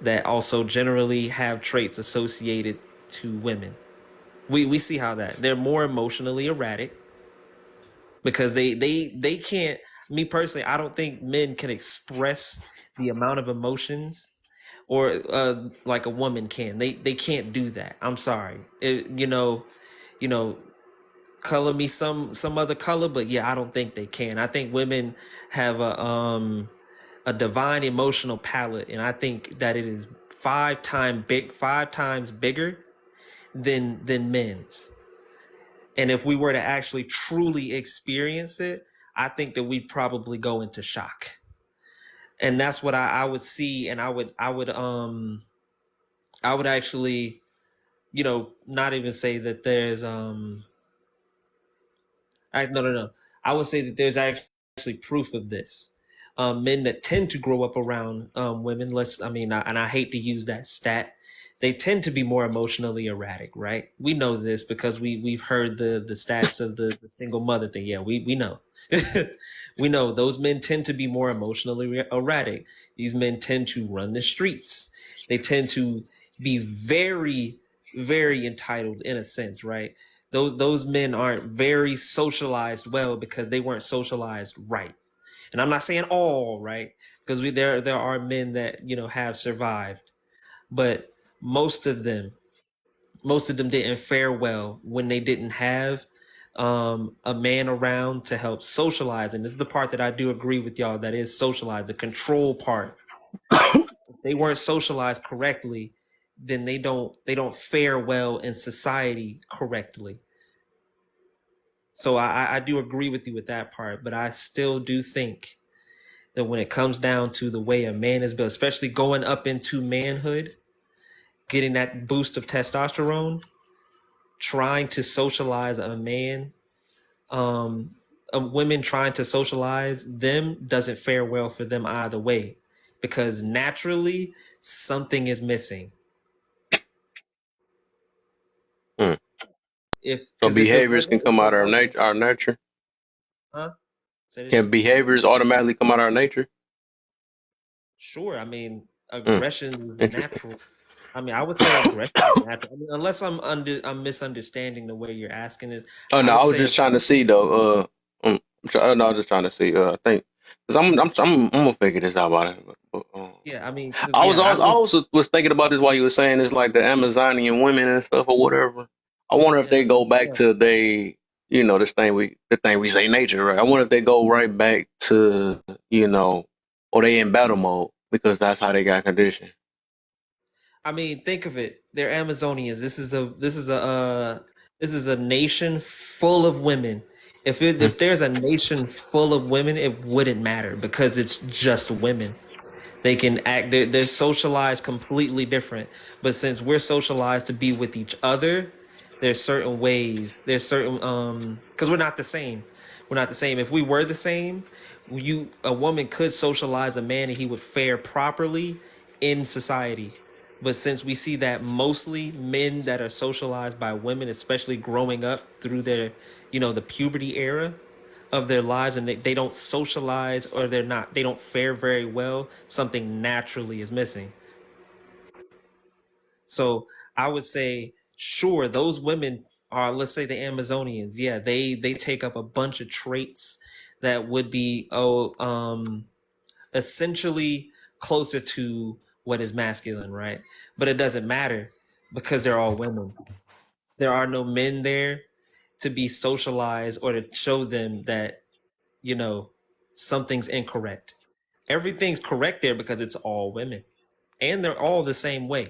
Speaker 3: that also generally have traits associated to women. We see how that they're more emotionally erratic because they can't. Me personally, I don't think men can express the amount of emotions or like a woman can. They can't do that. I'm sorry. Color me some other color, but yeah, I don't think they can. I think women have a divine emotional palette, and I think that it is 5 times bigger than men's. And if we were to actually truly experience it, I think that we'd probably go into shock. And that's what I would see, and I would actually, not even say that there's no. I would say that there's actually proof of this. Men that tend to grow up around women, and I hate to use that stat, they tend to be more emotionally erratic, right? We know this because we've heard the stats of the single mother thing. Yeah, we know. We know those men tend to be more emotionally erratic. These men tend to run the streets. They tend to be very, very entitled in a sense, right? Those men aren't very socialized well because they weren't socialized right. And I'm not saying all, right? Because there are men that have survived, but most of them didn't fare well when they didn't have a man around to help socialize. And this is the part that I do agree with y'all, that is socialize, the control part. If they weren't socialized correctly, then they don't fare well in society correctly. So I do agree with you with that part, but I still do think that when it comes down to the way a man is built, especially going up into manhood, getting that boost of testosterone, trying to socialize a man, women trying to socialize them doesn't fare well for them either way, because naturally something is missing.
Speaker 1: Mm.
Speaker 3: If
Speaker 1: So
Speaker 3: 'cause if it
Speaker 1: behaviors can
Speaker 3: wasn't,
Speaker 1: come out of our nurture.
Speaker 3: huh? Say it
Speaker 1: Can
Speaker 3: again.
Speaker 1: behaviors automatically come out of our nature?
Speaker 3: Sure. I mean,
Speaker 1: Mm.
Speaker 3: aggression is
Speaker 1: Interesting.
Speaker 3: natural. I mean, I would say aggression is natural. I mean, unless I'm misunderstanding the way you're asking this.
Speaker 1: Oh no,
Speaker 3: I would
Speaker 1: I was
Speaker 3: say
Speaker 1: just trying to see though. No, I was just trying to see. I think because I'm gonna figure this out about it. But,
Speaker 3: yeah. I mean,
Speaker 1: I was
Speaker 3: yeah. I
Speaker 1: also
Speaker 3: would.
Speaker 1: was thinking about this while you were saying it's like the Amazonian women and stuff or whatever. I wonder if
Speaker 3: Yeah,
Speaker 1: they
Speaker 3: that's
Speaker 1: go back
Speaker 3: yeah.
Speaker 1: to the thing we say nature, right? I wonder if they go right back to or they in battle mode because that's how they got conditioned.
Speaker 3: I mean, think of it. They're Amazonians. This is a nation full of women. If there's a nation full of women, it wouldn't matter because it's just women. They can act. They're socialized completely different. But since we're socialized to be with each other, there's certain ways. There's certain because we're not the same. We're not the same. If we were the same, a woman could socialize a man and he would fare properly in society. But since we see that mostly men that are socialized by women, especially growing up through their, the puberty era of their lives, and they don't socialize, or they don't fare very well, something naturally is missing. So I would say, sure, those women are, let's say the Amazonians, yeah, they take up a bunch of traits that would be essentially closer to what is masculine, right? But it doesn't matter because they're all women. There are no men there to be socialized or to show them that, something's incorrect. Everything's correct there because it's all women. And they're all the same way.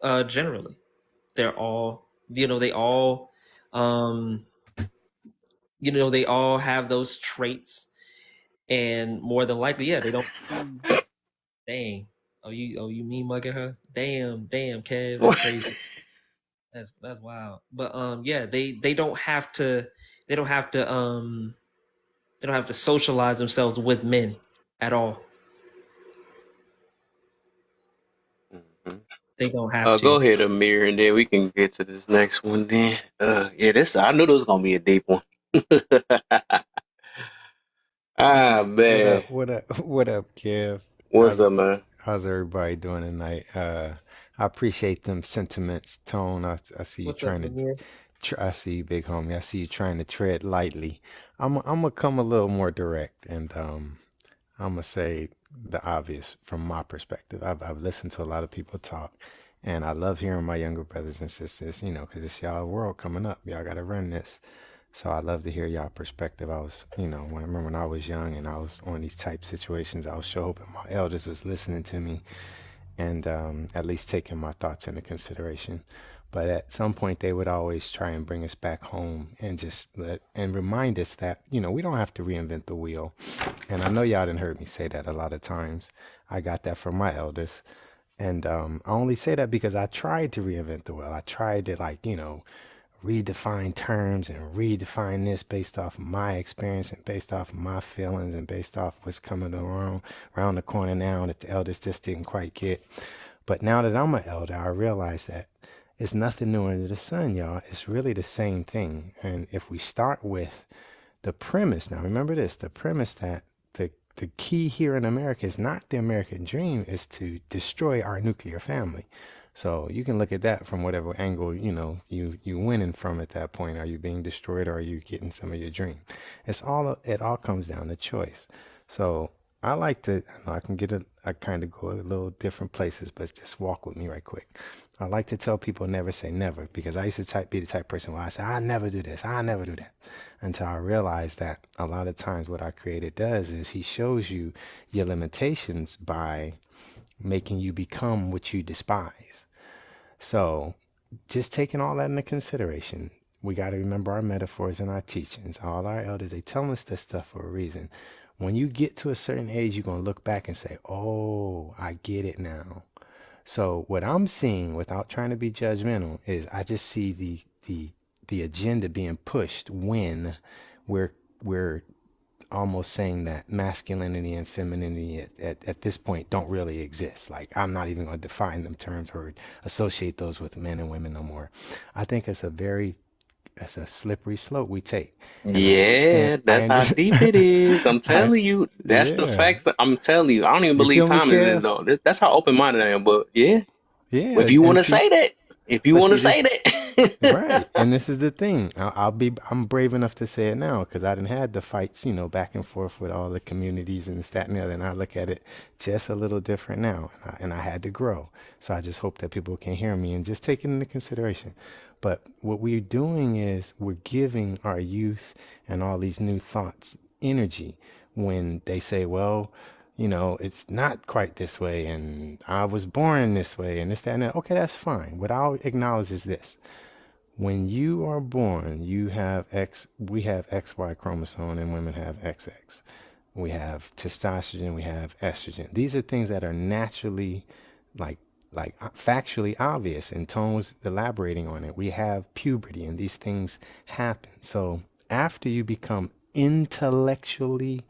Speaker 3: Generally. They're all, they all they all have those traits, and more than likely, yeah, they don't see. Dang. You mean mugging her? Damn, Kev, that's crazy. That's wild. But yeah, they don't have to socialize themselves with men at all.
Speaker 1: Mm-hmm.
Speaker 3: They don't have
Speaker 1: Go
Speaker 3: to.
Speaker 1: ahead, Amir, and then we can get to this next one. Then, I knew this was gonna be a deep one. Man,
Speaker 10: What up? What up, Kev?
Speaker 1: what's up, man?
Speaker 10: How's everybody doing tonight? I appreciate them sentiments, Tone. I see you
Speaker 3: What's up,
Speaker 10: trying
Speaker 3: Amir?
Speaker 10: to. I see you, big homie. I see you trying to tread lightly. I'm gonna come a little more direct, and I'm gonna say the obvious from my perspective. I've listened to a lot of people talk, and I love hearing my younger brothers and sisters. Because it's y'all world coming up. Y'all gotta run this. So I love to hear y'all perspective. I was, when I was young and I was on these type situations, I was sure hoping my elders was listening to me and at least taking my thoughts into consideration. But at some point, they would always try and bring us back home and just remind us that, we don't have to reinvent the wheel. And I know y'all done heard me say that a lot of times. I got that from my elders. And I only say that because I tried to reinvent the wheel. I tried to, redefine terms and redefine this based off of my experience and based off of my feelings and based off what's coming around the corner now that the elders just didn't quite get. But now that I'm an elder, I realize that it's nothing new under the sun, y'all. It's really the same thing. And if we start with the premise, now remember this, the premise that the key here in America is not the American dream, is to destroy our nuclear family. So you can look at that from whatever angle, you winning from at that point. Are you being destroyed or are you getting some of your dream? It all comes down to choice. So I like to, I know I can I kind of go a little different places, but just walk with me right quick. I like to tell people never say never because I used to be the type of person where I say, I never do this, I never do that. Until I realized that a lot of times what our Creator does is He shows you your limitations by making you become what you despise. So just taking all that into consideration, we got to remember our metaphors and our teachings. All our elders, they tell us this stuff for a reason. When you get to a certain age, you're going to look back and say, oh, I get it now. So what I'm seeing, without trying to be judgmental, is I just see the agenda being pushed when we're almost saying that masculinity and femininity at this point don't really exist. Like, I'm not even going to define them terms or associate those with men and women no more. I think it's a slippery slope we take. And
Speaker 1: Yeah, that's how deep it is. I'm
Speaker 10: I,
Speaker 1: telling you, that's the
Speaker 10: yeah.
Speaker 1: facts. I'm telling you, I don't even
Speaker 10: You
Speaker 1: believe
Speaker 10: feel me,
Speaker 1: time is
Speaker 10: Kev?
Speaker 1: though. That's how open-minded I am. But yeah,
Speaker 10: Yeah,
Speaker 1: if you want
Speaker 10: and
Speaker 1: to
Speaker 10: see,
Speaker 1: say that, if you
Speaker 10: but
Speaker 1: want to
Speaker 10: see this,
Speaker 1: say that,
Speaker 10: right? And this is the thing. I'm brave enough to say it now because I didn't had the fights, back and forth with all the communities and this, that, and the other. And I look at it just a little different now, and I had to grow. So I just hope that people can hear me and just take it into consideration. But what we're doing is we're giving our youth and all these new thoughts energy when they say, well, it's not quite this way, and I was born this way, and this, that, and that. Okay, that's fine. What I'll acknowledge is this. When you are born, we have XY chromosome, and women have XX. We have testosterone, we have estrogen. These are things that are naturally, like factually obvious, and Tone was elaborating on it. We have puberty, and these things happen. So after you become intellectually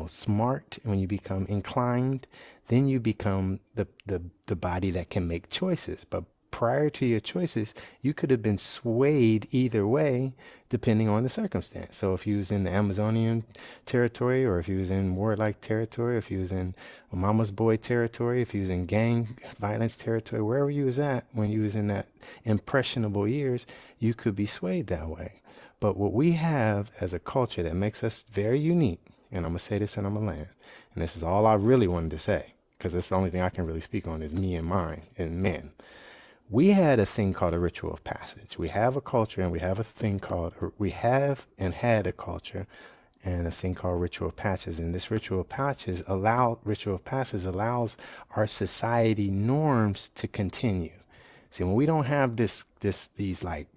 Speaker 10: smart, when you become inclined, then you become the body that can make choices. But prior to your choices, you could have been swayed either way, depending on the circumstance. So if you was in the Amazonian territory, or if you was in warlike territory, if you was in mama's boy territory, if you was in gang violence territory, wherever you was at when you was in that impressionable years, you could be swayed that way. But what we have as a culture that makes us very unique, and I'm going to say this and I'm going to land, and this is all I really wanted to say, because it's the only thing I can really speak on is me and mine and men. We had a thing called a ritual of passage. We have a culture, and we have and had a culture and a thing called ritual of passage. And this ritual of passage allows our society norms to continue. See, when we don't have these like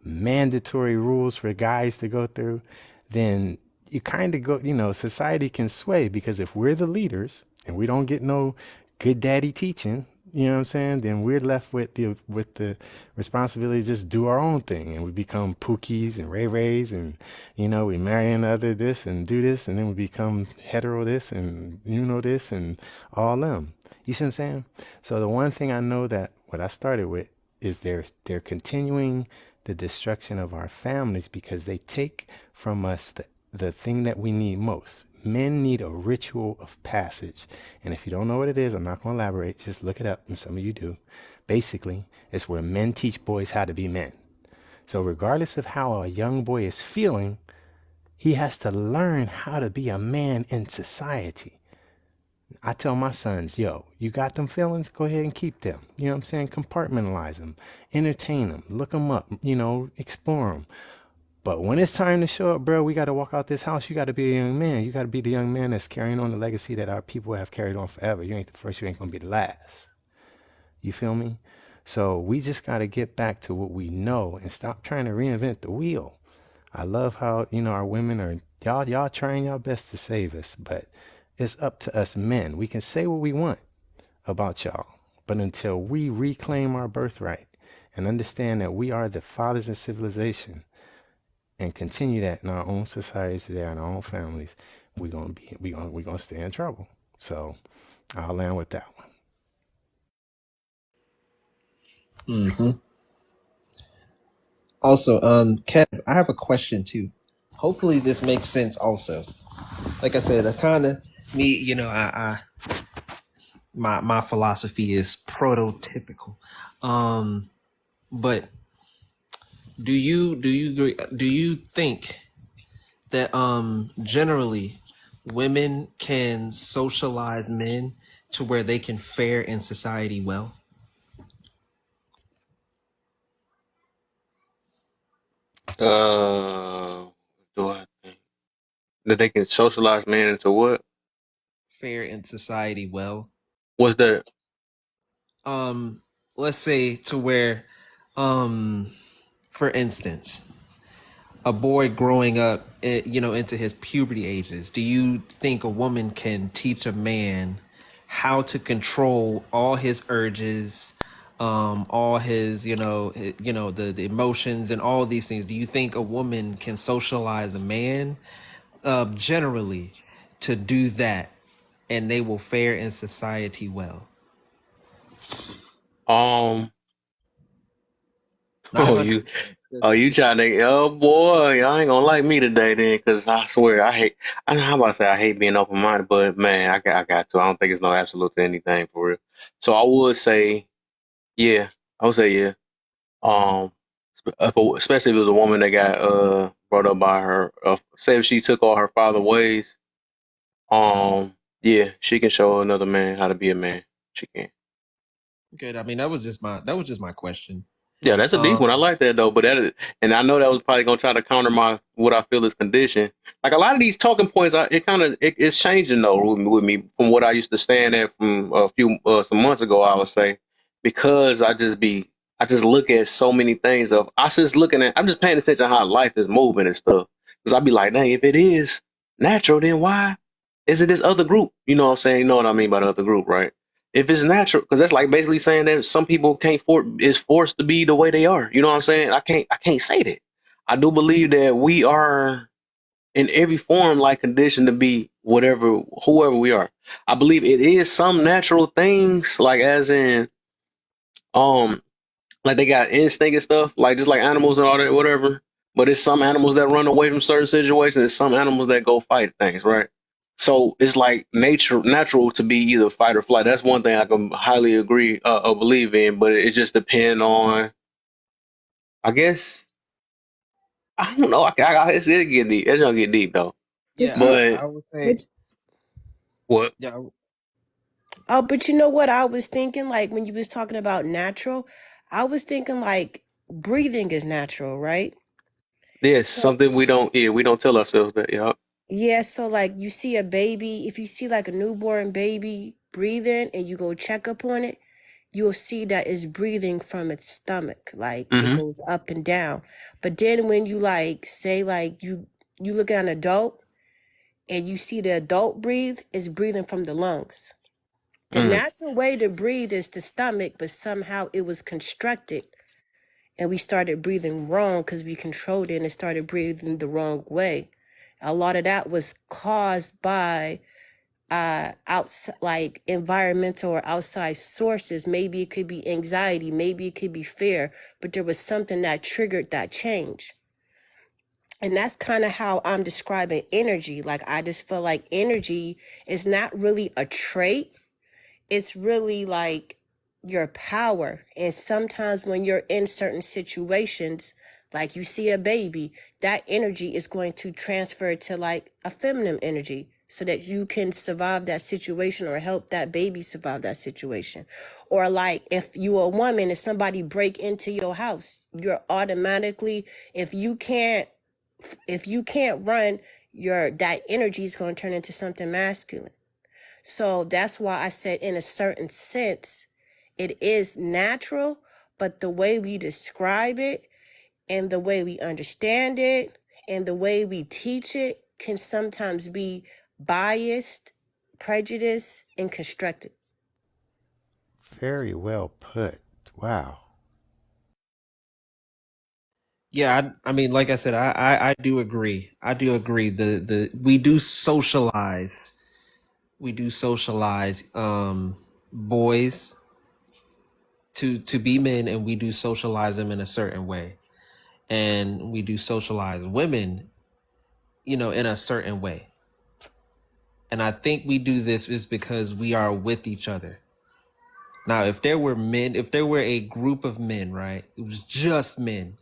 Speaker 10: mandatory rules for guys to go through, then you kind of go, society can sway, because if we're the leaders and we don't get no good daddy teaching, you know what I'm saying, then we're left with the responsibility to just do our own thing, and we become Pookies and Ray Rays, and we marry another this and do this, and then we become hetero this and this and all them. You see what I'm saying? So the one thing I know that what I started with is they're continuing the destruction of our families, because they take from us the thing that we need most. Men need a ritual of passage. And if you don't know what it is, I'm not going to elaborate. Just look it up, and some of you do. Basically, it's where men teach boys how to be men. So regardless of how a young boy is feeling, he has to learn how to be a man in society. I tell my sons, yo, you got them feelings? Go ahead and keep them. You know what I'm saying? Compartmentalize them, entertain them, look them up, explore them. But when it's time to show up, bro, we got to walk out this house. You got to be a young man. You got to be the young man that's carrying on the legacy that our people have carried on forever. You ain't the first, you ain't going to be the last. You feel me? So we just got to get back to what we know and stop trying to reinvent the wheel. I love how, our women are, y'all trying your best to save us, but it's up to us men. We can say what we want about y'all, but until we reclaim our birthright and understand that we are the fathers of civilization and continue that in our own societies today, in our own families, we're gonna stay in trouble. So I'll land with that one.
Speaker 13: Mm-hmm. Also, Kev, I have a question too. Hopefully this makes sense also. Like I said, I kind of me, my philosophy is prototypical. But do you agree, do you think that generally women can socialize men to where they can fare in society well?
Speaker 1: Do I think that they can socialize men into what?
Speaker 13: Fare in society well.
Speaker 1: What's that?
Speaker 13: Let's say to where, for instance, a boy growing up, into his puberty ages, do you think a woman can teach a man how to control all his urges, all his, the emotions and all these things? Do you think a woman can socialize a man, generally, to do that, and they will fare in society well? Not
Speaker 1: Oh,
Speaker 13: 100%.
Speaker 1: you trying to? Oh boy, y'all ain't gonna like me today then, because I swear I don't know how about to say I hate being open minded, but man, I got to. I don't think it's no absolute to anything for real. So I would say, yeah, I would say yeah. Um, especially if it was a woman that got brought up by her, say if she took all her father ways, yeah, she can show another man how to be a man. She can.
Speaker 13: Good. I mean, that was just my question.
Speaker 1: Yeah, that's a deep one. I like that though, but and I know that was probably gonna try to counter what I feel is condition. Like a lot of these talking points, it's changing though with me from what I used to stand at from some months ago. I would say because I just look at so many things I'm just paying attention to how life is moving and stuff. Because I'd be like, dang, if it is natural, then why is it this other group? You know what I'm saying? You know what I mean by the other group, right? If it's natural, because that's like basically saying that some people is forced to be the way they are. You know what I'm saying? I can't say that. I do believe that we are in every form like conditioned to be whoever we are. I believe it is some natural things, like as in like they got instinct and stuff, like just like animals and all that, whatever. But it's some animals that run away from certain situations, and some animals that go fight things, right? So it's like natural to be either fight or flight. That's one thing I can highly agree or believe in, but it just depends on, I guess, I don't know. It'll get deep. It's gonna get deep though.
Speaker 13: Yeah,
Speaker 1: But
Speaker 13: I would say.
Speaker 1: what?
Speaker 13: Yeah.
Speaker 22: Oh, but you know what I was thinking? Like when you was talking about natural, I was thinking like breathing is natural, right?
Speaker 1: There's
Speaker 22: So
Speaker 1: something we don't tell ourselves that, yeah.
Speaker 22: yeah, so like you see a baby, if you see like a newborn baby breathing and you go check up on it, you'll see that it's breathing from its stomach, like it
Speaker 1: Mm-hmm.
Speaker 22: goes up and down. But then when you like say like you look at an adult and you see the adult breathe, it's breathing from the lungs. The natural way to breathe is the stomach, but somehow it was constructed and we started breathing wrong because we controlled it and started breathing the wrong way. A lot of that was caused by outside, like environmental or outside sources. Maybe it could be anxiety, maybe it could be fear, but there was something that triggered that change. And that's kind of how I'm describing energy. Like I just feel like energy is not really a trait. It's really like your power. And sometimes when you're in certain situations, like you see a baby, that energy is going to transfer to like a feminine energy so that you can survive that situation or help that baby survive that situation. Or like if you are a woman and somebody break into your house, you're automatically, if you can't run, that energy is going to turn into something masculine. So that's why I said in a certain sense, it is natural, but the way we describe it and the way we understand it and the way we teach it can sometimes be biased, prejudiced, and constructed.
Speaker 10: Very well put. Wow.
Speaker 13: Yeah, I mean, like I said, I do agree. I do agree. We do socialize. We do socialize boys to be men, and we do socialize them in a certain way, and we do socialize women, in a certain way. And I think we do this is because we are with each other. Now, if there were a group of men, right? It was just men,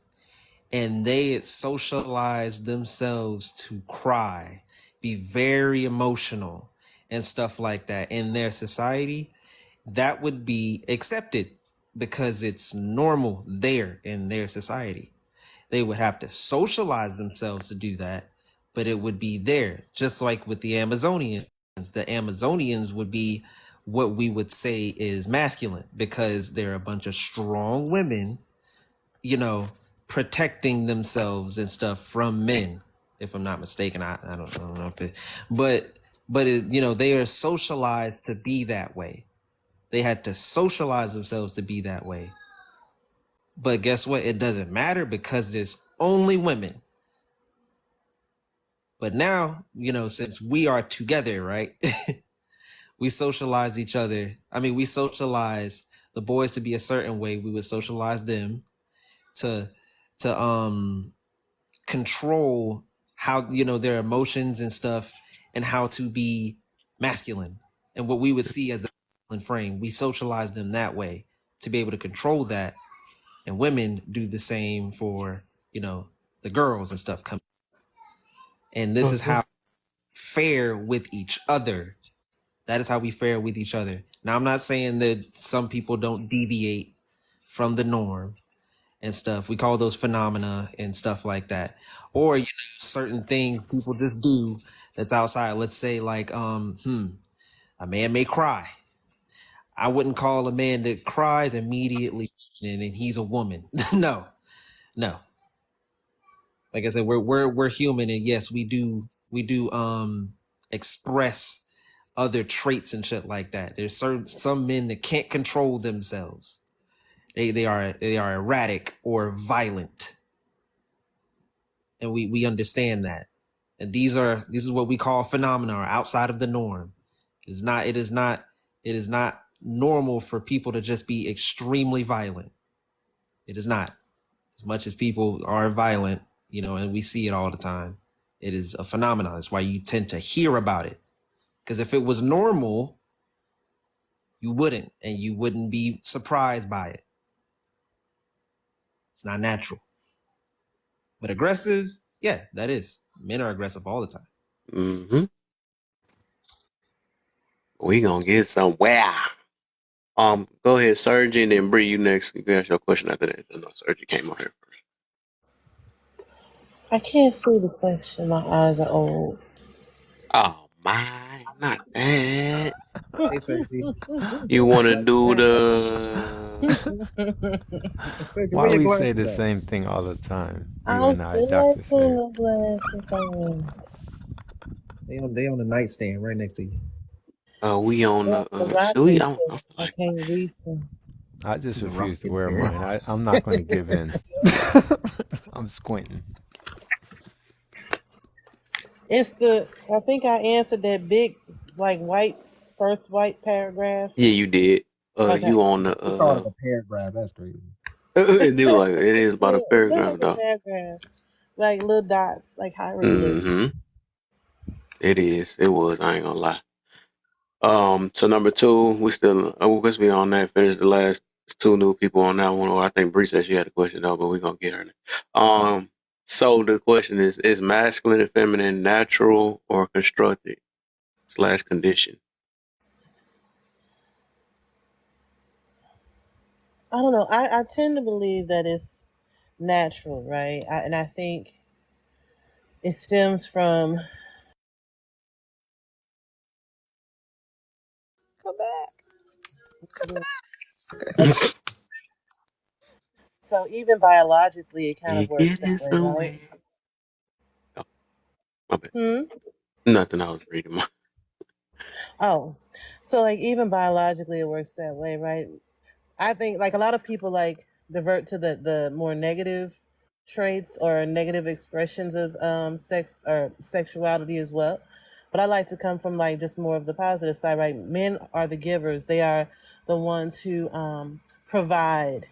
Speaker 13: and they had socialized themselves to cry be very emotional and stuff like that in their society, that would be accepted because it's normal there in their society. They would have to socialize themselves to do that, but it would be there. Just like with the Amazonians would be what we would say is masculine because they're a bunch of strong women, you know, protecting themselves and stuff from men. If I'm not mistaken, I don't know if it, but it, you know, they are socialized to be that way. They had to socialize themselves to be that way. But guess what? It doesn't matter because there's only women. But now, you know, since we are together, right? We socialize each other. I mean, we socialize the boys to be a certain way. We would socialize them to control how, you know, their emotions and stuff and how to be masculine. And what we would see as the masculine frame, we socialize them that way to be able to control that. And women do the same for, you know, the girls and stuff come. And this is how fair with each other. That is how we fare with each other. Now, I'm not saying that some people don't deviate from the norm and stuff. We call those phenomena and stuff like that. Or, you know, certain things people just do that's outside. Let's say like, a man may cry. I wouldn't call a man that cries immediately and he's a woman. No. Like I said, we're human, and yes, we do express other traits and shit like that. There's some men that can't control themselves. They are erratic or violent, and we understand that. And this is what we call phenomena or outside of the norm. It is not normal for people to just be extremely violent. It is not. As much as people are violent, you know, and we see it all the time, it is a phenomenon. That's why you tend to hear about it. Because if it was normal, you wouldn't, and you wouldn't be surprised by it. It's not natural. But aggressive, yeah, that is. Men are aggressive all the time.
Speaker 1: Mm-hmm. We gonna get somewhere. Go ahead, Serge, and then Bree, you next. You can ask your question after that. I know Serge came on here first.
Speaker 2: I can't see the question. My eyes are old.
Speaker 1: Oh my, not that.
Speaker 13: Hey, Sophie.
Speaker 1: You wanna do the
Speaker 13: Sophie,
Speaker 10: Why
Speaker 13: where your
Speaker 10: we say
Speaker 13: glasses
Speaker 10: the
Speaker 13: at?
Speaker 10: same thing all the time? You
Speaker 2: I'll
Speaker 10: and I,
Speaker 2: still
Speaker 10: Dr.
Speaker 2: see
Speaker 10: Sarah.
Speaker 2: the glasses on.
Speaker 13: They on the nightstand right next to you.
Speaker 1: we on
Speaker 2: Well,
Speaker 1: the
Speaker 2: I
Speaker 1: should we?
Speaker 2: need
Speaker 1: I
Speaker 2: to.
Speaker 1: feel
Speaker 2: I
Speaker 1: like
Speaker 2: can't read them.
Speaker 10: I just
Speaker 13: The
Speaker 10: refuse to
Speaker 13: rocket
Speaker 10: wear
Speaker 13: bear.
Speaker 10: mine. I'm not going to give in. I'm squinting.
Speaker 2: It's I think I answered that big, like first white paragraph.
Speaker 1: yeah, you did.
Speaker 2: Okay.
Speaker 1: You on
Speaker 13: You called it
Speaker 1: the
Speaker 13: a paragraph. That's crazy.
Speaker 1: it do like it is about a
Speaker 2: It looks
Speaker 1: paragraph,
Speaker 2: like a
Speaker 1: dog.
Speaker 2: paragraph, like little dots, like highlighted.
Speaker 1: Mm-hmm. It is. It was. I ain't gonna lie. So number two, we still. We'll just be on that. Finish the last two new people on that one. Or I think Bree said she had a question though, but we're gonna get her. So the question is masculine and feminine natural or constructed / conditioned?
Speaker 2: I don't know. I tend to believe that it's natural, right? And I think it stems from.
Speaker 21: Come back.
Speaker 2: So even biologically, it kind of
Speaker 1: You
Speaker 2: works that
Speaker 1: getting
Speaker 2: way,
Speaker 1: somewhere?
Speaker 2: right?
Speaker 1: Oh, my bad.
Speaker 2: Hmm.
Speaker 1: Nothing. I was reading my.
Speaker 2: Oh, so like even biologically, it works that way, right? I think like a lot of people like divert to the more negative traits or negative expressions of sex or sexuality as well. But I like to come from like just more of the positive side, right? Men are the givers. They are the ones who provide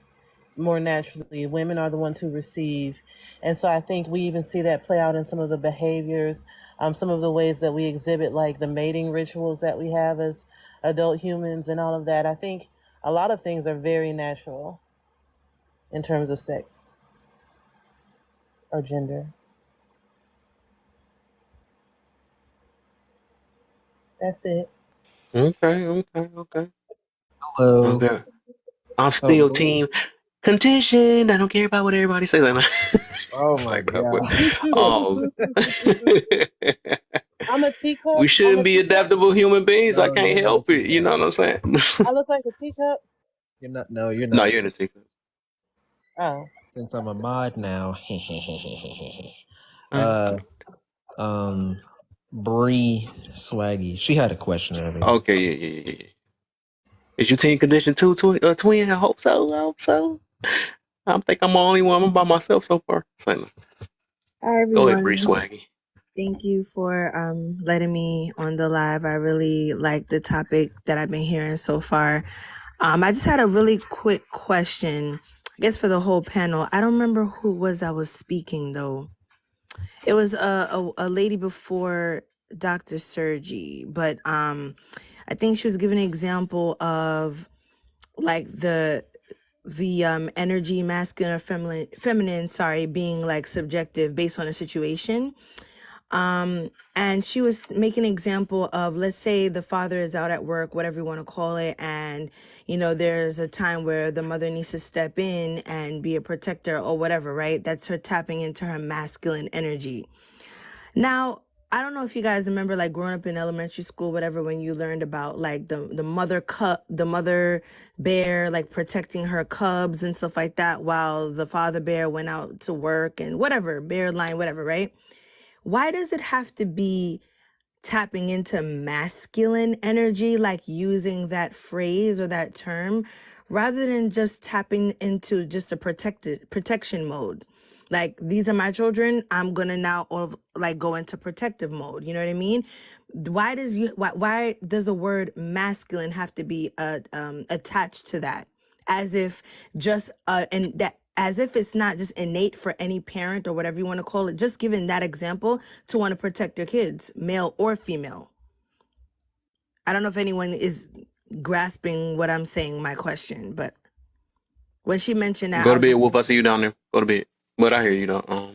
Speaker 2: more naturally. Women are the ones who receive. And so I think we even see that play out in some of the behaviors, some of the ways that we exhibit, like the mating rituals that we have as adult humans and all of that. I think a lot of things are very natural in terms of sex or gender. That's it.
Speaker 1: Okay.
Speaker 13: Hello.
Speaker 1: Okay. I'm
Speaker 13: Oh,
Speaker 1: still team contention. I don't care about what everybody says. Like,
Speaker 13: oh
Speaker 1: it's
Speaker 13: my
Speaker 1: like, no, but
Speaker 13: God.
Speaker 2: I'm a teacup.
Speaker 1: we
Speaker 2: I'm
Speaker 1: shouldn't
Speaker 2: a
Speaker 1: be
Speaker 2: teacup.
Speaker 1: adaptable human beings. I
Speaker 13: No,
Speaker 1: can't
Speaker 13: you're not a
Speaker 1: help it. You know
Speaker 13: teacup.
Speaker 1: what I'm saying?
Speaker 2: I look like a teacup.
Speaker 13: You're not. No, you're
Speaker 1: No,
Speaker 13: not.
Speaker 1: you're in a teacup.
Speaker 2: Oh.
Speaker 13: Since I'm a mod now.
Speaker 1: All right.
Speaker 13: Bree Swaggy. She had a question earlier.
Speaker 1: Okay, yeah. Is your team condition too, twin? I hope so. I think I'm the only one. I'm by myself so far. So,
Speaker 16: Hi
Speaker 1: go ahead, Bree
Speaker 16: everyone.
Speaker 1: Swaggy.
Speaker 16: Thank you for letting me on the live. I really like the topic that I've been hearing so far. I just had a really quick question, I guess for the whole panel. I don't remember who it was that was speaking though. It was a lady before Dr. Sergi, but I think she was giving an example of like the energy masculine or feminine, sorry, being like subjective based on a situation. And she was making an example of, let's say the father is out at work, whatever you want to call it, and there's a time where the mother needs to step in and be a protector or whatever, right? That's her tapping into her masculine energy. Now, I don't know if you guys remember, like growing up in elementary school, whatever, when you learned about like the mother bear, like protecting her cubs and stuff like that, while the father bear went out to work and whatever, bear line, whatever, right? Why does it have to be tapping into masculine energy, like using that phrase or that term, rather than just tapping into just a protection mode? Like, these are my children, I'm gonna now like go into protective mode. You know what I mean? Why does the word masculine have to be attached to that? As if just and that as if it's not just innate for any parent or whatever you want to call it, just giving that example to want to protect their kids, male or female. I don't know if anyone is grasping what I'm saying, my question, but when she mentioned that,
Speaker 1: Go
Speaker 16: I
Speaker 1: to
Speaker 16: was
Speaker 1: bed,
Speaker 16: just,
Speaker 1: Wolf. I see you down there. Go to bed. But I hear you though.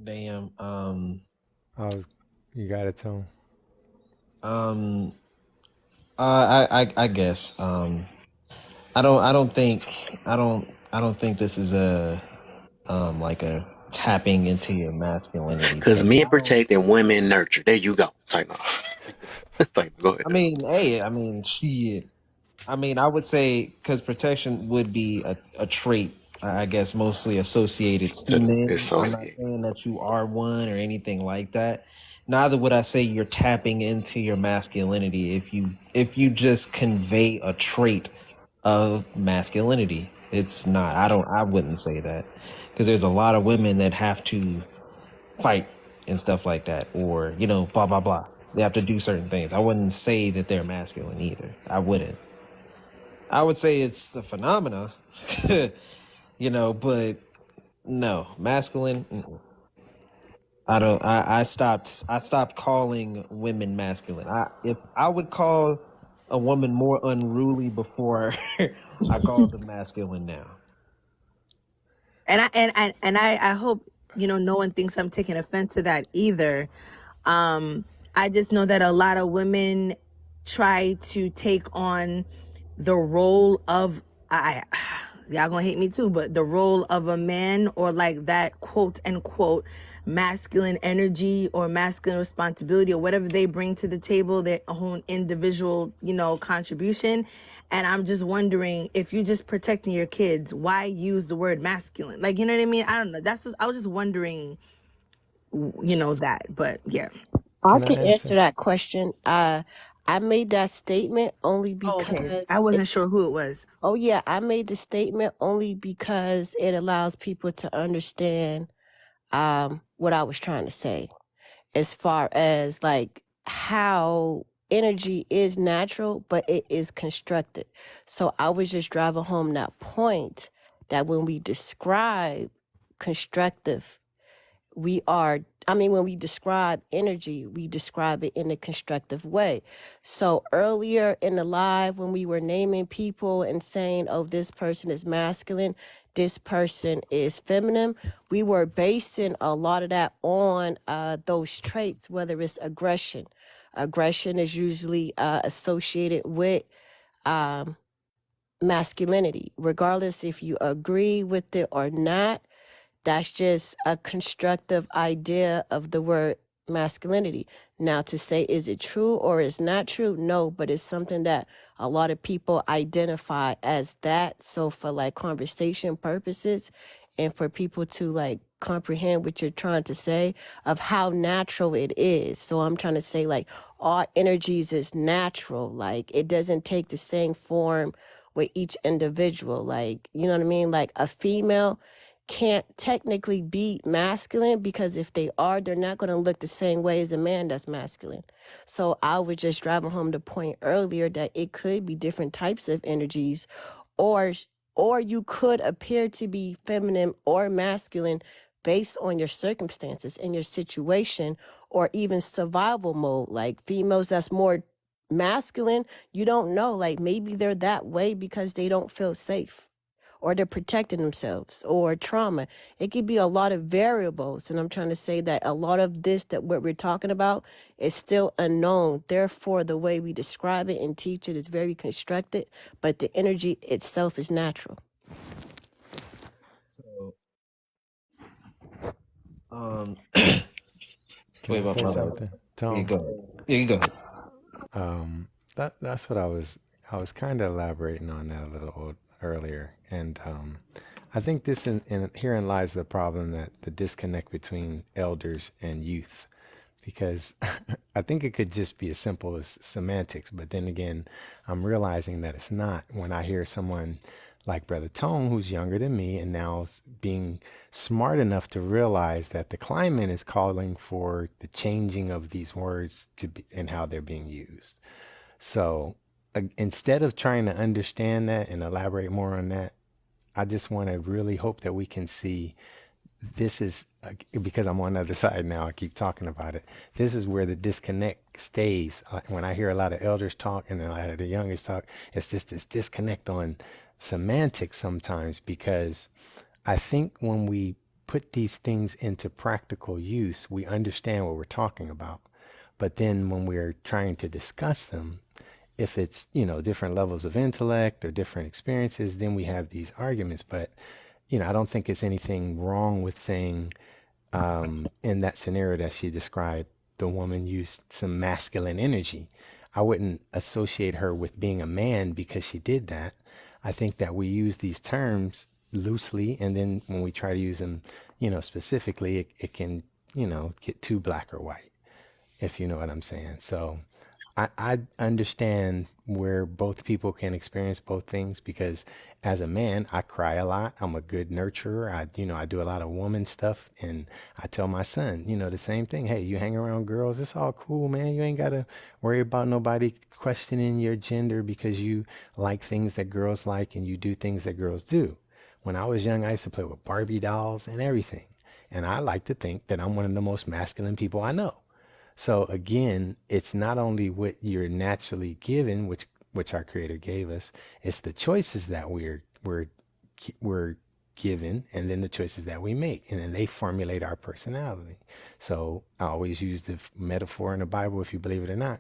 Speaker 13: Damn.
Speaker 10: Oh, you got it, Tone.
Speaker 13: I guess. I don't think this is a like a tapping into your masculinity,
Speaker 1: Because
Speaker 13: because
Speaker 1: men protect and women nurture. There you go. It's like, no. It's like, go ahead.
Speaker 13: I mean, hey, I mean, shit. I mean, I would say because protection would be a trait, I guess, mostly associated to men. I'm not saying that you are one or anything like that. Neither would I say you're tapping into your masculinity if you just convey a trait of masculinity. It's not. I wouldn't say that, because there's a lot of women that have to fight and stuff like that, or blah blah blah. They have to do certain things. I wouldn't say that they're masculine either. I wouldn't. I would say it's a phenomena, but no, masculine. I don't. I stopped calling women masculine. If I would call a woman more unruly before, I called them masculine now.
Speaker 16: and I hope no one thinks I'm taking offense to that either. I just know that a lot of women try to take on the role of y'all gonna hate me too, but the role of a man, or like that quote unquote masculine energy or masculine responsibility, or whatever they bring to the table, their own individual contribution. And I'm just wondering, if you're just protecting your kids, why use the word masculine? Like, you know what I mean? I don't know. I was just wondering, that. But yeah.
Speaker 22: I
Speaker 10: Can I
Speaker 22: can
Speaker 10: answer?
Speaker 22: answer that question. I made that statement only
Speaker 16: Oh, okay.
Speaker 22: because
Speaker 16: I wasn't
Speaker 22: it's.
Speaker 16: sure who it was.
Speaker 22: Oh yeah, I made the statement only because it allows people to understand what I was trying to say, as far as like how energy is natural, but it is constructed. So I was just driving home that point, that when we describe constructive, when we describe energy, we describe it in a constructive way. So earlier in the live, when we were naming people and saying, oh, this person is masculine, this person is feminine, we were basing a lot of that on those traits, whether it's aggression, Aggression is usually associated with um, masculinity. Regardless if you agree with it or not, that's just a constructive idea of the word masculinity. Now, to say, is it true or is not true? No, but it's something that a lot of people identify as that. So for like conversation purposes and for people to like comprehend what you're trying to say of how natural it is. So I'm trying to say like all energies is natural. Like it doesn't take the same form with each individual. Like, you know what I mean? Like a female can't technically be masculine because if they are, they're not going to look the same way as a man that's masculine. So I was just driving home the point earlier that it could be different types of energies, or or you could appear to be feminine or masculine based on your circumstances and your situation or even survival mode. Like females that's more masculine, you don't know, like maybe they're that way because they don't feel safe or they're protecting themselves or trauma. It could be a lot of variables. And I'm trying to say that a lot of this, that what we're talking about is still unknown. Therefore, the way we describe it and teach it is very constructed, but the energy itself is natural.
Speaker 13: So,
Speaker 10: Can
Speaker 13: wait,
Speaker 10: I
Speaker 13: my
Speaker 10: say
Speaker 13: brother.
Speaker 10: something?
Speaker 13: Yeah,
Speaker 10: Tom,
Speaker 13: go ahead. Yeah, you go ahead.
Speaker 10: that's what I was kind of elaborating on that a little earlier, and I think this herein lies the problem, that the disconnect between elders and youth, because I think it could just be as simple as semantics, but then again, I'm realizing that it's not when I hear someone like Brother Tone, who's younger than me and now being smart enough to realize that the climate is calling for the changing of these words to be, and how they're being used. So instead of trying to understand that and elaborate more on that, I just want to really hope that we can see this is because I'm on the other side now. I keep talking about it. This is where the disconnect stays. When I hear a lot of elders talk and a lot of the youngest talk, it's just this disconnect on semantics sometimes, because I think when we put these things into practical use, we understand what we're talking about. But then when we're trying to discuss them, if it's, different levels of intellect or different experiences, then we have these arguments. But, I don't think it's anything wrong with saying in that scenario that she described, the woman used some masculine energy. I wouldn't associate her with being a man because she did that. I think that we use these terms loosely, and then when we try to use them, specifically, it can, get too black or white, if you know what I'm saying. So I understand where both people can experience both things, because as a man, I cry a lot. I'm a good nurturer. I do a lot of woman stuff, and I tell my son, the same thing. Hey, you hang around girls, it's all cool, man. You ain't got to worry about nobody questioning your gender because you like things that girls like and you do things that girls do. When I was young, I used to play with Barbie dolls and everything. And I like to think that I'm one of the most masculine people I know. So again, it's not only what you're naturally given, which our Creator gave us, it's the choices that we're given, and then the choices that we make, and then they formulate our personality. So I always use the metaphor in the Bible, if you believe it or not.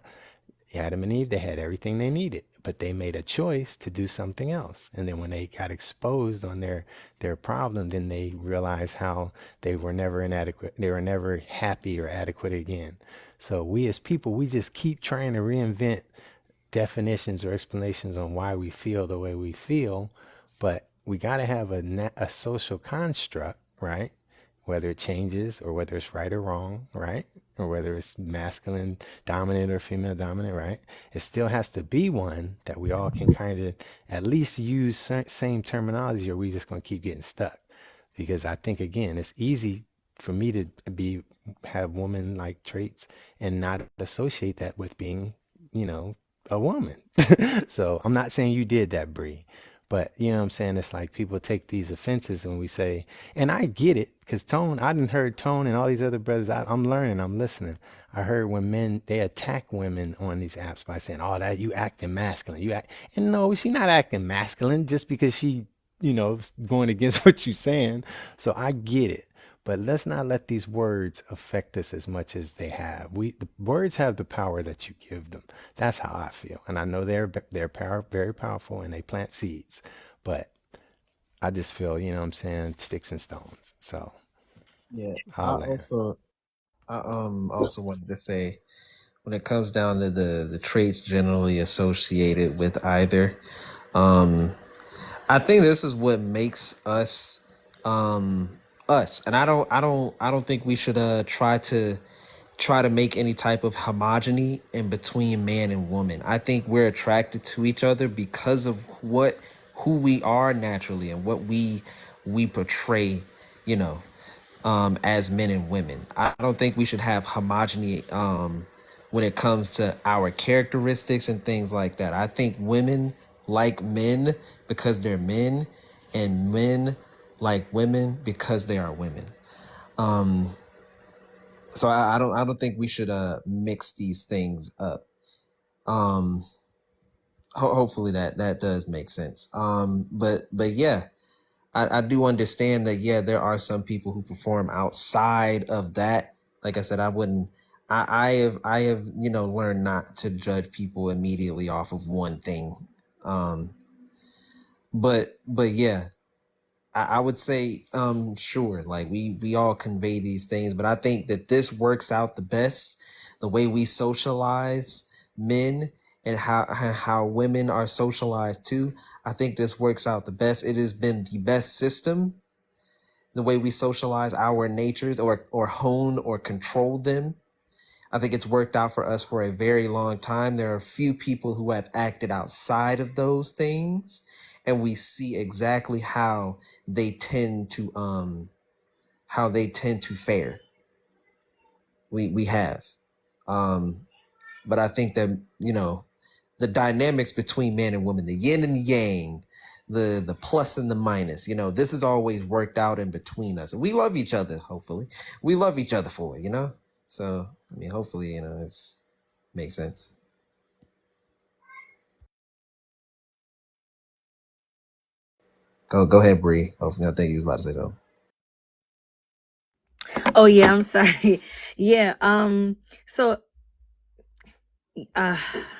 Speaker 10: Adam and Eve, they had everything they needed, but they made a choice to do something else. And then when they got exposed on their problem, then they realized how they were never inadequate. They were never happy or adequate again. So we as people, we just keep trying to reinvent definitions or explanations on why we feel the way we feel, but we got to have a social construct, right? Whether it changes or whether it's right or wrong, right? Or whether it's masculine dominant or female dominant, right? It still has to be one that we all can kind of at least use same terminology, or we just going to keep getting stuck. Because I think, again, it's easy for me to have woman-like traits and not associate that with being, a woman. So I'm not saying you did that, Bree. But you know what I'm saying? It's like people take these offenses when we say, and I get it, because Tone, I didn't heard Tone and all these other brothers. I'm learning, I'm listening. I heard when men, they attack women on these apps by saying, oh, that you acting masculine. And no, she's not acting masculine just because she, going against what you're saying. So I get it. but let's not let these words affect us as much as they have. The words have the power that you give them. That's how I feel. And I know they're very powerful and they plant seeds, but I just feel, you know what I'm saying, sticks and stones. So
Speaker 13: Yeah,
Speaker 10: I'll land.
Speaker 13: I also wanted to say, when it comes down to the traits generally associated with either, I think this is what makes us us. And I don't think we should try to make any type of homogeny in between man and woman. I think we're attracted to each other because of who we are naturally and what we portray, you know, as men and women. I don't think we should have homogeny when it comes to our characteristics and things like that. I think women like men because they're men, and men like women because they are women. So I don't think we should mix these things up. Hopefully that does make sense. But yeah, I do understand that, yeah, there are some people who perform outside of that. Like I said, I have, you know, learned not to judge people immediately off of one thing. But yeah, I would say, sure, like we all convey these things, but I think that this works out the best, the way we socialize men and how women are socialized too. I think this works out the best. It has been the best system, the way we socialize our natures or hone or control them. I think it's worked out for us for a very long time. There are a few people who have acted outside of those things, and we see exactly how they tend to fare. We have. But I think that, you know, the dynamics between man and woman, the yin and yang, the plus and the minus, you know, this is always worked out in between us. And we love each other, hopefully. We love each other for it, you know? So, I mean, hopefully, you know, it's makes sense. Go ahead, Bree. Hopefully, I think you was about to say something.
Speaker 16: Oh yeah, I'm sorry. Yeah, so uh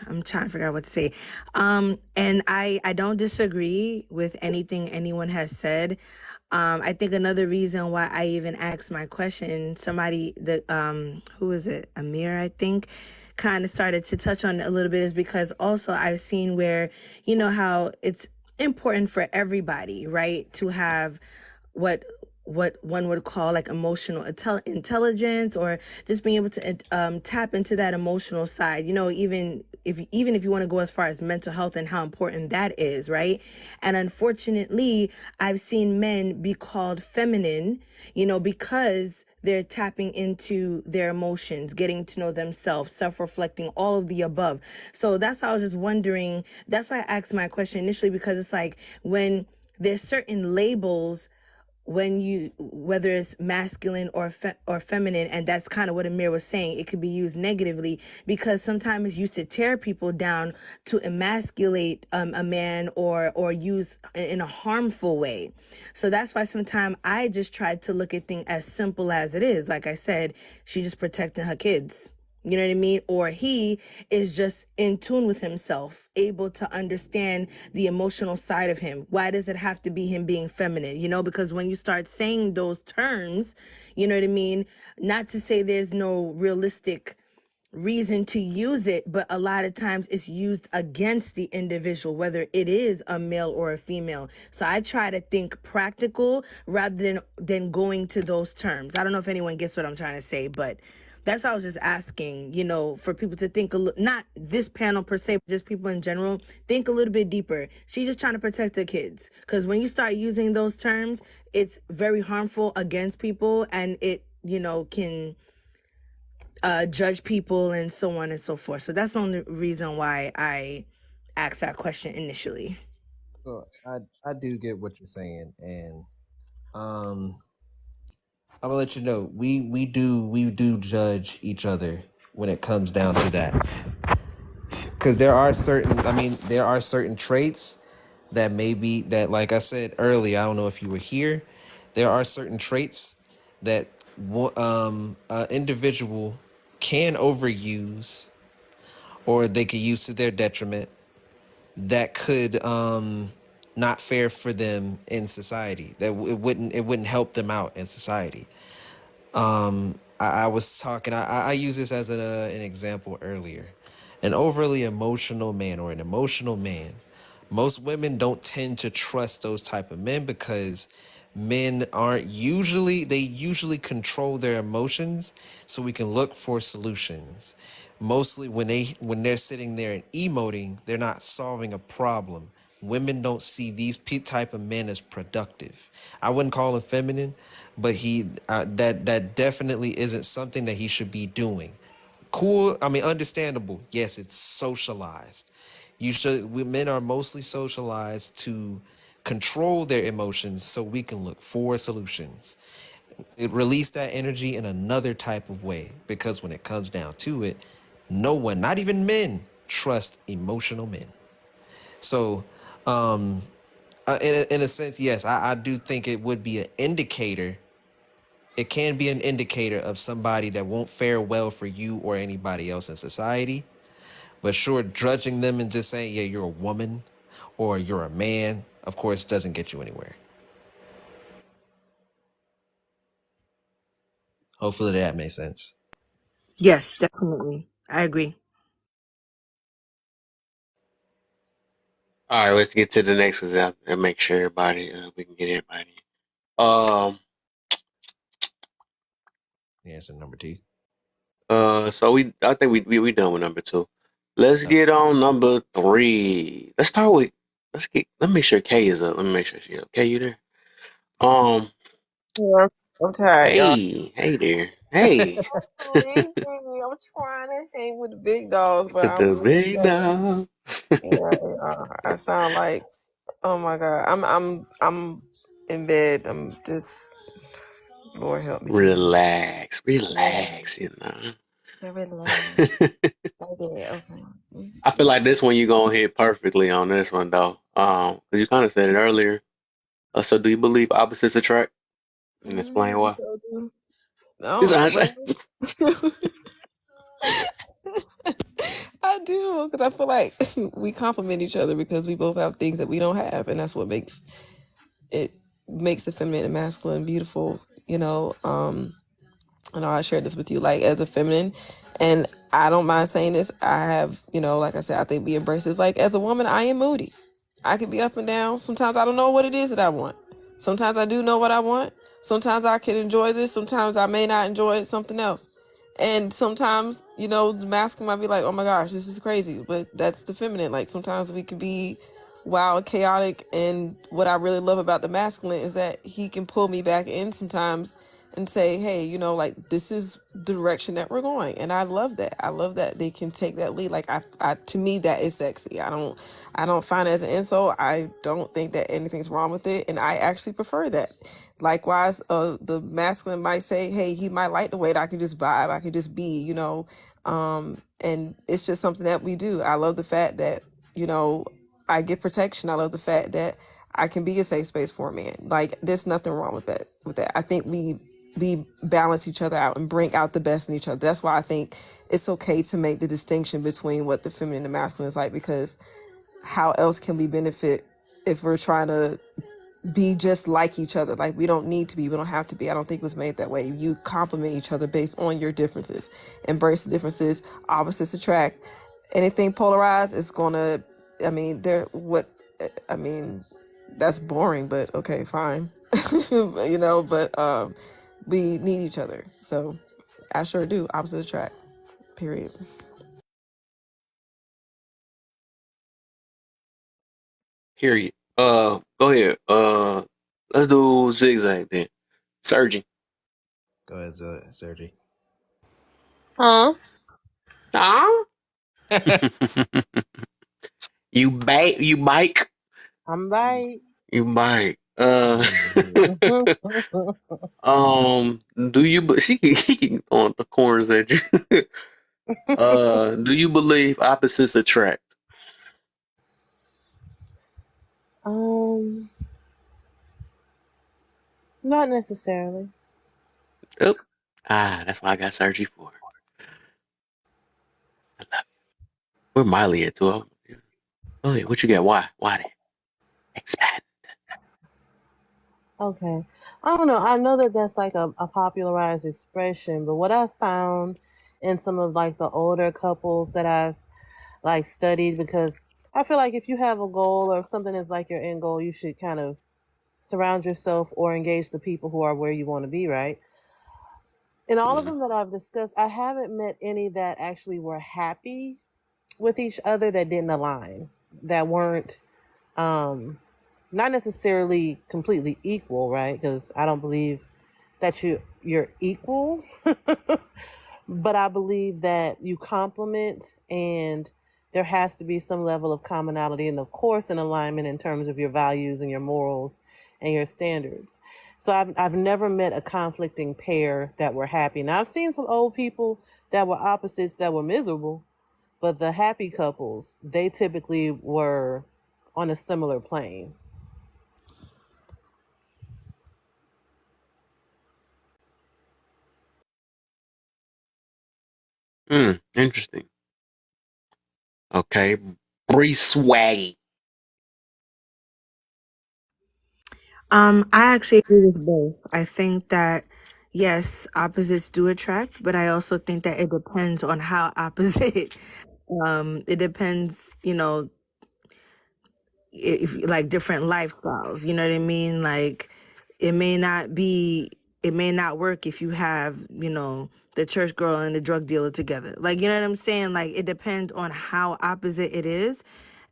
Speaker 16: I'm trying to figure out what to say. And I don't disagree with anything anyone has said. I think another reason why I even asked my question, somebody that who is it? Amir, I think, kind of started to touch on it a little bit, is because also I've seen where, you know, how it's important for everybody, right, to have what one would call like emotional intelligence, or just being able to tap into that emotional side, you know, even if you want to go as far as mental health and how important that is, right? And unfortunately, I've seen men be called feminine, you know, because they're tapping into their emotions, getting to know themselves, self-reflecting, all of the above. So that's why I was just wondering, that's why I asked my question initially, because it's like when there's certain labels, when you, whether it's masculine or feminine, and that's kind of what Amir was saying, it could be used negatively, because sometimes it's used to tear people down, to emasculate a man, or use in a harmful way. So that's why sometimes I just try to look at things as simple as it is. Like I said, she just protecting her kids. You know what I mean? Or he is just in tune with himself, able to understand the emotional side of him. Why does it have to be him being feminine? You know, because when you start saying those terms, you know what I mean? Not to say there's no realistic reason to use it, but a lot of times it's used against the individual, whether it is a male or a female. So I try to think practical rather than going to those terms. I don't know if anyone gets what I'm trying to say, but that's why I was just asking, you know, for people to think not this panel per se, but just people in general, think a little bit deeper. She's just trying to protect the kids, because when you start using those terms, it's very harmful against people, and it, you know, can judge people and so on and so forth. So that's the only reason why I asked that question initially.
Speaker 13: So I do get what you're saying, and I'm gonna let you know, we do judge each other when it comes down to that, because there are certain traits that maybe, that, like I said earlier, I don't know if you were here, there are certain traits that an individual can overuse or they could use to their detriment that could not fair for them in society, that it wouldn't help them out in society. I was talking. I use this as an example earlier. An overly emotional man or an emotional man. Most women don't tend to trust those type of men because men aren't usually they usually control their emotions, so we can look for solutions. Mostly when they're sitting there and emoting, they're not solving a problem. Women don't see these type of men as productive. I wouldn't call him feminine, but that definitely isn't something that he should be doing. Cool, I mean understandable. Yes, it's socialized. Men are mostly socialized to control their emotions so we can look for solutions. It release that energy in another type of way because when it comes down to it, no one, not even men, trust emotional men. So, in a sense, yes, I do think it would be an indicator. It can be an indicator of somebody that won't fare well for you or anybody else in society. But sure, judging them and just saying, yeah, you're a woman or you're a man, of course, doesn't get you anywhere. Hopefully that makes sense.
Speaker 16: Yes, definitely. I agree.
Speaker 1: All right, let's get to the next example and make sure everybody we can get everybody.
Speaker 13: Answer number 2.
Speaker 1: So I think we done with number 2. Let's get on number 3. Let's start with. Let me make sure Kay is up. Let me make sure she up. Kay, you there?
Speaker 5: Yeah, I'm tired, y'all.
Speaker 1: Hey there. Hey.
Speaker 5: I'm trying to hang with the big dogs, but I'm
Speaker 1: The
Speaker 5: really
Speaker 1: big
Speaker 5: bad.
Speaker 1: dog.
Speaker 5: Yeah, I sound like, oh my god, I'm in bed. I'm just, Lord help me, Jesus.
Speaker 1: Relax,
Speaker 5: Yeah,
Speaker 1: you know.
Speaker 5: so relax. Okay.
Speaker 1: I feel like this one you gonna hit perfectly on this one though. 'Cause you kind of said it earlier. So do you believe opposites attract? And explain why.
Speaker 5: So do.
Speaker 1: It's
Speaker 5: No,
Speaker 1: honest-
Speaker 5: well, I do because I feel like we complement each other because we both have things that we don't have, and that's what makes the feminine and masculine beautiful. You know, I know I shared this with you, like as a feminine, and I don't mind saying this. I have, like I said, I think we embrace this. Like as a woman, I am moody. I can be up and down. Sometimes I don't know what it is that I want. Sometimes I do know what I want. Sometimes I can enjoy this. Sometimes I may not enjoy something else. And sometimes, the masculine might be like, oh my gosh, this is crazy. But that's the feminine. Like sometimes we can be wild, chaotic. And what I really love about the masculine is that he can pull me back in sometimes and say, hey, like this is the direction that we're going. And I love that. I love that they can take that lead. Like I to me, that is sexy. I don't find it as an insult. I don't think that anything's wrong with it. And I actually prefer that. Likewise, the masculine might say, hey, he might like the way that I can just vibe. I can just be, and it's just something that we do. I love the fact that, I get protection. I love the fact that I can be a safe space for a man. Like there's nothing wrong with that. I think we balance each other out and bring out the best in each other. That's why I think it's okay to make the distinction between what the feminine and masculine is like, because how else can we benefit if we're trying to be just like each other? Like we don't need to be, we don't have to be. I don't think it was made that way. You complement each other based on your differences. Embrace the differences. Opposites attract. Anything polarized is gonna, that's boring, but okay, fine. But we need each other. So I sure do. Opposites attract. Period.
Speaker 1: Hear you. Go ahead. Let's do zigzag then. Surging.
Speaker 13: Go ahead, Sergi.
Speaker 5: Huh?
Speaker 1: Ah? You bite. You bike.
Speaker 5: I'm right.
Speaker 1: You bite. Do you? She keep throwing the corners at you. Do you believe opposites attract?
Speaker 2: Not necessarily.
Speaker 1: Oh, that's why I got surgery for. I love it. Where Miley at, 12? Oh, yeah, what you got? Why that? Expand.
Speaker 2: Okay. I don't know. I know that that's like a popularized expression, but what I've found in some of like the older couples that I've like studied, because I feel like if you have a goal or if something is like your end goal, you should kind of surround yourself or engage the people who are where you want to be, right? In all of
Speaker 1: Mm-hmm.
Speaker 2: them that I've discussed, I haven't met any that actually were happy with each other that didn't align, that weren't um not necessarily completely equal, right? Because I don't believe that you're equal, but I believe that you complement, and there has to be some level of commonality and of course an alignment in terms of your values and your morals and your standards. So I've never met a conflicting pair that were happy. Now I've seen some old people that were opposites that were miserable, but the happy couples, they typically were on a similar plane.
Speaker 1: Interesting. Okay. Bree Swaggy.
Speaker 16: I actually agree with both. I think that yes, opposites do attract, but I also think that it depends on how opposite. It depends, if like different lifestyles, you know what I mean? Like it may not be, it may not work if you have, the church girl and the drug dealer together. Like, you know what I'm saying? Like it depends on how opposite it is,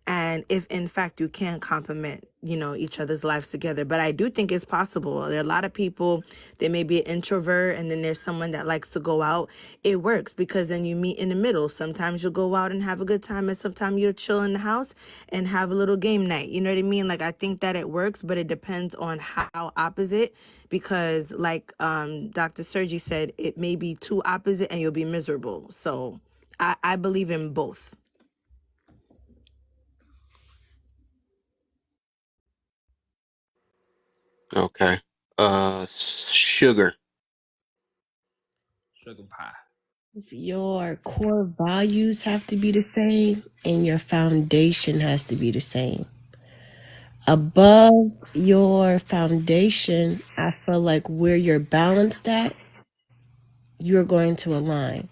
Speaker 16: and if in fact you can complement, each other's lives together. But I do think it's possible. There are a lot of people, they may be an introvert and then there's someone that likes to go out. It works because then you meet in the middle. Sometimes you'll go out and have a good time, and sometimes you'll chill in the house and have a little game night. You know what I mean? Like I think that it works, but it depends on how opposite, because like Dr. Sergi said, it may be too opposite and you'll be miserable. So I believe in both.
Speaker 1: Okay. Sugar.
Speaker 3: Sugar pie.
Speaker 22: Your core values have to be the same and your foundation has to be the same. Above your foundation, I feel like where you're balanced at, you're going to align.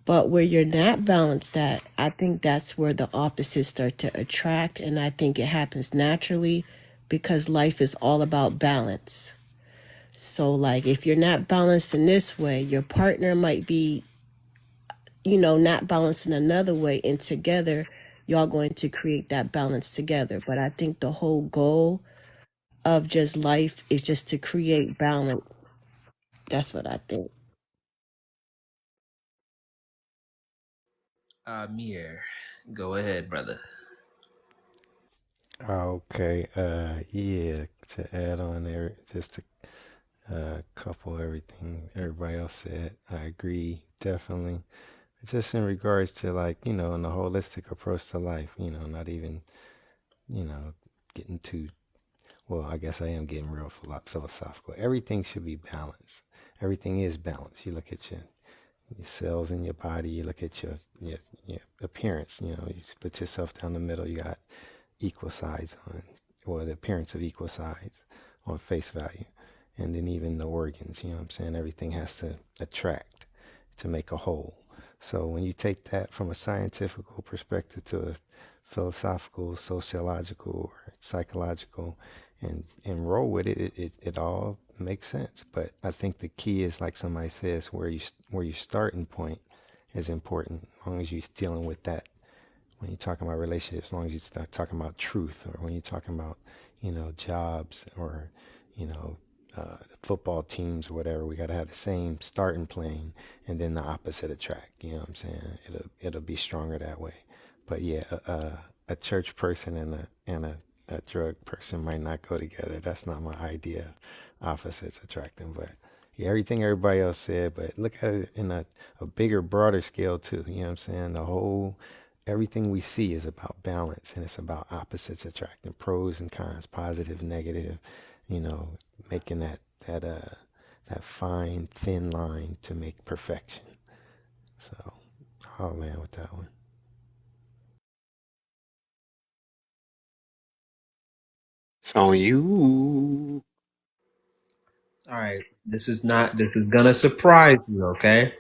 Speaker 22: But where you're not balanced at, I think that's where the opposites start to attract. And I think it happens naturally because life is all about balance. So, like, if you're not balanced in this way, your partner might be, not balanced in another way. And together, y'all going to create that balance together. But I think the whole goal of just life is just to create balance. That's what I think.
Speaker 3: Mir, go ahead, brother.
Speaker 10: Okay. Yeah. To add on there, just to couple everything everybody else said, I agree definitely. Just in regards to like in the holistic approach to life, not even getting too well. I guess I am getting real philosophical. Everything should be balanced. Everything is balanced. You look at your cells in your body. You look at your appearance. You split yourself down the middle. You got equal sides on, or the appearance of equal sides on face value. And then even the organs, what I'm saying? Everything has to attract to make a whole. So when you take that from a scientific perspective to a philosophical, sociological, or psychological, and roll with it, it all makes sense. But I think the key is, like somebody says, where your starting point is important. As long as you're dealing with that, when you're talking about relationships, as long as you start talking about truth, or when you're talking about jobs, or football teams or whatever, we got to have the same starting plane, and then the opposite attract. You know what I'm saying? It'll be stronger that way. But yeah, a church person and a drug person might not go together. That's not my idea of opposites attracting. But yeah, everything everybody else said, but look at it in a bigger, broader scale too. You know what I'm saying? Everything we see is about balance, and it's about opposites attracting, pros and cons, positive, negative, making that fine, thin line to make perfection. So I'll land with that one.
Speaker 1: It's on you.
Speaker 13: All right. This is gonna surprise you, okay?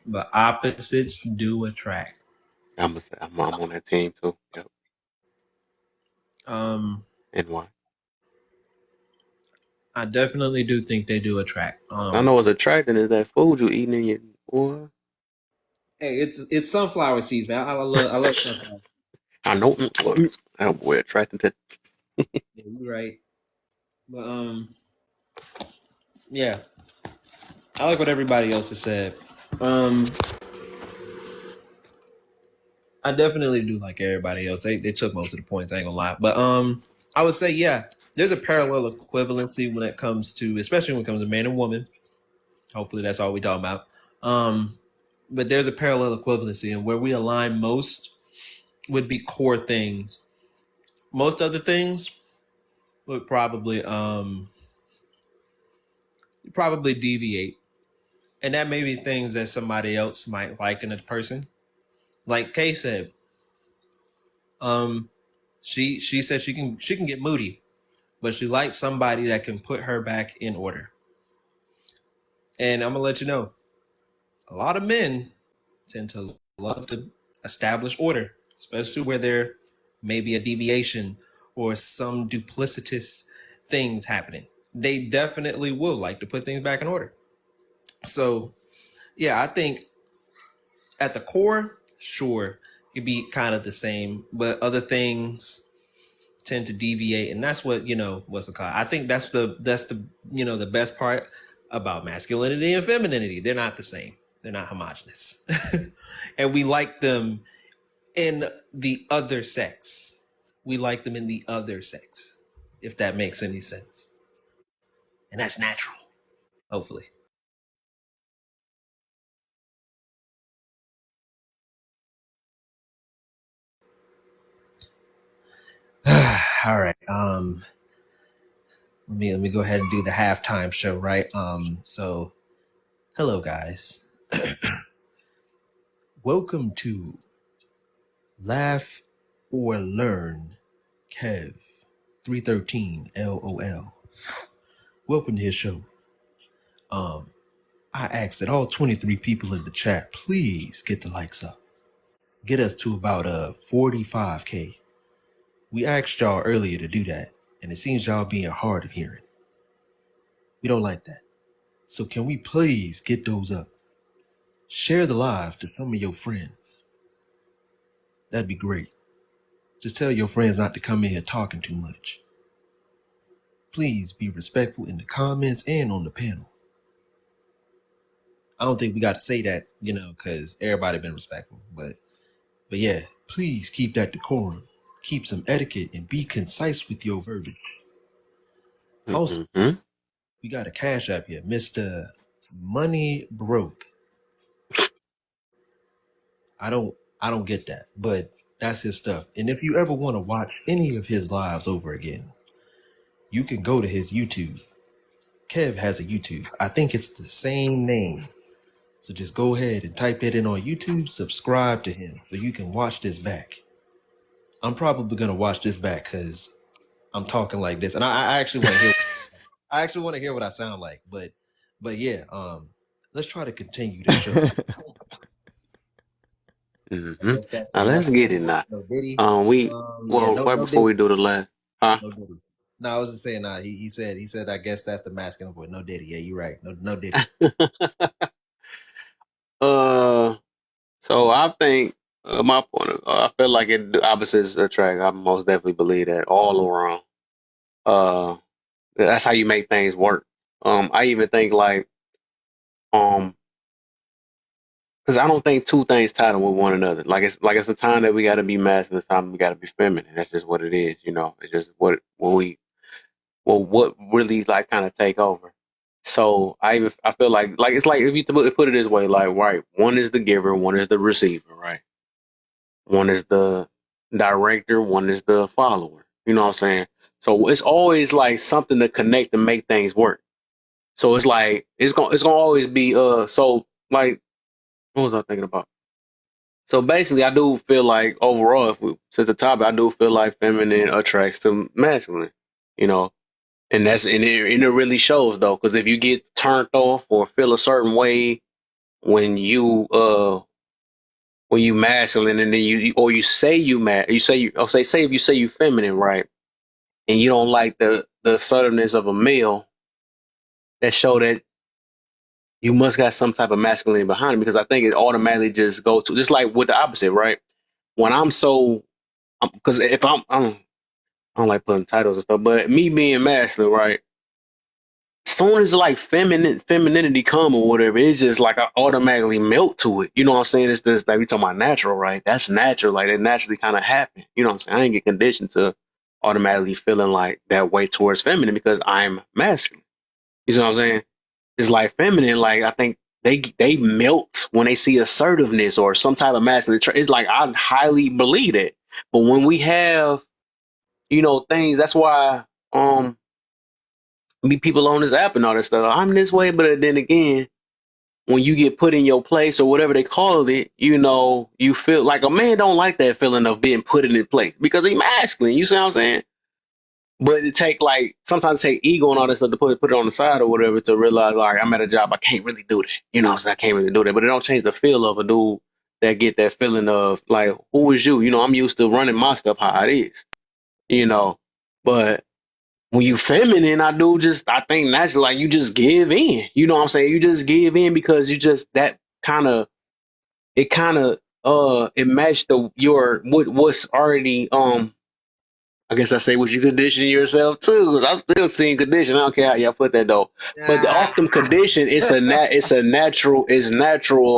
Speaker 13: But opposites do attract.
Speaker 1: I'm on that team too. Yep. And why?
Speaker 13: I definitely do think they do attract.
Speaker 1: I know what's attracting is that food you eating in your boy.
Speaker 13: Hey, it's sunflower seeds, man. I love sunflower.
Speaker 1: I know. Oh boy, attracting to.
Speaker 13: Yeah, you're right. But yeah, I like what everybody else has said. I definitely do like everybody else. They took most of the points. I ain't gonna lie, but I would say yeah, there's a parallel equivalency when it comes to, especially when it comes to man and woman. Hopefully, that's all we talking about. But there's a parallel equivalency, and where we align most would be core things. Most other things would probably deviate, and that may be things that somebody else might like in a person. Like Kay said, she said she can get moody, but she likes somebody that can put her back in order. And I'm gonna let you know, a lot of men tend to love to establish order, especially where there may be a deviation or some duplicitous things happening. They definitely will like to put things back in order. So yeah, I think at the core, sure, it'd be kind of the same, but other things tend to deviate, and that's what what's it called. I think that's the the best part about masculinity and femininity. They're not the same. They're not homogenous, and we like them in the other sex. We like them in the other sex, if that makes any sense, and that's natural. Hopefully. All right. Let me go ahead and do the halftime show, right? So hello guys. Welcome to Laugh or Learn Kev 313 LOL. Welcome to his show. I asked that all 23 people in the chat please get the likes up. Get us to about 45k. We asked y'all earlier to do that, and it seems y'all being hard of hearing. We don't like that. So can we please get those up? Share the live to some of your friends. That'd be great. Just tell your friends not to come in here talking too much. Please be respectful in the comments and on the panel. I don't think we got to say that, because everybody been respectful. But yeah, please keep that decorum. Keep some etiquette and be concise with your verbiage. Also, we got a cash app here, Mr. Money Broke. I don't get that, but that's his stuff. And if you ever want to watch any of his lives over again, you can go to his YouTube. Kev has a YouTube. I think it's the same name. So just go ahead and type it in on YouTube, subscribe to him so you can watch this back. I'm probably going to watch this back because I'm talking like this. And I actually want to hear what I sound like. But yeah, let's try to continue the show.
Speaker 1: Now let's get it now. Right before we do the last, huh?
Speaker 13: No, I was just saying. He said. I guess that's the masculine voice. No Diddy. Yeah, you're right. No Diddy.
Speaker 1: So I think my point of, I feel like the opposites attract. I most definitely believe that all around. That's how you make things work. I even think because I don't think two things tie in with one another. It's a time that we got to be masculine, it's time we got to be feminine. That's just what it is, It's just what really kind of take over. So I feel like it's like if you put it this way, right, one is the giver, one is the receiver, right? One is the director, one is the follower. You know what I'm saying? So it's always like something to connect and make things work. So it's like it's gonna always be so like what was I thinking about? So basically, I do feel like overall, if we to the topic, I do feel like feminine attracts to masculine, you know, and it really shows though, because if you get turned off or feel a certain way when you masculine, and then you say say if you say you feminine, right, and you don't like the assertiveness of a male, that show that you must got some type of masculinity behind it, because I think it automatically just goes to just like with the opposite, right? When I'm so, because if I don't like putting titles and stuff, but me being masculine, right? As soon as like femininity come or whatever, it's just like I automatically melt to it. You know what I'm saying? It's just like we talking about natural, right? That's natural. Like it naturally kind of happen. You know what I'm saying? I ain't get conditioned to automatically feeling like that way towards feminine because I'm masculine. You know what I'm saying? It's like feminine. Like I think they melt when they see assertiveness or some type of masculine trait. It's like I highly believe it. But when we have things, that's why be people on this app and all that stuff. I'm this way, but then again, when you get put in your place or whatever they call it, you feel like a man don't like that feeling of being put in his place because he's masculine. You see what I'm saying? But it sometimes take ego and all that stuff to put it on the side or whatever to realize, like, I'm at a job, I can't really do that. You know what I'm saying? I can't really do that. But it don't change the feel of a dude that get that feeling of like, who is you? I'm used to running my stuff how it is, but when you feminine, I think naturally, like you just give in. You know what I'm saying? You just give in because you just it matched what's already I guess I say what you condition yourself too, because I'm still seeing condition. I don't care how y'all put that though. But the often condition, it's natural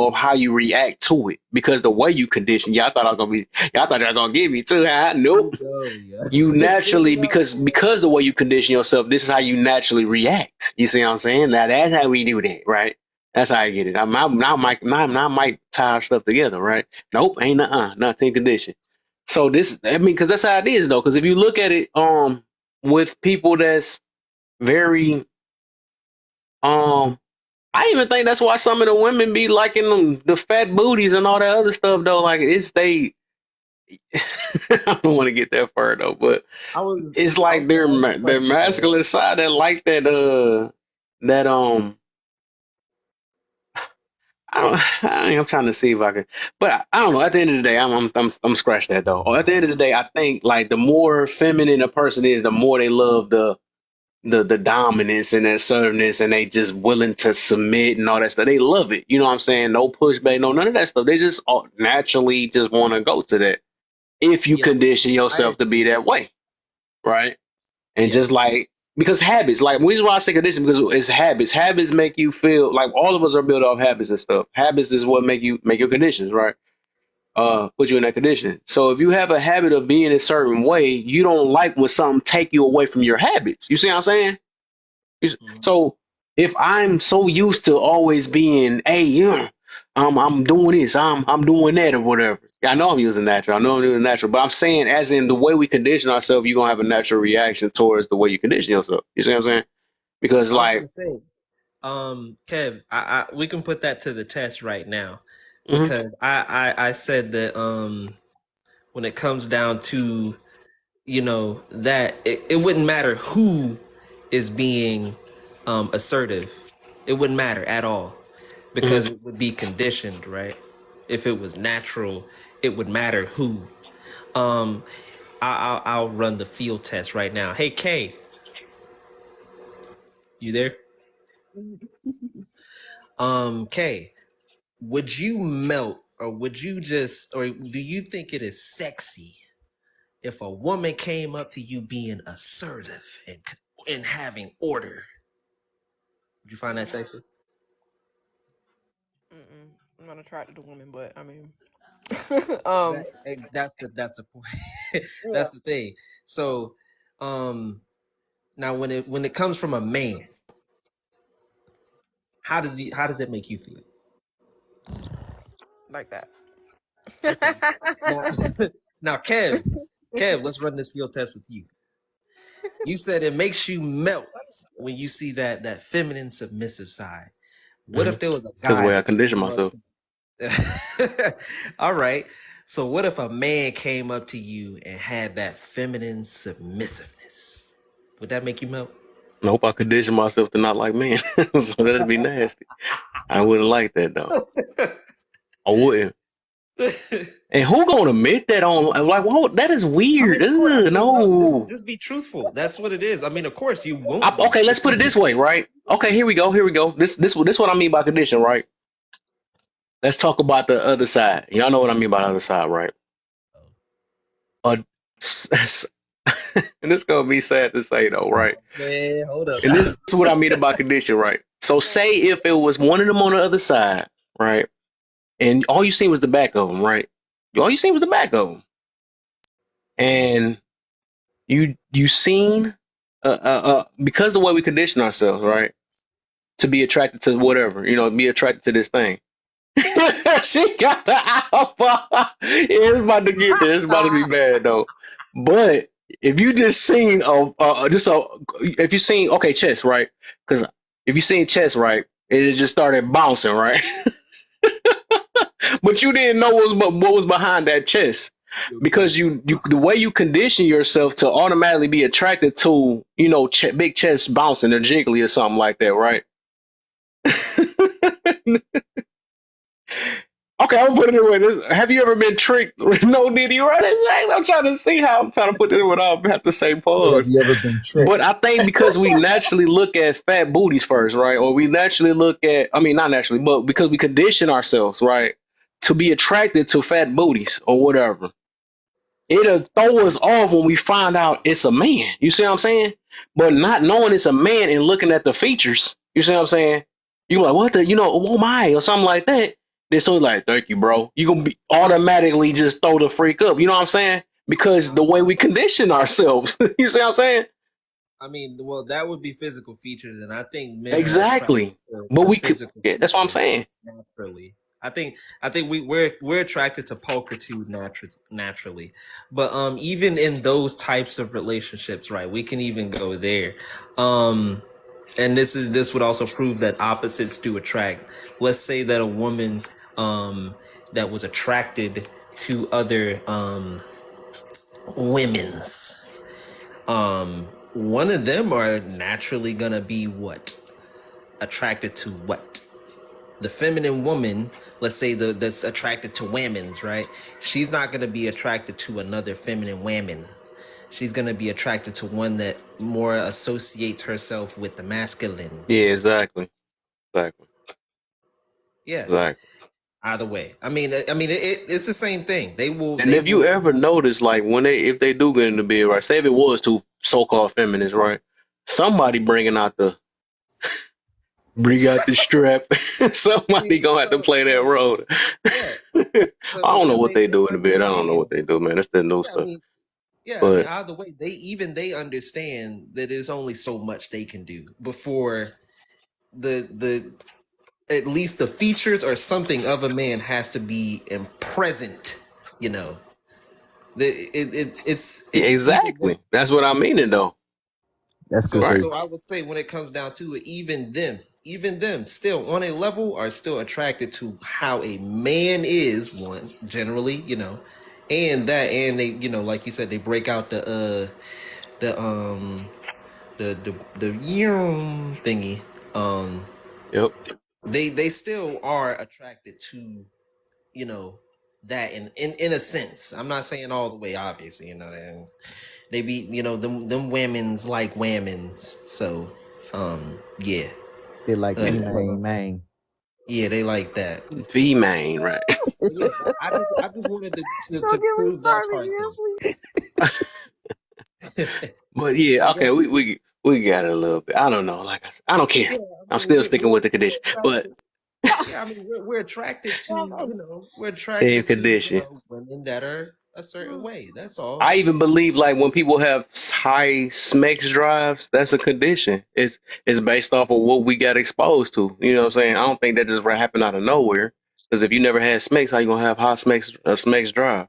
Speaker 1: of how you react to it. Because the way you condition, y'all thought y'all were gonna give me too. Nope. You naturally because the way you condition yourself, this is how you naturally react. You see what I'm saying? Now that's how we do that, right? That's how I get it. I might tie our stuff together, right? Nope, ain't nothing condition. So because that's how it is though. Because if you look at it, with people that's very, I even think that's why some of the women be liking them, the fat booties and all that other stuff though. Like I don't want to get that far though, but it's like their masculine side that like that I'm trying to see if I can, but I don't know. At the end of the day, I'm scratch that though. Or at the end of the day, I think like the more feminine a person is, the more they love the dominance and the assertiveness, and they just willing to submit and all that stuff. They love it. You know what I'm saying? No pushback, no none of that stuff. They just naturally just want to go to that. If you condition yourself to be that way, right? And just like. Because habits, like, the reason why I say condition, because it's habits. Habits make you feel like all of us are built off habits and stuff. Habits is what make your conditions, right? Put you in that condition. So if you have a habit of being a certain way, you don't like when something take you away from your habits. You see what I'm saying? So if I'm so used to always being, hey, I'm doing this, I'm doing that or whatever. I know I'm using natural. But I'm saying as in the way we condition ourselves, you're gonna have a natural reaction towards the way you condition yourself. You see what I'm saying? Because
Speaker 3: Kev, we can put that to the test right now. Because I said that when it comes down to, that it wouldn't matter who is being assertive. It wouldn't matter at all. Because it would be conditioned, right? If it was natural, it would matter who. I'll run the field test right now. Hey, Kay, you there? Kay, would you melt, or would you or do you think it is sexy if a woman came up to you being assertive and having order? Would you find that sexy?
Speaker 5: I'm not attracted to women, but I mean,
Speaker 3: that's the point. That's the thing. So, now when it comes from a man, how does that make you feel?
Speaker 5: Like that.
Speaker 3: Now, Kev, let's run this field test with you. You said it makes you melt when you see that feminine submissive side. What if there was a
Speaker 1: Because the
Speaker 3: guy
Speaker 1: way I
Speaker 3: that
Speaker 1: condition
Speaker 3: came up
Speaker 1: myself.
Speaker 3: All right. So what if a man came up to you and had that feminine submissiveness? Would that make you melt?
Speaker 1: Nope, I condition myself to not like men. So that'd be nasty. I wouldn't like that though. I wouldn't. And who gonna admit that on like? Whoa, that is weird. Ugh, no.
Speaker 3: Just be truthful. That's what it is. I mean, of course you won't.
Speaker 1: Okay, let's put it this way, right? Okay, here we go. This what I mean by condition, right? Let's talk about the other side. Y'all know what I mean by the other side, right? And this gonna be sad to say though, right?
Speaker 3: Man, hold up.
Speaker 1: And this is what I mean about condition, right? So say if it was one of them on the other side, right? And all you seen was the back of them, right? All you seen was the back of them. And you seen because the way we condition ourselves, right? To be attracted to whatever, be attracted to this thing. She got the alpha. It's about to get there. It's about to be bad though. But if you just seen if you seen chess, right? Because if you seen chess, right, it just started bouncing, right? But you didn't know what was behind that chess, because you the way you condition yourself to automatically be attracted to big chess bouncing or jiggly or something like that, right? Okay, I'm putting it away. Have you ever been tricked? No, did you? Right? I'm trying to see how I'm trying to put this without have to say pause.
Speaker 17: Have you ever been tricked?
Speaker 1: But I think because we naturally look at fat booties first, right? Or we naturally look at, not naturally, but because we condition ourselves, right, to be attracted to fat booties or whatever, it'll throw us off when we find out it's a man. You see what I'm saying? But not knowing it's a man and looking at the features, you see what I'm saying? You're like, what the, oh my, or something like that. Then so like, thank you, bro. You're going to be automatically just throw the freak up. You know what I'm saying? Because the way we condition ourselves. You see what I'm saying?
Speaker 3: I mean, well, that would be physical features, and I think men
Speaker 1: exactly. But we could. Yeah, that's what I'm saying.
Speaker 3: Naturally, I think we're attracted to pulchritude naturally, but even in those types of relationships, right? We can even go there. And this would also prove that opposites do attract. Let's say that a woman that was attracted to other women's, one of them are naturally gonna be what? Attracted to what? The feminine woman, let's say that's attracted to women's, right? She's not gonna be attracted to another feminine woman. She's gonna be attracted to one that more associates herself with the masculine.
Speaker 1: Yeah, exactly.
Speaker 3: Yeah.
Speaker 1: Exactly.
Speaker 3: Either way, I mean, it's the same thing. They will.
Speaker 1: And if you ever notice, like if they do get in the bed, right? Say if it was two so-called feminists, right? Somebody bring out the strap. Somebody gonna have to play that role. I don't know what they do in the bed. I don't know what they do, man. That's the new stuff.
Speaker 3: But either way, they understand that there's only so much they can do before the at least the features or something of a man has to be present. It's
Speaker 1: exactly. That's what I mean, though.
Speaker 17: That's
Speaker 3: so.
Speaker 17: good.
Speaker 3: So I would say when it comes down to it, even them, still on a level are still attracted to how a man is. One generally, and they, like you said, they break out the thingy.
Speaker 1: Yep.
Speaker 3: They still are attracted to, that in a sense. I'm not saying all the way, obviously, they be, them women's like women's. So, yeah.
Speaker 17: They like V-main.
Speaker 3: Yeah, they like that.
Speaker 1: V-main, right?
Speaker 3: Yeah, I just wanted to prove that part.
Speaker 1: But yeah, okay, we got it a little bit. I don't know, like I said, I don't care. I'm still sticking with the condition, but
Speaker 3: yeah, I mean, we're attracted to, we're attracted
Speaker 1: condition.
Speaker 3: to women that are a certain way. That's all.
Speaker 1: I even believe, like, when people have high SMEX drives, that's a condition. It's based off of what we got exposed to. You know what I'm saying? I don't think that just happened out of nowhere. Because if you never had SMEX, how you gonna have high SMEX drive?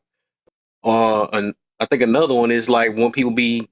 Speaker 1: I think another one is like when people be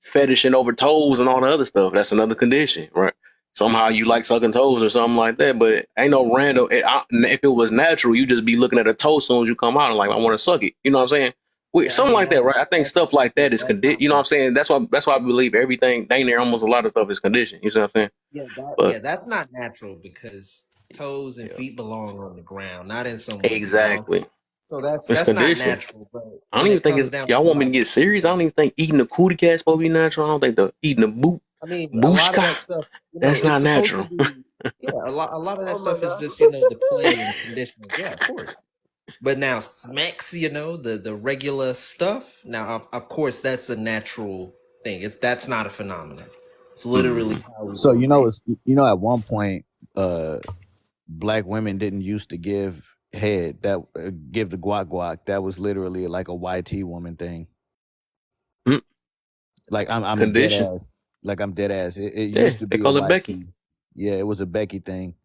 Speaker 1: fetishing over toes and all the other stuff. That's another condition, right? Somehow you like sucking toes or something like that, but ain't no random. If it was natural, you just be looking at a toe as soon as you come out and like, I want to suck it. You know what I'm saying?
Speaker 3: Yeah, I
Speaker 1: Something
Speaker 3: mean
Speaker 1: like that, right? I think stuff like that is conditioned. You know what I'm saying? That's why I believe everything. Dang near almost a lot of stuff is conditioned. You see what I'm saying? But
Speaker 3: that's not natural because toes and feet belong on the ground, not in someone's mouth.
Speaker 1: exactly,
Speaker 3: So that's
Speaker 1: it's
Speaker 3: not
Speaker 1: conditioned.
Speaker 3: natural. But
Speaker 1: I don't
Speaker 3: when
Speaker 1: even
Speaker 3: it
Speaker 1: think
Speaker 3: comes
Speaker 1: it's.
Speaker 3: down
Speaker 1: Y'all
Speaker 3: to
Speaker 1: want me to
Speaker 3: like,
Speaker 1: get serious? I don't even think eating a cootie cat is supposed to be natural. I don't think eating a boot
Speaker 3: I mean, a lot of
Speaker 1: booshka
Speaker 3: that stuff,
Speaker 1: that's
Speaker 3: it's
Speaker 1: not
Speaker 3: supposed to
Speaker 1: natural.
Speaker 3: be. Yeah, a lot of that stuff is just the play and conditioning. Yeah, of course. But now smacks, the regular stuff. Now, of course, that's a natural thing. That's not a phenomenon. It's literally how we
Speaker 17: So
Speaker 3: were raised.
Speaker 17: at one point, black women didn't used to give head that give the guac. That was literally like a YT woman thing.
Speaker 1: Mm.
Speaker 17: Like I'm dead
Speaker 1: Condition.
Speaker 17: ass. Like I'm dead ass. It
Speaker 1: Yeah,
Speaker 17: used to
Speaker 1: they
Speaker 17: be a
Speaker 1: call it
Speaker 17: YT.
Speaker 1: Becky.
Speaker 17: Yeah, it was a Becky thing.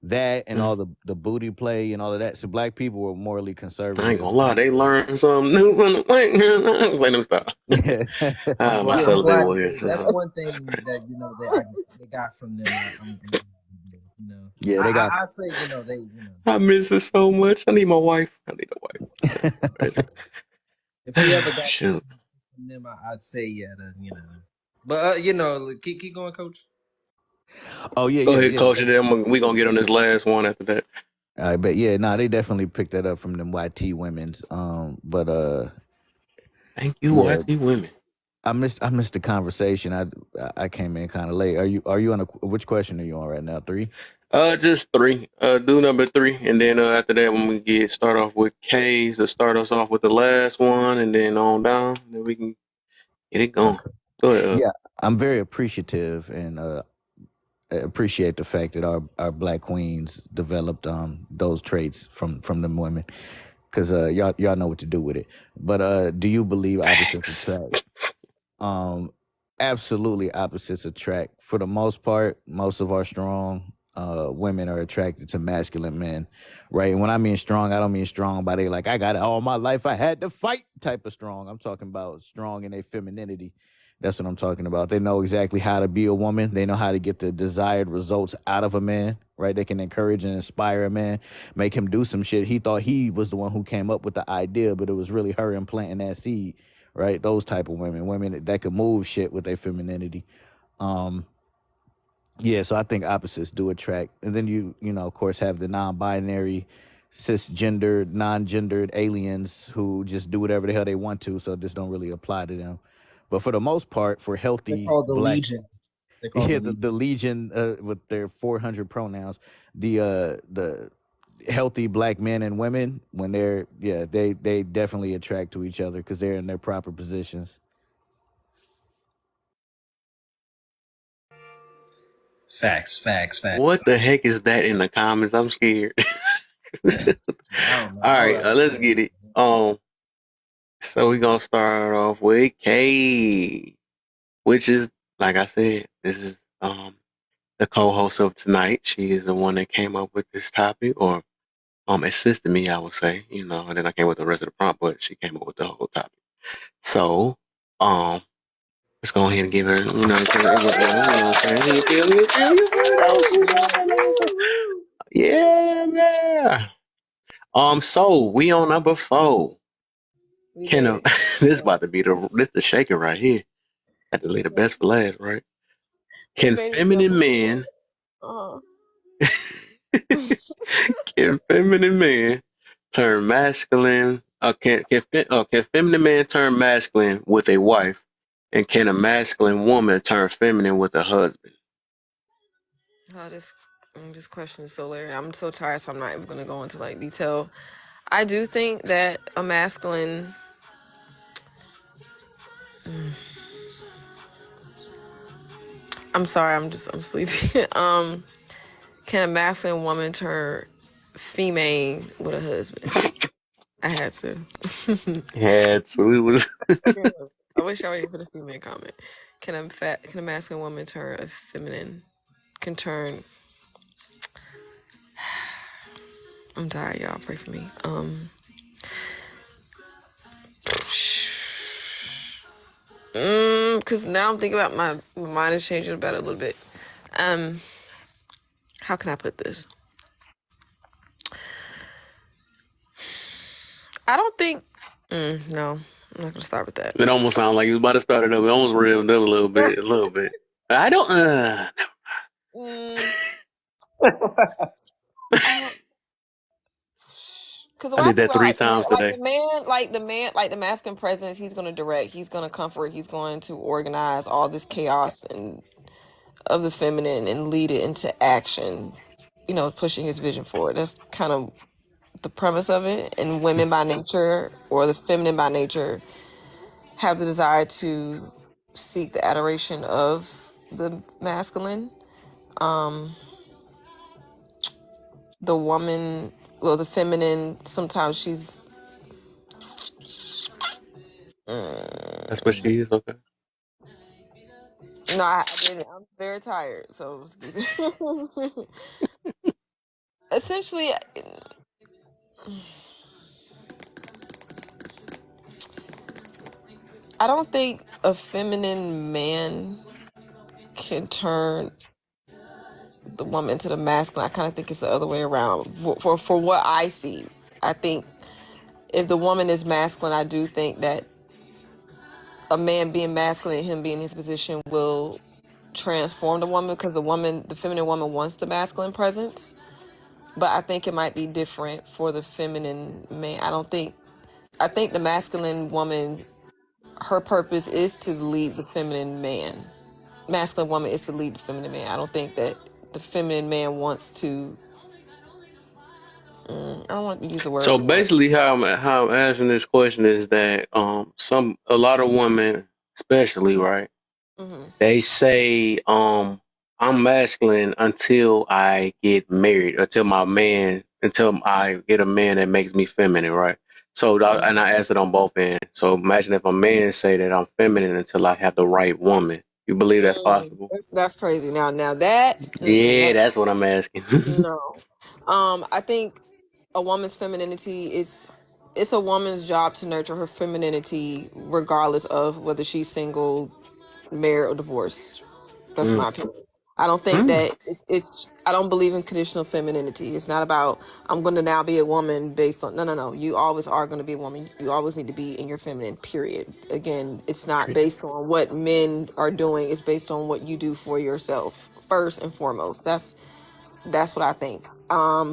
Speaker 17: That and all the booty play and all of that. So black people were morally conservative.
Speaker 1: I ain't gonna lie, they learned something new from the white girl. Let them stop. My celibate warriors.
Speaker 3: That's one thing that they got from them.
Speaker 17: Yeah, they got.
Speaker 3: I say
Speaker 1: I miss it so much. I need my wife. I need a wife.
Speaker 3: if we ever got
Speaker 1: Shoot.
Speaker 3: from them, I'd say But keep going, Coach.
Speaker 17: Oh yeah,
Speaker 1: Go ahead, Coach. Then we gonna get on this last one after that.
Speaker 17: I bet. Yeah, they definitely picked that up from them YT women's. But
Speaker 1: thank you, YT women.
Speaker 17: I missed the conversation. I came in kind of late. Are you on which question are you on right now? 3?
Speaker 1: Just 3. Do number 3, and then after that, when we start off with K's to start us off with the last one, and then on down, then we can get it going.
Speaker 17: Okay.
Speaker 1: Go ahead.
Speaker 17: Yeah, I'm very appreciative and appreciate the fact that our black queens developed those traits from them women, because y'all know what to do with it. But do you believe opposites attract? Absolutely, opposites attract. For the most part, most of our strong women are attracted to masculine men, right? And when I mean strong, I don't mean strong by they like I got it all my life, I had to fight type of strong. I'm talking about strong in their femininity. That's what I'm talking about. They know exactly how to be a woman. They know how to get the desired results out of a man, right? They can encourage and inspire a man, make him do some shit. He thought he was the one who came up with the idea, but it was really her implanting that seed, right? Those type of women that could move shit with their femininity. Yeah, so I think opposites do attract. And then you of course, have the non-binary, cisgendered, non-gendered aliens who just do whatever the hell they want to, so this don't really apply to them. But for the most part, for healthy
Speaker 3: They're called the
Speaker 17: black,
Speaker 3: Legion.
Speaker 17: the Legion with their 400 pronouns, the healthy black men and women, when they definitely attract to each other because they're in their proper positions.
Speaker 3: Facts.
Speaker 1: What the heck is that in the comments? I'm scared. All right, let's get it. So we're gonna start off with K, which is, like I said, this is the co-host of tonight. She is the one that came up with this topic, or assisted me, I would say, and then I came with the rest of the prompt, but she came up with the whole topic. So let's go ahead and give her, yeah, man. So we on number 4. This is about to be the shaker right here. Had to lay the best for last, right? Can feminine men can feminine men turn masculine? Can feminine man turn masculine with a wife, and can a masculine woman turn feminine with a husband?
Speaker 5: Oh, this question is so layered. I'm so tired, so I'm not even gonna go into like detail. I do think that a masculine. I'm sorry, I'm sleepy. Can a masculine woman turn female with a husband? I had to.
Speaker 1: Had to. It was.
Speaker 5: I wish I waited for the female comment. Can a masculine woman turn a feminine? Can turn. I'm tired, y'all. Pray for me. Because now I'm thinking about my mind is changing about it a little bit. How can I put this? I don't think. No, I'm not gonna start with that.
Speaker 1: It almost sounded like you was about to start it up. It almost revved up a little bit. I don't.
Speaker 5: Mm, Because the
Speaker 1: I
Speaker 5: way I
Speaker 1: did
Speaker 5: think
Speaker 1: that
Speaker 5: about
Speaker 1: 3 times today.
Speaker 5: the masculine presence, he's gonna direct, he's gonna comfort, he's going to organize all this chaos and of the feminine and lead it into action. Pushing his vision forward. That's kind of the premise of it. And women by nature, or the feminine by nature, have the desire to seek the adoration of the masculine. The woman, well, the feminine, sometimes she's.
Speaker 1: That's what she is. Okay.
Speaker 5: No, I didn't. I'm very tired, so excuse me. Essentially, I don't think a feminine man can turn the woman into the masculine. I kind of think it's the other way around. For what I see, I think if the woman is masculine, I do think that a man being masculine and him being in his position will transform the woman, because the feminine woman wants the masculine presence. But I think it might be different for the feminine man. I think the masculine woman, her purpose is to lead the feminine man. Masculine woman is to lead the feminine man. I don't think that the feminine man wants to. I don't want to use the
Speaker 1: So
Speaker 5: word.
Speaker 1: basically, how I'm asking this question is that a lot of women, especially, right? They say I'm masculine until I get married, until I get a man that makes me feminine, right? So and I asked it on both ends. So imagine if a man say that I'm feminine until I have the right woman. You believe that's possible?
Speaker 5: That's crazy. Now that.
Speaker 1: Yeah, that's what I'm asking.
Speaker 5: No. I think a woman's femininity it's a woman's job to nurture her femininity regardless of whether she's single, married, or divorced. That's my opinion. I don't think that I don't believe in conditional femininity. It's not about I'm going to now be a woman based on no. You always are going to be a woman. You always need to be in your feminine, period. Again, it's not based on what men are doing. It's based on what you do for yourself first and foremost. That's what I think.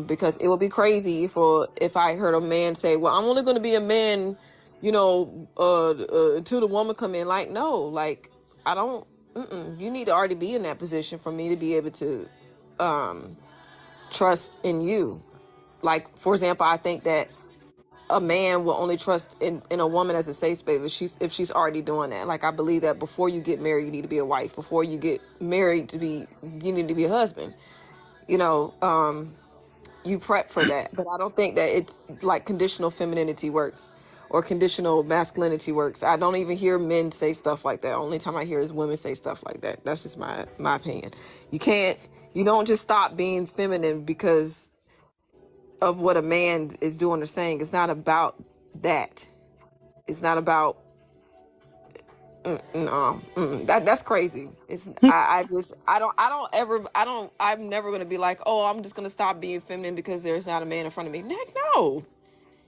Speaker 5: Because it would be crazy if I heard a man say, "Well, I'm only going to be a man, until the woman come in." Like, no, like I don't. You need to already be in that position for me to be able to trust in you. Like, for example, I think that a man will only trust in a woman as a safe space if she's already doing that. Like, I believe that before you get married, you need to be a wife. Before you get married you need to be a husband. You prep for that. But I don't think that it's like conditional femininity works or conditional masculinity works. I don't even hear men say stuff like that. Only time I hear is women say stuff like that. That's just my opinion. You don't just stop being feminine because of what a man is doing or saying. It's not about that. It's not about that's crazy. I'm never gonna be like, oh, I'm just gonna stop being feminine because there's not a man in front of me. Heck no.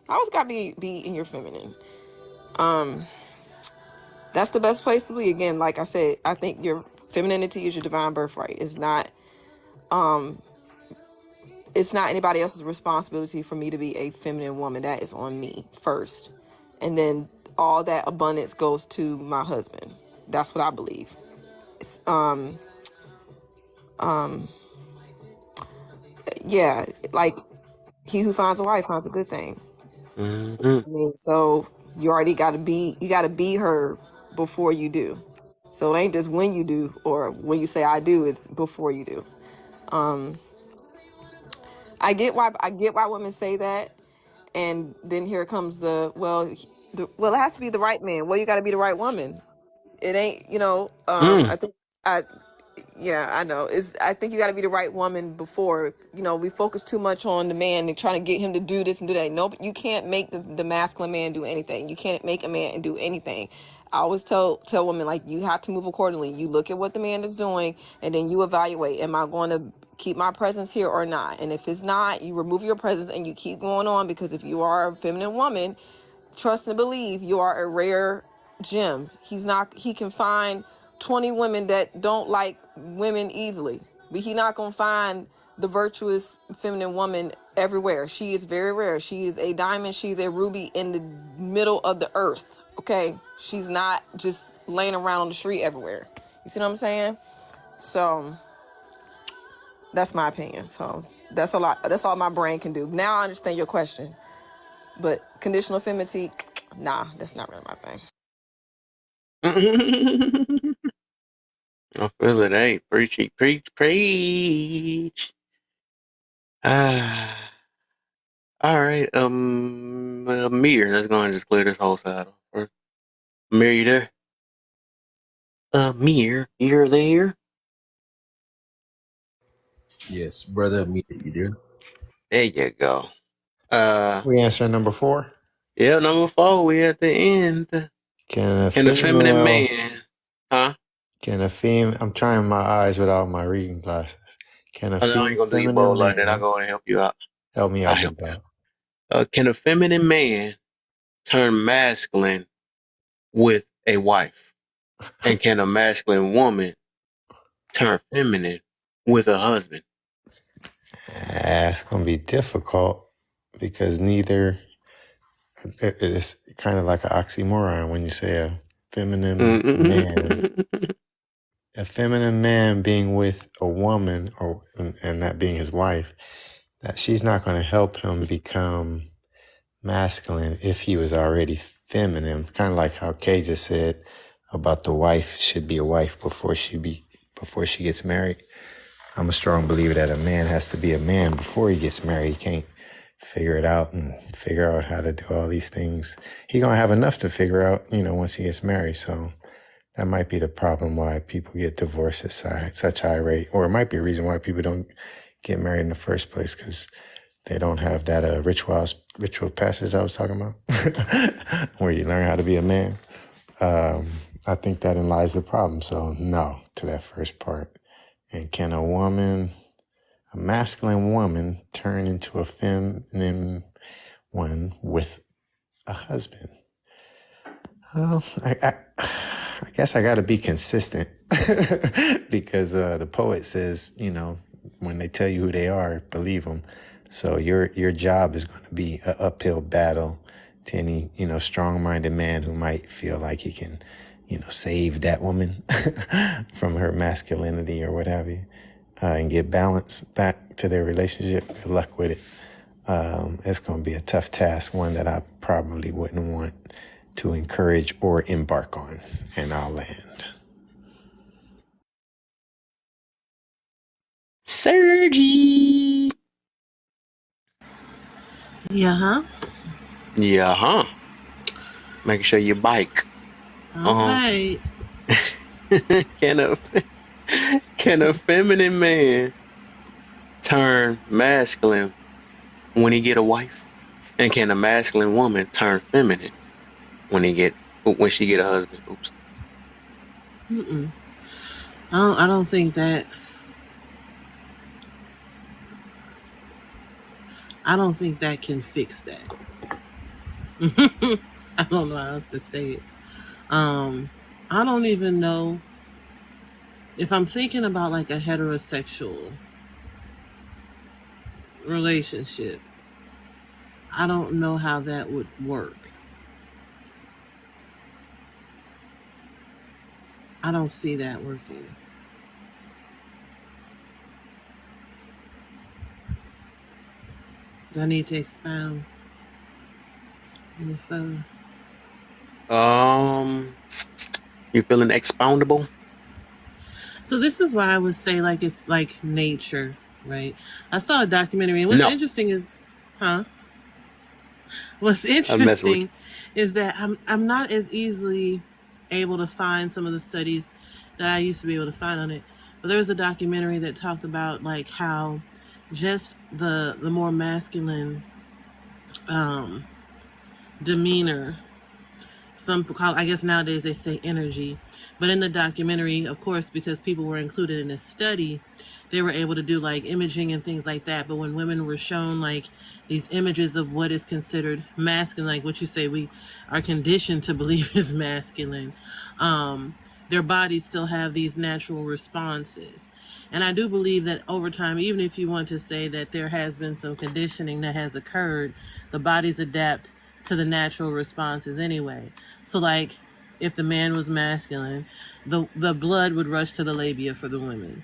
Speaker 5: I always gotta be in your feminine. That's the best place to be. Again, like I said, I think your femininity is your divine birthright. It's not anybody else's responsibility for me to be a feminine woman. That is on me first. And then all that abundance goes to my husband. That's what I believe. Yeah, like he who finds a wife finds a good thing. I mean, so you gotta be her before you do. So it ain't just when you do or when you say I do, it's before you do. I get why women say that, and then here comes it has to be the right man. Well, you got to be the right woman. It ain't, I think Yeah, I know. I think you got to be the right woman before, we focus too much on the man and trying to get him to do this and do that. Nope, you can't make the masculine man do anything. You can't make a man do anything. I always tell women, like, you have to move accordingly. You look at what the man is doing, and then you evaluate, am I going to keep my presence here or not? And if it's not, you remove your presence and you keep going on, because if you are a feminine woman, trust and believe you are a rare gem. He can find 20 women that don't like women easily, but he not gonna find the virtuous feminine woman everywhere. She is very rare. She is a diamond. She's a ruby in the middle of the earth. Okay, she's not just laying around on the street everywhere. You see what I'm saying? So that's my opinion. So that's a lot. That's all my brain can do. Now I understand your question, but conditional femininity, nah, that's not really my thing.
Speaker 1: I feel it. Hey, preach. All right. Amir, let's go and just clear this whole side off first. Amir, you there? Amir, you're there?
Speaker 13: Yes, brother. Me, you do.
Speaker 1: There you go.
Speaker 10: We answer number 4.
Speaker 1: Yeah, number 4. We at the end.
Speaker 10: Can a
Speaker 1: the feminine
Speaker 10: female?
Speaker 1: man, huh?
Speaker 10: Can a female? I'm trying my eyes without my reading glasses. Can a
Speaker 1: I ain't gonna do you
Speaker 10: feminine
Speaker 1: both like that. I'll
Speaker 10: man
Speaker 1: go and help you out.
Speaker 10: help me
Speaker 1: I'll
Speaker 10: out,
Speaker 1: help
Speaker 10: big
Speaker 1: you
Speaker 10: dog?
Speaker 1: out. Can a feminine man turn masculine with a wife? And can a masculine woman turn feminine with a husband?
Speaker 10: It's gonna be difficult because neither. It's kind of like an oxymoron when you say a feminine man. A feminine man being with a woman, and that being his wife, that she's not going to help him become masculine if he was already feminine. Kind of like how Kay just said about the wife should be a wife before she gets married. I'm a strong believer that a man has to be a man before he gets married. He can't figure it out and figure out how to do all these things. He gonna have enough to figure out, once he gets married. So that might be the problem why people get divorced at such high rate, or it might be a reason why people don't get married in the first place, because they don't have that ritual passage I was talking about, where you learn how to be a man. I think that lies the problem. So no to that first part. And can a masculine woman turn into a feminine one with a husband? Well, I guess I got to be consistent because the poet says, when they tell you who they are, believe them. So your job is going to be an uphill battle to any, strong-minded man who might feel like he can, save that woman from her masculinity or what have you, and get balance back to their relationship. Good luck with it. It's going to be a tough task, one that I probably wouldn't want to encourage or embark on. And I'll land.
Speaker 1: Sergi.
Speaker 2: Yeah, huh?
Speaker 1: Making sure you bike.
Speaker 2: All right.
Speaker 1: Can a feminine man turn masculine when he get a wife? And can a masculine woman turn feminine when she get a husband? Oops.
Speaker 2: I don't think that. I don't think that can fix that. I don't know how else to say it. I don't even know if I'm thinking about like a heterosexual relationship. I don't know how that would work. I don't see that working. Do I need to expound any further?
Speaker 1: You feeling expoundable?
Speaker 2: So this is why I would say like it's like nature, right? I saw a documentary, and what's interesting is, What's interesting is that I'm not as easily able to find some of the studies that I used to be able to find on it. But there was a documentary that talked about like how just the more masculine um, demeanor, some call, I guess nowadays they say energy, but in the documentary, of course, because people were included in this study, they were able to do like imaging and things like that. But when women were shown like these images of what is considered masculine, like what you say we are conditioned to believe is masculine, their bodies still have these natural responses. And I do believe that over time, even if you want to say that there has been some conditioning that has occurred, the bodies adapt to the natural responses anyway. So like if the man was masculine, the blood would rush to the labia for the women.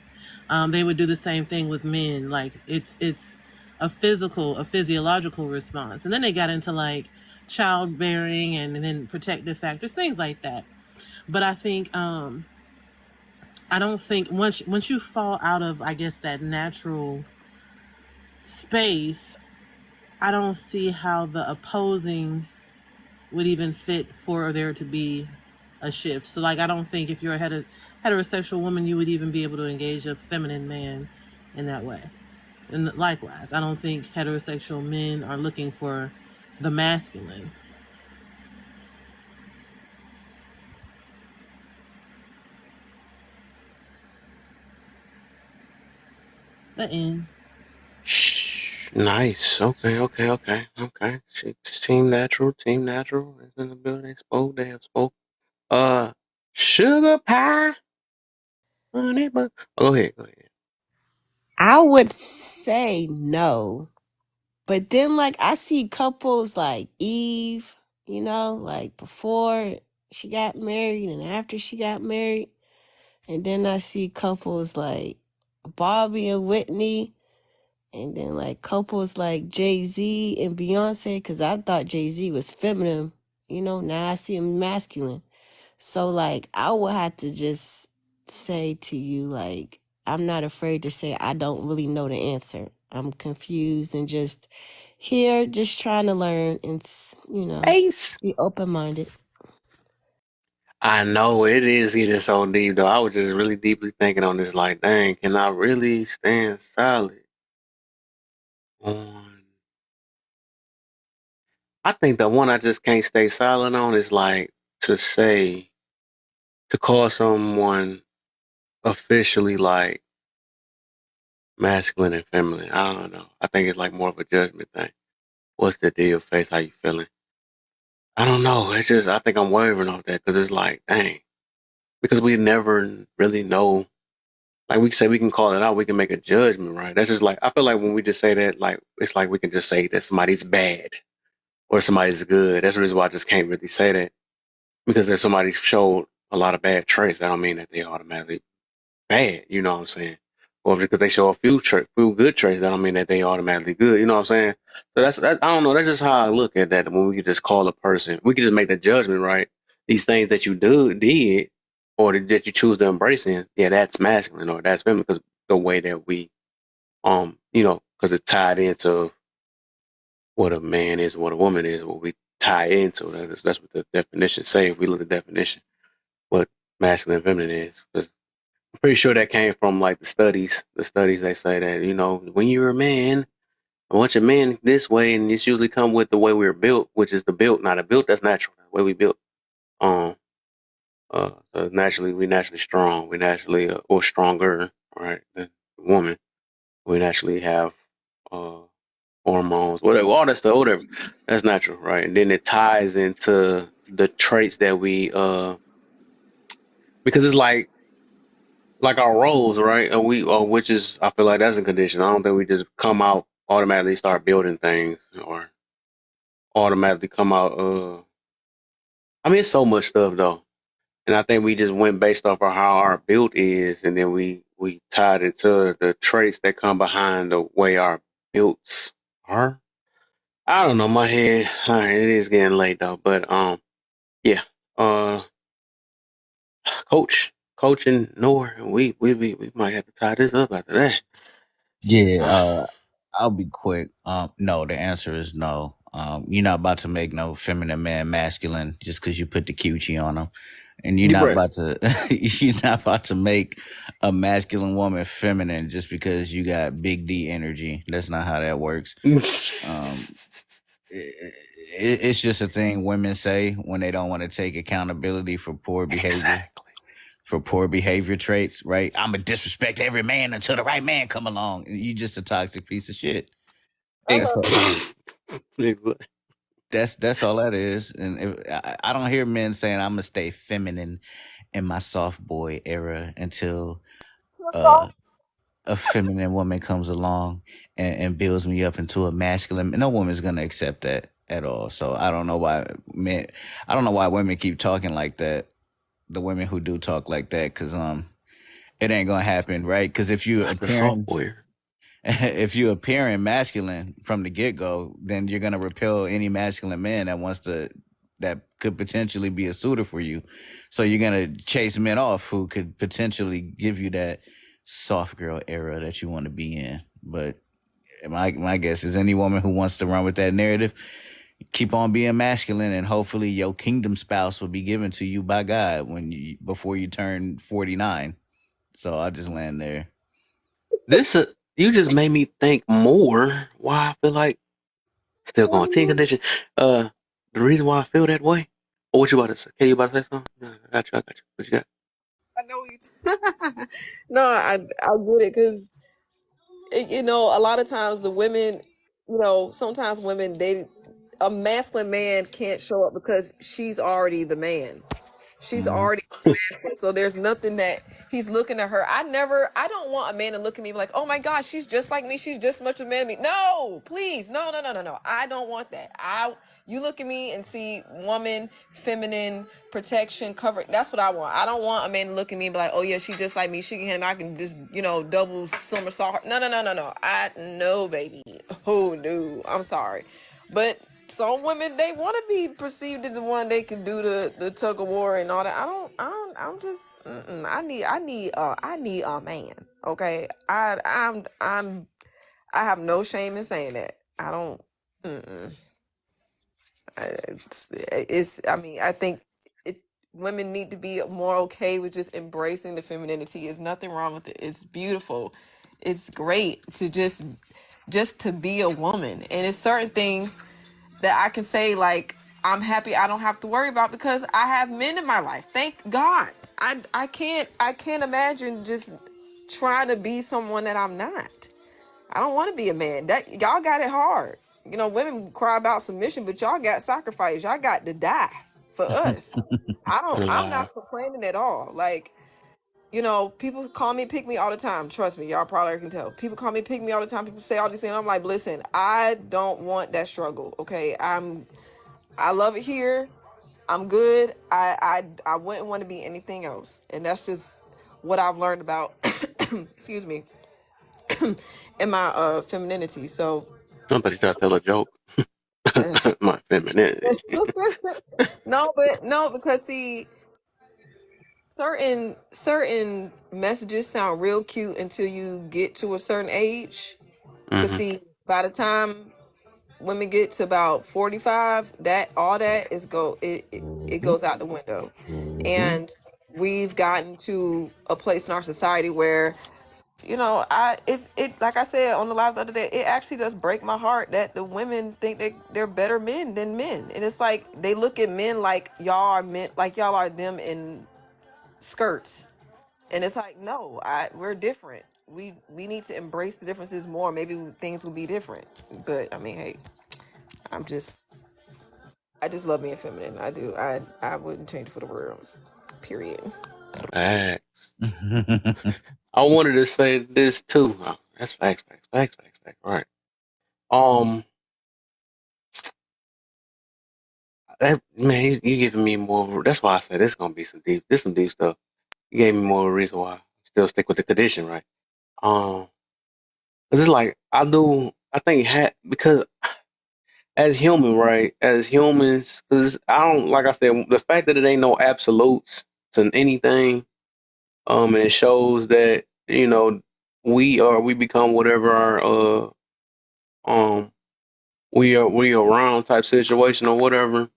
Speaker 2: They would do the same thing with men. Like it's a physiological response. And then they got into like childbearing and then protective factors, things like that. But I think I don't think once you fall out of, I guess, that natural space, I don't see how the opposing would even fit for there to be a shift. So like I don't think if you're a heterosexual woman, you would even be able to engage a feminine man in that way. And likewise, I don't think heterosexual men are looking for the masculine. The end.
Speaker 1: Nice. Okay. Team Natural is in the building. They have spoke. Sugar pie. Honey, but go ahead.
Speaker 9: I would say no, but then like I see couples like Eve, you know, like before she got married and after she got married, and then I see couples like Bobby and Whitney, and then like couples like Jay-Z and Beyonce, because I thought Jay-Z was feminine, you know, now I see him masculine. So like I would have to just say to you, like, I'm not afraid to say I don't really know the answer. I'm confused and just here, just trying to learn and, you know,
Speaker 1: Ace.
Speaker 9: be open-minded.
Speaker 1: I know it is getting so deep though. I was just really deeply thinking on this, like, dang, can I really stand solid on? I think the one I just can't stay silent on is like to call someone officially like masculine and feminine. I don't know. I think it's like more of a judgment thing. What's the deal, face? How you feeling? I don't know. It's just I think I'm wavering off that because it's like, dang, because we never really know. Like we say, we can call it out. We can make a judgment, right? That's just like I feel like when we just say that, like it's like we can just say that somebody's bad or somebody's good. That's the reason why I just can't really say that because if somebody showed a lot of bad traits, that don't mean that they automatically bad. You know what I'm saying? Or because they show a few good traits, that don't mean that they automatically good. You know what I'm saying? So I don't know. That's just how I look at that. When we could just call a person, we could just make the judgment, right? These things that you did, or that you choose to embrace in, yeah, that's masculine or that's feminine because the way that we, you know, because it's tied into what a man is and what a woman is, what we tie into. That's what the definition say. If we look at the definition, what masculine and feminine is, 'cause I'm pretty sure that came from like the studies. The studies they say that, you know, when you're a man, I want your man this way, and it's usually come with the way we're built, which is the built, not a built that's natural, the way we built. So we naturally strong. We naturally or stronger, right? Than the woman. We naturally have hormones, whatever, all that stuff, whatever. That's natural, right? And then it ties into the traits that we because it's like our roles, right? Which is I feel like that's a condition. I don't think we just come out automatically start building things or automatically come out. I mean, it's so much stuff though, and I think we just went based off of how our build is, and then we tied it to the traits that come behind the way our builds are. I don't know, my head. All right, it is getting late though, but yeah. Coach and Noor, we might have to tie this up after that.
Speaker 17: Yeah, I'll be quick. No, the answer is no. You're not about to make no feminine man masculine just because you put the coochie on him, and
Speaker 1: You right.
Speaker 17: you're not about to make a masculine woman feminine just because you got big D energy. That's not how that works. It's just a thing women say when they don't want to take accountability for poor behavior.
Speaker 1: Exactly.
Speaker 17: For poor behavior traits, right? I'm gonna disrespect every man until the right man come along. You just a toxic piece of shit. That's all that is. And I don't hear men saying I'm gonna stay feminine in my soft boy era until a feminine woman comes along and builds me up into a masculine. No woman's gonna accept that at all. So I don't know why women keep talking like that. The women who do talk like that, because it ain't gonna happen, right? Because if you appearing masculine from the get go, then you're gonna repel any masculine man that could potentially be a suitor for you. So you're gonna chase men off who could potentially give you that soft girl era that you want to be in. But my guess is any woman who wants to run with that narrative, keep on being masculine, and hopefully your kingdom spouse will be given to you by God before you turn 49. So I'll just land there.
Speaker 1: You just made me think more why I feel like still going team condition. The reason why I feel that way. Or what you about to say? Okay, you about to say something? No, I got you. What you got?
Speaker 5: I know you. No, I get it because you know a lot of times the women, you know, sometimes women a masculine man can't show up because she's already the man. She's already masculine, so there's nothing that he's looking at her. I don't want a man to look at me like, oh my gosh, she's just like me. She's just as much a man as me. No, please, no. I don't want that. You look at me and see woman, feminine, protection, cover. That's what I want. I don't want a man to look at me and be like, oh yeah, she's just like me. She can handle me. I can just, double somersault her. No. No, baby. Oh no, I'm sorry, but some women, they want to be perceived as the one they can do the tug of war and all that. I'm just I need a man. Okay, I have no shame in saying that. I don't. I think women need to be more okay with just embracing the femininity. There's nothing wrong with it. It's beautiful. It's great to just to be a woman, and it's certain things that I can say, like, I'm happy I don't have to worry about because I have men in my life. Thank God. I can't imagine just trying to be someone that I'm not. I don't want to be a man. That y'all got it hard. Women cry about submission, but y'all got sacrifice. Y'all got to die for us. I'm not complaining at all. Like, people call me pick me all the time. Trust me, y'all probably can tell. People call me pick me all the time. People say all these things. I'm like, listen, I don't want that struggle. Okay, I love it here. I'm good. I wouldn't want to be anything else, and that's just what I've learned about. Excuse me. In my femininity. So
Speaker 1: somebody try to tell a joke. My femininity.
Speaker 5: No, because see, certain messages sound real cute until you get to a certain age. Because see, by the time women get to about 45, it goes out the window. And we've gotten to a place in our society where like I said on the live the other day, it actually does break my heart that the women think they're better men than men. And it's like they look at men like y'all are men, like y'all are them in skirts. And it's like, no, we're different. We need to embrace the differences more. Maybe things will be different. But I mean, hey, I just love being feminine. I do. I wouldn't change it for the world. Period.
Speaker 1: Facts. I wanted to say this too. Oh, that's facts. Right. Man, you giving me more. That's why I said this gonna be some deep. This some deep stuff. You gave me more reason why I still stick with the condition, right? 'Cause it's like I think because as human, right? As humans, because I don't like I said the fact that it ain't no absolutes to anything. And it shows that we become whatever our we around type situation or whatever.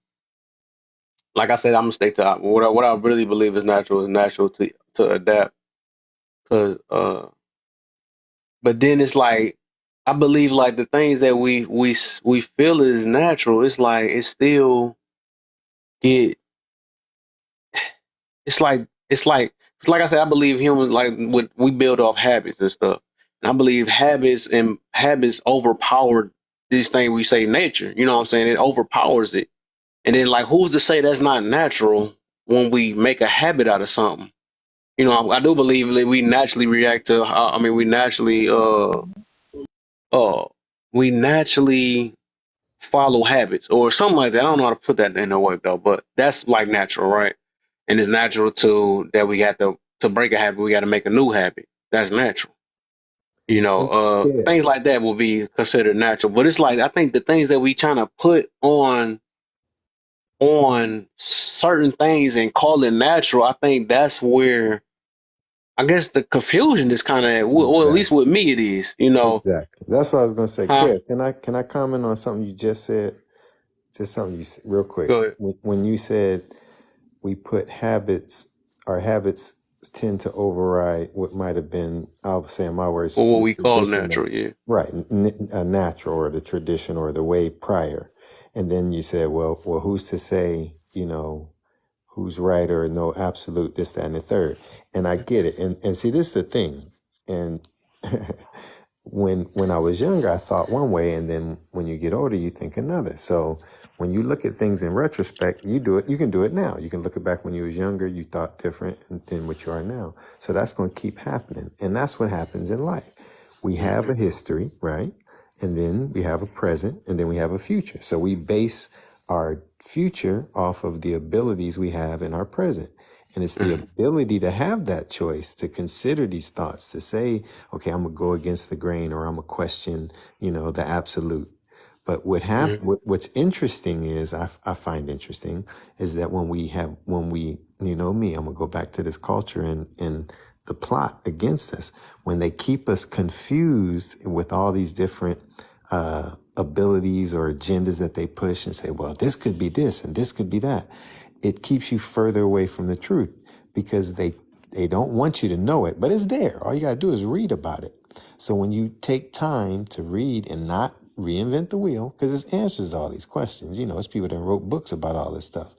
Speaker 1: Like I said, I'm gonna stay to what I really believe is natural to adapt. Cause but then it's like I believe like the things that we feel is natural. It's like it still get. It's like I said. I believe humans we build off habits and stuff. And I believe habits overpower these things we say nature. You know what I'm saying? It overpowers it. And then like who's to say that's not natural when we make a habit out of something? You know, I do believe that we naturally react to. We naturally follow habits or something like that. I don't know how to put that in a way though, but that's like natural, right? And it's natural that we got to break a habit, we got to make a new habit. That's natural. You know,
Speaker 12: Yeah.
Speaker 1: things like that will be considered natural. But it's like I think the things that we trying to put on certain things and call it natural, I think that's where I guess the confusion is kind of, well, at least with me, it is. You know,
Speaker 12: Exactly. That's what I was gonna say.
Speaker 1: huh?
Speaker 12: Kev, can I comment on something you just said? Just something you said real quick.
Speaker 1: Go ahead.
Speaker 12: When you said we put our habits tend to override what might have been, I'll say in my words,
Speaker 1: Or what
Speaker 12: the
Speaker 1: we call
Speaker 12: traditional,
Speaker 1: natural, yeah.
Speaker 12: right? A natural or the tradition or the way prior. And then you said, well, who's to say, who's right or no absolute, this, that, and the third. And I get it. And see, this is the thing. And when I was younger, I thought one way, and then when you get older, you think another. So when you look at things in retrospect, you can do it now. You can look back when you was younger, you thought different than what you are now. So that's going to keep happening. And that's what happens in life. We have a history, right? And then we have a present, and then we have a future. So we base our future off of the abilities we have in our present. And it's the ability to have that choice, to consider these thoughts, to say, okay, I'm going to go against the grain, or I'm going to question, the absolute. But what's interesting is, I find interesting, is that when we, I'm going to go back to this culture and the plot against us, when they keep us confused with all these different abilities or agendas that they push and say, well, this could be this and this could be that. It keeps you further away from the truth because they don't want you to know it, but it's there. All you got to do is read about it. So when you take time to read and not reinvent the wheel, because it answers all these questions, it's people that wrote books about all this stuff,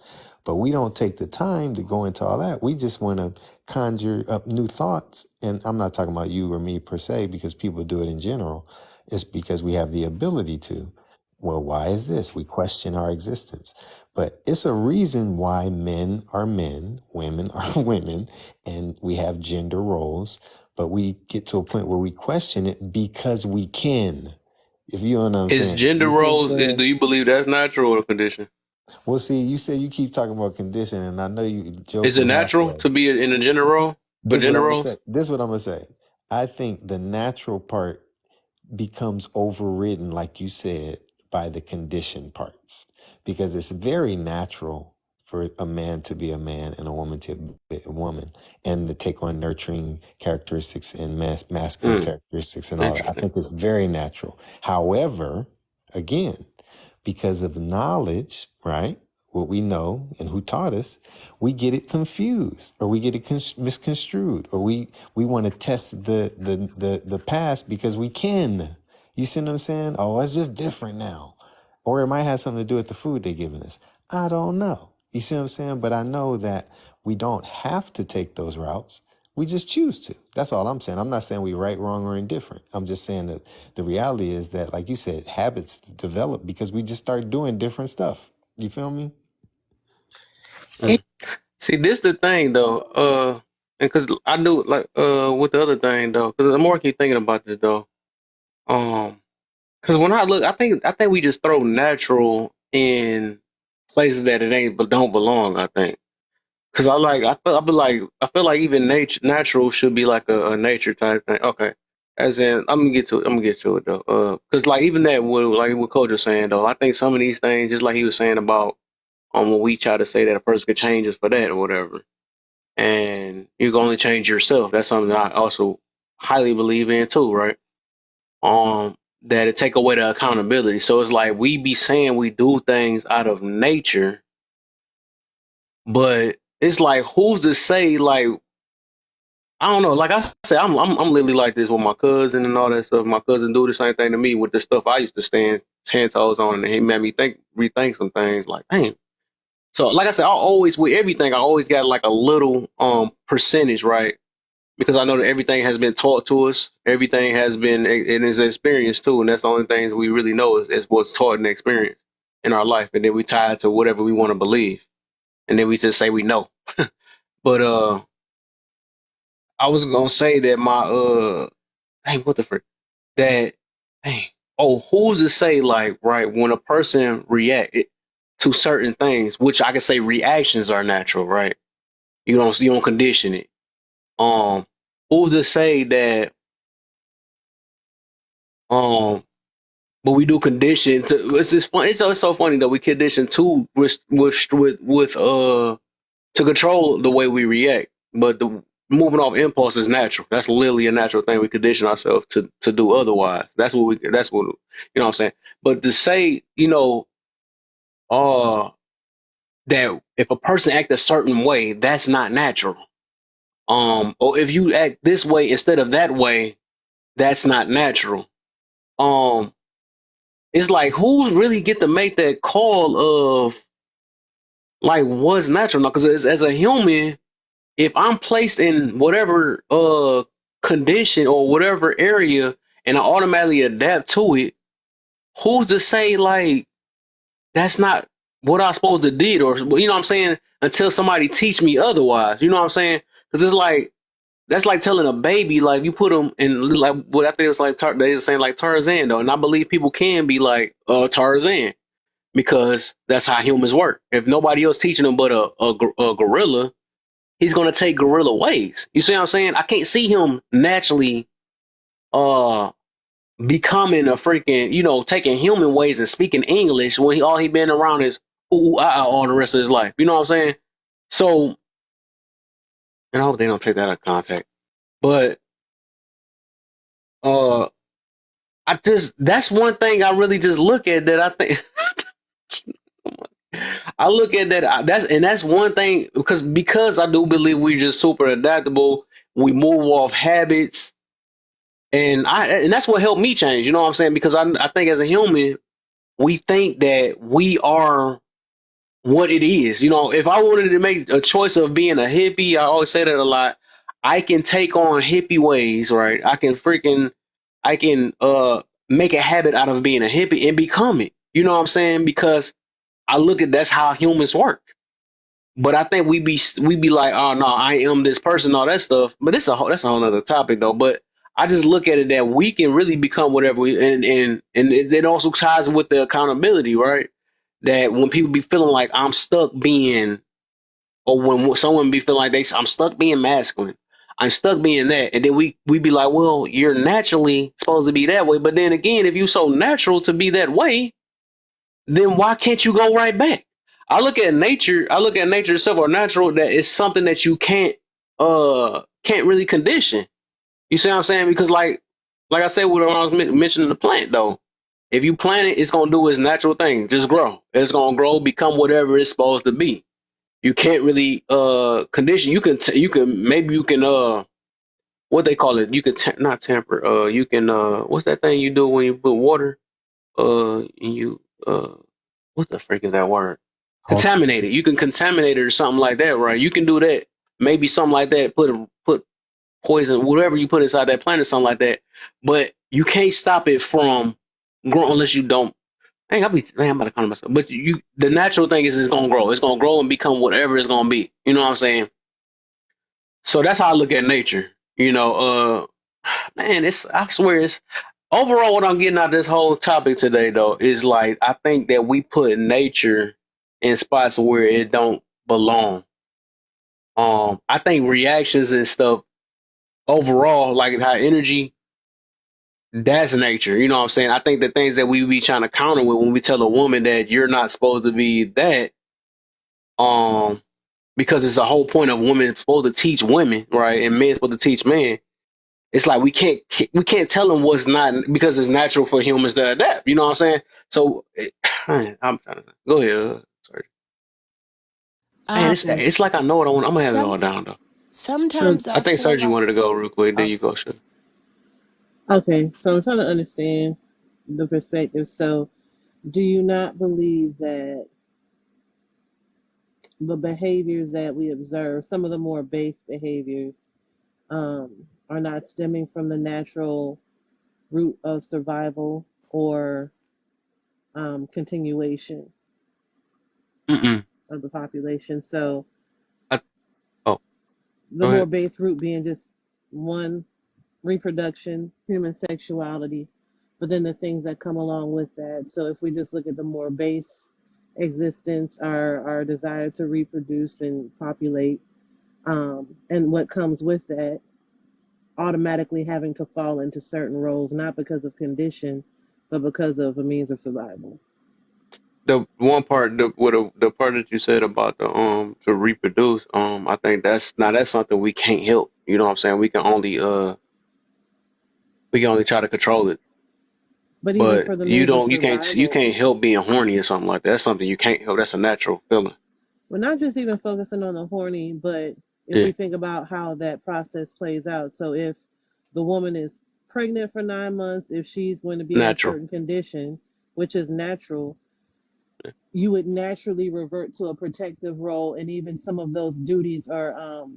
Speaker 12: but we don't take the time to go into all that. We just want to conjure up new thoughts. And I'm not talking about you or me per se, because people do it in general. It's because we have the ability to. Well, why is this? We question our existence. But it's a reason why men are men, women are women, and we have gender roles. But we get to a point where we question it because we can. If you know what I'm
Speaker 1: Is
Speaker 12: saying.
Speaker 1: gender
Speaker 12: You see what I'm
Speaker 1: roles,
Speaker 12: saying?
Speaker 1: do you believe that's natural or condition?
Speaker 12: Well, see, you say you keep talking about condition, and I know you
Speaker 1: Is it
Speaker 12: joking
Speaker 1: natural
Speaker 12: halfway.
Speaker 1: to be in a gender role? For
Speaker 12: This what
Speaker 1: gender
Speaker 12: I'm gonna
Speaker 1: roles?
Speaker 12: say. This what I'm gonna say. I think the natural part becomes overridden, like you said, by the conditioned parts, because it's very natural for a man to be a man and a woman to be a woman, and to take on nurturing characteristics and masculine characteristics and all that. I
Speaker 1: Interesting.
Speaker 12: think it's very natural. However, again, because of knowledge, right? What we know and who taught us, we get it confused, or we get it misconstrued, or we want to test the past because we can. You see what I'm saying? Oh, it's just different now. Or it might have something to do with the food they're giving us. I don't know. You see what I'm saying? But I know that we don't have to take those routes. We just choose to. That's all I'm saying. I'm not saying we right, wrong, or indifferent. I'm just saying that the reality is that, like you said, habits develop because we just start doing different stuff. You feel me?
Speaker 1: See, this the thing though, and because I do like with the other thing though, because the more I keep thinking about this though, because when I look, I think we just throw natural in places that it ain't but don't belong. I think because I feel like even natural should be like a nature type thing. Okay, as in I'm gonna get to it though, because like even that what Coach was saying though, I think some of these things, just like he was saying about when we try to say that a person could change us for that or whatever. And you can only change yourself. That's something that I also highly believe in too, right? that it take away the accountability. So it's like we be saying we do things out of nature, but it's like who's to say, like, I don't know. Like I said, I'm literally like this with my cousin and all that stuff. My cousin do the same thing to me with the stuff I used to stand 10 toes on, and he made me rethink some things. Like, dang. So like I said, I always with everything, I always got like a little percentage, right? Because I know that everything has been taught to us. Everything has been in his experience too, and that's the only things we really know is what's taught and experienced in our life, and then we tie it to whatever we want to believe, and then we just say we know. But I was gonna say that my dang, what the frick? That dang, oh, who's to say, like, right, when a person to certain things, which I can say reactions are natural, right? You don't condition it. Who's to say that but we do condition to, it's just fun, it's so funny that we condition to to control the way we react. But the moving off impulse is natural. That's literally a natural thing. We condition ourselves to do otherwise. That's what you know what I'm saying? But to say, that if a person act a certain way, that's not natural. Or if you act this way instead of that way, that's not natural. It's like who's really get to make that call of like what's natural now? Because as a human, if I'm placed in whatever condition or whatever area and I automatically adapt to it, who's to say like that's not what I'm supposed to did, or you know what I'm saying, until somebody teach me otherwise. You know what I'm saying? Because it's like that's like telling a baby, like you put them in, like what I think it was like they were saying like Tarzan though, and I believe people can be like Tarzan because that's how humans work. If nobody else teaching them but a gorilla, he's gonna take gorilla ways. You see what I'm saying? I can't see him naturally becoming a freaking, taking human ways and speaking English when all he been around is ooh all the rest of his life. You know what I'm saying? So, and I hope they don't take that out of context. But that's one thing I really just look at that I think I look at that that's one thing because I do believe we're just super adaptable. We move off habits, and that's what helped me change. You know what I'm saying? Because I think as a human, we think that we are what it is. If I wanted to make a choice of being a hippie, I always say that a lot. I can take on hippie ways, right? I can make a habit out of being a hippie and become it. You know what I'm saying? Because I look at that's how humans work. But I think we be like, oh no, I am this person, all that stuff. But that's a whole other topic though. But I just look at it that we can really become whatever we and it also ties with the accountability, right? That when people be feeling like I'm stuck being, or when someone be feeling like I'm stuck being masculine, I'm stuck being that, and then we be like, well, you're naturally supposed to be that way. But then again, if you're so natural to be that way, then why can't you go right back? I look at nature itself or natural, that it's something that you can't really condition. You see what I'm saying? Because like I said when I was mentioning the plant though, if you plant it, it's gonna do its natural thing, just grow. It's gonna grow, become whatever it's supposed to be. You can't really condition. You can what they call it? You can not temper. You can what's that thing you do when you put water? And you what the freak is that word? Contaminate it. You can contaminate it or something like that, right? You can do that. Maybe something like that. Put poison, whatever you put inside that plant or something like that. But you can't stop it from growing unless you don't. I'm about to call myself. But the natural thing is it's gonna grow. It's gonna grow and become whatever it's gonna be. You know what I'm saying? So that's how I look at nature. Man, I swear it's overall what I'm getting out of this whole topic today though is like I think that we put nature in spots where it don't belong. I think reactions and stuff overall, like how energy, that's nature. You know what I'm saying? I think the things that we be trying to counter with when we tell a woman that you're not supposed to be that, because it's a whole point of women supposed to teach women, right? And men supposed to teach men. it's like we can't tell them what's not because it's natural for humans to adapt. You know what I'm saying? So I'm trying to go ahead. Sorry. Man, it's like I know it. I'm gonna have it all
Speaker 9: Some
Speaker 1: down though.
Speaker 9: sometimes
Speaker 1: I
Speaker 9: I
Speaker 1: think
Speaker 9: feel
Speaker 1: Sergi
Speaker 9: like
Speaker 1: wanted to go real quick. There you go, sure.
Speaker 2: Okay, so I'm trying to understand the perspective. So, do you not believe that the behaviors that we observe, some of the more base behaviors, are not stemming from the natural root of survival or continuation
Speaker 1: Mm-mm.
Speaker 2: of the population? So,
Speaker 1: Oh,
Speaker 2: the
Speaker 1: go
Speaker 2: more
Speaker 1: ahead.
Speaker 2: base root being just one, reproduction, human sexuality, but then the things that come along with that. So if we just look at the more base existence, our desire to reproduce and populate, and what comes with that, automatically having to fall into certain roles, not because of condition, but because of a means of survival.
Speaker 1: The one part, the part that you said about the to reproduce, I think that's something we can't help. You know what I'm saying? We can only try to control it.
Speaker 2: But even
Speaker 1: But
Speaker 2: for the means of
Speaker 1: you
Speaker 2: survival,
Speaker 1: can't help being horny or something like that. That's something you can't help. That's a natural feeling.
Speaker 2: we're not just even focusing on the horny, but if
Speaker 1: Yeah,
Speaker 2: we think about how that process plays out. So if the woman is pregnant for 9 months, if she's going to be in a
Speaker 1: natural.
Speaker 2: certain condition, which is natural, you would naturally revert to a protective role, and even some of those duties or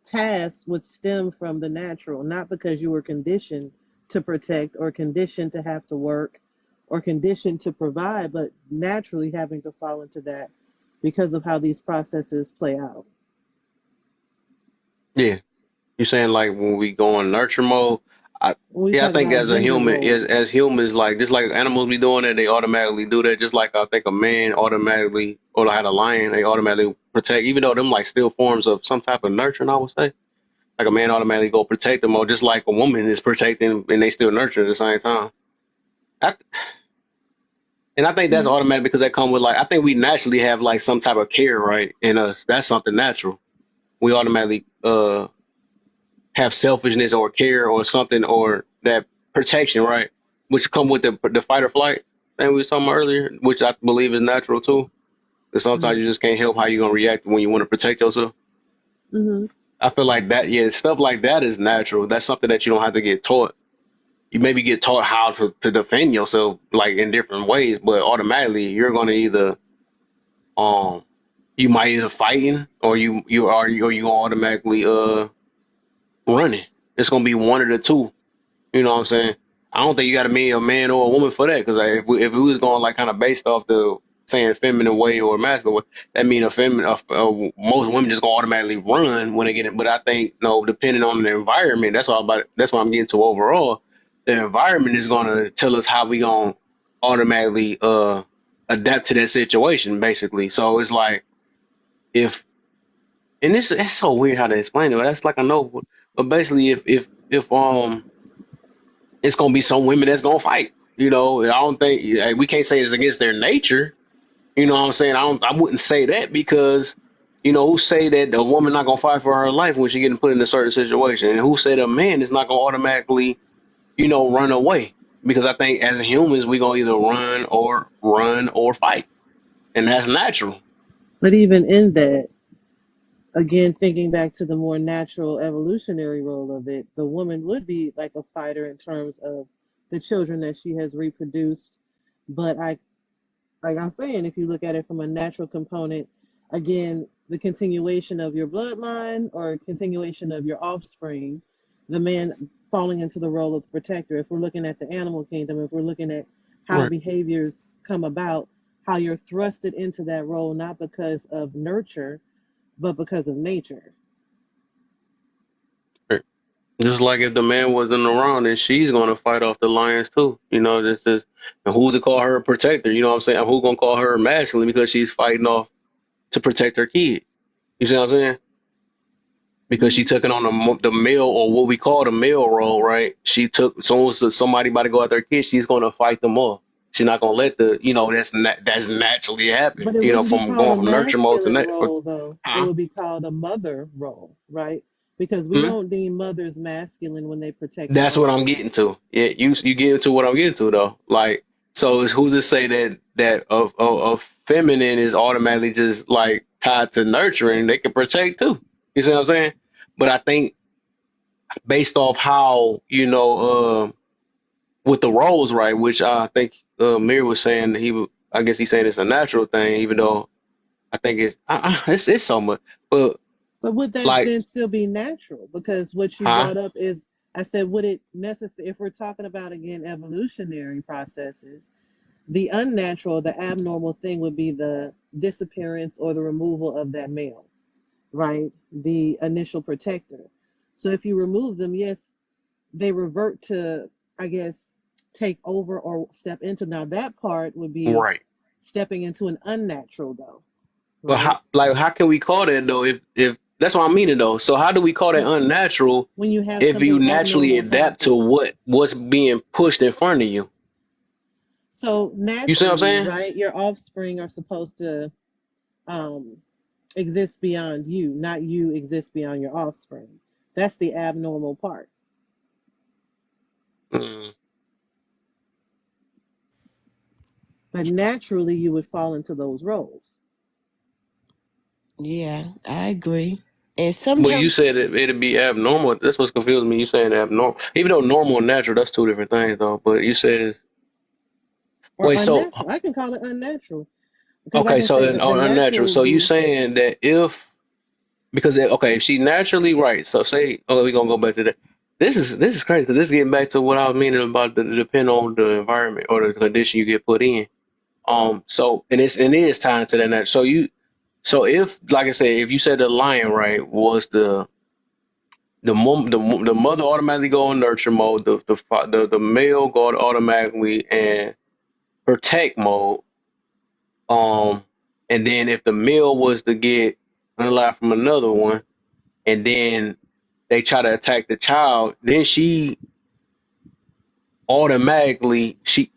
Speaker 2: tasks would stem from the natural, not because you were conditioned to protect or conditioned to have to work or conditioned to provide, but naturally having to fall into that because of how these processes play out.
Speaker 1: Yeah, you saying like when we go in nurture mode? I
Speaker 2: When we
Speaker 1: Yeah, I
Speaker 2: talk
Speaker 1: think
Speaker 2: about
Speaker 1: as a
Speaker 2: gender
Speaker 1: human,
Speaker 2: roles,
Speaker 1: as humans, like just like animals be doing that, they automatically do that. Just like I think a man automatically, or like a lion, they automatically protect, even though them like still forms of some type of nurturing. I would say like a man automatically go protect them, or just like a woman is protecting and they still nurture at the same time. I, and I think that's
Speaker 2: Mhm.
Speaker 1: automatic because that come with like I think we naturally have like some type of care right in us. That's something natural. We automatically have selfishness or care or something or that protection, right? Which come with the fight or flight thing we was talking about earlier, which I believe is natural too. Because sometimes you just can't help how you're gonna react when you want to protect yourself.
Speaker 2: Mm-hmm.
Speaker 1: I feel like that, yeah, stuff like that is natural. That's something that you don't have to get taught. You maybe get taught how to defend yourself like in different ways, but automatically you're gonna either um you might either fighting or you gonna automatically running. It's gonna be one of the two. You know what I'm saying? I don't think you got to be a man or a woman for that. Because like, if we was going like kind of based off the saying feminine way or masculine way, that mean most women just gonna automatically run when they get it. But I think no, depending on the environment, that's what I'm getting to overall. The environment is gonna tell us how we gonna automatically adapt to that situation, basically. So it's like if and this it's so weird how to explain it. But that's like I know, but basically if it's gonna be some women that's gonna fight. You know, I don't think we can't say it's against their nature. You know what I'm saying? I wouldn't say that because who say that a woman not gonna fight for her life when she getting put in a certain situation, and who said a man is not gonna automatically run away? Because I think as humans we gonna either run or fight, and that's natural.
Speaker 2: but even in that, again, thinking back to the more natural evolutionary role of it, the woman would be like a fighter in terms of the children that she has reproduced. But like I'm saying, if you look at it from a natural component, again, the continuation of your bloodline or continuation of your offspring, the man falling into the role of the protector. If we're looking at the animal kingdom, if we're looking at how
Speaker 1: Right.
Speaker 2: behaviors come about, how you're thrusted into that role, not because of nurture, but because of nature.
Speaker 1: Right. Just like if the man wasn't around, then she's gonna fight off the lions too. This is and who's to call her a protector? You know what I'm saying? Who's gonna call her masculine because she's fighting off to protect her kid? You see what I'm saying? Because she took it on the male or what we call the male role, right? She took as soon as somebody about to go at their kid, she's gonna fight them off. She's not gonna let that's naturally happen.
Speaker 2: But it wouldn't be
Speaker 1: From
Speaker 2: called
Speaker 1: going
Speaker 2: a
Speaker 1: from nurture mode to
Speaker 2: masculine
Speaker 1: net for
Speaker 2: role, though. It
Speaker 1: huh?
Speaker 2: would be called a mother role, right? because we
Speaker 1: Hmm?
Speaker 2: don't deem mothers masculine when they protect their
Speaker 1: That's what I'm
Speaker 2: offspring.
Speaker 1: getting to. Yeah, you get into what I'm getting to though. Like, so is who's to say that of feminine is automatically just like tied to nurturing? They can protect too. You see what I'm saying? But I think based off how with the roles, right? Which I think Mir was saying that I guess he's saying it's a natural thing, even though I think it's so much. But
Speaker 2: But would that
Speaker 1: like,
Speaker 2: then still be natural? Because what you
Speaker 1: huh?
Speaker 2: brought up is, I said, would it necessary, if we're talking about again evolutionary processes, the unnatural, the abnormal thing would be the disappearance or the removal of that male, right? The initial protector. So if you remove them, yes, they revert to, I guess, take over or step into. Now that part would be
Speaker 1: Right.
Speaker 2: stepping into an unnatural, though,
Speaker 1: But
Speaker 2: right?
Speaker 1: how can we call that though? If that's what I'm meaning though. So how do we call that unnatural
Speaker 2: When you have
Speaker 1: if you
Speaker 2: something
Speaker 1: naturally
Speaker 2: abnormal
Speaker 1: adapt to
Speaker 2: happen.
Speaker 1: what's being pushed in front of you?
Speaker 2: So
Speaker 1: You see what I'm
Speaker 2: naturally,
Speaker 1: saying?
Speaker 2: right, your offspring are supposed to um, exist beyond you, not you exist beyond your offspring. That's the abnormal part.
Speaker 1: Mm.
Speaker 2: But naturally, you would fall into those roles.
Speaker 9: Yeah, I agree. And
Speaker 1: Well, you
Speaker 9: sometimes,
Speaker 1: said it'd be abnormal. That's what's confusing me. You saying abnormal, even though normal and natural, that's two different things though. But you said it's
Speaker 2: Or
Speaker 1: wait. So
Speaker 2: unnatural. I can call it unnatural because I
Speaker 1: okay.
Speaker 2: can
Speaker 1: So
Speaker 2: say
Speaker 1: then
Speaker 2: that the
Speaker 1: unnatural.
Speaker 2: natural
Speaker 1: So
Speaker 2: would
Speaker 1: you
Speaker 2: be.
Speaker 1: saying that if she naturally right. So say we gonna go back to that. This is crazy because this is getting back to what I was meaning about the depend on the environment or the condition you get put in. So it is tying to that. So if like I said, if you said the lion right was the mother automatically go in nurture mode, the male go automatically in protect mode. Um, and then if the male was to get unalive from another one, and then they try to attack the child, then automatically she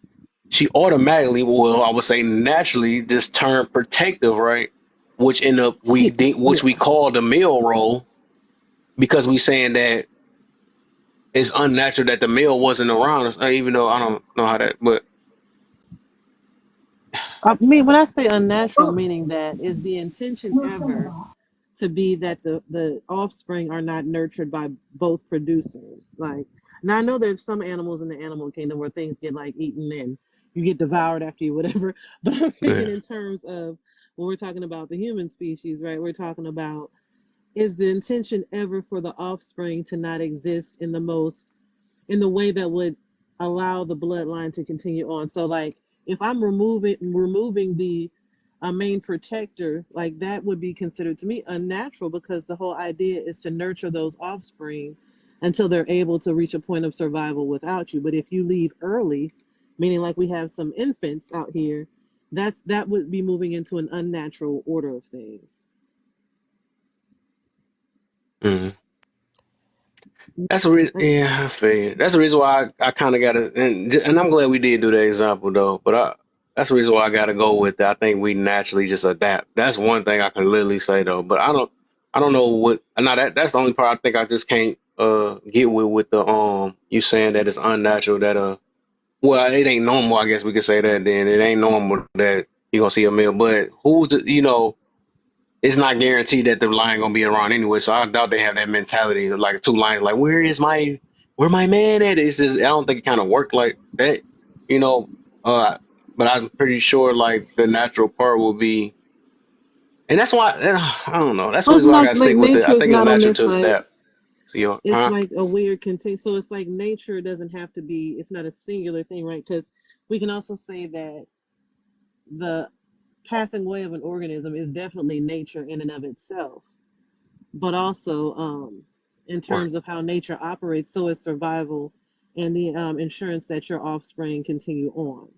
Speaker 1: automatically, well, I would say naturally, just turn protective, right? Which end up which we
Speaker 2: Yeah.
Speaker 1: call the male role because we saying that it's unnatural that the male wasn't around, even though I don't know how that, but
Speaker 2: I mean, when I say unnatural, meaning that is the intention ever to be that the offspring are not nurtured by both producers. Like, now I know there's some animals in the animal kingdom where things get like eaten and you get devoured after you, whatever. But I'm thinking
Speaker 1: yeah.
Speaker 2: in terms of when we're talking about the human species, right? We're talking about, is the intention ever for the offspring to not exist in the way that would allow the bloodline to continue on. So like if I'm removing the main protector, like that would be considered to me unnatural because the whole idea is to nurture those offspring until they're able to reach a point of survival without you. But if you leave early, meaning like we have some infants out here, that would be moving into an unnatural order of things.
Speaker 1: Mhm. That's the reason. Yeah, I feel that's the reason why I kind of got to, and I'm glad we did do the example though. But that's the reason why I got to go with that. I think we naturally just adapt. That's one thing I can literally say though. But I don't know what. Now that's the only part I think I just can't get with the you saying that it's unnatural that well it ain't normal. I guess we could say that then it ain't normal that you gonna see a male. But it's not guaranteed that the lion gonna be around anyway. So I doubt they have that mentality of like two lions, like where my man at? It's just I don't think it kind of worked like that, you know. But I'm pretty sure like the natural part will be, and that's why I don't know. That's the
Speaker 2: Well, it's
Speaker 1: reason why I
Speaker 2: not
Speaker 1: gotta
Speaker 2: like
Speaker 1: stick with it. I
Speaker 2: nature is
Speaker 1: think it's
Speaker 2: not on
Speaker 1: natural
Speaker 2: this
Speaker 1: to
Speaker 2: like
Speaker 1: adapt. So
Speaker 2: it's like a weird contain. So it's like nature doesn't have to be. It's not a singular thing, right? Because we can also say that the passing away of an organism is definitely nature in and of itself, but also in
Speaker 1: Right.
Speaker 2: terms of how nature operates, so is survival and the insurance that your offspring continue on.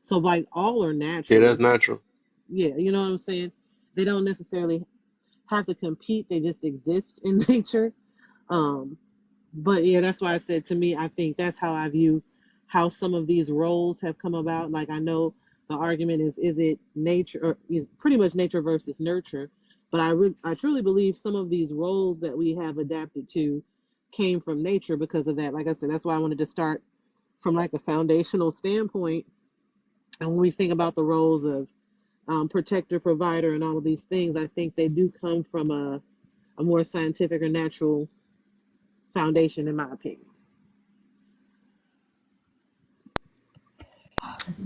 Speaker 2: So like all are
Speaker 1: Yeah, that's
Speaker 2: natural.
Speaker 1: natural.
Speaker 2: Yeah, you know what I'm saying? They don't necessarily have to compete. They just exist in nature. Um, but yeah, that's why I said to me, I think that's how I view how some of these roles have come about. Like I know the argument is it nature or is pretty much nature versus nurture, But I truly believe some of these roles that we have adapted to came from nature because of that. Like I said, that's why I wanted to start from like a foundational standpoint. And when we think about the roles of protector, provider, and all of these things, I think they do come from a more scientific or natural foundation, in my opinion.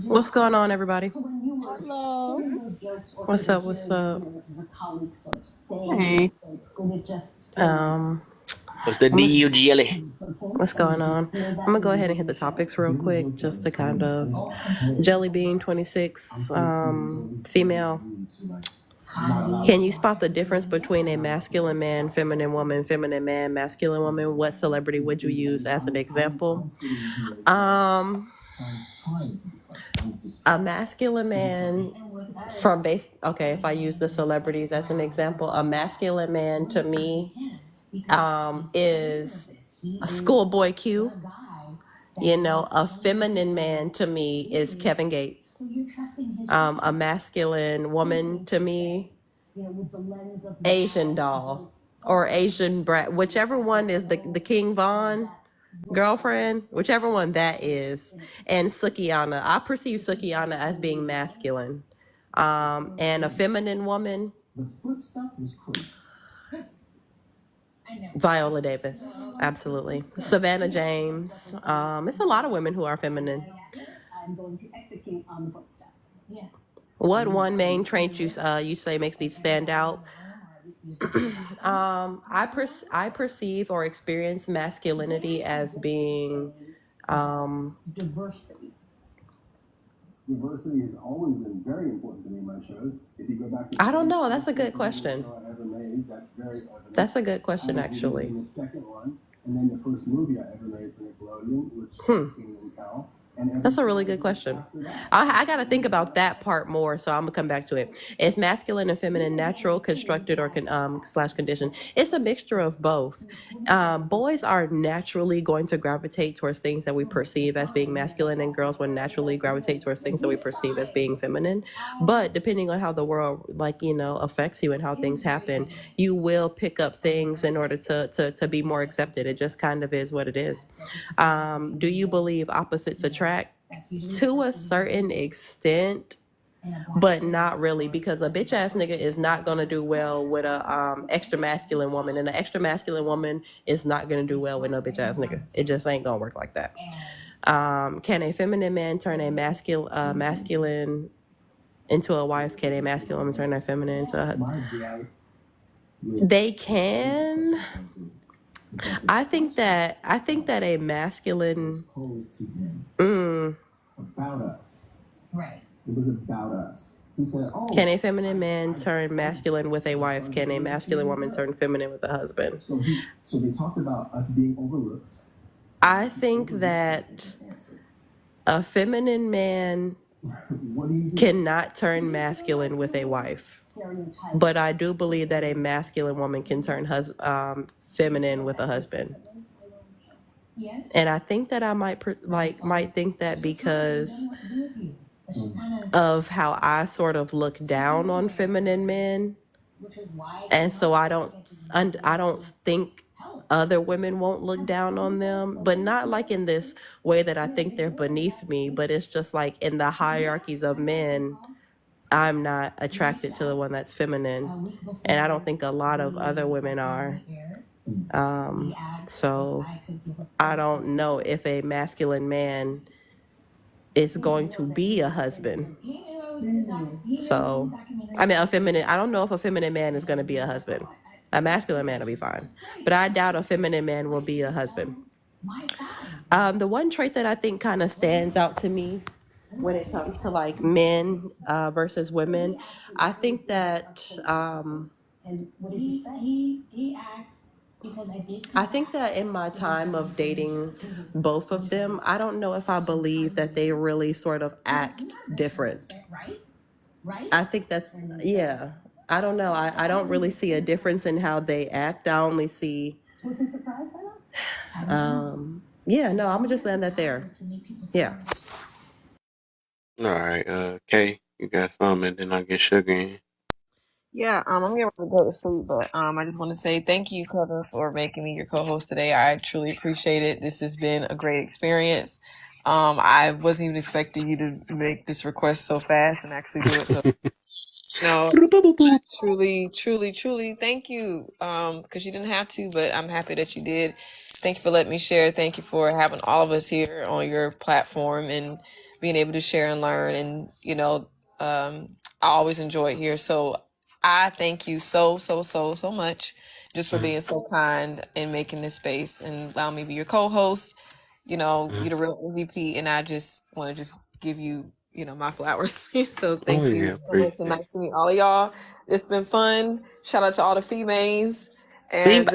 Speaker 14: What's going on, everybody?
Speaker 9: Hello.
Speaker 14: What's up? What's up?
Speaker 2: Hey.
Speaker 1: What's the
Speaker 14: I'm
Speaker 1: deal, Jelly?
Speaker 14: what's going on? I'm gonna go ahead and hit the topics real quick, just to kind of Jelly Bean 26, female. Can you spot the difference between a masculine man, feminine woman, feminine man, masculine woman? What celebrity would you use as an example? A masculine man from base. Okay, if I use the celebrities as an example, a masculine man to me is a Schoolboy Q. You know, a feminine man to me is Kevin Gates. A masculine woman to me, Asian doll or Asian brat, whichever one is the King Von girlfriend, whichever one that is, and Sukiyana. I perceive Sukiyana as being masculine. And a feminine woman, Viola Davis, absolutely. Savannah James. It's a lot of women who are feminine. What one main trait you say makes these stand out? I perceive or experience masculinity as being
Speaker 19: Diversity has always been very important to me in my shows. If you go back to
Speaker 14: I don't know. That's a good question.
Speaker 19: show I ever made, that's very evident.
Speaker 14: That's a good question,
Speaker 19: I was
Speaker 14: actually.
Speaker 19: in the second one, and then the first movie I ever made for Nickelodeon, which was Kingdom Come.
Speaker 14: That's a really good question. I got to think about that part more, so I'm gonna come back to it. Is masculine and feminine natural, constructed, or slash conditioned? It's a mixture of both. Boys are naturally going to gravitate towards things that we perceive as being masculine, and girls will naturally gravitate towards things that we perceive as being feminine. But depending on how the world, affects you and how things happen, you will pick up things in order to be more accepted. It just kind of is what it is. Do you believe opposites attract? To a certain extent, but not really, because a bitch ass nigga is not gonna do well with a extra masculine woman, and an extra masculine woman is not gonna do well with no bitch ass nigga. It just ain't gonna work like that. Can a feminine man turn a masculine into a wife? Can a masculine woman turn a feminine into a... They can. I think that a masculine
Speaker 19: about us. Right. It was about us. He said,
Speaker 14: can a feminine man turn masculine with a wife? Can a masculine woman turn feminine with a husband?
Speaker 19: So they talked about us being overlooked.
Speaker 14: I think that a feminine man cannot turn masculine with a wife, but I do believe that a masculine woman can turn feminine with a husband. And I think that I might think that because of how I sort of look down on feminine men, and so I don't think other women won't look down on them, but not like in this way that I think they're beneath me, but it's just like in the hierarchies of men, I'm not attracted to the one that's feminine, and I don't think a lot of other women are. So I don't know if a masculine man is going to be a husband. So, I don't know if a feminine man is going to be a husband. A masculine man will be fine, but I doubt a feminine man will be a husband. The one trait that I think kind of stands out to me when it comes to like men versus women, I think that in my time of dating both of them, I don't know if I believe that they really sort of act different. I think that, yeah, I don't know. I don't really see a difference in how they act. I only see, yeah, no, I'm gonna just land that there. Yeah.
Speaker 1: All right, Kay, you got some, and then I get Sugar in.
Speaker 5: Yeah, I'm gonna go to sleep, but I just want to say thank you, Kevin, for making me your co-host today. I truly appreciate it. This has been a great experience. I wasn't even expecting you to make this request so fast and actually do it. So, no, truly, thank you. Because you didn't have to, but I'm happy that you did. Thank you for letting me share. Thank you for having all of us here on your platform and being able to share and learn. And I always enjoy it here. So I thank you so much just for being so kind and making this space and allowing me to be your co-host. You're the real MVP, and I just want to just give you, my flowers. So
Speaker 1: Oh
Speaker 5: thank you
Speaker 1: yeah,
Speaker 5: so much, and
Speaker 1: appreciate
Speaker 5: nice to meet all of y'all. It's been fun. Shout out to all the females,
Speaker 1: it.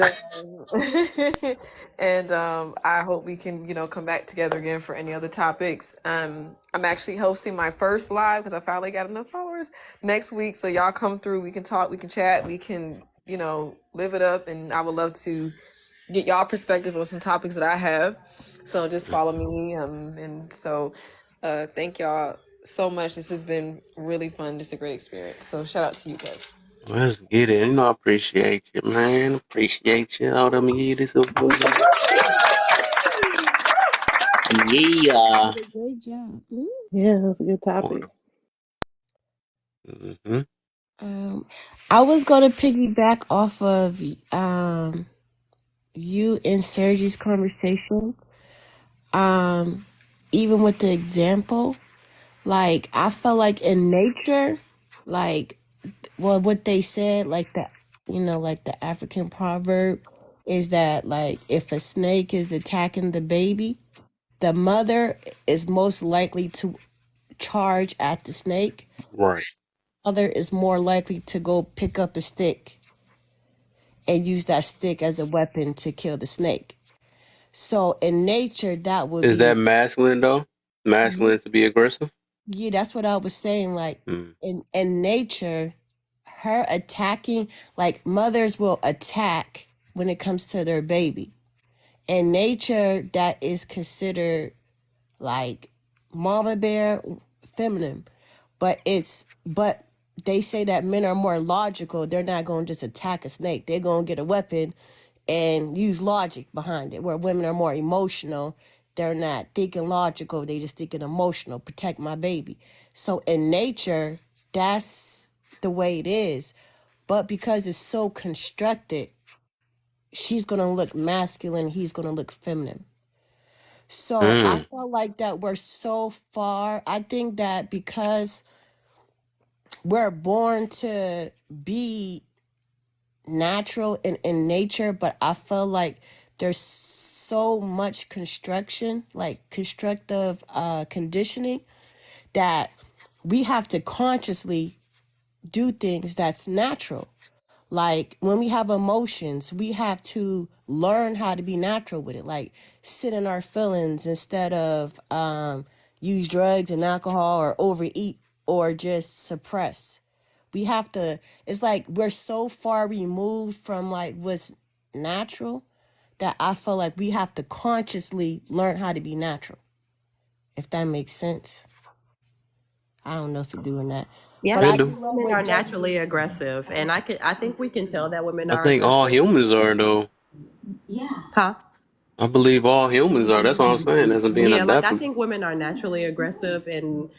Speaker 5: and I hope we can, come back together again for any other topics. I'm actually hosting my first live because I finally got enough followers next week. So y'all come through. We can talk. We can chat. We can, live it up. And I would love to get y'all perspective on some topics that I have. So just follow me. Thank y'all so much. This has been really fun. Just a great experience. So shout out to you guys.
Speaker 1: Let's get it. I appreciate you, man. Appreciate you. All them years. Yeah.
Speaker 9: Great job.
Speaker 2: Yeah, that's a good topic.
Speaker 1: Mm-hmm.
Speaker 9: I was gonna piggyback off of you and Sergi's conversation. Even with the example, like I felt like in nature, like what they said, like the African proverb is that like if a snake is attacking the baby, the mother is most likely to charge at the snake.
Speaker 1: Right.
Speaker 9: Mother is more likely to go pick up a stick and use that stick as a weapon to kill the snake. So in nature, that would
Speaker 1: Is that
Speaker 9: be,
Speaker 1: masculine though? Masculine to be aggressive?
Speaker 9: yeah, that's what I was saying. Like in nature, her attacking, like mothers will attack when it comes to their baby. In nature, that is considered like mama bear, feminine. But they say that men are more logical. They're not going to just attack a snake. They're going to get a weapon and use logic behind it. Where women are more emotional. They're not thinking logical. They just thinking emotional. Protect my baby. So in nature, that's the way it is. But because it's so constructed, she's going to look masculine. He's going to look feminine. So I felt like that we're so far. I think that because we're born to be natural in nature, but I feel like there's so much constructive conditioning that we have to consciously do things that's natural. Like when we have emotions, we have to learn how to be natural with it. Like sit in our feelings instead of use drugs and alcohol or overeat or just suppress. We have to, it's like we're so far removed from like what's natural that I feel like we have to consciously learn how to be natural. If that makes sense. I don't know if you're doing that.
Speaker 14: Yeah,
Speaker 9: But
Speaker 14: I
Speaker 9: I
Speaker 14: think
Speaker 9: do love
Speaker 14: women
Speaker 9: what
Speaker 14: are
Speaker 9: Jay.
Speaker 14: naturally aggressive, and I think we can tell that women
Speaker 1: I
Speaker 14: are
Speaker 1: think all
Speaker 14: aggressive.
Speaker 1: humans are though.
Speaker 14: Huh?
Speaker 1: I believe all humans are. That's what I'm saying. As being
Speaker 14: Yeah, like I
Speaker 1: adaptable.
Speaker 14: think women are naturally aggressive, and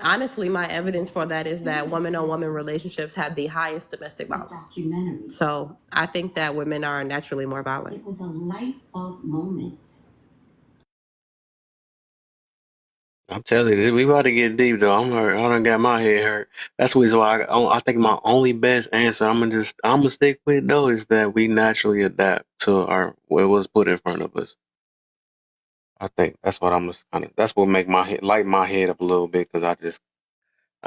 Speaker 14: honestly, my evidence for that is that woman-on-woman relationships have the highest domestic violence. So I think that women are naturally more violent. It was a light bulb moment.
Speaker 1: I'm telling you, we about to get deep though. I'm hurt. I done got my head hurt. That's the reason why I think my only best answer I'm gonna stick with though is that we naturally adapt to what was put in front of us. I think that's what that's what make my head light my head up a little bit because I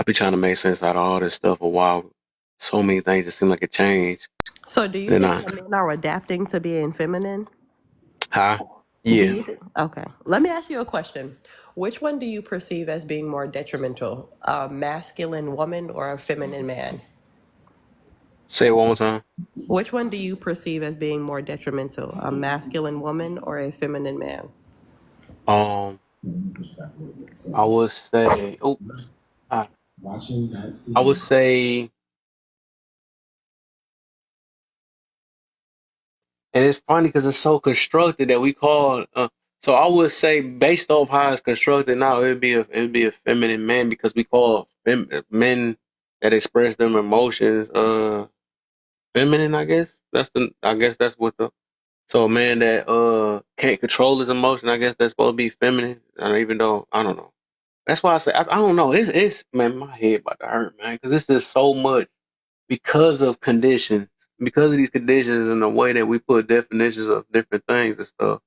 Speaker 1: be trying to make sense out of all this stuff a while. So many things that seem like a change.
Speaker 14: So do you
Speaker 1: Then
Speaker 14: think that men are adapting to being feminine? Do
Speaker 1: yeah.
Speaker 14: you okay. Let me ask you a question. Which one do you perceive as being more detrimental? A masculine woman or a feminine man?
Speaker 1: Say it one more time.
Speaker 14: Which one do you perceive as being more detrimental? A masculine woman or a feminine man?
Speaker 1: I would say,
Speaker 19: watching that scene.
Speaker 1: I would say, and it's funny because it's so constructed that we call. So I would say, based off how it's constructed now, it'd be a feminine man because we call men that express them emotions feminine. I guess that's what the. So a man that can't control his emotion, I guess that's supposed to be feminine. And even though I don't know, that's why I say I don't know. It's man, my head about to hurt, man, because it's just so much because of conditions, because of these conditions and the way that we put definitions of different things and stuff.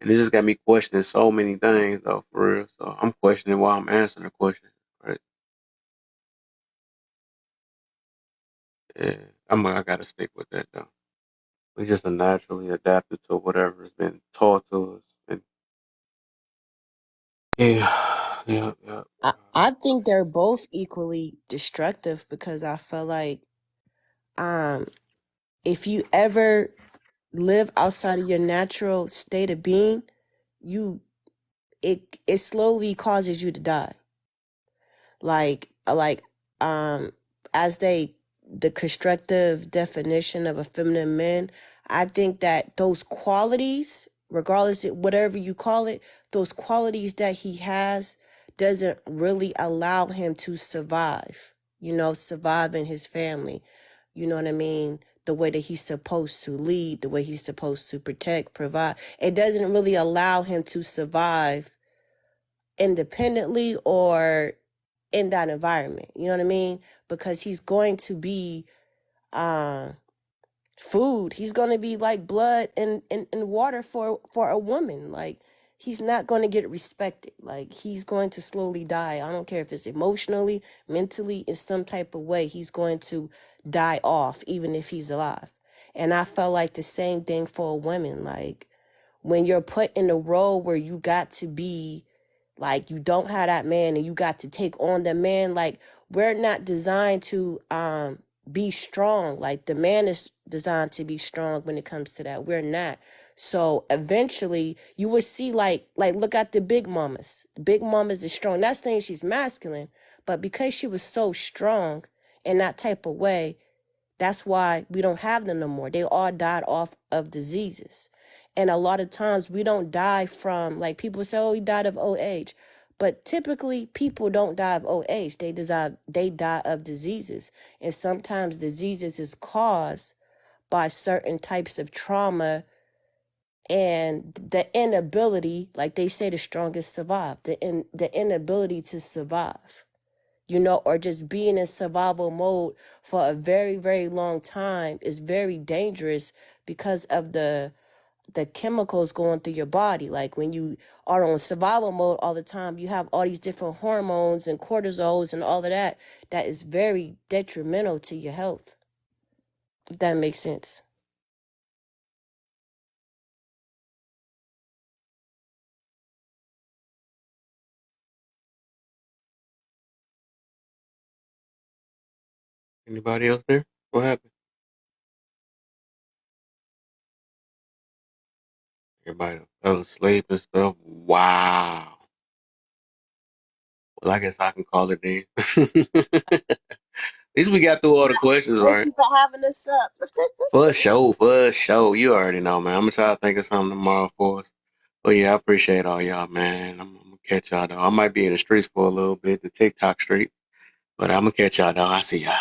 Speaker 1: And it just got me questioning so many things, though, for real. So I'm questioning why I'm answering the question, right? Yeah, I gotta stick with that though. We just are naturally adapted to whatever has been taught to us. And yeah, yeah.
Speaker 22: I think they're both equally destructive because I feel like if you ever live outside of your natural state of being, it slowly causes you to die. Like as the constructive definition of a feminine man, I think that those qualities, regardless of whatever you call it, those qualities that he has doesn't really allow him to survive, survive in his family. You know what I mean? The way that he's supposed to lead, the way he's supposed to protect, provide. It doesn't really allow him to survive independently or in that environment. You know what I mean? Because he's going to be food. He's going to be like blood and water for a woman. Like, he's not going to get respected. Like, he's going to slowly die. I don't care if it's emotionally, mentally, in some type of way. He's going to die off, even if he's alive. And I felt like the same thing for a woman. Like, when you're put in a role where you got to be, like, you don't have that man and you got to take on the man, like, we're not designed to be strong. Like, the man is designed to be strong when it comes to that. We're not. So eventually you would see, like look at the big mamas. Big mamas is strong. Not saying she's masculine, but because she was so strong in that type of way, that's why we don't have them no more. They all died off of diseases. And a lot of times we don't die from, like, people say, oh, he died of old age. But typically people don't die of old age. They die of diseases. And sometimes diseases is caused by certain types of trauma and the inability, like they say, the strongest survive, the inability to survive. Or just being in survival mode for a very, very long time is very dangerous because of the chemicals going through your body. Like, when you are on survival mode all the time, you have all these different hormones and cortisols and all of that is very detrimental to your health, if that makes sense.
Speaker 1: Anybody else there? What happened? Everybody fell asleep and stuff. Wow. Well, I guess I can call it then. At least we got through all the questions,
Speaker 22: Thank
Speaker 1: right?
Speaker 22: you for having us up.
Speaker 1: For sure. You already know, man. I'm gonna try to think of something tomorrow for us. But yeah, I appreciate all y'all, man. I'm gonna catch y'all though. I might be in the streets for a little bit, the TikTok street, but I'm gonna catch y'all though. I see y'all.